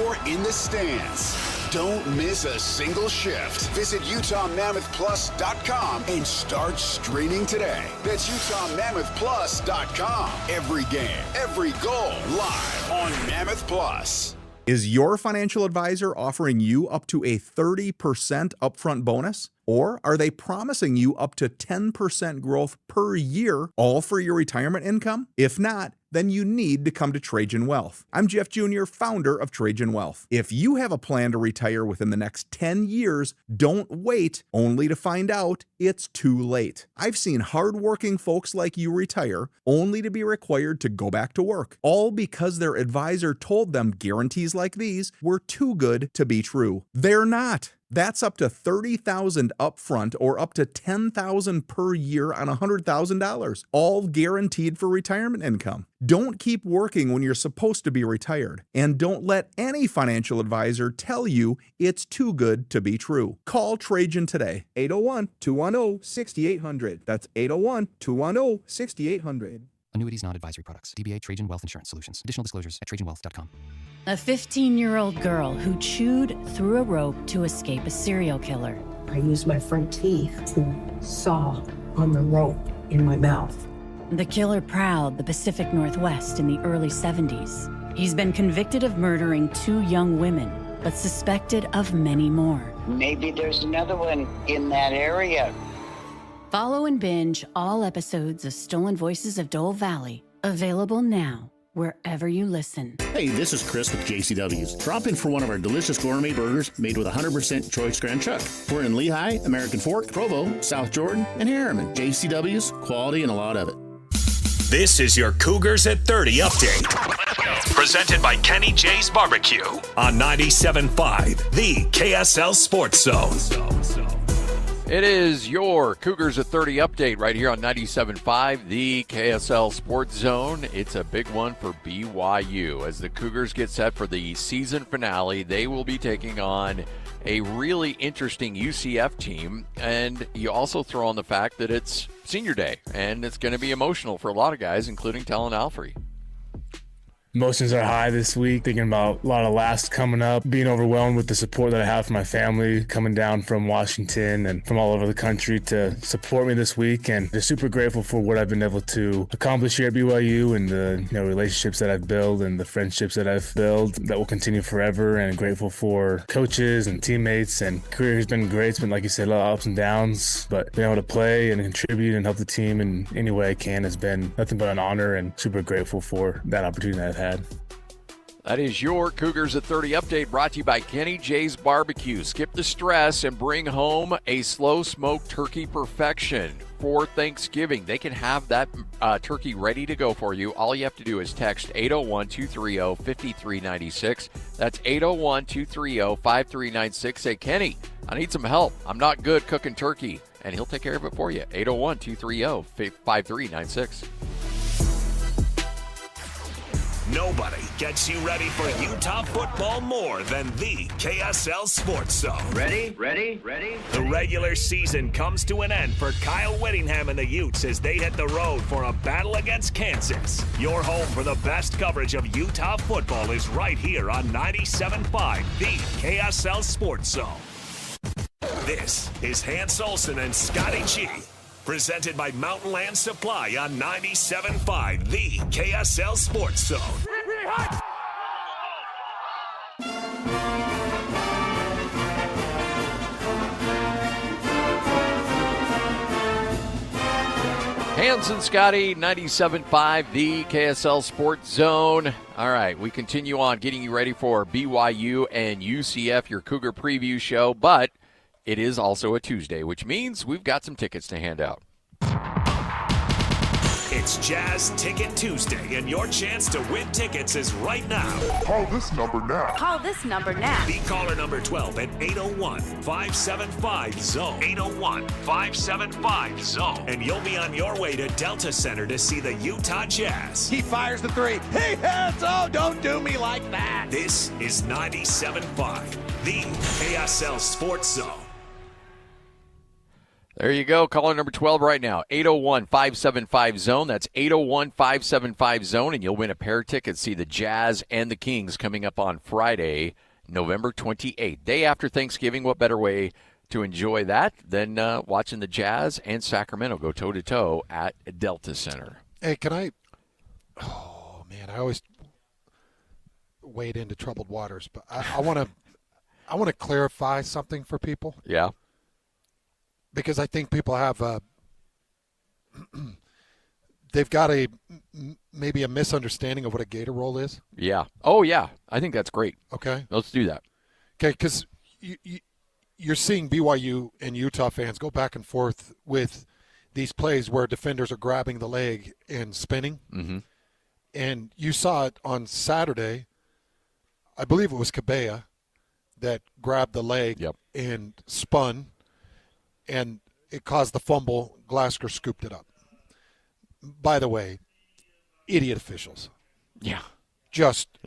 or in the stands, don't miss a single shift. Visit UtahMammothPlus.com and start streaming today. That's UtahMammothPlus.com. Every game, every goal, live on Mammoth Plus. Is your financial advisor offering you up to a 30% upfront bonus? Or are they promising you up to 10% growth per year, all for your retirement income? If not, then you need to come to Trajan Wealth. I'm Jeff Jr., founder of Trajan Wealth. If you have a plan to retire within the next 10 years, don't wait only to find out it's too late. I've seen hardworking folks like you retire only to be required to go back to work, all because their advisor told them guarantees like these were too good to be true. They're not. That's up to $30,000 upfront or up to $10,000 per year on $100,000, all guaranteed for retirement income. Don't keep working when you're supposed to be retired, and don't let any financial advisor tell you it's too good to be true. Call Trajan today, 801-210-6800. That's 801-210-6800. Annuities, non-advisory products. DBA Trajan Wealth Insurance Solutions. Additional disclosures at trajanwealth.com. A 15-year-old girl who chewed through a rope to escape a serial killer. I used my front teeth to saw on the rope in my mouth. The killer prowled the Pacific Northwest in the early 70s. He's been convicted of murdering 2 young women, but suspected of many more. Maybe there's another one in that area. Follow and binge all episodes of Stolen Voices of Dole Valley. Available now, wherever you listen. Hey, this is Chris with JCW's. Drop in for one of our delicious gourmet burgers made with 100% choice Grand Chuck. We're in Lehigh, American Fork, Provo, South Jordan, and Harriman. JCW's, quality and a lot of it. This is your Cougars at 30 update. Presented by Kenny J's Barbecue on 97.5, the KSL Sports Zone. It is your Cougars at 30 update right here on 97.5, the KSL Sports Zone. It's a big one for BYU. As the Cougars get set for the season finale, they will be taking on a really interesting UCF team. And you also throw on the fact that it's senior day, and it's going to be emotional for a lot of guys, including Talon Alfrey. Emotions are high this week, thinking about a lot of last coming up, being overwhelmed with the support that I have from my family coming down from Washington and from all over the country to support me this week. And just super grateful for what I've been able to accomplish here at BYU and the relationships that I've built and the friendships that I've built that will continue forever. And grateful for coaches and teammates. And career has been great. It's been, like you said, a lot of ups and downs, but being able to play and contribute and help the team in any way I can has been nothing but an honor, and super grateful for that opportunity that I've had. That is your Cougars at 30 update, brought to you by Kenny J's Barbecue. Skip the stress and bring home a slow smoked turkey perfection for Thanksgiving. They can have that turkey ready to go for you. All you have to do is text 801-230-5396. That's 801-230-5396. Say, Kenny, I need some help. I'm not good cooking turkey. And he'll take care of it for you. 801-230-5396. Nobody gets you ready for Utah football more than the KSL Sports Zone. Ready? The regular season comes to an end for Kyle Whittingham and the Utes as they hit the road for a battle against Kansas. Your home for the best coverage of Utah football is right here on 97.5, the KSL Sports Zone. This is Hans Olsen and Scotty G. Presented by Mountain Land Supply on 97.5, the KSL Sports Zone. Hans and Scotty, 97.5, the KSL Sports Zone. All right, we continue on getting you ready for BYU and UCF, your Cougar preview show, but it is also a Tuesday, which means we've got some tickets to hand out. It's Jazz Ticket Tuesday, and your chance to win tickets is right now. Call this number now. Call this number now. Be caller number 12 at 801-575-ZONE. 801-575-ZONE. And you'll be on your way to Delta Center to see the Utah Jazz. He fires the three. He hits. Oh, don't do me like that. This is 97.5, the KSL Sports Zone. There you go. Caller number 12 right now, 801-575-ZONE. That's 801-575-ZONE, and you'll win a pair of tickets. See the Jazz and the Kings coming up on Friday, November 28th. Day after Thanksgiving. What better way to enjoy that than watching the Jazz and Sacramento go toe-to-toe at Delta Center. Hey, can I – oh, man, I always wade into troubled waters. But I want to clarify something for people. Yeah. Because I think people have they've got maybe a misunderstanding of what a gator roll is. Yeah. Oh, yeah. I think that's great. Okay. Let's do that. Okay, because you're seeing BYU and Utah fans go back and forth with these plays where defenders are grabbing the leg and spinning. Mm-hmm. And you saw it on Saturday. I believe it was Cabea that grabbed the leg and spun, and it caused the fumble. Glasgow scooped it up. By the way, idiot officials. Yeah. Just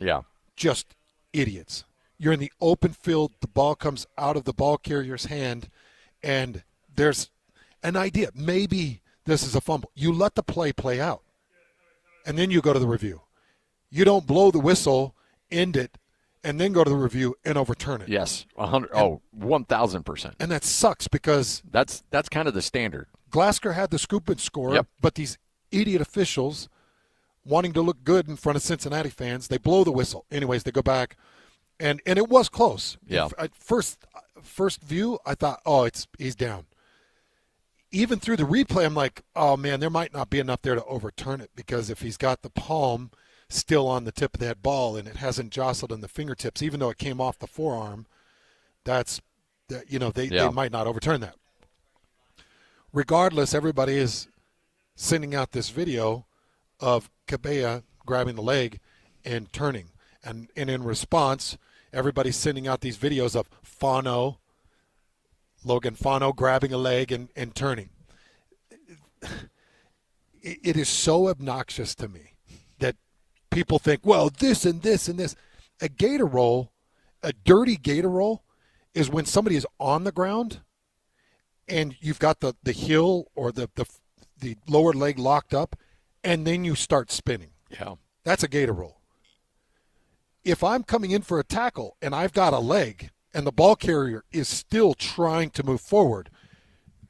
idiots. You're in the open field. The ball comes out of the ball carrier's hand, and there's an idea. Maybe this is a fumble. You let the play out, and then you go to the review. You don't blow the whistle, end it, and then go to the review and overturn it. Yes, 1,000%. And that sucks because that's kind of the standard. Glasgow had the scoop and score, but these idiot officials wanting to look good in front of Cincinnati fans, they blow the whistle. Anyways, they go back, and it was close. Yeah. At first view, I thought, he's down. Even through the replay, I'm like, oh, man, there might not be enough there to overturn it because if he's got the palm still on the tip of that ball and it hasn't jostled in the fingertips, even though it came off the forearm, they might not overturn that. Regardless, everybody is sending out this video of Cabella grabbing the leg and turning. And in response, everybody's sending out these videos of Logan Fano grabbing a leg and turning. It is so obnoxious to me that people think, well, this and this and this. A gator roll, a dirty gator roll, is when somebody is on the ground and you've got the heel or the lower leg locked up, and then you start spinning. Yeah. That's a gator roll. If I'm coming in for a tackle and I've got a leg and the ball carrier is still trying to move forward,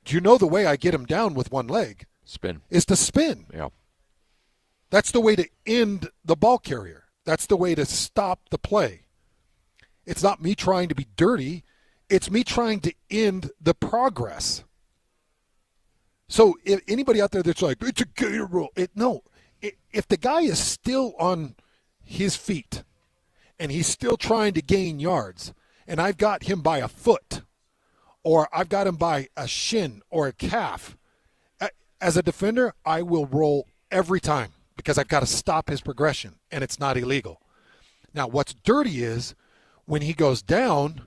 do you know the way I get him down with one leg? Spin. Is to spin. Yeah. That's the way to end the ball carrier. That's the way to stop the play. It's not me trying to be dirty. It's me trying to end the progress. So if anybody out there that's like, it's a gator roll. If the guy is still on his feet and he's still trying to gain yards, and I've got him by a foot or I've got him by a shin or a calf, as a defender, I will roll every time because I've got to stop his progression, and it's not illegal. Now, what's dirty is when he goes down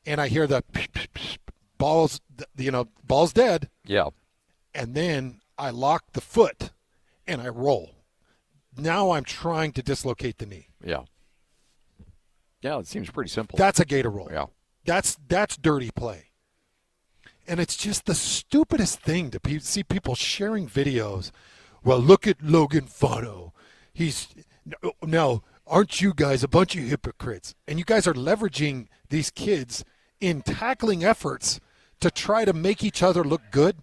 and I hear the ball's dead. Yeah. And then I lock the foot and I roll. Now I'm trying to dislocate the knee. Yeah. Yeah, it seems pretty simple. That's a gator roll. Yeah. That's dirty play. And it's just the stupidest thing to see people sharing videos. Well, look at Logan Fano. Now, aren't you guys a bunch of hypocrites? And you guys are leveraging these kids in tackling efforts to try to make each other look good.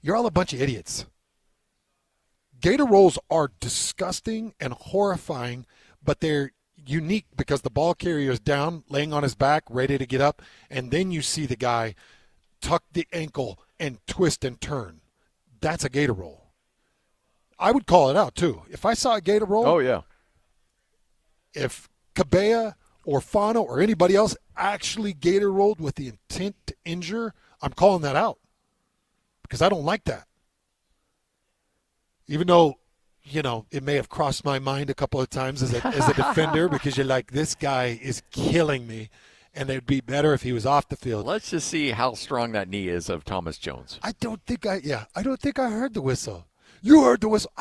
You're all a bunch of idiots. Gator rolls are disgusting and horrifying, but they're unique because the ball carrier is down, laying on his back, ready to get up, and then you see the guy tuck the ankle and twist and turn. That's a gator roll. I would call it out, too. If I saw a gator roll. Oh, yeah. If Cabella or Fano or anybody else actually gator rolled with the intent to injure, I'm calling that out because I don't like that. Even though, it may have crossed my mind a couple of times as a defender because you're like, this guy is killing me, and it'd be better if he was off the field. Let's just see how strong that knee is of Thomas Jones. I don't think I heard the whistle. You heard the whistle.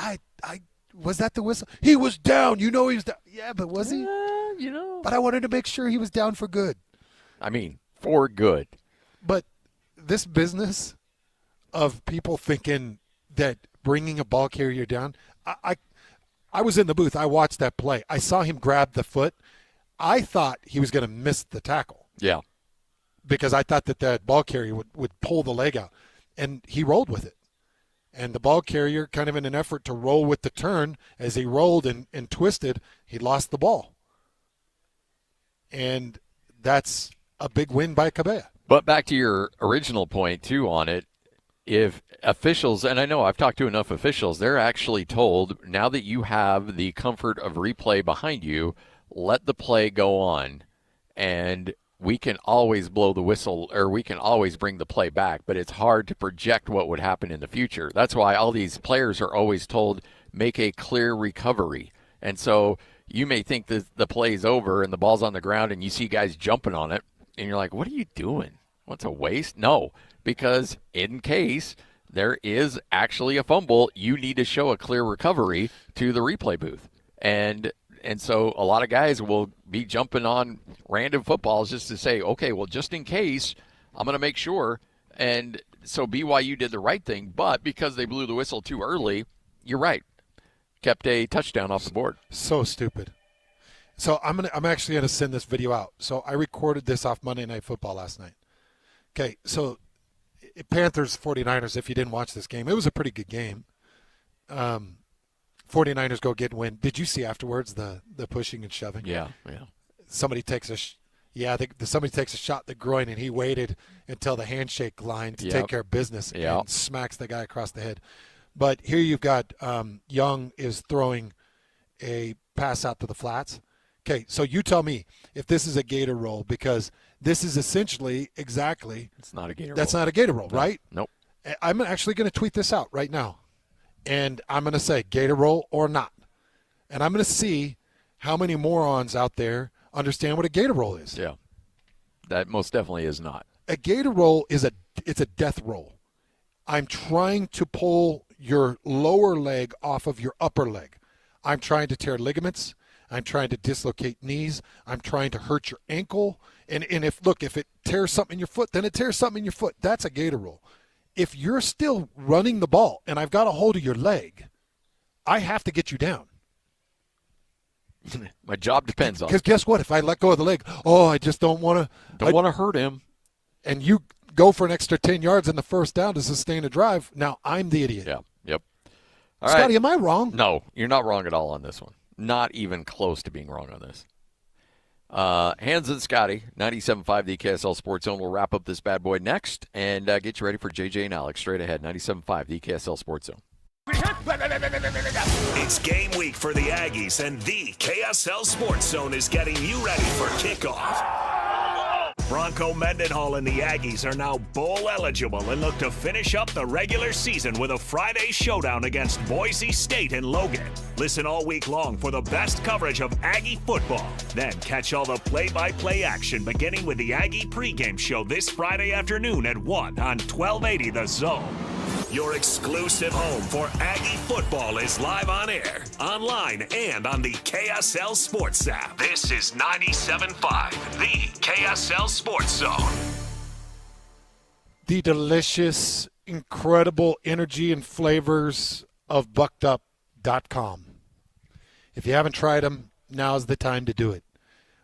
Was that the whistle? He was down. He was down. Yeah, but was he? But I wanted to make sure he was down for good. I mean, for good. But this business of people thinking that bringing a ball carrier down, I was in the booth. I watched that play. I saw him grab the foot. I thought he was going to miss the tackle. Yeah. Because I thought that ball carrier would pull the leg out. And he rolled with it. And the ball carrier, kind of in an effort to roll with the turn, as he rolled and twisted, he lost the ball. And that's a big win by Cabella. But back to your original point, too, on it, if officials, and I know I've talked to enough officials, they're actually told, now that you have the comfort of replay behind you, let the play go on, and we can always blow the whistle, or we can always bring the play back, but it's hard to project what would happen in the future. That's why all these players are always told, make a clear recovery. And so you may think that the play's over and the ball's on the ground and you see guys jumping on it, and you're like, what are you doing? What's a waste? No, because in case there is actually a fumble, you need to show a clear recovery to the replay booth. And so a lot of guys will be jumping on random footballs just to say, okay, well, just in case, I'm going to make sure. And so BYU did the right thing, but because they blew the whistle too early, you're right. Kept a touchdown off the board. So stupid. So I'm actually gonna send this video out. So I recorded this off Monday Night Football last night. Okay, so Panthers 49ers, if you didn't watch this game, it was a pretty good game. 49ers go get and win. Did you see afterwards the pushing and shoving? Yeah. Somebody takes a somebody takes a shot at the groin, and he waited until the handshake line to take care of business and smacks the guy across the head. But here you've got Young is throwing a pass out to the flats. Okay, so you tell me if this is a gator roll, because this is essentially exactly. It's not a gator roll. That's not a gator roll, right? Nope. I'm actually going to tweet this out right now, and I'm going to say gator roll or not. And I'm going to see how many morons out there understand what a gator roll is. Yeah, that most definitely is not. A gator roll is it's a death roll. I'm trying to pull your lower leg off of your upper leg. I'm trying to tear ligaments. I'm trying to dislocate knees. I'm trying to hurt your ankle. And if it tears something in your foot, then it tears something in your foot. That's a gator roll. If you're still running the ball and I've got a hold of your leg, I have to get you down. My job depends on it. Because guess what? If I let go of the leg, I just don't want to hurt him. And you go for an extra 10 yards in the first down to sustain a drive. Now I'm the idiot. Yeah. Yep. All Scotty, right. Am I wrong? No, you're not wrong at all on this one. Not even close to being wrong on this. Hans and Scotty, 97.5 the KSL Sports Zone. We'll wrap up this bad boy next and get you ready for JJ and Alex straight ahead. 97.5 the KSL Sports Zone. It's game week for the Aggies, and the KSL Sports Zone is getting you ready for kickoff. Bronco Mendenhall and the Aggies are now bowl eligible and look to finish up the regular season with a Friday showdown against Boise State and Logan. Listen all week long for the best coverage of Aggie football. Then catch all the play-by-play action beginning with the Aggie pregame show this Friday afternoon at 1 on 1280 The Zone. Your exclusive home for Aggie football is live on air, online, and on the KSL Sports app. This is 97.5, the KSL Sports Zone. The delicious, incredible energy and flavors of buckedup.com. If you haven't tried them, now's the time to do it.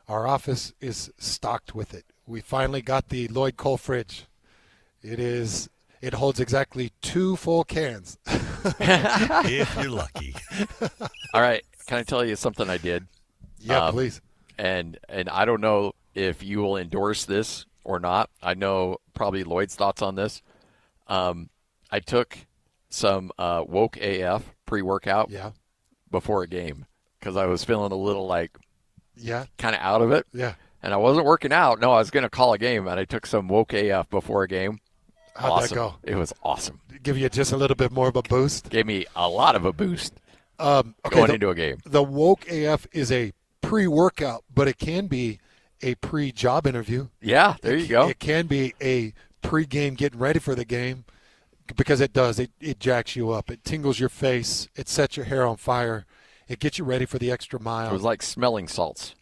Our office is stocked with it. We finally got the Lloyd Cole fridge. It holds exactly 2 full cans. If you're lucky. All right. Can I tell you something I did? Yeah, please. And I don't know if you will endorse this or not. I know probably Lloyd's thoughts on this. I took some Woke AF pre-workout before a game because I was feeling a little kind of out of it. Yeah. And I wasn't working out. No, I was going to call a game, and I took some Woke AF before a game. How'd that go? It was awesome. Give you just a little bit more of a boost? Gave me a lot of a boost going into a game. The Woke AF is a pre-workout, but it can be a pre-job interview. Yeah, there you go. It can be a pre-game getting ready for the game because it does. It jacks you up. It tingles your face. It sets your hair on fire. It gets you ready for the extra mile. It was like smelling salts.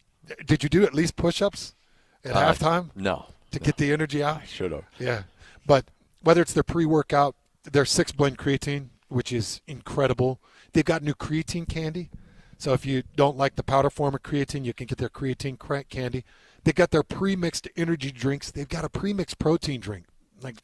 Did you do at least push-ups at halftime? No. To get the energy out? I should have. Yeah. But whether it's their pre-workout, their 6-blend creatine, which is incredible. They've got new creatine candy. So if you don't like the powder form of creatine, you can get their creatine candy. They've got their pre-mixed energy drinks. They've got a pre-mixed protein drink,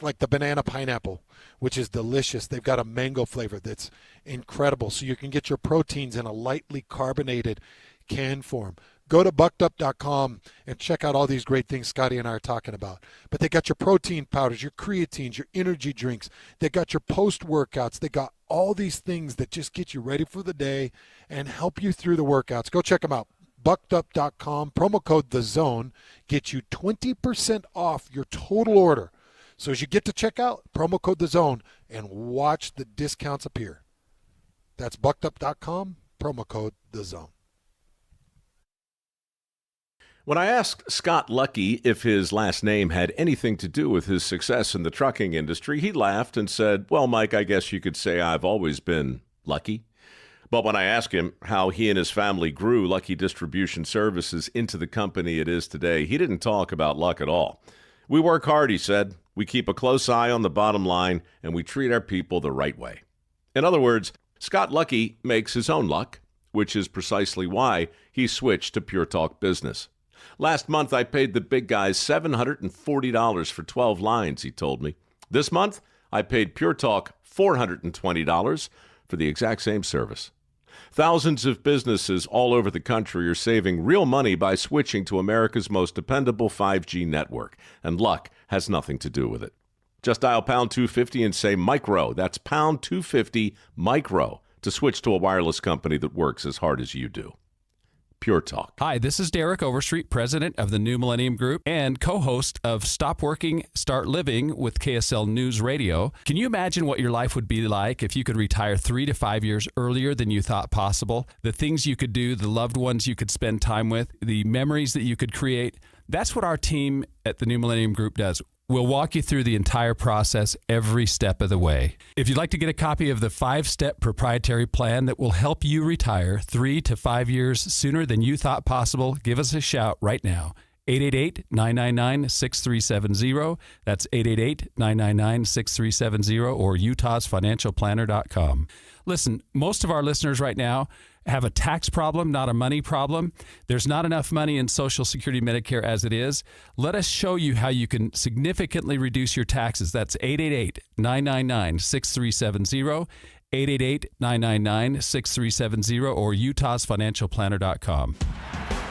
like the banana pineapple, which is delicious. They've got a mango flavor that's incredible. So you can get your proteins in a lightly carbonated can form. Go to buckedup.com and check out all these great things Scotty and I are talking about. But they got your protein powders, your creatines, your energy drinks. They got your post-workouts. They got all these things that just get you ready for the day and help you through the workouts. Go check them out. Buckedup.com, promo code THEZONE, get you 20% off your total order. So as you get to checkout, promo code THEZONE, and watch the discounts appear. That's buckedup.com, promo code THEZONE. When I asked Scott Lucky if his last name had anything to do with his success in the trucking industry, he laughed and said, "Well, Mike, I guess you could say I've always been lucky." But when I asked him how he and his family grew Lucky Distribution Services into the company it is today, he didn't talk about luck at all. "We work hard," he said. "We keep a close eye on the bottom line, and we treat our people the right way." In other words, Scott Lucky makes his own luck, which is precisely why he switched to Pure Talk Business. "Last month, I paid the big guys $740 for 12 lines," he told me. "This month, I paid Pure Talk $420 for the exact same service." Thousands of businesses all over the country are saving real money by switching to America's most dependable 5G network, and luck has nothing to do with it. Just dial pound 250 and say micro. That's pound 250 micro to switch to a wireless company that works as hard as you do. Pure Talk. Hi, this is Derek Overstreet, president of the New Millennium Group and co-host of Stop Working, Start Living with KSL News Radio. Can you imagine what your life would be like if you could retire 3 to 5 years earlier than you thought possible? The things you could do, the loved ones you could spend time with, the memories that you could create. That's what our team at the New Millennium Group does. We'll walk you through the entire process every step of the way. If you'd like to get a copy of the 5-step proprietary plan that will help you retire 3 to 5 years sooner than you thought possible, give us a shout right now. 888-999-6370. That's 888-999-6370 or utahsfinancialplanner.com. Listen, most of our listeners right now have a tax problem, not a money problem. There's not enough money in Social Security Medicare as it is. Let us show you how you can significantly reduce your taxes. That's 888-999-6370, 888-999-6370 or utahsfinancialplanner.com.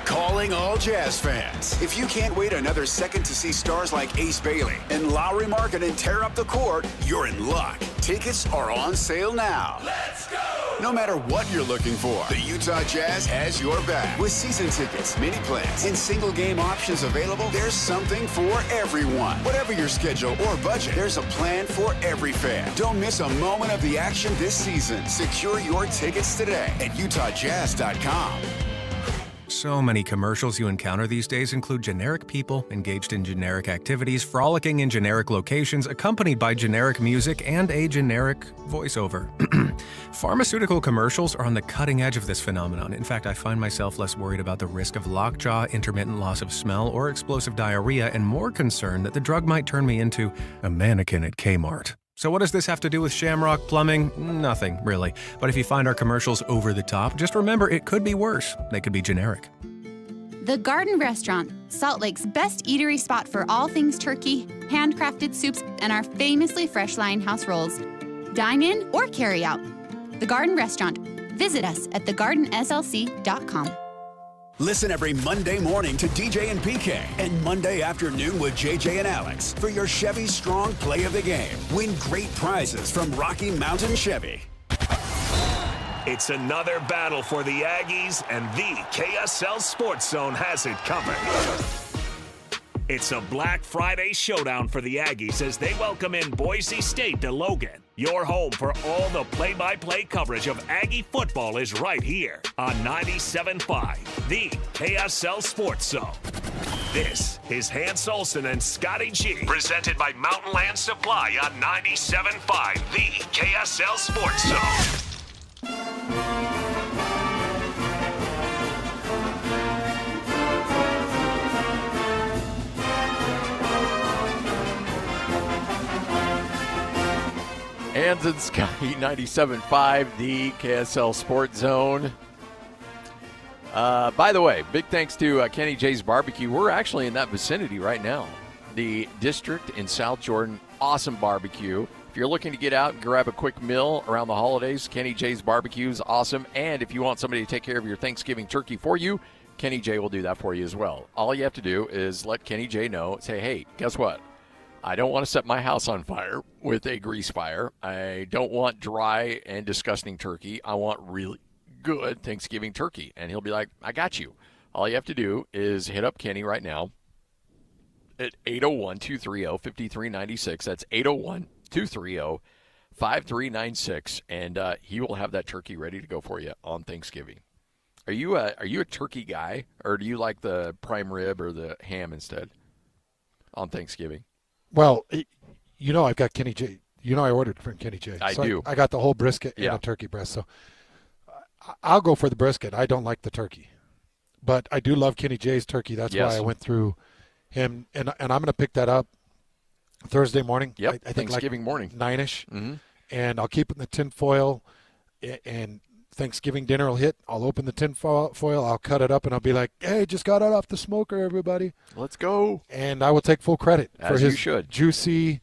Calling all Jazz fans. If you can't wait another second to see stars like Ace Bailey and Lowry Markkanen tear up the court, you're in luck. Tickets are on sale now. Let's go! No matter what you're looking for, the Utah Jazz has your back. With season tickets, mini plans, and single game options available, there's something for everyone. Whatever your schedule or budget, there's a plan for every fan. Don't miss a moment of the action this season. Secure your tickets today at utahjazz.com. So many commercials you encounter these days include generic people engaged in generic activities, frolicking in generic locations, accompanied by generic music and a generic voiceover. Pharmaceutical commercials are on the cutting edge of this phenomenon. In fact, I find myself less worried about the risk of lockjaw, intermittent loss of smell, or explosive diarrhea, and more concerned that the drug might turn me into a mannequin at Kmart. So what does this have to do with Shamrock Plumbing? Nothing, really. But if you find our commercials over the top, just remember it could be worse. They could be generic. The Garden Restaurant, Salt Lake's best eatery spot for all things turkey, handcrafted soups, and our famously fresh Lionhouse rolls. Dine in or carry out. The Garden Restaurant. Visit us at thegardenslc.com. Listen every Monday morning to DJ and PK and Monday afternoon with JJ and Alex for your Chevy Strong Play of the Game. Win great prizes from Rocky Mountain Chevy. It's another battle for the Aggies, and the KSL Sports Zone has it covered. It's a Black Friday showdown for the Aggies as they welcome in Boise State to Logan. Your home for all the play-by-play coverage of Aggie football is right here on 97.5, the KSL Sports Zone. This is Hans Olsen and Scotty G, presented by Mountain Land Supply on 97.5, the KSL Sports Zone. Hans and Scotty, 97.5, the KSL Sports Zone. By the way, big thanks to Kenny J's Barbecue. We're actually in that vicinity right now. The district in South Jordan, awesome barbecue. If you're looking to get out and grab a quick meal around the holidays, Kenny J's Barbecue is awesome. And if you want somebody to take care of your Thanksgiving turkey for you, Kenny J will do that for you as well. All you have to do is let Kenny J know, say, hey, guess what? I don't want to set my house on fire with a grease fire. I don't want dry and disgusting turkey. I want really good Thanksgiving turkey. And he'll be like, I got you. All you have to do is hit up Kenny right now at 801-230-5396. That's 801-230-5396. And he will have that turkey ready to go for you on Thanksgiving. Are you a turkey guy, or do you like the prime rib or the ham instead on Thanksgiving? Well, I've got Kenny J. I ordered from Kenny J. I do. I got the whole brisket and a turkey breast. So I'll go for the brisket. I don't like the turkey, but I do love Kenny J's turkey. That's why I went through him, and I'm going to pick that up Thursday morning. Yep, I think Thanksgiving morning, 9-ish, mm-hmm. And I'll keep it in the tin foil. And Thanksgiving dinner will hit. I'll open the tin foil. I'll cut it up, and I'll be like, "Hey, just got it off the smoker, everybody. Let's go!" And I will take full credit for his juicy,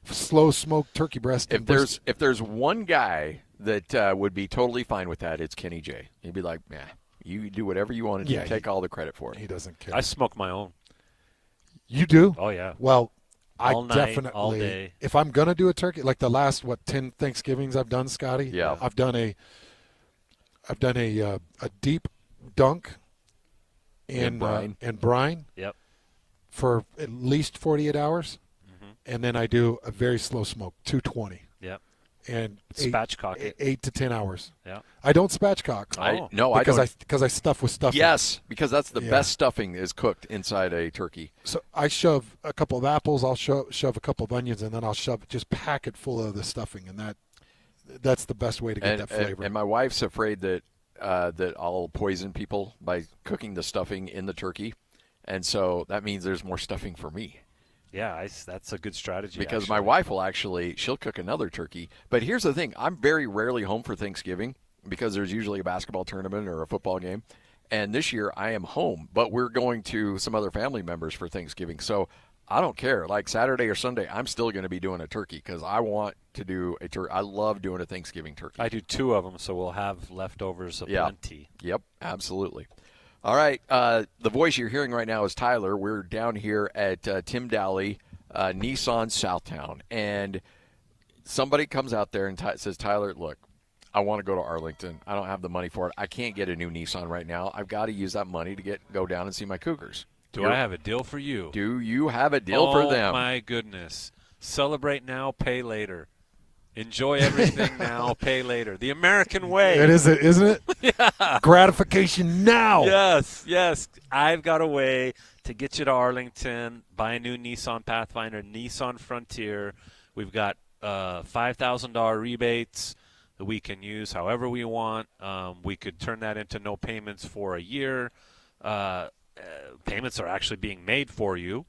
slow smoked turkey breast. If there's one guy that would be totally fine with that, it's Kenny J. He'd be like, "Yeah, you do whatever you want to do. Take all the credit for it." He doesn't care. I smoke my own. You do? Oh yeah. Well, all I night, definitely. all day. If I'm gonna do a turkey, like the last 10 Thanksgivings I've done, Scotty. Yeah. I've done a deep dunk in brine. Yep. For at least 48 hours, and then I do a very slow smoke, 220. Yep. And spatchcock it. 8 to 10 hours. Yeah. I don't spatchcock. I don't. Because I stuff with stuffing. Yes, because that's the best stuffing is cooked inside a turkey. So I shove a couple of apples, I'll shove a couple of onions, and then I'll just pack it full of the stuffing, and that's the best way to get that flavor. And my wife's afraid that I'll poison people by cooking the stuffing in the turkey, and so that means there's more stuffing for me. Yeah, that's a good strategy. Because my wife she'll cook another turkey. But here's the thing. I'm very rarely home for Thanksgiving because there's usually a basketball tournament or a football game. And this year I am home, but we're going to some other family members for Thanksgiving. So I don't care. Like Saturday or Sunday, I'm still going to be doing a turkey because I want to do a turkey. I love doing a Thanksgiving turkey. I do 2 of them, so we'll have leftovers of plenty. Yep, absolutely. All right, the voice you're hearing right now is Tyler. We're down here at Tim Daly, Nissan Southtown, and somebody comes out there and says, Tyler, look, I want to go to Arlington. I don't have the money for it. I can't get a new Nissan right now. I've got to use that money to go down and see my Cougars. I have a deal for you? Do you have a deal for them? Oh, my goodness. Celebrate now, pay later. Enjoy everything now, pay later. The American way. It is, isn't it? Yeah. Gratification now. Yes. I've got a way to get you to Arlington, buy a new Nissan Pathfinder, Nissan Frontier. We've got $5,000 rebates that we can use however we want. We could turn that into no payments for a year. Payments are actually being made for you,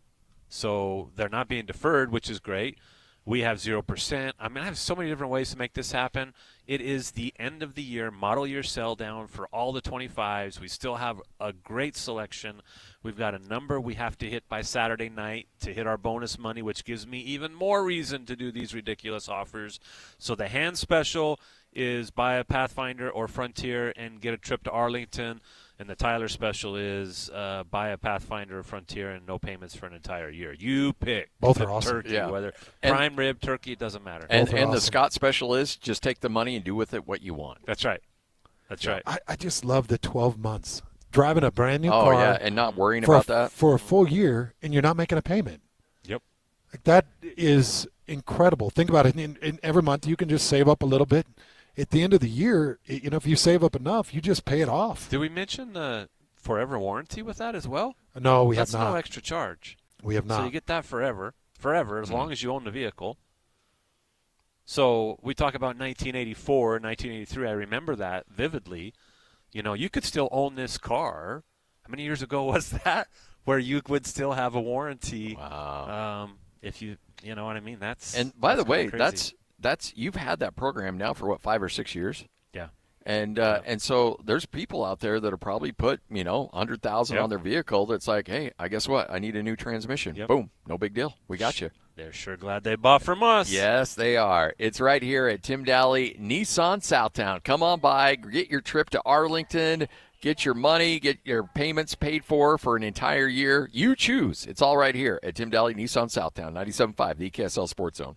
so they're not being deferred, which is great. We have 0%. I have so many different ways to make this happen. It is the end of the year, model year sell down for all the 25s. We still have a great selection. We've got a number we have to hit by Saturday night to hit our bonus money, which gives me even more reason to do these ridiculous offers. So the hand special is buy a Pathfinder or Frontier and get a trip to Arlington. And the Tyler special is buy a Pathfinder or Frontier and no payments for an entire year. You pick. Both are awesome. Turkey, whether prime rib, turkey, it doesn't matter. And the Scott special is just take the money and do with it what you want. That's right. Right. I just love the 12 months. Driving a brand new car. Oh, yeah, and not worrying about that. For a full year, and you're not making a payment. Yep. Like that is incredible. Think about it. In every month, you can just save up a little bit. At the end of the year, if you save up enough, you just pay it off. Did we mention the forever warranty with that as well? No, we have not. That's no extra charge. We have not. So you get that forever, as long as you own the vehicle. So we talk about 1984, 1983. I remember that vividly. You could still own this car. How many years ago was that? Where you would still have a warranty. Wow. If you know what I mean. And by the way, crazy. that's you've had that program now for 5 or 6 years. Yeah. And so there's people out there that have probably put $100,000 on their vehicle. That's like, hey, I guess what? I need a new transmission. Yep. Boom, no big deal. We got you. They're sure glad they bought from us. Yes, they are. It's right here at Tim Daly, Nissan Southtown. Come on by, get your trip to Arlington, get your money, get your payments paid for an entire year. You choose. It's all right here at Tim Daly, Nissan Southtown, 97.5, the KSL Sports Zone.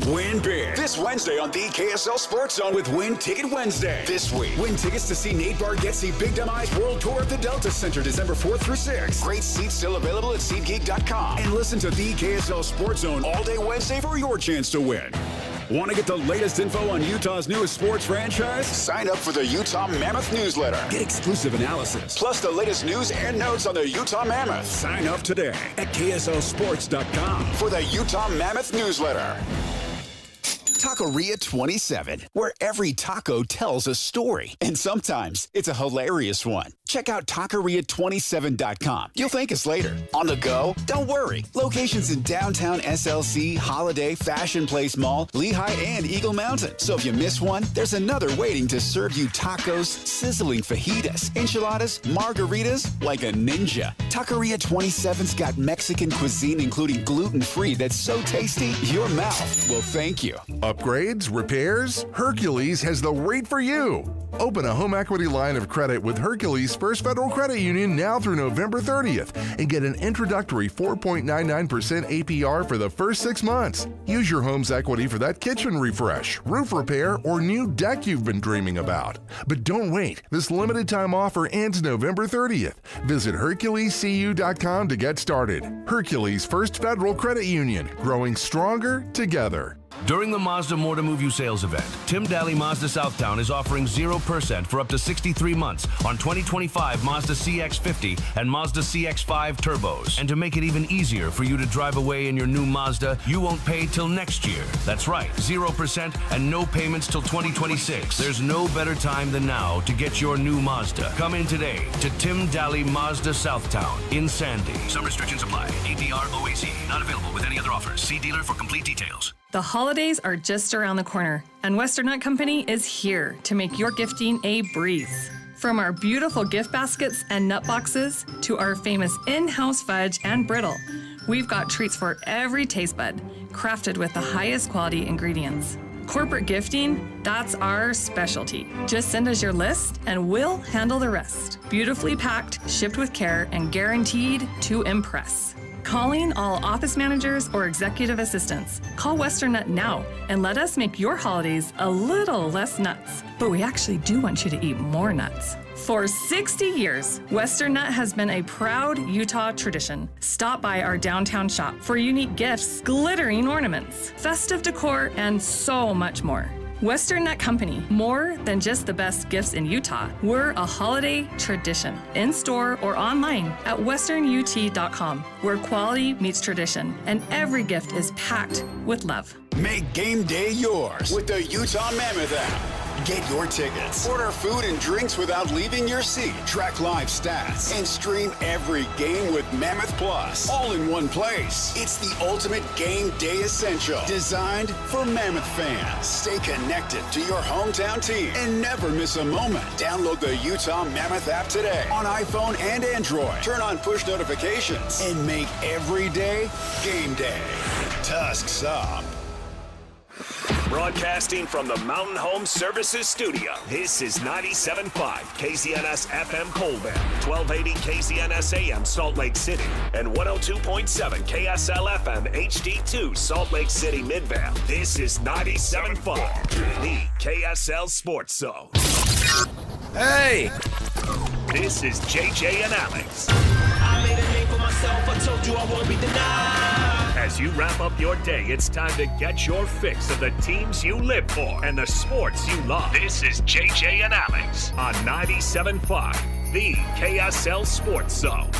Win big this Wednesday on the KSL Sports Zone with Win Ticket Wednesday. This week, win tickets to see Nate Bargatze Big Dumb Eyes World Tour at the Delta Center December 4th through 6th. Great seats still available at SeatGeek.com. And listen to the KSL Sports Zone all day Wednesday for your chance to win. Want to get the latest info on Utah's newest sports franchise? Sign up for the Utah Mammoth newsletter. Get exclusive analysis, plus the latest news and notes on the Utah Mammoth. Sign up today at KSLSports.com for the Utah Mammoth newsletter. Taqueria 27, where every taco tells a story. And sometimes it's a hilarious one. Check out Taqueria27.com. You'll thank us later. On the go? Don't worry. Locations in downtown SLC, Holiday, Fashion Place Mall, Lehigh, and Eagle Mountain. So if you miss one, there's another waiting to serve you tacos, sizzling fajitas, enchiladas, margaritas, like a ninja. Taqueria 27's got Mexican cuisine, including gluten-free, that's so tasty, your mouth will thank you. Upgrades, repairs? Hercules has the rate for you. Open a home equity line of credit with Hercules First Federal Credit Union now through November 30th and get an introductory 4.99% APR for the first 6 months. Use your home's equity for that kitchen refresh, roof repair, or new deck you've been dreaming about. But don't wait. This limited time offer ends November 30th. Visit HerculesCU.com to get started. Hercules First Federal Credit Union, growing stronger together. During the Mazda More to Move You sales event, Tim Daly Mazda Southtown is offering 0% for up to 63 months on 2025 Mazda CX-50 and Mazda CX-5 turbos. And to make it even easier for you to drive away in your new Mazda, you won't pay till next year. That's right, 0% and no payments till 2026. There's no better time than now to get your new Mazda. Come in today to Tim Daly Mazda Southtown in Sandy. Some restrictions apply. APR OAC. Not available with any other offers. See dealer for complete details. The holidays are just around the corner, and Western Nut Company is here to make your gifting a breeze. From our beautiful gift baskets and nut boxes to our famous in-house fudge and brittle, we've got treats for every taste bud, crafted with the highest quality ingredients. Corporate gifting, that's our specialty. Just send us your list and we'll handle the rest. Beautifully packed, shipped with care, and guaranteed to impress. Calling all office managers or executive assistants. Call Western Nut now and let us make your holidays a little less nuts. But we actually do want you to eat more nuts. For 60 years, Western Nut has been a proud Utah tradition. Stop by our downtown shop for unique gifts, glittering ornaments, festive decor, and so much more. Western Nut Company, more than just the best gifts in Utah. We're a holiday tradition, in-store or online at westernut.com, where quality meets tradition, and every gift is packed with love. Make game day yours with the Utah Mammoth app. Get your tickets, order food and drinks without leaving your seat, track live stats, and stream every game with Mammoth Plus, all in one place. It's the ultimate game day essential, designed for Mammoth fans. Stay connected to your hometown team and never miss a moment. Download the Utah Mammoth app today on iPhone and Android. Turn on push notifications and make every day game day. Tusks up. Broadcasting from the Mountain Home Services Studio, this is 97.5 KZNS FM Colbert, 1280 KZNS AM Salt Lake City, and 102.7 KSL FM HD2 Salt Lake City Midvale. This is 97.5, the KSL Sports Zone. Hey! This is JJ and Alex. I made a name for myself, I told you I won't be denied. As you wrap up your day, it's time to get your fix of the teams you live for and the sports you love. This is JJ and Alex on 97.5, the KSL Sports Zone.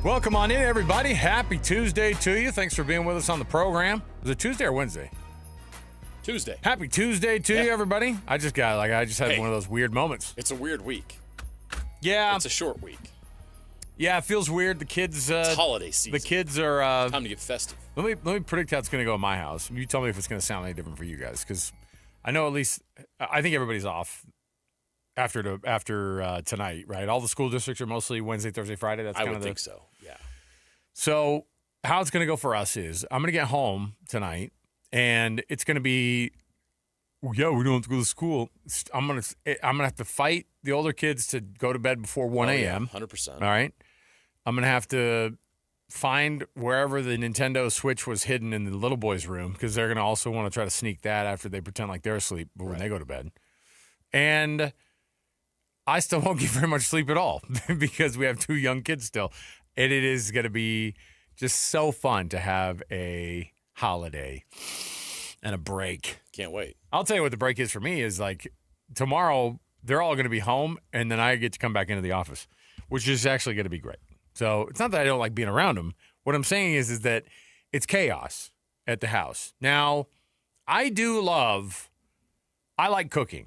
Welcome on in, everybody. Happy Tuesday to you. Thanks for being with us on the program. Was it Tuesday or Wednesday? Tuesday. Happy Tuesday to you, everybody. I just had one of those weird moments. It's a weird week. Yeah. It's a short week. Yeah, it feels weird. The kids. It's holiday season. The kids are. Time to get festive. Let me predict how it's going to go in my house. You tell me if it's going to sound any different for you guys, because I know at least I think everybody's off after tonight, right? All the school districts are mostly Wednesday, Thursday, Friday. That's I kind would of think so. Yeah. So how it's going to go for us is I'm going to get home tonight, and it's going to be. Yeah, we don't have to go to school. I'm gonna have to fight the older kids to go to bed before 1 a.m. 100%. All right. I'm gonna have to find wherever the Nintendo Switch was hidden in the little boy's room, because they're gonna also want to try to sneak that after they pretend like they're asleep, but when they go to bed. And I still won't get very much sleep at all because we have 2 young kids still. And it is going to be just so fun to have a holiday and a break. Can't wait. I'll tell you what the break is for me is like tomorrow they're all going to be home and then I get to come back into the office, which is actually going to be great. So it's not that I don't like being around them. What I'm saying is that it's chaos at the house. Now, I like cooking.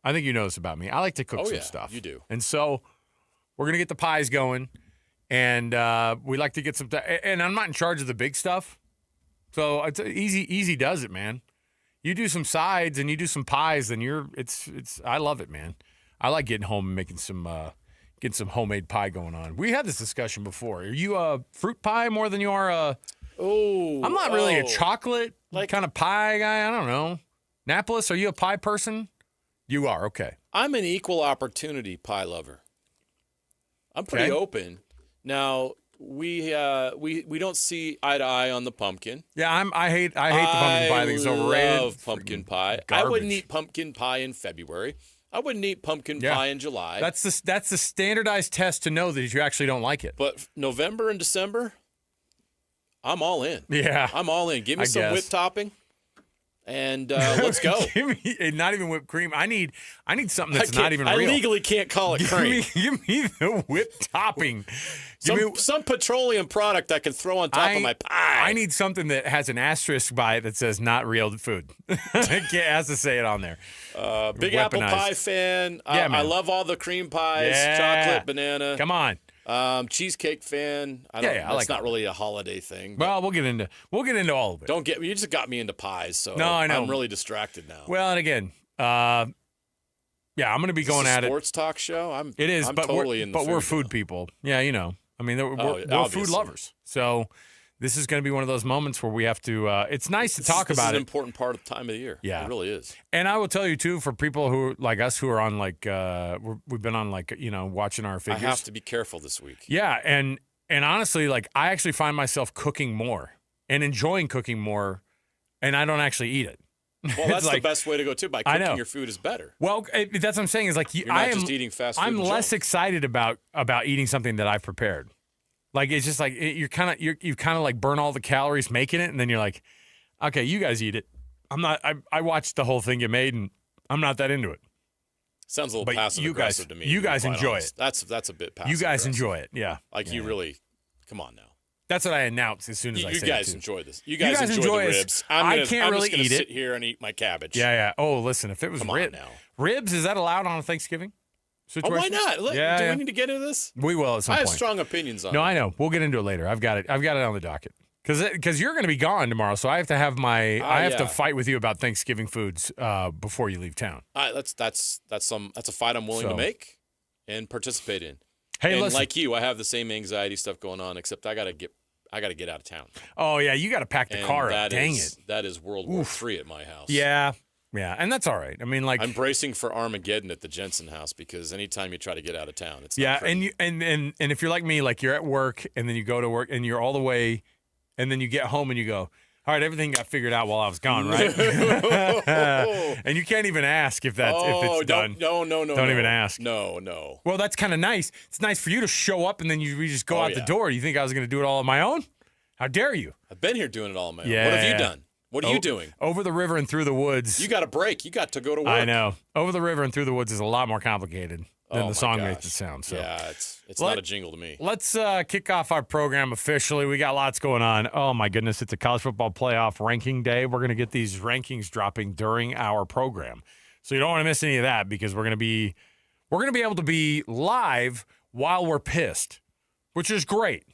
I think you know this about me. I like to cook some stuff. You do. And so we're going to get the pies going, and we like to get some and I'm not in charge of the big stuff. So it's easy does it, man. You do some sides and you do some pies, then I love it, man. I like getting home and making some getting some homemade pie going on. We had this discussion before. Are you a fruit pie more than you are a I'm not really a chocolate kind of pie guy. I don't know. Napolis, are you a pie person? You are, okay. I'm an equal opportunity pie lover. I'm pretty open. Now, we don't see eye to eye on the pumpkin. Yeah, I hate the pumpkin pie. I think it's overrated. I love pumpkin pie. Garbage. I wouldn't eat pumpkin pie in February. I wouldn't eat pumpkin pie in July. That's the standardized test to know that you actually don't like it. But November and December, I'm all in. Yeah. I'm all in. Give me some whipped topping. And let's go. Give me not even whipped cream. I need something that's not even real. I legally can't call it cream. Give me the whipped topping. Some petroleum product I can throw on top of my pie. I need something that has an asterisk by it that says not real food. It has to say it on there. Big apple pie fan. I love all the cream pies. Chocolate, banana. Come on. Cheesecake fan. I That's like not really a holiday thing. Well, we'll get into all of it. You just got me into pies, so no, I know. I'm really distracted now. Well, and again, I'm going to be going at it. Sports talk show. It is, I'm but totally in the but food we're food people. Yeah, you know. I mean, we're food lovers. So this is going to be one of those moments where we have to. It's nice to talk about it. It's an important part of the time of the year. Yeah, it really is. And I will tell you too, for people who like us who are on we've been on watching our figures. I have to be careful this week. Yeah, and honestly, I actually find myself cooking more and enjoying cooking more, and I don't actually eat it. Well, that's the best way to go too. By cooking your food is better. Well, that's what I'm saying is you're not just eating fast food. I'm less excited about eating something that I've prepared. It's just you kind of burn all the calories making it, and then you're like, okay, you guys eat it. I'm not. I watched the whole thing you made, and I'm not that into it. Sounds a little passive aggressive to me. You guys enjoy it. That's a bit passive. You guys enjoy it, yeah. You really, come on now. That's what I announce as soon as I say it. You guys enjoy this. You guys enjoy the ribs. I can't really eat it. Sit here and eat my cabbage. Yeah. Oh, listen, if it was ribs, is that allowed on a Thanksgiving situation? Oh, why not? Do we need to get into this? We will at some point. I have strong opinions on it. No, I know. We'll get into it later. I've got it on the docket. Because you're going to be gone tomorrow, so I have to have to fight with you about Thanksgiving foods before you leave town. That's a fight I'm willing to make and participate in. Hey, and listen. like you, I have the same anxiety stuff going on, except I got to get out of town. Oh yeah, you got to pack the car up. Dang it, that is World War III at my house. Yeah, and that's all right. I mean, I'm bracing for Armageddon at the Jensen house because anytime you try to get out of town, it's not and if you're like me, you're at work and then you go to work and you're all the way, and then you get home and you go, all right, everything got figured out while I was gone, right? And you can't even ask if it's done. No. Don't even ask. No. Well, that's kind of nice. It's nice for you to show up and then we just go out the door. You think I was going to do it all on my own? How dare you? I've been here doing it all on my own. Yeah. What have you done? What are you doing? Over the river and through the woods. You got a break. You got to go to work. I know. Over the river and through the woods is a lot more complicated than the song makes it sound. So. Yeah, it's not a jingle to me. Let's kick off our program officially. We got lots going on. Oh, my goodness. It's a college football playoff ranking day. We're going to get these rankings dropping during our program. So you don't want to miss any of that because we're going to be able to be live while we're pissed, which is great.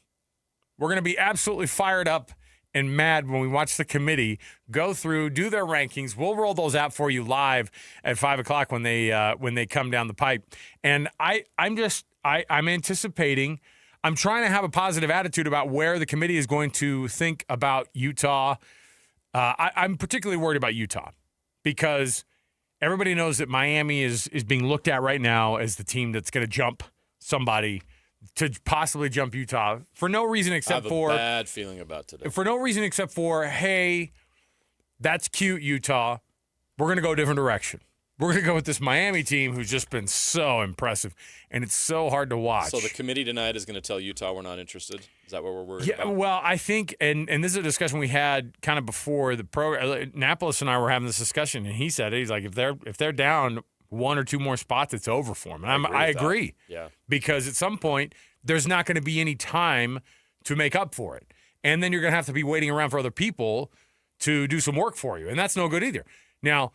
We're going to be absolutely fired up and mad when we watch the committee go through, do their rankings. We'll roll those out for you live at 5 o'clock when they come down the pipe. And I'm anticipating. I'm trying to have a positive attitude about where the committee is going to think about Utah. I'm particularly worried about Utah because everybody knows that Miami is being looked at right now as the team that's going to jump somebody to possibly jump Utah for no reason except for I have a bad feeling about today. For no reason except for, hey, that's cute, Utah. We're going to go a different direction. We're going to go with this Miami team who's just been so impressive, and it's so hard to watch. So the committee tonight is going to tell Utah we're not interested? Is that what we're worried about? Well, I think, and this is a discussion we had kind of before the program. Annapolis and I were having this discussion, and he said, he's like, if they're down one or two more spots, it's over for them. And I agree. Yeah. Because at some point, there's not going to be any time to make up for it. And then you're going to have to be waiting around for other people to do some work for you, and that's no good either. Now,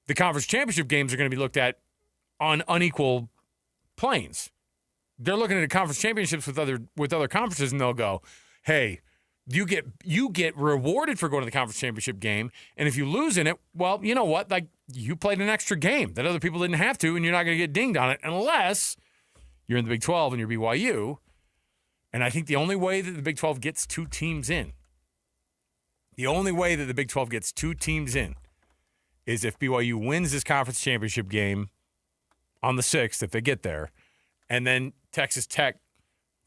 the conference championship games are going to be looked at on unequal planes. They're looking at the conference championships with other conferences, and they'll go, "Hey, you get rewarded for going to the conference championship game, and if you lose in it, well, you know what? Like you played an extra game that other people didn't have to, and you're not going to get dinged on it unless you're in the Big 12 and you're BYU." And I think the only way that the Big 12 gets two teams in, is if BYU wins this conference championship game on the 6th, if they get there, and then Texas Tech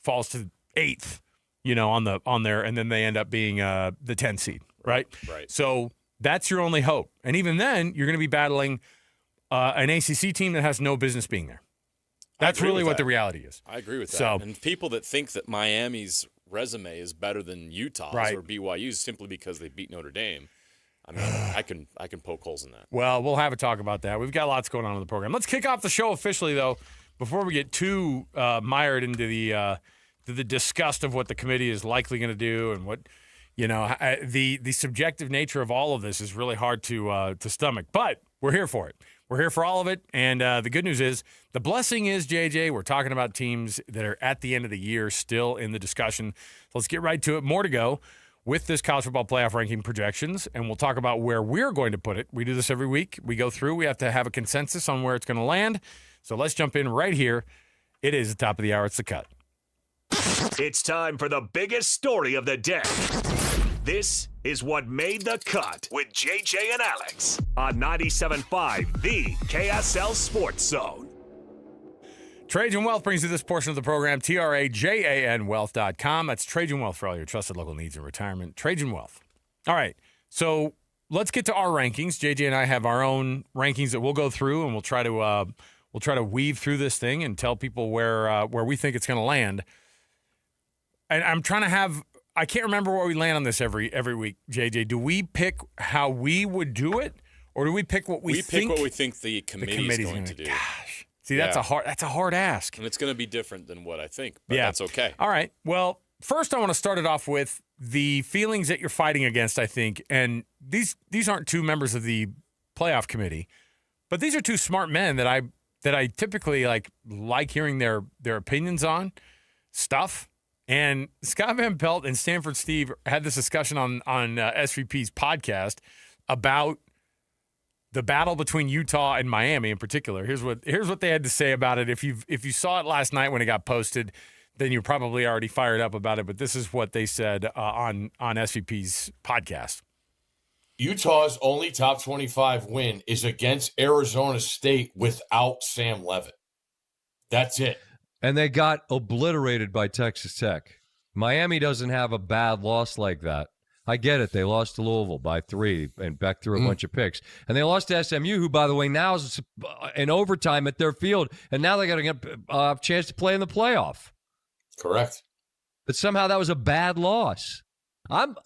falls to 8th, on there, and then they end up being the 10 seed, right? Right. So that's your only hope. And even then, you're going to be battling an ACC team that has no business being there. That's really what the reality is. I agree with that. So, and people that think that Miami's resume is better than Utah's Right. or BYU's simply because they beat Notre Dame, I mean, I can poke holes in that. Well, we'll have a talk about that. We've got lots going on in the program. Let's kick off the show officially, though, before we get too mired into the disgust of what the committee is likely going to do and what, the subjective nature of all of this is really hard to stomach. But we're here for it. We're here for all of it. And the good news is, the blessing is, JJ, we're talking about teams that are at the end of the year still in the discussion. So let's get right to it. More to go with this college football playoff ranking projections, and we'll talk about where we're going to put it. We do this every week. We go through. We have to have a consensus on where it's going to land. So let's jump in right here. It is the top of the hour. It's The Cut. It's time for the biggest story of the day. This is what made the cut with JJ and Alex on 97.5, the KSL Sports Zone. Trajan Wealth brings you this portion of the program, TRAJANwealth.com. That's Trajan Wealth for all your trusted local needs in retirement. Trajan Wealth. All right, so let's get to our rankings. JJ and I have our own rankings that we'll go through, and we'll try to weave through this thing and tell people where we think it's going to land. And I'm trying to have. I can't remember where we land on this every week, JJ. Do we pick how we would do it, or do we pick what we think? We pick what we think the committee is going to do. Gosh. See, that's a hard ask. And it's going to be different than what I think, but that's okay. All right. Well, first I want to start it off with the feelings that you're fighting against, I think. And these aren't two members of the playoff committee, but these are two smart men that I typically like hearing their opinions on stuff. And Scott Van Pelt and Stanford Steve had this discussion on SVP's podcast about the battle between Utah and Miami in particular. Here's what they had to say about it. If you saw it last night when it got posted, then you're probably already fired up about it. But this is what they said on SVP's podcast. Utah's only top 25 win is against Arizona State without Sam Leavitt. That's it. And they got obliterated by Texas Tech. Miami doesn't have a bad loss like that. I get it. They lost to Louisville by 3, and Beck threw a bunch of picks. And they lost to SMU, who, by the way, now is in overtime at their field, and now they got to get a chance to play in the playoff. Correct. But somehow that was a bad loss. I'm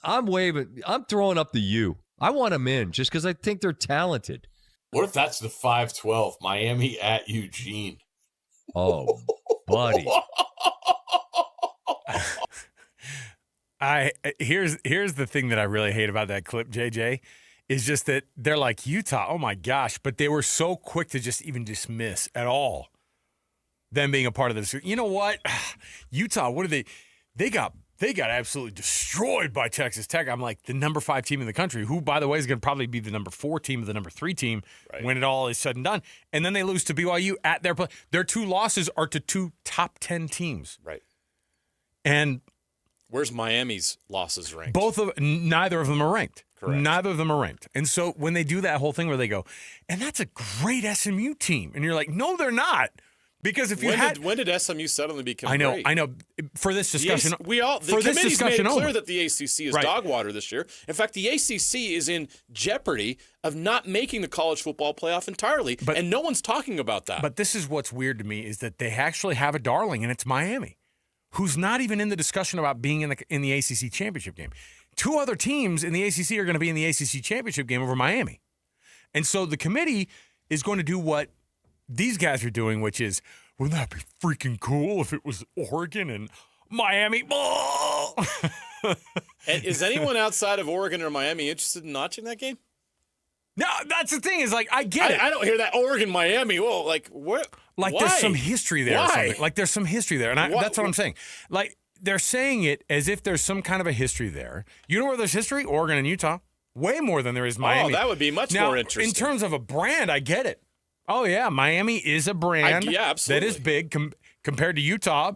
throwing up the U. I want them in just because I think they're talented. What if that's the 5-12, Miami at Eugene? Oh, buddy. Here's the thing that I really hate about that clip, JJ, is just that they're like, Utah, oh my gosh, but they were so quick to just even dismiss at all them being a part of this. You know what? Utah, what are they got absolutely destroyed by Texas Tech. I'm like, the number 5 team in the country, who, by the way, is going to probably be the number 4 team or the number 3 team when it all is said and done. And then they lose to BYU at their play. Their 2 losses are to 2 top 10 teams. Right. And where's Miami's losses ranked? Neither of them are ranked. Correct. Neither of them are ranked. And so when they do that whole thing where they go, and that's a great SMU team, and you're like, no, they're not. Because if you when did SMU suddenly become great? I know. For this discussion, the committee's made it clear that the ACC is dog water this year. In fact, the ACC is in jeopardy of not making the college football playoff entirely, and no one's talking about that. But this is what's weird to me is that they actually have a darling, and it's Miami, who's not even in the discussion about being in the ACC championship game. 2 other teams in the ACC are going to be in the ACC championship game over Miami. And so the committee is going to do what these guys are doing, which is, wouldn't that be freaking cool if it was Oregon and Miami? And is anyone outside of Oregon or Miami interested in watching that game? No, that's the thing. Is like I get it. I don't hear that Oregon Miami. Whoa, like what? Like why? There's some history there. Why? Or something. Like there's some history there, and that's what I'm saying. Like they're saying it as if there's some kind of a history there. You know where there's history? Oregon and Utah. Way more than there is Miami. Oh, that would be much more interesting. In terms of a brand, I get it. Oh, yeah, Miami is a brand that is big compared to Utah.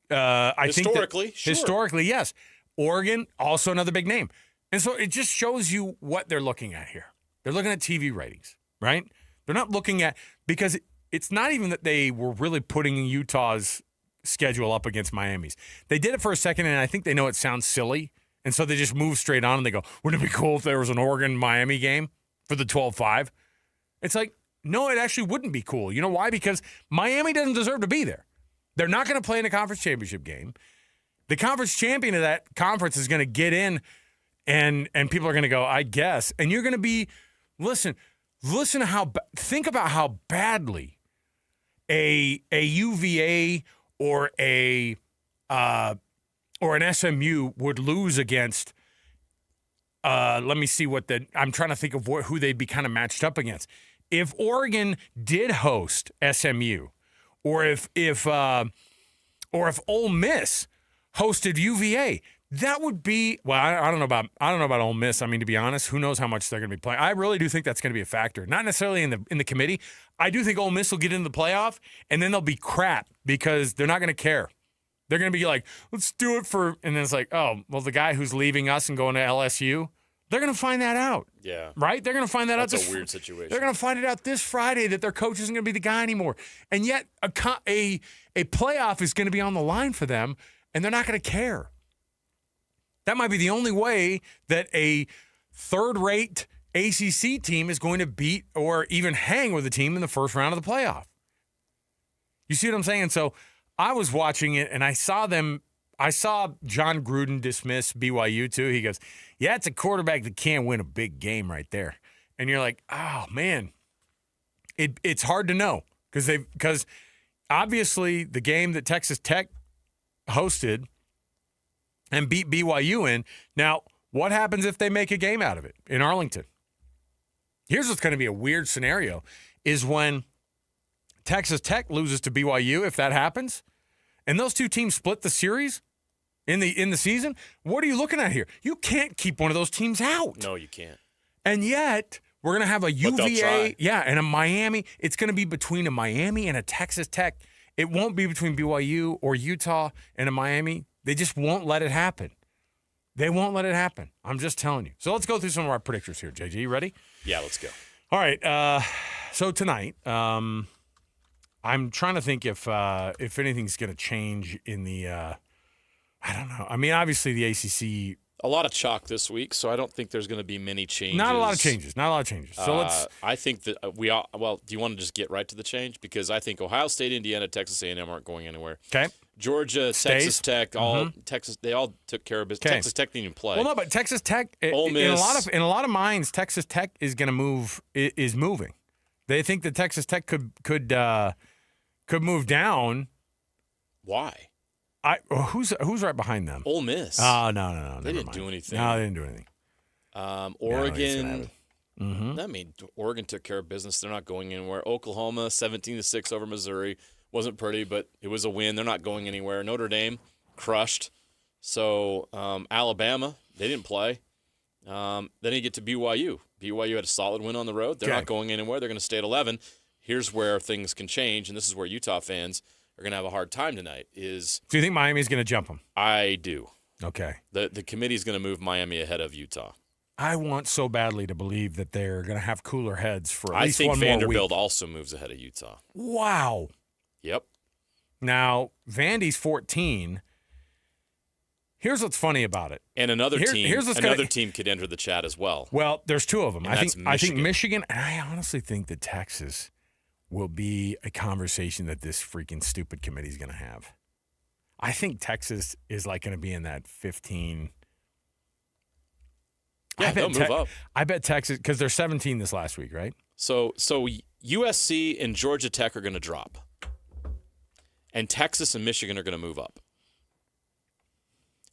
I think historically, yes. Oregon, also another big name. And so it just shows you what they're looking at here. They're looking at TV ratings, right? They're not looking at – because it's not even that they were really putting Utah's schedule up against Miami's. They did it for a second, and I think they know it sounds silly. And so they just move straight on and they go, wouldn't it be cool if there was an Oregon-Miami game for the 12-5? It's like, no, it actually wouldn't be cool. You know why? Because Miami doesn't deserve to be there. They're not going to play in a conference championship game. The conference champion of that conference is going to get in, and people are going to go, I guess. And you're going to be, listen to how, think about how badly a UVA or an SMU would lose against, let me see I'm trying to think of who they'd be kind of matched up against. If Oregon did host SMU, or if Ole Miss hosted UVA, that would be, well, I don't know about Ole Miss. I mean, to be honest, who knows how much they're going to be playing. I really do think that's going to be a factor. Not necessarily in the committee. I do think Ole Miss will get into the playoff, and then they'll be crap because they're not going to care. They're going to be like, let's do it for, and then it's like, oh, well, the guy who's leaving us and going to LSU, they're going to find that out. Yeah. Right? They're going to find that out. That's a weird situation. They're going to find it out this Friday that their coach isn't going to be the guy anymore. And yet a playoff is going to be on the line for them, and they're not going to care. That might be the only way that a third-rate ACC team is going to beat or even hang with a team in the first round of the playoff. You see what I'm saying? So I was watching it, and I saw John Gruden dismiss BYU too. He goes, yeah, it's a quarterback that can't win a big game right there. And you're like, oh, man. It's hard to know because obviously the game that Texas Tech hosted and beat BYU in. Now, what happens if they make a game out of it in Arlington? Here's what's going to be a weird scenario is when Texas Tech loses to BYU, if that happens, and those two teams split the series in the season, what are you looking at here? You can't keep one of those teams out. No, you can't. And yet, we're going to have a UVA, and a Miami. It's going to be between a Miami and a Texas Tech. It won't be between BYU or Utah and a Miami. They just won't let it happen. They won't let it happen. I'm just telling you. So let's go through some of our predictors here, JG. You ready? Yeah, let's go. All right. So tonight, I'm trying to think if anything's going to change in the I don't know. I mean, obviously the ACC. A lot of chalk this week, so I don't think there's going to be many changes. Not a lot of changes. So let's. I think that we all. Well, do you want to just get right to the change? Because I think Ohio State, Indiana, Texas A&M aren't going anywhere. Okay. Georgia, Stays. Texas Tech, Texas. They all took care of business. Okay. Texas Tech didn't even play. Well, no, but Texas Tech. Ole Miss. In a lot of minds, Texas Tech is going to move. Is moving. They think that Texas Tech could move down. Why? Who's right behind them? Ole Miss. Oh, no. They didn't do anything. No, they didn't do anything. Oregon. I mean, Oregon took care of business. They're not going anywhere. Oklahoma, 17-6 over Missouri. Wasn't pretty, but it was a win. They're not going anywhere. Notre Dame, crushed. So Alabama, they didn't play. Then you get to BYU. BYU had a solid win on the road. They're not going anywhere. They're going to stay at 11. Here's where things can change, and this is where Utah fans are going to have a hard time tonight. Do you think Miami's going to jump them? I do. Okay. The committee's going to move Miami ahead of Utah. I want so badly to believe that they're going to have cooler heads for at least one more week. I think Vanderbilt also moves ahead of Utah. Wow. Yep. Now, Vandy's 14. Here's what's funny about it. And another team team could enter the chat as well. Well, there's two of them. And I think Michigan, and I honestly think that Texas will be a conversation that this freaking stupid committee is going to have. I think Texas is like going to be in that 15. Yeah, they'll move up. I bet Texas, because they're 17 this last week, right? So USC and Georgia Tech are going to drop. And Texas and Michigan are going to move up.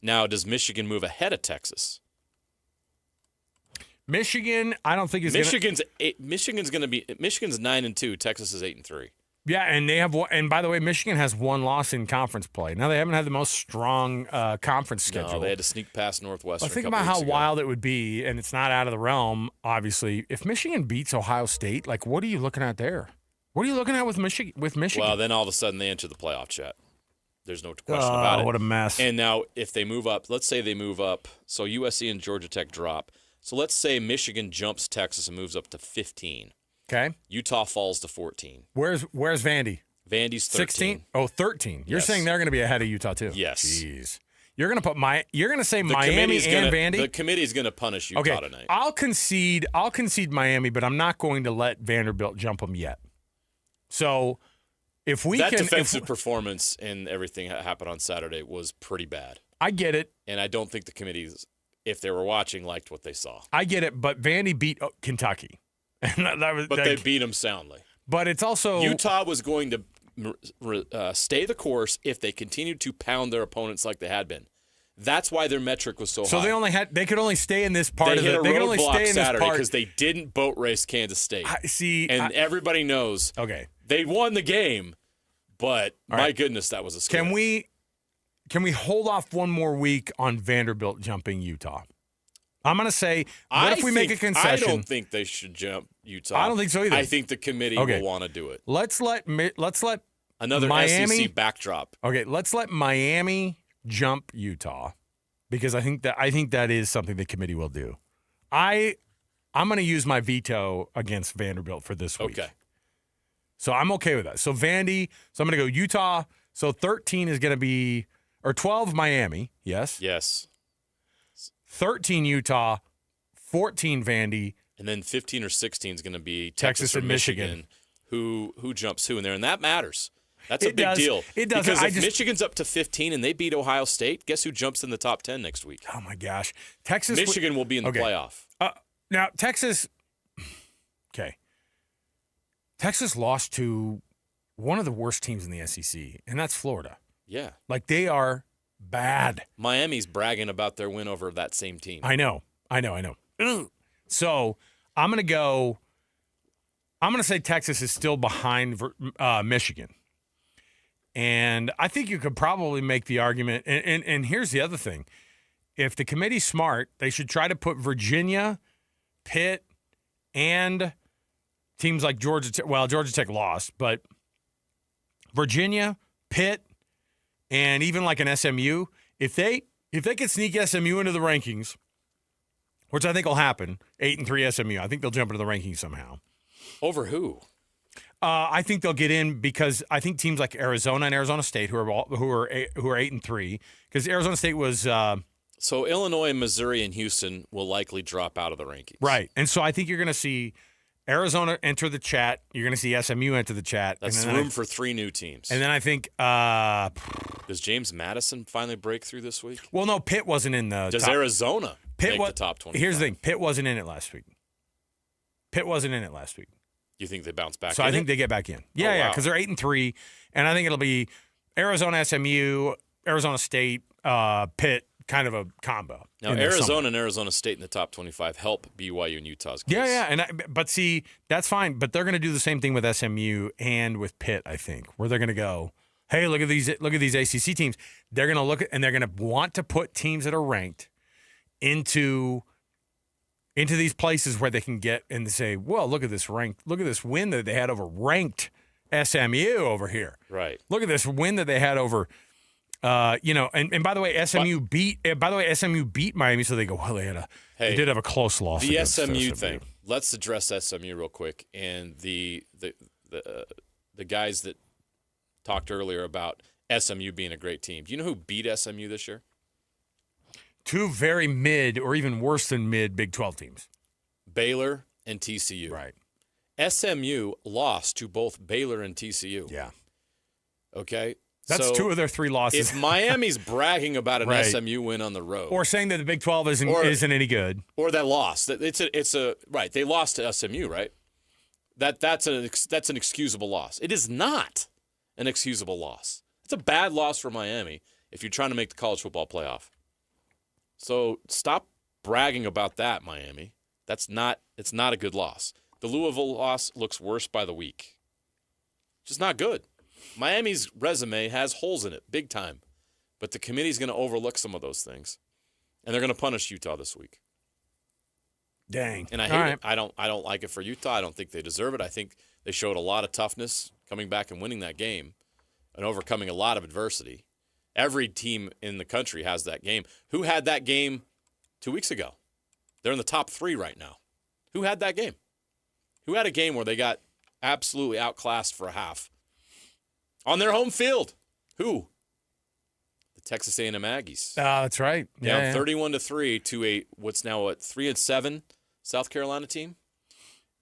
Now, does Michigan move ahead of Texas? Michigan, I don't think is Michigan's 9-2. Texas is 8-3. Yeah, and they have one. And by the way, Michigan has one loss in conference play. Now they haven't had the most strong conference schedule. No, they had to sneak past Northwestern. Well, think about how wild it would be, and it's not out of the realm. Obviously, if Michigan beats Ohio State, like what are you looking at there? What are you looking at with Michigan? Well, then all of a sudden they enter the playoff chat. There's no question about it. What a mess. And now if they move up, let's say they move up, so USC and Georgia Tech drop. So let's say Michigan jumps Texas and moves up to 15. Okay. Utah falls to 14. Where's Vandy? Vandy's 13. 16? Oh, 13. You're saying they're going to be ahead of Utah too? Yes. Jeez. You're going to say Miami and Vandy? The committee's going to punish Utah tonight. I'll concede Miami, but I'm not going to let Vanderbilt jump them yet. So if we that defensive performance and everything that happened on Saturday was pretty bad. I get it. And I don't think the committees, if they were watching, liked what they saw. I get it, but Vandy beat Kentucky. They beat them soundly. But it's also Utah was going to stay the course if they continued to pound their opponents like they had been. That's why their metric was so high. So they could only stay in this part they of hit it. They could only stay in Saturday this part because they didn't boat race Kansas State. Everybody knows. Okay. They won the game, but my goodness, that was a scare. Can we hold off one more week on Vanderbilt jumping Utah? I'm going to say, what if we make a concession? I don't think they should jump Utah. I don't think so either. I think the committee will want to do it. Let's let another Miami, SEC backdrop. Okay, let's let Miami jump Utah because I think that is something the committee will do. I'm going to use my veto against Vanderbilt for this week. Okay. So I'm okay with that. So Vandy, so I'm going to go Utah. So 13 is going to be, or 12 Miami, yes? Yes. 13 Utah, 14 Vandy. And then 15 or 16 is going to be Texas or and Michigan. Who jumps who in there. And that matters. That's a big deal. It does. Because if Michigan's up to 15 and they beat Ohio State, guess who jumps in the top 10 next week? Oh, my gosh. Michigan will be in the playoff. Now, Texas, okay. Texas lost to one of the worst teams in the SEC, and that's Florida. Yeah. Like, they are bad. Miami's bragging about their win over that same team. I know. So, I'm going to say Texas is still behind Michigan. And I think you could probably make the argument, and here's the other thing. If the committee's smart, they should try to put Virginia, Pitt, and teams like Georgia Tech. Well, Georgia Tech lost, but Virginia, Pitt, and even like an SMU, if they could sneak SMU into the rankings, which I think will happen, 8-3 SMU, I think they'll jump into the rankings somehow. Over who? I think they'll get in because I think teams like Arizona and Arizona State, who are 8-3, because Arizona State was. So Illinois, Missouri, and Houston will likely drop out of the rankings. Right, and so I think you're going to see Arizona enter the chat. You're going to see SMU enter the chat. That's room for 3 new teams. And then I think does James Madison finally break through this week? Well, no, Pitt wasn't in the. Does top. Arizona make the top 20? Here's the thing: Pitt wasn't in it last week. You think they bounce back? So I think they get back in. Yeah, because they're 8-3, and I think it'll be Arizona, SMU, Arizona State, Pitt, kind of a combo. Now Arizona and Arizona State in the top 25 help BYU and Utah's case. Yeah, but see, that's fine. But they're going to do the same thing with SMU and with Pitt, I think, where they're going to go, hey, look at these ACC teams. They're going to look at, and they're going to want to put teams that are ranked into these places where they can get and say, well, look at this win that they had over ranked SMU over here. Right. Look at this win that they had over, and by the way, SMU beat Miami, so they go, well, they did have a close loss. The SMU thing. Let's address SMU real quick. And the guys that talked earlier about SMU being a great team. Do you know who beat SMU this year? Two very mid or even worse than mid Big 12 teams. Baylor and TCU. Right. SMU lost to both Baylor and TCU. Yeah. Okay? That's so 2 of their 3 losses. If Miami's bragging about an Right. SMU win on the road, or saying that the Big 12 isn't any good, or that loss, it's a right. They lost to SMU, right? That's an excusable loss. It is not an excusable loss. It's a bad loss for Miami if you're trying to make the college football playoff. So stop bragging about that, Miami. It's not a good loss. The Louisville loss looks worse by the week. Just not good. Miami's resume has holes in it, big time. But the committee's going to overlook some of those things. And they're going to punish Utah this week. Dang. And I hate it. I don't like it for Utah. I don't think they deserve it. I think they showed a lot of toughness coming back and winning that game and overcoming a lot of adversity. Every team in the country has that game. Who had that game 2 weeks ago? They're in the top 3 right now. Who had that game? Who had a game where they got absolutely outclassed for a half? On their home field. Who? The Texas A&M Aggies. That's right. Down 31-3 to a what's now a 3-7 South Carolina team.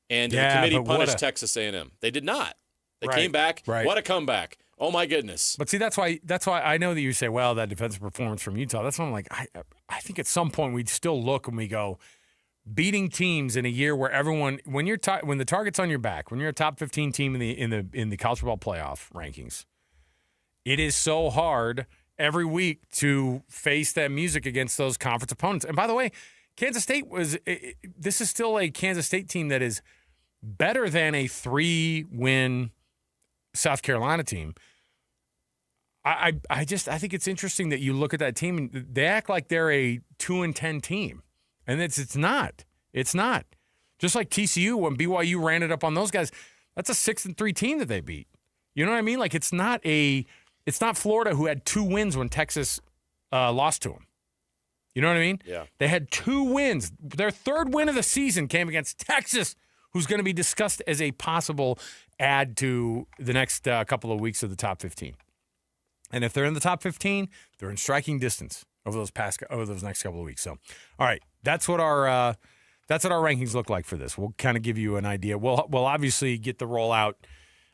And the committee punished Texas A&M. They did not. They came back. Right. What a comeback. Oh my goodness. But see, that's why I know that you say, well, that defensive performance from Utah. That's why I'm like, I think at some point we'd still look and we go, beating teams in a year where everyone, when the target's on your back, when you're a top 15 team in the college football playoff rankings, it is so hard every week to face that music against those conference opponents. And by the way, Kansas State this is still a Kansas State team that is better than a 3-win South Carolina team. I think it's interesting that you look at that team and they act like they're a 2-10 team. And it's not. It's not. Just like TCU, when BYU ran it up on those guys, that's a 6-3 team that they beat. You know what I mean? Like it's not Florida who had 2 wins when Texas lost to them. You know what I mean? Yeah. They had 2 wins. Their 3rd win of the season came against Texas, who's going to be discussed as a possible add to the next couple of weeks of the top 15. And if they're in the top 15, they're in striking distance over those next couple of weeks. So, all right, that's what our rankings look like for this. We'll kind of give you an idea. We'll obviously get the rollout.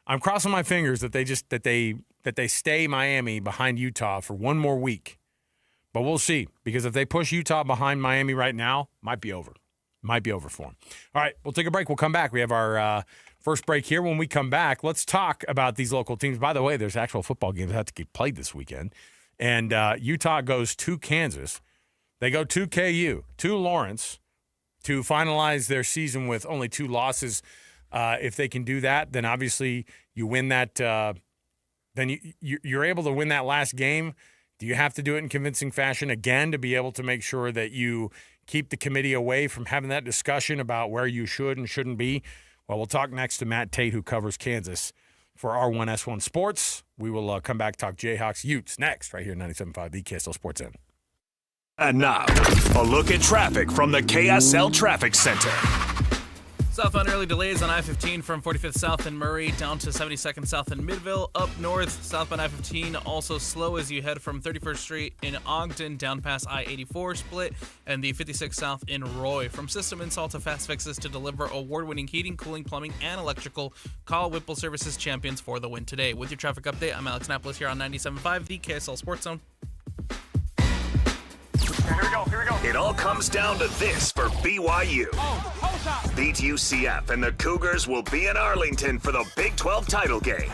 I'm crossing my fingers that they stay Miami behind Utah for one more week. But we'll see, because if they push Utah behind Miami right now, might be over. Might be over for them. All right, we'll take a break. We'll come back. We have our first break here. When we come back, let's talk about these local teams. By the way, there's actual football games that have to get played this weekend. And Utah goes to Kansas. They go to KU, to Lawrence, to finalize their season with only 2 losses. If they can do that, then obviously you win that. Then you're able to win that last game. Do you have to do it in convincing fashion again to be able to make sure that you keep the committee away from having that discussion about where you should and shouldn't be? Well, we'll talk next to Matt Tate, who covers Kansas for R1S1 Sports. We will come back, talk Jayhawks Utes next, right here at 97.5, the KSL Sports Zone. And now, a look at traffic from the KSL Traffic Center. Southbound early delays on I-15 from 45th South in Murray down to 72nd South in Midville. Up north, southbound I-15 also slow as you head from 31st Street in Ogden down past I-84 split and the 56th South in Roy. From system install to fast fixes to deliver award-winning heating, cooling, plumbing, and electrical, call Whipple Services Champions for the win today. With your traffic update, I'm Alex Napolis here on 97.5, the KSL Sports Zone. Here we go. It all comes down to this for BYU. Beat UCF, and the Cougars will be in Arlington for the Big 12 title game.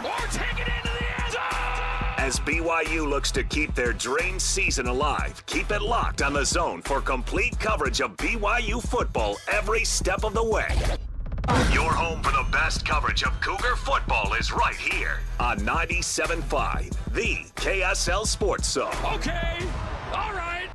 As BYU looks to keep their dream season alive, keep it locked on the Zone for complete coverage of BYU football every step of the way. Your home for the best coverage of Cougar football is right here on 97.5, the KSL Sports Zone. Okay, all right.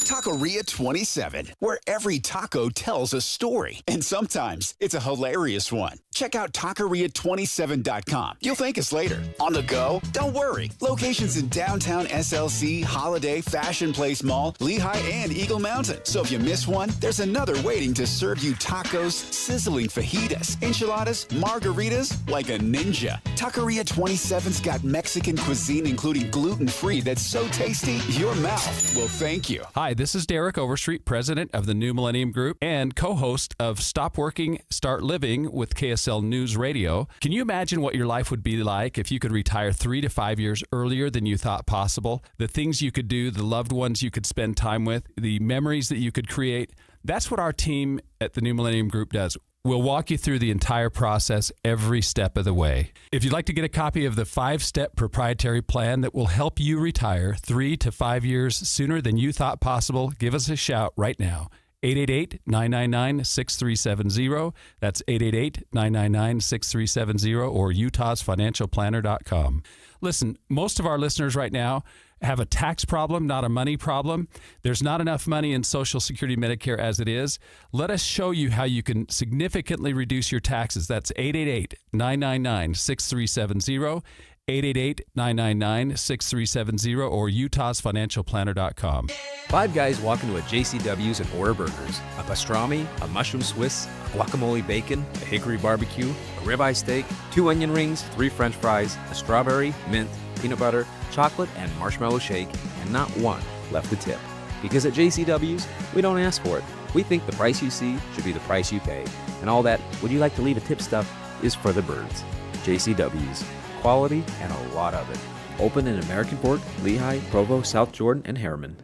Taqueria 27, where every taco tells a story. And sometimes it's a hilarious one. Check out Taqueria27.com. You'll thank us later. On the go? Don't worry. Locations in downtown SLC, Holiday, Fashion Place Mall, Lehigh, and Eagle Mountain. So if you miss one, there's another waiting to serve you tacos, sizzling fajitas, enchiladas, margaritas like a ninja. Taqueria 27's got Mexican cuisine, including gluten-free, that's so tasty, your mouth will thank you. Hi, this is Derek Overstreet, president of the New Millennium Group and co-host of Stop Working, Start Living with KSL News Radio. Can you imagine what your life would be like if you could retire 3 to 5 years earlier than you thought possible? The things you could do, the loved ones you could spend time with, the memories that you could create. That's what our team at the New Millennium Group does. We'll walk you through the entire process every step of the way. If you'd like to get a copy of the 5-step proprietary plan that will help you retire 3 to 5 years sooner than you thought possible, give us a shout right now. 888-999-6370. That's 888-999-6370 or utahsfinancialplanner.com. Listen, most of our listeners right now have a tax problem, not a money problem. There's not enough money in Social Security Medicare as it is. Let us show you how you can significantly reduce your taxes. That's 888-999-6370. 888-999-6370 or utahsfinancialplanner.com. 5 guys walk into a JCW's and order burgers. A pastrami, a mushroom Swiss, a guacamole bacon, a hickory barbecue, a ribeye steak, 2 onion rings, 3 french fries, a strawberry, mint, peanut butter, chocolate, and marshmallow shake, and not one left to tip. Because at JCW's, we don't ask for it. We think the price you see should be the price you pay. And all that, would you like to leave a tip stuff, is for the birds. JCW's. Quality and a lot of it. Open in American Fork, Lehigh, Provo, South Jordan, and Harriman.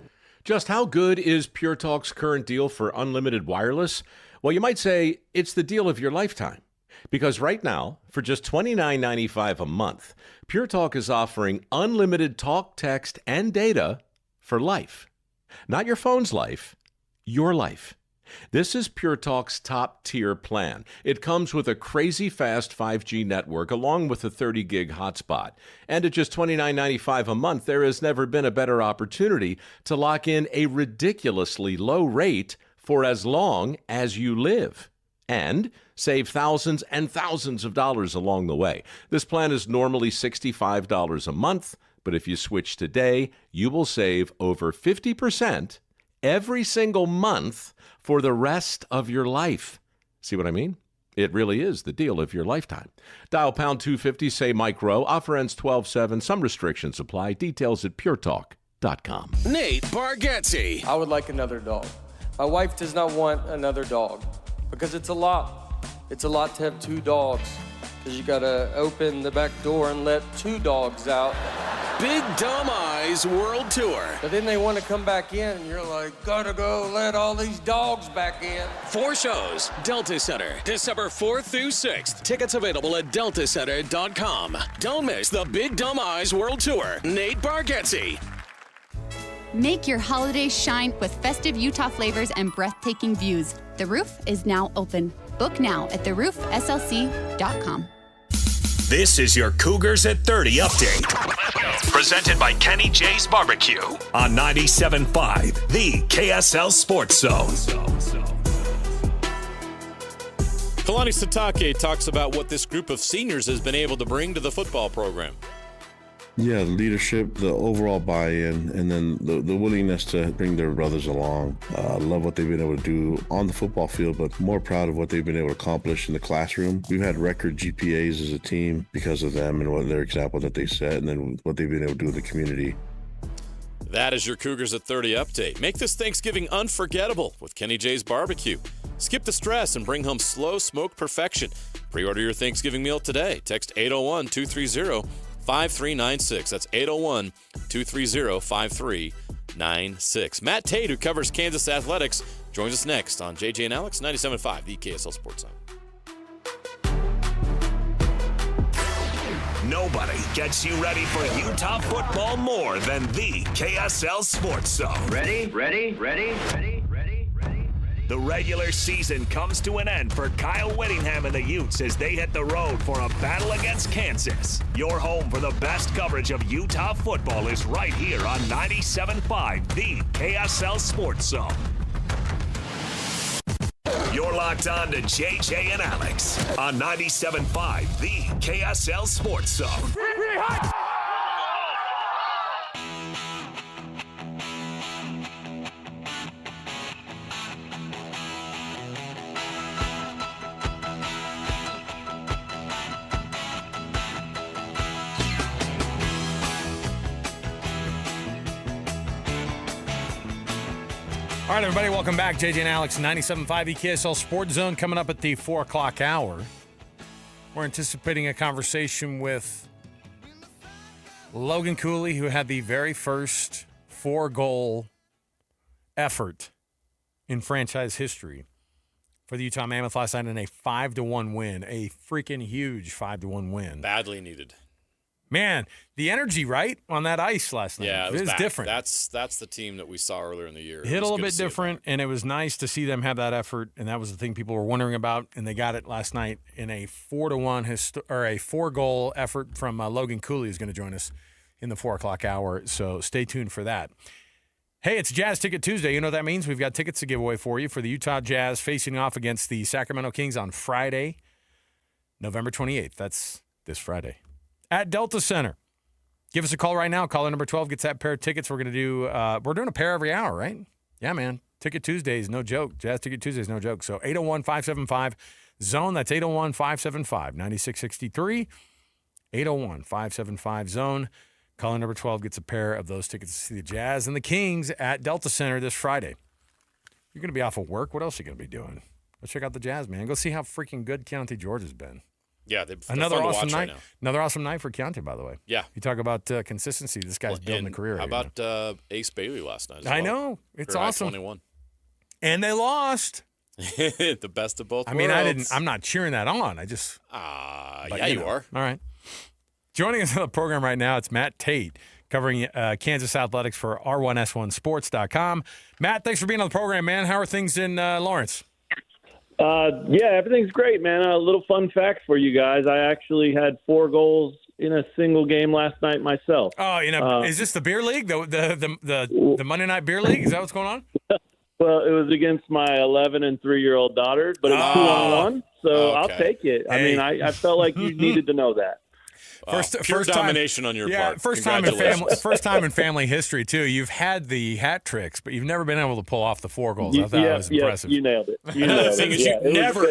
Just how good is Pure Talk's current deal for unlimited wireless? Well, you might say it's the deal of your lifetime. Because right now, for just $29.95 a month, Pure Talk is offering unlimited talk, text, and data for life. Not your phone's life, your life. This is Pure Talk's top-tier plan. It comes with a crazy fast 5G network along with a 30-gig hotspot. And at just $29.95 a month, there has never been a better opportunity to lock in a ridiculously low rate for as long as you live. And save thousands and thousands of dollars along the way. This plan is normally $65 a month, but if you switch today, you will save over 50% every single month for the rest of your life. See what I mean? It really is the deal of your lifetime. Dial pound 250, say Mike Rowe. Offer ends 12/7. Some restrictions apply. Details at puretalk.com. Nate Bargatze. I would like another dog. My wife does not want another dog because it's a lot. It's a lot to have 2 dogs because you got to open the back door and let 2 dogs out. Big Dumb Eyes World Tour. But then they want to come back in, and you're like, gotta go let all these dogs back in. 4 shows, Delta Center, December 4th through 6th. Tickets available at deltacenter.com. Don't miss the Big Dumb Eyes World Tour. Nate Bargatze. Make your holidays shine with festive Utah flavors and breathtaking views. The Roof is now open. Book now at theroofslc.com. This is your Cougars at 30 update. Presented by Kenny J's Barbecue on 97.5, the KSL Sports Zone. Kalani Sitake talks about what this group of seniors has been able to bring to the football program. Yeah, the leadership, the overall buy-in, and then the willingness to bring their brothers along. I love what they've been able to do on the football field, but more proud of what they've been able to accomplish in the classroom. We've had record GPAs as a team because of them and what their example that they set, and then what they've been able to do in the community. That is your Cougars at 30 update. Make this Thanksgiving unforgettable with Kenny J's Barbecue. Skip the stress and bring home slow smoke perfection. Pre-order your Thanksgiving meal today. Text 801-230-5396. That's 801-230-5396. Matt Tate, who covers Kansas athletics, joins us next on JJ and Alex, 97.5, the KSL Sports Zone. Nobody gets you ready for Utah football more than the KSL Sports Zone. Ready? The regular season comes to an end for Kyle Whittingham and the Utes as they hit the road for a battle against Kansas. Your home for the best coverage of Utah football is right here on 97.5, the KSL Sports Zone. You're locked on to JJ and Alex on 97.5, the KSL Sports Zone. All right, everybody, welcome back. JJ and Alex, 97.5 the KSL Sports Zone, coming up at the 4 o'clock hour. We're anticipating a conversation with Logan Cooley, who had the very first 4-goal effort in franchise history for the Utah Mammoth last night in a 5-1 win, a freaking huge 5-1 win. Badly needed. Man, the energy, right, on that ice last night. Yeah, it was different. That's the team that we saw earlier in the year. Hit a little bit different, and it was nice to see them have that effort, and that was the thing people were wondering about, and they got it last night in a 4-1 or a 4-goal effort from Logan Cooley, who's going to join us in the 4 o'clock hour. So stay tuned for that. Hey, it's Jazz Ticket Tuesday. You know what that means? We've got tickets to give away for you for the Utah Jazz facing off against the Sacramento Kings on Friday, November 28th. That's this Friday at Delta Center. Give us a call right now. Caller number 12 gets that pair of tickets. We're going to do we're doing a pair every hour, right? Yeah, man. Ticket Tuesdays, no joke. Jazz Ticket Tuesdays, no joke. So 801-575-ZONE. That's 801-575-9663. 801-575-ZONE. Caller number 12 gets a pair of those tickets to see the Jazz and the Kings at Delta Center this Friday. You're going to be off of work. What else are you going to be doing? Go check out the Jazz, man. Go see how freaking good Keontae George has been. Yeah, they're another fun to awesome watch night. right now. Another awesome night for Keontae, by the way. Yeah. You talk about consistency. This guy's building a career. How here, about Ace Bailey last night? I know. It's awesome. 21. And they lost. The best of both I mean, worlds. I'm not cheering that on. I just. Yeah, you are. All right. Joining us on the program right now, it's Matt Tate, covering Kansas athletics for R1S1Sports.com. Matt, thanks for being on the program, man. How are things in Lawrence? Yeah, everything's great, man. A little fun fact for you guys. I actually had 4 goals in a single game last night myself. Oh, is this the beer league, the Monday night beer league? Is that what's going on? Well, it was against my 11 and 3-year-old daughter, but it's 2-on-1, so okay. I'll take it. I mean, I felt like you needed to know that. Pure domination on your part. First time in family history too. You've had the hat tricks, but you've never been able to pull off the 4 goals. I thought that was impressive. You nailed it. Another thing is you never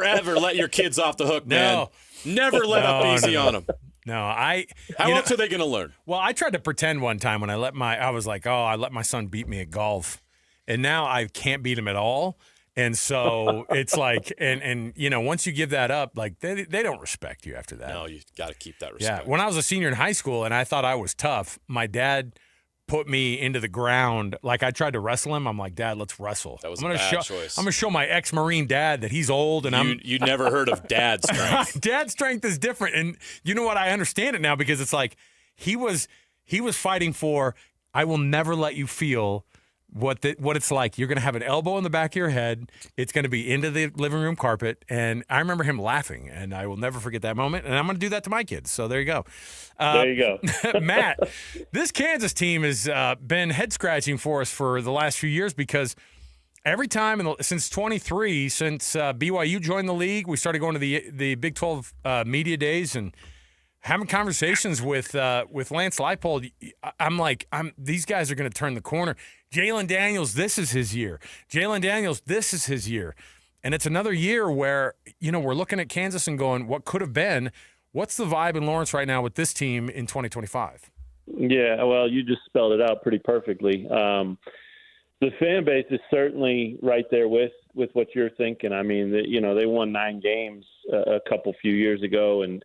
ever let your kids off the hook, man. Never let up easy on them. No, How else are they going to learn? Well, I tried to pretend one time when I let my son beat me at golf, and now I can't beat him at all. And so it's like, and once you give that up, like they don't respect you after that. No, you got to keep that respect. Yeah, when I was a senior in high school and I thought I was tough, my dad put me into the ground. Like I tried to wrestle him. I'm like, Dad, let's wrestle. That was a bad choice. I'm gonna show my ex-Marine dad that he's old and you never heard of dad strength. Dad strength is different, and you know what? I understand it now because it's like he was fighting for. I will never let you feel what it's like. You're going to have an elbow in the back of your head. It's going to be into the living room carpet. And I remember him laughing, and I will never forget that moment. And I'm going to do that to my kids. So there you go. There you go. Matt, this Kansas team has been head-scratching for us for the last few years because every time since 23, since BYU joined the league, we started going to the Big 12 media days and having conversations with Lance Leipold. I'm like, these guys are going to turn the corner. Jalen Daniels, this is his year. Jalen Daniels, this is his year. And it's another year where, we're looking at Kansas and going, what could have been? What's the vibe in Lawrence right now with this team in 2025? Yeah, well, you just spelled it out pretty perfectly. The fan base is certainly right there with what you're thinking. I mean, they won 9 games a few years ago and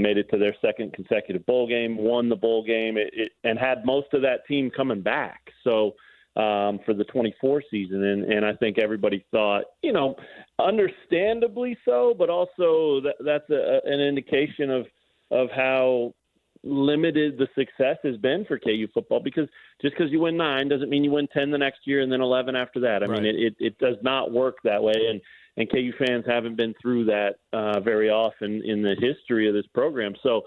made it to their second consecutive bowl game, won the bowl game, and had most of that team coming back. So for the 24 season, and I think everybody thought, understandably so, but also that's an indication of how limited the success has been for KU football, because just because you win 9 doesn't mean you win 10 the next year and then 11 after that. I mean, it does not work that way, and KU fans haven't been through that very often in the history of this program. So,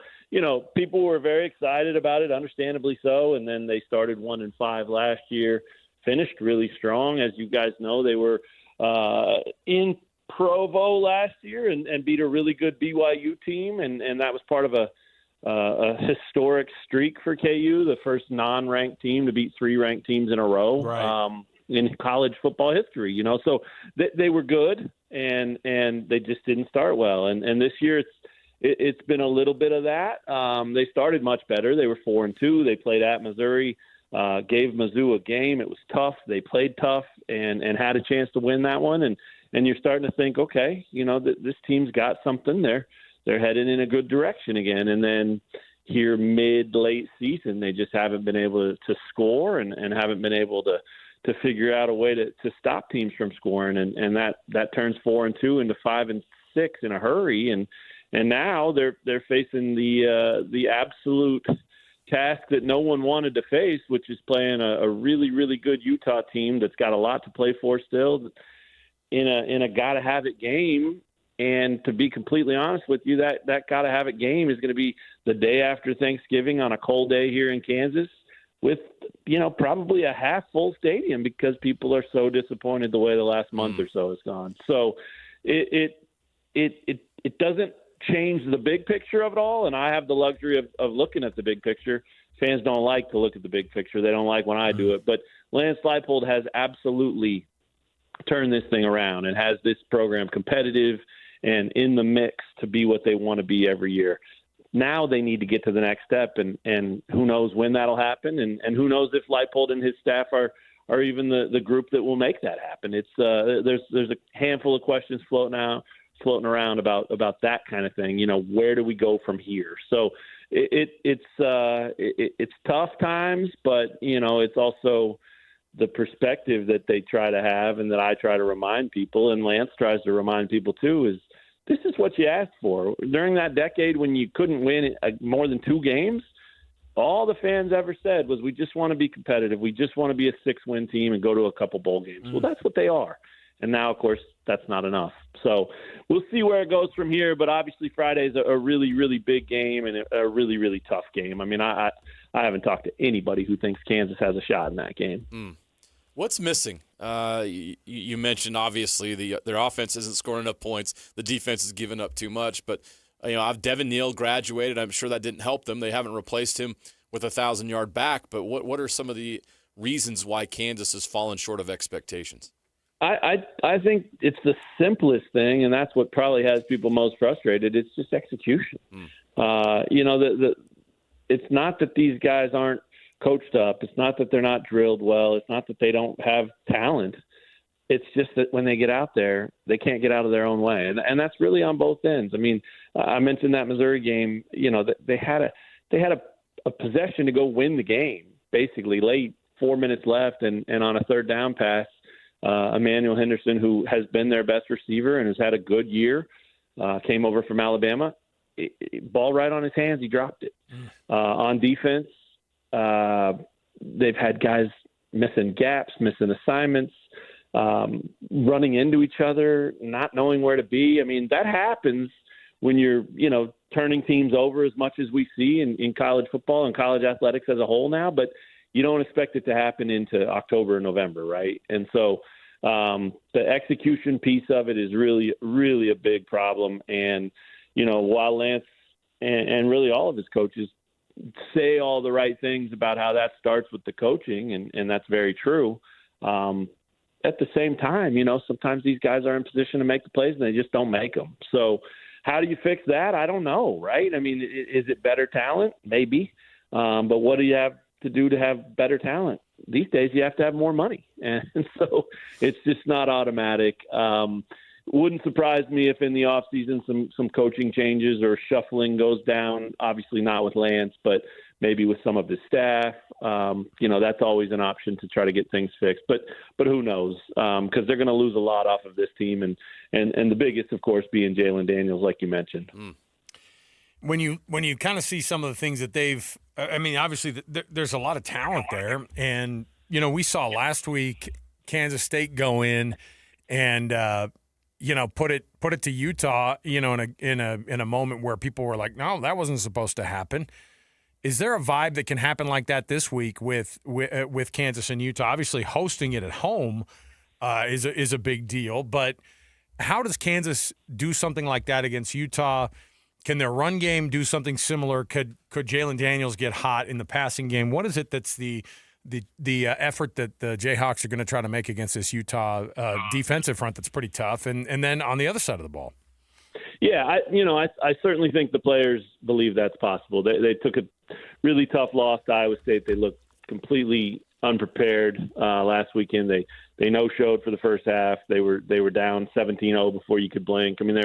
people were very excited about it, understandably so, and then they started 1-5 last year, finished really strong. As you guys know, they were in Provo last year and beat a really good BYU team, and that was part of a historic streak for KU, the first non-ranked team to beat 3 ranked teams in a row in college football history. So they were good, and they just didn't start well. And this year it's been a little bit of that. They started much better. They were 4-2. They played at Missouri, gave Mizzou a game. It was tough. They played tough and had a chance to win that one. And you're starting to think, okay, this team's got something there. They're headed in a good direction again. And then here late season, they just haven't been able to score and haven't been able to figure out a way to stop teams from scoring. And that turns 4-2 into 5-6 in a hurry. And now they're facing the absolute task that no one wanted to face, which is playing a really, really good Utah team that's got a lot to play for still in a gotta-have-it game. And to be completely honest with you, that gotta-have-it game is going to be the day after Thanksgiving on a cold day here in Kansas with, probably a half-full stadium because people are so disappointed the way the last month or so has gone. So it doesn't change the big picture of it all, and I have the luxury of looking at the big picture. Fans don't like to look at the big picture. They don't like when I do it. But Lance Leipold has absolutely turned this thing around and has this program competitive and in the mix to be what they want to be every year. Now they need to get to the next step, and who knows when that'll happen, and who knows if Leipold and his staff are even the group that will make that happen. It's there's a handful of questions floating around about that kind of thing. Where do we go from here? So it's tough times, but it's also the perspective that they try to have and that I try to remind people, and Lance tries to remind people too, is this is what you asked for. During that decade when you couldn't win more than 2 games, all the fans ever said was, we just want to be competitive. We just want to be a 6-win team and go to a couple bowl games. Well, that's what they are. And now, of course, that's not enough. So we'll see where it goes from here. But obviously Friday is a really, really big game and a really, really tough game. I mean, I haven't talked to anybody who thinks Kansas has a shot in that game. What's missing? You mentioned, obviously, their offense isn't scoring enough points. The defense is giving up too much. But, Devin Neal graduated. I'm sure that didn't help them. They haven't replaced him with a 1,000-yard back. But what are some of the reasons why Kansas has fallen short of expectations? I think it's the simplest thing, and that's what probably has people most frustrated. It's just execution. It's not that these guys aren't coached up. It's not that they're not drilled well. It's not that they don't have talent. It's just that when they get out there, they can't get out of their own way, and that's really on both ends. I mean, I mentioned that Missouri game. They had a possession to go win the game, basically late, 4 minutes left, and on a third down pass. Emmanuel Henderson, who has been their best receiver and has had a good year, came over from Alabama. Ball right on his hands, he dropped it. On defense, they've had guys missing gaps, missing assignments, running into each other, not knowing where to be. I mean, that happens when you're, turning teams over as much as we see in college football and college athletics as a whole now, but you don't expect it to happen into October or November, right? And so the execution piece of it is really, really a big problem. And, while Lance and really all of his coaches say all the right things about how that starts with the coaching, and that's very true, at the same time, sometimes these guys are in position to make the plays and they just don't make them. So how do you fix that? I don't know, right? I mean, is it better talent? Maybe. But what do you have to do to have better talent? These days you have to have more money. And so it's just not automatic. Wouldn't surprise me if in the offseason some coaching changes or shuffling goes down, obviously not with Lance, but maybe with some of his staff. That's always an option to try to get things fixed. But who knows? Because they're going to lose a lot off of this team, and the biggest, of course, being Jalen Daniels, like you mentioned. when you kind of see some of the things that they've, I mean, obviously there's a lot of talent there, and we saw last week Kansas State go in and put it to Utah, in a moment where people were like, no, that wasn't supposed to happen. Is there a vibe that can happen like that this week with Kansas and Utah? Obviously, hosting it at home is a big deal, but how does Kansas do something like that against Utah? Can their run game do something similar? Could Jalen Daniels get hot in the passing game? What is it that's the effort that the Jayhawks are going to try to make against this Utah defensive front that's pretty tough, and then on the other side of the ball? Yeah, I certainly think the players believe that's possible. They took a really tough loss to Iowa State. They looked completely unprepared last weekend. They no-showed for the first half. They were down 17-0 before you could blink. I mean,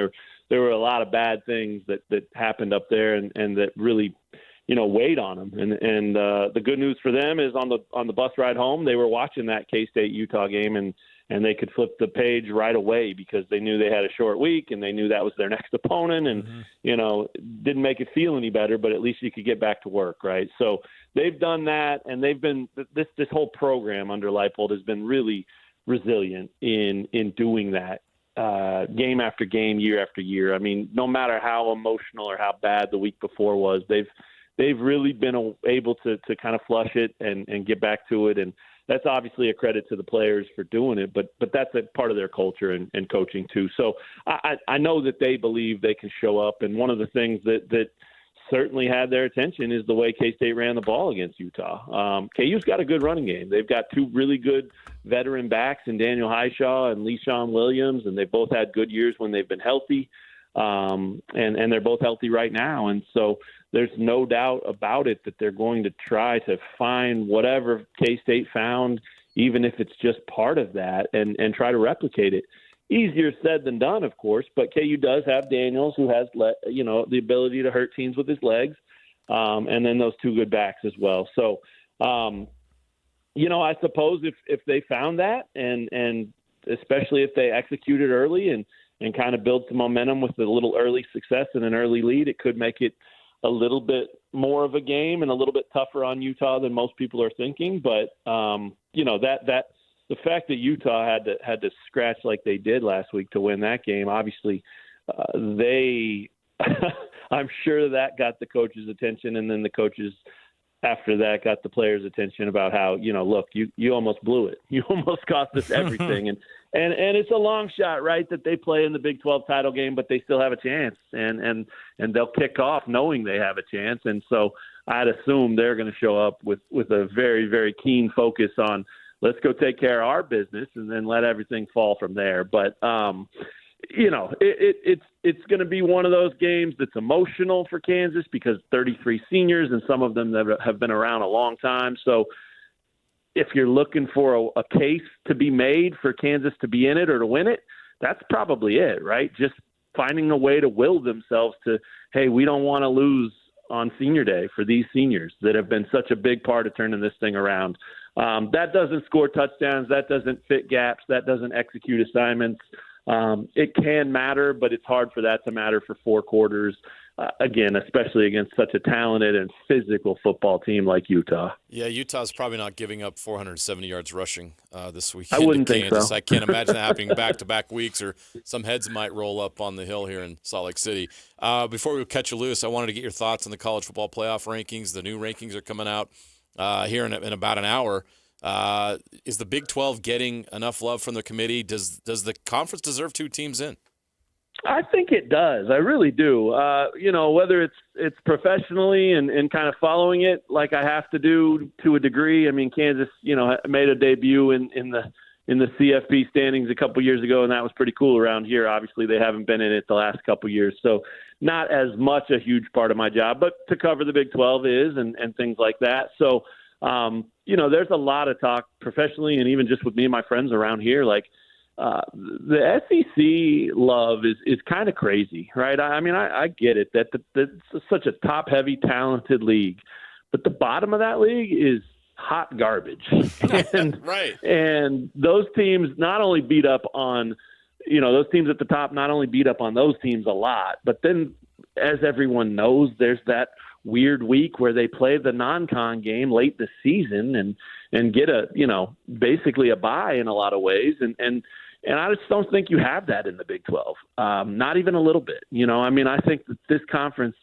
there were a lot of bad things that happened up there and that really weighed on them. And the good news for them is on the bus ride home, they were watching that K-State Utah game and they could flip the page right away because they knew they had a short week and they knew that was their next opponent and, didn't make it feel any better, but at least you could get back to work, right? So they've done that, and they've been this whole program under Leipold has been really resilient in doing that game after game, year after year. I mean, no matter how emotional or how bad the week before was, they've really been able to kind of flush it and get back to it. And that's obviously a credit to the players for doing it, but that's a part of their culture and coaching too. So I know that they believe they can show up. And one of the things that certainly had their attention is the way K-State ran the ball against Utah. KU's got a good running game. They've got two really good veteran backs in Daniel Highshaw and Le'Shawn Williams, and they both had good years when they've been healthy. And they're both healthy right now. And so there's no doubt about it that they're going to try to find whatever K-State found, even if it's just part of that, and try to replicate it. Easier said than done, of course, but KU does have Daniels, who has the ability to hurt teams with his legs, and then those two good backs as well. So, I suppose if they found that, and especially if they executed early and kind of build some momentum with a little early success and an early lead, it could make it a little bit more of a game and a little bit tougher on Utah than most people are thinking. But that the fact that Utah had to scratch like they did last week to win that game, obviously I'm sure that got the coach's attention, and then the coaches after that got the players' attention about how, look, you almost blew it. You almost cost us everything. And it's a long shot, right, that they play in the Big 12 title game, but they still have a chance. And they'll kick off knowing they have a chance. And so I'd assume they're going to show up with a very, very keen focus on let's go take care of our business and then let everything fall from there. But, it's going to be one of those games that's emotional for Kansas because 33 seniors and some of them that have been around a long time. So if you're looking for a case to be made for Kansas to be in it or to win it, that's probably it, right? Just finding a way to will themselves to, hey, we don't want to lose on senior day for these seniors that have been such a big part of turning this thing around. That doesn't score touchdowns. That doesn't fit gaps. That doesn't execute assignments. It can matter, but it's hard for that to matter for 4 quarters, again, especially against such a talented and physical football team like Utah. Yeah, Utah's probably not giving up 470 yards rushing this week. I wouldn't think so. I can't imagine that happening back-to-back weeks, or some heads might roll up on the hill here in Salt Lake City. Before we catch you loose, I wanted to get your thoughts on the college football playoff rankings. The new rankings are coming out here in about an hour. Is the Big 12 getting enough love from the committee? Does the conference deserve 2 teams in? I think it does. I really do. Whether it's professionally and kind of following it like I have to do to a degree. I mean, Kansas, made a debut in the CFP standings a couple years ago, and that was pretty cool around here. Obviously, they haven't been in it the last couple years, so not as much a huge part of my job, but to cover the Big 12 is and things like that. So, there's a lot of talk professionally and even just with me and my friends around here. Like the SEC love is kind of crazy, right? I mean, I get it that it's such a top-heavy, talented league, but the bottom of that league is hot garbage. And, right. And those teams not only beat up on, those teams at the top not only beat up on those teams a lot, but then as everyone knows, there's that weird week where they play the non-con game late this season and get basically a bye in a lot of ways. And I just don't think you have that in the Big 12. Not even a little bit. I think that this conference,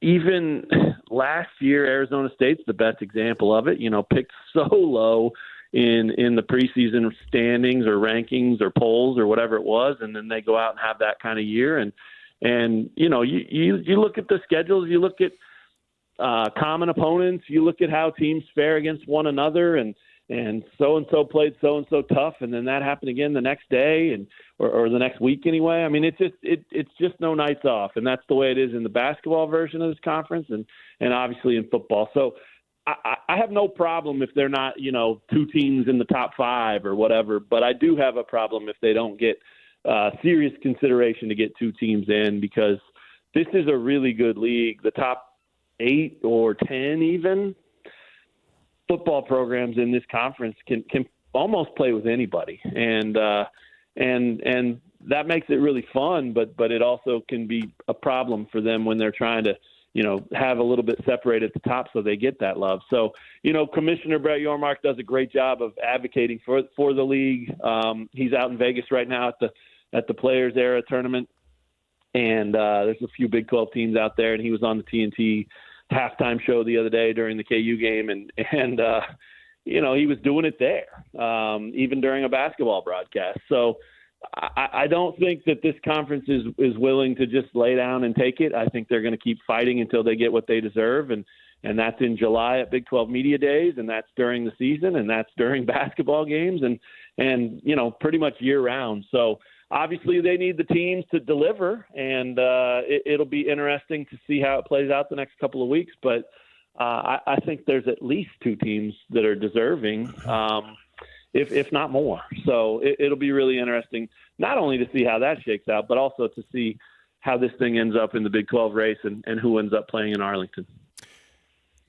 even last year, Arizona State's the best example of it, picked so low in the preseason standings or rankings or polls or whatever it was. And then they go out and have that kind of year. And you look at the schedules, you look at common opponents, you look at how teams fare against one another, and so-and-so played so-and-so tough, and then that happened again the next day or the next week anyway. I mean, it's just no nights off, and that's the way it is in the basketball version of this conference and obviously in football. So I have no problem if they're not, two teams in the top 5 or whatever, but I do have a problem if they don't get serious consideration to get 2 teams in, because this is a really good league. The top 8 or 10 even football programs in this conference can almost play with anybody, and that makes it really fun. But it also can be a problem for them when they're trying to have a little bit separated at the top so they get that love. So Commissioner Brett Yormark does a great job of advocating for the league. He's out in Vegas right now at the Players Era tournament, and there's a few Big 12 teams out there, and he was on the TNT halftime show the other day during the KU game, and he was doing it there, even during a basketball broadcast. So I don't think that this conference is willing to just lay down and take it. I think they're going to keep fighting until they get what they deserve, and that's in July at Big 12 Media Days, and that's during the season, and that's during basketball games, and pretty much year round. So obviously they need the teams to deliver, and it'll be interesting to see how it plays out the next couple of weeks. But I think there's at least 2 teams that are deserving, if not more. So it'll be really interesting, not only to see how that shakes out, but also to see how this thing ends up in the Big 12 race and who ends up playing in Arlington.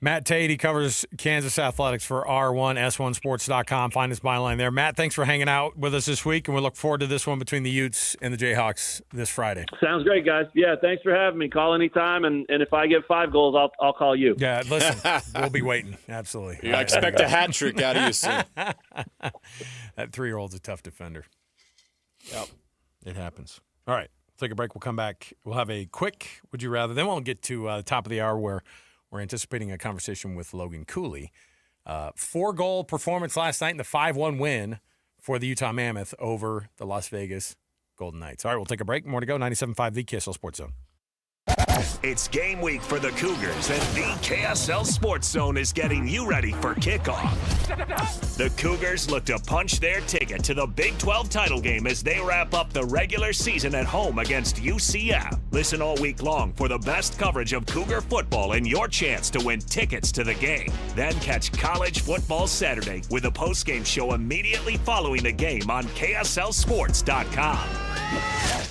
Matt Tate, he covers Kansas athletics for R1S1Sports.com. Find his byline there. Matt, thanks for hanging out with us this week, and we look forward to this one between the Utes and the Jayhawks this Friday. Sounds great, guys. Yeah, thanks for having me. Call anytime, and if I get 5 goals, I'll call you. Yeah, listen, we'll be waiting. Absolutely. Yeah, expect a hat trick out of you soon. That 3-year-old's a tough defender. Yep. It happens. All right, take a break. We'll come back. We'll have a quick Would You Rather. Then we'll get to the top of the hour where we're anticipating a conversation with Logan Cooley. 4-goal performance last night in the 5-1 win for the Utah Mammoth over the Las Vegas Golden Knights. All right, we'll take a break. More to go. 97.5, the KSL Sports Zone. It's game week for the Cougars, and the KSL Sports Zone is getting you ready for kickoff. The Cougars look to punch their ticket to the Big 12 title game as they wrap up the regular season at home against UCF. Listen all week long for the best coverage of Cougar football and your chance to win tickets to the game. Then catch College Football Saturday with a postgame show immediately following the game on KSLSports.com.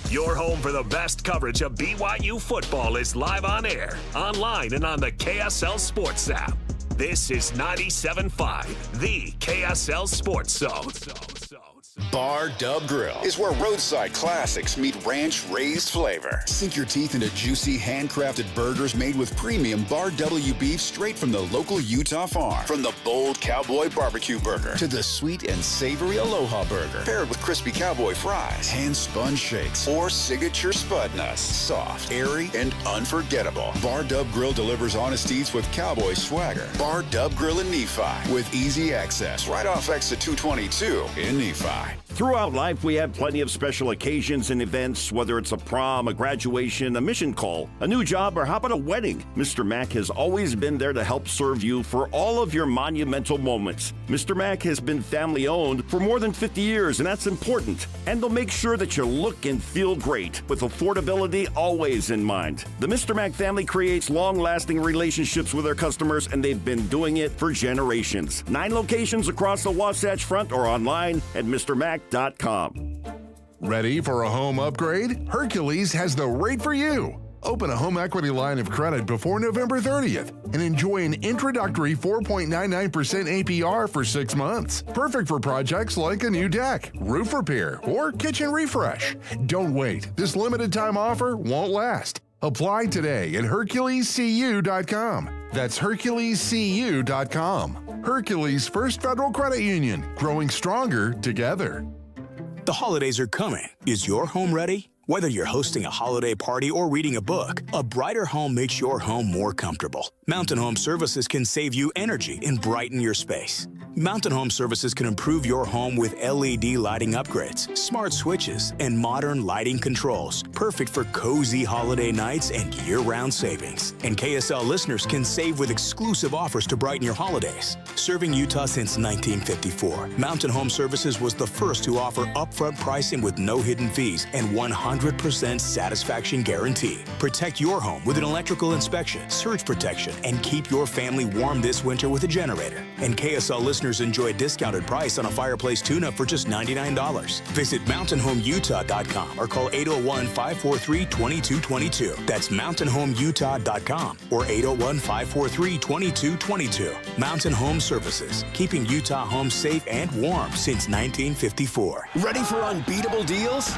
Your home for the best coverage of BYU football is live on air, online, and on the KSL Sports app. This is 97.5, the KSL Sports Zone. Bar Dub Grill is where roadside classics meet ranch-raised flavor. Sink your teeth into juicy, handcrafted burgers made with premium Bar W beef straight from the local Utah farm. From the bold cowboy barbecue burger to the sweet and savory Aloha burger, paired with crispy cowboy fries, hand-spun shakes, or signature spud nuts. Soft, airy, and unforgettable. Bar Dub Grill delivers honest eats with cowboy swagger. Bar Dub Grill in Nephi with easy access right off exit 222 in Nephi. Throughout life, we have plenty of special occasions and events, whether it's a prom, a graduation, a mission call, a new job, or how about a wedding? Mr. Mac has always been there to help serve you for all of your monumental moments. Mr. Mac has been family-owned for more than 50 years, and that's important. And they'll make sure that you look and feel great, with affordability always in mind. The Mr. Mac family creates long-lasting relationships with their customers, and they've been doing it for generations. 9 locations across the Wasatch Front or online at MrMac.com. Ready for a home upgrade? Hercules has the rate for you. Open a home equity line of credit before November 30th and enjoy an introductory 4.99% APR for 6 months. Perfect for projects like a new deck, roof repair, or kitchen refresh. Don't wait. This limited time offer won't last. Apply today at HerculesCU.com. That's HerculesCU.com. Hercules First Federal Credit Union, growing stronger together. The holidays are coming. Is your home ready? Whether you're hosting a holiday party or reading a book, a brighter home makes your home more comfortable. Mountain Home Services can save you energy and brighten your space. Mountain Home Services can improve your home with LED lighting upgrades, smart switches, and modern lighting controls, perfect for cozy holiday nights and year-round savings. And KSL listeners can save with exclusive offers to brighten your holidays. Serving Utah since 1954, Mountain Home Services was the first to offer upfront pricing with no hidden fees and 100% satisfaction guarantee. Protect your home with an electrical inspection, surge protection, and keep your family warm this winter with a generator. And KSL listeners enjoy a discounted price on a fireplace tune-up for just $99. Visit MountainHomeUtah.com or call 801-543-2222. That's MountainHomeUtah.com or 801-543-2222. Mountain Home Services, keeping Utah homes safe and warm since 1954. Ready for unbeatable deals?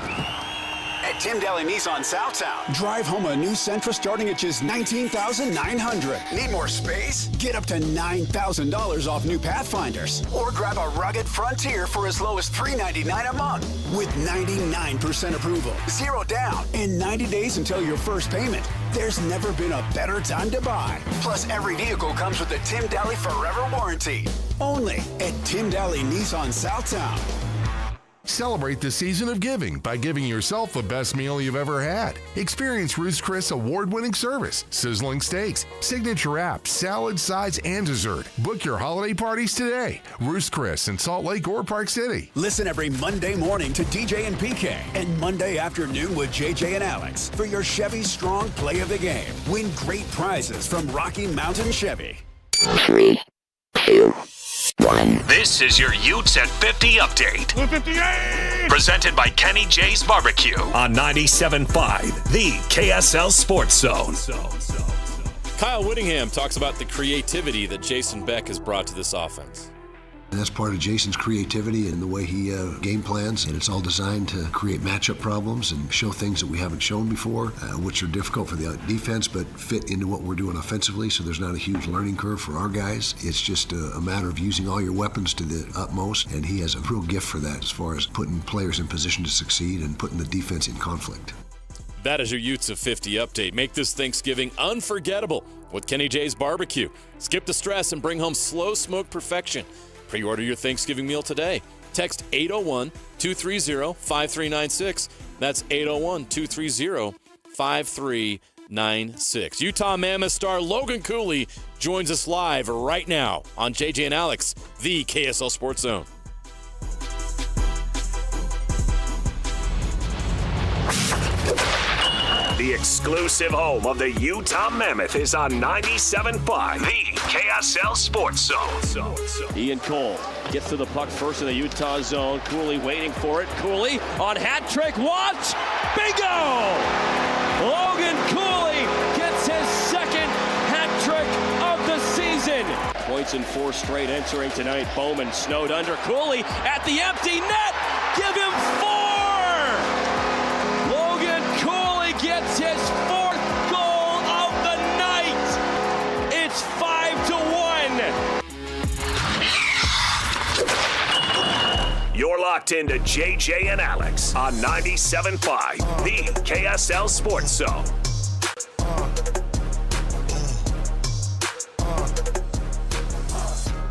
At Tim Daly Nissan Southtown, drive home a new Sentra starting at just $19,900. Need more space? Get up to $9,000 off new Pathfinders. Or grab a rugged Frontier for as low as $399 a month. With 99% approval, 0 down, and 90 days until your first payment. There's never been a better time to buy. Plus, every vehicle comes with a Tim Daly Forever warranty. Only at Tim Daly Nissan Southtown. Celebrate the season of giving by giving yourself the best meal you've ever had. Experience Ruth's Chris award-winning service, sizzling steaks, signature apps, salad, sides, and dessert. Book your holiday parties today. Ruth's Chris in Salt Lake or Park City. Listen every Monday morning to DJ and PK and Monday afternoon with JJ and Alex for your Chevy Strong Play of the Game. Win great prizes from Rocky Mountain Chevy. 3, 2, 1. This is your Utes at 50 update. 58! Presented by Kenny J's Barbecue on 97.5, the KSL Sports Zone. Kyle Whittingham talks about the creativity that Jason Beck has brought to this offense. And that's part of Jason's creativity and the way he game plans, and it's all designed to create matchup problems and show things that we haven't shown before, which are difficult for the defense but fit into what we're doing offensively, so there's not a huge learning curve for our guys. It's just a matter of using all your weapons to the utmost, and he has a real gift for that as far as putting players in position to succeed and putting the defense in conflict. That is your Utes of 50 update. Make this Thanksgiving unforgettable with Kenny J's Barbecue. Skip the stress and bring home slow smoke perfection. Pre-order your Thanksgiving meal today. Text 801-230-5396. That's 801-230-5396. Utah Mammoth star Logan Cooley joins us live right now on JJ and Alex, the KSL Sports Zone. The exclusive home of the Utah Mammoth is on 97.5, the KSL Sports Zone. Ian Cole gets to the puck first in the Utah zone. Cooley waiting for it. Cooley on hat trick. Watch! Bingo! Logan Cooley gets his second hat trick of the season. Points in 4 straight entering tonight. Bowman snowed under. Cooley at the empty net. Give him 4! Gets his 4th goal of the night. It's 5-1. You're locked into JJ and Alex on 97.5, the KSL Sports Zone.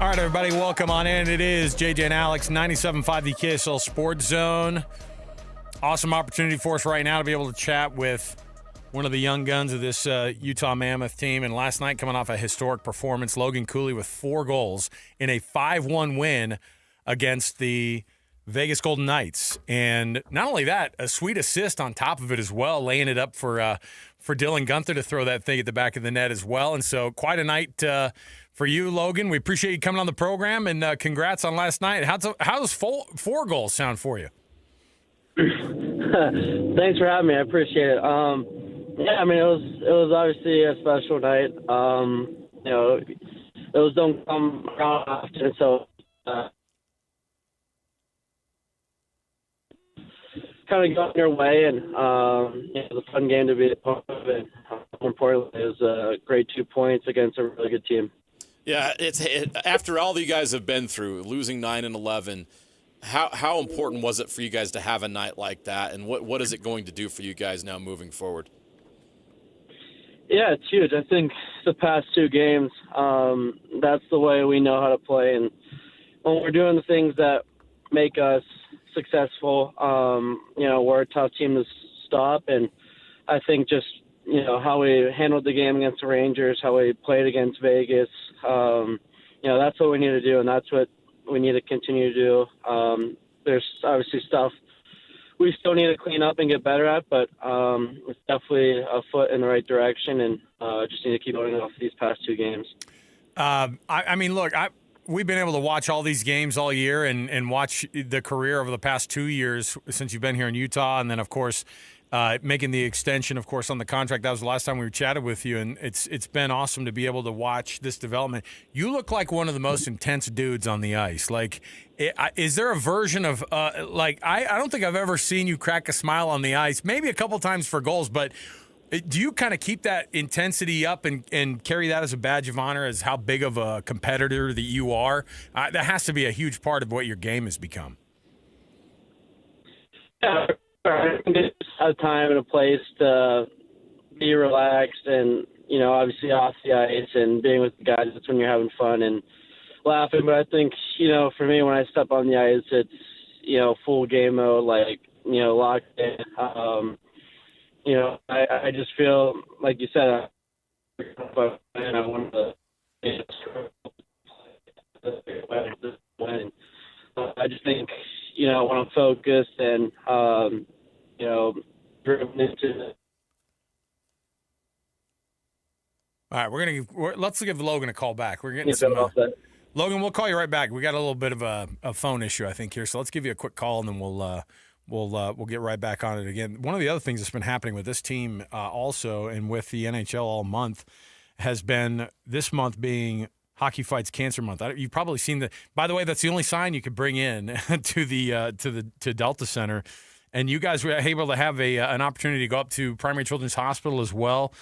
All right, everybody, welcome on in. It is JJ and Alex, 97.5, the KSL Sports Zone. Awesome opportunity for us right now to be able to chat with one of the young guns of this Utah Mammoth team. And last night, coming off a historic performance, Logan Cooley with 4 goals in a 5-1 win against the Vegas Golden Knights. And not only that, a sweet assist on top of it as well, laying it up for Dylan Gunther to throw that thing at the back of the net as well. And so quite a night for you, Logan. We appreciate you coming on the program, and congrats on last night. How does 4 goals sound for you? Thanks for having me. I appreciate it. Yeah, I mean, it was obviously a special night. You know, those don't come around often, so kind of going your way, and it was a fun game to be a part of. And more importantly, it was a great 2 points against a really good team. Yeah, after all that you guys have been through, losing 9 and 11. How important was it for you guys to have a night like that, and what is it going to do for you guys now moving forward? Yeah, it's huge. I think the past 2 games, that's the way we know how to play, and when we're doing the things that make us successful, we're a tough team to stop, and I think just how we handled the game against the Rangers, how we played against Vegas, that's what we need to do, and that's what we need to continue to do. There's obviously stuff we still need to clean up and get better at, but it's definitely a foot in the right direction, and just need to keep going off these past 2 games. We've been able to watch all these games all year and watch the career over the past 2 years since you've been here in Utah, and then, of course, making the extension, of course, on the contract. That was the last time we chatted with you, and it's been awesome to be able to watch this development. You look like one of the most intense dudes on the ice. Is there a version of I don't think I've ever seen you crack a smile on the ice, maybe a couple times for goals, but do you kind of keep that intensity up and carry that as a badge of honor as how big of a competitor that you are? That has to be a huge part of what your game has become. Yeah. I think it's a time and a place to be relaxed and, obviously off the ice and being with the guys. That's when you're having fun and laughing. But I think, for me, when I step on the ice, it's, full game mode, locked in. I just feel, like you said, I want to I just think, when I'm focused and, driven into all right, let's give Logan a call back. We're getting some. Logan, we'll call you right back. We got a little bit of a phone issue, I think, here. So let's give you a quick call, and then we'll get right back on it again. One of the other things that's been happening with this team also, and with the NHL all month, has been this month being Hockey Fights Cancer Month. You've probably seen by the way, that's the only sign you could bring in to Delta Center. And you guys were able to have an opportunity to go up to Primary Children's Hospital as well.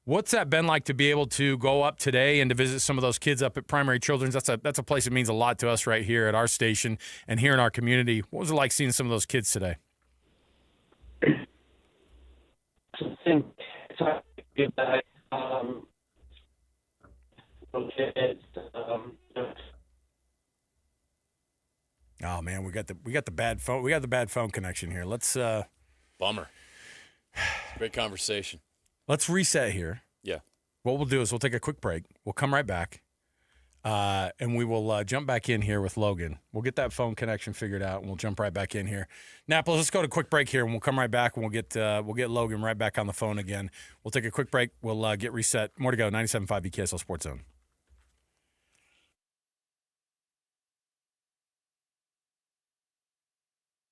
What's that been like to be able to go up today and to visit some of those kids up at Primary Children's? That's a place that means a lot to us right here at our station and here in our community. What was it like seeing some of those kids today? I think it's hard to get back. Oh man, we got the bad phone. We got the bad phone connection here. Let's bummer. Great conversation. Let's reset here. Yeah. What we'll do is we'll take a quick break. We'll come right back, and we will jump back in here with Logan. We'll get that phone connection figured out, and we'll jump right back in here. Napa, let's go to a quick break here, and we'll come right back, and we'll get Logan right back on the phone again. We'll take a quick break. We'll get reset. More to go. 97.5 KSL Sports Zone.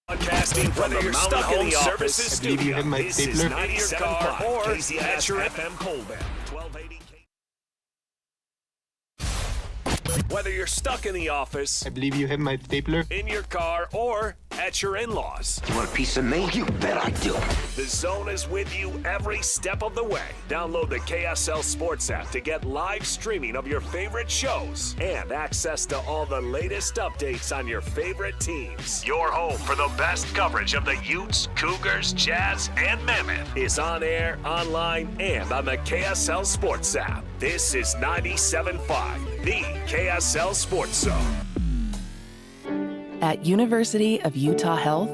Broadcasting from the Mountain Home Services Studio. This is 97.5 KSL FM Colbert. 1280 Whether you're stuck in the office, I believe you have my stapler, in your car, or at your in-laws. You want a piece of me? You bet I do. The Zone is with you every step of the way. Download the KSL Sports app to get live streaming of your favorite shows and access to all the latest updates on your favorite teams. Your home for the best coverage of the Utes, Cougars, Jazz, and Mammoth is on air, online, and on the KSL Sports app. This is 97.5, the KSL Sports Zone. At University of Utah Health,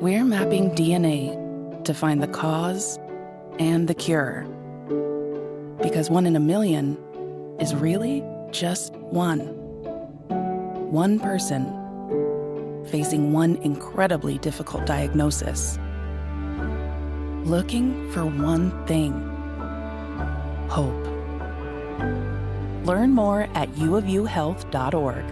we're mapping DNA to find the cause and the cure. Because 1 in a million is really just one. One person facing one incredibly difficult diagnosis. Looking for one thing: hope. Learn more at uofuhealth.org.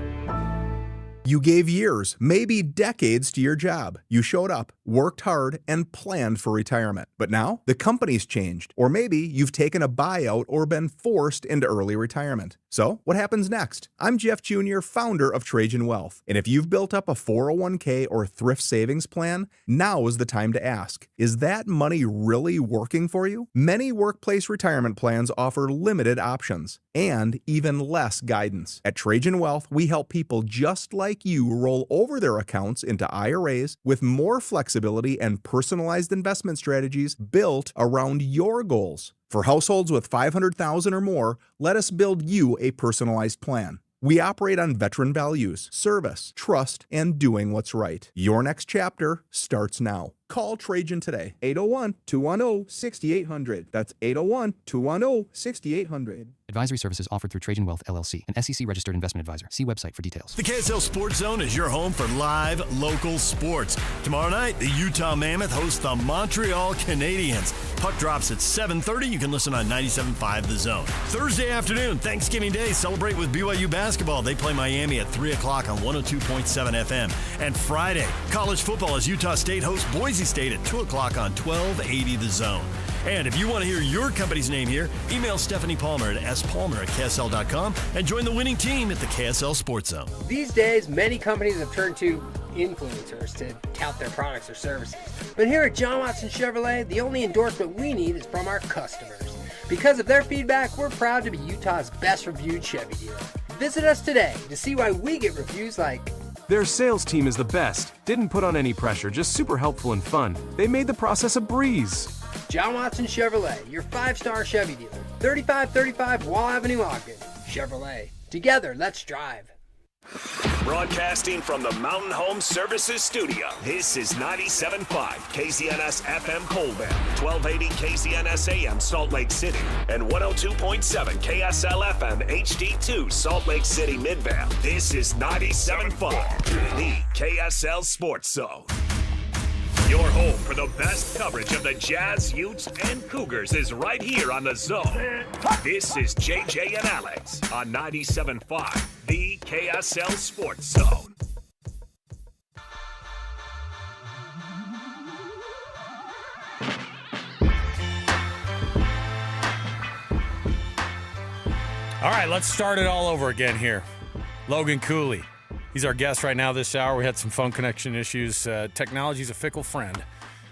You gave years, maybe decades to your job. You showed up, worked hard, and planned for retirement. But now, the company's changed, or maybe you've taken a buyout or been forced into early retirement. So, what happens next? I'm Jeff Jr., founder of Trajan Wealth, and if you've built up a 401k or thrift savings plan, now is the time to ask, is that money really working for you? Many workplace retirement plans offer limited options and even less guidance. At Trajan Wealth, we help people just like you roll over their accounts into IRAs with more flexibility and personalized investment strategies built around your goals. For households with $500,000 or more, let us build you a personalized plan. We operate on veteran values, service, trust, and doing what's right. Your next chapter starts now. Call Trajan today. 801-210-6800. That's 801-210-6800. Advisory services offered through Trajan Wealth, LLC, an SEC-registered investment advisor. See website for details. The KSL Sports Zone is your home for live local sports. Tomorrow night, the Utah Mammoth hosts the Montreal Canadiens. Puck drops at 7:30. You can listen on 97.5 The Zone. Thursday afternoon, Thanksgiving Day, celebrate with BYU basketball. They play Miami at 3 o'clock on 102.7 FM. And Friday, college football as Utah State hosts Boise State at 2 o'clock on 1280 The Zone. And if you want to hear your company's name here, email Stephanie Palmer at spalmer@ksl.com and join the winning team at the KSL Sports Zone. These days, many companies have turned to influencers to tout their products or services. But here at John Watson Chevrolet, the only endorsement we need is from our customers. Because of their feedback, we're proud to be Utah's best reviewed Chevy dealer. Visit us today to see why we get reviews like, "Their sales team is the best. Didn't put on any pressure, just super helpful and fun. They made the process a breeze." John Watson Chevrolet, your 5-star Chevy dealer. 3535 Wall Avenue, Ogden. Chevrolet. Together, let's drive. Broadcasting from the Mountain Home Services Studio, this is 97.5 KZNS FM Colville, 1280 KZNS AM Salt Lake City, and 102.7 KSL FM HD2 Salt Lake City Midvale. This is 97.5, the KSL Sports Zone. Your home for the best coverage of the Jazz, Utes, and Cougars is right here on The Zone. This is JJ and Alex on 97.5, the KSL Sports Zone. All right, let's start it all over again here. Logan Cooley. He's our guest right now this hour. We had some phone connection issues. Technology's a fickle friend.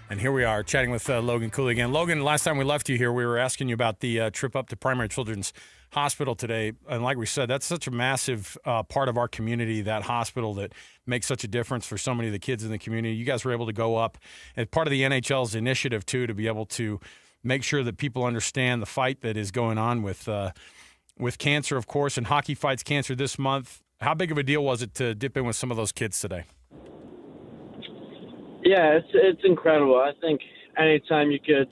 And here we are chatting with Logan Cooley again. Logan, last time we left you here, we were asking you about the trip up to Primary Children's Hospital today. And like we said, that's such a massive part of our community, that hospital that makes such a difference for so many of the kids in the community. You guys were able to go up as part of the NHL's initiative, too, to be able to make sure that people understand the fight that is going on with cancer, of course, and Hockey Fights Cancer this month. How big of a deal was it to dip in with some of those kids today? Yeah, it's incredible. I think anytime you could,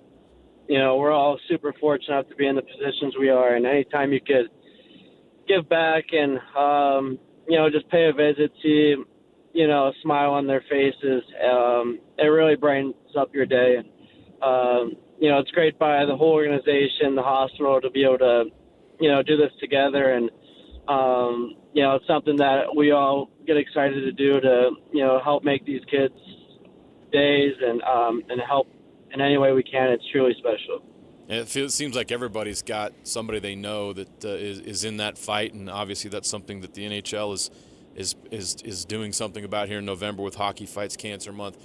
we're all super fortunate to be in the positions we are, and anytime you could give back and, just pay a visit, see, a smile on their faces, it really brightens up your day. And, it's great by the whole organization, the hospital, to be able to, do this together. And, it's something that we all get excited to do to, help make these kids' days and help in any way we can. It's truly special. And it seems like everybody's got somebody they know that is in that fight, and obviously that's something that the NHL is doing something about here in November with Hockey Fights Cancer Month.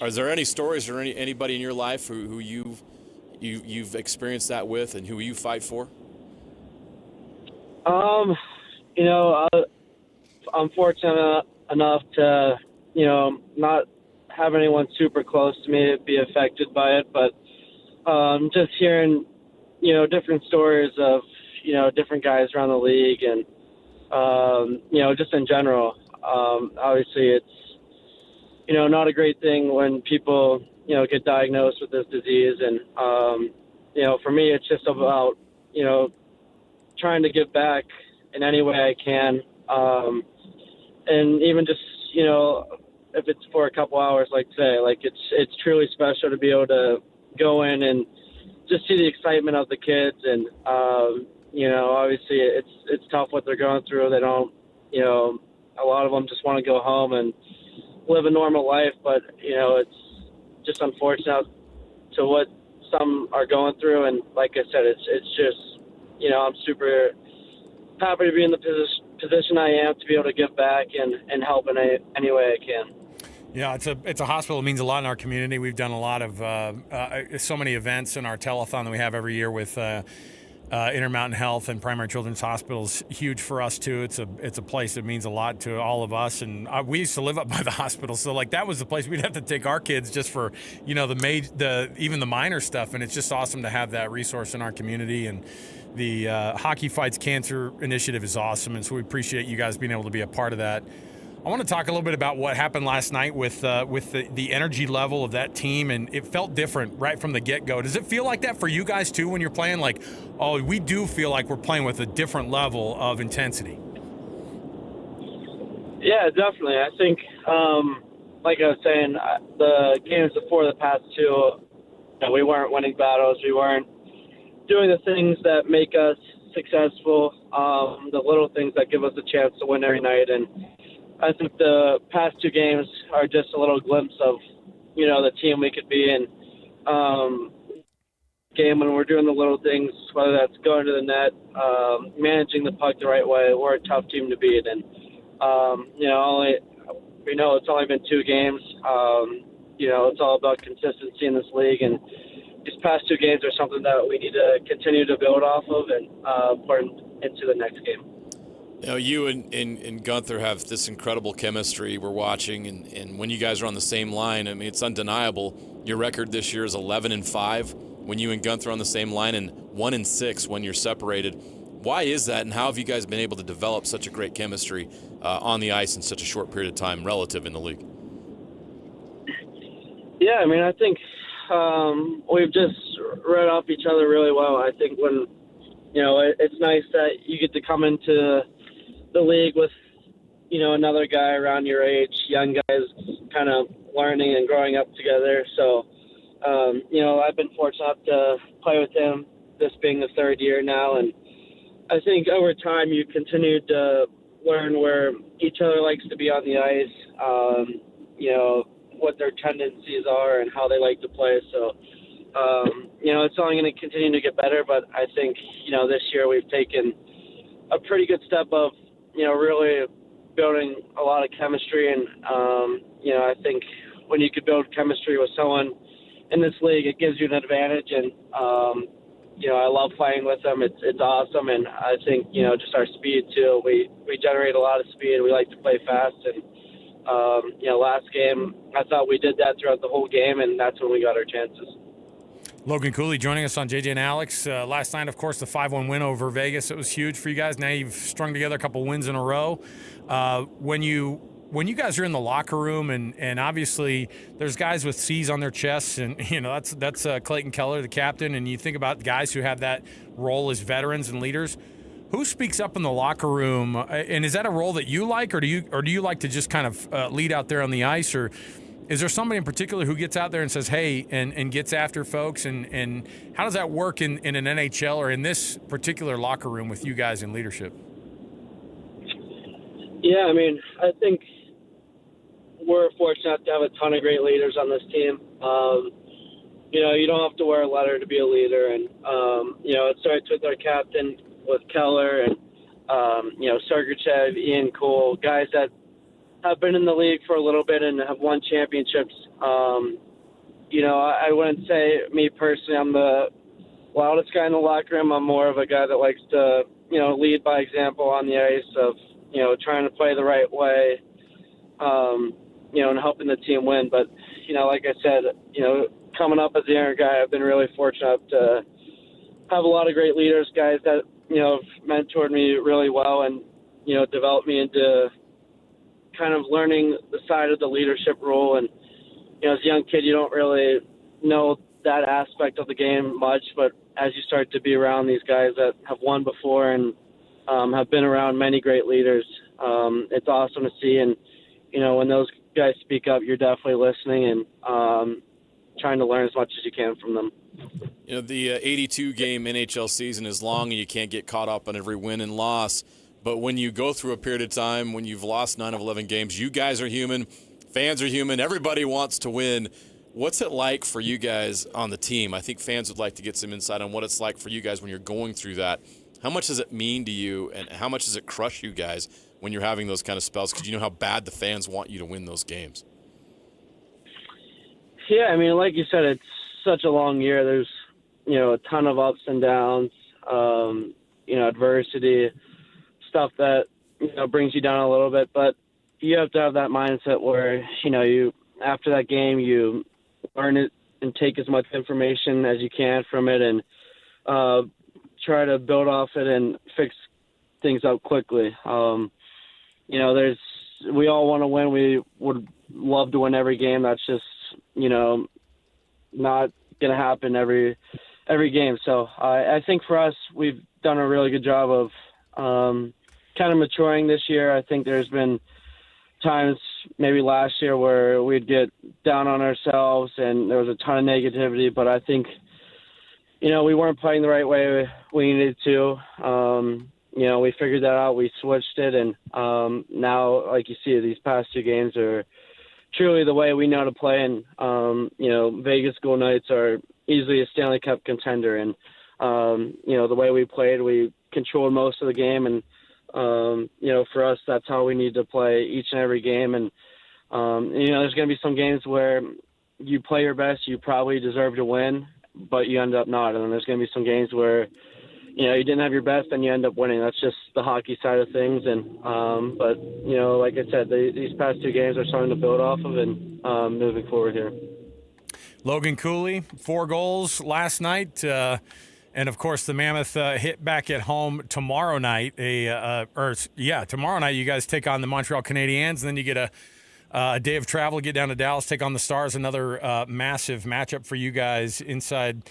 Are there any stories or anybody in your life who you've experienced that with and who you fight for? I'm fortunate enough to, not have anyone super close to me be affected by it, but just hearing, different stories of, different guys around the league and, just in general. Obviously it's, not a great thing when people, get diagnosed with this disease. And, for me, it's just about, trying to give back in any way I can. And even just, if it's for a couple hours, like today, like it's truly special to be able to go in and just see the excitement of the kids. And, obviously it's tough what they're going through. They don't, a lot of them just want to go home and live a normal life, but, just unfortunate to what some are going through. And like I said, it's just, I'm super happy to be in the position I am, to be able to give back and help in any way I can. Yeah, it's a hospital. It means a lot in our community. We've done a lot of so many events in our telethon that we have every year with Intermountain Health and Primary Children's Hospitals. Huge for us too. It's a place that means a lot to all of us. And we used to live up by the hospital, so like that was the place we'd have to take our kids just for even the minor stuff. And it's just awesome to have that resource in our community. And the Hockey Fights Cancer Initiative is awesome, and so we appreciate you guys being able to be a part of that. I want to talk a little bit about what happened last night with the energy level of that team, and it felt different right from the get-go. Does it feel like that for you guys too when you're playing? Like, oh, we do feel like we're playing with a different level of intensity. Yeah, definitely. I think, like I was saying, the games before the past two, we weren't winning battles. We weren't doing the things that make us successful, the little things that give us a chance to win every night. And I think the past two games are just a little glimpse of, the team we could be in. Game when we're doing the little things, whether that's going to the net, managing the puck the right way. We're a tough team to beat. And, we know it's only been 2 games. It's all about consistency in this league. And these past 2 games are something that we need to continue to build off of and put into the next game. You and Gunther have this incredible chemistry we're watching, and when you guys are on the same line, I mean, it's undeniable. Your record this year is 11-5 when you and Gunther are on the same line, and 1-6 when you're separated. Why is that, and how have you guys been able to develop such a great chemistry on the ice in such a short period of time relative in the league? Yeah, I mean, I think we've just read off each other really well. I think when, it's nice that you get to come into the league with, another guy around your age, young guys kind of learning and growing up together. So, I've been fortunate to play with him, this being the 3rd year now. And I think over time you continue to learn where each other likes to be on the ice, what their tendencies are and how they like to play. So, it's only going to continue to get better. But I think, this year we've taken a pretty good step of, really building a lot of chemistry. And, I think when you could build chemistry with someone in this league, it gives you an advantage. And, I love playing with them. It's awesome. And I think, just our speed too, we generate a lot of speed. We like to play fast. And, last game, I thought we did that throughout the whole game, and that's when we got our chances. Logan Cooley joining us on JJ and Alex. Last night, of course, the 5-1 win over Vegas. It was huge for you guys. Now you've strung together a couple wins in a row. When you guys are in the locker room, and obviously there's guys with C's on their chests, and that's Clayton Keller, the captain, and you think about guys who have that role as veterans and leaders. Who speaks up in the locker room, and is that a role that you like, or do you like to just kind of lead out there on the ice, or is there somebody in particular who gets out there and says, hey, and gets after folks, and how does that work in an NHL or in this particular locker room with you guys in leadership? Yeah, I mean, I think we're fortunate to have a ton of great leaders on this team. You don't have to wear a letter to be a leader, and it starts with our captain, with Keller, and Sergachev, Ian Cole, guys that have been in the league for a little bit and have won championships. I wouldn't say me personally I'm the loudest guy in the locker room. I'm more of a guy that likes to lead by example on the ice of trying to play the right way, and helping the team win. But like I said, coming up as a younger guy, I've been really fortunate to have a lot of great leaders, guys that have mentored me really well and developed me into kind of learning the side of the leadership role. And as a young kid, you don't really know that aspect of the game much, but as you start to be around these guys that have won before and have been around many great leaders, it's awesome to see. And when those guys speak up, you're definitely listening and trying to learn as much as you can from them. The 82-game NHL season is long, and you can't get caught up on every win and loss. But when you go through a period of time when you've lost 9 of 11 games, you guys are human, fans are human, everybody wants to win. What's it like for you guys on the team? I think fans would like to get some insight on what it's like for you guys when you're going through that. How much does it mean to you, and how much does it crush you guys when you're having those kind of spells? Because you know how bad the fans want you to win those games. Yeah, I mean, like you said, it's such a long year. There's, a ton of ups and downs, adversity, stuff that, brings you down a little bit. But you have to have that mindset where, you after that game, you learn it and take as much information as you can from it and try to build off it and fix things up quickly. We all want to win. We would love to win every game. That's just, not going to happen every game. So I think for us, we've done a really good job of kind of maturing this year. I think there's been times maybe last year where we'd get down on ourselves and there was a ton of negativity, but I think, we weren't playing the right way we needed to. We figured that out. We switched it, and now, like you see, these past 2 games are truly the way we know to play. And, Vegas Golden Knights are easily a Stanley Cup contender. And, the way we played, we controlled most of the game. And, for us, that's how we need to play each and every game. And, there's going to be some games where you play your best, you probably deserve to win, but you end up not. And then there's going to be some games where, you didn't have your best and you end up winning. That's just the hockey side of things. And, but, like I said, these past 2 games are something to build off of and moving forward here. Logan Cooley, 4 goals last night. And, of course, the Mammoth hit back at home tomorrow night. Tomorrow night you guys take on the Montreal Canadiens, and then you get a day of travel, get down to Dallas, take on the Stars, another massive matchup for you guys inside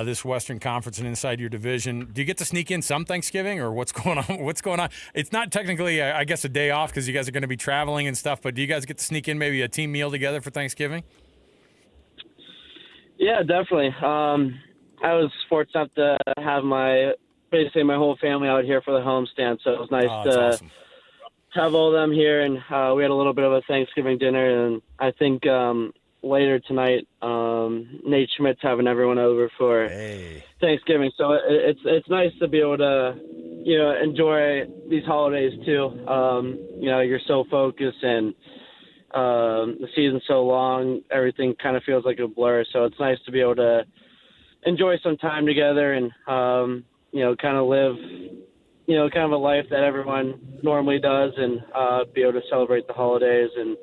this Western Conference and inside your division. Do you get to sneak in some Thanksgiving, or what's going on? It's not technically, I guess, a day off because you guys are going to be traveling and stuff, but do you guys get to sneak in maybe a team meal together for Thanksgiving? Yeah, definitely. I was fortunate to have basically my whole family out here for the homestand, so it was nice to have all of them here, and we had a little bit of a Thanksgiving dinner, and I think later tonight Nate Schmidt's having everyone over for Thanksgiving, so it's nice to be able to enjoy these holidays too. You're so focused, and the season's so long, everything kind of feels like a blur, so it's nice to be able to enjoy some time together and kind of live kind of a life that everyone normally does, and be able to celebrate the holidays and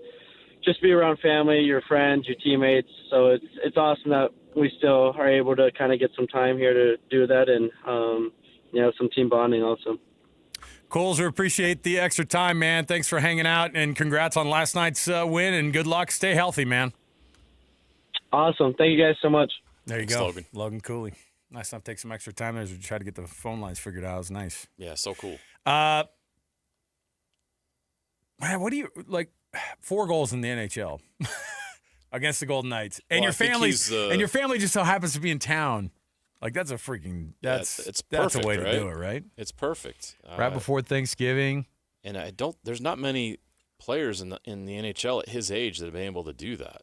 just be around family, your friends, your teammates. So it's awesome that we still are able to kind of get some time here to do that, and some team bonding also. Coles, we appreciate the extra time, man. Thanks for hanging out, and congrats on last night's win, and good luck. Stay healthy, man. Awesome. Thank you guys so much. There you go. Logan Cooley. Nice enough to take some extra time as we try to get the phone lines figured out. It was nice. Yeah, so cool. Man, what do you like? 4 goals in the NHL against the Golden Knights, and your family just so happens to be in town. Like that's a freaking that's a way to do it, right? It's perfect. Right before Thanksgiving, and there's not many players in the NHL at his age that have been able to do that.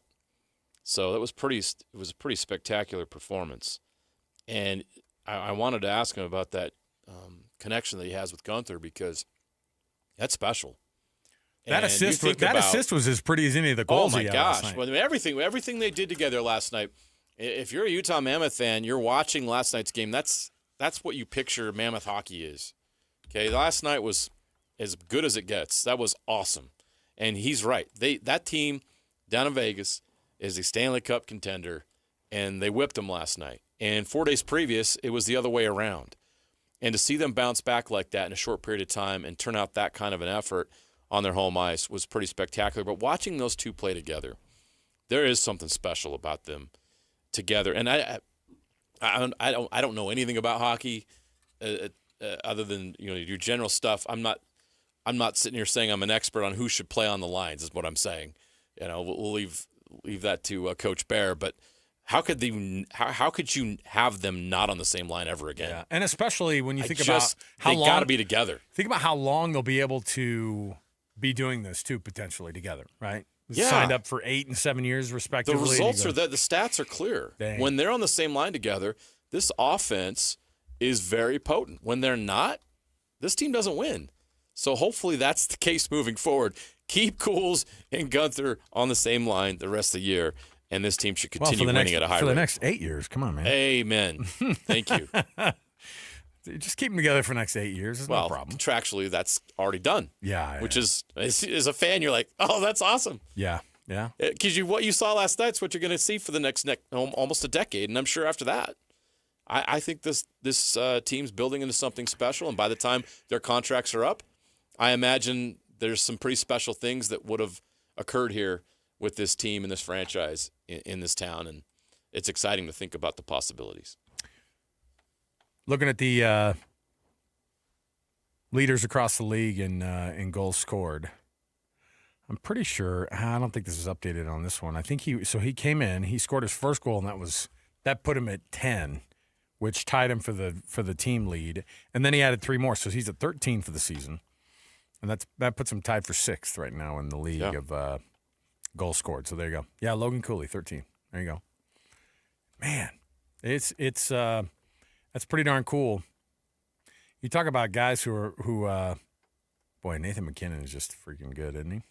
So it was a pretty spectacular performance. And I wanted to ask him about that connection that he has with Gunther, because that's special. That assist was as pretty as any of the goals. Oh my he had gosh! last night. Well, everything they did together last night. If you're a Utah Mammoth fan, you're watching last night's game. That's what you picture Mammoth hockey is. Okay, last night was as good as it gets. That was awesome, and he's right. That team down in Vegas is a Stanley Cup contender, and they whipped them last night. And 4 days previous, it was the other way around. And to see them bounce back like that in a short period of time and turn out that kind of an effort on their home ice was pretty spectacular. But watching those two play together, there is something special about them together. And I don't know anything about hockey other than your general stuff. I'm not sitting here saying I'm an expert on who should play on the lines. Is what I'm saying. We'll leave that to Coach Bear, but. How could you have them not on the same line ever again? Yeah, and especially when you think about how long they got to be together. Think about how long they'll be able to be doing this too, potentially together, right? signed up for 8 and 7 years respectively. The results are that the stats are clear. Dang. When they're on the same line together, this offense is very potent. When they're not, this team doesn't win. So hopefully that's the case moving forward. Keep Cools and Gunther on the same line the rest of the year, and this team should continue winning at a high rate. For the next 8 years. Come on, man. Amen. Thank you. Just keep them together for the next 8 years. There's no problem. Contractually, that's already done. Yeah. Which is, as a fan, you're like, oh, that's awesome. Yeah. Because what you saw last night's what you're going to see for the next almost a decade, and I'm sure after that. I think this team's building into something special, and by the time their contracts are up, I imagine there's some pretty special things that would have occurred here with this team and this franchise in this town, and it's exciting to think about the possibilities. Looking at the leaders across the league in goals scored, I'm pretty sure. I don't think this is updated on this one. I think he came in, he scored his first goal, and that put him at 10, which tied him for the team lead, and then he added 3 more, so he's at 13 for the season, and that puts him tied for 6th right now in the league of goals scored. So there you go. Yeah, Logan Cooley, 13. There you go. Man, it's that's pretty darn cool. You talk about guys who boy, Nathan McKinnon is just freaking good, isn't he?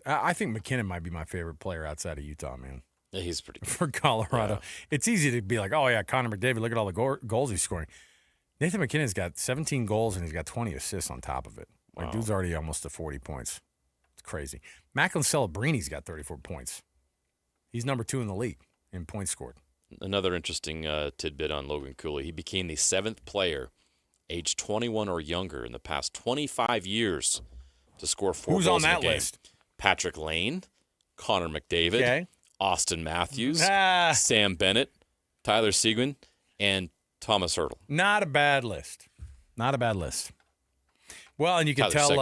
I think McKinnon might be my favorite player outside of Utah, man. Yeah, he's pretty good. For Colorado. Yeah. It's easy to be like, oh, yeah, Connor McDavid, look at all the goals he's scoring. Nathan McKinnon's got 17 goals, and he's got 20 assists on top of it. Like, dude's already almost to 40 points. It's crazy. Macklin Celebrini's got 34 points. He's number 2 in the league in points scored. Another interesting tidbit on Logan Cooley. He became the 7th player aged 21 or younger in the past 25 years to score 4 Who's goals on in a that game. list? Patrick Lane, Connor McDavid, Okay. Austin Matthews, Sam Bennett, Tyler Seguin, and Thomas Hertel. Not a bad list. Well, and you could tell,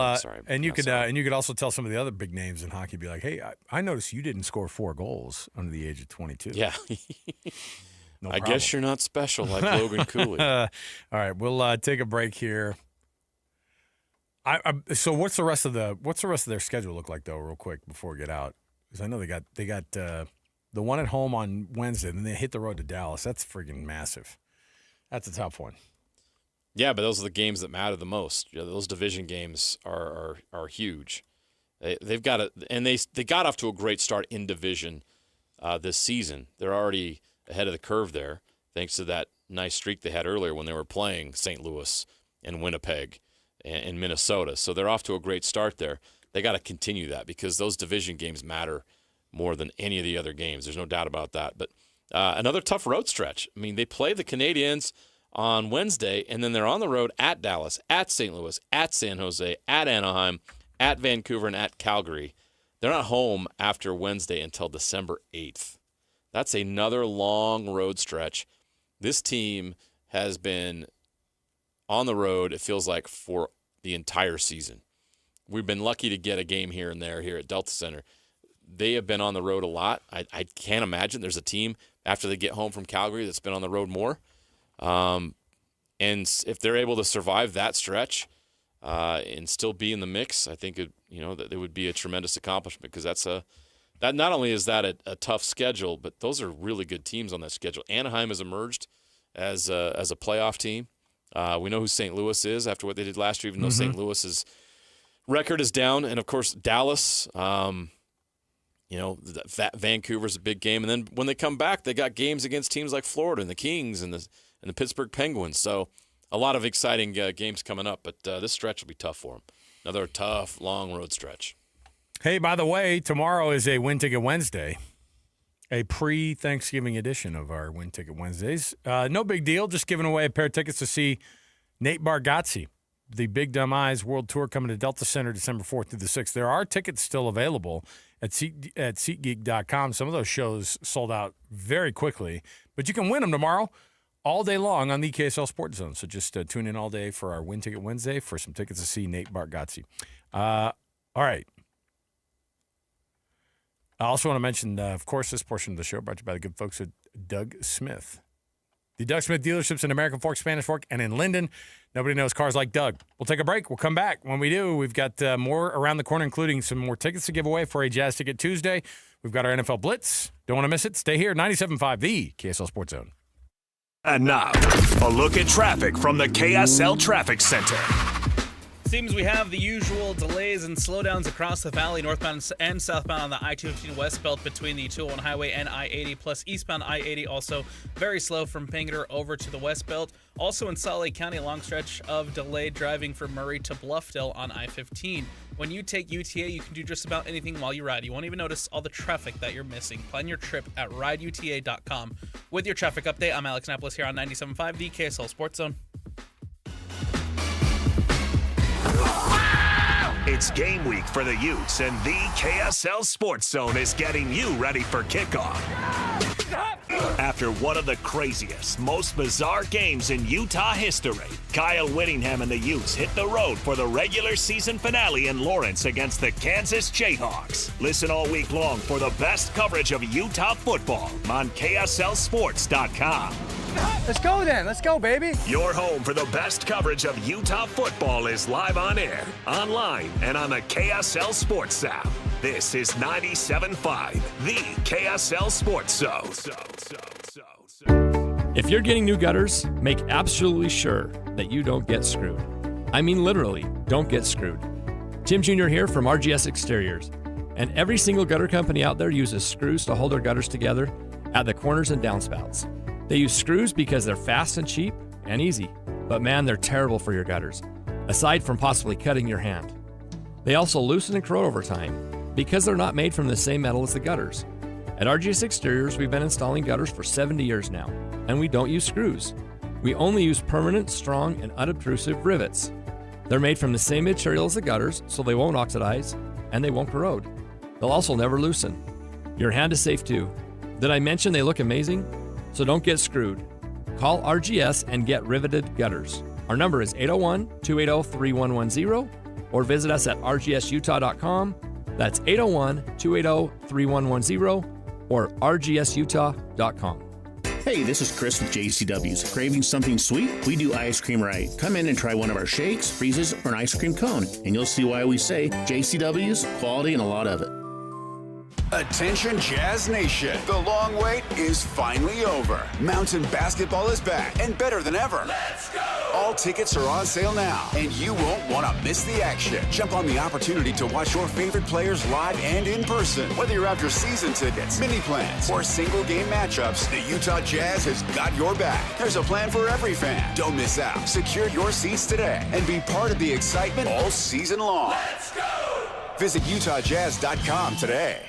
and you could also tell some of the other big names in hockey. Be like, hey, I noticed you didn't score 4 goals under the age of 22. Yeah, no I guess you're not special like Logan Cooley. All right, we'll take a break here. So what's the rest of their schedule look like though? Real quick before we get out, because I know they got the one at home on Wednesday, and then they hit the road to Dallas. That's freaking massive. That's a tough one. Yeah, but those are the games that matter the most. Those division games are huge. They've got it, and they got off to a great start in division this season. They're already ahead of the curve there, thanks to that nice streak they had earlier when they were playing St. Louis and Winnipeg and Minnesota. So they're off to a great start there. They got to continue that because those division games matter more than any of the other games. There's no doubt about that. But another tough road stretch. I mean, they play the Canadiens on Wednesday, and then they're on the road at Dallas, at St. Louis, at San Jose, at Anaheim, at Vancouver, and at Calgary. They're not home after Wednesday until December 8th. That's another long road stretch. This team has been on the road, it feels like, for the entire season. We've been lucky to get a game here and there here at Delta Center. They have been on the road a lot. I can't imagine there's a team after they get home from Calgary that's been on the road more. And if they're able to survive that stretch and still be in the mix, I think that it would be a tremendous accomplishment because that not only is that a tough schedule, but those are really good teams on that schedule. Anaheim has emerged as a playoff team. We know who St. Louis is after what they did last year, even though St. Louis's record is down, and of course Dallas. Vancouver's a big game, and then when they come back, they got games against teams like Florida and the Kings and the Pittsburgh Penguins. So a lot of exciting games coming up, but this stretch will be tough for them. Another tough, long road stretch. Hey, by the way, tomorrow is a Win Ticket Wednesday, a pre-Thanksgiving edition of our Win Ticket Wednesdays. No big deal, just giving away a pair of tickets to see Nate Bargatze, the Big Dumb Eyes World Tour coming to Delta Center December 4th through the 6th. There are tickets still available at SeatGeek.com. Some of those shows sold out very quickly, but you can win them tomorrow all day long on the KSL Sports Zone. So just tune in all day for our Win Ticket Wednesday for some tickets to see Nate Bargatze. All right. I also want to mention, of course, this portion of the show brought to you by the good folks at Doug Smith. the Doug Smith dealerships in American Fork, Spanish Fork, and in Linden. Nobody knows cars like Doug. We'll take a break. We'll come back. When we do, we've got more around the corner, including some more tickets to give away for a Jazz Ticket Tuesday. We've got our NFL Blitz. Don't want to miss it. Stay here. 97.5, the KSL Sports Zone. And now, a look at traffic from the KSL Traffic Center. Seems we have the usual delays and slowdowns across the valley, northbound and southbound on the I-215 West Belt between the 201 Highway and I-80, plus eastbound I-80 also very slow from Pingater over to the West Belt. Also in Salt Lake County, a long stretch of delayed driving from Murray to Bluffdale on I-15. When you take UTA, you can do just about anything while you ride. You won't even notice all the traffic that you're missing. Plan your trip at rideuta.com. With your traffic update, I'm Alex Napolis here on 97.5, the KSL Sports Zone. It's game week for the Utes, and the KSL Sports Zone is getting you ready for kickoff. After one of the craziest, most bizarre games in Utah history, Kyle Whittingham and the Utes hit the road for the regular season finale in Lawrence against the Kansas Jayhawks. Listen all week long for the best coverage of Utah football on KSLSports.com. Let's go then. Let's go, baby. Your home for the best coverage of Utah football is live on air, online, and on the KSL Sports app. This is 97.5, the KSL Sports Zone. If you're getting new gutters, make absolutely sure that you don't get screwed. I mean literally, don't get screwed. Tim Jr. here from RGS Exteriors. And every single gutter company out there uses screws to hold their gutters together at the corners and downspouts. They use screws because they're fast and cheap and easy. But man, they're terrible for your gutters, aside from possibly cutting your hand. They also loosen and corrode over time because they're not made from the same metal as the gutters. At RGS Exteriors, we've been installing gutters for 70 years now, and we don't use screws. We only use permanent, strong, and unobtrusive rivets. They're made from the same material as the gutters, so they won't oxidize, and they won't corrode. They'll also never loosen. Your hand is safe too. Did I mention they look amazing? So don't get screwed. Call RGS and get riveted gutters. Our number is 801-280-3110, or visit us at rgsutah.com. That's 801-280-3110 or rgsutah.com. Hey, this is Chris with JCW's. Craving something sweet? We do ice cream right. Come in and try one of our shakes, freezes, or an ice cream cone, and you'll see why we say JCW's, quality, and a lot of it. Attention Jazz Nation, the long wait is finally over. Mountain basketball is back and better than ever. Let's go! All tickets are on sale now, and you won't want to miss the action. Jump on the opportunity to watch your favorite players live and in person. Whether you're after season tickets, mini plans, or single game matchups, the Utah Jazz has got your back. There's a plan for every fan. Don't miss out. Secure your seats today and be part of the excitement all season long. Let's go! Visit UtahJazz.com today.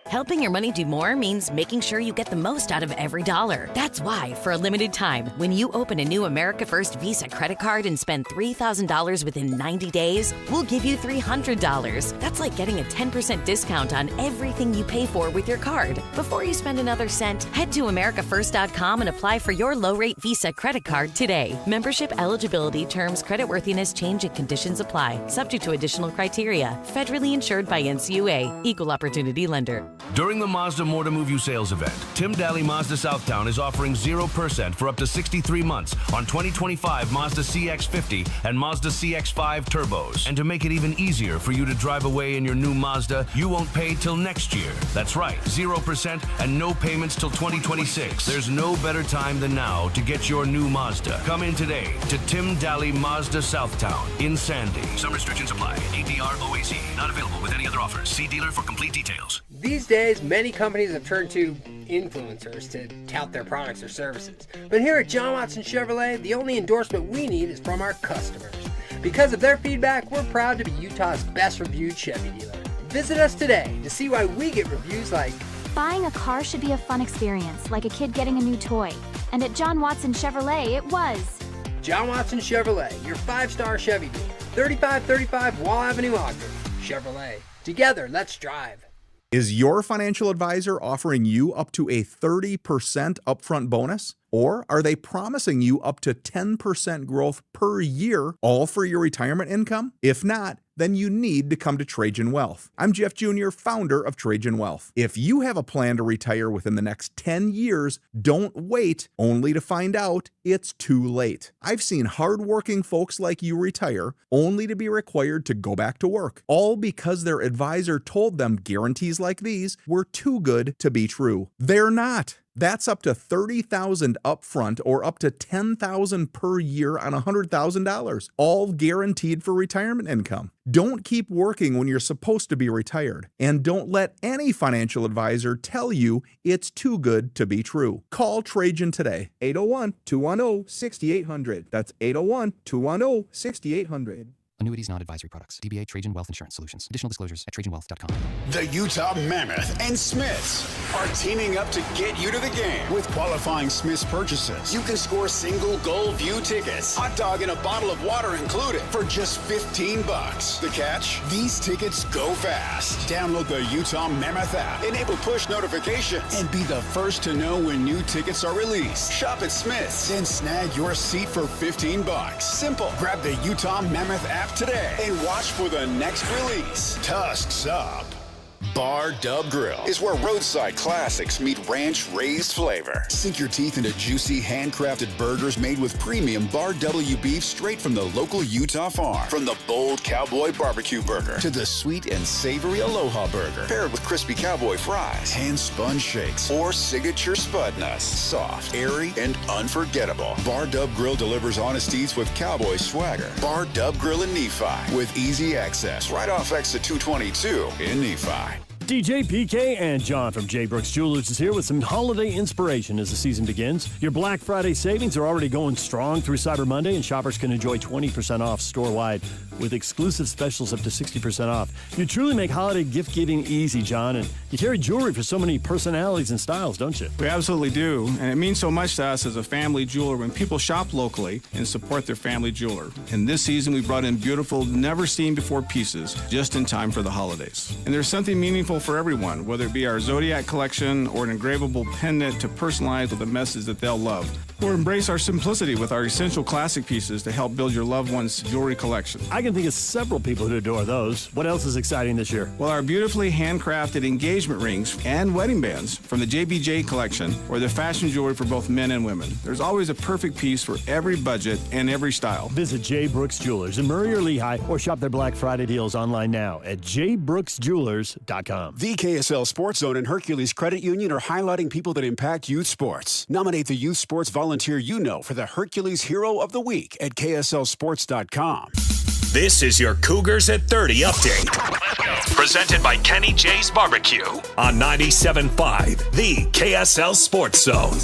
Helping your money do more means making sure you get the most out of every dollar. That's why, for a limited time, when you open a new America First Visa credit card and spend $3,000 within 90 days, we'll give you $300. That's like getting a 10% discount on everything you pay for with your card. Before you spend another cent, head to AmericaFirst.com and apply for your low-rate Visa credit card today. Membership eligibility, terms, creditworthiness, change, and conditions apply. Subject to additional criteria. Federally insured by NCUA. Equal Opportunity Lender. During the Mazda More to Move You sales event, Tim Daly Mazda Southtown is offering 0% for up to 63 months on 2025 Mazda CX-50 and Mazda CX-5 turbos. And to make it even easier for you to drive away in your new Mazda, you won't pay till next year. That's right, 0% and no payments till 2026. There's no better time than now to get your new Mazda. Come in today to Tim Daly Mazda Southtown in Sandy. Some restrictions apply. APR OAC. Not available with any other offers. See dealer for complete details. These days, many companies have turned to influencers to tout their products or services. But here at John Watson Chevrolet, the only endorsement we need is from our customers. Because of their feedback, we're proud to be Utah's best reviewed Chevy dealer. Visit us today to see why we get reviews like, "Buying a car should be a fun experience, like a kid getting a new toy. And at John Watson Chevrolet, it was." John Watson Chevrolet, your 5-star Chevy dealer. 3535 Wall Avenue, Ogden. Chevrolet. Together, let's drive. Is your financial advisor offering you up to a 30% upfront bonus? Or are they promising you up to 10% growth per year, all for your retirement income? If not, then you need to come to Trajan Wealth. I'm Jeff Jr., founder of Trajan Wealth. If you have a plan to retire within the next 10 years, don't wait only to find out it's too late. I've seen hardworking folks like you retire only to be required to go back to work, all because their advisor told them guarantees like these were too good to be true. They're not. That's up to $30,000 upfront or up to $10,000 per year on $100,000, all guaranteed for retirement income. Don't keep working when you're supposed to be retired, and don't let any financial advisor tell you it's too good to be true. Call Trajan today, 801-210-6800. That's 801-210-6800. Annuities not advisory products. DBA Trajan Wealth Insurance Solutions. Additional disclosures at TrajanWealth.com. The Utah Mammoth and Smiths are teaming up to get you to the game. With qualifying Smiths purchases, you can score single goal view tickets, hot dog and a bottle of water included for just $15. The catch? These tickets go fast. Download the Utah Mammoth app, enable push notifications, and be the first to know when new tickets are released. Shop at Smiths and snag your seat for $15. Simple. Grab the Utah Mammoth app today and watch for the next release. Tusks up. Bar Dub Grill is where roadside classics meet ranch-raised flavor. Sink your teeth into juicy, handcrafted burgers made with premium Bar W beef straight from the local Utah farm. From the bold cowboy barbecue burger to the sweet and savory Aloha burger, paired with crispy cowboy fries, hand-spun shakes, or signature spud nuts. Soft, airy, and unforgettable. Bar Dub Grill delivers honest eats with cowboy swagger. Bar Dub Grill in Nephi with easy access right off exit 222 in Nephi. DJ, PK, and John from J. Brooks Jewelers is here with some holiday inspiration as the season begins. Your Black Friday savings are already going strong through Cyber Monday, and shoppers can enjoy 20% off store-wide with exclusive specials up to 60% off. You truly make holiday gift-giving easy, John, and you carry jewelry for so many personalities and styles, don't you? We absolutely do, and it means so much to us as a family jeweler when people shop locally and support their family jeweler. And this season, we brought in beautiful, never-seen-before pieces just in time for the holidays. And there's something meaningful for everyone, whether it be our Zodiac collection or an engravable pendant to personalize with a message that they'll love. Or embrace our simplicity with our essential classic pieces to help build your loved one's jewelry collection. I can think of several people who adore those. What else is exciting this year? Well, our beautifully handcrafted engagement rings and wedding bands from the JBJ collection, or the fashion jewelry for both men and women. There's always a perfect piece for every budget and every style. Visit J. Brooks Jewelers in Murray or Lehigh, or shop their Black Friday deals online now at jbrooksjewelers.com. The KSL Sports Zone and Hercules Credit Union are highlighting people that impact youth sports. Nominate the youth sports volunteer you know for the Hercules Hero of the Week at KSLSports.com. This is your Cougars at 30 update. Presented by Kenny J's Barbecue on 97.5, the KSL Sports Zone.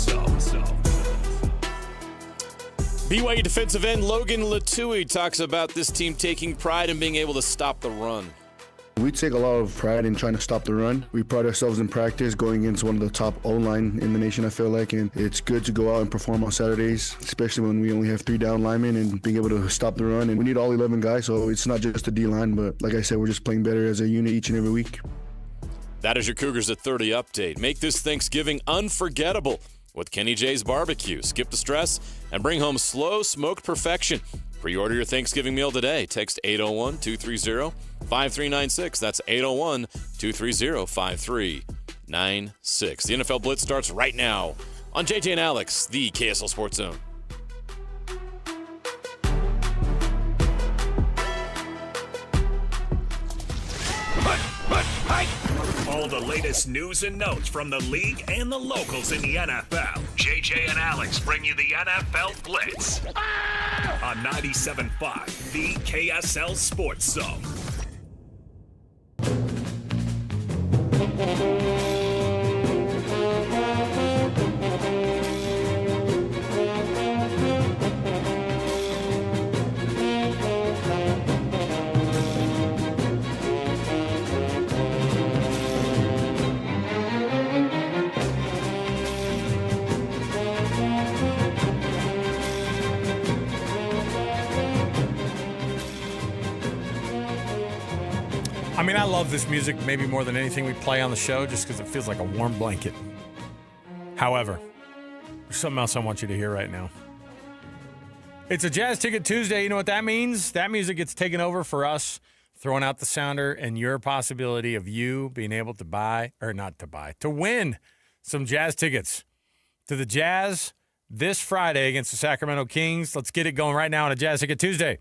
BYU defensive end Logan Latui talks about this team taking pride in being able to stop the run. We take a lot of pride in trying to stop the run. We pride ourselves in practice going against one of the top O-line in the nation, I feel like, and it's good to go out and perform on Saturdays, especially when we only have 3 down linemen, and being able to stop the run. And we need all 11 guys, so it's not just the D-line, but like I said, we're just playing better as a unit each and every week. That is your Cougars at 30 update. Make this Thanksgiving unforgettable with Kenny J's Barbecue. Skip the stress and bring home slow smoked perfection. Pre-order your Thanksgiving meal today. Text 801-230-5396. That's 801-230-5396. The NFL Blitz starts right now on JJ and Alex, the KSL Sports Zone. All the latest news and notes from the league and the locals in the NFL. JJ and Alex bring you the NFL Blitz on 97.5, the KSL Sports Zone. I mean, I love this music maybe more than anything we play on the show just because it feels like a warm blanket. However, there's something else I want you to hear right now. It's a Jazz Ticket Tuesday. You know what that means? That music gets taken over for us throwing out the sounder and your possibility of you being able to to win some Jazz tickets to the Jazz this Friday against the Sacramento Kings. Let's get it going right now on a Jazz Ticket Tuesday.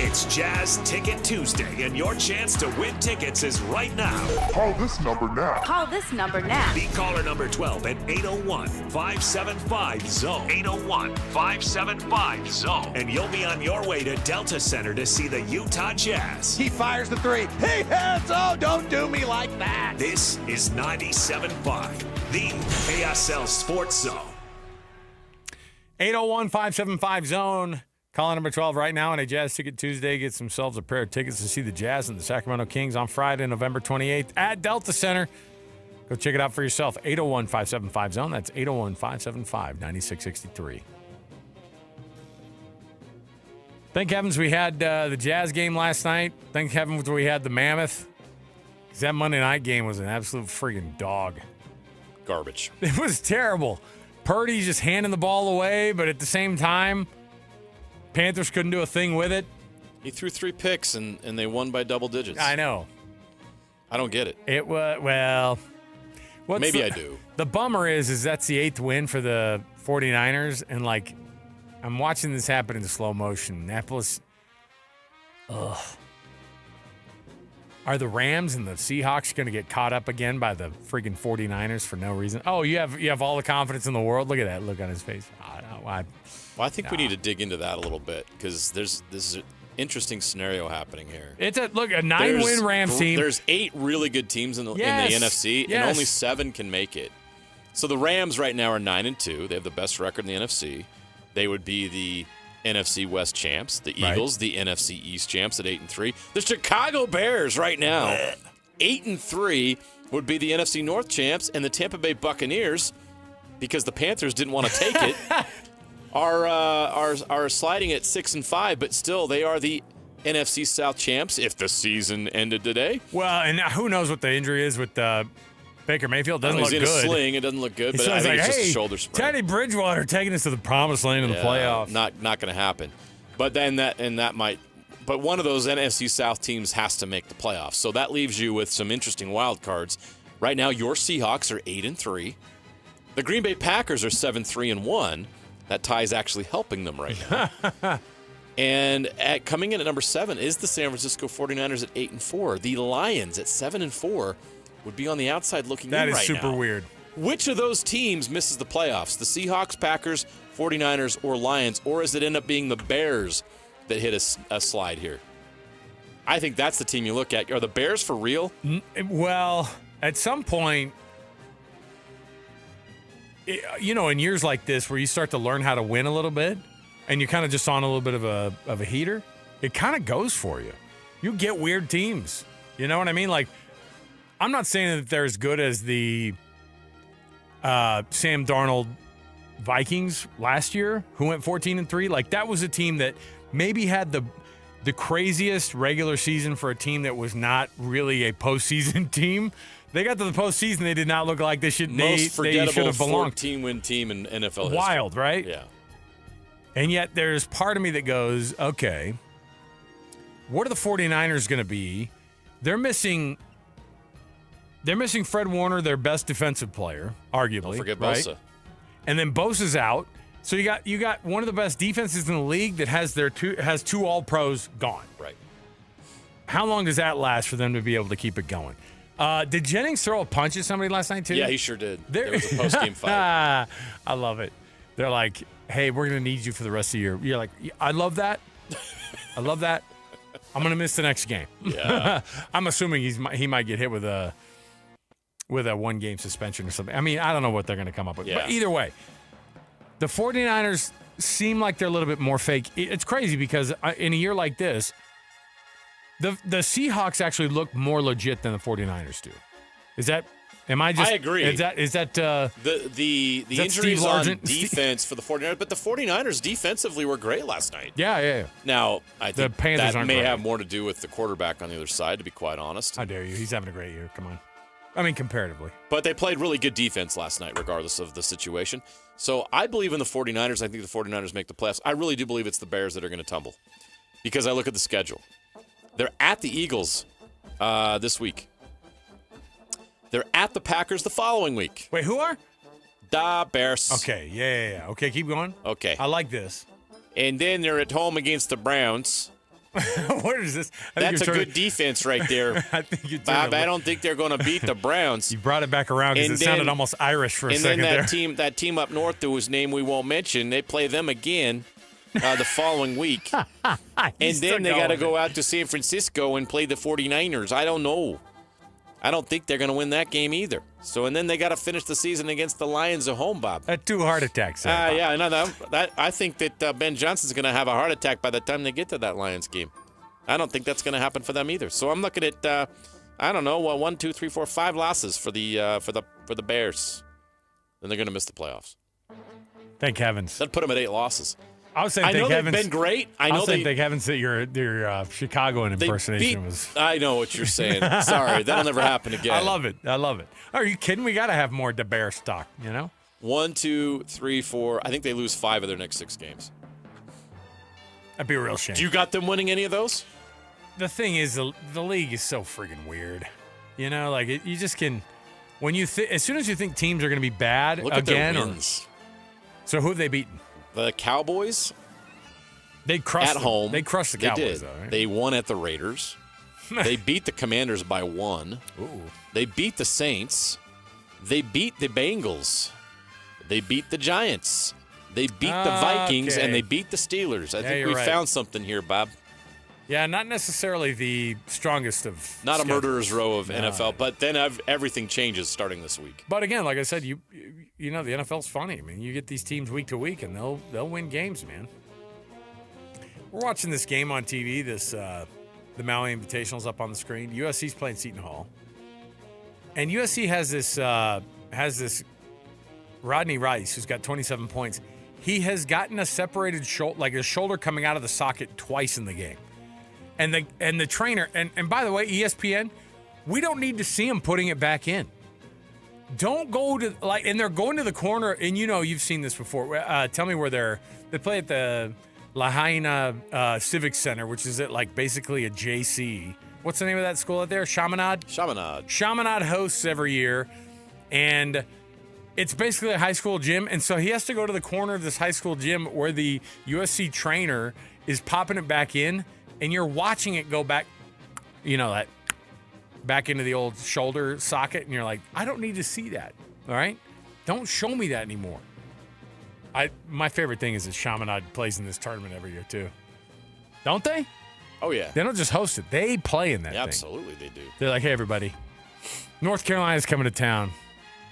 It's Jazz Ticket Tuesday, and your chance to win tickets is right now. Call this number now. Call this number now. Be caller number 12 at 801-575-ZONE. 801-575-ZONE. And you'll be on your way to Delta Center to see the Utah Jazz. He fires the three. He hits. Oh, don't do me like that. This is 97.5, the KSL Sports Zone. 801-575-ZONE. Calling number 12 right now on a Jazz Ticket Tuesday. Get themselves a pair of tickets to see the Jazz and the Sacramento Kings on Friday, November 28th at Delta Center. Go check it out for yourself. 801-575-ZONE. That's 801-575-9663. Thank heavens we had the Jazz game last night. Thank heavens we had the Mammoth. Because that Monday night game was an absolute friggin' dog. Garbage. It was terrible. Purdy just handing the ball away, but at the same time, Panthers couldn't do a thing with it. He threw 3 picks, and they won by double digits. I know. I don't get it. It was, well... Maybe I do. The bummer is that's the 8th win for the 49ers, and, like, I'm watching this happen in slow motion. Annapolis... Ugh. Are the Rams and the Seahawks going to get caught up again by the freaking 49ers for no reason? Oh, you have all the confidence in the world? Look at that look on his face. I think we need to dig into that a little bit because this is an interesting scenario happening here. It's a 9-win Rams team. There's 8 really good teams in the NFC, and only 7 can make it. So the Rams right now are 9-2. They have the best record in the NFC. They would be the NFC West champs. The Eagles, the NFC East champs at 8-3. The Chicago Bears right now, 8-3, would be the NFC North champs, and the Tampa Bay Buccaneers, because the Panthers didn't want to take it, are sliding at 6-5, but still they are the NFC South champs if the season ended today. Well, and who knows what the injury is with Baker Mayfield. Doesn't look good. He's in a sling. It doesn't look good, but I think it's just a shoulder sprain. Teddy Bridgewater taking us to the promised land in the playoffs. Not going to happen. But then that might. But one of those NFC South teams has to make the playoffs. So that leaves you with some interesting wild cards. Right now, your Seahawks are 8-3. The Green Bay Packers are 7-3-1. That tie is actually helping them right now. And coming in at number 7 is the San Francisco 49ers at 8-4. The Lions at 7-4 would be on the outside looking in right now. That is super weird. Which of those teams misses the playoffs? The Seahawks, Packers, 49ers, or Lions? Or does it end up being the Bears that hit a slide here? I think that's the team you look at. Are the Bears for real? Well, at some point, in years like this where you start to learn how to win a little bit and you're kind of just on a little bit of a heater, it kind of goes for you. You get weird teams. You know what I mean? Like, I'm not saying that they're as good as the Sam Darnold Vikings last year, who went 14-3. Like, that was a team that maybe had the craziest regular season for a team that was not really a postseason team. They got to the postseason, they did not look like they should. Most they should have belonged. 14-win team in NFL history. Wild, right? Yeah. And yet there's part of me that goes, okay, what are the 49ers going to be? They're missing Fred Warner, their best defensive player, arguably. Don't forget right? Bosa. And then Bosa's out. So you got one of the best defenses in the league that has two All-Pros gone. Right. How long does that last for them to be able to keep it going? Did Jennings throw a punch at somebody last night too? Yeah, he sure did. There was a post-game fight. I love it. They're like, hey, we're going to need you for the rest of the year. You're like, I love that. I love that. I'm going to miss the next game. Yeah. I'm assuming he might get hit with a 1-game suspension or something. I mean, I don't know what they're going to come up with. Yeah. But either way, the 49ers seem like they're a little bit more fake. It's crazy because in a year like this, the Seahawks actually look more legit than the 49ers do. I agree. Is that the injuries on defense for the 49ers, but the 49ers defensively were great last night. Yeah. Now, I think Panthers that may great. have more to do with the quarterback on the other side, to be quite honest. How dare you? He's having a great year. Come on. I mean, comparatively. But they played really good defense last night, regardless of the situation. So I believe in the 49ers. I think the 49ers make the playoffs. I really do believe it's the Bears that are going to tumble. because I look at the schedule. They're at the Eagles this week. They're at the Packers the following week. Wait, who are? The Bears. Okay, yeah. Okay, keep going. Okay. I like this. And then they're at home against the Browns. What is this? That's a good defense right there. I think you're Bob, I don't think they're going to beat the Browns. You brought it back around because it sounded almost Irish for a second there. And then that team up north, whose name we won't mention, they play them again the following week. And then they got to go out to San Francisco and play the 49ers. I don't know. I don't think they're going to win that game either. So, and then they got to finish the season against the Lions at home, Bob. Had 2 heart attacks. Yeah, no, I think that Ben Johnson's going to have a heart attack by the time they get to that Lions game. I don't think that's going to happen for them either. So I'm looking at, I don't know, 1, 2, 3, 4, 5 losses for the Bears. Then they're going to miss the playoffs. Thank heavens. That'd put them at 8 losses. I was saying, I know they've been great. Thank heavens that your Chicagoan impersonation was. I know what you're saying. Sorry, that'll never happen again. I love it. Are you kidding? We got to have more the Bear stock, 1, 2, 3, 4. I think they lose 5 of their next 6 games. That'd be a real shame. Do you got them winning any of those? The thing is, the league is so friggin' weird. You just can. When you as soon as you think teams are going to be bad Look again, at their wins. So who have they beaten? The Cowboys. They crushed at home. They crushed the Cowboys. They did. Though, right? They won at the Raiders. They beat the Commanders by 1. Ooh. They beat the Saints. They beat the Bengals. They beat the Giants. They beat the Vikings, and they beat the Steelers. I think we found something here, Bob. Yeah, not necessarily the strongest of. Not a murderer's row of NFL, but then everything changes starting this week. But again, like I said, you know the NFL's funny. I mean, you get these teams week to week, and they'll win games, man. We're watching this game on TV. The Maui Invitational's up on the screen. USC's playing Seton Hall, and USC has this Rodney Rice, who's got 27 points. He has gotten a separated shoulder, like his shoulder coming out of the socket twice in the game. And the trainer, and by the way, ESPN, we don't need to see him putting it back in. Don't go to, and they're going to the corner, and you've seen this before. Tell me where they play at the Lahaina Civic Center, which is at basically a JC. What's the name of that school out there? Chaminade? Chaminade hosts every year, and it's basically a high school gym, and so he has to go to the corner of this high school gym where the USC trainer is popping it back in, and you're watching it go back, that back into the old shoulder socket, and you're like, I don't need to see that, all right? Don't show me that anymore. My favorite thing is that Chaminade plays in this tournament every year, too. Don't they? Oh, yeah. They don't just host it. They play in that thing. Absolutely, they do. They're like, hey, everybody, North Carolina's coming to town.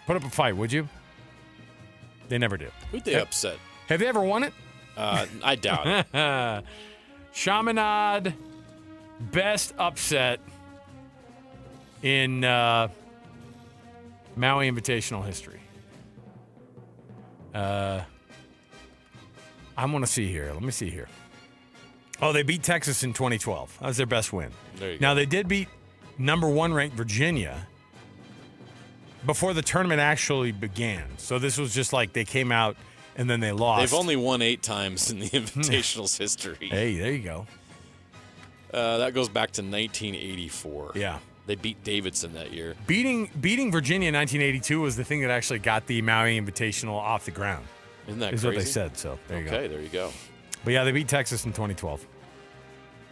Put up a fight, would you? They never do. Who'd they upset? Have they ever won it? I doubt it. Chaminade, best upset in Maui Invitational history. I want to see here. Let me see here. Oh, they beat Texas in 2012. That was their best win. There you now, go. they did beat number 1 ranked Virginia before the tournament actually began. So this was just like they came out and then they lost. They've only won 8 times in the Invitational's history. Hey, there you go. That goes back to 1984. Yeah. They beat Davidson that year. Beating Virginia in 1982 was the thing that actually got the Maui Invitational off the ground. Isn't that is crazy? What they said, so there you go. Okay, there you go. But yeah, they beat Texas in 2012.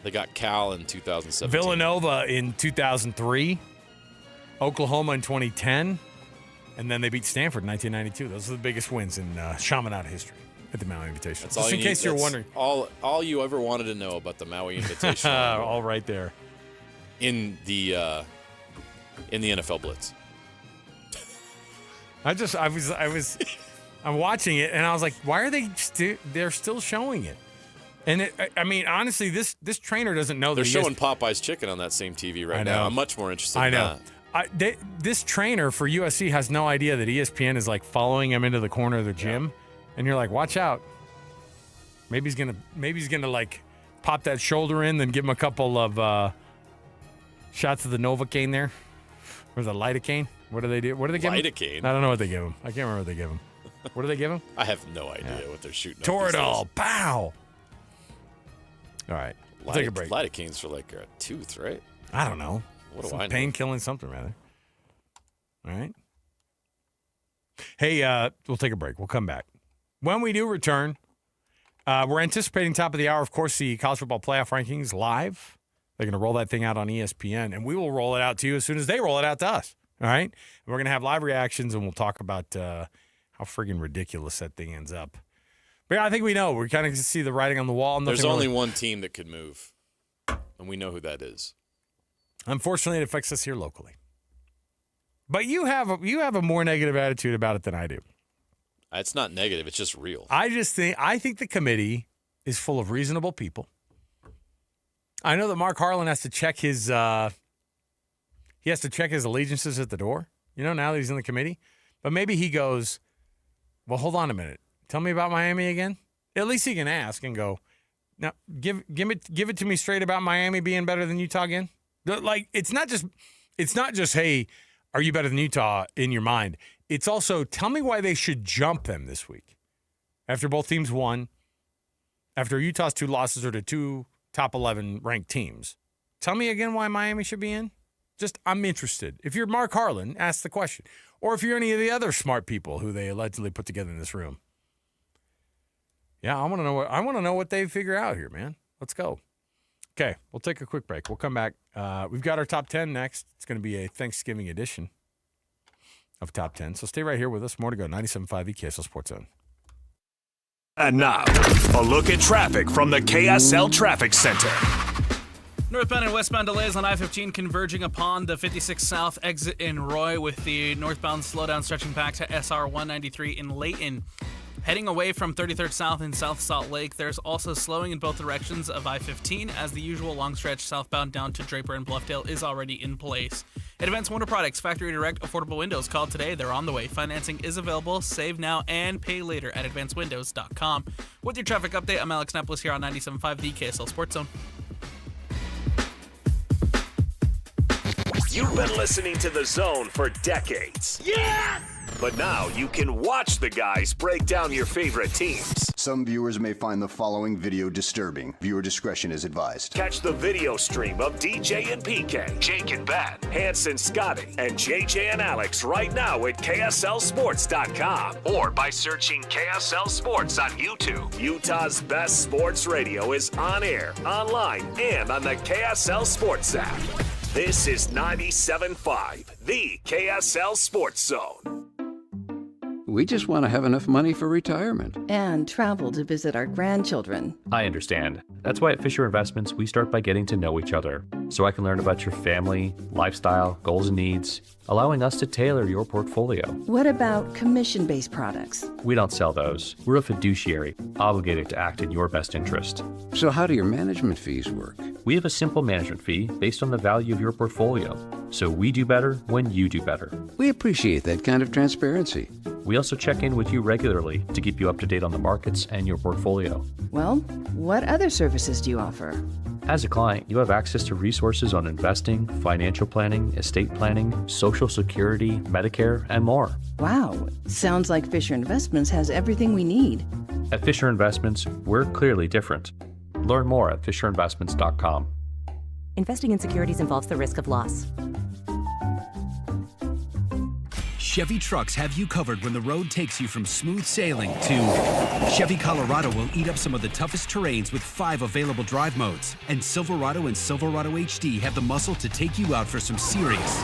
They got Cal in 2017. Villanova in 2003. Oklahoma in 2010. And then they beat Stanford in 1992. Those are the biggest wins in Chaminade history at the Maui Invitational. That's Just in case you're wondering. All you ever wanted to know about the Maui Invitational. All right there. In the NFL Blitz. I'm watching it and I was like, why are they they're still showing it? And honestly, this trainer doesn't know. They're showing Popeye's chicken on that same TV right now. I'm much more interested in that. This trainer for USC has no idea that ESPN is following him into the corner of the gym, and you're like, watch out. Maybe he's gonna pop that shoulder in, then give him a couple of shots of the Novocaine there, or the lidocaine. What do they do? What do they give him? Lidocaine? I don't know what they give him. I can't remember what they give him. What do they give him? I have no idea what they're shooting. Toradol. Pow. All right. We'll take a break. Lidocaine's for like a tooth, right? I don't know. What do Some I know? pain-killing something, rather. All right. Hey, we'll take a break. We'll come back. When we do return, we're anticipating top of the hour, of course, the college football playoff rankings live. They're going to roll that thing out on ESPN, and we will roll it out to you as soon as they roll it out to us. All right? And we're going to have live reactions, and we'll talk about how friggin' ridiculous that thing ends up. But yeah, I think we know. We kind of see the writing on the wall. There's only one team that could move, and we know who that is. Unfortunately, it affects us here locally. But you have a more negative attitude about it than I do. It's not negative. It's just real. I think the committee is full of reasonable people. I know that Mark Harlan has to check his allegiances at the door. Now that he's in the committee. But maybe he goes, well, hold on a minute. Tell me about Miami again. At least he can ask and go, now give it to me straight about Miami being better than Utah again. Like it's not just hey, are you better than Utah in your mind? It's also, tell me why they should jump them this week. After both teams won, after Utah's 2 losses are to 2 top 11 ranked teams. Tell me again why Miami should be in. I'm interested. If you're Mark Harlan, ask the question. Or if you're any of the other smart people who they allegedly put together in this room. Yeah, I want to know what they figure out here, man. Let's go. Okay, we'll take a quick break. We'll come back. We've got our top 10 next. It's going to be a Thanksgiving edition of Top 10. So stay right here with us. More to go. 97.5 the KSL Sports Zone. And now, a look at traffic from the KSL Traffic Center. Northbound and westbound delays on I-15 converging upon the 56 South exit in Roy, with the northbound slowdown stretching back to SR 193 in Layton. Heading away from 33rd South in South Salt Lake, there's also slowing in both directions of I-15 as the usual long stretch southbound down to Draper and Bluffdale is already in place. At Advanced Window Products, factory direct affordable windows. Call today. They're on the way. Financing is available. Save now and pay later at advancedwindows.com. With your traffic update, I'm Alex Neplis here on 97.5 the KSL Sports Zone. You've been listening to The Zone for decades. Yes! But now you can watch the guys break down your favorite teams. Some viewers may find the following video disturbing. Viewer discretion is advised. Catch the video stream of DJ and PK, Jake and Ben, Hanson, Scotty, and JJ and Alex right now at KSLSports.com or by searching KSL Sports on YouTube. Utah's best sports radio is on air, online, and on the KSL Sports app. This is 97.5, the KSL Sports Zone. We just want to have enough money for retirement. And travel to visit our grandchildren. I understand. That's why at Fisher Investments, we start by getting to know each other, so I can learn about your family, lifestyle, goals and needs, allowing us to tailor your portfolio. What about commission-based products? We don't sell those. We're a fiduciary, obligated to act in your best interest. So how do your management fees work? We have a simple management fee based on the value of your portfolio, so we do better when you do better. We appreciate that kind of transparency. We also check in with you regularly to keep you up to date on the markets and your portfolio. Well, what other services do you offer? As a client, you have access to resources on investing, financial planning, estate planning, Social Security, Medicare, and more. Wow, sounds like Fisher Investments has everything we need. At Fisher Investments, we're clearly different. Learn more at FisherInvestments.com. Investing in securities involves the risk of loss. Chevy trucks have you covered when the road takes you from smooth sailing to Chevy Colorado will eat up some of the toughest terrains with 5 available drive modes. And Silverado and Silverado HD have the muscle to take you out for some serious.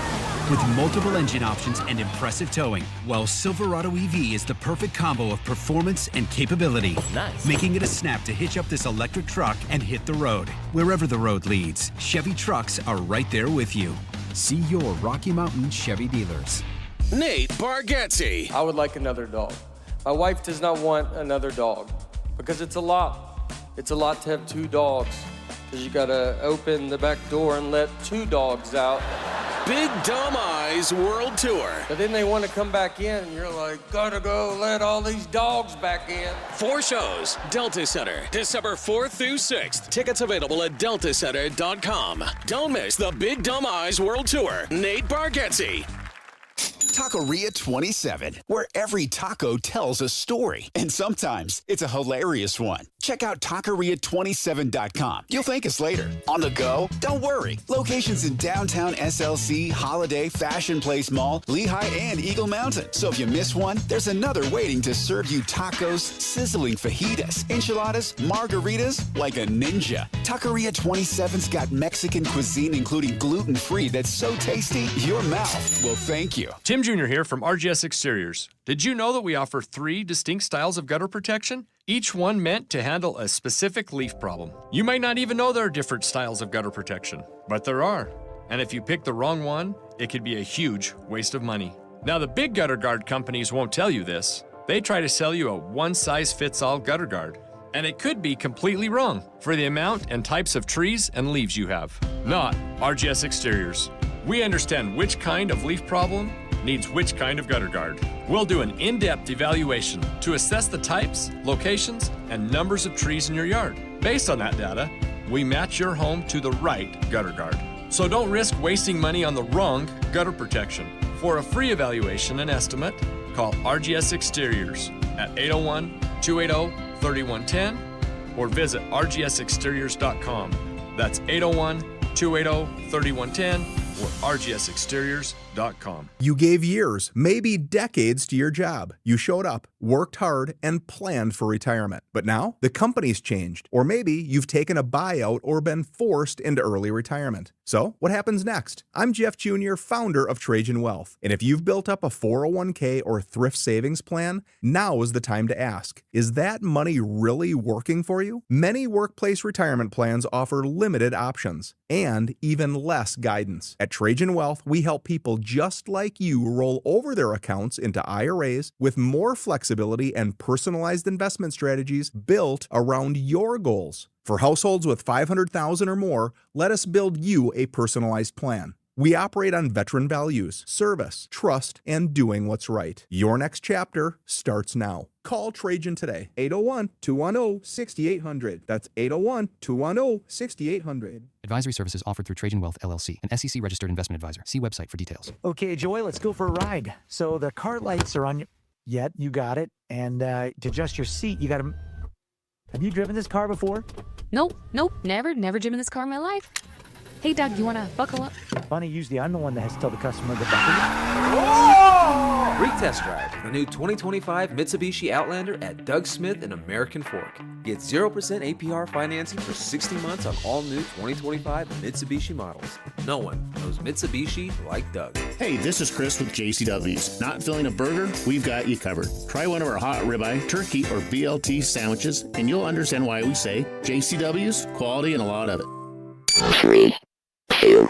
With multiple engine options and impressive towing, while Silverado EV is the perfect combo of performance and capability. Nice. Making it a snap to hitch up this electric truck and hit the road. Wherever the road leads, Chevy trucks are right there with you. See your Rocky Mountain Chevy dealers. Nate Bargatze. I would like another dog. My wife does not want another dog because it's a lot. It's a lot to have 2 dogs because you gotta open the back door and let 2 dogs out. Big Dumb Eyes World Tour. But then they want to come back in and you're like, gotta go let all these dogs back in. 4 shows, Delta Center, December 4th through 6th. Tickets available at deltacenter.com. Don't miss the Big Dumb Eyes World Tour. Nate Bargatze. Taqueria 27, where every taco tells a story. And sometimes it's a hilarious one. Check out Taqueria27.com. You'll thank us later. On the go? Don't worry. Locations in downtown SLC, Holiday, Fashion Place Mall, Lehigh, and Eagle Mountain. So if you miss one, there's another waiting to serve you tacos, sizzling fajitas, enchiladas, margaritas, like a ninja. Taqueria 27's got Mexican cuisine, including gluten-free, that's so tasty, your mouth will thank you. Tim Jr. here from RGS Exteriors. Did you know that we offer 3 distinct styles of gutter protection? Each one meant to handle a specific leaf problem. You might not even know there are different styles of gutter protection, but there are. And if you pick the wrong one, it could be a huge waste of money. Now, the big gutter guard companies won't tell you this. They try to sell you a one-size-fits-all gutter guard. And it could be completely wrong for the amount and types of trees and leaves you have. Not RGS Exteriors. We understand which kind of leaf problem needs which kind of gutter guard. We'll do an in-depth evaluation to assess the types, locations, and numbers of trees in your yard. Based on that data, we match your home to the right gutter guard. So don't risk wasting money on the wrong gutter protection. For a free evaluation and estimate, call RGS Exteriors at 801-280-3110 or visit rgsexteriors.com. That's 801-280-3110 or rgsexteriors.com. You gave years, maybe decades to your job. You showed up, worked hard, and planned for retirement. But now, the company's changed. Or maybe you've taken a buyout or been forced into early retirement. So, what happens next? I'm Jeff Jr., founder of Trajan Wealth. And if you've built up a 401k or thrift savings plan, now is the time to ask, is that money really working for you? Many workplace retirement plans offer limited options and even less guidance. At Trajan Wealth, we help people just like you roll over their accounts into IRAs with more flexibility and personalized investment strategies built around your goals. For households with $500,000 or more, let us build you a personalized plan. We operate on veteran values, service, trust, and doing what's right. Your next chapter starts now. Call Trajan today, 801-210-6800. That's 801-210-6800. Advisory services offered through Trajan Wealth, LLC, an SEC-registered investment advisor. See website for details. Okay, Joy, let's go for a ride. So the car lights are on your... Yet, you got it. And to adjust your seat, you got to... Have you driven this car before? Nope, never driven this car in my life. Hey, Doug, you want to buckle up? Funny, usually I'm the one that has to tell the customer to buckle up. Free test drive the new 2025 Mitsubishi Outlander at Doug Smith in American Fork. Get 0% APR financing for 60 months on all new 2025 Mitsubishi models. No one knows Mitsubishi like Doug. Hey, this is Chris with JCW's. Not feeling a burger? We've got you covered. Try one of our hot ribeye, turkey, or BLT sandwiches, and you'll understand why we say JCW's, quality, and a lot of it. 3, 2,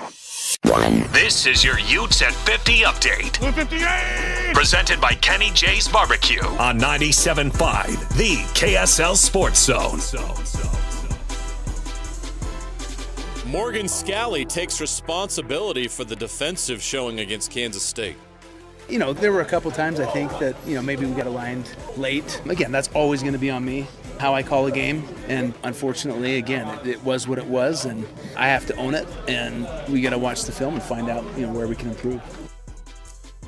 1. This is your Utes at 50 update. 58! Presented by Kenny J's Barbecue on 97.5, the KSL Sports Zone. Morgan Scally takes responsibility for the defensive showing against Kansas State. You know, there were a couple times I think that, maybe we got aligned late. Again, that's always going to be on me, how I call a game. And unfortunately, again, it was what it was, and I have to own it. And we got to watch the film and find out, where we can improve.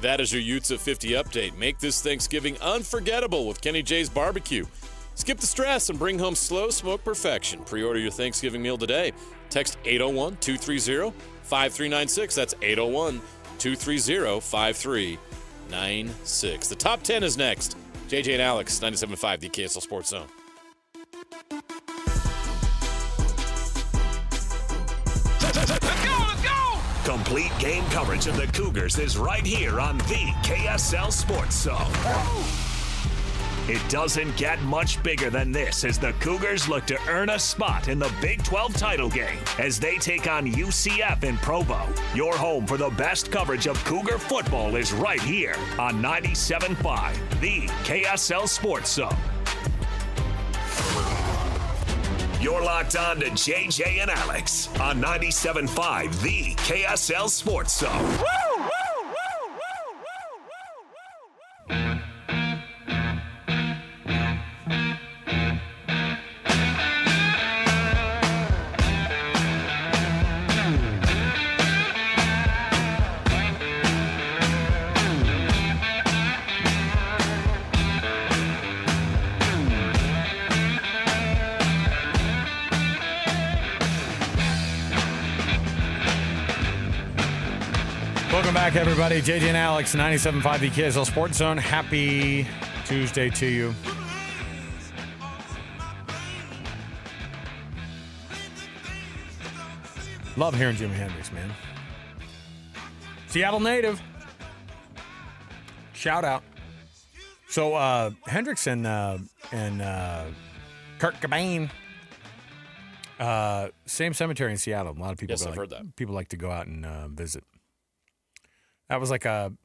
That is your Utes at 50 update. Make this Thanksgiving unforgettable with Kenny J's Barbecue. Skip the stress and bring home slow smoke perfection. Pre-order your Thanksgiving meal today. Text 801-230-5396. That's 801-230-5396. The top 10 is next. JJ and Alex, 97.5, the KSL Sports Zone. Complete game coverage of the Cougars is right here on the KSL Sports Zone. It doesn't get much bigger than this as the Cougars look to earn a spot in the Big 12 title game as they take on UCF in Provo. Your home for the best coverage of Cougar football is right here on 97.5, the KSL Sports Zone. You're locked on to JJ and Alex on 97.5, the KSL Sports Zone. back, everybody. JJ and Alex, 97.5 the KSL Sports Zone. Happy Tuesday to you. Love hearing Jimi Hendrix, man. Seattle native. Shout out. So Hendrix and Kurt Cobain, same cemetery in Seattle. A lot of people. Yes, I've heard that. People like to go out and visit. That was like in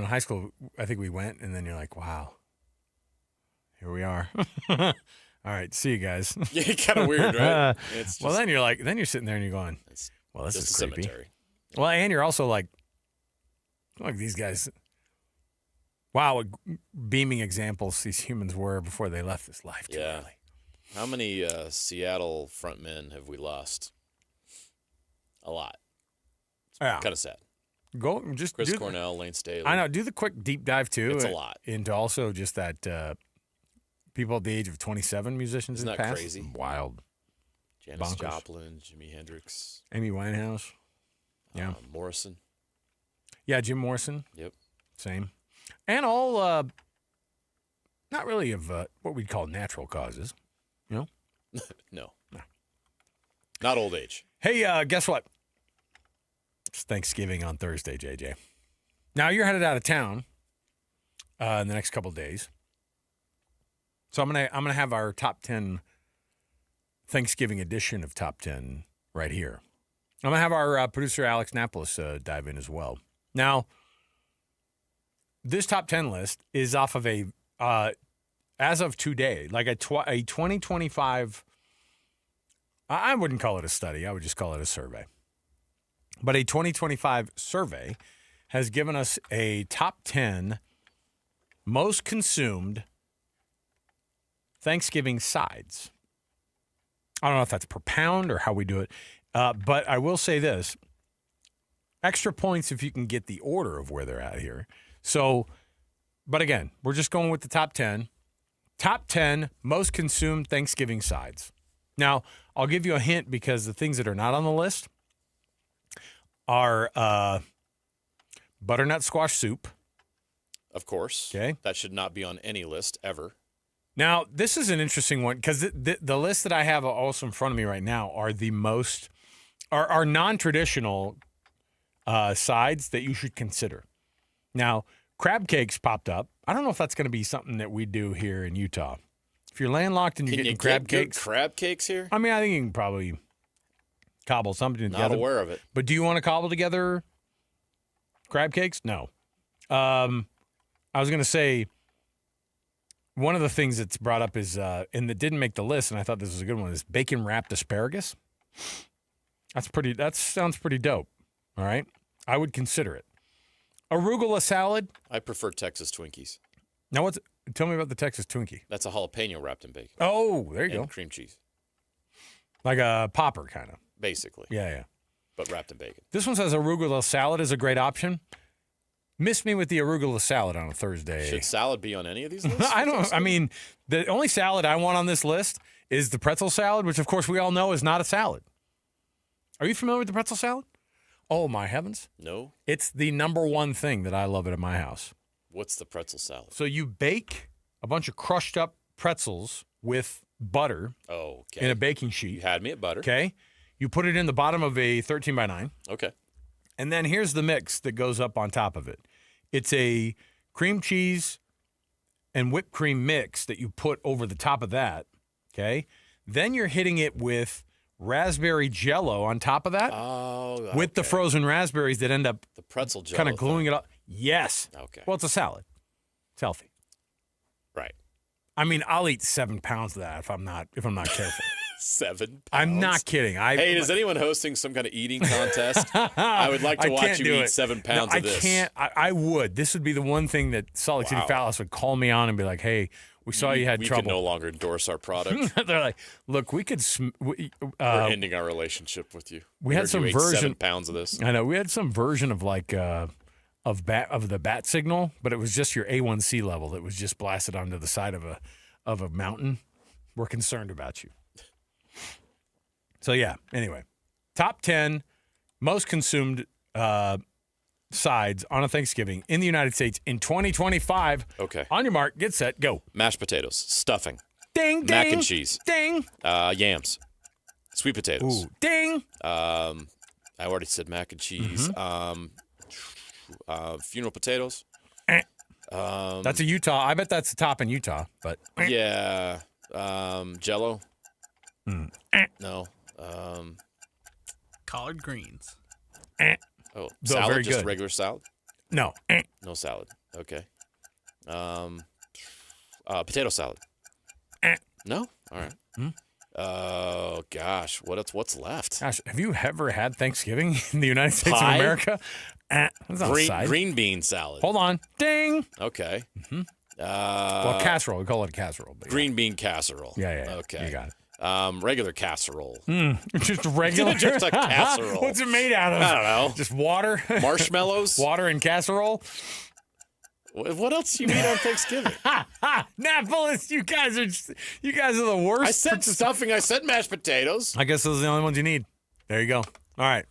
high school. I think we went, and then you're like, wow, here we are. All right, see you guys. Yeah, kind of weird, right? It's well, then you're sitting there and you're going, well, this is creepy. Cemetery. Well, and you're also like these guys. Wow, what beaming examples these humans were before they left this life. Yeah. Early. How many Seattle frontmen have we lost? A lot. It's kind of sad. Go just Chris Cornell, Lane Staley. I know. Do the quick deep dive too. It's a lot. Into also just that people at the age of 27 musicians Isn't in the that past. crazy? Wild. Janis Bonkers. Joplin, Jimi Hendrix, Amy Winehouse. Yeah. Morrison. Yeah, Jim Morrison. Yep. Same. And all not really of what we'd call natural causes. You know? No. Not old age. Hey, guess what? It's Thanksgiving on Thursday, JJ. Now you're headed out of town in the next couple of days. So I'm gonna have our top 10 Thanksgiving edition of Top 10 right here. I'm gonna have our producer Alex Napolis dive in as well. Now, this top 10 list is off of a as of today, like a 2025. I wouldn't call it a study. I would just call it a survey. But a 2025 survey has given us a top 10 most consumed Thanksgiving sides. I don't know if that's per pound or how we do it, but I will say this. Extra points if you can get the order of where they're at here. So, but again, we're just going with the top 10. Top 10 most consumed Thanksgiving sides. Now, I'll give you a hint because the things that are not on the list are butternut squash soup. Of course. Okay. That should not be on any list ever. Now, this is an interesting one because the list that I have also in front of me right now are the most are non-traditional sides that you should consider. Now, crab cakes popped up. I don't know if that's going to be something that we do here in Utah. If you're landlocked and you're getting crab cakes. Good crab cakes here? I mean, I think you can probably cobble something together. Not aware of it. But do you want to cobble together crab cakes? No. I was going to say one of the things that's brought up is, and that didn't make the list, and I thought this was a good one, is bacon wrapped asparagus. That sounds pretty dope. All right. I would consider it. Arugula salad. I prefer Texas Twinkies. Now, tell me about the Texas Twinkie. That's a jalapeno wrapped in bacon. Oh, there you go. And cream cheese. Like a popper, kind of. Basically. Yeah. But wrapped in bacon. This one says arugula salad is a great option. Miss me with the arugula salad on a Thursday. Should salad be on any of these lists? I mean, the only salad I want on this list is the pretzel salad, which, of course, we all know is not a salad. Are you familiar with the pretzel salad? Oh, my heavens. No. It's the number one thing that I love at my house. What's the pretzel salad? So you bake a bunch of crushed up pretzels with butter in a baking sheet. You had me at butter. Okay. You put it in the bottom of a 13 by 9. Okay. And then here's the mix that goes up on top of it. It's a cream cheese and whipped cream mix that you put over the top of that. Okay. Then you're hitting it with raspberry Jell-O on top of that. Oh, okay. With the frozen raspberries that end up the pretzel Jell-O kind of gluing it up. Yes. Okay. Well, it's a salad. It's healthy. Right. I mean, I'll eat 7 pounds of that if I'm not careful. 7 pounds? I'm not kidding. Hey, is anyone hosting some kind of eating contest? I would like to watch you eat 7 pounds of this. I can't. I would. This would be the one thing that Salt Lake City Fallas would call me on and be like, hey, we saw you had trouble. We can no longer endorse our product. They're like, look, we could. We're ending our relationship with you. We had some version. 7 pounds of this. I know. We had some version of like of the bat signal, but it was just your A1C level that was just blasted onto the side of a mountain. We're concerned about you. So yeah. Anyway, top 10 most consumed sides on a Thanksgiving in the United States in 2025. Okay. On your mark, get set, go. Mashed potatoes, stuffing, Ding, mac ding, and cheese, ding. Yams, sweet potatoes. Ooh, ding. I already said mac and cheese. Funeral potatoes. That's a Utah. I bet that's the top in Utah. But Yeah. Jell-O. No. Collard greens. Oh, So salad, very just good. regular salad? No. No salad. Okay. Potato salad. No? All right. Oh, gosh. What's left? Gosh, have you ever had Thanksgiving in the United States Pie? of America? That's on the side. Green bean salad. Hold on. Ding. Okay. Well, casserole. We call it a casserole. But Green bean casserole. Yeah. Okay. You got it. Regular casserole. Just regular. Just a casserole. What's it made out of? I don't know. Just water. Marshmallows. Water and casserole. What else do you eat on Thanksgiving? Napolis, you guys are the worst. I said stuffing. I said mashed potatoes. I guess those are the only ones you need. There you go. All right.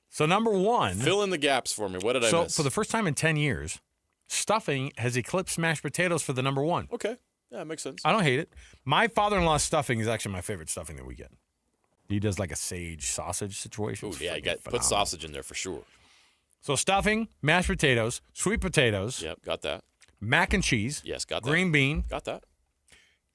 So number one. Fill in the gaps for me. What did I miss? So for the first time in 10 years, stuffing has eclipsed mashed potatoes for the number one. Okay. Yeah, that makes sense. I don't hate it. My father-in-law's stuffing is actually my favorite stuffing that we get. He does like a sage sausage situation. Ooh, yeah, you got put phenomenal. sausage in there for sure. So stuffing, mashed potatoes, sweet potatoes. Yep, got that. Mac and cheese. Yes, got that. Green bean. Got that.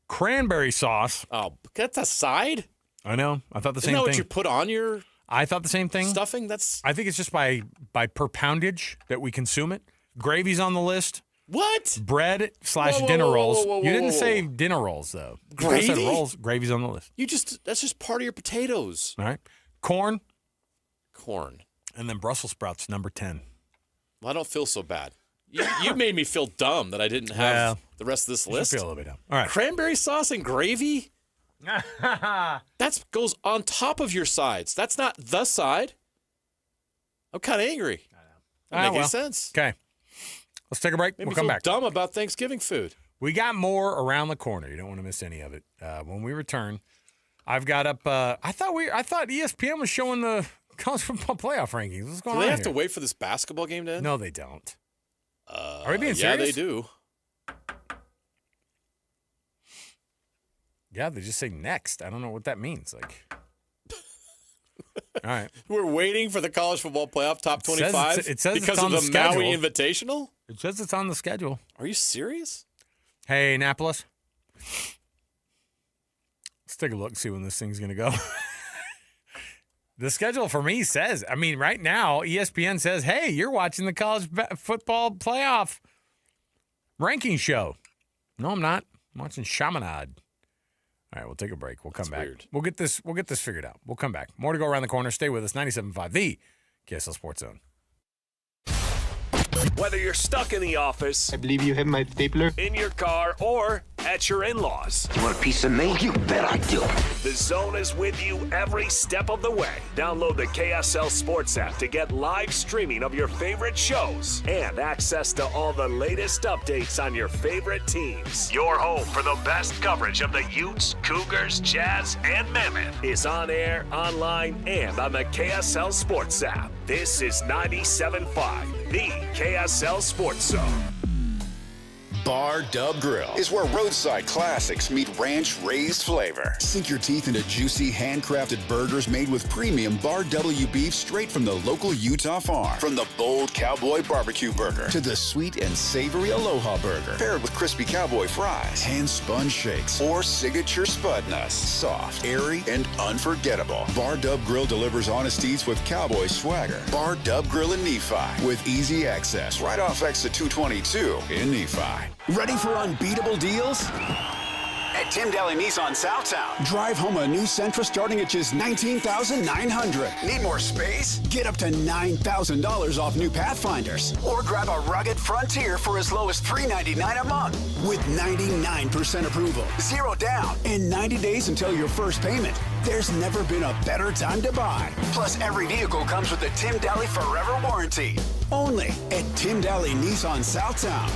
Cranberry sauce. Oh, that's a side? I know. I thought the same Isn't that thing. what you put on your I thought the same thing. stuffing? That's I think it's just by per poundage that we consume it. Gravy's on the list. What? Bread / Whoa, dinner whoa, rolls. whoa, whoa, whoa, You didn't whoa. say dinner rolls though. You Gravy? said rolls. Gravy's on the list. That's just part of your potatoes. All right. Corn. Corn. And then Brussels sprouts, number 10. Well, I don't feel so bad. You made me feel dumb that I didn't have the rest of this You should list. feel a little bit dumb. All right. Cranberry sauce and gravy? That goes on top of your sides. That's not the side. I'm kind of angry. Doesn't make any sense. Okay. Let's take a break. Made We'll me come feel back. dumb about Thanksgiving food. We got more around the corner. You don't want to miss any of it. When we return, I've got up. I thought ESPN was showing the college football playoff rankings. What's going Do on? they have here? to wait for this basketball game to end? No, they don't. Are we being Yeah, serious? they do. Yeah, they just say next. I don't know what that means. Like, all right. We're waiting for the college football playoff top says 25 it says it's because on of the the Maui schedule. Invitational? It says it's on the schedule. Are you serious? Hey, Annapolis. Let's take a look and see when this thing's going to go. The schedule for me says, right now, ESPN says, hey, you're watching the college football playoff ranking show. No, I'm not. I'm watching Chaminade. All right, we'll take a break. We'll come back. Weird. We'll get this figured out. We'll come back. More to go around the corner. Stay with us. 97.5, the KSL Sports Zone. Whether you're stuck in the office, I believe you have my stapler. in your car, or at your in-laws, You want a piece of me? You bet I do. the Zone is with you every step of the way. Download the KSL Sports app to get live streaming of your favorite shows and access to all the latest updates on your favorite teams. Your home for the best coverage of the Utes, Cougars, Jazz, and Mammoth is on air, online, and on the KSL Sports app. This is 97.5, the KSL Sports Zone. Bar Dub Grill is where roadside classics meet ranch-raised flavor. Sink your teeth into juicy, handcrafted burgers made with premium Bar W beef straight from the local Utah farm. From the bold cowboy barbecue burger to the sweet and savory Aloha burger, paired with crispy cowboy fries, hand-spun shakes, or signature spud nuts. Soft, airy, and unforgettable. Bar Dub Grill delivers honest eats with cowboy swagger. Bar Dub Grill in Nephi with easy access right off exit 222 in Nephi. Ready for unbeatable deals? At Tim Daly Nissan Southtown. Drive home a new Sentra starting at just $19,900. Need more space? Get up to $9,000 off new Pathfinders. Or grab a rugged Frontier for as low as $399 a month. With 99% approval, 0 down, and 90 days until your first payment. There's never been a better time to buy. Plus, every vehicle comes with a Tim Daly Forever warranty. Only at Tim Daly Nissan Southtown.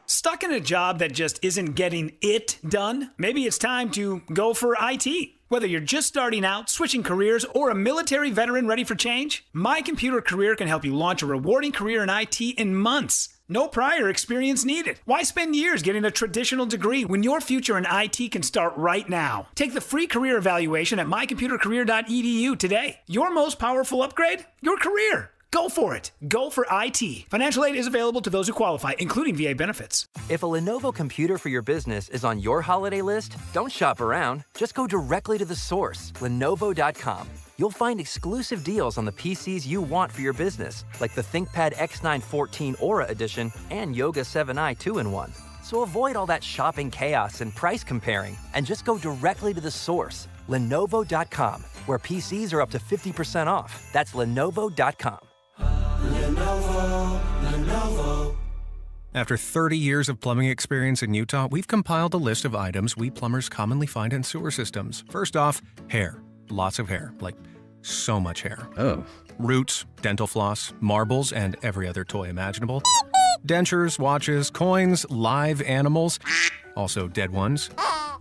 Stuck in a job that just isn't getting it done? Maybe it's time to go for IT. Whether you're just starting out, switching careers, or a military veteran ready for change, My Computer Career can help you launch a rewarding career in IT in months. No prior experience needed. Why spend years getting a traditional degree when your future in IT can start right now? Take the free career evaluation at mycomputercareer.edu today. Your most powerful upgrade? Your career. Go for it. Go for IT. Financial aid is available to those who qualify, including VA benefits. If a Lenovo computer for your business is on your holiday list, don't shop around. Just go directly to the source, Lenovo.com. You'll find exclusive deals on the PCs you want for your business, like the ThinkPad X9 14 Aura Edition and Yoga 7i 2-in-1. So avoid all that shopping chaos and price comparing, and just go directly to the source, Lenovo.com, where PCs are up to 50% off. That's Lenovo.com. Lenovo. After 30 years of plumbing experience in Utah, we've compiled a list of items we plumbers commonly find in sewer systems. First off, hair. Lots of hair. Like, so much hair. Oh. Roots, dental floss, marbles, and every other toy imaginable. Dentures, watches, coins, live animals. Also dead ones.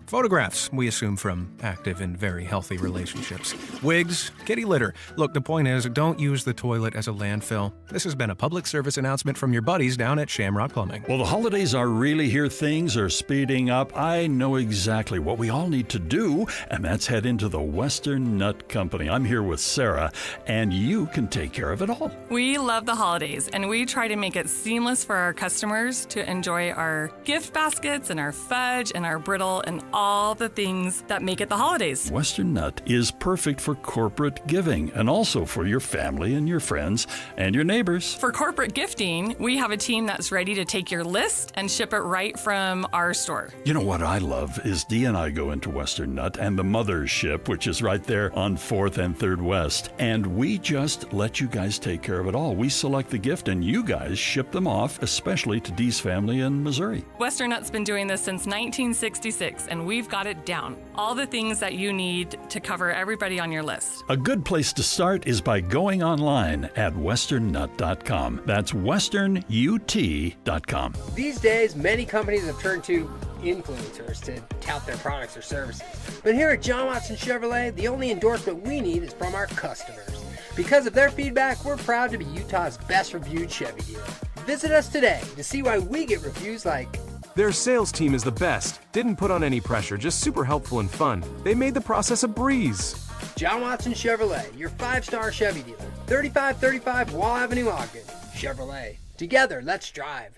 Photographs, we assume from active and very healthy relationships. Wigs, kitty litter. Look, the point is, don't use the toilet as a landfill. This has been a public service announcement from your buddies down at Shamrock Plumbing. Well, the holidays are really here. Things are speeding up. I know exactly what we all need to do, and that's head into the Western Nut Company. I'm here with Sarah, and you can take care of it all. We love the holidays, and we try to make it seamless for our customers to enjoy our gift baskets and our fudge and our brittle and all the things that make it the holidays. Western Nut is perfect for corporate giving and also for your family and your friends and your neighbors. For corporate gifting, we have a team that's ready to take your list and ship it right from our store. You know what I love is Dee and I go into Western Nut and the mothership, which is right there on 4th and 3rd West, and we just let you guys take care of it all. We select the gift and you guys ship them off, especially to Dee's family in Missouri. Western Nut's been doing this since 1966, and we've got it down. All the things that you need to cover everybody on your list. A good place to start is by going online at westernnut.com. That's westernut.com. These days, many companies have turned to influencers to tout their products or services. But here at John Watson Chevrolet, the only endorsement we need is from our customers. Because of their feedback, we're proud to be Utah's best reviewed Chevy dealer. Visit us today to see why we get reviews like, "Their sales team is the best. Didn't put on any pressure, just super helpful and fun. They made the process a breeze." John Watson Chevrolet, your 5-star Chevy dealer. 3535 Wall Avenue, Ogden. Chevrolet. Together, let's drive.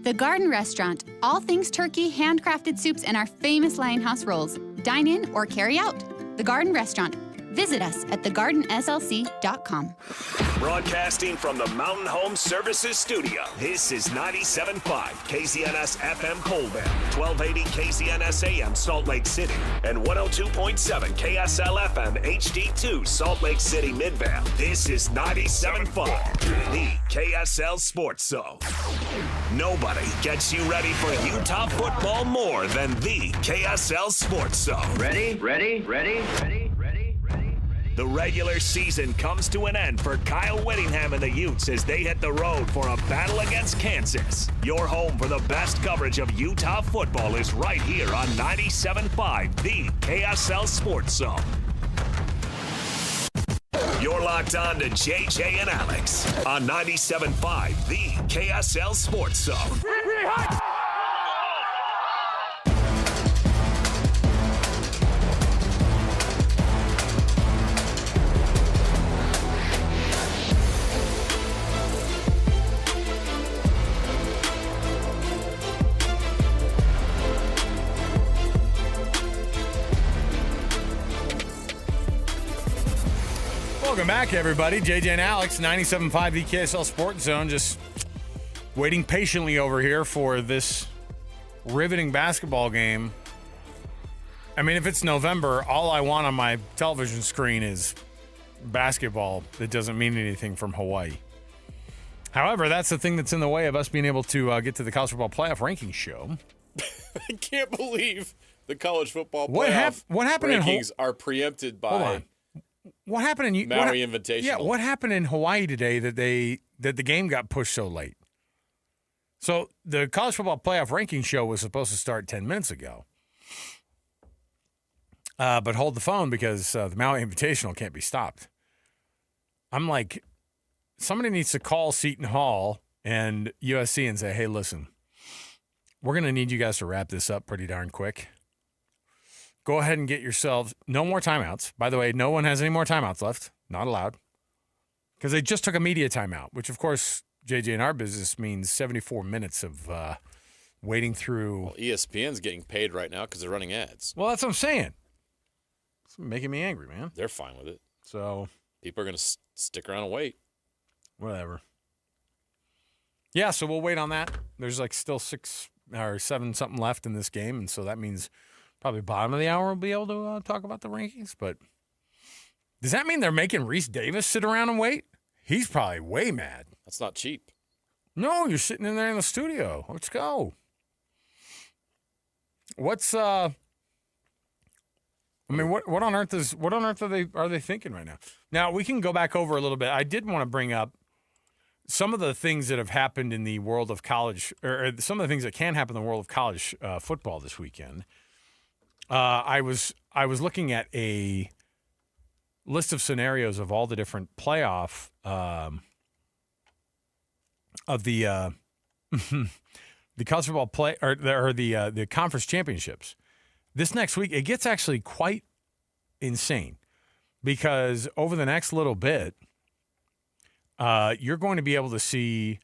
The Garden Restaurant. All things turkey, handcrafted soups, and our famous Lionhouse rolls. Dine in or carry out. The Garden Restaurant. Visit us at thegardenslc.com. Broadcasting from the Mountain Home Services Studio, this is 97.5 KZNS FM Colville, 1280 KZNS AM Salt Lake City, and 102.7 KSL FM HD2 Salt Lake City Midvale. This is 97.5, the KSL Sports Zone. Nobody gets you ready for Utah football more than the KSL Sports Zone. Ready? The regular season comes to an end for Kyle Whittingham and the Utes as they hit the road for a battle against Kansas. Your home for the best coverage of Utah football is right here on 97.5, the KSL Sports Zone. You're locked on to JJ and Alex on 97.5, the KSL Sports Zone. Welcome back, everybody. JJ and Alex, 97.5 the KSL Sports Zone. Just waiting patiently over here for this riveting basketball game. I mean, if it's November, all I want on my television screen is basketball that doesn't mean anything from Hawaii. However, that's the thing that's in the way of us being able to get to the college football playoff rankings show. I can't believe the college football What playoff happened in rankings are preempted by What happened in Maui Invitational. Yeah, what happened in Hawaii today that the game got pushed so late? So the college football playoff ranking show was supposed to start 10 minutes ago. But hold the phone because the Maui Invitational can't be stopped. I'm like, somebody needs to call Seton Hall and USC and say, hey, listen, we're going to need you guys to wrap this up pretty darn quick. Go ahead and get yourselves no more timeouts. By the way, no one has any more timeouts left. Not allowed. Because they just took a media timeout, which, of course, JJ, in our business means 74 minutes of waiting through. Well, ESPN's getting paid right now because they're running ads. Well, that's what I'm saying. It's making me angry, man. They're fine with it. So people are going to stick around and wait. Whatever. Yeah, so we'll wait on that. There's like still 6 or 7 something left in this game, and so that means probably bottom of the hour we'll be able to talk about the rankings. But does that mean they're making Reese Davis sit around and wait? He's probably way mad. That's not cheap. No, you're sitting in there in the studio. Let's go. What's I mean, what on earth are they thinking right now? Now we can go back over a little bit. I did want to bring up some of the things that have happened in the world of college, or some of the things that can happen in the world of college football this weekend. I was looking at a list of scenarios of all the different playoff of the the college football play or the conference championships. This next week, it gets actually quite insane because over the next little bit, you're going to be able to see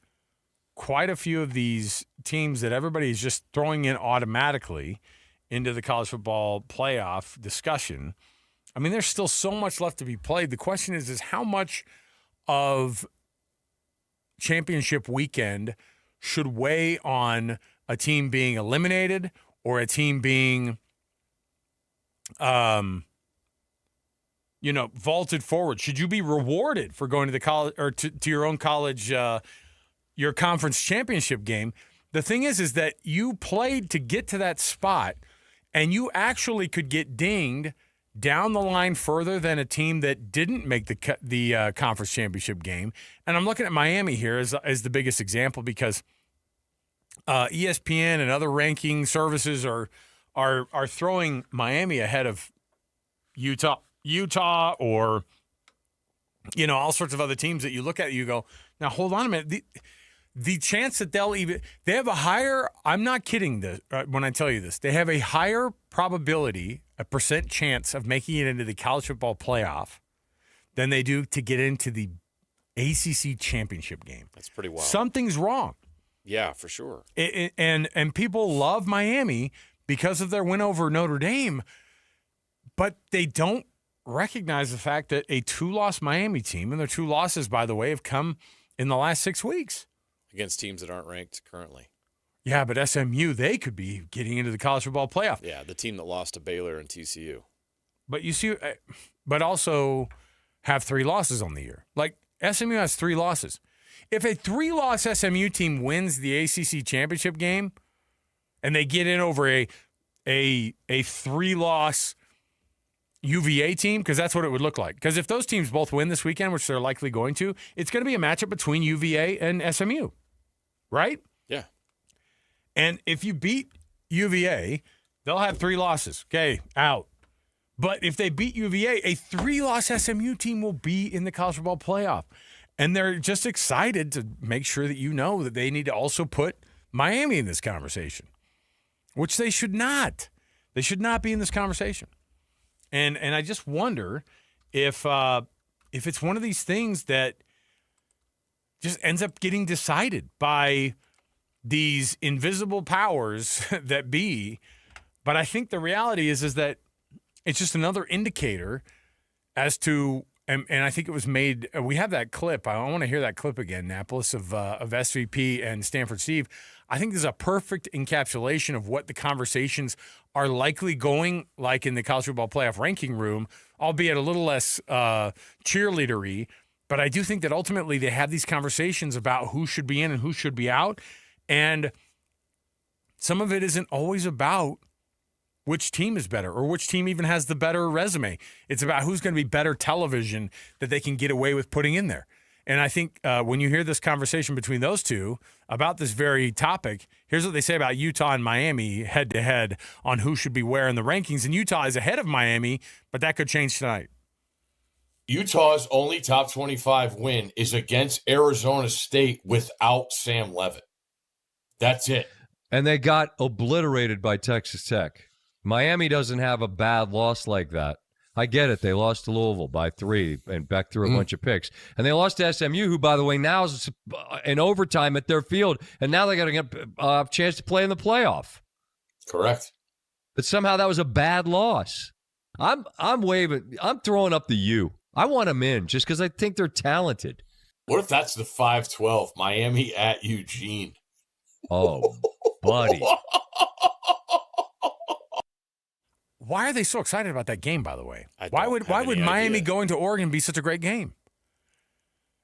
quite a few of these teams that everybody's just throwing in automatically into the college football playoff discussion. I mean, there's still so much left to be played. The question is how much of championship weekend should weigh on a team being eliminated or a team being, vaulted forward? Should you be rewarded for going to the college or to your own college, your conference championship game? The thing is that you played to get to that spot, and you actually could get dinged down the line further than a team that didn't make the conference championship game. And I'm looking at Miami here as the biggest example because ESPN and other ranking services are throwing Miami ahead of Utah or all sorts of other teams that you look at and you go, now hold on a minute. The chance that they have a higher, I'm not kidding when I tell you this, they have a higher probability, a percent chance of making it into the college football playoff than they do to get into the ACC championship game. That's pretty wild. Something's wrong. Yeah, for sure. And people love Miami because of their win over Notre Dame, but they don't recognize the fact that a 2-loss Miami team, and their 2 losses, by the way, have come in the last 6 weeks. Against teams that aren't ranked currently. Yeah, but SMU, they could be getting into the college football playoff. Yeah, the team that lost to Baylor and TCU. But you see, but also have 3 losses on the year. Like SMU has 3 losses. If a 3-loss SMU team wins the ACC championship game and they get in over a 3-loss UVA team, because that's what it would look like. Because if those teams both win this weekend, which they're likely going to, it's going to be a matchup between UVA and SMU, right? Yeah. And if you beat UVA, they'll have 3 losses. Okay, out. But if they beat UVA, a 3-loss SMU team will be in the college football playoff. And they're just excited to make sure that you know that they need to also put Miami in this conversation, which they should not. They should not be in this conversation. And I just wonder if it's one of these things that just ends up getting decided by these invisible powers that be. But I think the reality is that it's just another indicator as to, and I think it was made, we have that clip. I want to hear that clip again, Napolis, of SVP and Stanford Steve. I think this is a perfect encapsulation of what the conversations are likely going like in the college football playoff ranking room, albeit a little less cheerleadery. But I do think that ultimately they have these conversations about who should be in and who should be out. And some of it isn't always about which team is better or which team even has the better resume. It's about who's going to be better television that they can get away with putting in there. And I think when you hear this conversation between those two about this very topic, here's what they say about Utah and Miami head-to-head on who should be where in the rankings. And Utah is ahead of Miami, but that could change tonight. Utah's only top 25 win is against Arizona State without Sam Leavitt. That's it. And they got obliterated by Texas Tech. Miami doesn't have a bad loss like that. I get it. They lost to Louisville by 3 and Beck threw a bunch of picks. And they lost to SMU, who, by the way, now is in overtime at their field. And now they got to get a chance to play in the playoff. Correct. But somehow that was a bad loss. I'm waving. I'm throwing up the U. I want them in just because I think they're talented. What if that's the 5-12, Miami at Eugene? Oh, buddy. Why are they so excited about that game, by the way? Why would idea. Miami going to Oregon be such a great game?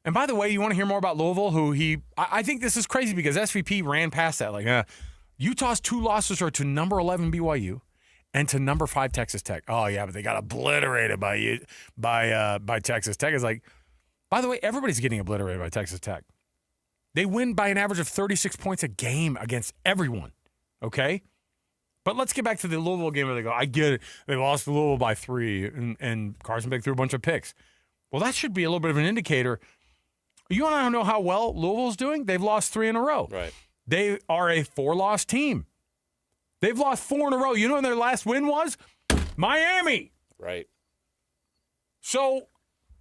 And by the way, you want to hear more about Louisville, I think this is crazy because SVP ran past that. Like, Utah's 2 losses are to number 11 BYU and to number 5 Texas Tech. Oh, yeah, but they got obliterated by Texas Tech. It's like, by the way, everybody's getting obliterated by Texas Tech. They win by an average of 36 points a game against everyone, okay? But let's get back to the Louisville game where they go, I get it. They lost to Louisville by 3, and Carson Beck threw a bunch of picks. Well, that should be a little bit of an indicator. You want to know how well Louisville's doing? They've lost 3 in a row. Right. They are a 4-loss team. They've lost 4 in a row. You know when their last win was? Miami. Right. So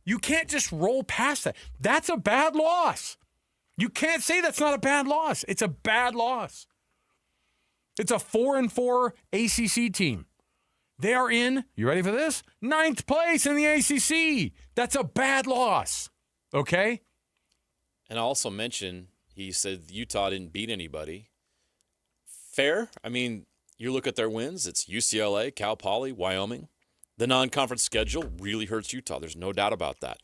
you can't just roll past that. That's a bad loss. You can't say that's not a bad loss. It's a bad loss. It's a 4-4 ACC team. They are in, you ready for this? 9th place in the ACC. That's a bad loss. Okay? And I also mentioned, he said Utah didn't beat anybody. Fair. I mean, you look at their wins, it's UCLA, Cal Poly, Wyoming. The non-conference schedule really hurts Utah. There's no doubt about that.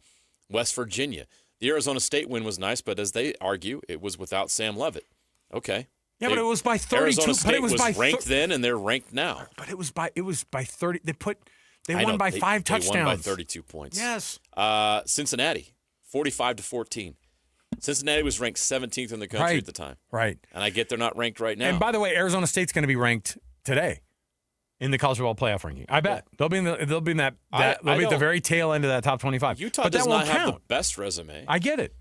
West Virginia. The Arizona State win was nice, but as they argue, it was without Sam Leavitt. Okay. Yeah, but it was by 32. Arizona State but it was ranked then, and they're ranked now. But it was by 30. They won by 5 touchdowns. They won by 32 points. Yes. Cincinnati, 45-14. Cincinnati was ranked 17th in the country at the time. Right. And I get they're not ranked right now. And by the way, Arizona State's going to be ranked today in the college football playoff ranking. I bet they'll be at the very tail end of that top 25. Utah but does that not won't have count. the best resume. I get it.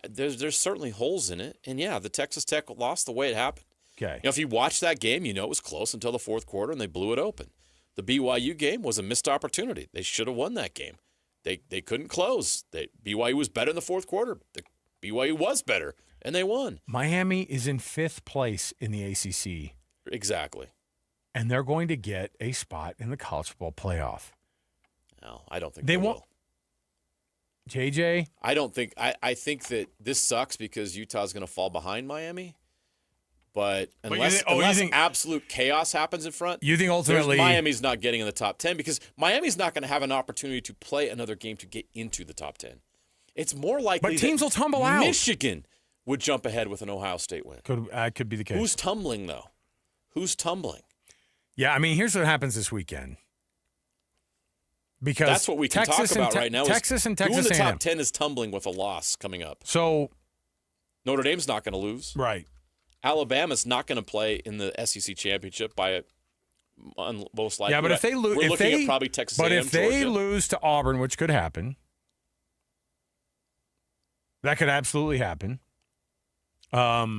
There's certainly holes in it, and yeah, the Texas Tech lost the way it happened. Okay. You know, if you watch that game, you know it was close until the fourth quarter, and they blew it open. The BYU game was a missed opportunity. They should have won that game. They couldn't close. BYU was better in the fourth quarter. BYU was better, and they won. Miami is in 5th place in the ACC. Exactly. And they're going to get a spot in the college football playoff. No, I don't think they won't. Will. JJ? I don't think – I think that this sucks because Utah's going to fall behind Miami. But unless absolute chaos happens in front, you think ultimately Miami's not getting in the top 10 because Miami's not going to have an opportunity to play another game to get into the top 10. It's more likely but teams will tumble out. Michigan would jump ahead with an Ohio State win. Could be the case. Who's tumbling, though? Who's tumbling? Yeah, I mean, here's what happens this weekend. Because that's what we can Texas talk about right now. Texas and Texas who in the A&M. top 10 is tumbling with a loss coming up? So Notre Dame's not going to lose. Right. Alabama's not going to play in the SEC championship by most likely. Yeah, but if they lose, we're looking at probably Texas A&M, if they Georgia. lose to Auburn, which could happen, that could absolutely happen. I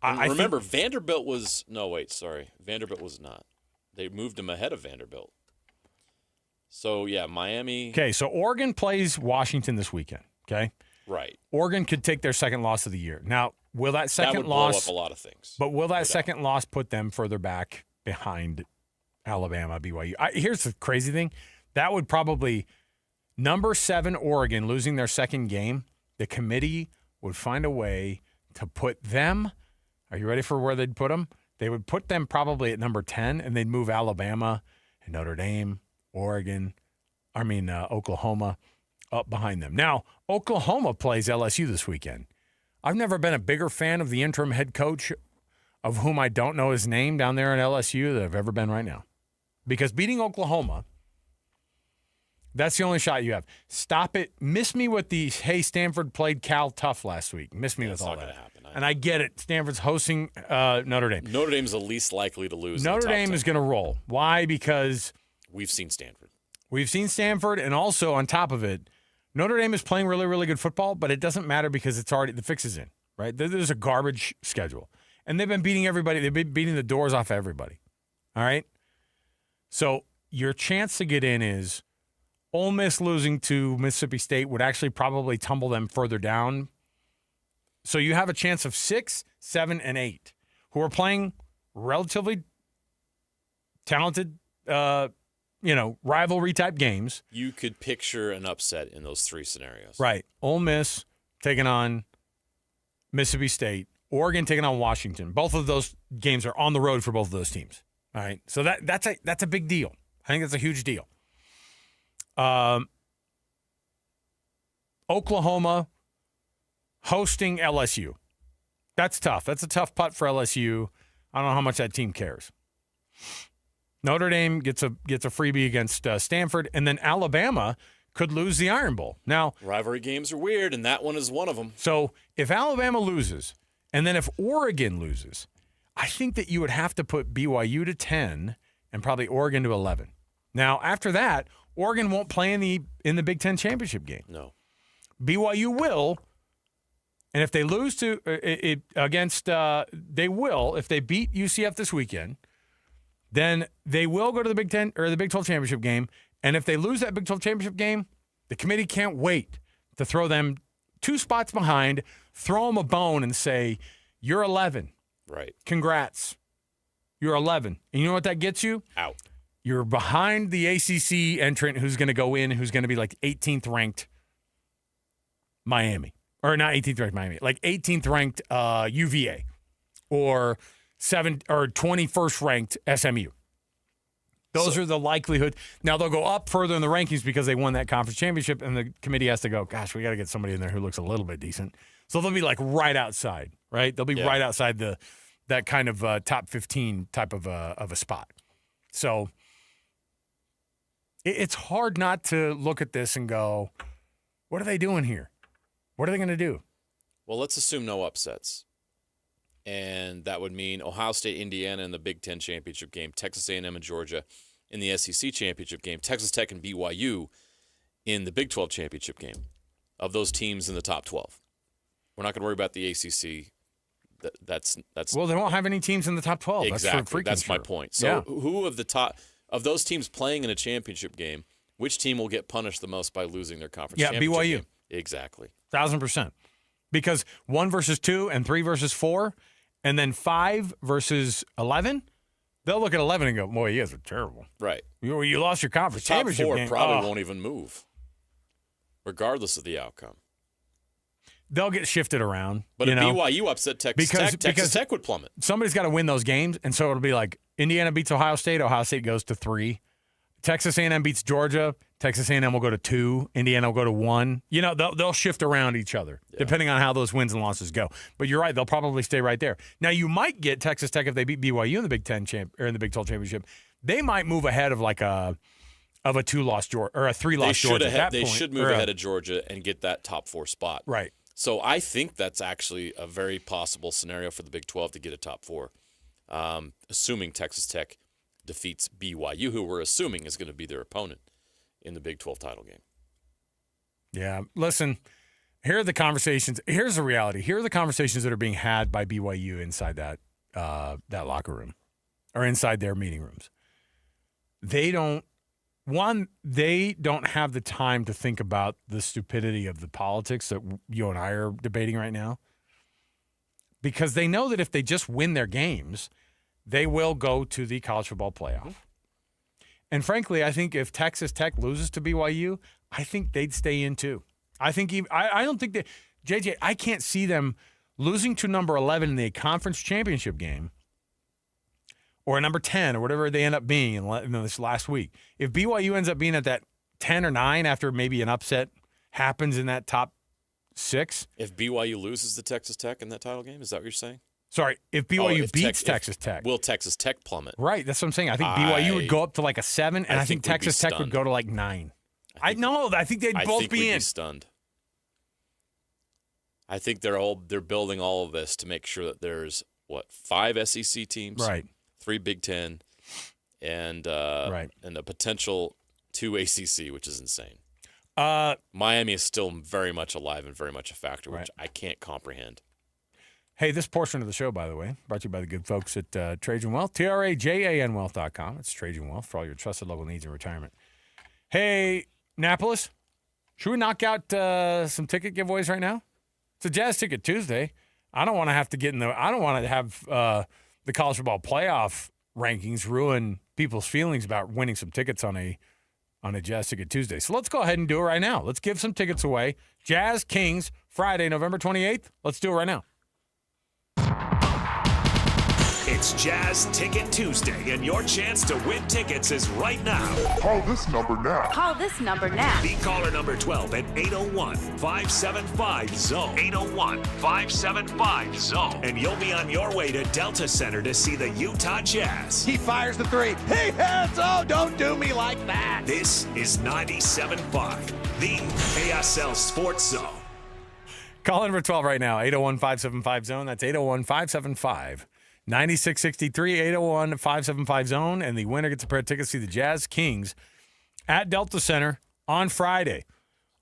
remember Vanderbilt was Vanderbilt was not. They moved him ahead of Vanderbilt. So yeah, Miami. Okay, so Oregon plays Washington this weekend. Okay, right. Oregon could take their second loss of the year. Now, will that second loss blow up a lot of things? But will that second loss put them further back behind Alabama, BYU? Here's the crazy thing: that would probably number 7 Oregon losing their second game. The committee would find a way to put them. Are you ready for where they'd put them? They would put them probably at number 10, and they'd move Alabama and Notre Dame, Oklahoma up behind them. Now, Oklahoma plays LSU this weekend. I've never been a bigger fan of the interim head coach, of whom I don't know his name down there in LSU, than I've ever been right now. Because beating Oklahoma That's the only shot you have. Stop it. Miss me with the, hey, Stanford played Cal tough last week. Miss me with all that. Happen. And I get it. Stanford's hosting Notre Dame. Notre Dame's the least likely to lose. Notre Dame is going to roll. Why? Because we've seen Stanford. And also on top of it, Notre Dame is playing really, really good football, but it doesn't matter because it's already, the fix is in, right? There's a garbage schedule. And they've been beating everybody. They've been beating the doors off everybody. All right? So your chance to get in is Ole Miss losing to Mississippi State would actually probably tumble them further down. So you have a chance of 6, 7, and 8 who are playing relatively talented, rivalry type games. You could picture an upset in those three scenarios. Right. Ole Miss taking on Mississippi State, Oregon taking on Washington. Both of those games are on the road for both of those teams. All right. So that's a big deal. I think that's a huge deal. Oklahoma hosting LSU. That's tough. That's a tough putt for LSU. I don't know how much that team cares. Notre Dame gets a freebie against Stanford, and then Alabama could lose the Iron Bowl. Now, rivalry games are weird, and that one is one of them. So if Alabama loses, and then if Oregon loses, I think that you would have to put BYU to 10 and probably Oregon to 11. Now, after that, Oregon won't play in the Big Ten championship game. No. BYU will, and if they lose to they will, if they beat UCF this weekend, then they will go to the Big Ten or the Big 12 championship game. And if they lose that Big 12 championship game, the committee can't wait to throw them 2 spots behind, throw them a bone and say, you're 11. Right. Congrats. You're 11. And you know what that gets you? Out. You're behind the ACC entrant who's going to go in, who's going to be like 18th ranked Miami. Or not 18th ranked Miami, like 18th ranked UVA or 21st ranked SMU. Those are the likelihood. Now, they'll go up further in the rankings because they won that conference championship, and the committee has to go, gosh, we got to get somebody in there who looks a little bit decent. So they'll be like right outside, right? They'll be right outside that kind of top 15 type of a spot. So it's hard not to look at this and go, what are they doing here? What are they going to do? Well, let's assume no upsets. And that would mean Ohio State, Indiana in the Big Ten championship game, Texas A&M and Georgia in the SEC championship game, Texas Tech and BYU in the Big 12 championship game. Of those teams in the top 12, we're not going to worry about the ACC. That's well, they won't have any teams in the top 12. Exactly. That's my point. So, who of the top of those teams playing in a championship game, which team will get punished the most by losing their conference championship BYU. game? Exactly. 1,000%. Because 1 versus 2 and 3 versus 4. And then 5 versus 11, they'll look at 11 and go, boy, you guys are terrible. Right. You lost your conference top championship 4 game. probably won't even move, regardless of the outcome. They'll get shifted around. But if BYU upset Texas Tech, Texas Tech would plummet. Somebody's got to win those games, and so it'll be like Indiana beats Ohio State goes to 3. Texas A&M beats Georgia, Texas A&M will go to 2, Indiana will go to 1. They'll shift around each other depending on how those wins and losses go. But you're right, they'll probably stay right there. Now you might get Texas Tech if they beat BYU in the Big 10 or in the Big 12 championship. They might move ahead of like a 2-loss Georgia or a 3-loss Georgia. They should move ahead of Georgia and get that top 4 spot. Right. So I think that's actually a very possible scenario for the Big 12 to get a top 4, assuming Texas Tech defeats BYU, who we're assuming is going to be their opponent in the Big 12 title game. Yeah. Listen, here are the conversations. Here's the reality. Here are the conversations that are being had by BYU inside that locker room or inside their meeting rooms. They don't have the time to think about the stupidity of the politics that you and I are debating right now, because they know that if they just win their games, they will go to the college football playoff. And frankly, I think if Texas Tech loses to BYU, I think they'd stay in too. I don't think that JJ, I can't see them losing to number 11 in the conference championship game or number 10 or whatever they end up being in this last week. If BYU ends up being at that 10 or 9 after maybe an upset happens in that top 6. If BYU loses to Texas Tech in that title game, is that what you're saying? Sorry, if BYU beats Texas Tech. Will Texas Tech plummet? Right, that's what I'm saying. I think BYU would go up to like a 7, and I think Texas Tech would go to like 9. I I know. I think they'd both be in. Be stunned. I think they're building all of this to make sure that there's 5 SEC teams, right? 3 Big Ten, and and a potential 2 ACC, which is insane. Miami is still very much alive and very much a factor, which I can't comprehend. Hey, this portion of the show, by the way, brought to you by the good folks at Trajan Wealth, TRAJANwealth.com. It's Trajan Wealth for all your trusted local needs in retirement. Hey, Annapolis, should we knock out some ticket giveaways right now? It's a Jazz Ticket Tuesday. I don't want to have to I don't want to have the college football playoff rankings ruin people's feelings about winning some tickets on a Jazz Ticket Tuesday. So let's go ahead and do it right now. Let's give some tickets away. Jazz Kings, Friday, November 28th. Let's do it right now. It's Jazz Ticket Tuesday, and your chance to win tickets is right now. Call this number now. Call this number now. Be caller number 12 at 801-575-ZONE. 801-575-ZONE. And you'll be on your way to Delta Center to see the Utah Jazz. He fires the 3. He hits! Oh, don't do me like that. This is 97.5, the KSL Sports Zone. Call number 12 right now, 801-575-ZONE. That's 801-575-9663, 801-575-ZONE, and the winner gets a pair of tickets to see the Jazz Kings at Delta Center on Friday,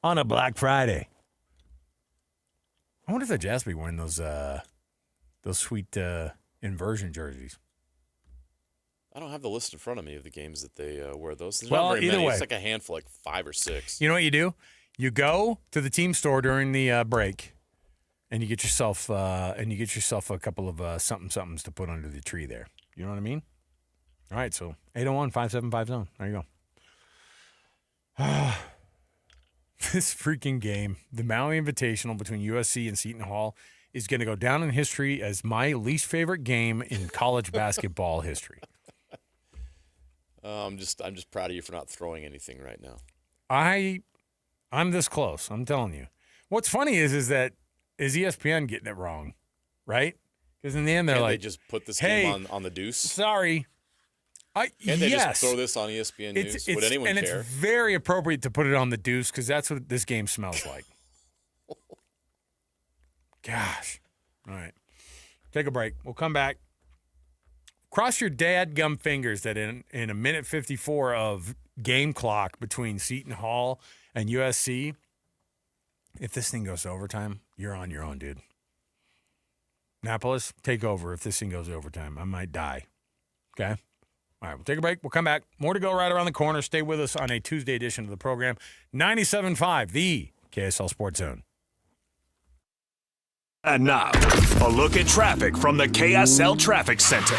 on a Black Friday. I wonder if the Jazz be wearing those sweet inversion jerseys. I don't have the list in front of me of the games that they wear those. There's Well, not very either many. way. It's like a handful, like 5 or 6. You know what you do? You go to the team store during the break, and you get yourself a couple of somethings to put under the tree there. You know what I mean? All right, so 801-575-ZONE. There you go. This freaking game, the Maui Invitational between USC and Seton Hall, is going to go down in history as my least favorite game in college basketball history. I'm just proud of you for not throwing anything right now. I'm this close. I'm telling you. What's funny is that ESPN getting it wrong, right? Because in the end, Can't they they just put this game on the deuce? Sorry. Can't they yes. just throw this on ESPN News? Would anyone and care? it's very appropriate to put it on the deuce because that's what this game smells like. Gosh. All right. Take a break. We'll come back. Cross your dadgum fingers that in a minute 54 of game clock between Seton Hall and USC, if this thing goes to overtime, you're on your own, dude. Annapolis, take over if this thing goes to overtime. I might die. Okay? All right, we'll take a break. We'll come back. More to go right around the corner. Stay with us on a Tuesday edition of the program. 97.5, the KSL Sports Zone. And now, a look at traffic from the KSL Traffic Center.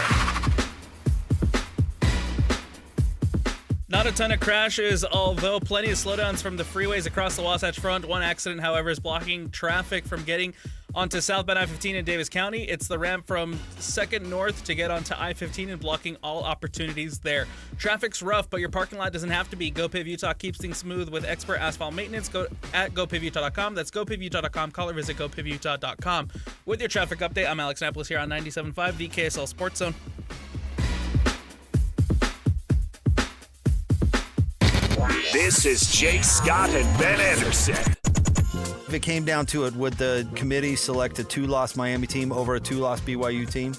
Not a ton of crashes, although plenty of slowdowns from the freeways across the Wasatch Front. One accident, however, is blocking traffic from getting onto southbound I-15 in Davis County. It's the ramp from 2nd North to get onto I-15 and blocking all opportunities there. Traffic's rough, but your parking lot doesn't have to be. GoPiv Utah keeps things smooth with expert asphalt maintenance. Go at gopivutah.com. That's gopivutah.com. Call or visit gopivutah.com. With your traffic update, I'm Alex Annapolis here on 97.5, the KSL Sports Zone. This is Jay Scott and Ben Anderson. If it came down to it, would the committee select a 2-loss Miami team over a 2-loss BYU team?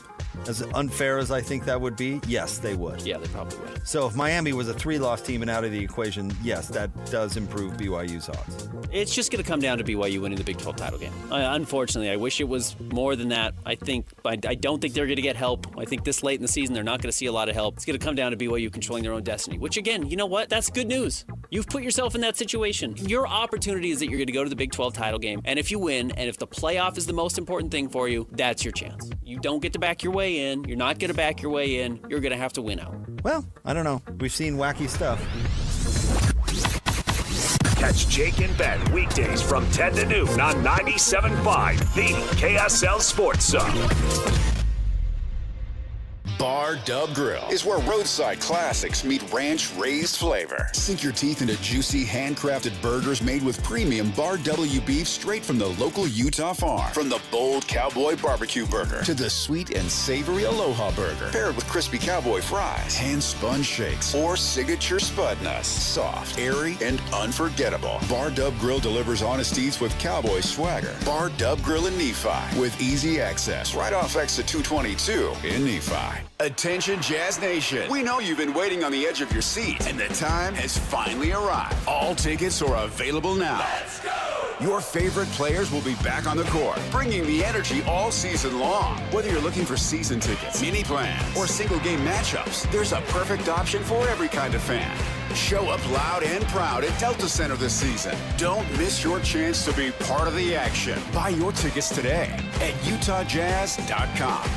As unfair as I think that would be, yes, they would. Yeah, they probably would. So if Miami was a 3-loss team and out of the equation, yes, that does improve BYU's odds. It's just going to come down to BYU winning the Big 12 title game. Unfortunately, I wish it was more than that. I don't think they're going to get help. I think this late in the season, they're not going to see a lot of help. It's going to come down to BYU controlling their own destiny, which again, you know what? That's good news. You've put yourself in that situation. Your opportunity is that you're going to go to the Big 12 title game, and if you win, and if the playoff is the most important thing for you, that's your chance. You don't get to back your way in. You're not going to back your way in. You're going to have to win out. Well, I don't know. We've seen wacky stuff. Catch Jake and Ben weekdays from 10 to noon on 97.5, the KSL Sports Zone. Bar Dub Grill is where roadside classics meet ranch-raised flavor. Sink your teeth into juicy, handcrafted burgers made with premium Bar W beef straight from the local Utah farm. From the bold cowboy barbecue burger to the sweet and savory Aloha burger, paired with crispy cowboy fries, hand-spun shakes, or signature spud nuts. Soft, airy, and unforgettable. Bar Dub Grill delivers honest eats with cowboy swagger. Bar Dub Grill in Nephi with easy access right off exit 222 in Nephi. Attention Jazz Nation. We know you've been waiting on the edge of your seat, and the time has finally arrived. All tickets are available now. Let's go! Your favorite players will be back on the court, bringing the energy all season long. Whether you're looking for season tickets, mini plans, or single game matchups, there's a perfect option for every kind of fan. Show up loud and proud at Delta Center this season. Don't miss your chance to be part of the action. Buy your tickets today at UtahJazz.com.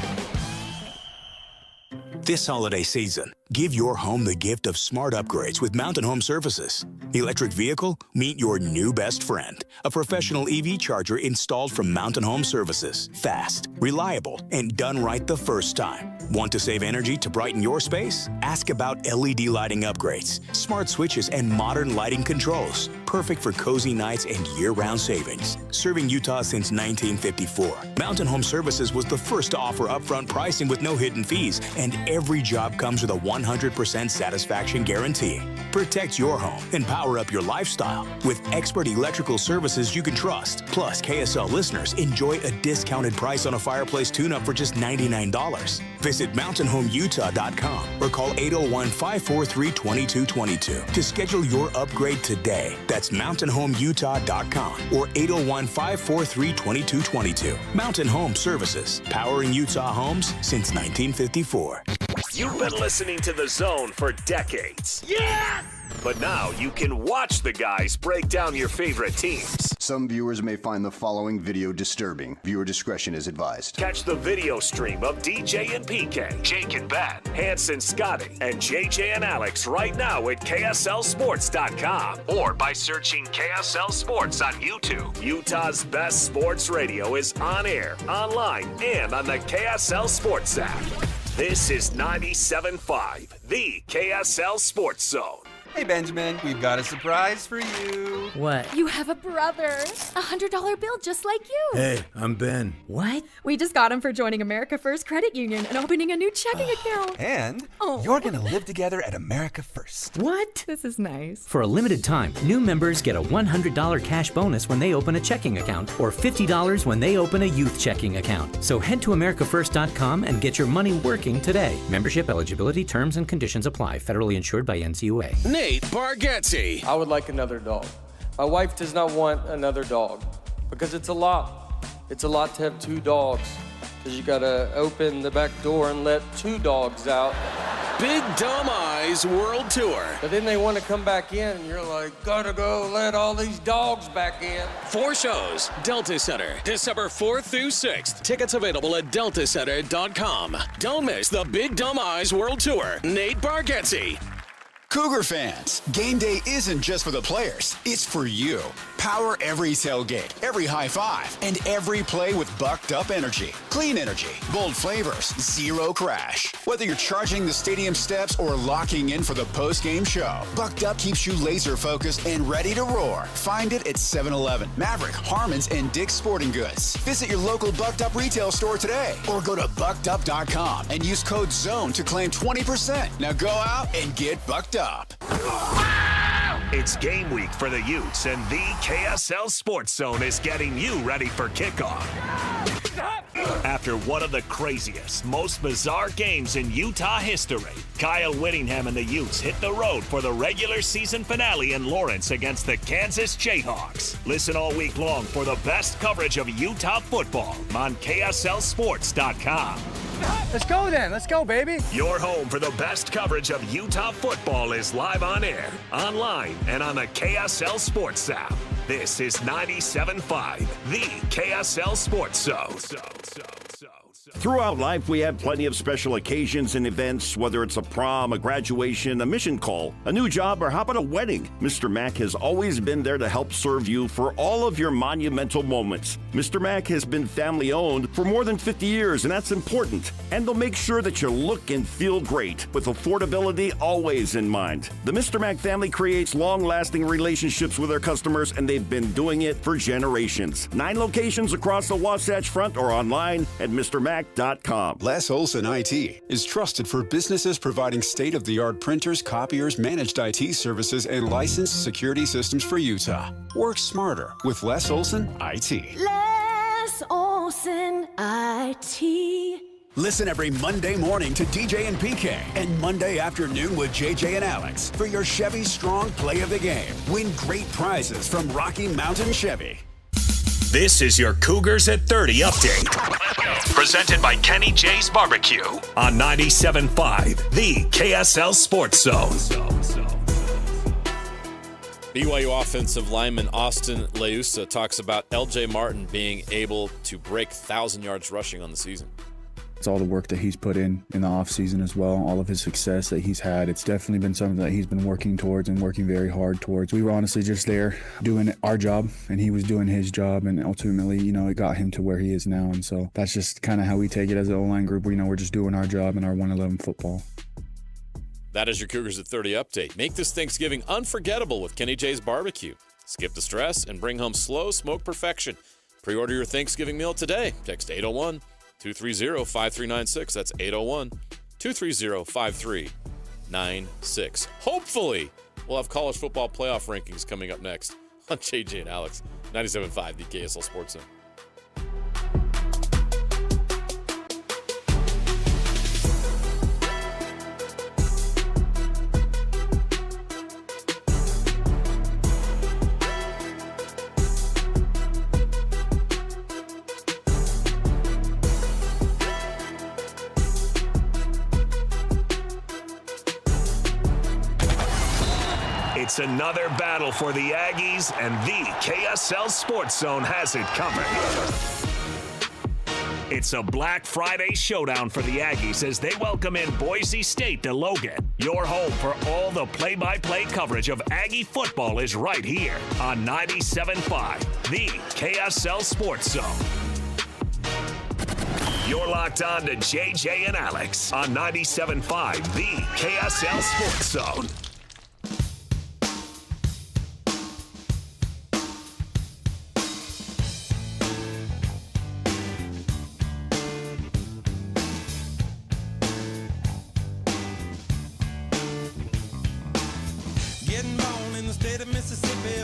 This holiday season, give your home the gift of smart upgrades with Mountain Home Services. Electric vehicle? Meet your new best friend. A professional EV charger installed from Mountain Home Services. Fast, reliable, and done right the first time. Want to save energy to brighten your space? Ask about LED lighting upgrades, smart switches, and modern lighting controls. Perfect for cozy nights and year-round savings. Serving Utah since 1954, Mountain Home Services was the first to offer upfront pricing with no hidden fees, and every job comes with a 100% satisfaction guarantee. Protect your home and power up your lifestyle with expert electrical services you can trust. Plus, KSL listeners enjoy a discounted price on a fireplace tune-up for just $99. Visit MountainHomeUtah.com or call 801-543-2222 to schedule your upgrade today. That's MountainHomeUtah.com or 801-543-2222. Mountain Home Services, powering Utah homes since 1954. You've been listening to The Zone for decades. Yes! But now you can watch the guys break down your favorite teams. Some viewers may find the following video disturbing. Viewer discretion is advised. Catch the video stream of DJ and PK, Jake and Ben, Hanson, Scotty, and JJ and Alex right now at KSLSports.com or by searching KSL Sports on YouTube. Utah's best sports radio is on air, online, and on the KSL Sports app. This is 97.5, the KSL Sports Zone. Hey, Benjamin, we've got a surprise for you. What? You have a brother. $100 bill just like you. Hey, I'm Ben. What? We just got him for joining America First Credit Union and opening a new checking account. And you're going to live together at America First. What? This is nice. For a limited time, new members get a $100 cash bonus when they open a checking account or $50 when they open a youth checking account. So head to AmericaFirst.com and get your money working today. Membership eligibility, terms, and conditions apply. Federally insured by NCUA. Nate Bargatze. I would like another dog. My wife does not want another dog because it's a lot. It's a lot to have two dogs because you gotta open the back door and let two dogs out. Big Dumb Eyes World Tour. But then they want to come back in and you're like, gotta go let all these dogs back in. 4 shows, Delta Center, December 4th through 6th. Tickets available at deltacenter.com. Don't miss the Big Dumb Eyes World Tour. Nate Bargatze. Cougar fans, game day isn't just for the players, it's for you. Power every tailgate, every high five, and every play with bucked up energy. Clean energy, bold flavors, zero crash. Whether you're charging the stadium steps or locking in for the post-game show, Bucked Up keeps you laser focused and ready to roar. Find it at 7-Eleven, Maverick, Harmon's, and Dick's Sporting Goods. Visit your local Bucked Up retail store today or go to buckedup.com and use code ZONE to claim 20%. Now go out and get bucked up. It's game week for the Utes, and the KSL Sports Zone is getting you ready for kickoff. After one of the craziest, most bizarre games in Utah history, Kyle Whittingham and the Utes hit the road for the regular season finale in Lawrence against the Kansas Jayhawks. Listen all week long for the best coverage of Utah football on KSLSports.com. Let's go then. Let's go, baby. Your home for the best coverage of Utah football is live on air, online, and on the KSL Sports app. This is 97.5, the KSL Sports Zone. Throughout life, we have plenty of special occasions and events, whether it's a prom, a graduation, a mission call, a new job, or how about a wedding? Mr. Mac has always been there to help serve you for all of your monumental moments. Mr. Mac has been family owned for more than 50 years, and that's important. And they'll make sure that you look and feel great, with affordability always in mind. The Mr. Mac family creates long-lasting relationships with their customers, and they've been doing it for generations. 9 locations across the Wasatch Front or online at MrMac.com. Les Olson IT is trusted for businesses providing state-of-the-art printers, copiers, managed IT services, and licensed security systems for Utah. Work smarter with Les Olson IT. Les Olson IT. Listen every Monday morning to DJ and PK and Monday afternoon with JJ and Alex for your Chevy Strong Play of the Game. Win great prizes from Rocky Mountain Chevy. This is your Cougars at 30 update. Presented by Kenny J's Barbecue on 97.5, the KSL Sports Zone. BYU offensive lineman Austin Leusa talks about LJ Martin being able to break 1,000 yards rushing on the season. It's all the work that he's put in the offseason as well, all of his success that he's had. It's definitely been something that he's been working towards and working very hard towards. We were honestly just there doing our job, and he was doing his job, and ultimately, it got him to where he is now. And so that's just kind of how we take it as an O-line group. We're just doing our job and our 111 football. That is your Cougars at 30 update. Make this Thanksgiving unforgettable with Kenny J's Barbecue. Skip the stress and bring home slow smoke perfection. Pre-order your Thanksgiving meal today. Text 801-230-5396. That's 801-230-5396. Hopefully, we'll have college football playoff rankings coming up next on JJ and Alex. 97.5, the KSL Sports Zone. It's another battle for the Aggies, and the KSL Sports Zone has it covered. It's a Black Friday showdown for the Aggies as they welcome in Boise State to Logan. Your home for all the play-by-play coverage of Aggie football is right here on 97.5, the KSL Sports Zone. You're locked on to JJ and Alex on 97.5, the KSL Sports Zone.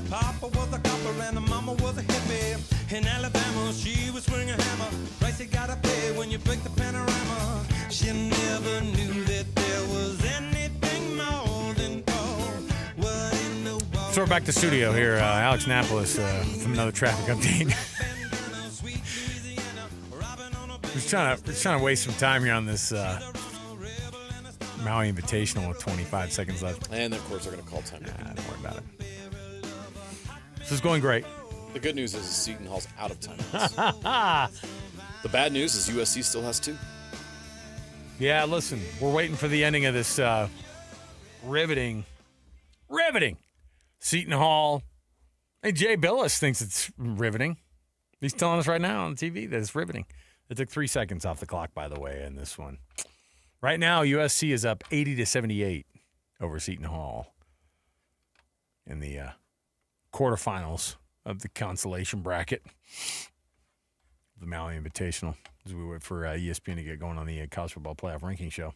Papa was a copper and the mama was a hippie. In Alabama, she was swinging a hammer. Price you gotta pay when you break the panorama. She never knew that there was anything more than gold. What in the world? So we're back to studio here, Alex Annapolis, from another traffic update. Just trying to waste some time here on this Maui Invitational with 25 seconds left. And of course, they're going to call time. Nah, don't worry about it. This is going great. The good news is Seton Hall's out of timeouts. The bad news is USC still has 2. Yeah, listen, we're waiting for the ending of this riveting Seton Hall. Hey, Jay Billis thinks it's riveting. He's telling us right now on TV that it's riveting. It took 3 seconds off the clock, by the way, in this one. Right now, USC is up 80-78 over Seton Hall in the quarterfinals of the consolation bracket, the Maui Invitational, as we wait for ESPN to get going on the college football playoff ranking show.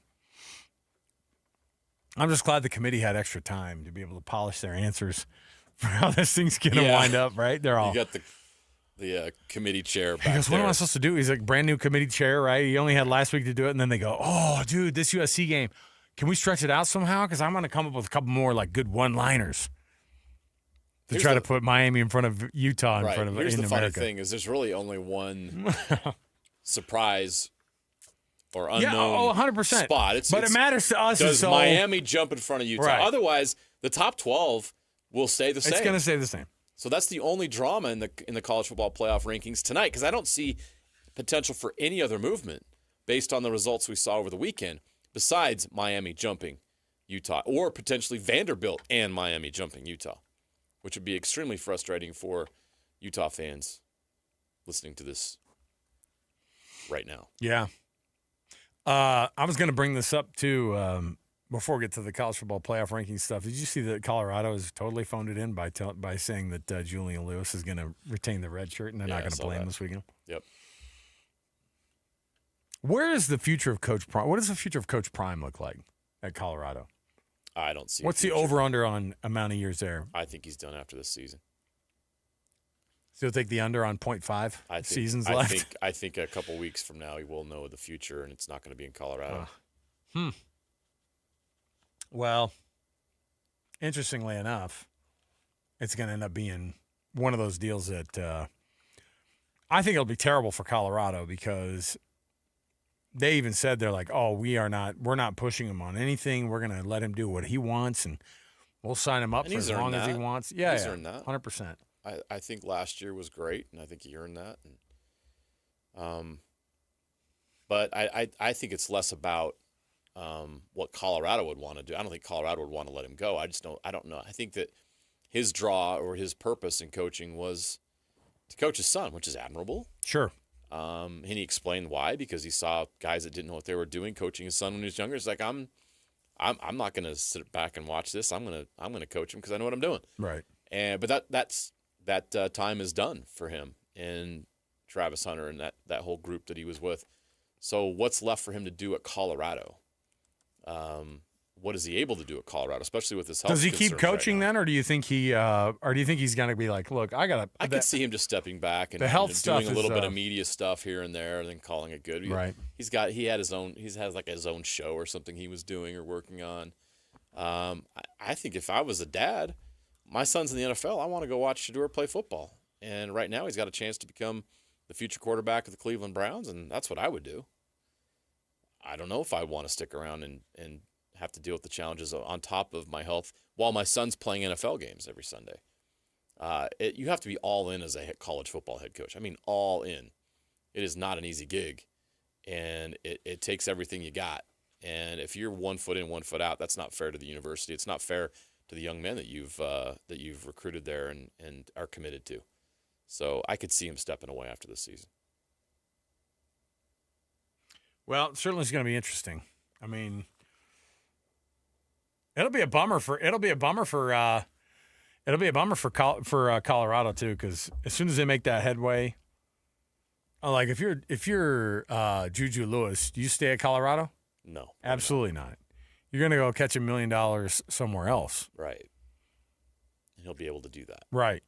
I'm just glad the committee had extra time to be able to polish their answers for how this thing's going to wind up, right? They're all. You got the committee chair back He goes, what there. am I supposed to do? He's like, brand new committee chair, right? He only had last week to do it. And then they go, oh, dude, this USC game, can we stretch it out somehow? Because I'm going to come up with a couple more like good one-liners to try to put Miami in front of Utah in front of Here's in the America. funny thing is there's really only one surprise or unknown 100%. spot. But it matters to us. Does Miami jump in front of Utah? Right. Otherwise, the top 12 will stay the same. It's going to stay the same. So that's the only drama in the college football playoff rankings tonight because I don't see potential for any other movement based on the results we saw over the weekend, besides Miami jumping Utah, or potentially Vanderbilt and Miami jumping Utah, which would be extremely frustrating for Utah fans listening to this right now. Yeah. I was going to bring this up, too, before we get to the college football playoff ranking stuff. Did you see that Colorado has totally phoned it in by saying that Julian Lewis is going to retain the red shirt and they're not going to play him this weekend? Yep. Where is the future of Coach Prime? What does the future of Coach Prime look like at Colorado? I don't see. What's the over-under on amount of years there? I think he's done after this season. So you'll take the under on 0.5 seasons left? I think a couple weeks from now he will know the future, and it's not going to be in Colorado. Well, interestingly enough, it's going to end up being one of those deals that I think it'll be terrible for Colorado, because they even said they're like, oh, we're not pushing him on anything. We're going to let him do what he wants, and we'll sign him up for as long as he wants. Yeah, he's earned that. 100%. I think last year was great, and I think he earned that. And, but I think it's less about what Colorado would want to do. I don't think Colorado would want to let him go. I don't know. I think that his draw or his purpose in coaching was to coach his son, which is admirable. Sure. And he explained why, because he saw guys that didn't know what they were doing coaching his son when he was younger. It's like, I'm not going to sit back and watch this. I'm going to coach him because I know what I'm doing. Right. But that time is done for him and Travis Hunter and that whole group that he was with. So what's left for him to do at Colorado? What is he able to do at Colorado, especially with his health? Does he keep coaching then, or do you think he's going to be like, look, I could see him just stepping back and the health stuff doing a little bit of media stuff here and there, and then calling it good. Right. He has like his own show or something he was doing or working on. I think if I was a dad, my son's in the NFL, I want to go watch Shedeur play football. And right now he's got a chance to become the future quarterback of the Cleveland Browns, and that's what I would do. I don't know if I want to stick around and have to deal with the challenges on top of my health while my son's playing NFL games every Sunday. You have to be all in as a college football head coach. I mean, all in. It is not an easy gig, and it takes everything you got. And if you're 1 foot in, 1 foot out, that's not fair to the university. It's not fair to the young men that you've recruited there and are committed to. So I could see him stepping away after this season. Well, it certainly is going to be interesting. I mean, it'll be a bummer for Colorado too, because as soon as they make that headway, like if you're Juju Lewis, do you stay at Colorado? No, absolutely not. You're going to go catch $1 million somewhere else, right? And he'll be able to do that, right?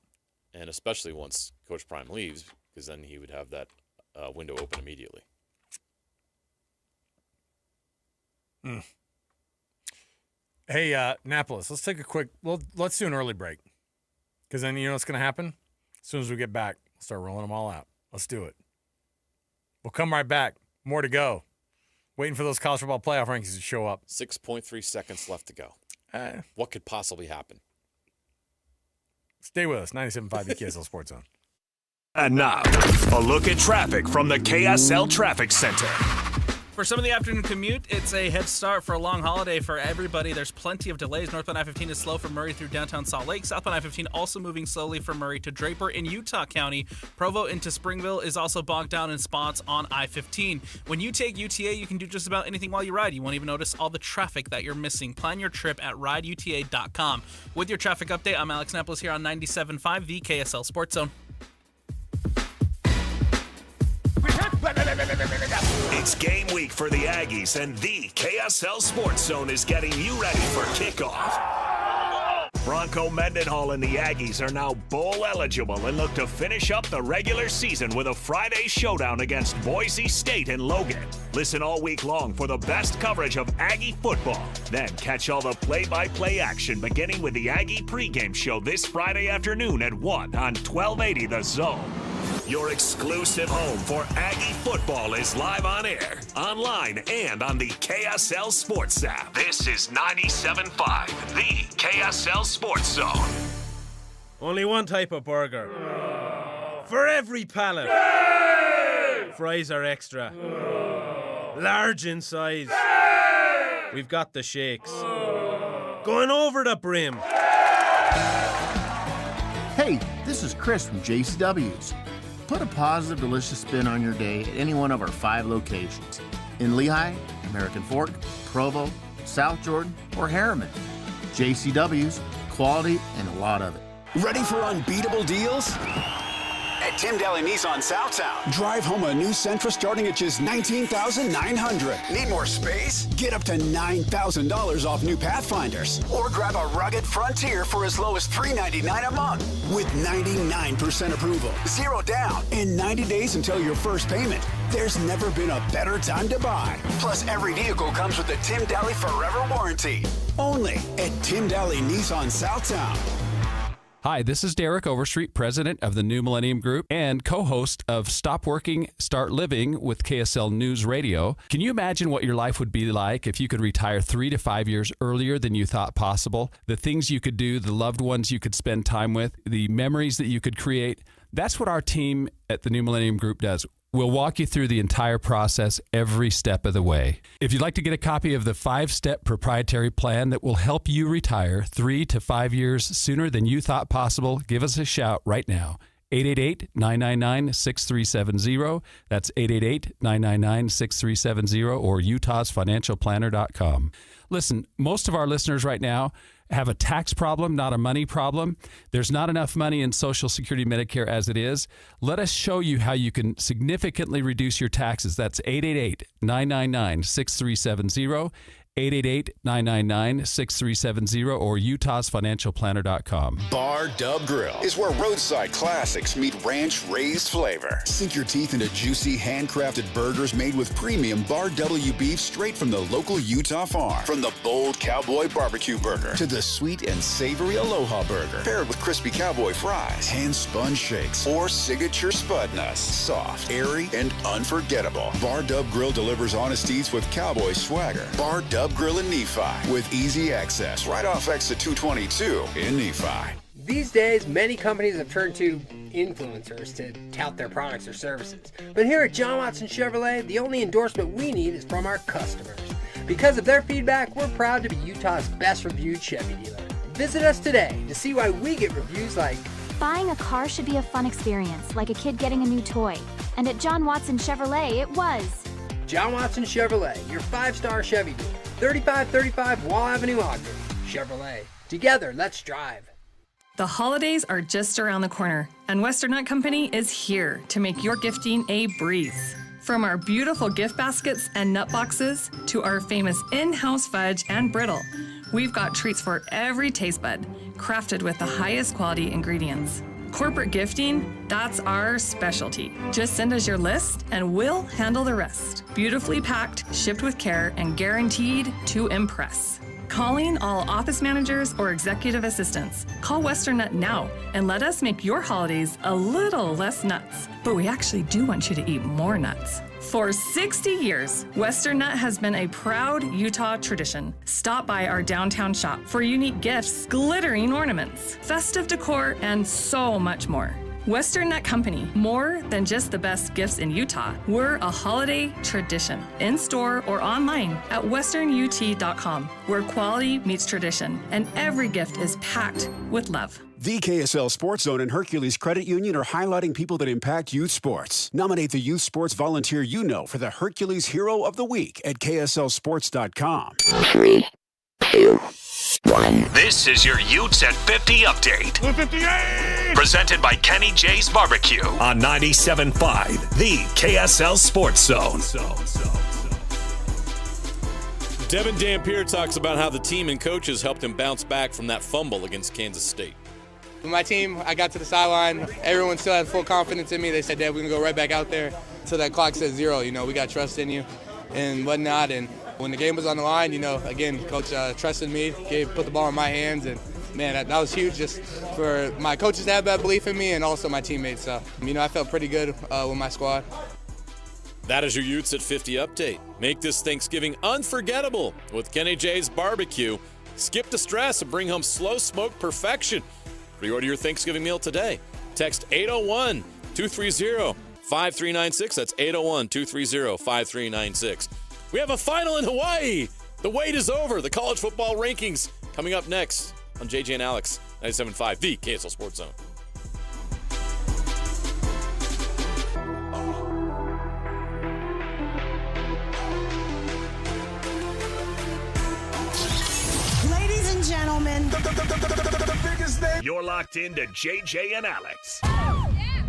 And especially once Coach Prime leaves, because then he would have that window open immediately. Hey, Annapolis, let's take a quick. Let's do an early break, because then you know what's going to happen. As soon as we get back, we'll start rolling them all out. Let's do it. We'll come right back. More to go. Waiting for those college football playoff rankings to show up. 6.3 seconds left to go. What could possibly happen? Stay with us. 97.5 KSL Sports Zone. And now, a look at traffic from the KSL Traffic Center. For some of the afternoon commute, it's a head start for a long holiday for everybody. There's plenty of delays. Northbound I-15 is slow from Murray through downtown Salt Lake. Southbound I-15 also moving slowly from Murray to Draper in Utah County. Provo into Springville is also bogged down in spots on I-15. When you take UTA, you can do just about anything while you ride. You won't even notice all the traffic that you're missing. Plan your trip at rideuta.com. With your traffic update, I'm Alex Annapolis here on 97.5, the KSL Sports Zone. It's game week for the Aggies, and the KSL Sports Zone is getting you ready for kickoff. Bronco Mendenhall and the Aggies are now bowl eligible and look to finish up the regular season with a Friday showdown against Boise State and Logan. Listen all week long for the best coverage of Aggie football. Then catch all the play-by-play action beginning with the Aggie pregame show this Friday afternoon at 1 on 1280 The Zone. Your exclusive home for Aggie football is live on air, online, and on the KSL Sports app. This is 97.5, the KSL Sports Zone. Only one type of burger. For every pallet. Fries are extra. Large in size. We've got the shakes. Going over the brim. Hey, this is Chris from JCW's. Put a positive, delicious spin on your day at any one of our 5 locations. In Lehigh, American Fork, Provo, South Jordan, or Harriman. JCW's, quality and a lot of it. Ready for unbeatable deals? At Tim Daly Nissan Southtown. Drive home a new Sentra starting at just $19,900. Need more space? Get up to $9,000 off new Pathfinders. Or grab a rugged Frontier for as low as $399 a month. With 99% approval, 0 down, and 90 days until your first payment. There's never been a better time to buy. Plus, every vehicle comes with the Tim Daly Forever Warranty. Only at Tim Daly Nissan Southtown. Hi, this is Derek Overstreet, president of the New Millennium Group and co-host of Stop Working, Start Living with KSL News Radio. Can you imagine what your life would be like if you could retire 3 to 5 years earlier than you thought possible? The things you could do, the loved ones you could spend time with, the memories that you could create. That's what our team at the New Millennium Group does. We'll walk you through the entire process every step of the way. If you'd like to get a copy of the 5-step proprietary plan that will help you retire 3 to 5 years sooner than you thought possible, give us a shout right now. 888-999-6370. That's 888-999-6370 or utahsfinancialplanner.com. Listen, most of our listeners right now have a tax problem, not a money problem. There's not enough money in Social Security Medicare as it is. Let us show you how you can significantly reduce your taxes. That's 888-999-6370. 888-999-6370 or utahsfinancialplanner.com. Bar Dub Grill is where roadside classics meet ranch-raised flavor. Sink your teeth into juicy, handcrafted burgers made with premium Bar W beef straight from the local Utah farm. From the bold cowboy barbecue burger to the sweet and savory Aloha burger, paired with crispy cowboy fries, hand-spun shakes, or signature spud nuts. Soft, airy, and unforgettable. Bar Dub Grill delivers honest eats with cowboy swagger. Bar Dub Grill in Nephi with easy access right off exit 222 in Nephi. These days, many companies have turned to influencers to tout their products or services. But here at John Watson Chevrolet, the only endorsement we need is from our customers. Because of their feedback, we're proud to be Utah's best reviewed Chevy dealer. Visit us today to see why we get reviews like, "Buying a car should be a fun experience, like a kid getting a new toy. And at John Watson Chevrolet, it was." John Watson Chevrolet, your 5-star Chevy dealer. 3535 Wall Avenue, Ogden. Chevrolet. Together, let's drive. The holidays are just around the corner, and Western Nut Company is here to make your gifting a breeze. From our beautiful gift baskets and nut boxes to our famous in-house fudge and brittle, we've got treats for every taste bud, crafted with the highest quality ingredients. Corporate gifting, that's our specialty. Just send us your list and we'll handle the rest. Beautifully packed, shipped with care, and guaranteed to impress. Calling all office managers or executive assistants. Call Western Nut now and let us make your holidays a little less nuts. But we actually do want you to eat more nuts. For 60 years, Western Nut has been a proud Utah tradition. Stop by our downtown shop for unique gifts, glittering ornaments, festive decor, and so much more. Western Nut Company, more than just the best gifts in Utah. We're a holiday tradition, in-store or online at westernut.com, where quality meets tradition, and every gift is packed with love. The KSL Sports Zone and Hercules Credit Union are highlighting people that impact youth sports. Nominate the youth sports volunteer you know for the Hercules Hero of the Week at KSLSports.com. 3, 2, 1. This is your Utes at 50 update. 158! Presented by Kenny J's Barbecue on 97.5, the KSL Sports Zone. Devin Dampier talks about how the team and coaches helped him bounce back from that fumble against Kansas State. My team, I got to the sideline. Everyone still had full confidence in me. They said, "Dad, we're going to go right back out there until that clock says 0. You know, we got trust in you and whatnot." And when the game was on the line, you know, again, Coach trusted me, put the ball in my hands. And, man, that was huge just for my coaches to have that belief in me and also my teammates. So, you know, I felt pretty good with my squad. That is your Utes at 50 update. Make this Thanksgiving unforgettable with Kenny J's Barbecue. Skip the stress and bring home slow smoke perfection. Pre-order your Thanksgiving meal today. Text 801-230-5396. That's 801-230-5396. We have a final in Hawaii. The wait is over. The college football rankings coming up next on JJ and Alex, 97.5, the KSL Sports Zone. Ladies and gentlemen, The biggest name. You're locked into JJ and Alex.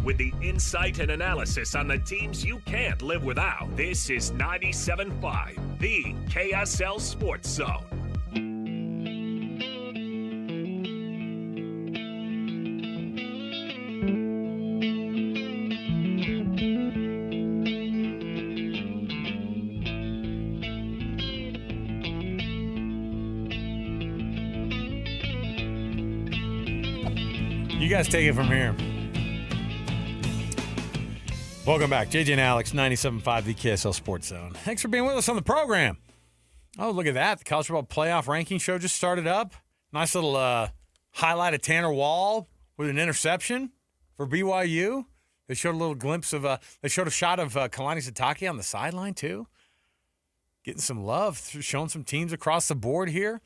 With the insight and analysis on the teams you can't live without. This is 97.5, the KSL Sports Zone. You guys take it from here. Welcome back. JJ and Alex, 97.5, the KSL Sports Zone. Thanks for being with us on the program. Oh, look at that. The college football playoff ranking show just started up. Nice little highlight of Tanner Wall with an interception for BYU. They showed a little glimpse of they showed a shot of Kalani Sitake on the sideline, too. Getting some love, showing some teams across the board here.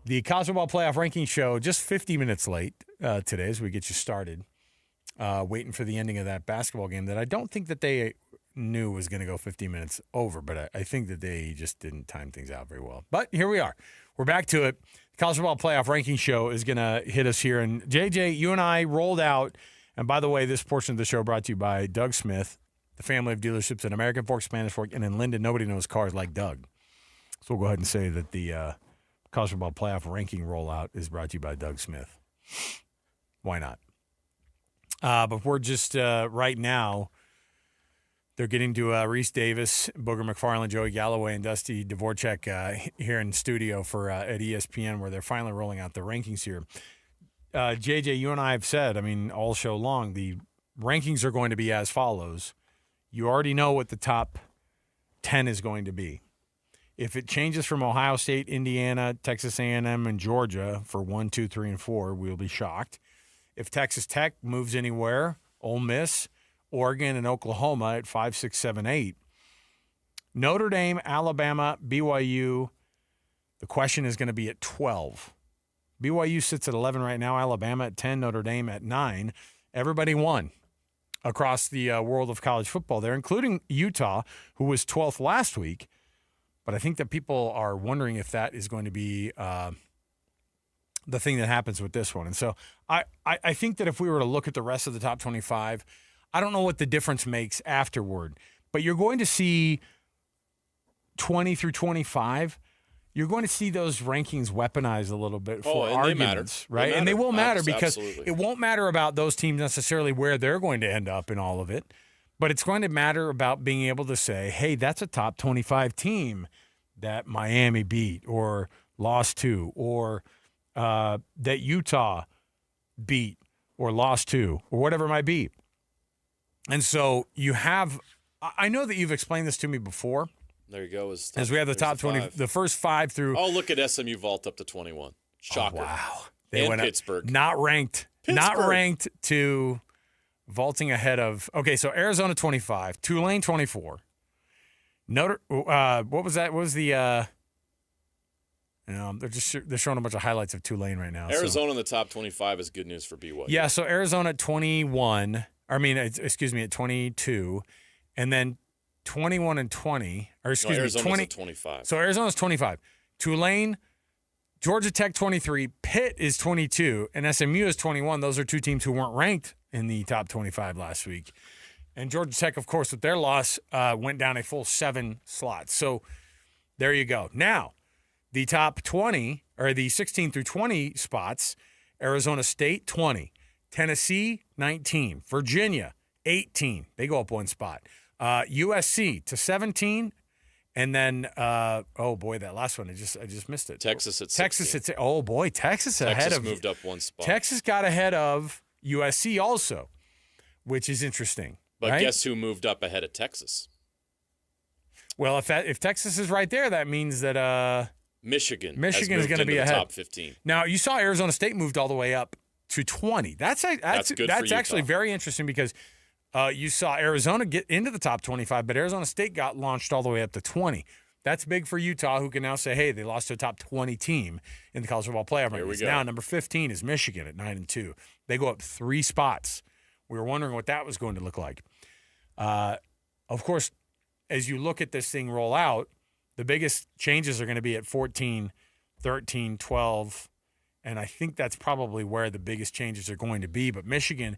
The college football playoff ranking show just 50 minutes late today as we get you started. Waiting for the ending of that basketball game that I don't think that they knew was going to go 15 minutes over, but I think that they just didn't time things out very well. But here we are. We're back to it. The college football playoff ranking show is going to hit us here. And, JJ, you and I rolled out. And, by the way, this portion of the show brought to you by Doug Smith, the family of dealerships in American Fork, Spanish Fork, and in Linden. Nobody knows cars like Doug. So we'll go ahead and say that the college football playoff ranking rollout is brought to you by Doug Smith. Why not? But we're just right now, they're getting to Reese Davis, Booger McFarland, Joey Galloway, and Dusty Dvorak here in studio for at ESPN, where they're finally rolling out the rankings here. JJ, you and I have said, I mean, all show long, the rankings are going to be as follows. You already know what the top 10 is going to be. If it changes from Ohio State, Indiana, Texas A&M, and Georgia for 1, 2, 3, and 4, we'll be shocked. If Texas Tech moves anywhere, Ole Miss, Oregon, and Oklahoma at 5, 6, 7, 8. Notre Dame, Alabama, BYU, the question is going to be at 12. BYU sits at 11 right now, Alabama at 10, Notre Dame at 9. Everybody won across the world of college football there, including Utah, who was 12th last week. But I think that people are wondering if that is going to be the thing that happens with this one. And so I think that if we were to look at the rest of the top 25, I don't know what the difference makes afterward. But you're going to see 20 through 25, you're going to see those rankings weaponized a little bit for arguments, right? And they will matter because it won't matter about those teams necessarily where they're going to end up in all of it. But it's going to matter about being able to say, hey, that's a top 25 team that Miami beat or lost to, or that Utah beat or lost to, or whatever it might be. And so you have – I know that you've explained this to me before. There you go. As we have the top 20, the first 5 through – Oh, look at SMU vault up to 21. Shocker. Oh, wow. They went Pittsburgh. Not ranked. Not ranked to – vaulting ahead of okay, so Arizona 25, Tulane 24. What was that? What was the they're showing a bunch of highlights of Tulane right now. Arizona in the top 25 is good news for BYU. Yeah, so Arizona at 21. At 22, and then 21 and 20. Or excuse me, Arizona's 20. at 25. So Arizona's 25. Tulane, Georgia Tech 23, Pitt is 22, and SMU is 21. Those are two teams who weren't ranked in the top 25 last week. And Georgia Tech, of course, with their loss, went down a full 7 slots. So there you go. Now, the top 20, or the 16 through 20 spots, Arizona State, 20. Tennessee, 19. Virginia, 18. They go up 1 spot. USC to 17. And then, oh, boy, that last one, I just missed it. Texas at 16. Oh, boy, Texas ahead of. Texas moved up 1 spot. Texas got ahead of USC also, which is interesting. But right? Guess who moved up ahead of Texas? Well, if Texas is right there, that means that Michigan is going to be ahead. Top 15. Now, you saw Arizona State moved all the way up to 20. That's actually very interesting because you saw Arizona get into the top 25, but Arizona State got launched all the way up to 20. That's big for Utah, who can now say, hey, they lost to a top 20 team in the college football playoff rankings. Now, number 15 is Michigan at 9-2. They go up 3 spots. We were wondering what that was going to look like. Of course, as you look at this thing roll out, the biggest changes are going to be at 14, 13, 12, and I think that's probably where the biggest changes are going to be. But Michigan,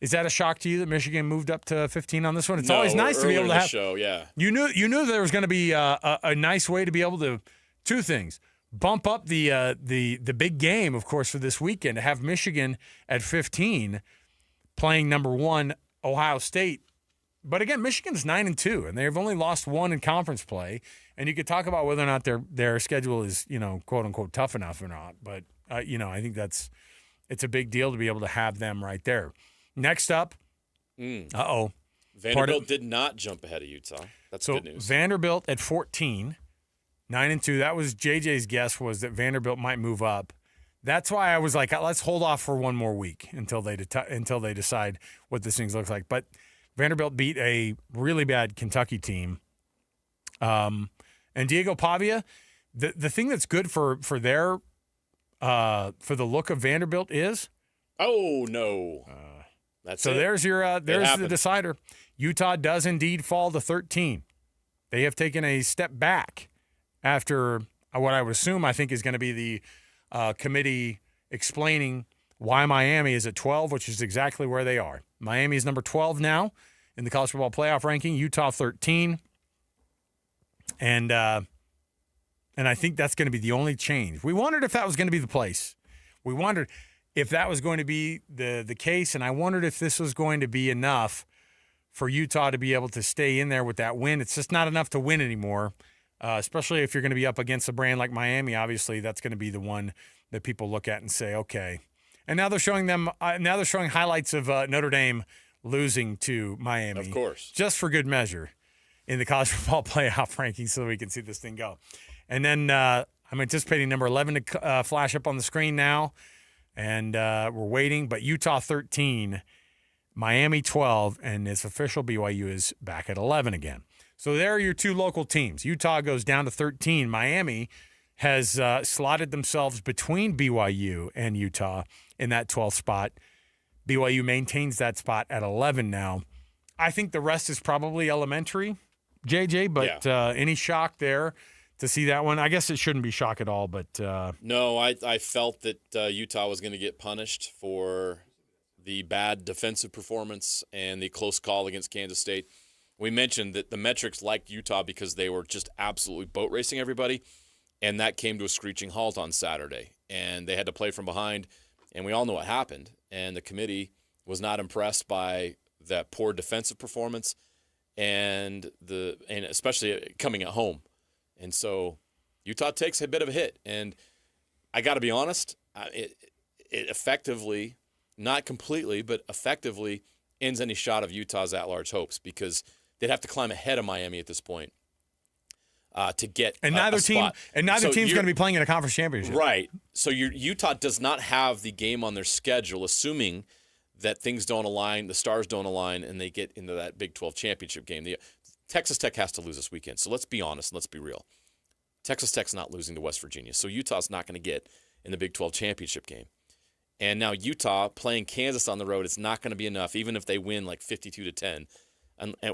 is that a shock to you that Michigan moved up to 15 on this one? It's always nice to be able to have. Show, yeah. You knew there was going to be a nice way to be able to 2 things: bump up the big game, of course, for this weekend, to have Michigan at 15, playing number 1 Ohio State. But again, Michigan's 9-2, and they've only lost 1 in conference play. And you could talk about whether or not their schedule is, quote unquote, tough enough or not. But I think it's a big deal to be able to have them right there. Next up, Vanderbilt did not jump ahead of Utah. That's good news. Vanderbilt at 14, 9-2. That was JJ's guess, was that Vanderbilt might move up. That's why I was like, let's hold off for one more week until they decide what this thing looks like. But Vanderbilt beat a really bad Kentucky team. And Diego Pavia, the thing that's good for the look of Vanderbilt is, that's so it. there's the decider. Utah does indeed fall to 13. They have taken a step back after what I would assume I think is going to be the committee explaining why Miami is at 12, which is exactly where they are. Miami is number 12 now in the college football playoff ranking. Utah 13, and I think that's going to be the only change. We wondered if that was going to be the place. We wondered if that was going to be the case, and I wondered if this was going to be enough for Utah to be able to stay in there with that win. It's just not enough to win anymore, especially if you're going to be up against a brand like Miami. Obviously, that's going to be the one that people look at and say, okay. And now they're showing highlights of Notre Dame losing to Miami, of course, just for good measure in the college football playoff rankings, so we can see this thing go. And then I'm anticipating number 11 to flash up on the screen now. And we're waiting, but Utah 13, Miami 12, and it's official BYU is back at 11 again. So there are your 2 local teams. Utah goes down to 13. Miami has slotted themselves between BYU and Utah in that 12th spot. BYU maintains that spot at 11 now. I think the rest is probably elementary, JJ, but any shock there to see that one? I guess it shouldn't be shock at all, but no, I felt that Utah was going to get punished for the bad defensive performance and the close call against Kansas State. We mentioned that the metrics liked Utah because they were just absolutely boat racing everybody, and that came to a screeching halt on Saturday. And they had to play from behind, and we all know what happened. And the committee was not impressed by that poor defensive performance, and especially coming at home. And so Utah takes a bit of a hit. And I got to be honest, it effectively, not completely, but effectively ends any shot of Utah's at-large hopes, because they'd have to climb ahead of Miami at this point to get neither a spot. team's going to be playing in a conference championship. Right. So Utah does not have the game on their schedule, assuming that things don't align, the stars don't align, and they get into that Big 12 championship game. Texas Tech has to lose this weekend. So let's be honest and let's be real. Texas Tech's not losing to West Virginia. So Utah's not going to get in the Big 12 championship game. And now Utah playing Kansas on the road is not going to be enough, even if they win like 52-10.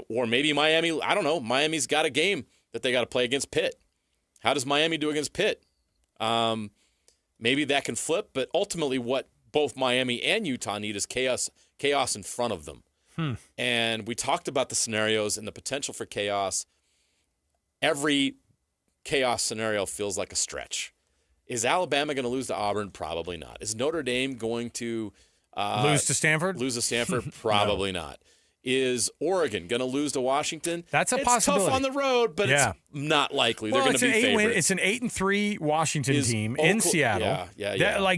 Or maybe Miami, I don't know, Miami's got a game that they got to play against Pitt. How does Miami do against Pitt? Maybe that can flip, but ultimately what both Miami and Utah need is chaos in front of them. And we talked about the scenarios and the potential for chaos. Every chaos scenario feels like a stretch. Is Alabama going to lose to Auburn? Probably not. Is Notre Dame going to lose to Stanford? Probably not. Is Oregon going to lose to Washington? That's a possibility. It's tough on the road, but it's not likely. They're going to be favorites. It's an 8-3 Washington team in Seattle. Yeah.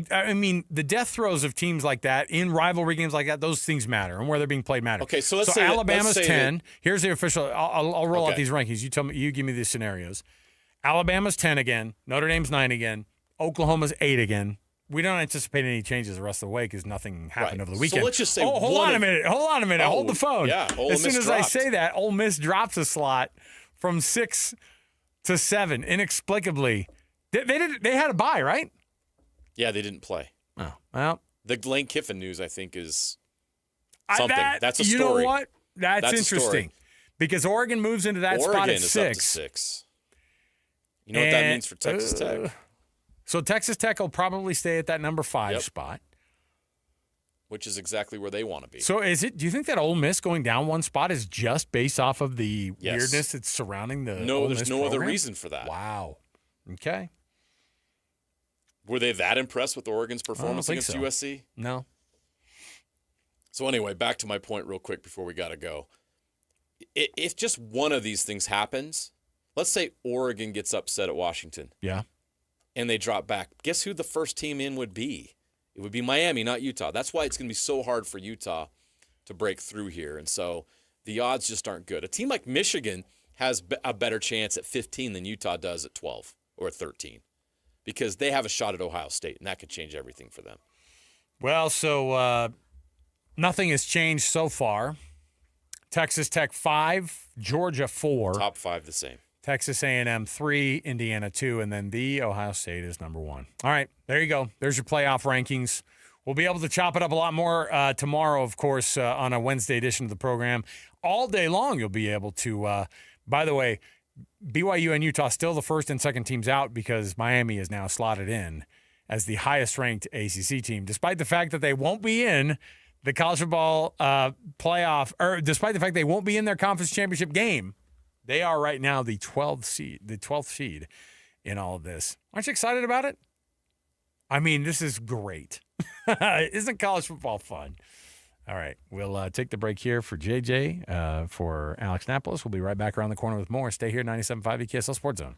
The death throes of teams like that in rivalry games like that, those things matter, and where they're being played matter. Okay, so let's say Alabama's 10. Here's the official. I'll roll out these rankings. You tell me. You give me these scenarios. Alabama's 10 again. Notre Dame's 9 again. Oklahoma's 8 again. We don't anticipate any changes the rest of the way because nothing happened over the weekend. So let's just say hold on a minute. Hold the phone. Yeah, as soon as I say that, Ole Miss drops a slot from 6 to 7 inexplicably. They had a bye, right? Yeah, they didn't play. Oh, well. The Lane Kiffin news, I think, is something. That's a story. You know what? That's interesting. A story. Because Oregon moves into that spot at 6. Oregon is up to 6. You know what that means for Texas Tech? So Texas Tech will probably stay at that number 5 spot. Which is exactly where they want to be. So do you think that Ole Miss going down 1 spot is just based off of the weirdness that's surrounding the No, Ole there's Miss no other program? reason for that. Wow. Okay. Were they that impressed with Oregon's performance against USC? No. So anyway, back to my point real quick before we got to go. If just one of these things happens, let's say Oregon gets upset at Washington. Yeah. And they drop back. Guess who the first team in would be? It would be Miami, not Utah. That's why it's going to be so hard for Utah to break through here. And so the odds just aren't good. A team like Michigan has a better chance at 15 than Utah does at 12 or 13 because they have a shot at Ohio State, and that could change everything for them. Well, so nothing has changed so far. Texas Tech 5, Georgia 4. Top 5 the same. Texas A&M 3, Indiana 2, and then the Ohio State is number 1. All right, there you go. There's your playoff rankings. We'll be able to chop it up a lot more tomorrow, of course, on a Wednesday edition of the program. All day long you'll be able to, by the way, BYU and Utah still the first and second teams out because Miami is now slotted in as the highest-ranked ACC team, despite the fact that they won't be in the college football playoff, or despite the fact they won't be in their conference championship game. They are right now the 12th seed in all of this. Aren't you excited about it? I mean, this is great. Isn't college football fun? All right, we'll take the break here for JJ, for Alex Napolis. We'll be right back around the corner with more. Stay here, 97.5 KSL Sports Zone.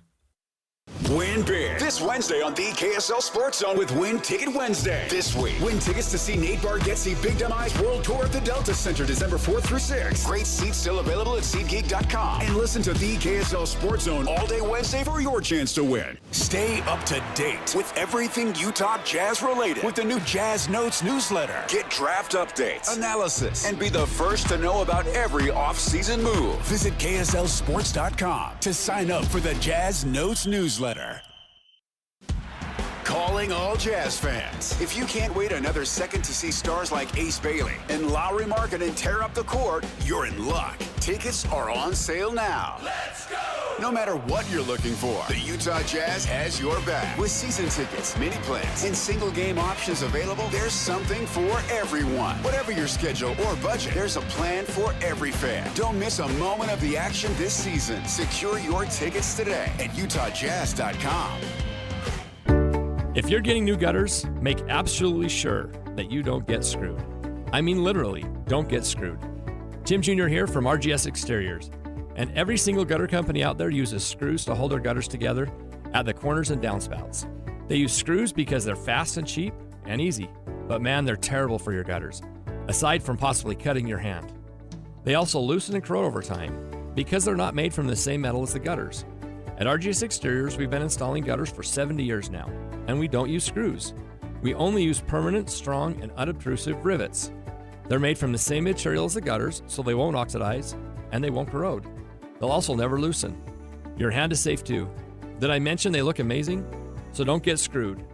Win big this Wednesday on the KSL Sports Zone with Win Ticket Wednesday. This week, win tickets to see Nate Bargatze Big Dumb Eyes World Tour at the Delta Center December 4th through 6th. Great seats still available at SeatGeek.com. And listen to the KSL Sports Zone all day Wednesday for your chance to win. Stay up to date with everything Utah Jazz related with the new Jazz Notes newsletter. Get draft updates, analysis, and be the first to know about every off-season move. Visit KSLSports.com to sign up for the Jazz Notes newsletter. Calling all Jazz fans. If you can't wait another second to see stars like Ace Bailey and Lowry Markkanen tear up the court, you're in luck. Tickets are on sale now. Let's go! No matter what you're looking for, the Utah Jazz has your back. With season tickets, mini plans, and single game options available, there's something for everyone. Whatever your schedule or budget, there's a plan for every fan. Don't miss a moment of the action this season. Secure your tickets today at UtahJazz.com. If you're getting new gutters, make absolutely sure that you don't get screwed. I mean literally, don't get screwed. Tim Jr. here from RGS Exteriors. And every single gutter company out there uses screws to hold their gutters together at the corners and downspouts. They use screws because they're fast and cheap and easy. But man, they're terrible for your gutters, aside from possibly cutting your hand. They also loosen and corrode over time because they're not made from the same metal as the gutters. At RGS Exteriors, we've been installing gutters for 70 years now, and we don't use screws. We only use permanent, strong, and unobtrusive rivets. They're made from the same material as the gutters, so they won't oxidize, and they won't corrode. They'll also never loosen. Your hand is safe too. Did I mention they look amazing? So don't get screwed.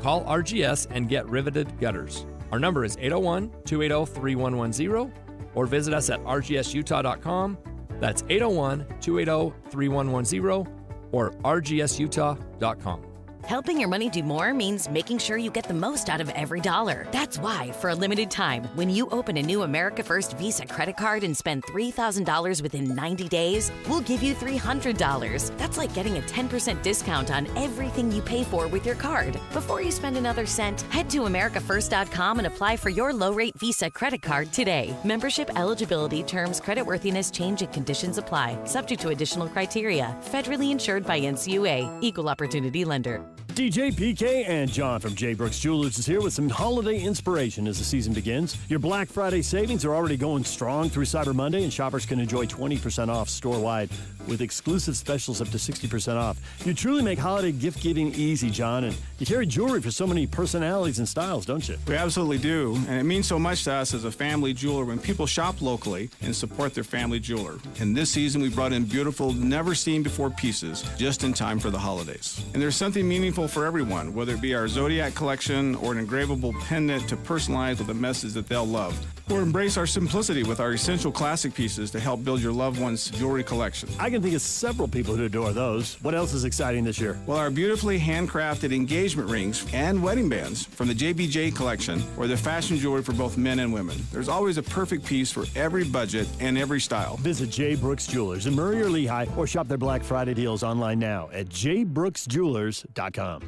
Call RGS and get riveted gutters. Our number is 801-280-3110, or visit us at rgsutah.com. That's 801-280-3110, or rgsutah.com. Helping your money do more means making sure you get the most out of every dollar. That's why, for a limited time, when you open a new America First Visa credit card and spend $3,000 within 90 days, we'll give you $300. That's like getting a 10% discount on everything you pay for with your card. Before you spend another cent, head to AmericaFirst.com and apply for your low-rate Visa credit card today. Membership eligibility, terms, creditworthiness, change, and conditions apply. Subject to additional criteria. Federally insured by NCUA. Equal Opportunity Lender. DJ, PK, and John from J. Brooks Jewelers is here with some holiday inspiration as the season begins. Your Black Friday savings are already going strong through Cyber Monday, and shoppers can enjoy 20% off store-wide with exclusive specials up to 60% off. You truly make holiday gift-giving easy, John, and you carry jewelry for so many personalities and styles, don't you? We absolutely do, and it means so much to us as a family jeweler when people shop locally and support their family jeweler. And this season, we brought in beautiful, never-seen-before pieces just in time for the holidays. And there's something meaningful for everyone, whether it be our Zodiac collection or an engravable pendant to personalize with a message that they'll love. Or embrace our simplicity with our essential classic pieces to help build your loved one's jewelry collection. I can think of several people who adore those. What else is exciting this year? Well, our beautifully handcrafted engagement rings and wedding bands from the JBJ collection, or the fashion jewelry for both men and women. There's always a perfect piece for every budget and every style. Visit J. Brooks Jewelers in Murray or Lehigh, or shop their Black Friday deals online now at jbrooksjewelers.com.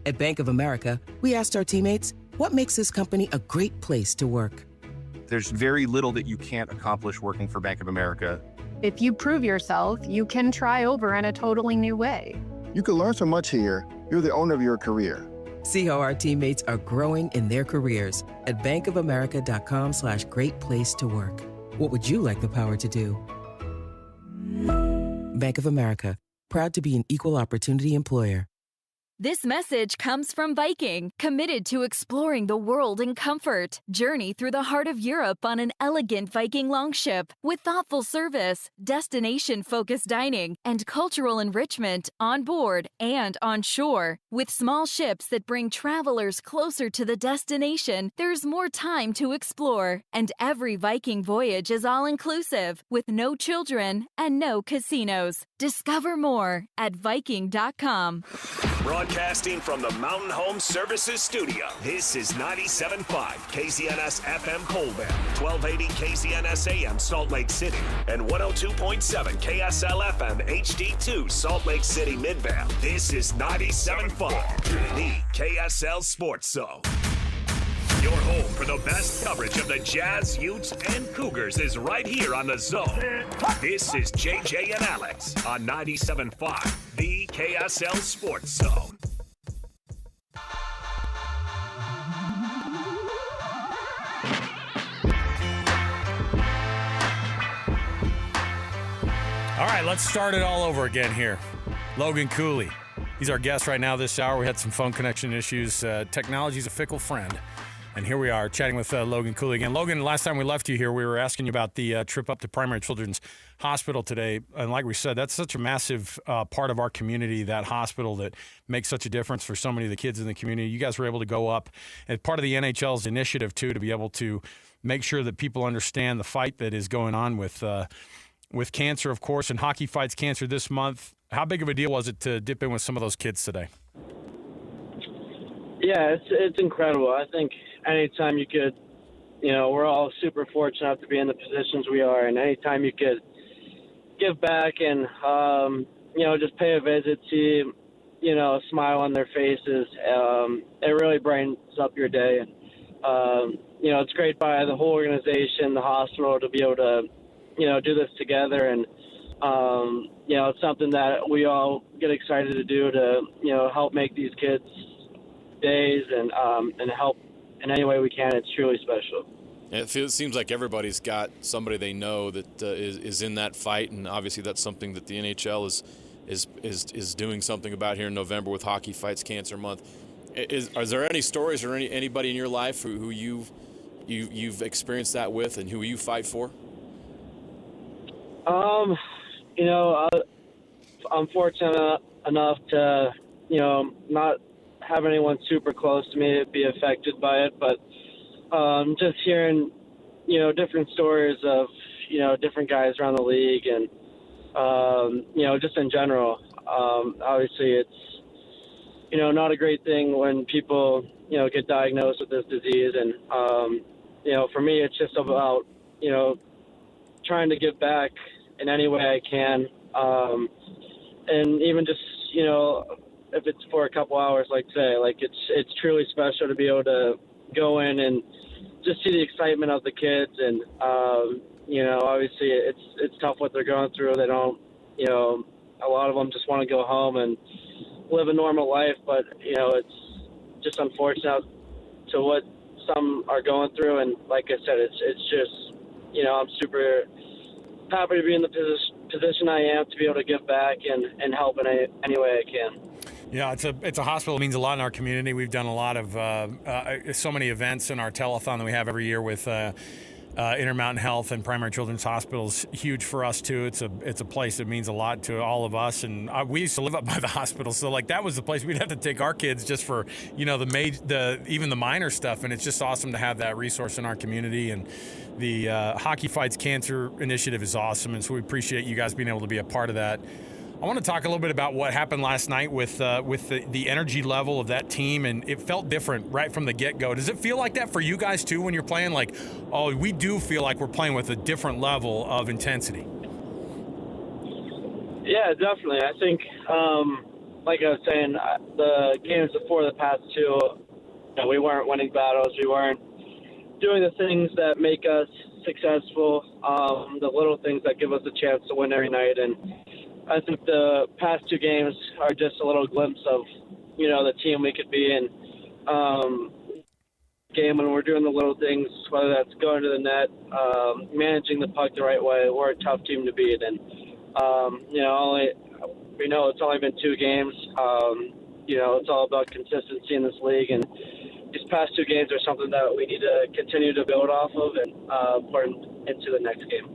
At Bank of America, we asked our teammates, what makes this company a great place to work? There's very little that you can't accomplish working for Bank of America. If you prove yourself, you can try over in a totally new way. You can learn so much here. You're the owner of your career. See how our teammates are growing in their careers at bankofamerica.com/great place to work. What would you like the power to do? Bank of America, proud to be an equal opportunity employer. This message comes from Viking, committed to exploring the world in comfort. Journey through the heart of Europe on an elegant Viking longship with thoughtful service, destination-focused dining, and cultural enrichment on board and on shore. With small ships that bring travelers closer to the destination, there's more time to explore. And every Viking voyage is all-inclusive, with no children and no casinos. Discover more at Viking.com. Broadcasting from the Mountain Home Services Studio, this is 97.5 KZNS FM Colbert, 1280 KZNS AM Salt Lake City, and 102.7 KSL FM HD2 Salt Lake City Midvale. This is 97.5, the KSL Sports Zone. Your home for the best coverage of the Jazz, Utes, and Cougars is right here on the Zone. This is JJ and Alex on 97.5, the KSL Sports Zone. All right, let's start it all over again here. Logan Cooley. He's our guest right now this hour. We had some phone connection issues. Technology's a fickle friend. And here we are chatting with Logan Cooley again. Logan, last time we left you here, we were asking you about the trip up to Primary Children's Hospital today. And like we said, that's such a massive part of our community, that hospital that makes such a difference for so many of the kids in the community. You guys were able to go up as part of the NHL's initiative, too, to be able to make sure that people understand the fight that is going on with cancer, of course, and Hockey Fights Cancer this month. How big of a deal was it to dip in with some of those kids today? Yeah, it's incredible. I think anytime you could, we're all super fortunate to be in the positions we are, and anytime you could give back and, just pay a visit, see, a smile on their faces, it really brightens up your day. And, it's great by the whole organization, the hospital, to be able to, do this together. And, it's something that we all get excited to do to, help make these kids' days and help in any way we can. It's truly special. It seems like everybody's got somebody they know that is in that fight, and obviously that's something that the NHL is doing something about here in November with Hockey Fights Cancer Month. Are there any stories or anybody in your life who you've experienced that with, and who you fight for? I'm fortunate enough to, not have anyone super close to me be affected by it, but just hearing, different stories of, different guys around the league and, just in general. Obviously it's, not a great thing when people, get diagnosed with this disease. And, for me, it's just about, trying to give back in any way I can. And even just, if it's for a couple hours, like today, it's truly special to be able to go in and just see the excitement of the kids. And, obviously it's tough what they're going through. They don't, a lot of them just want to go home and, live a normal life, but, it's just unfortunate to what some are going through. And like I said, it's just, I'm super happy to be in the position I am to be able to give back and help in any way I can. Yeah, it's a hospital. It means a lot in our community. We've done a lot of so many events in our telethon that we have every year with Intermountain Health and Primary Children's Hospitals. Huge for us too. It's a place that means a lot to all of us. And we used to live up by the hospital, so like that was the place we'd have to take our kids just for even the minor stuff. And it's just awesome to have that resource in our community. And the Hockey Fights Cancer initiative is awesome, and so we appreciate you guys being able to be a part of that. I want to talk a little bit about what happened last night with the energy level of that team, and it felt different right from the get-go. Does it feel like that for you guys too when you're playing? Like, oh, we do feel like we're playing with a different level of intensity. Yeah, definitely. I think, like I was saying, the games before the past two, we weren't winning battles. We weren't doing the things that make us successful, the little things that give us a chance to win every night. And I think the past two games are just a little glimpse of, the team we could be in. Game when we're doing the little things, whether that's going to the net, managing the puck the right way. We're a tough team to beat. And, we know it's only been 2 games. It's all about consistency in this league. And these past 2 games are something that we need to continue to build off of and put into the next game.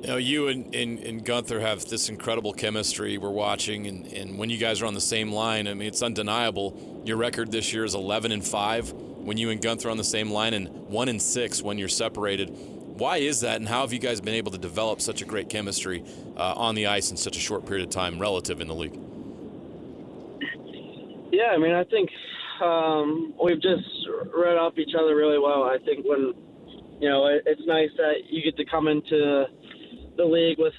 You and Gunther have this incredible chemistry we're watching, and when you guys are on the same line, I mean, it's undeniable. Your record this year is 11-5 when you and Gunther are on the same line, and 1-6 when you're separated. Why is that, and how have you guys been able to develop such a great chemistry on the ice in such a short period of time relative in the league? Yeah, I mean, I think we've just read off each other really well. I think when, it's nice that you get to come into the league with,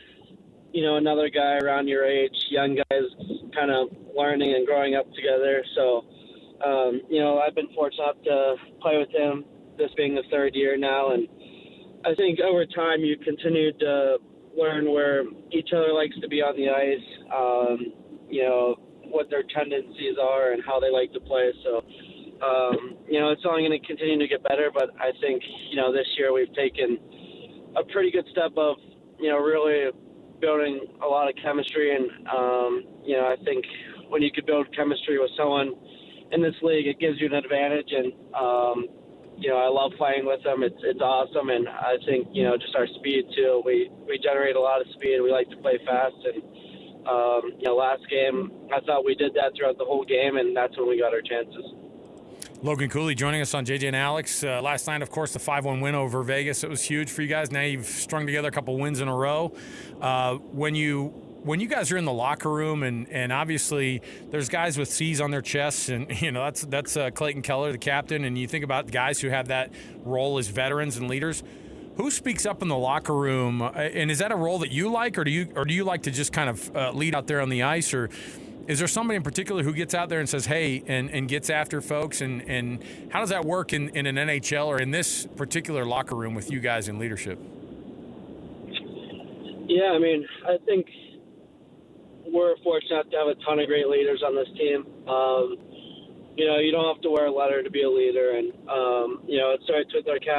another guy around your age, young guys kind of learning and growing up together. So, I've been fortunate to play with him, this being the 3rd year now. And I think over time you continue to learn where each other likes to be on the ice, what their tendencies are and how they like to play. So, it's only going to continue to get better. But I think, this year we've taken a pretty good step of, really building a lot of chemistry. And, I think when you could build chemistry with someone in this league, it gives you an advantage. And, I love playing with them. It's awesome. And I think, just our speed too, we generate a lot of speed. We like to play fast. And, last game, I thought we did that throughout the whole game, and that's when we got our chances. Logan Cooley joining us on JJ and Alex. Last night, of course, the 5-1 win over Vegas. It was huge for you guys. Now you've strung together a couple wins in a row. When you guys are in the locker room, and obviously there's guys with C's on their chests, and that's Clayton Keller, the captain, and you think about guys who have that role as veterans and leaders. Who speaks up in the locker room, and is that a role that you like, or do you like to just kind of lead out there on the ice, or is there somebody in particular who gets out there and says, hey, and gets after folks, and how does that work in an NHL or in this particular locker room with you guys in leadership? Yeah, I mean, I think we're fortunate to have a ton of great leaders on this team. You don't have to wear a letter to be a leader, and it starts with our captain.